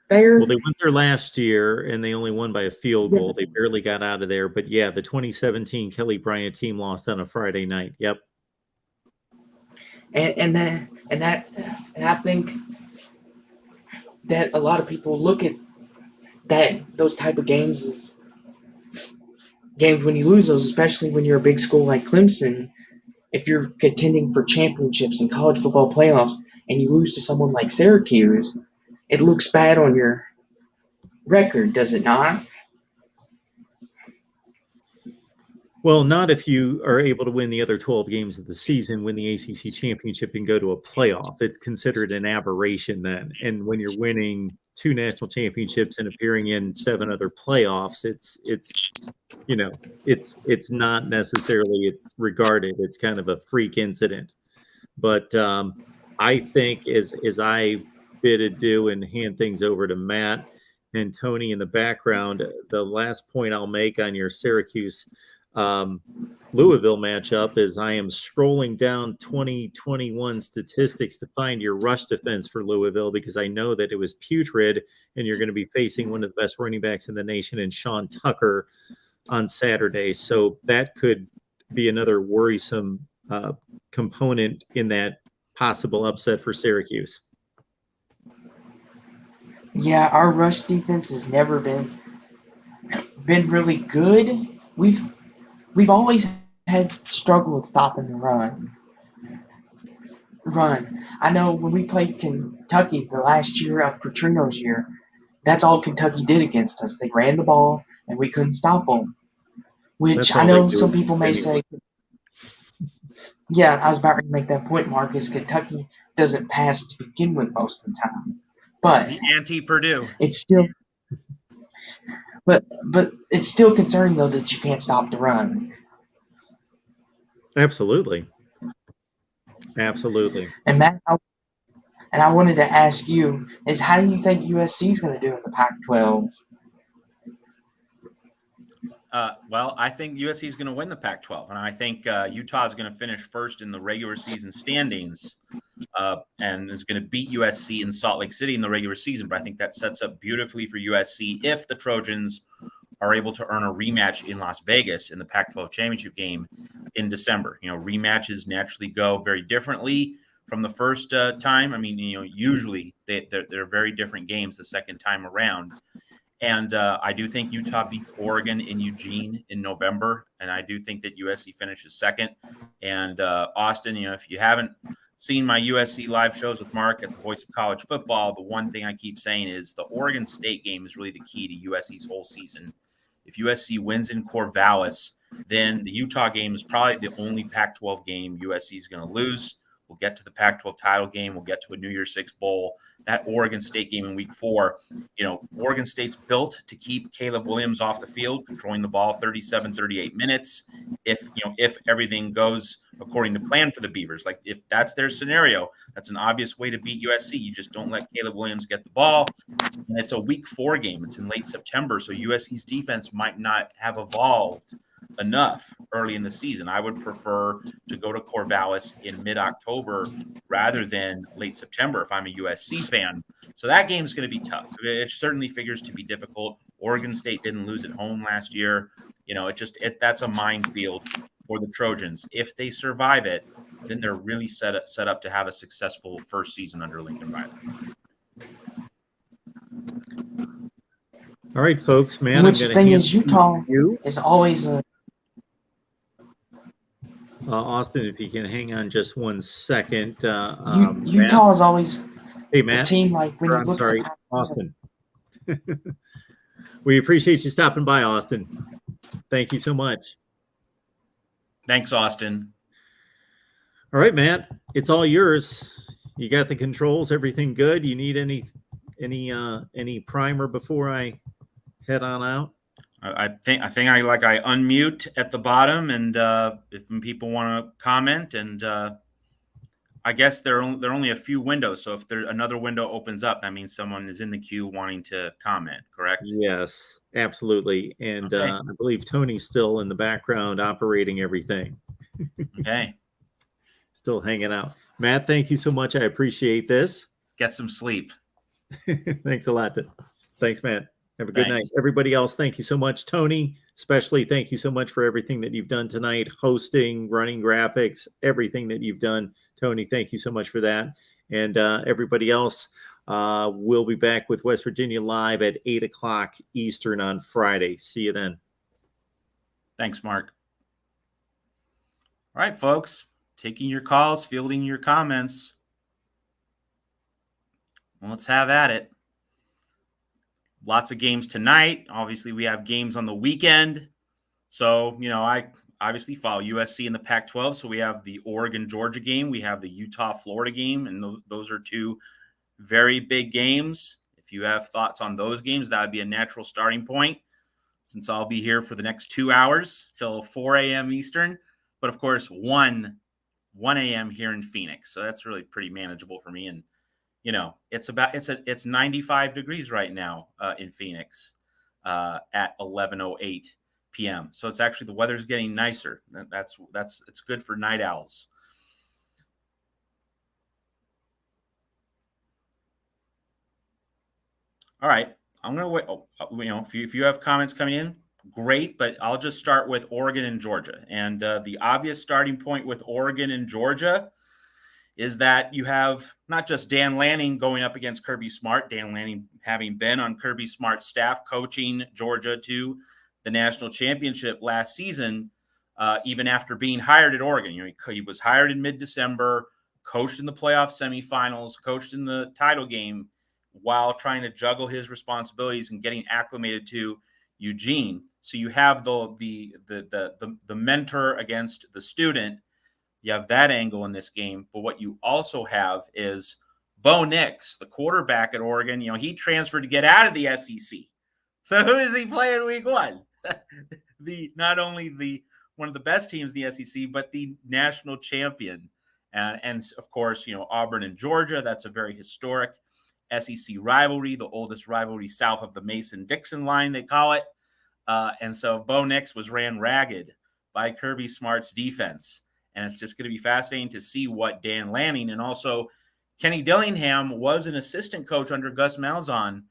There. Well, they went there last year, and they only won by a field goal. They barely got out of there. But, yeah, the 2017 Kelly Bryant team lost on a Friday night. Yep. And I think that a lot of people look at those type of games as games when you lose those, especially when you're a big school like Clemson. If you're contending for championships and college football playoffs and you lose to someone like Syracuse, it looks bad on your record, does it not? Well, not if you are able to win the other 12 games of the season, win the ACC championship, and go to a playoff. It's considered an aberration then. And when you're winning 2 national championships and appearing in 7 other playoffs, it's not necessarily it's regarded. It's kind of a freak incident. But I think as I bid adieu and hand things over to Matt and Tony in the background, the last point I'll make on your Syracuse Louisville matchup is I am scrolling down 2021 statistics to find your rush defense for Louisville, because I know that it was putrid, and you're going to be facing one of the best running backs in the nation in Sean Tucker on Saturday. So that could be another worrisome component in that possible upset for Syracuse. Yeah, our rush defense has never been really good. We've always had struggle with stopping the run. I know when we played Kentucky the last year of Petrino's year, that's all Kentucky did against us. They ran the ball and we couldn't stop them. Which I know some people may say, yeah, I was about to make that point, Marcus. Kentucky doesn't pass to begin with most of the time. But the anti-Purdue. It's still, but it's still concerning though that you can't stop the run. Absolutely. And Matt, I wanted to ask you is how do you think USC is going to do in the Pac-12? Well, I think USC is going to win the Pac-12, and I think Utah is going to finish first in the regular season standings, and is going to beat USC in Salt Lake City in the regular season. But I think that sets up beautifully for USC if the Trojans are able to earn a rematch in Las Vegas in the Pac-12 championship game in December. Rematches naturally go very differently from the first time. I mean, usually they're very different games the second time around. And I do think Utah beats Oregon in Eugene in November, and I do think that USC finishes second. And Austin, if you haven't seen my USC live shows with Mark at the Voice of College Football, the one thing I keep saying is the Oregon State game is really the key to USC's whole season. If USC wins in Corvallis, then the Utah game is probably the only Pac-12 game USC is going to lose. We'll get to the Pac-12 title game. We'll get to a New Year's Six bowl. That Oregon State game in week 4, Oregon State's built to keep Caleb Williams off the field, controlling the ball 37, 38 minutes. If everything goes according to plan for the Beavers, like if that's their scenario, that's an obvious way to beat USC. You just don't let Caleb Williams get the ball. And it's a week 4 game. It's in late September. So USC's defense might not have evolved enough early in the season. I would prefer to go to Corvallis in mid-October rather than late September if I'm a USC fan. So that game is going to be tough. It certainly figures to be difficult. Oregon State didn't lose at home last year. That's a minefield for the Trojans. If they survive it, then they're really set up to have a successful first season under Lincoln Riley. All right, folks, man. Which thing is Utah is always a. Austin, if you can hang on just 1 second. Utah is always hey, Matt. a team like when you I'm look sorry, at Austin. We appreciate you stopping by, Austin. Thank you so much. Thanks, Austin. All right, Matt, it's all yours. You got the controls, everything good? You need any primer before I head on out? I think I unmute at the bottom, and if people want to comment, and I guess there are only a few windows. So if another window opens up, that means someone is in the queue wanting to comment. Correct? Yes, absolutely. And Okay. I believe Tony's still in the background operating everything. Okay. Still hanging out. Matt, thank you so much. I appreciate this. Get some sleep. Thanks a lot. Thanks, Matt. Have a good night. Thanks. Everybody else, thank you so much. Tony, especially, thank you so much for everything that you've done tonight, hosting, running graphics, everything that you've done. Tony, thank you so much for that. And everybody else, we'll be back with West Virginia Live at 8 o'clock Eastern on Friday. See you then. Thanks, Mark. All right, folks. Taking your calls, fielding your comments. Well, let's have at it. Lots of games tonight. Obviously, we have games on the weekend. So, I obviously follow USC in the Pac-12. So we have the Oregon-Georgia game. We have the Utah-Florida game. And those are two very big games. If you have thoughts on those games, that would be a natural starting point, since I'll be here for the next 2 hours till 4 a.m. Eastern. But, of course, 1 a.m. here in Phoenix. So that's really pretty manageable for me. And it's 95 degrees right now in Phoenix at 11:08 p.m. So it's actually, the weather's getting nicer. It's good for night owls. All right, I'm gonna wait. If you have comments coming in, great. But I'll just start with Oregon and Georgia. And the obvious starting point with Oregon and Georgia is that you have not just Dan Lanning going up against Kirby Smart, Dan Lanning having been on Kirby Smart's staff coaching Georgia to the national championship last season, even after being hired at Oregon. He was hired in mid-December, coached in the playoff semifinals, coached in the title game while trying to juggle his responsibilities and getting acclimated to Eugene. So you have the mentor against the student. You have that angle in this game. But what you also have is Bo Nix, the quarterback at Oregon. He transferred to get out of the SEC. So who does he play in week 1? Not only one of the best teams in the SEC, but the national champion. And of course, Auburn and Georgia. That's a very historic SEC rivalry, the oldest rivalry south of the Mason-Dixon line, they call it. And so Bo Nix was ran ragged by Kirby Smart's defense. And it's just going to be fascinating to see what Dan Lanning, and also Kenny Dillingham was an assistant coach under Gus Malzahn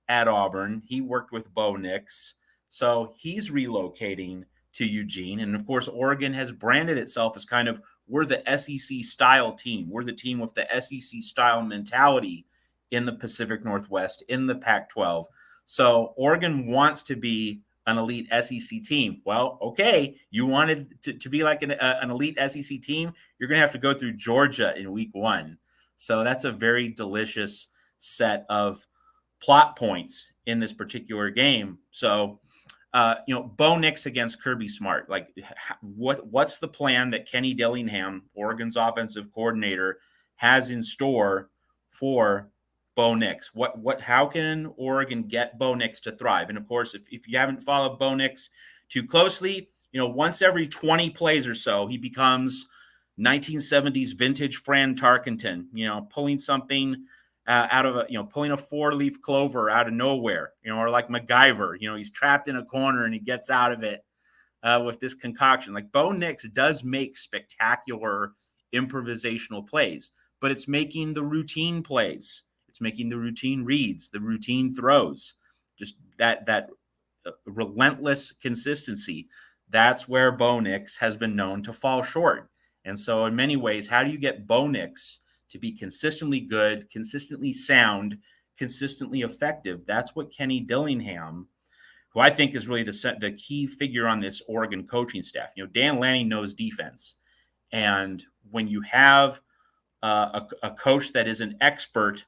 at Auburn. He worked with Bo Nix. So he's relocating to Eugene. And of course, Oregon has branded itself as kind of, we're the SEC style team. We're the team with the SEC style mentality in the Pacific Northwest, in the Pac-12. So Oregon wants to be an elite SEC team. Well, okay, you wanted to be like an elite SEC team, you're going to have to go through Georgia in week 1. So that's a very delicious set of plot points in this particular game. So, Bo Nix against Kirby Smart. Like, what's the plan that Kenny Dillingham, Oregon's offensive coordinator, has in store for Bo Nix? How can Oregon get Bo Nix to thrive? And of course, if you haven't followed Bo Nix too closely, once every 20 plays or so, he becomes 1970s vintage Fran Tarkenton, pulling something out of pulling a 4-leaf clover out of nowhere, or like MacGyver, he's trapped in a corner and he gets out of it with this concoction. Like, Bo Nix does make spectacular improvisational plays, but it's making the routine plays. It's making the routine reads, the routine throws, just that relentless consistency. That's where Bo Nix has been known to fall short. And so in many ways, how do you get Bo Nix to be consistently good, consistently sound, consistently effective? That's what Kenny Dillingham, who I think is really the key figure on this Oregon coaching staff. Dan Lanning knows defense. And when you have a coach that is an expert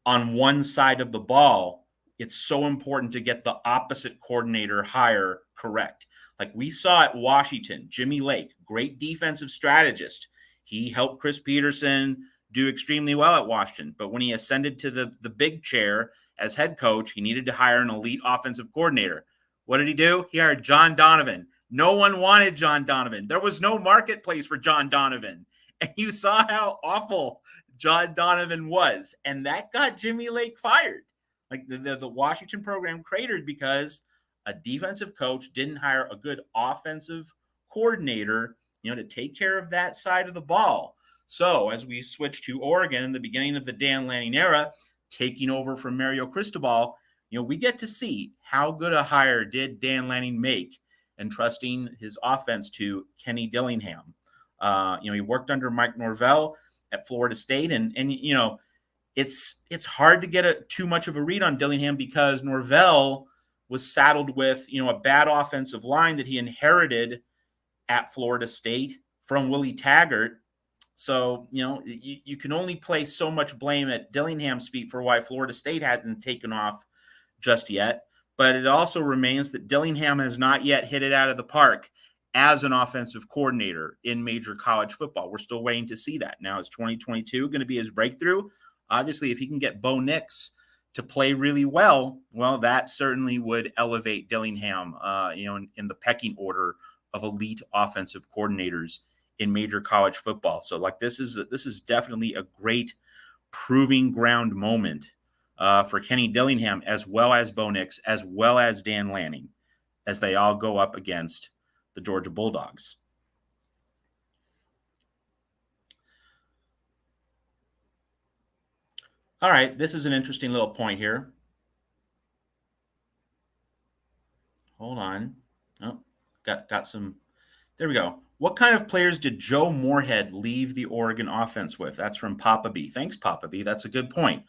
on one side of the ball, it's so important to get the opposite coordinator hire correct. Like we saw at Washington, Jimmy Lake, great defensive strategist. He helped Chris Peterson do extremely well at Washington. But when he ascended to the big chair as head coach, he needed to hire an elite offensive coordinator. What did he do? He hired John Donovan. No one wanted John Donovan. There was no marketplace for John Donovan. And you saw how awful John Donovan was. And that got Jimmy Lake fired. Like the Washington program cratered because a defensive coach didn't hire a good offensive coordinator, to take care of that side of the ball. So as we switch to Oregon in the beginning of the Dan Lanning era, taking over from Mario Cristobal, we get to see how good a hire did Dan Lanning make and trusting his offense to Kenny Dillingham. He worked under Mike Norvell at Florida State, and it's hard to get too much of a read on Dillingham because Norvell was saddled with, a bad offensive line that he inherited at Florida State from Willie Taggart. So, you can only place so much blame at Dillingham's feet for why Florida State hasn't taken off just yet. But it also remains that Dillingham has not yet hit it out of the park as an offensive coordinator in major college football. We're still waiting to see that. Now, is 2022 going to be his breakthrough? Obviously, if he can get Bo Nix to play really well, that certainly would elevate Dillingham, in the pecking order of elite offensive coordinators in major college football. So this is definitely a great proving ground moment for Kenny Dillingham, as well as Bo Nix, as well as Dan Lanning, as they all go up against the Georgia Bulldogs. All right, this is an interesting little point here. Hold on. Oh, got some. There we go. What kind of players did Joe Moorhead leave the Oregon offense with? That's from Papa B. Thanks, Papa B. That's a good point.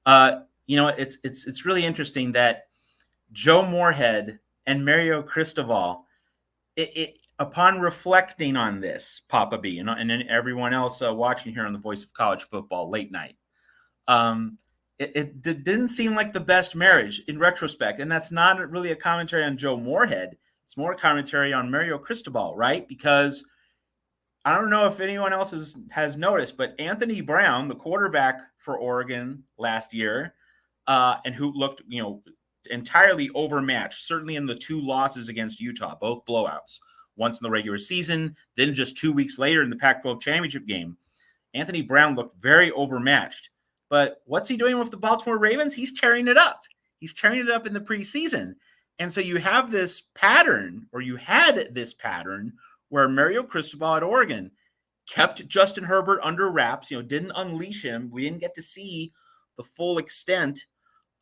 It's really interesting that Joe Moorhead and Mario Cristobal, upon reflecting on this, Papa B, and then everyone else watching here on the Voice of College Football late night, it didn't seem like the best marriage in retrospect. And that's not really a commentary on Joe Moorhead. It's more commentary on Mario Cristobal, right? Because I don't know if anyone else has noticed, but Anthony Brown, the quarterback for Oregon last year, and who looked, entirely overmatched, certainly in the 2 losses against Utah, both blowouts, once in the regular season, then just 2 weeks later in the Pac-12 championship game. Anthony Brown looked very overmatched. But what's he doing with the Baltimore Ravens? He's tearing it up. He's tearing it up in the preseason. And so you have this pattern, or you had this pattern, where Mario Cristobal at Oregon kept Justin Herbert under wraps, didn't unleash him. We didn't get to see the full extent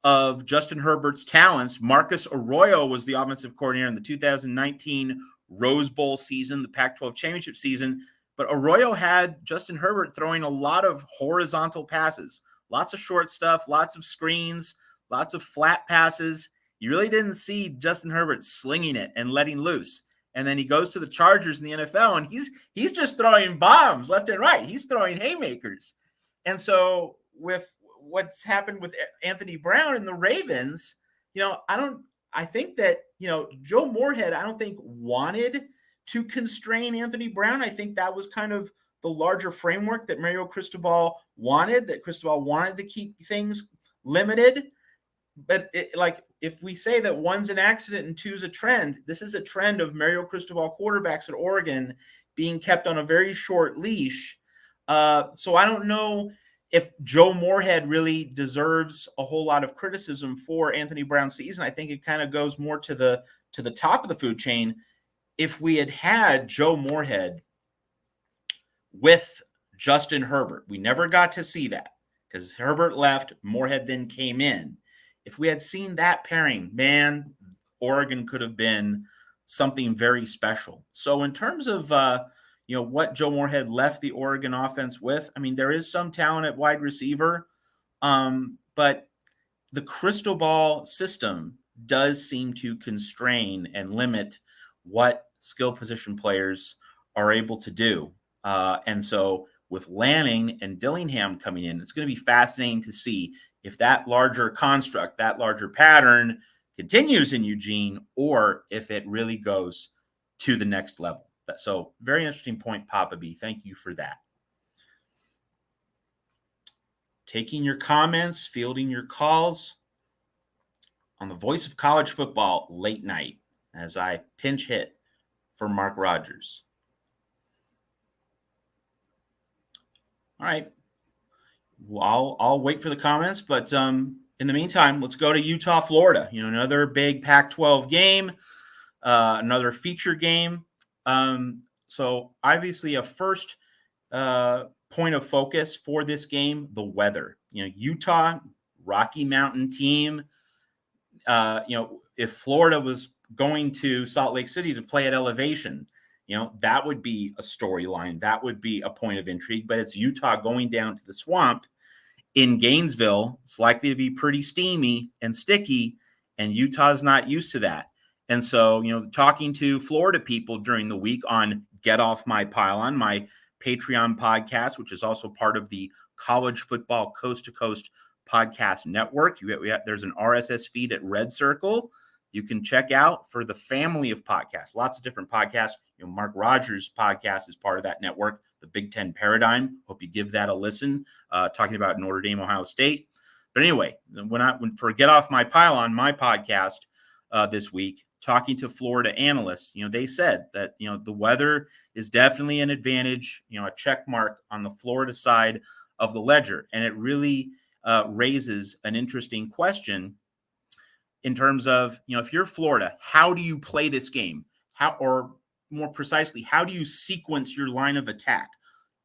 of Justin Herbert's talents. Marcus Arroyo was the offensive coordinator in the 2019 Rose Bowl season, the Pac-12 championship season. But Arroyo had Justin Herbert throwing a lot of horizontal passes, lots of short stuff, lots of screens, lots of flat passes. You really didn't see Justin Herbert slinging it and letting loose. And then he goes to the Chargers in the NFL, and he's just throwing bombs left and right. He's throwing haymakers. And so with what's happened with Anthony Brown and the Ravens, I think that, Joe Moorhead, I don't think wanted to constrain Anthony Brown. I think that was kind of the larger framework that Mario Cristobal wanted, to keep things limited. But if we say that one's an accident and two's a trend, this is a trend of Mario Cristobal quarterbacks at Oregon being kept on a very short leash. So I don't know if Joe Moorhead really deserves a whole lot of criticism for Anthony Brown's season. I think it kind of goes more to the top of the food chain. If we had Joe Moorhead with Justin Herbert, we never got to see that because Herbert left, Moorhead then came in. If we had seen that pairing, man, Oregon could have been something very special. So in terms of what Joe Moorhead left the Oregon offense with, I mean, there is some talent at wide receiver, but the Cristobal system does seem to constrain and limit what skill position players are able to do. And so with Lanning and Dillingham coming in, it's going to be fascinating to see if that larger construct, that larger pattern continues in Eugene, or if it really goes to the next level. So very interesting point, Papa B. Thank you for that. Taking your comments, fielding your calls on the Voice of College Football late night as I pinch hit for Mark Rogers. All right. Well, I'll wait for the comments, but in the meantime, let's go to Utah, Florida. Another big Pac-12 game, another feature game. So obviously a first point of focus for this game, the weather. Utah, Rocky Mountain team. If Florida was going to Salt Lake City to play at elevation, that would be a storyline. That would be a point of intrigue, but it's Utah going down to the swamp in Gainesville. It's likely to be pretty steamy and sticky, and Utah's not used to that. And so, talking to Florida people during the week on Get Off My Pylon, my Patreon podcast, which is also part of the College Football Coast to Coast podcast network. There's an RSS feed at Red Circle you can check out for the family of podcasts, lots of different podcasts. Mark Rogers' podcast is part of that network, the Big Ten Paradigm. Hope you give that a listen, talking about Notre Dame, Ohio State. But anyway, for Get Off My Pylon, my podcast this week, talking to Florida analysts, they said that, the weather is definitely an advantage, a check mark on the Florida side of the ledger. And it really raises an interesting question in terms of, if you're Florida, how do you play this game? Or more precisely, how do you sequence your line of attack?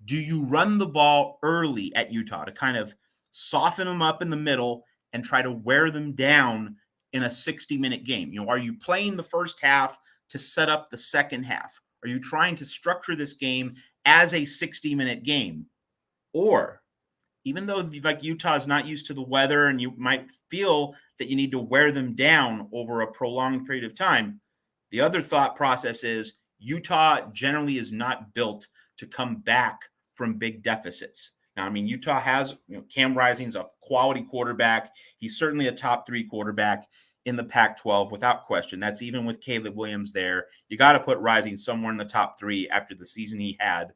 Do you run the ball early at Utah to kind of soften them up in the middle and try to wear them down in a 60-minute game? Are you playing the first half to set up the second half? Are you trying to structure this game as a 60-minute game? Or even though Utah is not used to the weather and you might feel that you need to wear them down over a prolonged period of time, the other thought process is Utah generally is not built to come back from big deficits. Now, Utah has, Cam Rising's a quality quarterback. He's certainly a top 3 quarterback in the Pac-12 without question. That's even with Caleb Williams there. You got to put Rising somewhere in the top 3 after the season he had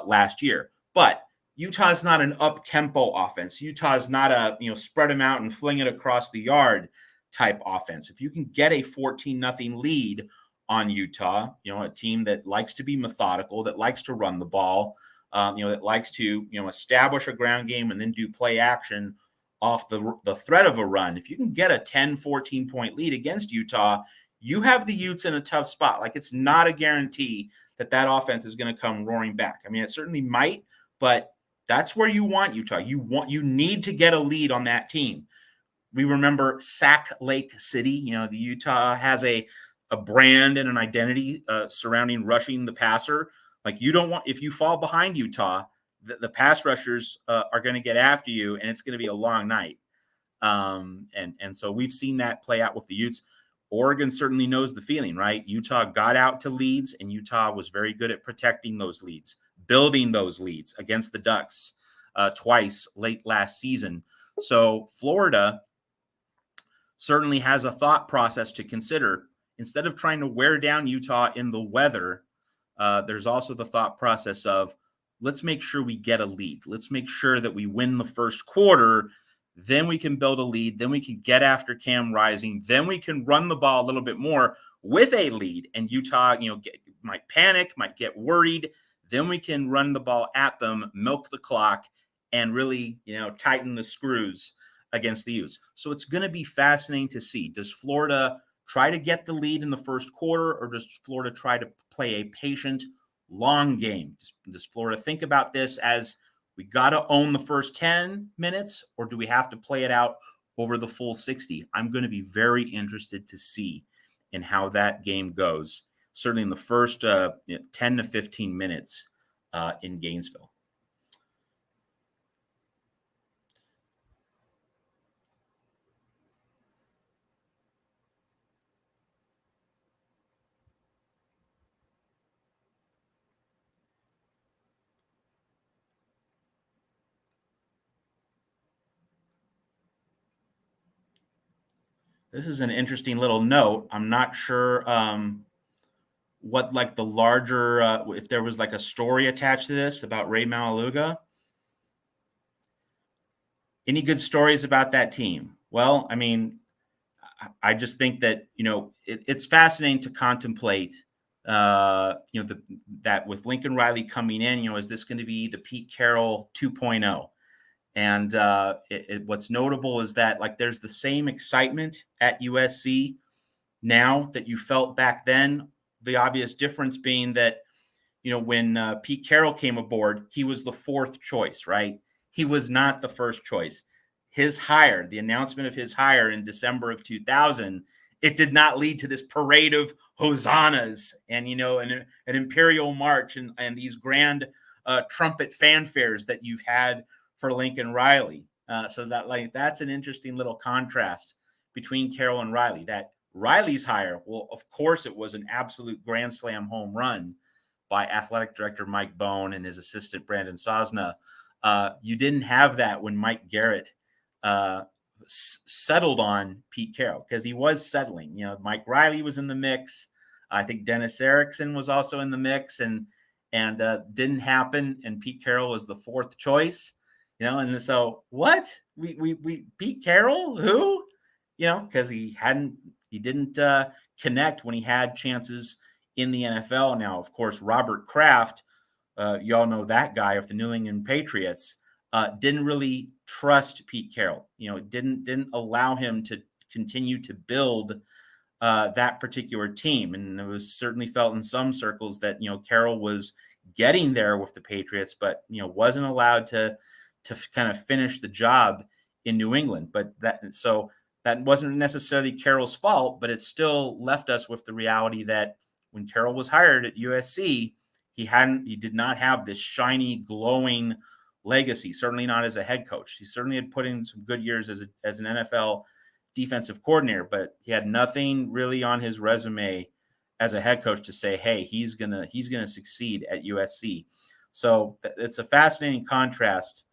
last year. But Utah's not an up-tempo offense. Utah's not a, spread them out and fling it across the yard type offense. If you can get a 14-0 lead on Utah, a team that likes to be methodical, that likes to run the ball, that likes to, establish a ground game and then do play action off the threat of a run. If you can get a 10, 14-point lead against Utah, you have the Utes in a tough spot. It's not a guarantee that offense is going to come roaring back. It certainly might, but that's where you want Utah. You need to get a lead on that team. we remember Sack Lake City. You know, the Utah has a brand and an identity surrounding rushing the passer. Like, you don't want, if you fall behind Utah, the pass rushers are going to get after you, and it's going to be a long night. And so we've seen that play out with the Utes. Oregon certainly knows the feeling, right? Utah got out to leads, and Utah was very good at protecting those leads, building those leads against the Ducks twice late last season. So Florida certainly has a thought process to consider. Instead of trying to wear down Utah in the weather, there's also the thought process of, let's make sure we get a lead. Let's make sure that we win the first quarter. Then we can build a lead. Then we can get after Cam Rising. Then we can run the ball a little bit more with a lead. And Utah, might panic, might get worried. Then we can run the ball at them, milk the clock, and really, tighten the screws against the Utes. So it's going to be fascinating to see. Does Florida try to get the lead in the first quarter, or does Florida try to play a patient, long game? Does Florida think about this as, we got to own the first 10 minutes, or do we have to play it out over the full 60? I'm going to be very interested to see in how that game goes, certainly in the first 10 to 15 minutes in Gainesville. This is an interesting little note. I'm not sure what, like, the larger, if there was like a story attached to this about Ray Malaluga. Any good stories about that team? Well, I mean, I just think that, it's fascinating to contemplate, that with Lincoln Riley coming in, is this going to be the Pete Carroll 2.0? And what's notable is that, like, there's the same excitement at USC now that you felt back then. The obvious difference being that, when Pete Carroll came aboard, he was the fourth choice, right? He was not the first choice. His hire, the announcement of his hire in December of 2000, it did not lead to this parade of hosannas and, an imperial march and these grand trumpet fanfares that you've had for Lincoln Riley. So that's an interesting little contrast between Carroll and Riley. That Riley's hire, well, of course, it was an absolute grand slam home run by athletic director Mike Bone and his assistant Brandon Sosna. You didn't have that when Mike Garrett settled on Pete Carroll, because he was settling. Mike Riley was in the mix. I think Dennis Erickson was also in the mix, and didn't happen. And Pete Carroll was the fourth choice. And so what? We Pete Carroll, who? Because he didn't connect when he had chances in the NFL. Now, of course, Robert Kraft, y'all know that guy of the New England Patriots, didn't really trust Pete Carroll. Didn't allow him to continue to build that particular team. And it was certainly felt in some circles that, Carroll was getting there with the Patriots, but, wasn't allowed to kind of finish the job in New England. But that wasn't necessarily Carroll's fault, but it still left us with the reality that when Carroll was hired at USC, he did not have this shiny, glowing legacy, certainly not as a head coach. He certainly had put in some good years as an NFL defensive coordinator, but he had nothing really on his resume as a head coach to say, hey, he's gonna succeed at USC. So it's a fascinating contrast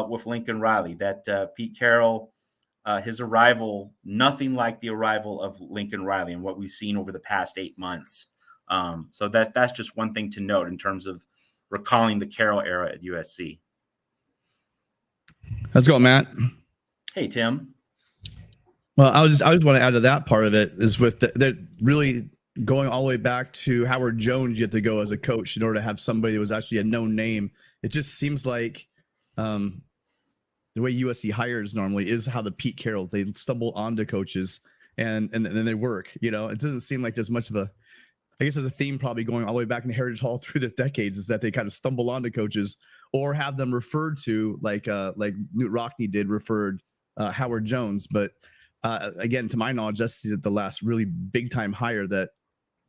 with Lincoln Riley, that Pete Carroll, his arrival, nothing like the arrival of Lincoln Riley and what we've seen over the past 8 months. So that's just one thing to note in terms of recalling the Carroll era at USC. Let's go, Matt. Hey, Tim. Well, I just want to add to that part of it is with they're really going all the way back to Howard Jones. You have to go as a coach in order to have somebody that was actually a known name. It just seems like the way USC hires normally is how the Pete Carroll, they stumble onto coaches and then they work. It doesn't seem like there's much of a, I guess there's a theme probably going all the way back in Heritage Hall through the decades, is that they kind of stumble onto coaches or have them referred to like Newt Rockne did, referred Howard Jones. But again, to my knowledge, that's the last really big time hire that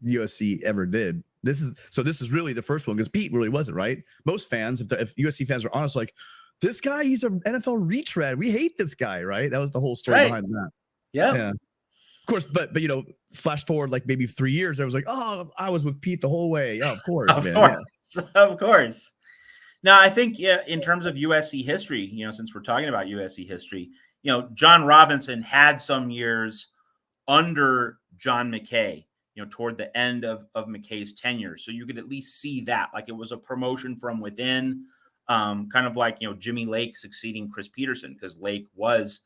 USC ever did. This is really the first one because Pete really wasn't, right? Most fans, if USC fans are honest, like, this guy, he's an NFL retread. We hate this guy, right? That was the whole story behind that. Yeah. Of course, but flash forward like maybe 3 years, I was like, oh, I was with Pete the whole way. Yeah, of course, Of man. course. Of course. Now, I think, in terms of USC history, since we're talking about USC history, John Robinson had some years under John McKay, toward the end of McKay's tenure. So you could at least see that, like, it was a promotion from within, kind of like, Jimmy Lake succeeding Chris Peterson, because Lake was,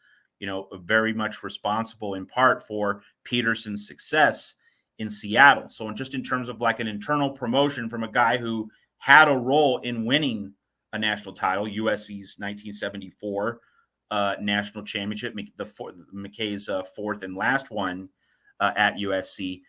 very much responsible in part for Peterson's success in Seattle. So just in terms of like an internal promotion from a guy who had a role in winning a national title, USC's 1974 national championship, McKay's fourth and last one at USC.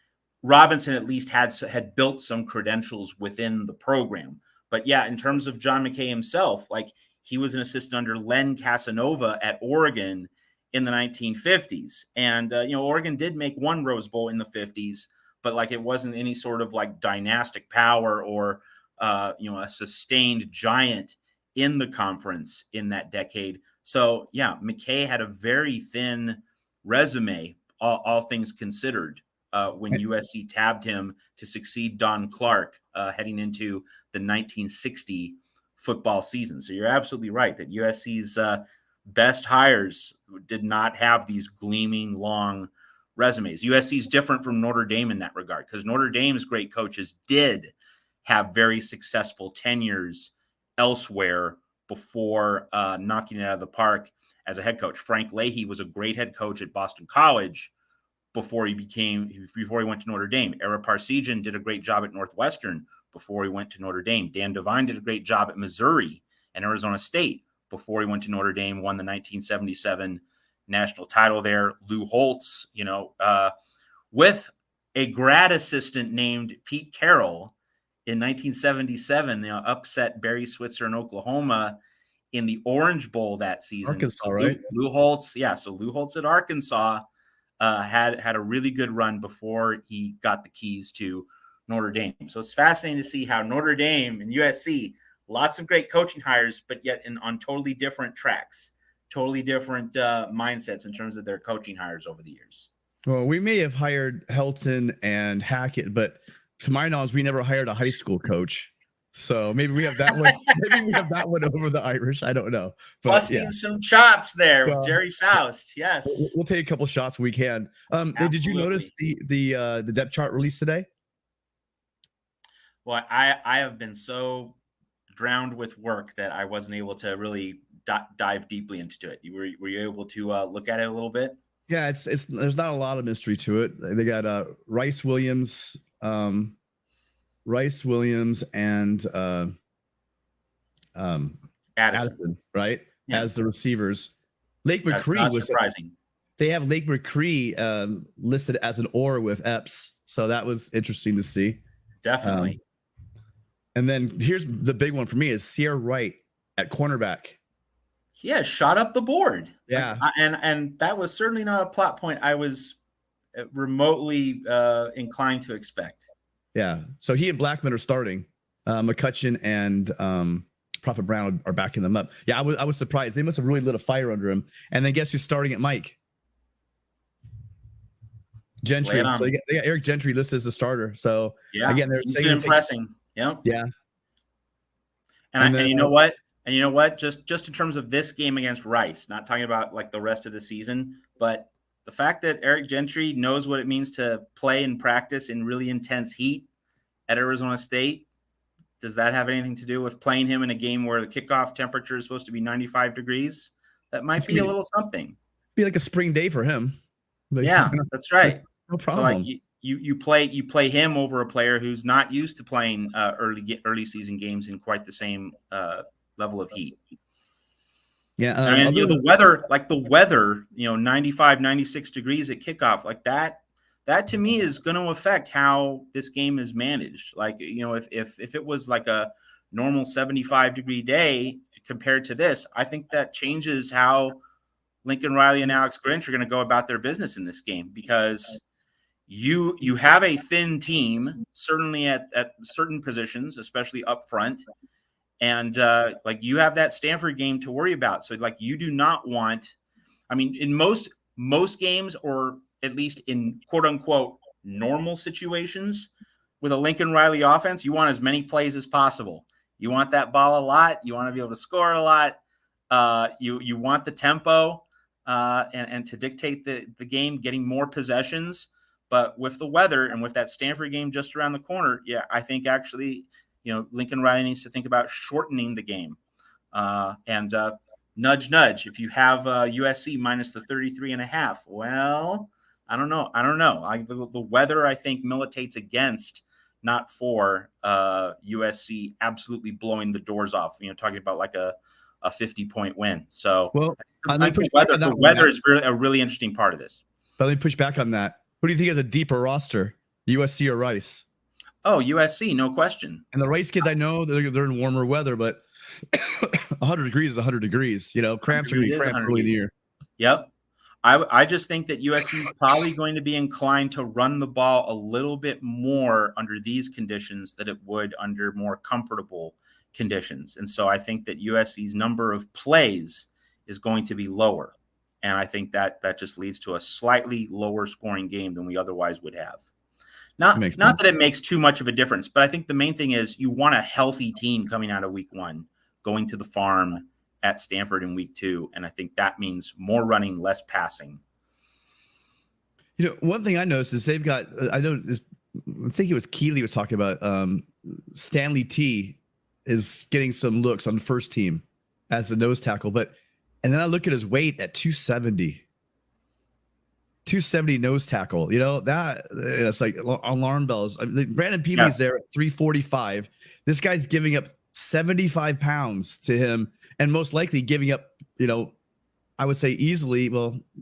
Robinson at least had built some credentials within the program. But yeah, in terms of John McKay himself, like, he was an assistant under Len Casanova at Oregon in the 1950s. And, Oregon did make one Rose Bowl in the 50s, but like, it wasn't any sort of like dynastic power or, a sustained giant in the conference in that decade. So yeah, McKay had a very thin resume, all things considered, when USC tabbed him to succeed Don Clark heading into the 1960 football season. So you're absolutely right that USC's best hires did not have these gleaming long resumes. USC is different from Notre Dame in that regard, because Notre Dame's great coaches did have very successful tenures elsewhere before knocking it out of the park as a head coach. Frank Leahy was a great head coach at Boston College before he went to Notre Dame. Ara Parseghian did a great job at Northwestern before he went to Notre Dame. Dan Devine did a great job at Missouri and Arizona State before he went to Notre Dame, won the 1977 national title there. Lou Holtz, with a grad assistant named Pete Carroll in 1977, upset Barry Switzer in Oklahoma in the Orange Bowl that season. Arkansas, right? Lou Holtz, so Lou Holtz at Arkansas had a really good run before he got the keys to Notre Dame. So it's fascinating to see how Notre Dame and USC, lots of great coaching hires, but yet on totally different tracks, totally different mindsets in terms of their coaching hires over the years. Well, we may have hired Helton and Hackett, but to my knowledge, we never hired a high school coach. So maybe we have that one. Maybe we have that one over the Irish. I don't know. But, busting some chops there with Jerry Faust. Yes, we'll take a couple shots we can. Did you notice the depth chart released today? Well, I have been so drowned with work that I wasn't able to really dive deeply into it. Were you able to look at it a little bit? Yeah, it's there's not a lot of mystery to it. They got Rice Williams, and Addison, right? Yeah. As the receivers. Lake McCree was surprising. They have Lake McCree listed as an OR with Epps, so that was interesting to see. Definitely. And then here's the big one for me is Sierra Wright at cornerback. Yeah, shot up the board. Yeah, and that was certainly not a plot point I was remotely inclined to expect. Yeah, so he and Blackman are starting. McCutcheon and Prophet Brown are backing them up. Yeah, I was surprised. They must have really lit a fire under him. And then guess who's starting at Mike? Gentry. So they got Eric Gentry listed as a starter. So again, they're saying impressing. Yeah. And you know what? And you know what? Just in terms of this game against Rice, not talking about like the rest of the season, but the fact that Eric Gentry knows what it means to play and practice in really intense heat at Arizona State, does that have anything to do with playing him in a game where the kickoff temperature is supposed to be 95 degrees? That might be a little something. Be like a spring day for him. Yeah, that's right. No problem. So like you play him over a player who's not used to playing early season games in quite the same level of heat. Yeah, and the weather, 95, 96 degrees at kickoff, like that to me is going to affect how this game is managed. Like, if it was like a normal 75-degree day compared to this, I think that changes how Lincoln Riley and Alex Grinch are going to go about their business in this game, because you have a thin team, certainly at certain positions, especially up front. And like you have that Stanford game to worry about. So like you do not want, I mean, in most games, or at least in quote unquote normal situations with a Lincoln Riley offense, you want as many plays as possible. You want that ball a lot. You want to be able to score a lot. You want the tempo and to dictate the game, getting more possessions. But with the weather and with that Stanford game just around the corner, yeah, I think actually, Lincoln Riley needs to think about shortening the game. And nudge, nudge. If you have USC minus the 33.5, well, I don't know. The weather, I think, militates against, not for USC absolutely blowing the doors off. Talking about like a 50-point win. So, well, the weather is a really interesting part of this. But let me push back on that. Who do you think has a deeper roster, USC or Rice? Oh, USC, no question. And the Rice kids, I know they're in warmer weather, but 100 degrees is 100 degrees. Cramps are going to be cramped early in the year. Yep. I just think that USC is probably going to be inclined to run the ball a little bit more under these conditions than it would under more comfortable conditions. And so I think that USC's number of plays is going to be lower. And I think that just leads to a slightly lower scoring game than we otherwise would have. Not that it makes too much of a difference, but I think the main thing is you want a healthy team coming out of week 1, going to the farm at Stanford in week 2. And I think that means more running, less passing. One thing I noticed is they've got, I think it was Keeley was talking about Stanley T is getting some looks on the first team as a nose tackle, and then I look at his weight at 270 nose tackle. That it's like alarm bells. Brandon Peely's there at 345. This guy's giving up 75 pounds to him, and most likely giving up, I would say easily,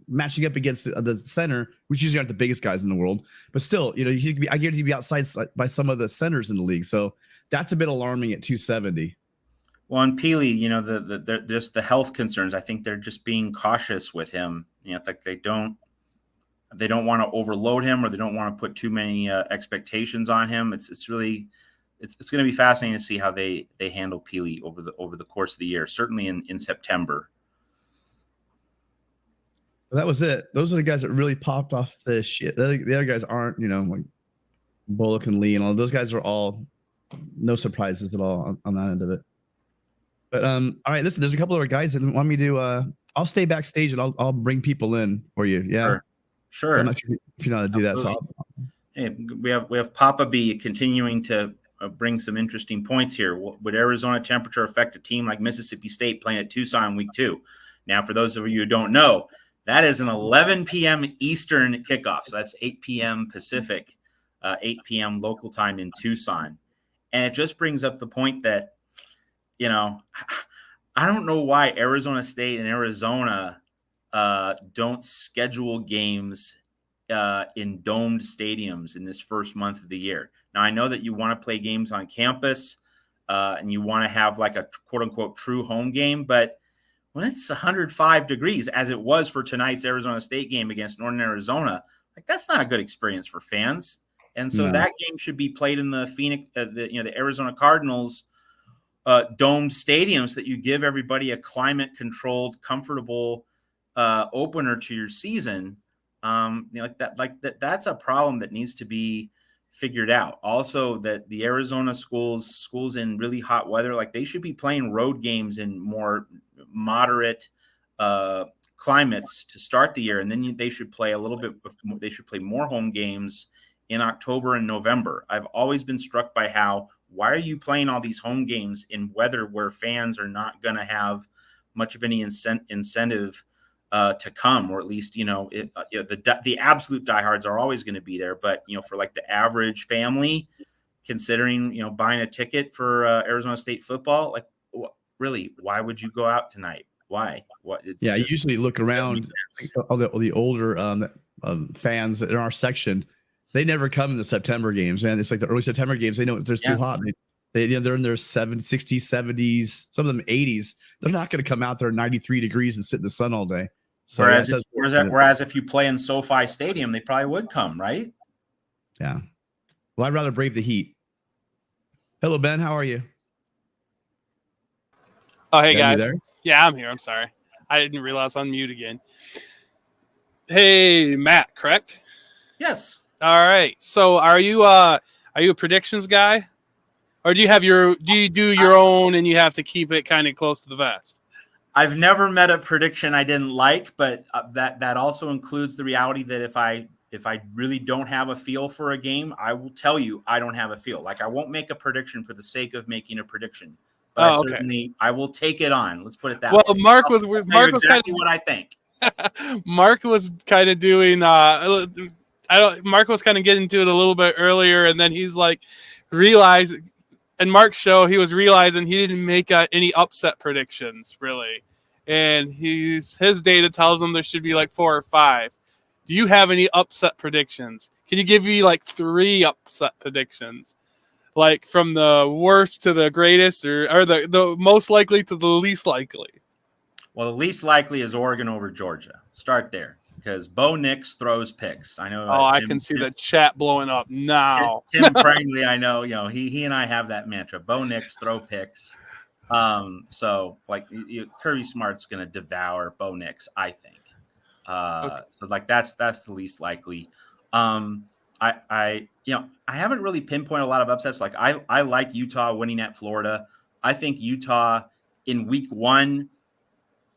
matching up against the center, which usually aren't the biggest guys in the world, but still, I guarantee you'd be outside by some of the centers in the league. So that's a bit alarming at 270. Well, and Peely, there's the health concerns. I think they're just being cautious with him. Like they don't want to overload him, or they don't want to put too many expectations on him. It's really going to be fascinating to see how they handle Peely over the course of the year. Certainly in September. Well, that was it. Those are the guys that really popped off the shit. The other guys aren't, like Bullock and Lee and all those guys are all no surprises at all on that end of it. But all right, listen, there's a couple of guys that want me to I'll stay backstage and I'll bring people in for you. Yeah. Sure. So I'm not sure if you know how to do that. So hey, we have Papa B continuing to bring some interesting points here. Would Arizona temperature affect a team like Mississippi State playing at Tucson week 2? Now, for those of you who don't know, that is an 11 p.m. Eastern kickoff. So that's 8 p.m. Pacific, 8 p.m. local time in Tucson. And it just brings up the point that, I don't know why Arizona State and Arizona don't schedule games in domed stadiums in this first month of the year. Now, I know that you want to play games on campus and you want to have like a quote unquote true home game, but when it's 105 degrees, as it was for tonight's Arizona State game against Northern Arizona, like that's not a good experience for fans. And so that game should be played in the Phoenix, the Arizona Cardinals domed stadiums, that you give everybody a climate controlled, comfortable opener to your season. That's a problem that needs to be figured out. Also, that the Arizona schools in really hot weather, like they should be playing road games in more moderate climates to start the year, and then they should play a little bit. They should play more home games in October and November. I've always been struck by why are you playing all these home games in weather where fans are not going to have much of any incentive to come, or at least, the absolute diehards are always going to be there. But, for like the average family, considering, buying a ticket for Arizona State football, like really, why would you go out tonight? Why? What? Yeah, I usually look around all the older fans in our section. They never come in the September games, man. It's like the early September games. They know there's too hot. They're in their 60s, 70s, some of them 80s. They're not going to come out there 93 degrees and sit in the sun all day. So whereas if you play in SoFi Stadium, they probably would come, right? Yeah. Well, I'd rather brave the heat. Hello, Ben. How are you? Oh, hey, Ben, you guys. there? Yeah, I'm here. I'm sorry. I didn't realize I'm mute again. Hey, Matt, correct? Yes. All right. So are you a predictions guy? Or do you do your own and you have to keep it kind of close to the vest? I've never met a prediction I didn't like, but that also includes the reality that if I really don't have a feel for a game, I will tell you I don't have a feel. Like I won't make a prediction for the sake of making a prediction, but I will take it on. Let's put it that way. Well, Mark was exactly kind of what I think. Mark was kind of doing. Mark was kind of getting to it a little bit earlier, and then he's like realizing. In Mark's show, he was realizing he didn't make any upset predictions really, and his data tells him there should be like 4 or 5. Do you have any upset predictions? Can you give me like 3 upset predictions, like from the worst to the greatest, or the most likely to the least likely? Well, the least likely is Oregon over Georgia. Start there because Bo Nix throws picks. I know. I can see the chat blowing up now. Tim Prangley, I know. He and I have that mantra: Bo Nix throw picks. So like Kirby Smart's going to devour Bo Nix, I think. So like that's the least likely. I haven't really pinpointed a lot of upsets. Like I like Utah winning at Florida. I think Utah in week 1.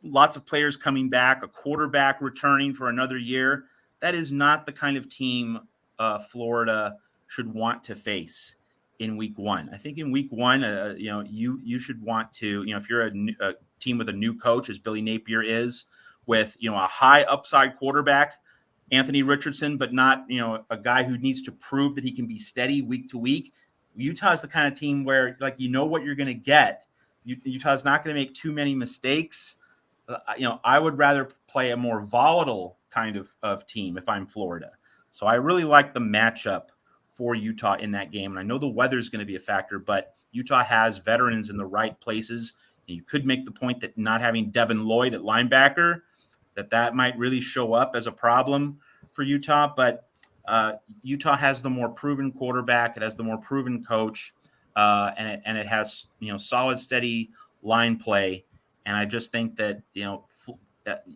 Lots of players coming back, a quarterback returning for another year. That is not the kind of team Florida should want to face in week 1. I think in week 1, you should want to, if you're a team with a new coach, as Billy Napier is, with a high upside quarterback, Anthony Richardson, but not a guy who needs to prove that he can be steady week to week. Utah is the kind of team where what you're going to get. Utah's not going to make too many mistakes. I would rather play a more volatile kind of team if I'm Florida. So I really like the matchup for Utah in that game. And I know the weather is going to be a factor, but Utah has veterans in the right places. And you could make the point that not having Devin Lloyd at linebacker, that might really show up as a problem for Utah. But Utah has the more proven quarterback. It has the more proven coach, and it has solid, steady line play. And I just think that,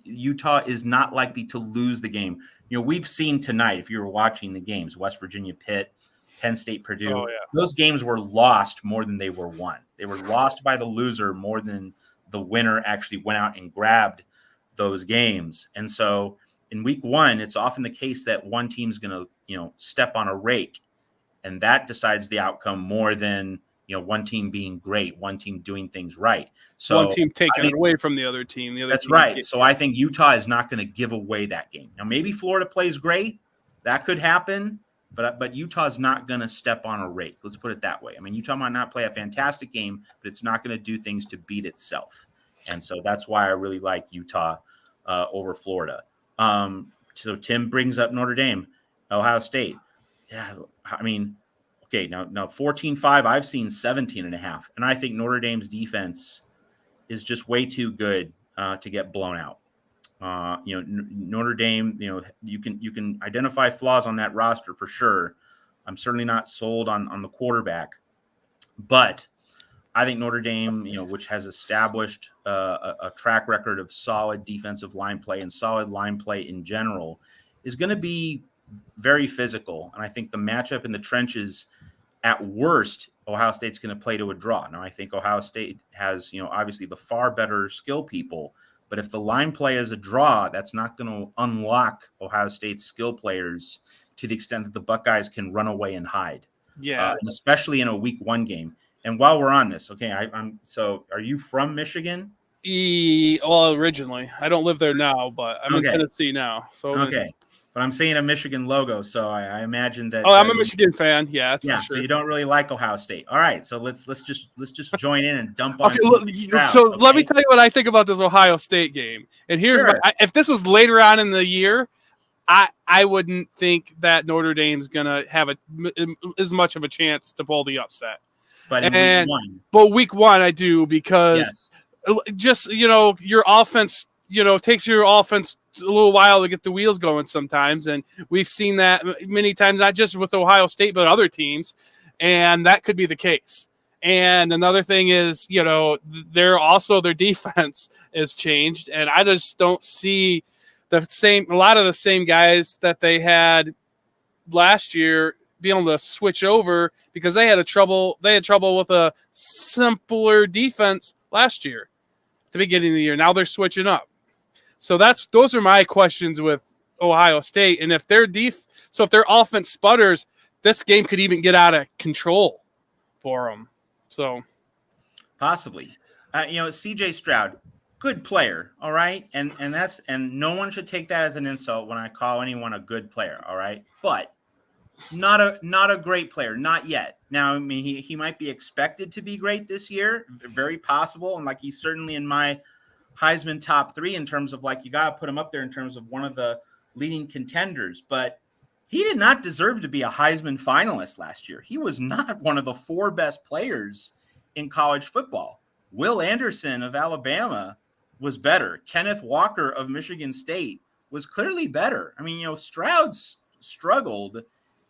Utah is not likely to lose the game. We've seen tonight, if you were watching the games, West Virginia, Pitt, Penn State, Purdue, those games were lost more than they were won. They were lost by the loser more than the winner actually went out and grabbed those games. And so in week 1, it's often the case that one team's going to, step on a rake, and that decides the outcome more than one team being great, one team doing things right. So one team taking it away from the other team. The other that's team right. So I think Utah is not going to give away that game. Now, maybe Florida plays great. That could happen, but Utah is not going to step on a rake. Let's put it that way. I mean, Utah might not play a fantastic game, but it's not going to do things to beat itself. And so that's why I really like Utah over Florida. So Tim brings up Notre Dame, Ohio State. Yeah, I mean, okay, now 14-5, I've seen 17.5. And I think Notre Dame's defense is just way too good to get blown out. Notre Dame, you can identify flaws on that roster for sure. I'm certainly not sold on the quarterback. But I think Notre Dame, which has established a track record of solid defensive line play and solid line play in general, is going to be very physical. And I think the matchup in the trenches, at worst, Ohio State's going to play to a draw. Now, I think Ohio State has, obviously the far better skill people. But if the line play is a draw, that's not going to unlock Ohio State's skill players to the extent that the Buckeyes can run away and hide. Yeah. And especially in a week 1 game. And while we're on this, okay, so are you from Michigan? Well, originally. I don't live there now, but I'm in Tennessee now. So okay. But I'm seeing a Michigan logo, so I imagine that. Oh, I'm a Michigan fan. Yeah, yeah. For sure. So you don't really like Ohio State. All right, so let's just join in and dump on. Let me tell you what I think about this Ohio State game. And here's if this was later on in the year, I wouldn't think that Notre Dame's gonna have as much of a chance to pull the upset. But week 1, I do, because just your offense takes your offense a little while to get the wheels going sometimes. And we've seen that many times, not just with Ohio State, but other teams. And that could be the case. And another thing is, their defense has changed. And I just don't see a lot of the same guys that they had last year being able to switch over, because they had trouble with a simpler defense last year at the beginning of the year. Now they're switching up. So those are my questions with Ohio State. And if their offense sputters, this game could even get out of control for them. So possibly, CJ Stroud, good player. All right. And no one should take that as an insult when I call anyone a good player. All right. But not a great player. Not yet. Now, I mean, he might be expected to be great this year. Very possible. And he's certainly in my Heisman top 3 in terms of you got to put him up there in terms of one of the leading contenders, but he did not deserve to be a Heisman finalist last year. He was not one of the 4 best players in college football. Will Anderson of Alabama was better. Kenneth Walker of Michigan State was clearly better. I mean, Stroud struggled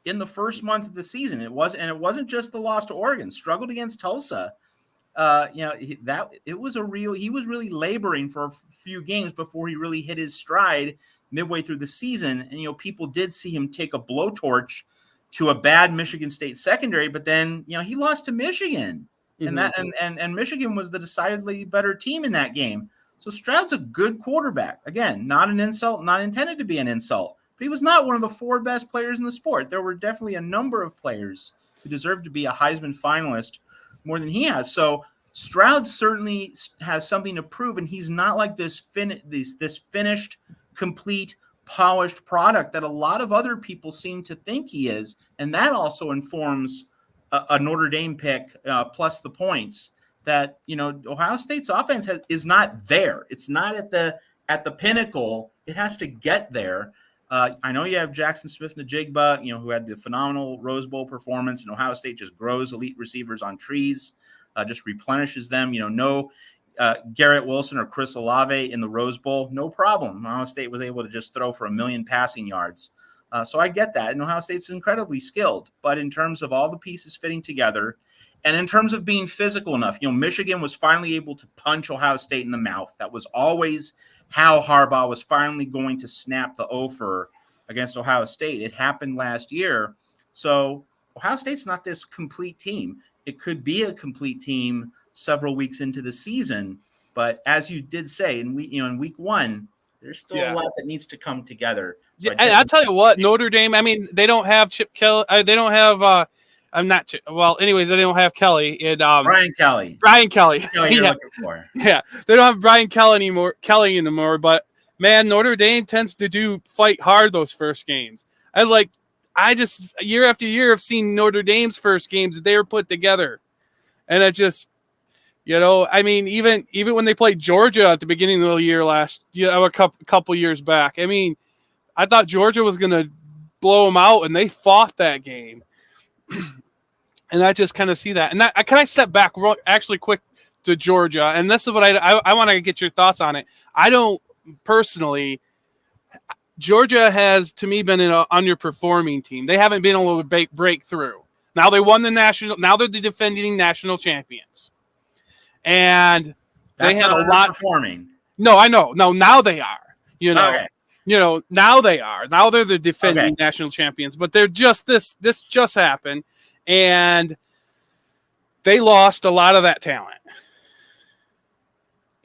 in the first month of the season. It wasn't just the loss to Oregon. Struggled against Tulsa. He was really laboring for a few games before he really hit his stride midway through the season. And, people did see him take a blowtorch to a bad Michigan State secondary, but then, he lost to Michigan. Mm-hmm. And Michigan was the decidedly better team in that game. So Stroud's a good quarterback. Again, not an insult, not intended to be an insult, but he was not one of the 4 best players in the sport. There were definitely a number of players who deserved to be a Heisman finalist more than he has. So Stroud certainly has something to prove, and he's not like this finished, complete, polished product that a lot of other people seem to think he is. And that also informs a Notre Dame pick plus the points that, Ohio State's offense is not there. It's not at the pinnacle. It has to get there. I know you have Jackson Smith-Njigba, who had the phenomenal Rose Bowl performance, and Ohio State just grows elite receivers on trees, just replenishes them. No Garrett Wilson or Chris Olave in the Rose Bowl, no problem. Ohio State was able to just throw for 1 million passing yards. So I get that. And Ohio State's incredibly skilled. But in terms of all the pieces fitting together, and in terms of being physical enough, Michigan was finally able to punch Ohio State in the mouth. That was always how Harbaugh was finally going to snap the offer against Ohio State. It happened last year. So Ohio State's not this complete team. It could be a complete team several weeks into the season. But as you did say, in week 1, there's still a lot that needs to come together. So I'll tell you what, Notre Dame, I mean, they don't have Chip Kelly. They don't have anyways, they don't have Kelly. And, Brian Kelly. You're looking for. Yeah, they don't have Brian Kelly anymore. But man, Notre Dame tends to fight hard those first games. I just year after year have seen Notre Dame's first games they were put together, and it just, I mean, even when they played Georgia at the beginning of the year a couple years back, I mean, I thought Georgia was going to blow them out, and they fought that game. And I just kind of see that. And can I step back actually quick to Georgia? And this is what I want to get your thoughts on it. I don't personally. Georgia has, to me, been an underperforming team. They haven't been able to break through. Now they won now they're the defending national champions. And they have a lot performing. No, I know. No, now they are. Okay. Now they are. Now they're the defending national champions. But they're just this just happened. And they lost a lot of that talent.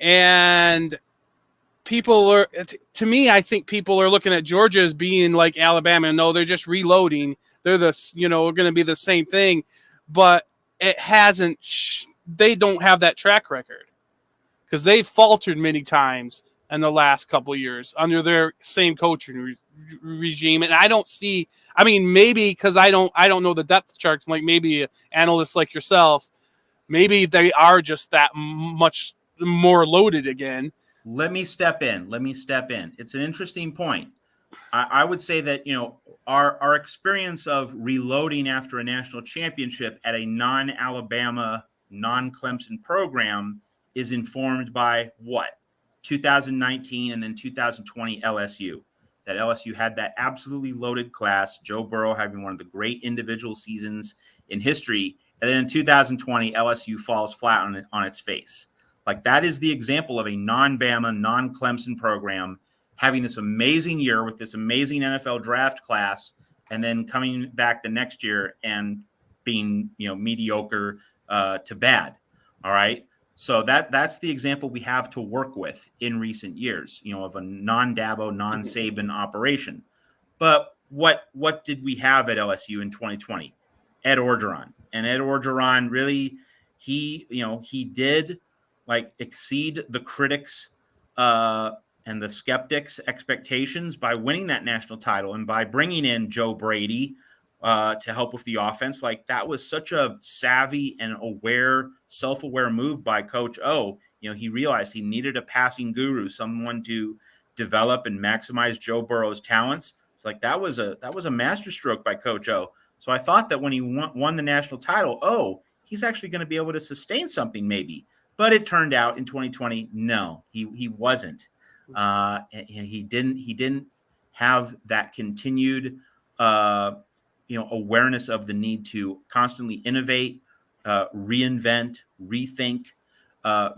And I think people are looking at Georgia as being like Alabama. No, they're just reloading. They're going to be the same thing, but it hasn't. They don't have that track record because they've faltered many times in the last couple of years under their same coaching regime. And I don't see. I mean, maybe because I don't know the depth charts. Like maybe analysts like yourself, maybe they are just that much more loaded again. Let me step in. It's an interesting point. I would say that, our experience of reloading after a national championship at a non-Alabama, non-Clemson program is informed by what? 2019 and then 2020 LSU. That LSU had that absolutely loaded class, Joe Burrow having one of the great individual seasons in history. And then in 2020, LSU falls flat on its face. Like, that is the example of a non-Bama, non-Clemson program having this amazing year with this amazing NFL draft class, and then coming back the next year and being, mediocre to bad. All right. So that's the example we have to work with in recent years, of a non-Dabo, non-Saban operation. But what did we have at LSU in 2020? Ed Orgeron. And Ed Orgeron really, he did exceed the critics and the skeptics' expectations by winning that national title and by bringing in Joe Brady to help with the offense. Like, that was such a savvy and self-aware move by Coach O. He realized he needed a passing guru, someone to develop and maximize Joe Burrow's talents. It's like that was a masterstroke by Coach O. So I thought that when he won the national title, he's actually going to be able to sustain something maybe. But it turned out in 2020, no, he wasn't. And he didn't have that continued awareness of the need to constantly innovate, reinvent, rethink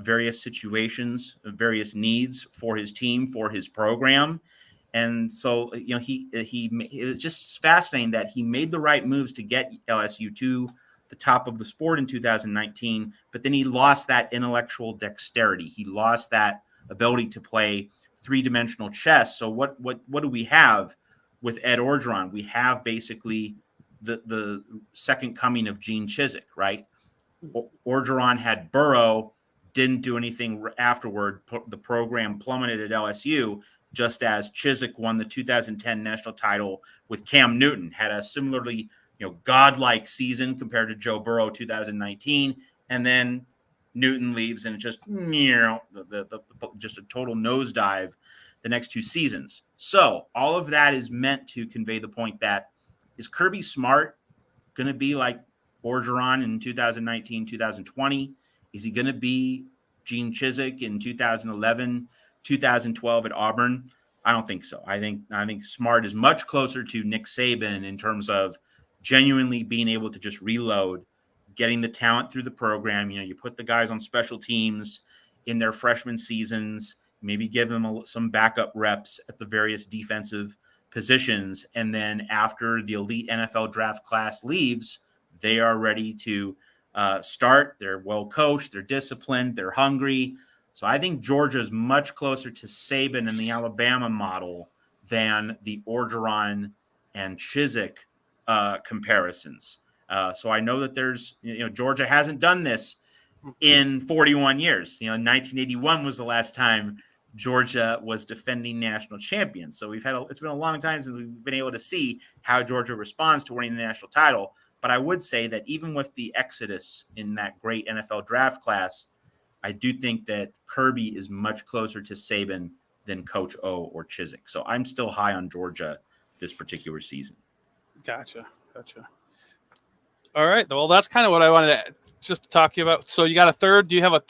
various situations, various needs for his team, for his program. And so, it was just fascinating that he made the right moves to get LSU to the top of the sport in 2019, but then he lost that intellectual dexterity. He lost that ability to play three-dimensional chess. So what do we have with Ed Orgeron? We have basically the second coming of Gene Chizik, right? Orgeron had Burrow, didn't do anything afterward. The program plummeted at LSU, just as Chizik won the 2010 national title with Cam Newton, had a similarly godlike season compared to Joe Burrow 2019, and then Newton leaves and just just a total nosedive the next two seasons. So all of that is meant to convey the point that, is Kirby Smart going to be like Orgeron in 2019, 2020? Is he going to be Gene Chizik in 2011, 2012 at Auburn? I don't think so. I think Smart is much closer to Nick Saban in terms of genuinely being able to just reload, getting the talent through the program. You put the guys on special teams in their freshman seasons, maybe give them some backup reps at the various defensive positions. And then after the elite NFL draft class leaves, they are ready to start. They're well coached, they're disciplined, they're hungry. So I think Georgia is much closer to Saban and the Alabama model than the Orgeron and Chizik comparisons. So I know that there's, Georgia hasn't done this in 41 years. 1981 was the last time Georgia was defending national champions. So it's been a long time since we've been able to see how Georgia responds to winning the national title. But I would say that even with the exodus in that great NFL draft class, I do think that Kirby is much closer to Saban than Coach O or Chizik. So I'm still high on Georgia this particular season. Gotcha. All right. Well, that's kind of what I wanted to just talk to you about. So you got a third. Do you have a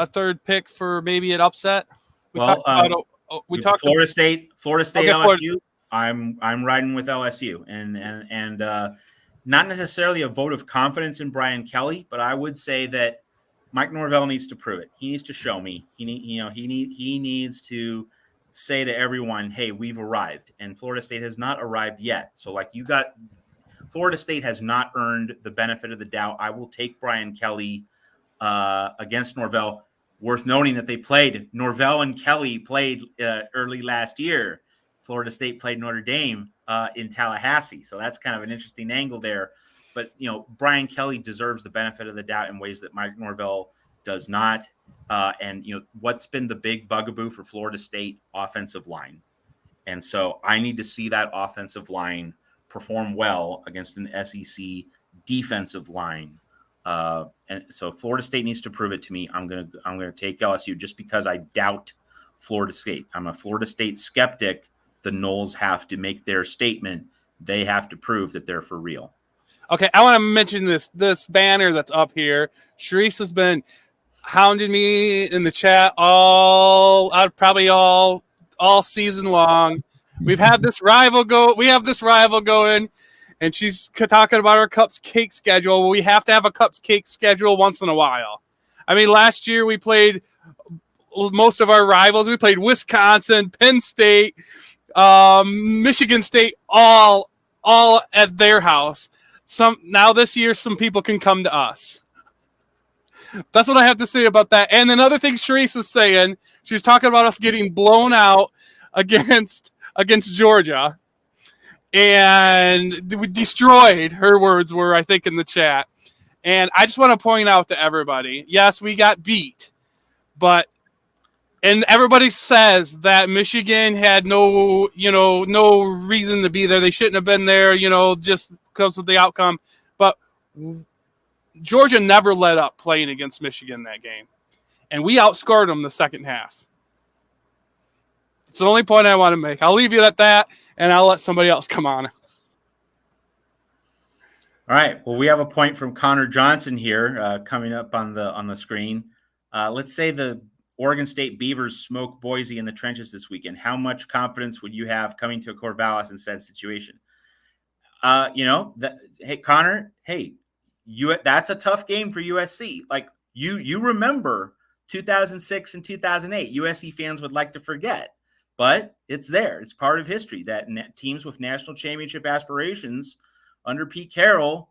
third pick for maybe an upset? We talked Florida State, okay, LSU. I'm riding with LSU, and not necessarily a vote of confidence in Brian Kelly, but I would say that Mike Norvell needs to prove it. He needs to show me. He needs to say to everyone, "Hey, we've arrived," and Florida State has not arrived yet. So, Florida State has not earned the benefit of the doubt. I will take Brian Kelly against Norvell. Worth noting that Norvell and Kelly played early last year. Florida State played Notre Dame in Tallahassee. So that's kind of an interesting angle there. But, Brian Kelly deserves the benefit of the doubt in ways that Mike Norvell does not. And what's been the big bugaboo for Florida State? Offensive line. And so I need to see that offensive line perform well against an SEC defensive line. And so Florida State needs to prove it to me. I'm gonna take LSU just because I doubt Florida State. I'm a Florida State skeptic. The Noles have to make their statement. They have to prove that they're for real. Okay, I want to mention this banner that's up here. Sharice has been hounded me in the chat all season long. We have this rival going, and she's talking about our cupcake schedule. Well, we have to have a cupcake schedule once in a while. I mean, last year we played most of our rivals. We played Wisconsin, Penn State, Michigan State, all at their house. Now this year, some people can come to us. That's what I have to say about that. And another thing Sharice is saying, she was talking about us getting blown out against Georgia. And we destroyed, her words were, I think, in the chat. And I just want to point out to everybody, yes, we got beat. And everybody says that Michigan had no reason to be there. They shouldn't have been there, just because of the outcome. But Georgia never let up playing against Michigan that game. And we outscored them the second half. It's the only point I want to make. I'll leave you at that, and I'll let somebody else come on. All right. Well, we have a point from Connor Johnson here coming up on the screen. Let's say the Oregon State Beavers smoke Boise in the trenches this weekend. How much confidence would you have coming to Corvallis in said situation? Hey, Connor, that's a tough game for USC. Like you remember 2006 and 2008. USC fans would like to forget, but it's there. It's part of history that teams with national championship aspirations under Pete Carroll,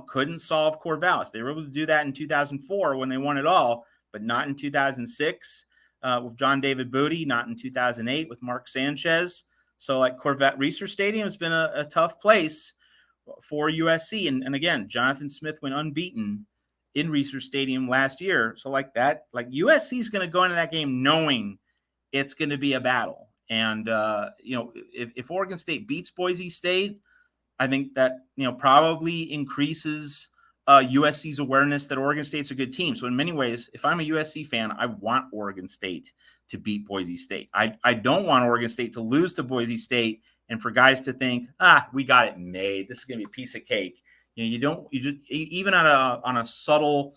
couldn't solve Corvallis. They were able to do that in 2004 when they won it all, but not in 2006 with John David Booty, not in 2008 with Mark Sanchez. So Reser Stadium has been a tough place for USC. And again, Jonathan Smith went unbeaten in Reser Stadium last year. So USC is going to go into that game knowing it's going to be a battle. And, if Oregon State beats Boise State, I think that, probably increases USC's awareness that Oregon State's a good team. So in many ways, if I'm a USC fan, I want Oregon State to beat Boise State. I don't want Oregon State to lose to Boise State and for guys to think, we got it made. This is going to be a piece of cake. Even on a subtle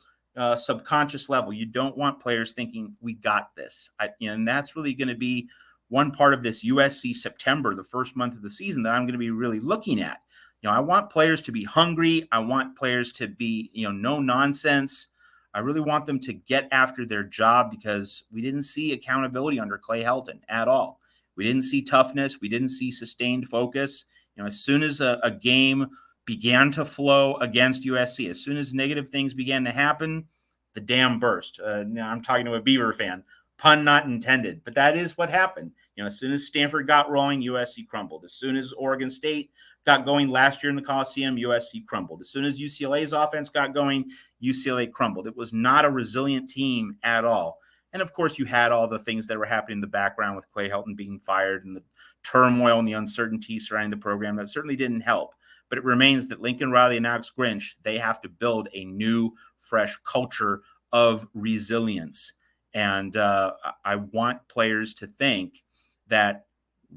subconscious level, you don't want players thinking we got this. And that's really going to be one part of this USC September, the first month of the season, that I'm going to be really looking at. I want players to be hungry. I want players to be, no nonsense. I really want them to get after their job, because we didn't see accountability under Clay Helton at all. We didn't see toughness. We didn't see sustained focus. As soon as a game began to flow against USC, as soon as negative things began to happen, the dam burst. Now I'm talking to a Beaver fan. Pun not intended, but that is what happened. As soon as Stanford got rolling, USC crumbled. As soon as Oregon State got going last year in the Coliseum, USC crumbled. As soon as UCLA's offense got going, UCLA crumbled. It was not a resilient team at all. And of course, you had all the things that were happening in the background with Clay Helton being fired and the turmoil and the uncertainty surrounding the program. That certainly didn't help. But it remains that Lincoln Riley and Alex Grinch, they have to build a new, fresh culture of resilience. And I want players to think that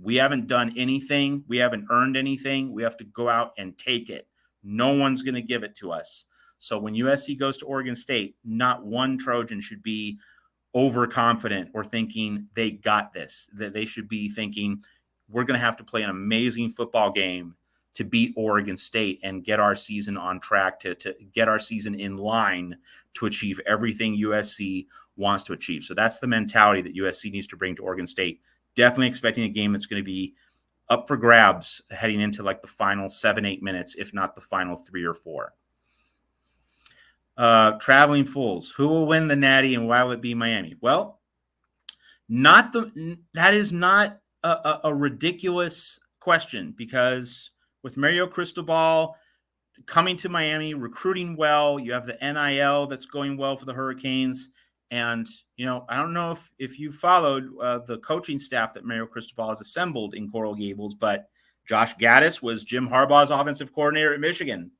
we haven't done anything. We haven't earned anything. We have to go out and take it. No one's going to give it to us. So when USC goes to Oregon State, not one Trojan should be overconfident or thinking they got this. That they should be thinking we're going to have to play an amazing football game to beat Oregon State and get our season on track, to get our season in line to achieve everything USC wants to achieve. So that's the mentality that USC needs to bring to Oregon State. Definitely expecting a game that's going to be up for grabs heading into the final 7-8 minutes, if not the final 3 or 4. Traveling Fools. Who will win the Natty, and why will it be Miami? Well, that is not a ridiculous question, because with Mario Cristobal coming to Miami, recruiting well, you have the NIL that's going well for the Hurricanes. And, I don't know if you followed the coaching staff that Mario Cristobal has assembled in Coral Gables, but Josh Gaddis was Jim Harbaugh's offensive coordinator at Michigan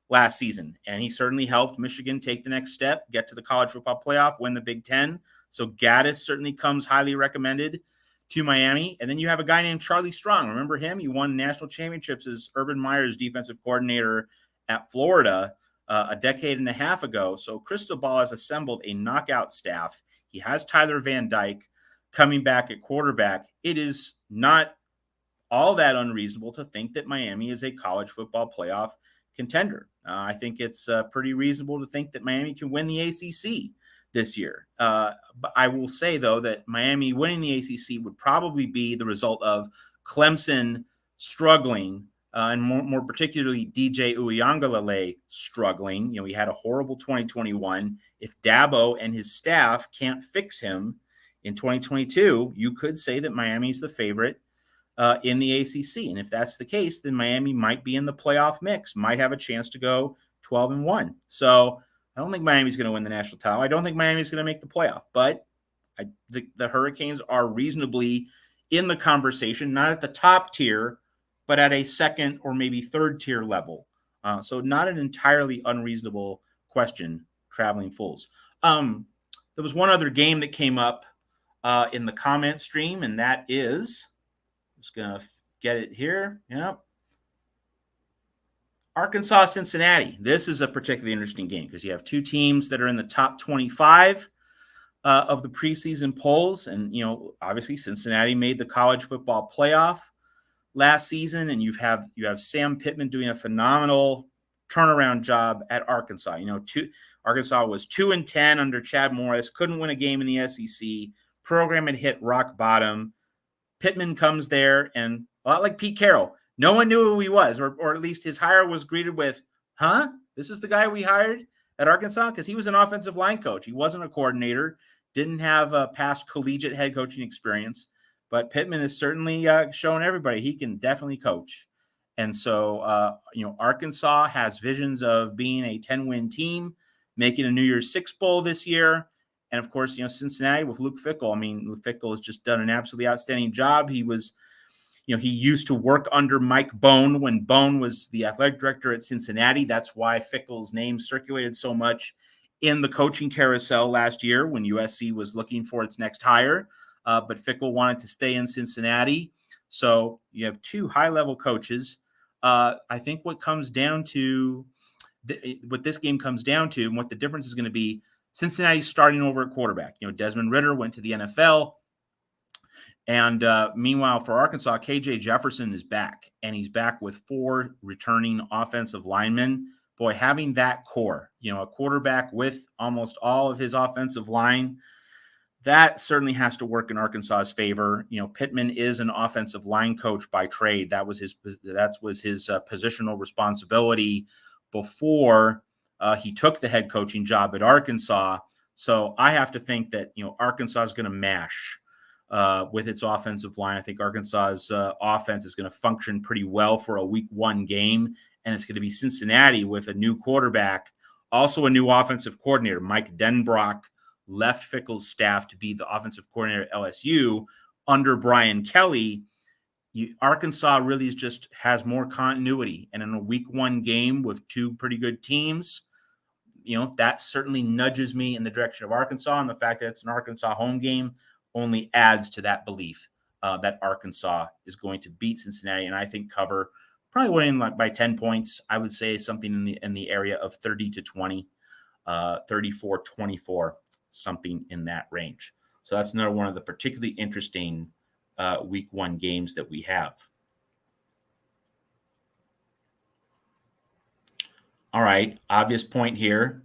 last season. And he certainly helped Michigan take the next step, get to the college football playoff, win the Big Ten. So Gaddis certainly comes highly recommended to Miami. And then you have a guy named Charlie Strong. Remember him? He won national championships as Urban Meyer's defensive coordinator at Florida. a decade and a half ago. So Cristobal has assembled a knockout staff. He has Tyler Van Dyke coming back at quarterback. It is not all that unreasonable to think that Miami is a college football playoff contender. I think it's pretty reasonable to think that Miami can win the ACC this year. But I will say, though, that Miami winning the ACC would probably be the result of Clemson struggling, and more particularly DJ Uiagalelei struggling. He had a horrible 2021. If Dabo and his staff can't fix him in 2022, you could say that Miami's the favorite in the ACC. And if that's the case, then Miami might be in the playoff mix, might have a chance to go 12-1. So I don't think Miami's going to win the national title. I don't think Miami's going to make the playoff, but the Hurricanes are reasonably in the conversation, not at the top tier, but at a second or maybe third tier level. So not an entirely unreasonable question, Traveling Fools. There was one other game that came up in the comment stream, and that is, just going to get it here. Yep. Arkansas-Cincinnati. This is a particularly interesting game because you have two teams that are in the top 25 of the preseason polls. And, obviously Cincinnati made the college football playoff last season, and you have Sam Pittman doing a phenomenal turnaround job at Arkansas. Arkansas was 2-10 under Chad Morris, couldn't win a game in the SEC. Program had hit rock bottom. Pittman comes there, and a lot like Pete Carroll, no one knew who he was, or at least his hire was greeted with, huh? This is the guy we hired at Arkansas? Because he was an offensive line coach. He wasn't a coordinator, didn't have a past collegiate head coaching experience. But Pittman has certainly shown everybody he can definitely coach. And so, Arkansas has visions of being a 10-win team, making a New Year's Six Bowl this year. And, of course, Cincinnati with Luke Fickell. I mean, Luke Fickell has just done an absolutely outstanding job. He was, he used to work under Mike Bone when Bone was the athletic director at Cincinnati. That's why Fickell's name circulated so much in the coaching carousel last year when USC was looking for its next hire. But Fickell wanted to stay in Cincinnati. So you have two high-level coaches. I think what comes down to what this game comes down to and what the difference is going to be, Cincinnati's starting over at quarterback. Desmond Ridder went to the NFL. And meanwhile, for Arkansas, KJ Jefferson is back, and he's back with 4 returning offensive linemen. Boy, having that core, a quarterback with almost all of his offensive line, that certainly has to work in Arkansas's favor. Pittman is an offensive line coach by trade. That was his positional responsibility before he took the head coaching job at Arkansas. So I have to think that Arkansas is going to mash with its offensive line. I think Arkansas's offense is going to function pretty well for a week 1 game, and it's going to be Cincinnati with a new quarterback, also a new offensive coordinator. Mike Denbrock left Fickell's staff to be the offensive coordinator at LSU under Brian Kelly. Arkansas really just has more continuity, and in a week 1 game with 2 pretty good teams, that certainly nudges me in the direction of Arkansas, and the fact that it's an Arkansas home game only adds to that belief that Arkansas is going to beat Cincinnati, and I think cover, probably winning by 10 points. I would say something in the area of 30-20, 34-24, something in that range. So that's another one of the particularly interesting week 1 games that we have. All right, obvious point here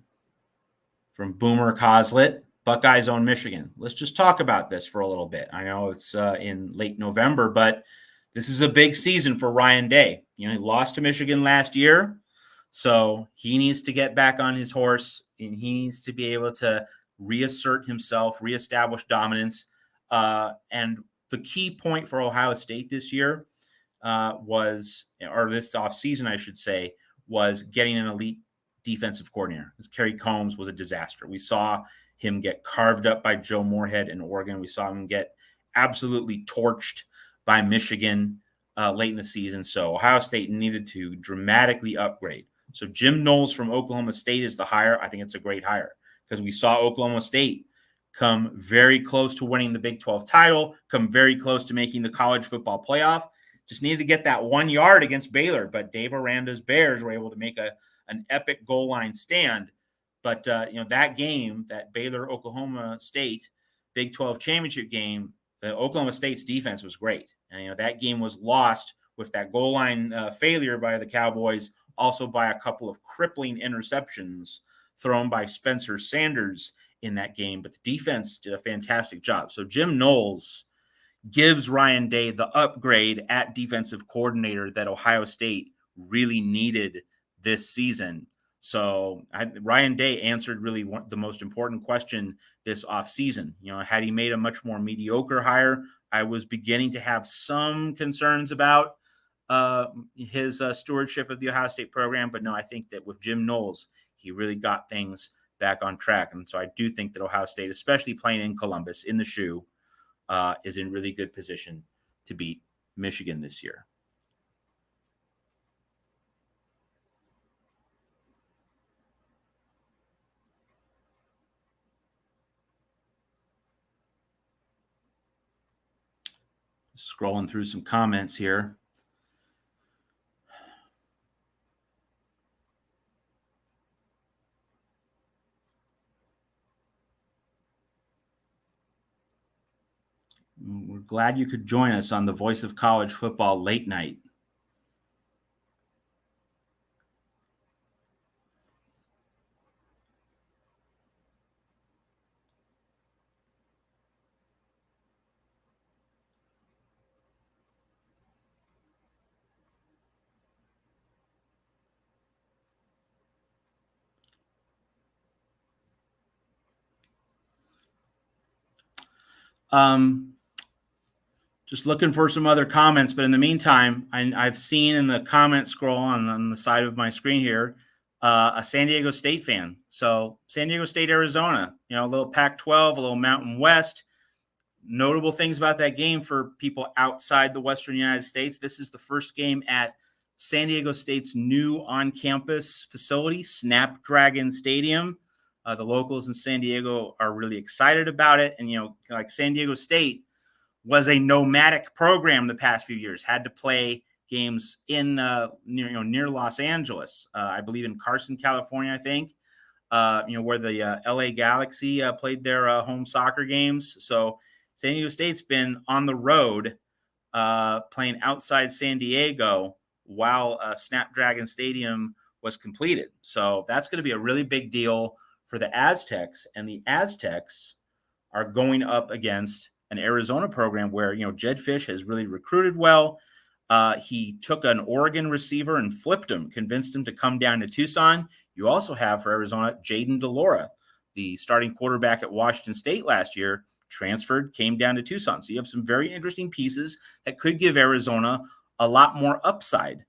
from Boomer Coslet. Buckeyes own Michigan. Let's just talk about this for a little bit. I know it's in late November, but this is a big season for Ryan Day. He lost to Michigan last year, so he needs to get back on his horse, and he needs to be able to reassert himself, reestablish dominance. And the key point for Ohio State this year this offseason, I should say, was getting an elite defensive coordinator. Kerry Combs was a disaster. We saw him get carved up by Joe Moorhead in Oregon. We saw him get absolutely torched by Michigan late in the season. So Ohio State needed to dramatically upgrade. So Jim Knowles from Oklahoma State is the hire. I think it's a great hire because we saw Oklahoma State come very close to winning the Big 12 title, come very close to making the college football playoff. Just needed to get that 1 yard against Baylor, but Dave Aranda's Bears were able to make an epic goal line stand. But that game, that Baylor-Oklahoma State Big 12 championship game, the Oklahoma State's defense was great. And that game was lost with that goal line failure by the Cowboys, also by a couple of crippling interceptions thrown by Spencer Sanders in that game. But the defense did a fantastic job. So Jim Knowles gives Ryan Day the upgrade at defensive coordinator that Ohio State really needed this season. So Ryan Day answered really the most important question this offseason. Had he made a much more mediocre hire, I was beginning to have some concerns about his stewardship of the Ohio State program. But no, I think that with Jim Knowles, he really got things back on track. And so I do think that Ohio State, especially playing in Columbus, in the shoe, is in really good position to beat Michigan this year. Scrolling through some comments here. We're glad you could join us on the Voice of College Football late night. Just looking for some other comments, but in the meantime, I've seen in the comment scroll on the side of my screen here, a San Diego State fan. So San Diego State, Arizona, a little Pac-12, a little Mountain West. Notable things about that game for people outside the Western United States. This is the first game at San Diego State's new on-campus facility, Snapdragon Stadium. The locals in San Diego are really excited about it. And, like San Diego State was a nomadic program the past few years, had to play games in near Los Angeles, I believe in Carson, California, I think, where the LA Galaxy played their home soccer games. So San Diego State's been on the road playing outside San Diego while Snapdragon Stadium was completed. So that's going to be a really big deal for the Aztecs, and the Aztecs are going up against an Arizona program where, Jedd Fisch has really recruited well. He took an Oregon receiver and flipped him, convinced him to come down to Tucson. You also have for Arizona, Jaden DeLora, the starting quarterback at Washington State last year, transferred, came down to Tucson. So you have some very interesting pieces that could give Arizona a lot more upside.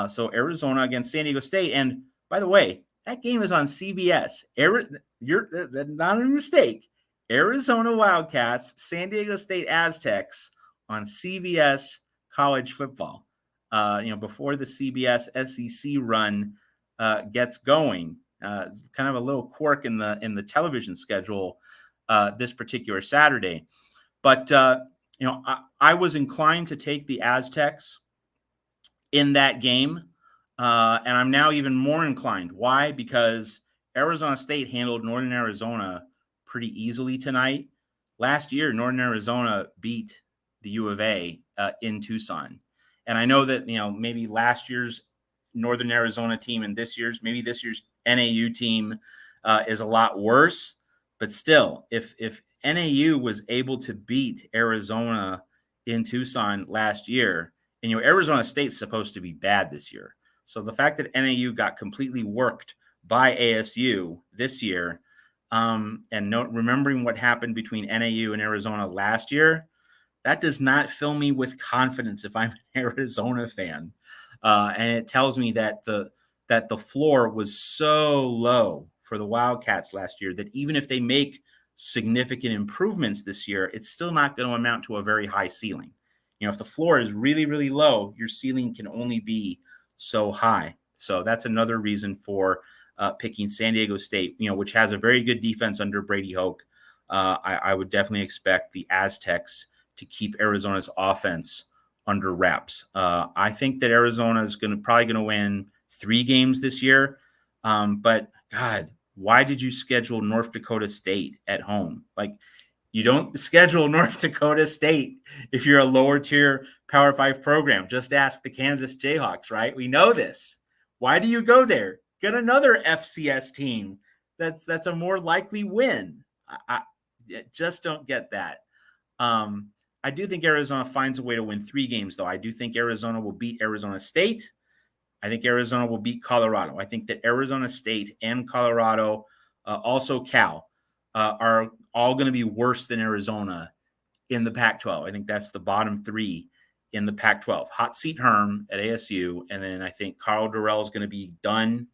So Arizona against San Diego State. And by the way, that game is on CBS. That's not a mistake. Arizona Wildcats, San Diego State Aztecs on CBS college football. Before the CBS SEC run gets going, kind of a little quirk in the television schedule this particular Saturday. But I was inclined to take the Aztecs in that game, and I'm now even more inclined. Why? Because Arizona State handled Northern Arizona pretty easily tonight. Last year, Northern Arizona beat the U of A in Tucson. And I know that, maybe last year's Northern Arizona team and this year's NAU team is a lot worse. But still, if NAU was able to beat Arizona in Tucson last year, and Arizona State's supposed to be bad this year. So the fact that NAU got completely worked by ASU this year, remembering what happened between NAU and Arizona last year, that does not fill me with confidence if I'm an Arizona fan. And it tells me that the floor was so low for the Wildcats last year that even if they make significant improvements this year, it's still not going to amount to a very high ceiling. If the floor is really, really low, your ceiling can only be so high. So that's another reason for picking San Diego State, which has a very good defense under Brady Hoke. I would definitely expect the Aztecs to keep Arizona's offense under wraps. I think that Arizona is probably going to win 3 games this year. But God, why did you schedule North Dakota State at home? Like, you don't schedule North Dakota State if you're a lower tier Power 5 program. Just ask the Kansas Jayhawks, right? We know this. Why do you go there? Get another FCS team. That's a more likely win. I just don't get that. I do think Arizona finds a way to win 3 games, though. I do think Arizona will beat Arizona State. I think Arizona will beat Colorado. I think that Arizona State and Colorado, also Cal, are all going to be worse than Arizona in the Pac-12. I think that's the bottom 3 in the Pac-12. Hot seat Herm at ASU, and then I think Carl Durrell is going to be done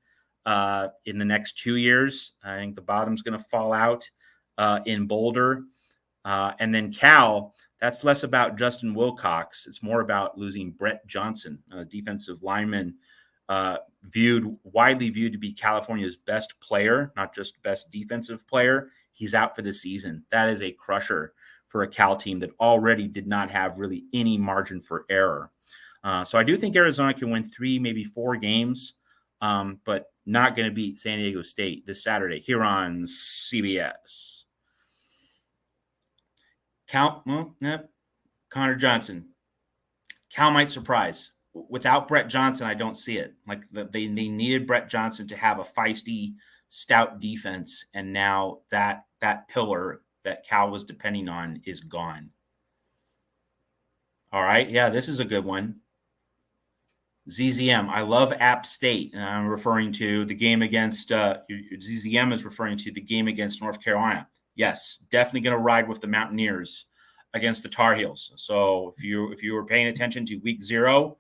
in the next 2 years. I think the bottom's going to fall out in Boulder. And then Cal, that's less about Justin Wilcox. It's more about losing Brett Johnson, a defensive lineman, widely viewed to be California's best player, not just best defensive player. He's out for the season. That is a crusher for a Cal team that already did not have really any margin for error. So I do think Arizona can win 3, maybe 4 games, but not going to beat San Diego State this Saturday here on CBS. Connor Johnson. Cal might surprise. Without Brett Johnson, I don't see it. Like, they needed Brett Johnson to have a feisty, stout defense, and now that pillar that Cal was depending on is gone. All right, yeah, this is a good one. ZZM. I love App State, and I'm referring to the game against ZZM is referring to the game against North Carolina. Yes, definitely going to ride with the Mountaineers against the Tar Heels. So if you were paying attention to week 0,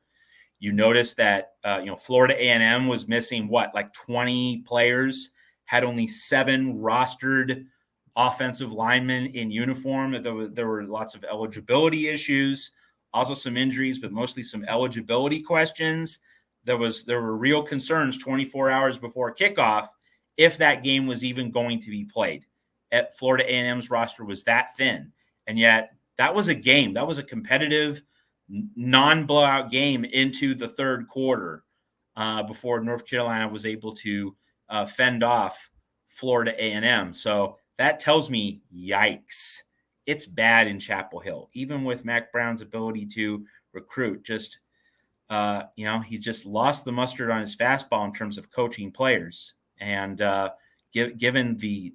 you noticed that Florida A&M was missing like 20 players, had only 7 rostered offensive linemen in uniform. There were lots of eligibility issues, also some injuries, but mostly some eligibility questions. There were real concerns 24 hours before kickoff if that game was even going to be played. At Florida A&M's roster was that thin, and yet that was a game. That was a competitive, non-blowout game into the third quarter before North Carolina was able to fend off Florida A&M. So that tells me, yikes, it's bad in Chapel Hill. Even with Mac Brown's ability to recruit, he just lost the mustard on his fastball in terms of coaching players. And given the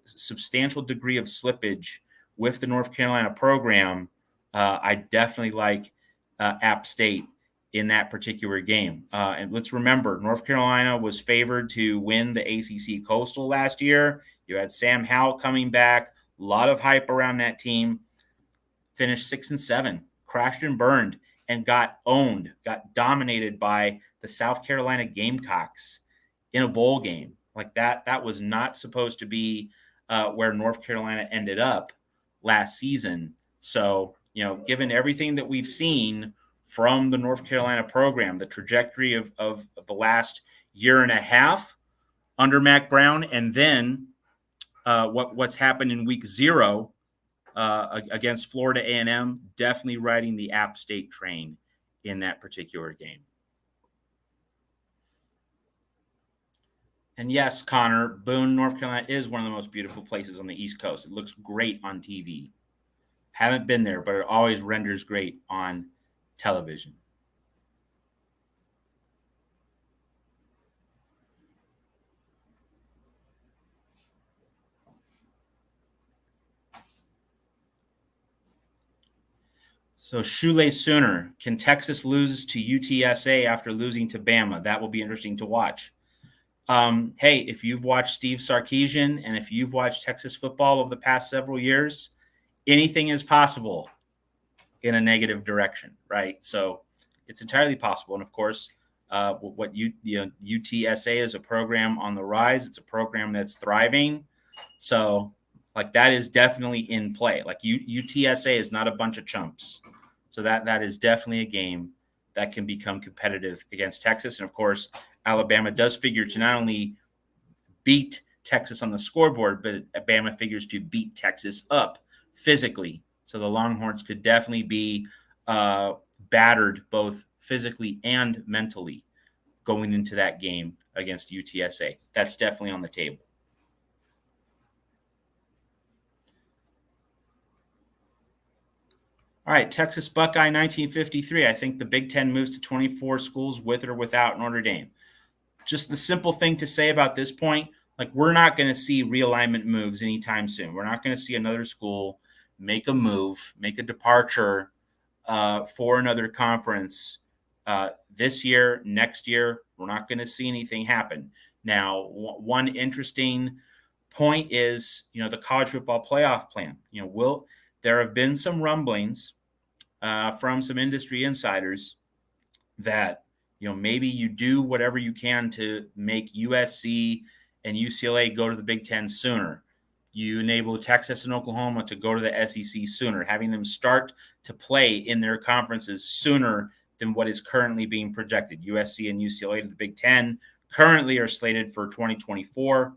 substantial degree of slippage with the North Carolina program, I definitely like App State in that particular game. And let's remember, North Carolina was favored to win the ACC Coastal last year. You had Sam Howell coming back, a lot of hype around that team. Finished 6-7, crashed and burned, and got owned, got dominated by the South Carolina Gamecocks in a bowl game. Like that was not supposed to be where North Carolina ended up last season. So, given everything that we've seen from the North Carolina program, the trajectory of the last year and a half under Mac Brown, and then what's happened in week 0 against Florida A&M, definitely riding the App State train in that particular game. And yes, Connor, Boone, North Carolina is one of the most beautiful places on the East Coast. It looks great on TV. Haven't been there, but it always renders great on television. So Shule Sooner, can Texas lose to UTSA after losing to Bama? That will be interesting to watch. Hey, if you've watched Steve Sarkisian and if you've watched Texas football over the past several years, anything is possible in a negative direction, right? So it's entirely possible. And of course, UTSA is a program on the rise. It's a program that's thriving. So that is definitely in play. UTSA is not a bunch of chumps. So that is definitely a game that can become competitive against Texas. And of course, Alabama does figure to not only beat Texas on the scoreboard, but Alabama figures to beat Texas up physically. So the Longhorns could definitely be battered both physically and mentally going into that game against UTSA. That's definitely on the table. All right, Texas Buckeye 1953. I think the Big Ten moves to 24 schools with or without Notre Dame. Just the simple thing to say about this point, like we're not going to see realignment moves anytime soon. We're not going to see another school make a move, make a departure for another conference this year, next year. We're not going to see anything happen. Now, one interesting point is, the college football playoff plan. There have been some rumblings from some industry insiders that, maybe you do whatever you can to make USC and UCLA go to the Big Ten sooner. You enable Texas and Oklahoma to go to the SEC sooner, having them start to play in their conferences sooner than what is currently being projected. USC and UCLA to the Big Ten currently are slated for 2024.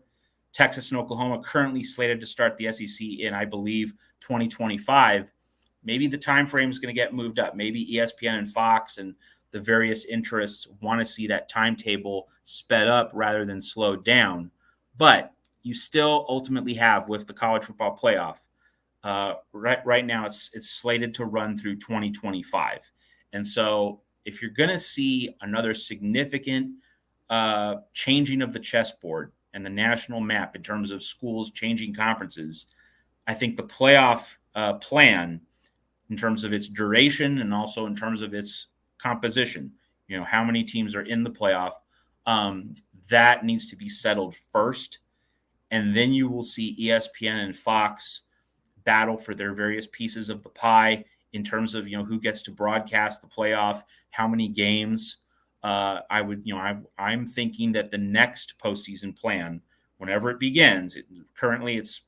Texas and Oklahoma currently slated to start the SEC in, I believe, 2025. Maybe the time frame is going to get moved up. Maybe ESPN and Fox and the various interests want to see that timetable sped up rather than slowed down. But you still ultimately have, with the college football playoff, right now it's slated to run through 2025. And so if you're going to see another significant changing of the chessboard and the national map in terms of schools changing conferences, I think the playoff plan, in terms of its duration and also in terms of its composition, how many teams are in the playoff, that needs to be settled first. And then you will see ESPN and Fox battle for their various pieces of the pie in terms of, who gets to broadcast the playoff, how many games. I'm thinking that the next postseason plan, whenever it begins, currently it's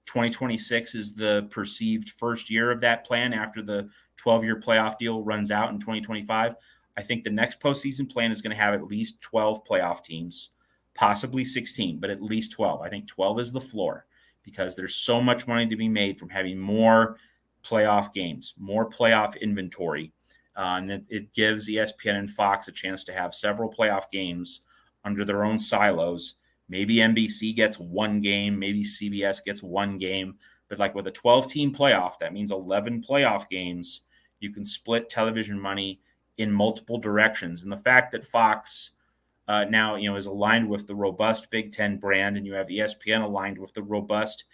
2026 is the perceived first year of that plan after the 12-year playoff deal runs out in 2025. I think the next postseason plan is going to have at least 12 playoff teams, possibly 16, but at least 12. I think 12 is the floor because there's so much money to be made from having more playoff games, more playoff inventory. And it gives ESPN and Fox a chance to have several playoff games under their own silos. Maybe NBC gets one game, maybe CBS gets one game. But like with a 12-team playoff, that means 11 playoff games. You can split television money in multiple directions. And the fact that Fox now, is aligned with the robust Big Ten brand, and you have ESPN aligned with the robust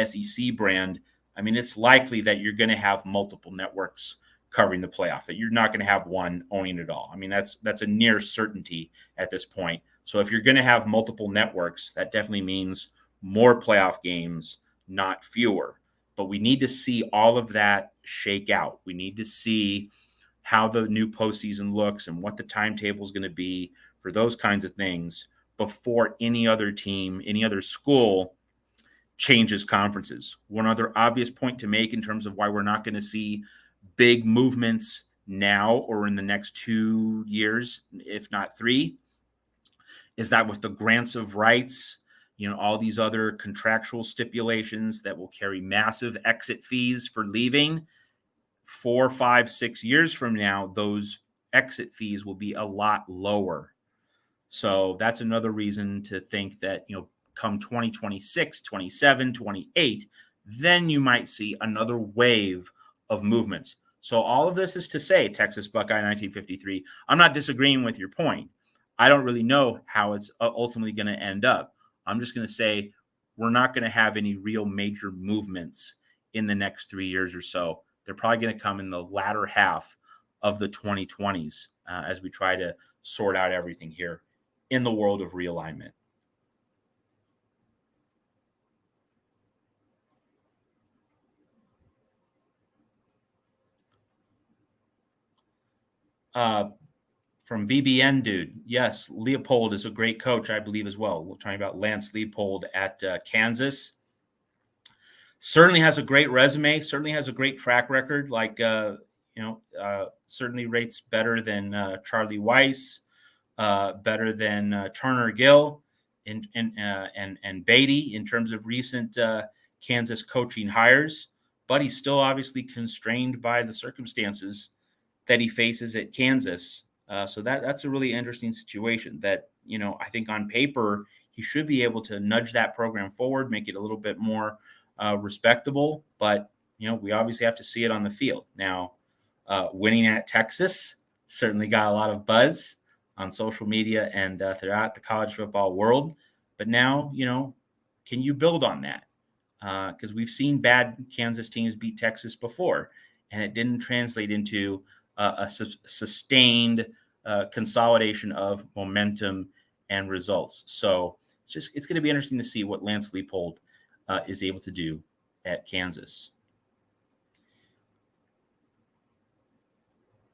SEC brand, I mean, it's likely that you're going to have multiple networks covering the playoff, that you're not going to have one owning it all. I mean, that's a near certainty at this point. So if you're going to have multiple networks, that definitely means more playoff games, not fewer. But we need to see all of that shake out. We need to see how the new postseason looks and what the timetable is going to be for those kinds of things before any other team, any other school changes conferences. One other obvious point to make in terms of why we're not going to see big movements now or in the next 2 years, if not 3, is that with the grants of rights, all these other contractual stipulations that will carry massive exit fees for leaving, 4, 5, 6 years from now, those exit fees will be a lot lower. So that's another reason to think that, come 2026, 27, 28, then you might see another wave of movements. So all of this is to say, Texas Buckeye 1953, I'm not disagreeing with your point. I don't really know how it's ultimately going to end up. I'm just going to say we're not going to have any real major movements in the next 3 years or so. They're probably going to come in the latter half of the 2020s as we try to sort out everything here in the world of realignment. From BBN dude, yes, Leopold is a great coach, I believe, as well. We're talking about Lance Leopold at Kansas. Certainly has a great resume, certainly has a great track record, certainly rates better than Charlie Weiss, better than Turner Gill and Beatty in terms of recent Kansas coaching hires, but he's still obviously constrained by the circumstances that he faces at Kansas. So that's a really interesting situation that, I think on paper, he should be able to nudge that program forward, make it a little bit more respectable. But, we obviously have to see it on the field. Now, winning at Texas certainly got a lot of buzz on social media and throughout the college football world. But now, can you build on that? Because we've seen bad Kansas teams beat Texas before, and it didn't translate into a sustained consolidation of momentum and results. So it's going to be interesting to see what Lance Leipold is able to do at Kansas.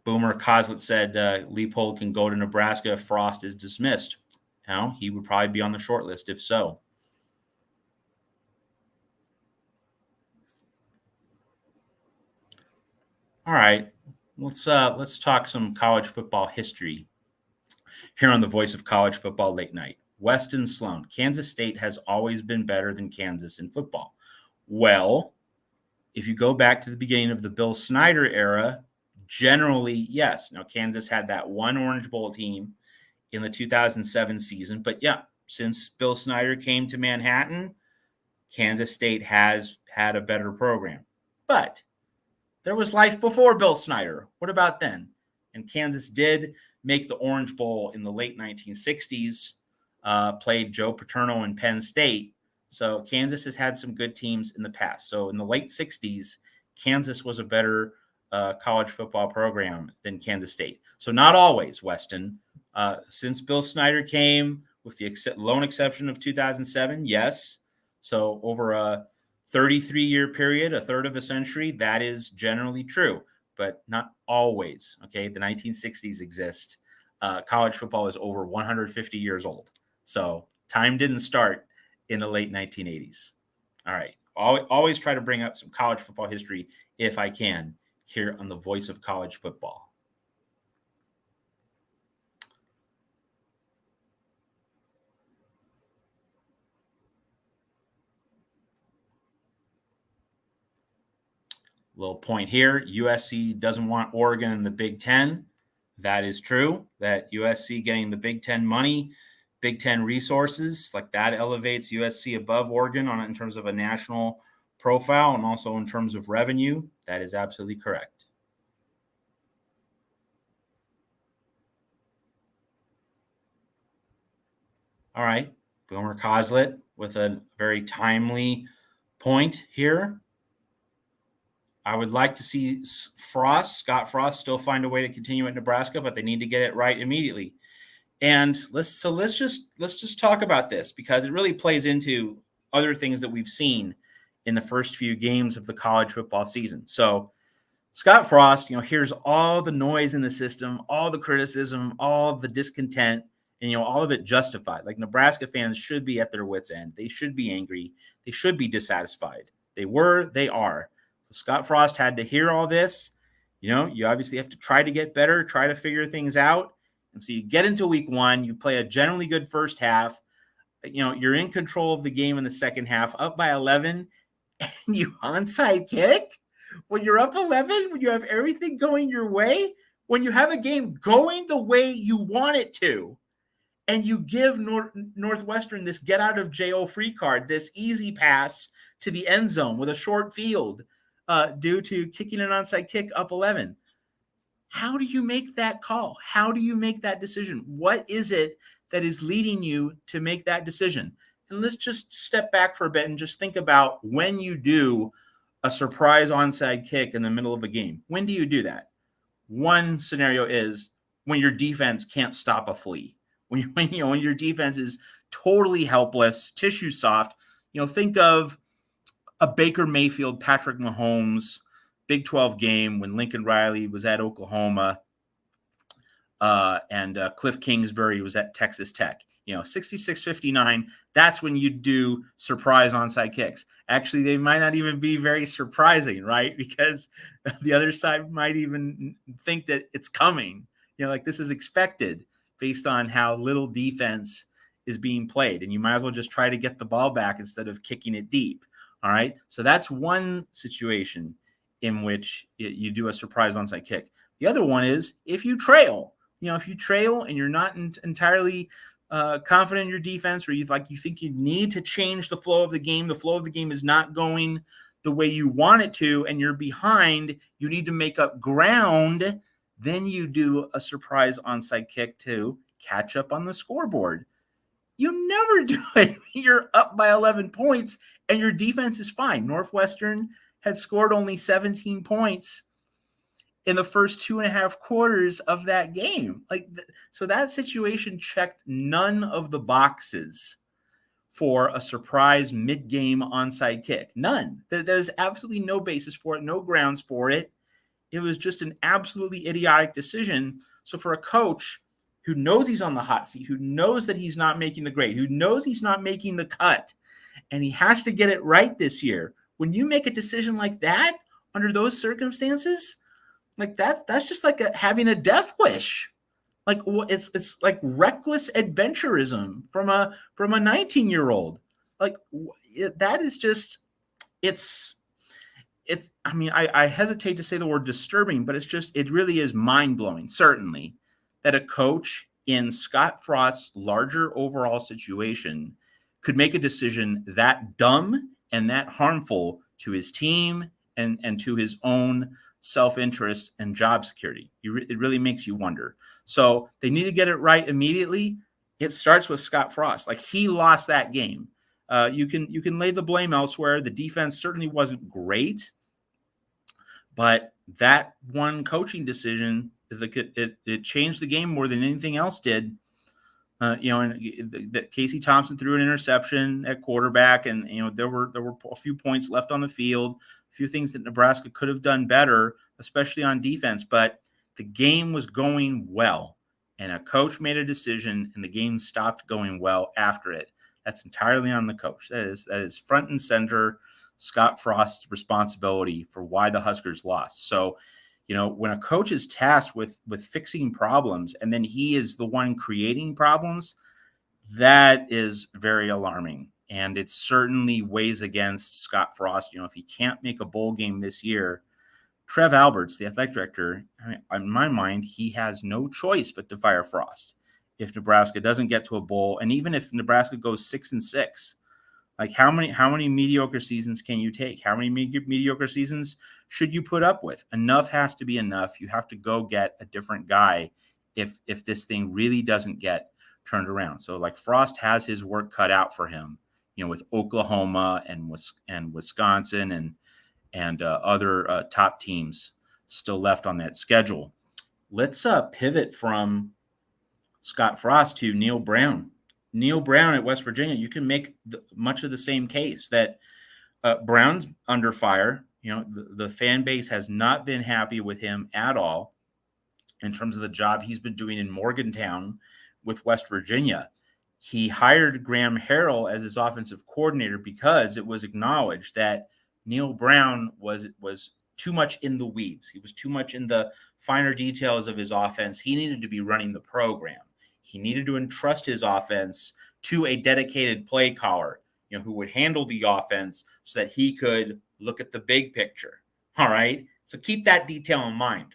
Boomer Coslet said Leipold can go to Nebraska if Frost is dismissed. He would probably be on the short list if so. All right, let's talk some college football history here on the Voice of College Football Late Night. Weston Sloan, Kansas State has always been better than Kansas in football. Well, if you go back to the beginning of the Bill Snyder era, generally, yes. Now, Kansas had that one Orange Bowl team in the 2007 season, but yeah, since Bill Snyder came to Manhattan, Kansas State has had a better program. But there was life before Bill Snyder. What about then? And Kansas did make the Orange Bowl in the late 1960s, played Joe Paterno and Penn State. So Kansas has had some good teams in the past. So in the late 60s, Kansas was a better college football program than Kansas State. So not always, Weston. Since Bill Snyder came, with the lone exception of 2007, yes. So over a 33-year period, a third of a century, that is generally true, but not always. Okay, the 1960s exist. College football is over 150 years old. So time didn't start in the late 1980s. All right. Always try to bring up some college football history if I can here on the Voice of College Football. Little point here, USC doesn't want Oregon in the Big Ten. That is true, that USC getting the Big Ten money, Big Ten resources, like that elevates USC above Oregon in terms of a national profile and also in terms of revenue. That is absolutely correct. All right, Boomer Coslet with a very timely point here. I would like to see Scott Frost, still find a way to continue at Nebraska, but they need to get it right immediately. And let's just talk about this because it really plays into other things that we've seen in the first few games of the college football season. So Scott Frost, hears all the noise in the system, all the criticism, all the discontent, and all of it justified. Like Nebraska fans should be at their wits' end. They should be angry. They should be dissatisfied. They were, they are. So Scott Frost had to hear all this. You obviously have to try to get better, try to figure things out. And so you get into week one, you play a generally good first half. You're in control of the game in the second half, up by 11, and you onside kick when you're up 11, when you have everything going your way, when you have a game going the way you want it to, and you give Northwestern this get out of jail free card, this easy pass to the end zone with a short field due to kicking an onside kick up 11. How do you make that call? How do you make that decision? What is it that is leading you to make that decision? And let's just step back for a bit and just think about when you do a surprise onside kick in the middle of a game. When do you do that? One scenario is when your defense can't stop a flea. When your defense is totally helpless, tissue soft. Think of a Baker Mayfield, Patrick Mahomes Big 12 game when Lincoln Riley was at Oklahoma and Cliff Kingsbury was at Texas Tech. 66-59, that's when you do surprise onside kicks. Actually, they might not even be very surprising, right? Because the other side might even think that it's coming. Like this is expected based on how little defense is being played. And you might as well just try to get the ball back instead of kicking it deep. All right. So that's one situation in which you do a surprise onside kick. The other one is if you trail. If you trail and you're not entirely confident in your defense, or you think you need to change the flow of the game is not going the way you want it to, and you're behind, you need to make up ground, then you do a surprise onside kick to catch up on the scoreboard. You never do it. You're up by 11 points and your defense is fine. Northwestern had scored only 17 points in the first 2.5 quarters of that game. So that situation checked none of the boxes for a surprise mid-game onside kick. None. There's absolutely no basis for it, no grounds for it. It was just an absolutely idiotic decision. So for a coach who knows he's on the hot seat, who knows that he's not making the grade, who knows he's not making the cut, and he has to get it right this year, when you make a decision like that under those circumstances, that's just like having a death wish. It's like reckless adventurism from a 19-year-old. That is just I hesitate to say the word disturbing, but it really is mind-blowing, certainly, that a coach in Scott Frost's larger overall situation could make a decision that dumb and that harmful to his team and to his own self-interest and job security. It really makes you wonder. So they need to get it right immediately. It starts with Scott Frost. He lost that game. You can lay the blame elsewhere. The defense certainly wasn't great, but that one coaching decision, it changed the game more than anything else did. And Casey Thompson threw an interception at quarterback, and there were a few points left on the field, a few things that Nebraska could have done better, especially on defense. But the game was going well, and a coach made a decision, and the game stopped going well after it. That's entirely on the coach. That is front and center Scott Frost's responsibility for why the Huskers lost. So, when a coach is tasked with fixing problems and then he is the one creating problems, that is very alarming. And it certainly weighs against Scott Frost. If he can't make a bowl game this year, Trev Alberts, the athletic director, in my mind, he has no choice but to fire Frost if Nebraska doesn't get to a bowl. And even if Nebraska goes 6-6, how many mediocre seasons can you take? How many mediocre seasons should you put up with? Enough has to be enough. You have to go get a different guy if this thing really doesn't get turned around. So Frost has his work cut out for him, with Oklahoma and Wisconsin and other top teams still left on that schedule. Let's pivot from Scott Frost to Neil Brown. Neil Brown at West Virginia, you can make much of the same case that Brown's under fire. The fan base has not been happy with him at all in terms of the job he's been doing in Morgantown with West Virginia. He hired Graham Harrell as his offensive coordinator because it was acknowledged that Neil Brown was too much in the weeds. He was too much in the finer details of his offense. He needed to be running the program. He needed to entrust his offense to a dedicated play caller, who would handle the offense so that he could look at the big picture. All right. So keep that detail in mind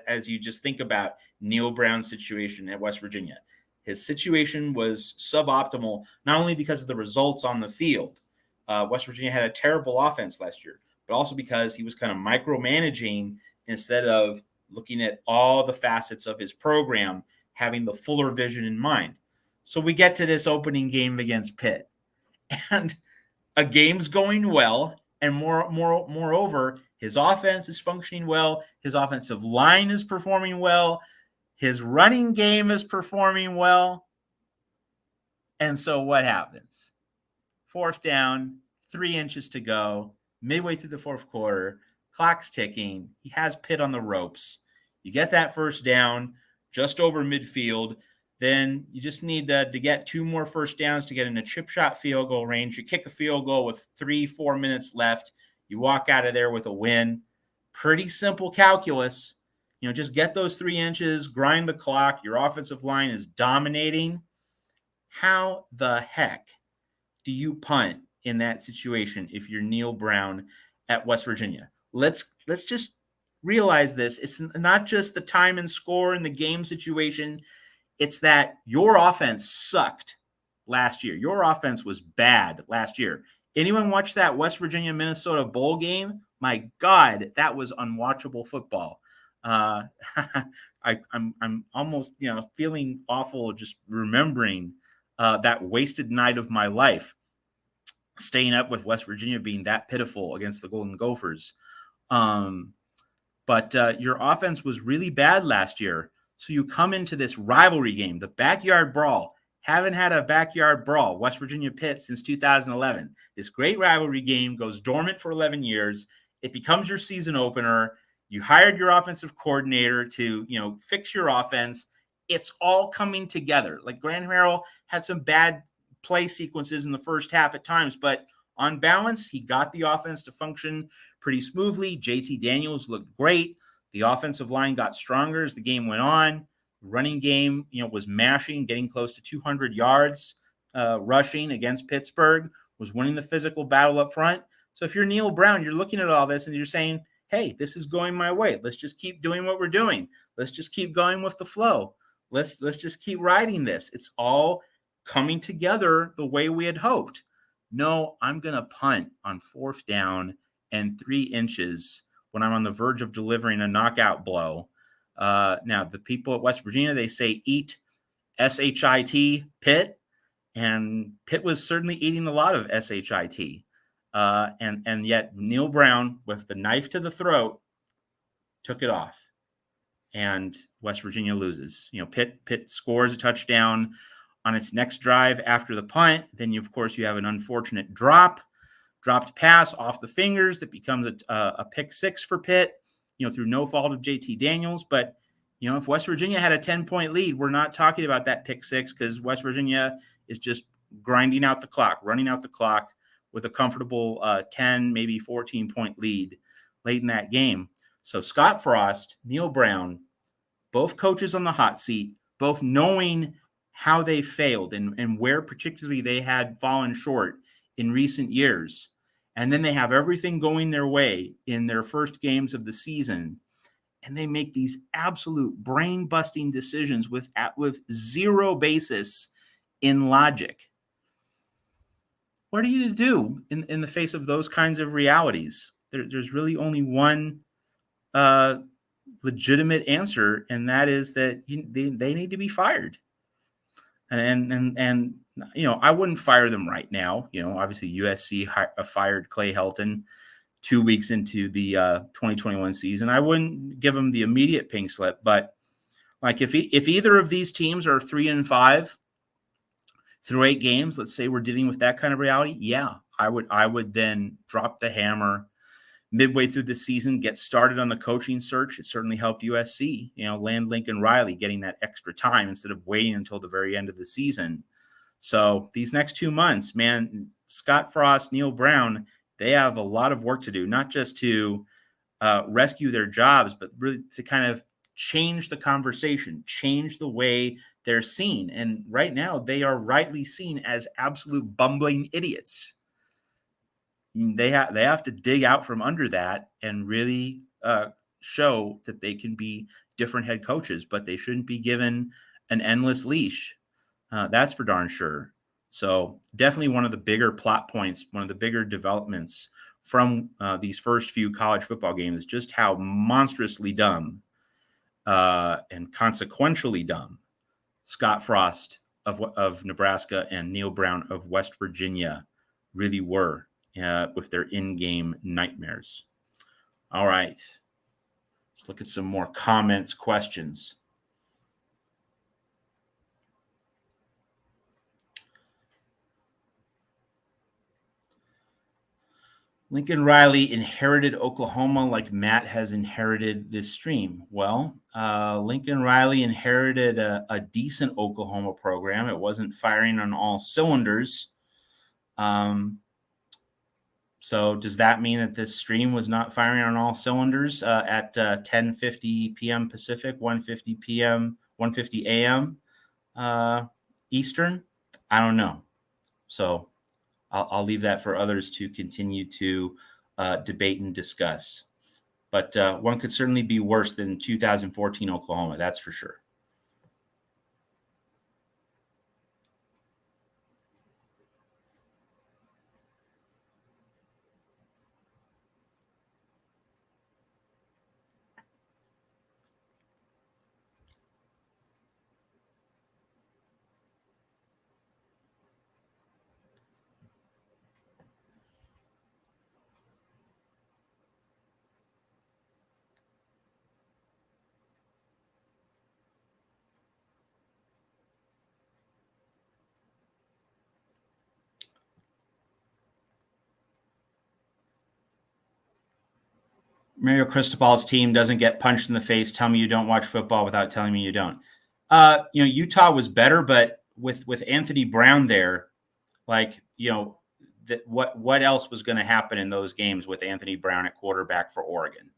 as you just think about Neil Brown's situation at West Virginia. His situation was suboptimal, not only because of the results on the field. West Virginia had a terrible offense last year, but also because he was kind of micromanaging instead of looking at all the facets of his program, having the fuller vision in mind. So we get to this opening game against Pitt, and a game's going well, and moreover, his offense is functioning well, his offensive line is performing well, his running game is performing well. And so what happens? 4th down, 3 inches to go, midway through the 4th quarter, clock's ticking. He has Pitt on the ropes. You get that 1st down just over midfield. Then you just need to get 2 more 1st downs to get in a chip shot field goal range. You kick a field goal with 3-4 minutes left. You walk out of there with a win. Pretty simple calculus. Just get those 3 inches, grind the clock. Your offensive line is dominating. How the heck do you punt in that situation if you're Neil Brown at West Virginia? Let's just realize this. It's not just the time and score and the game situation. It's that your offense sucked last year. Your offense was bad last year. Anyone watch that West Virginia Minnesota bowl game? My God, that was unwatchable football. I'm almost feeling awful just remembering that wasted night of my life, staying up with West Virginia being that pitiful against the Golden Gophers. But your offense was really bad last year. So you come into this rivalry game, the backyard brawl. Haven't had a backyard brawl, West Virginia Pitt, since 2011. This great rivalry game goes dormant for 11 years. It becomes your season opener. You hired your offensive coordinator to, fix your offense. It's all coming together. Like Graham Harrell had some bad play sequences in the first half at times, but on balance, he got the offense to function pretty smoothly. JT Daniels looked great. The offensive line got stronger as the game went on. The running game, was mashing, getting close to 200 yards rushing against Pittsburgh, was winning the physical battle up front. So if you're Neil Brown, you're looking at all this and you're saying, hey, this is going my way. Let's just keep doing what we're doing. Let's just keep going with the flow. Let's just keep riding this. It's all coming together the way we had hoped. No, I'm going to punt on 4th down and 3 inches when I'm on the verge of delivering a knockout blow. Now, the people at West Virginia, they say eat SHIT Pitt, and Pitt was certainly eating a lot of SHIT. And yet Neil Brown, with the knife to the throat, took it off. And West Virginia loses. Pitt scores a touchdown on its next drive after the punt. Then, of course, you have an unfortunate dropped pass off the fingers that becomes a pick 6 for Pitt, through no fault of JT Daniels. But, if West Virginia had a 10-point lead, we're not talking about that pick 6 because West Virginia is just running out the clock with a comfortable 10, maybe 14-point lead late in that game. So Scott Frost, Neil Brown, both coaches on the hot seat, both knowing how they failed and where particularly they had fallen short in recent years. And then they have everything going their way in their first games of the season. And they make these absolute brain-busting decisions with zero basis in logic. What are you to do in the face of those kinds of realities? There's really only one legitimate answer, and that is that they need to be fired. And I wouldn't fire them right now. Obviously USC fired Clay Helton 2 weeks into the 2021 season. I wouldn't give them the immediate pink slip, but like if either of these teams are 3-5 through 8 games, let's say we're dealing with that kind of reality. Yeah, I would then drop the hammer midway through the season, get started on the coaching search. It certainly helped USC, land Lincoln Riley, getting that extra time instead of waiting until the very end of the season. So these next 2 months, man, Scott Frost, Neil Brown, they have a lot of work to do, not just to rescue their jobs, but really to kind of change the conversation, change the way they're seen. And right now they are rightly seen as absolute bumbling idiots. They have to dig out from under that and really show that they can be different head coaches, but they shouldn't be given an endless leash. That's for darn sure. So definitely one of the bigger plot points, one of the bigger developments from these first few college football games, just how monstrously dumb and consequentially dumb Scott Frost of Nebraska and Neil Brown of West Virginia really were. With their in-game nightmares. All right. Let's look at some more comments, questions. Lincoln Riley inherited Oklahoma like Matt has inherited this stream. Well, Lincoln Riley inherited a decent Oklahoma program. It wasn't firing on all cylinders. So does that mean that this stream was not firing on all cylinders at 10:50 p.m. Pacific, 1:50 a.m. Eastern? I don't know. So I'll leave that for others to continue to debate and discuss. but one could certainly be worse than 2014 Oklahoma. That's for sure. Mario Cristobal's team doesn't get punched in the face. Tell me you don't watch football without telling me you don't. Utah was better, but with Anthony Brown there, what else was going to happen in those games with Anthony Brown at quarterback for Oregon?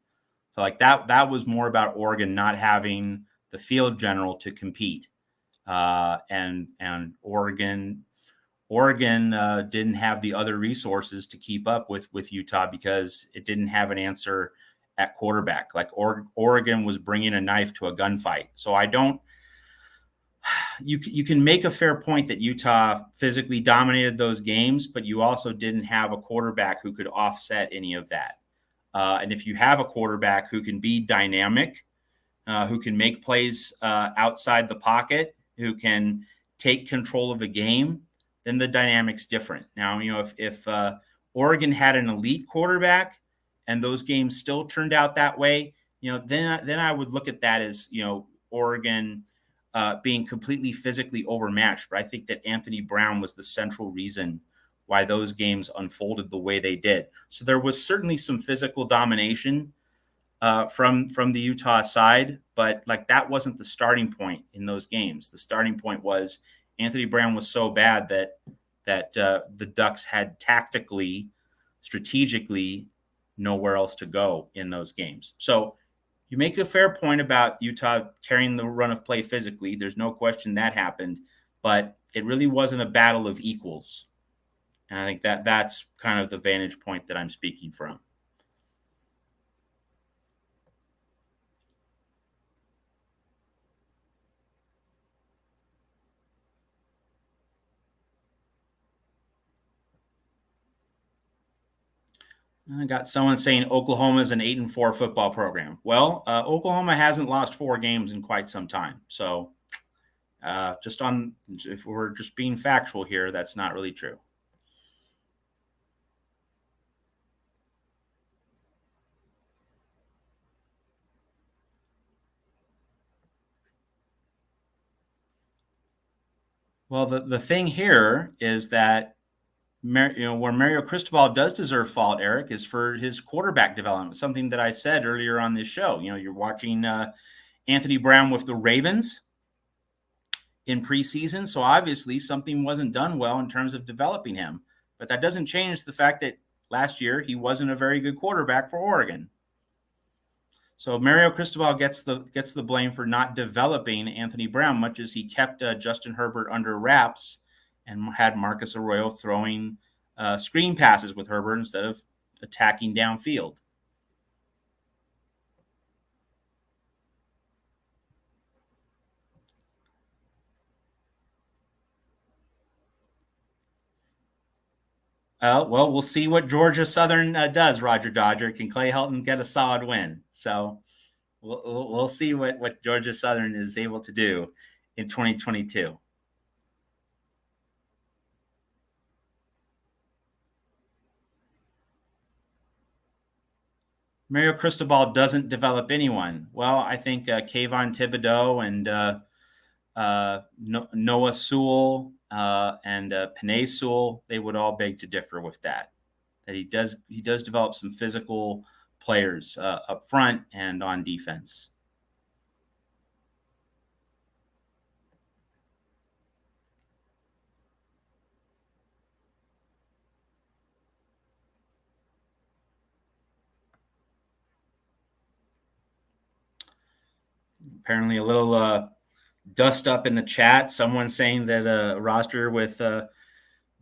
So that was more about Oregon not having the field general to compete, and Oregon didn't have the other resources to keep up with Utah because it didn't have an answer at quarterback. Oregon was bringing a knife to a gunfight. So you can make a fair point that Utah physically dominated those games, but you also didn't have a quarterback who could offset any of that. And if you have a quarterback who can be dynamic, who can make plays outside the pocket, who can take control of the game, then the dynamic's different. Now, if Oregon had an elite quarterback and those games still turned out that way, then I would look at that as, Oregon being completely physically overmatched. But I think that Anthony Brown was the central reason why those games unfolded the way they did. So there was certainly some physical domination from the Utah side, but that wasn't the starting point in those games. The starting point was Anthony Brown was so bad that the Ducks had tactically, strategically, nowhere else to go in those games. So you make a fair point about Utah carrying the run of play physically. There's no question that happened, but it really wasn't a battle of equals. And I think that's kind of the vantage point that I'm speaking from. I got someone saying Oklahoma is an 8-4 football program. Well, Oklahoma hasn't lost 4 games in quite some time. So if we're just being factual here, that's not really true. Well, the thing here is that where Mario Cristobal does deserve fault, Eric, is for his quarterback development, something that I said earlier on this show. You're watching Anthony Brown with the Ravens in preseason, so obviously something wasn't done well in terms of developing him. But that doesn't change the fact that last year he wasn't a very good quarterback for Oregon. So Mario Cristobal gets the blame for not developing Anthony Brown, much as he kept Justin Herbert under wraps and had Marcus Arroyo throwing screen passes with Herbert instead of attacking downfield. Well, we'll see what Georgia Southern does, Roger Dodger. Can Clay Helton get a solid win? So we'll see what Georgia Southern is able to do in 2022. Mario Cristobal doesn't develop anyone. Well, I think Kayvon Thibodeau and Noah Sewell and Panay Sewell, they would all beg to differ with that. That he does develop some physical players up front and on defense. Apparently a little dust up in the chat. Someone saying that a roster with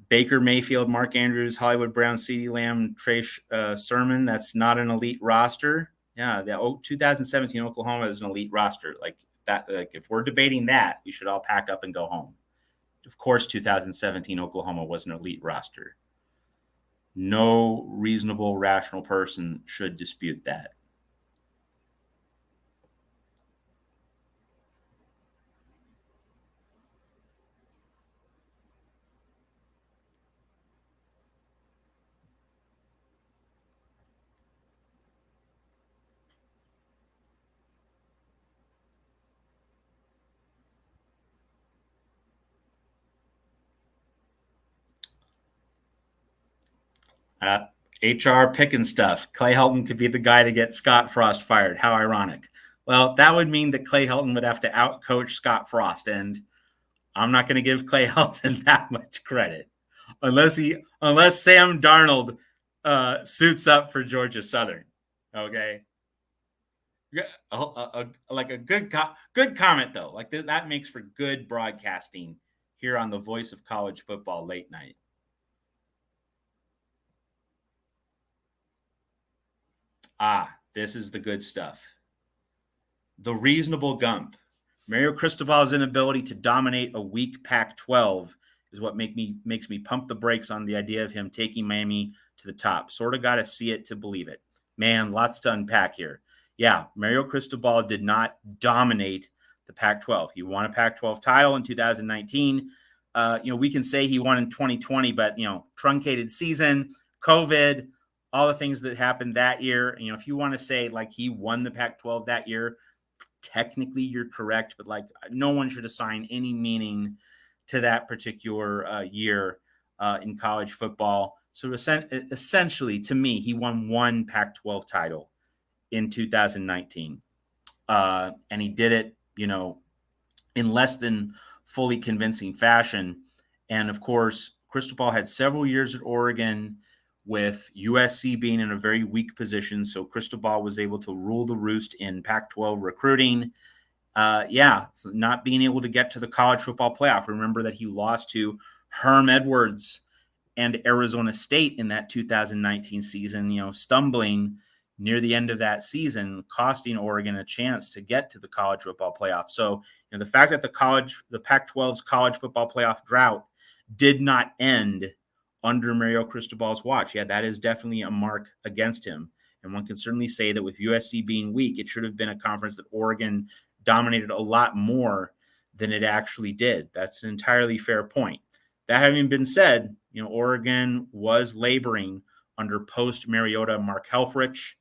Baker Mayfield, Mark Andrews, Hollywood Brown, CeeDee Lamb, Trey Sermon, that's not an elite roster. Yeah, the 2017 Oklahoma is an elite roster. Like that, like if we're debating that, we should all pack up and go home. Of course, 2017 Oklahoma was an elite roster. No reasonable, rational person should dispute that. HR picking stuff. Clay Helton could be the guy to get Scott Frost fired. How ironic. Well, that would mean that Clay Helton would have to outcoach Scott Frost, and I'm not going to give Clay Helton that much credit unless Sam Darnold suits up for Georgia Southern. Okay, like a good comment though. Like that makes for good broadcasting here on the Voice of College Football late night. This is the good stuff. The reasonable Gump. Mario Cristobal's inability to dominate a weak Pac-12 is what makes me pump the brakes on the idea of him taking Miami to the top. Sort of got to see it to believe it. Man, lots to unpack here. Yeah, Mario Cristobal did not dominate the Pac-12. He won a Pac-12 title in 2019. We can say he won in 2020, but, truncated season, COVID, all the things that happened that year. If you want to say like he won the Pac-12 that year, technically you're correct, but like no one should assign any meaning to that particular year in college football. So essentially, to me, he won one Pac-12 title in 2019. And he did it, in less than fully convincing fashion. And of course, Cristobal had several years at Oregon with USC being in a very weak position. So Cristobal was able to rule the roost in Pac-12 recruiting. So not being able to get to the college football playoff. Remember that he lost to Herm Edwards and Arizona State in that 2019 season, stumbling near the end of that season, costing Oregon a chance to get to the college football playoff. So the fact that the Pac-12's college football playoff drought did not end under Mario Cristobal's watch. Yeah, that is definitely a mark against him. And one can certainly say that with USC being weak, it should have been a conference that Oregon dominated a lot more than it actually did. That's an entirely fair point. That having been said, Oregon was laboring under post-Mariota Mark Helfrich,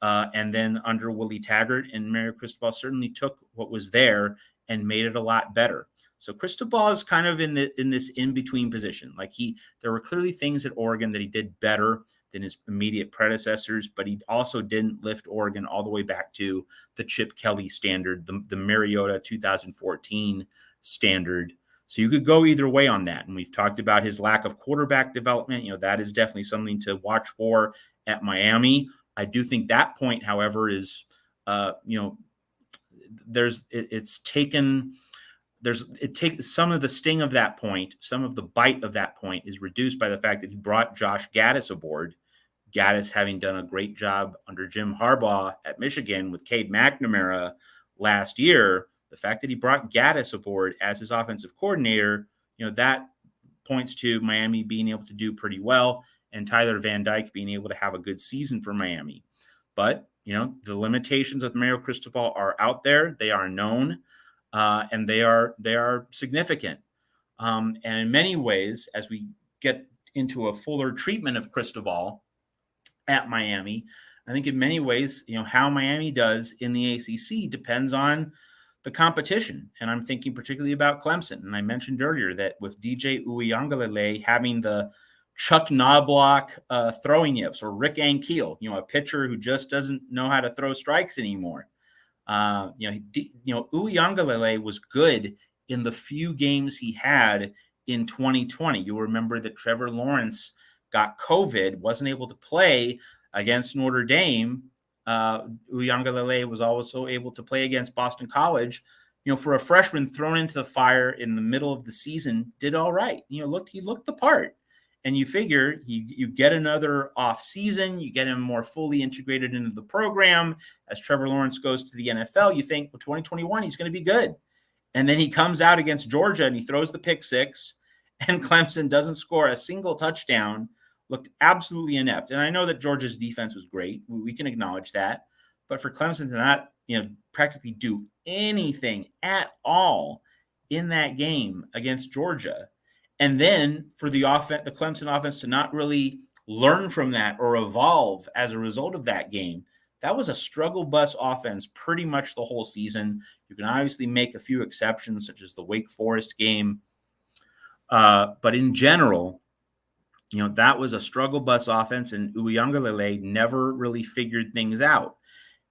and then under Willie Taggart, and Mario Cristobal certainly took what was there and made it a lot better. So Cristobal is kind of in this in-between position. Like there were clearly things at Oregon that he did better than his immediate predecessors, but he also didn't lift Oregon all the way back to the Chip Kelly standard, the Mariota 2014 standard. So you could go either way on that. And we've talked about his lack of quarterback development. That is definitely something to watch for at Miami. I do think that point, however, is, it takes some of the sting of that point, some of the bite of that point is reduced by the fact that he brought Josh Gaddis aboard. Gaddis having done a great job under Jim Harbaugh at Michigan with Cade McNamara last year. The fact that he brought Gaddis aboard as his offensive coordinator, that points to Miami being able to do pretty well and Tyler Van Dyke being able to have a good season for Miami. But, the limitations of Mario Cristobal are out there. They are known. And they are significant. And in many ways, as we get into a fuller treatment of Cristobal at Miami, I think in many ways, how Miami does in the ACC depends on the competition. And I'm thinking particularly about Clemson. And I mentioned earlier that with DJ Uiagalelei having the Chuck Knobloch throwing yips, or Rick Ankiel, a pitcher who just doesn't know how to throw strikes anymore. Uiagalelei was good in the few games he had in 2020. You'll remember that Trevor Lawrence got COVID, wasn't able to play against Notre Dame. Uiagalelei was also able to play against Boston College. For a freshman thrown into the fire in the middle of the season, did all right. He looked the part. And you figure you get another off season, you get him more fully integrated into the program. As Trevor Lawrence goes to the NFL, you think, well, 2021, he's going to be good. And then he comes out against Georgia and he throws the pick six, and Clemson doesn't score a single touchdown, looked absolutely inept. And I know that Georgia's defense was great. We can acknowledge that. But for Clemson to not, practically do anything at all in that game against Georgia, and then for the Clemson offense to not really learn from that or evolve as a result of that game, that was a struggle bus offense pretty much the whole season. You can obviously make a few exceptions, such as the Wake Forest game. But in general, that was a struggle bus offense, and Uiagalelei never really figured things out.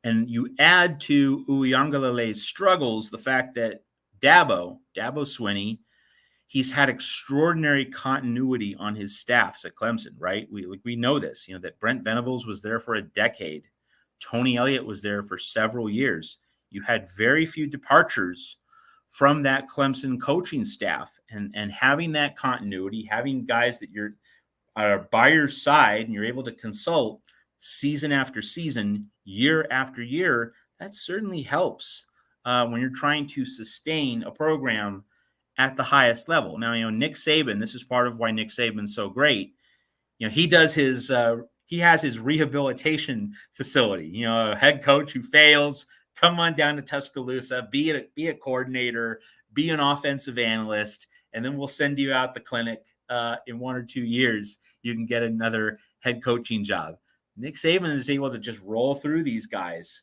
And you add to Uiagalelei's struggles the fact that Dabo Swinney, he's had extraordinary continuity on his staffs at Clemson, right? We know this, that Brent Venables was there for a decade. Tony Elliott was there for several years. You had very few departures from that Clemson coaching staff, and having that continuity, having guys that are by your side and you're able to consult season after season, year after year, that certainly helps when you're trying to sustain a program at the highest level. Now, Nick Saban, this is part of why Nick Saban's so great. He does he has his rehabilitation facility. A head coach who fails, come on down to Tuscaloosa, be a coordinator, be an offensive analyst, and then we'll send you out the clinic. In 1 or 2 years, you can get another head coaching job. Nick Saban is able to just roll through these guys,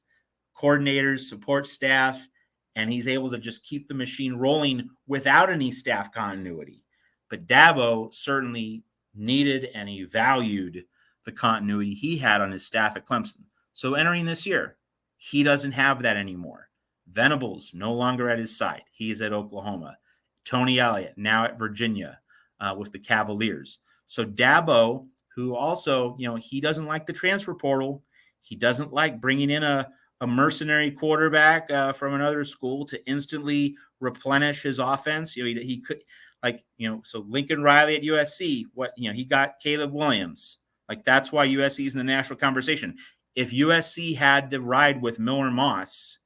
coordinators, support staff, and he's able to just keep the machine rolling without any staff continuity. But Dabo certainly needed and he valued the continuity he had on his staff at Clemson. So entering this year, he doesn't have that anymore. Venables no longer at his side. He's at Oklahoma. Tony Elliott now at Virginia with the Cavaliers. So Dabo, who also, he doesn't like the transfer portal. He doesn't like bringing in a mercenary quarterback from another school to instantly replenish his offense. He could, so Lincoln Riley at USC, he got Caleb Williams. That's why USC is in the national conversation. If USC had to ride with Miller Moss,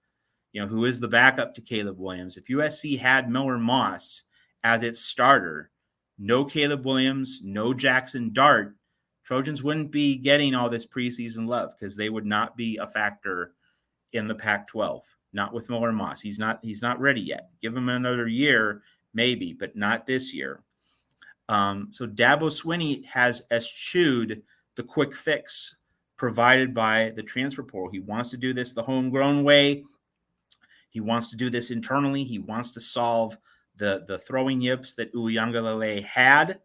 who is the backup to Caleb Williams, if USC had Miller Moss as its starter, no Caleb Williams, no Jackson Dart, Trojans wouldn't be getting all this preseason love because they would not be a factor in the Pac-12. Not with Miller Moss. He's not ready yet. Give him another year, maybe, but not this year. So Dabo Swinney has eschewed the quick fix provided by the transfer portal. He wants to do this the homegrown way. He wants to do this internally. He wants to solve the throwing yips that Uiagalelei had,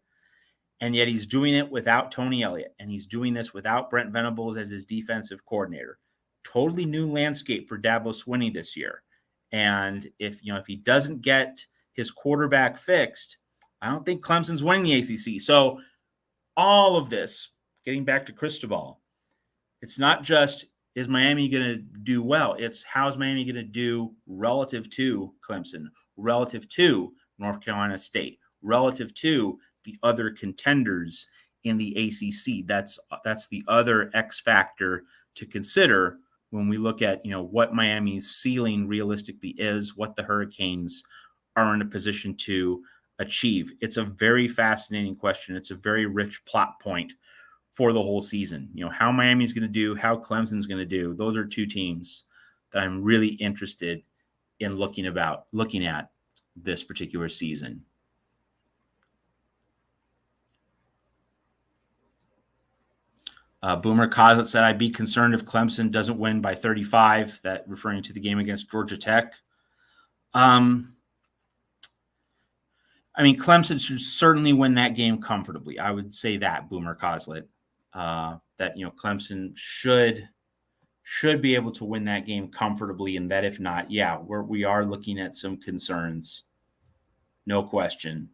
and yet he's doing it without Tony Elliott, and he's doing this without Brent Venables as his defensive coordinator. Totally new landscape for Dabo Swinney this year. And if he doesn't get his quarterback fixed, I don't think Clemson's winning the ACC. So all of this, getting back to Cristobal, it's not just, is Miami going to do well? It's how's Miami going to do relative to Clemson, relative to North Carolina State, relative to the other contenders in the ACC. That's the other X factor to consider when we look at, what Miami's ceiling realistically is, what the Hurricanes are in a position to achieve. It's a very fascinating question. It's a very rich plot point for the whole season. How Miami's going to do, how Clemson's going to do. Those are two teams that I'm really interested in looking at this particular season. Boomer Coslet said, I'd be concerned if Clemson doesn't win by 35, that referring to the game against Georgia Tech. Clemson should certainly win that game comfortably. I would say that, Boomer Coslet, that, Clemson should be able to win that game comfortably, and that if not, we are looking at some concerns. No question.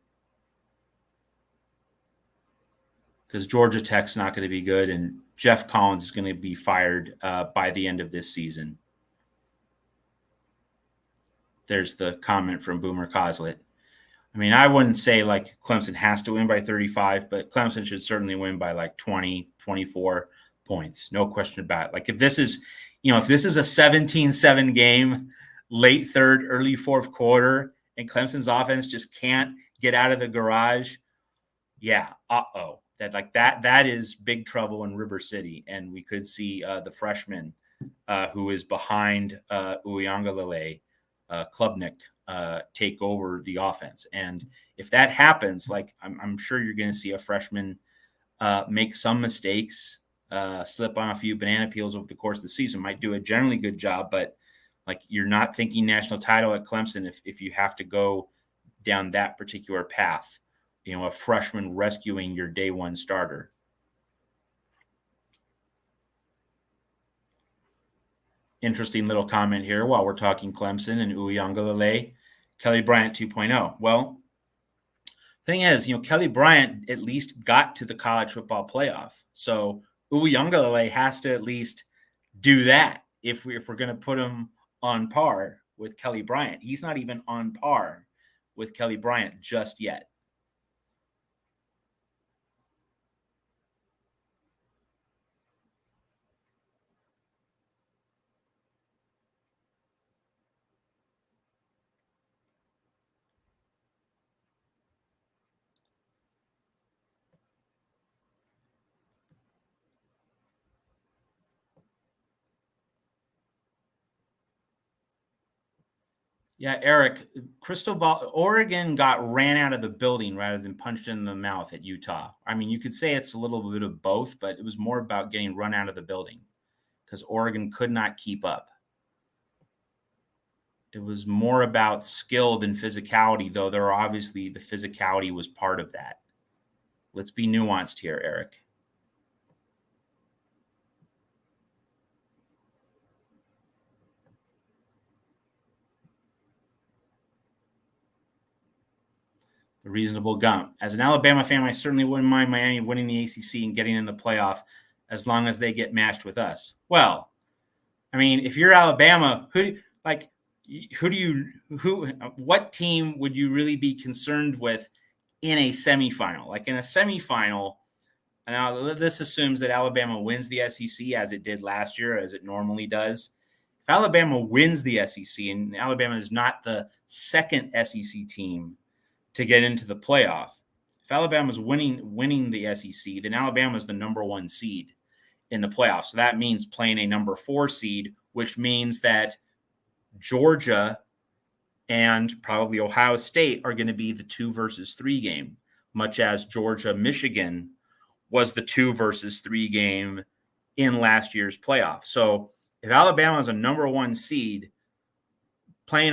Because Georgia Tech's not going to be good, and Jeff Collins is going to be fired by the end of this season. There's the comment from Boomer Coslet. I mean, I wouldn't say like Clemson has to win by 35, but Clemson should certainly win by like 20, 24 points. No question about it. Like if this is, if this is a 17-7 game, late third, early fourth quarter, and Clemson's offense just can't get out of the garage, yeah, that is big trouble in River City. And we could see the freshman who is behind Uyangalele, Klubnik, take over the offense. And if that happens, like I'm sure you're going to see a freshman make some mistakes, slip on a few banana peels over the course of the season, might do a generally good job, but like you're not thinking national title at Clemson if you have to go down that particular path, a freshman rescuing your day one starter. Interesting little comment here while we're talking Clemson and Uyangalele, Kelly Bryant 2.0. Well, thing is, Kelly Bryant at least got to the college football playoff. So Uyangalele has to at least do that if we're going to put him on par with Kelly Bryant. He's not even on par with Kelly Bryant just yet. Yeah, Eric, Oregon got ran out of the building rather than punched in the mouth at Utah. I mean, you could say it's a little bit of both, but it was more about getting run out of the building because Oregon could not keep up. It was more about skill than physicality, though obviously the physicality was part of that. Let's be nuanced here, Eric. The reasonable gump. As an Alabama fan, I certainly wouldn't mind Miami winning the ACC and getting in the playoff as long as they get matched with us. Well, I mean, if you're Alabama, what team would you really be concerned with in a semifinal? Like in a semifinal, now this assumes that Alabama wins the SEC as it did last year, as it normally does. If Alabama wins the SEC, and Alabama is not the second SEC team to get into the playoff, if Alabama's winning the SEC, then Alabama is the number 1 seed in the playoff. So that means playing a number 4 seed, which means that Georgia and probably Ohio State are going to be the 2 versus 3 game, much as Georgia-Michigan was the 2 versus 3 game in last year's playoff. So if Alabama is a number 1 seed playing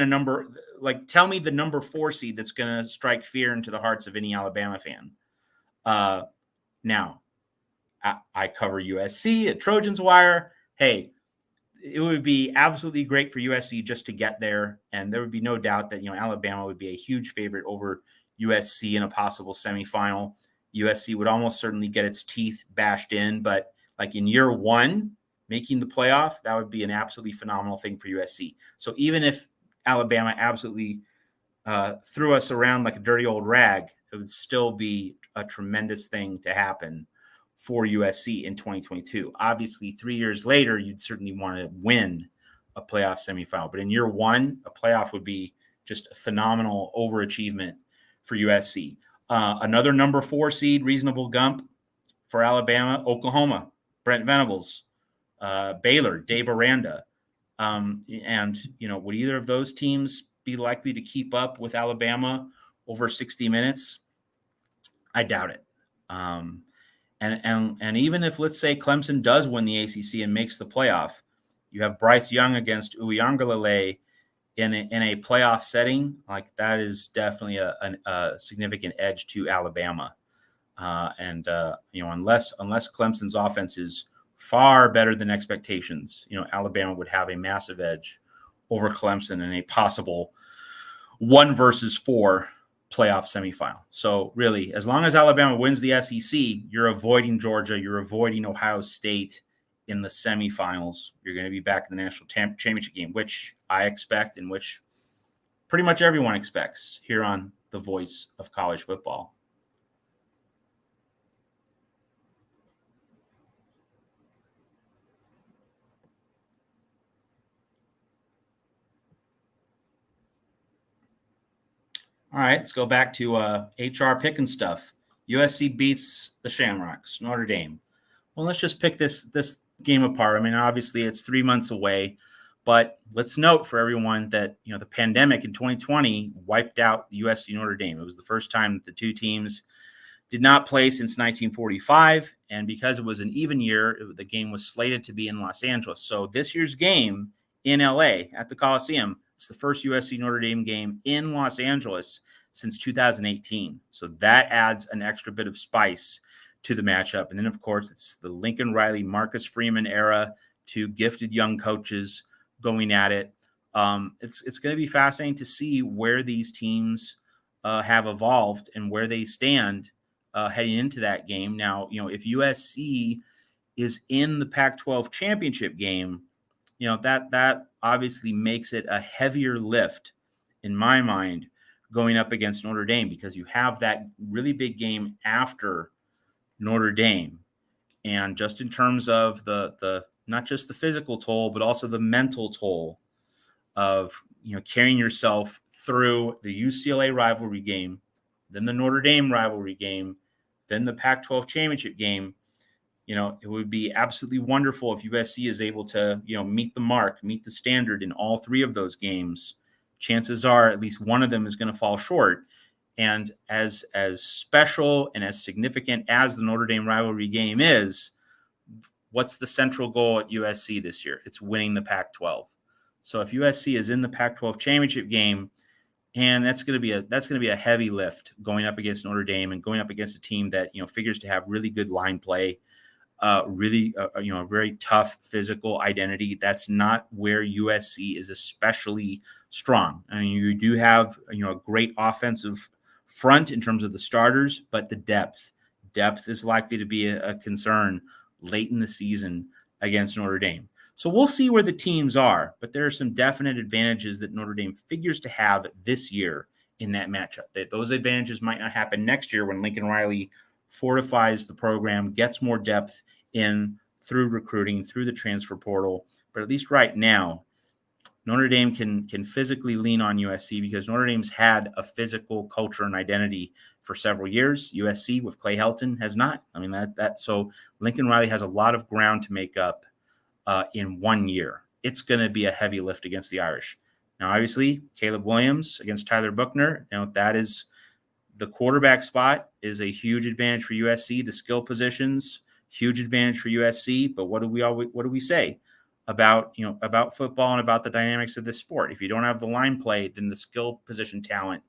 tell me the number 4 seed that's going to strike fear into the hearts of any Alabama fan. Now, I cover USC at Trojans Wire. Hey, it would be absolutely great for USC just to get there, and there would be no doubt that Alabama would be a huge favorite over USC in a possible semifinal. USC would almost certainly get its teeth bashed in, but like in year 1, making the playoff, that would be an absolutely phenomenal thing for USC. So even if Alabama absolutely threw us around like a dirty old rag, it would still be a tremendous thing to happen for USC in 2022. Obviously, 3 years later, you'd certainly want to win a playoff semifinal. But in year 1, a playoff would be just a phenomenal overachievement for USC. Another number 4 seed, reasonable gump for Alabama, Oklahoma, Brent Venables, Baylor, Dave Aranda. Would either of those teams be likely to keep up with Alabama over 60 minutes? I doubt it. And even if, let's say, Clemson does win the ACC and makes the playoff, you have Bryce Young against Uyangalele in a playoff setting. Like that is definitely a significant edge to Alabama. Unless Clemson's offense is far better than expectations, Alabama would have a massive edge over Clemson in a possible 1 versus 4 playoff semifinal. So really, as long as Alabama wins the SEC, you're avoiding Georgia, you're avoiding Ohio State in the semifinals. You're going to be back in the national championship game, which I expect and which pretty much everyone expects here on the voice of college football. All right, let's go back to HR picking stuff. USC beats the Shamrocks, Notre Dame. Well, let's just pick this game apart. I mean, obviously it's 3 months away, but let's note for everyone that, you know, the pandemic in 2020 wiped out USC Notre Dame. It was the first time that the two teams did not play since 1945, and because it was an even year, the game was slated to be in Los Angeles. So this year's game in LA at the Coliseum, it's the first USC Notre Dame game in Los Angeles since 2018. So that adds an extra bit of spice to the matchup. And then, of course, it's the Lincoln Riley, Marcus Freeman era, two gifted young coaches going at it. It's going to be fascinating to see where these teams have evolved and where they stand heading into that game. Now, you know, if USC is in the Pac-12 championship game, you know, that obviously makes it a heavier lift in my mind going up against Notre Dame, because you have that really big game after Notre Dame. And just in terms of the not just the physical toll, but also the mental toll of, you know, carrying yourself through the UCLA rivalry game, then the Notre Dame rivalry game, then the Pac-12 championship game. You know, it would be absolutely wonderful if USC is able to, you know, meet the mark, meet the standard in all three of those games. Chances are at least one of them is going to fall short. And as special and as significant as the Notre Dame rivalry game is, what's the central goal at USC this year? It's winning the Pac-12. So if USC is in the Pac-12 championship game, and that's going to be a heavy lift going up against Notre Dame and going up against a team that, you know, figures to have really good line play, really you know, a very tough physical identity. That's not where USC is especially strong. I mean, you do have, you know, a great offensive front in terms of the starters, but the depth is likely to be a concern late in the season against Notre Dame. So we'll see where the teams are, but there are some definite advantages that Notre Dame figures to have this year in that matchup. That those advantages might not happen next year when Lincoln Riley fortifies the program, gets more depth in through recruiting, through the transfer portal. But at least right now, Notre Dame can physically lean on USC because Notre Dame's had a physical culture and identity for several years. USC with Clay Helton has not. I mean, so Lincoln Riley has a lot of ground to make up in 1 year. It's going to be a heavy lift against the Irish. Now, obviously, Caleb Williams against Tyler Buchner, you know, that is the quarterback spot is a huge advantage for USC. The skill positions, huge advantage for USC. But what do we say about, you know, about football and about the dynamics of this sport? If you don't have the line play, then the skill position talent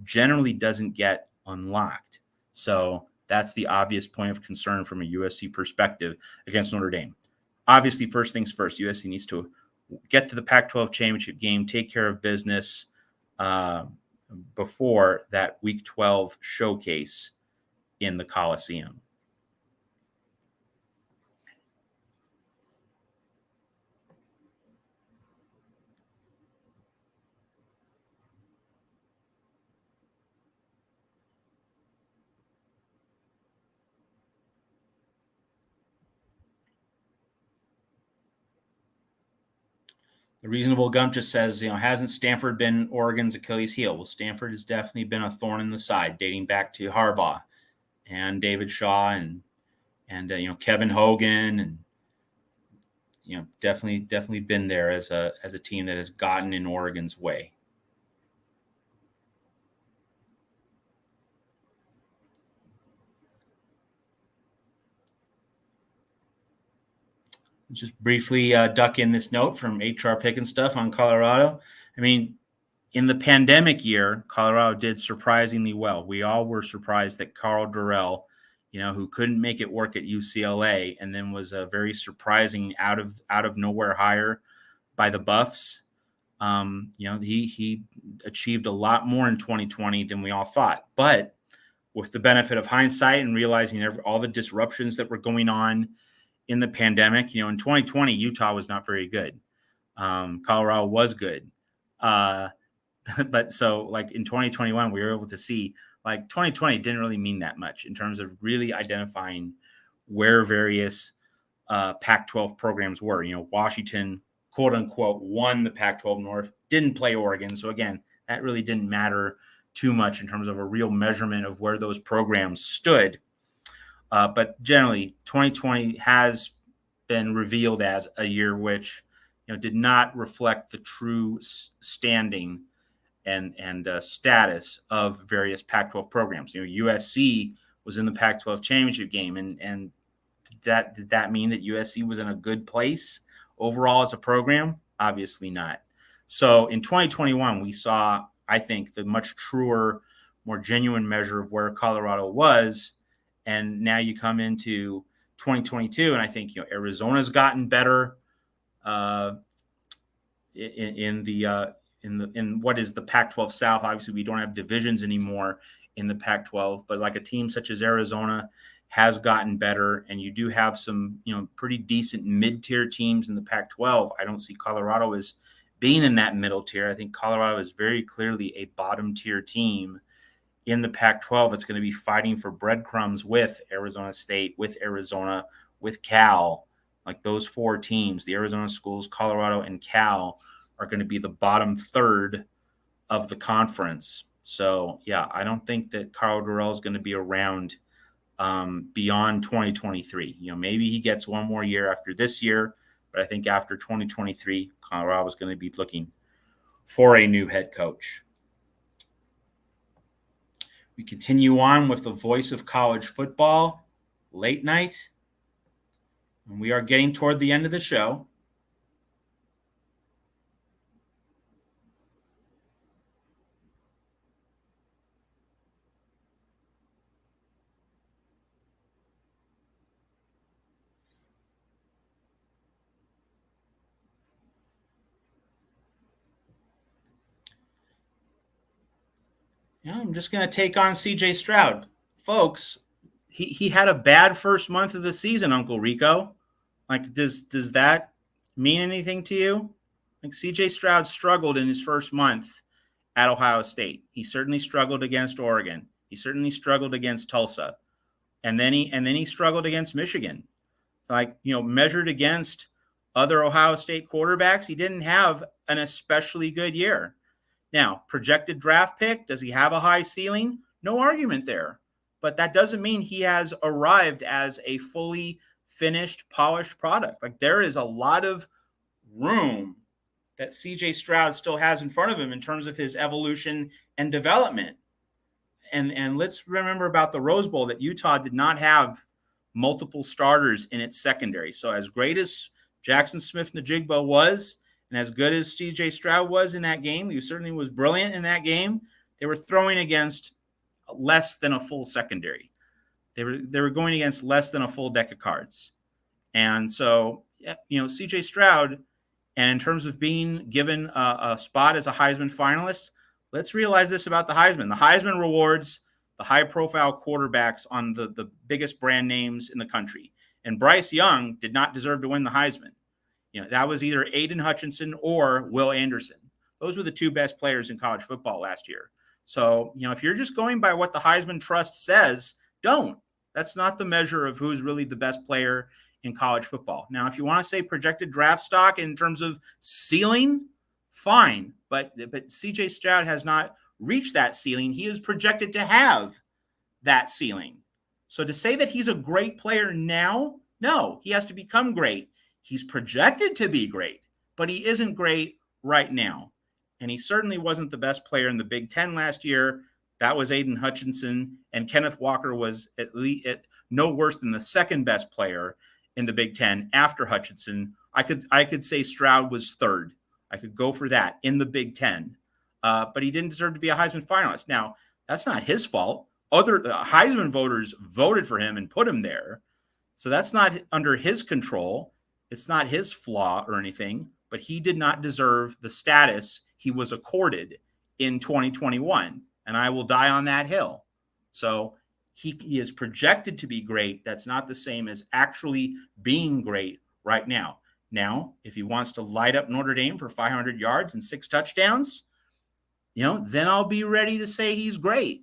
generally doesn't get unlocked. So that's the obvious point of concern from a USC perspective against Notre Dame. Obviously, first things first, USC needs to get to the Pac-12 championship game, take care of business before that Week 12 showcase in the Coliseum. The Reasonable Gump just says, you know, hasn't Stanford been Oregon's Achilles heel? Well, Stanford has definitely been a thorn in the side, dating back to Harbaugh and David Shaw and you know, Kevin Hogan, and you know, definitely been there as a team that has gotten in Oregon's way. Just briefly duck in this note from HR Picking Stuff on Colorado. I mean, in the pandemic year, Colorado did surprisingly well. We all were surprised that Carl Durrell, you know, who couldn't make it work at UCLA and then was a very surprising out of nowhere hire by the Buffs. You know, he achieved a lot more in 2020 than we all thought. But with the benefit of hindsight and realizing all the disruptions that were going on in the pandemic, you know, in 2020, Utah was not very good. Colorado was good. But so like in 2021, we were able to see like 2020 didn't really mean that much in terms of really identifying where various Pac-12 programs were. Washington, quote unquote, won the Pac-12 North, didn't play Oregon. So again, that really didn't matter too much in terms of a real measurement of where those programs stood. But generally, 2020 has been revealed as a year which did not reflect the true standing and status of various Pac-12 programs. USC was in the Pac-12 championship game, and did that mean that USC was in a good place overall as a program? Obviously not. So in 2021, we saw, I think, the much truer, more genuine measure of where Colorado was. And now you come into 2022, and I think Arizona's gotten better in what is the Pac-12 South. Obviously, we don't have divisions anymore in the Pac-12, but like a team such as Arizona has gotten better, and you do have some pretty decent mid-tier teams in the Pac-12. I don't see Colorado as being in that middle tier. I think Colorado is very clearly a bottom-tier team in the Pac-12. It's going to be fighting for breadcrumbs with Arizona State, with Arizona, with Cal. Like those four teams, the Arizona schools, Colorado, and Cal, are going to be the bottom third of the conference. So, yeah, I don't think that Carl Dorrell is going to be around beyond 2023. Maybe he gets one more year after this year, but I think after 2023, Colorado is going to be looking for a new head coach. We continue on with the voice of college football, late night. And we are getting toward the end of the show. I'm just going to take on CJ Stroud. Folks, he had a bad first month of the season, Uncle Rico. Like, does that mean anything to you? Like, CJ Stroud struggled in his first month at Ohio State. He certainly struggled against Oregon. He certainly struggled against Tulsa. And then he struggled against Michigan. Like, measured against other Ohio State quarterbacks, he didn't have an especially good year. Now, projected draft pick, does he have a high ceiling? No argument there. But that doesn't mean he has arrived as a fully finished, polished product. Like, there is a lot of room that CJ Stroud still has in front of him in terms of his evolution and development. And let's remember about the Rose Bowl that Utah did not have multiple starters in its secondary. So as great as Jackson Smith-Njigba was, and as good as CJ Stroud was in that game, he certainly was brilliant in that game. They were throwing against less than a full secondary. They were going against less than a full deck of cards. And so, CJ Stroud, and in terms of being given a spot as a Heisman finalist, let's realize this about the Heisman. The Heisman rewards the high-profile quarterbacks on the biggest brand names in the country. And Bryce Young did not deserve to win the Heisman. That was either Aiden Hutchinson or Will Anderson. Those were the two best players in college football last year. So, if you're just going by what the Heisman Trust says, don't. That's not the measure of who's really the best player in college football. Now, if you want to say projected draft stock in terms of ceiling, fine. But CJ Stroud has not reached that ceiling. He is projected to have that ceiling. So to say that he's a great player now, no, he has to become great. He's projected to be great, but he isn't great right now. And he certainly wasn't the best player in the Big Ten last year. That was Aiden Hutchinson, and Kenneth Walker was at least no worse than the second best player in the Big Ten after Hutchinson. I could say Stroud was third. I could go for that in the Big Ten, but he didn't deserve to be a Heisman finalist. Now, that's not his fault. Other Heisman voters voted for him and put him there, so that's not under his control. It's not his flaw or anything, but he did not deserve the status he was accorded in 2021, and I will die on that hill. So he is projected to be great. That's not the same as actually being great right now. Now, if he wants to light up Notre Dame for 500 yards and 6 touchdowns, then I'll be ready to say he's great.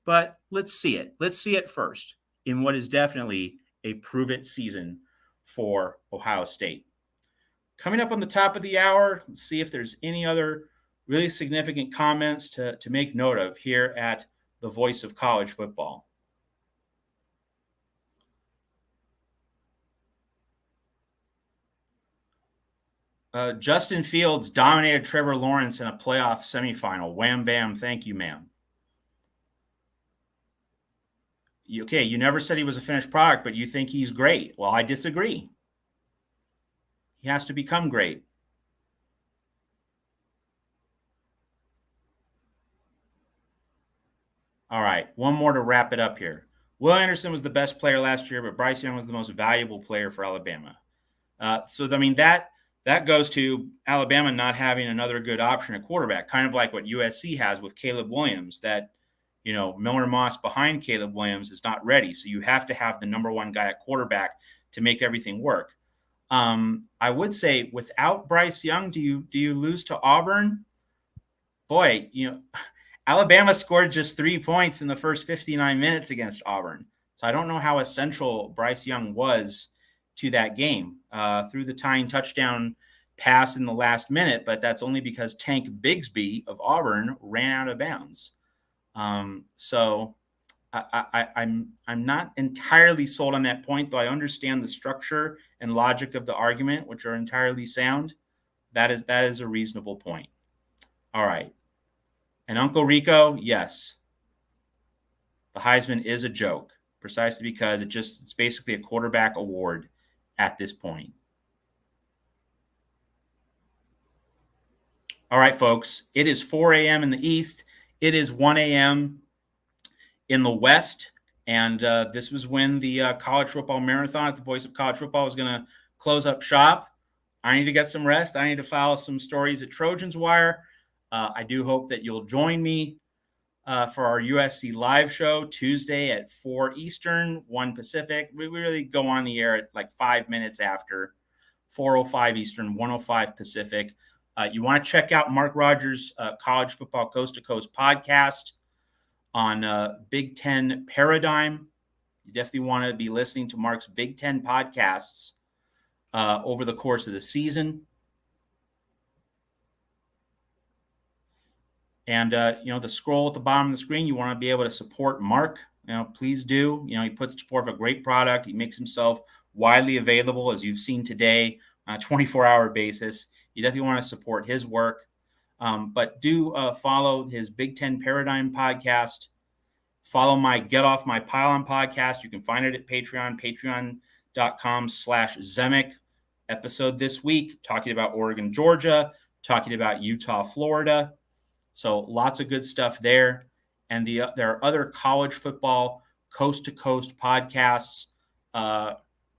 But let's see it. Let's see it first in what is definitely a prove-it season for Ohio State. Coming up on the top of the hour, let's see if there's any other really significant comments to make note of here at the Voice of College Football. Justin Fields dominated Trevor Lawrence in a playoff semifinal. Wham, bam, thank you, ma'am. Okay, you never said he was a finished product, but you think he's great. Well, I disagree. He has to become great. All right, one more to wrap it up here. Will Anderson was the best player last year, but Bryce Young was the most valuable player for Alabama. That goes to Alabama not having another good option at quarterback, kind of like what USC has with Caleb Williams, that, Miller Moss behind Caleb Williams is not ready. So you have to have the number one guy at quarterback to make everything work. I would say without Bryce Young, do you lose to Auburn? Boy, Alabama scored just 3 points in the first 59 minutes against Auburn. So I don't know how essential Bryce Young was to that game. Through the tying touchdown pass in the last minute, but that's only because Tank Bigsby of Auburn ran out of bounds. So I'm not entirely sold on that point, though I understand the structure and logic of the argument, which are entirely sound. That is a reasonable point. All right. And Uncle Rico, yes, the Heisman is a joke, precisely because it's basically a quarterback award at this point. All right, folks, it is 4 a.m. in the East. It is 1 a.m. in the West. And this was when the college football marathon at the Voice of College Football was going to close up shop. I need to get some rest. I need to file some stories at Trojans Wire. I do hope that you'll join me for our USC live show Tuesday at 4 Eastern, 1 Pacific. We really go on the air at like 5 minutes after, 4:05 Eastern, 1:05 Pacific. You want to check out Mark Rogers' College Football Coast to Coast podcast on Big Ten Paradigm. You definitely want to be listening to Mark's Big Ten podcasts over the course of the season. And, the scroll at the bottom of the screen, you want to be able to support Mark. Please do. He puts forth a great product. He makes himself widely available, as you've seen today, on a 24-hour basis. You definitely want to support his work. But do follow his Big Ten Paradigm podcast. Follow my Get Off My Pylon podcast. You can find it at Patreon, patreon.com/Zemek. Episode this week, talking about Oregon, Georgia, talking about Utah, Florida. So lots of good stuff there. And there are other college football coast-to-coast podcasts,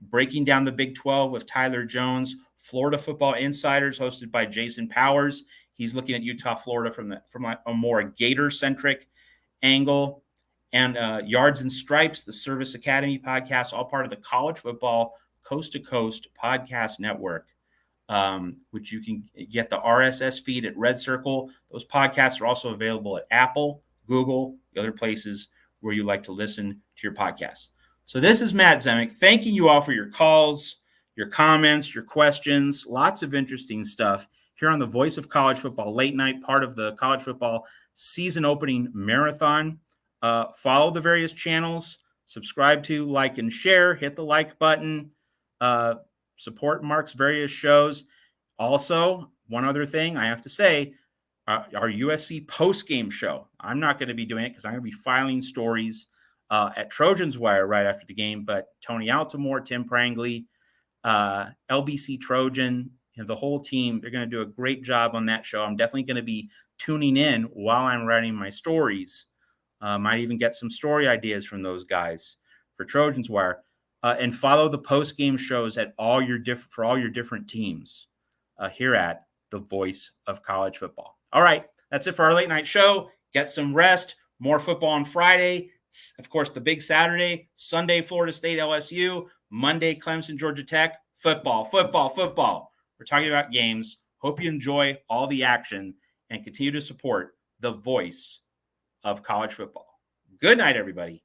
breaking down the Big 12 with Tyler Jones, Florida Football Insiders hosted by Jason Powers. He's looking at Utah, Florida from a more Gator-centric angle. And Yards and Stripes, the Service Academy podcast, all part of the College Football Coast-to-Coast Podcast Network. Which you can get the RSS feed at Red Circle. Those podcasts are also available at Apple, Google, the other places where you like to listen to your podcasts. So this is Matt Zemek. Thanking you all for your calls, your comments, your questions, lots of interesting stuff here on the Voice of College Football late night, part of the college football season opening marathon. Follow the various channels, subscribe to, like, and share, hit the like button, support Mark's various shows. Also, one other thing I have to say, our USC post-game show. I'm not going to be doing it because I'm going to be filing stories at Trojans Wire right after the game. But Tony Altimore, Tim Prangley, LBC Trojan, the whole team, they're going to do a great job on that show. I'm definitely going to be tuning in while I'm writing my stories. Might even get some story ideas from those guys for Trojans Wire. And follow the post-game shows at all your different teams here at the Voice of College Football. All right, that's it for our late night show. Get some rest. More football on Friday. Of course, the big Saturday, Sunday, Florida State, LSU. Monday, Clemson, Georgia Tech. Football. We're talking about games. Hope you enjoy all the action and continue to support the the voice of college football. Good night, everybody.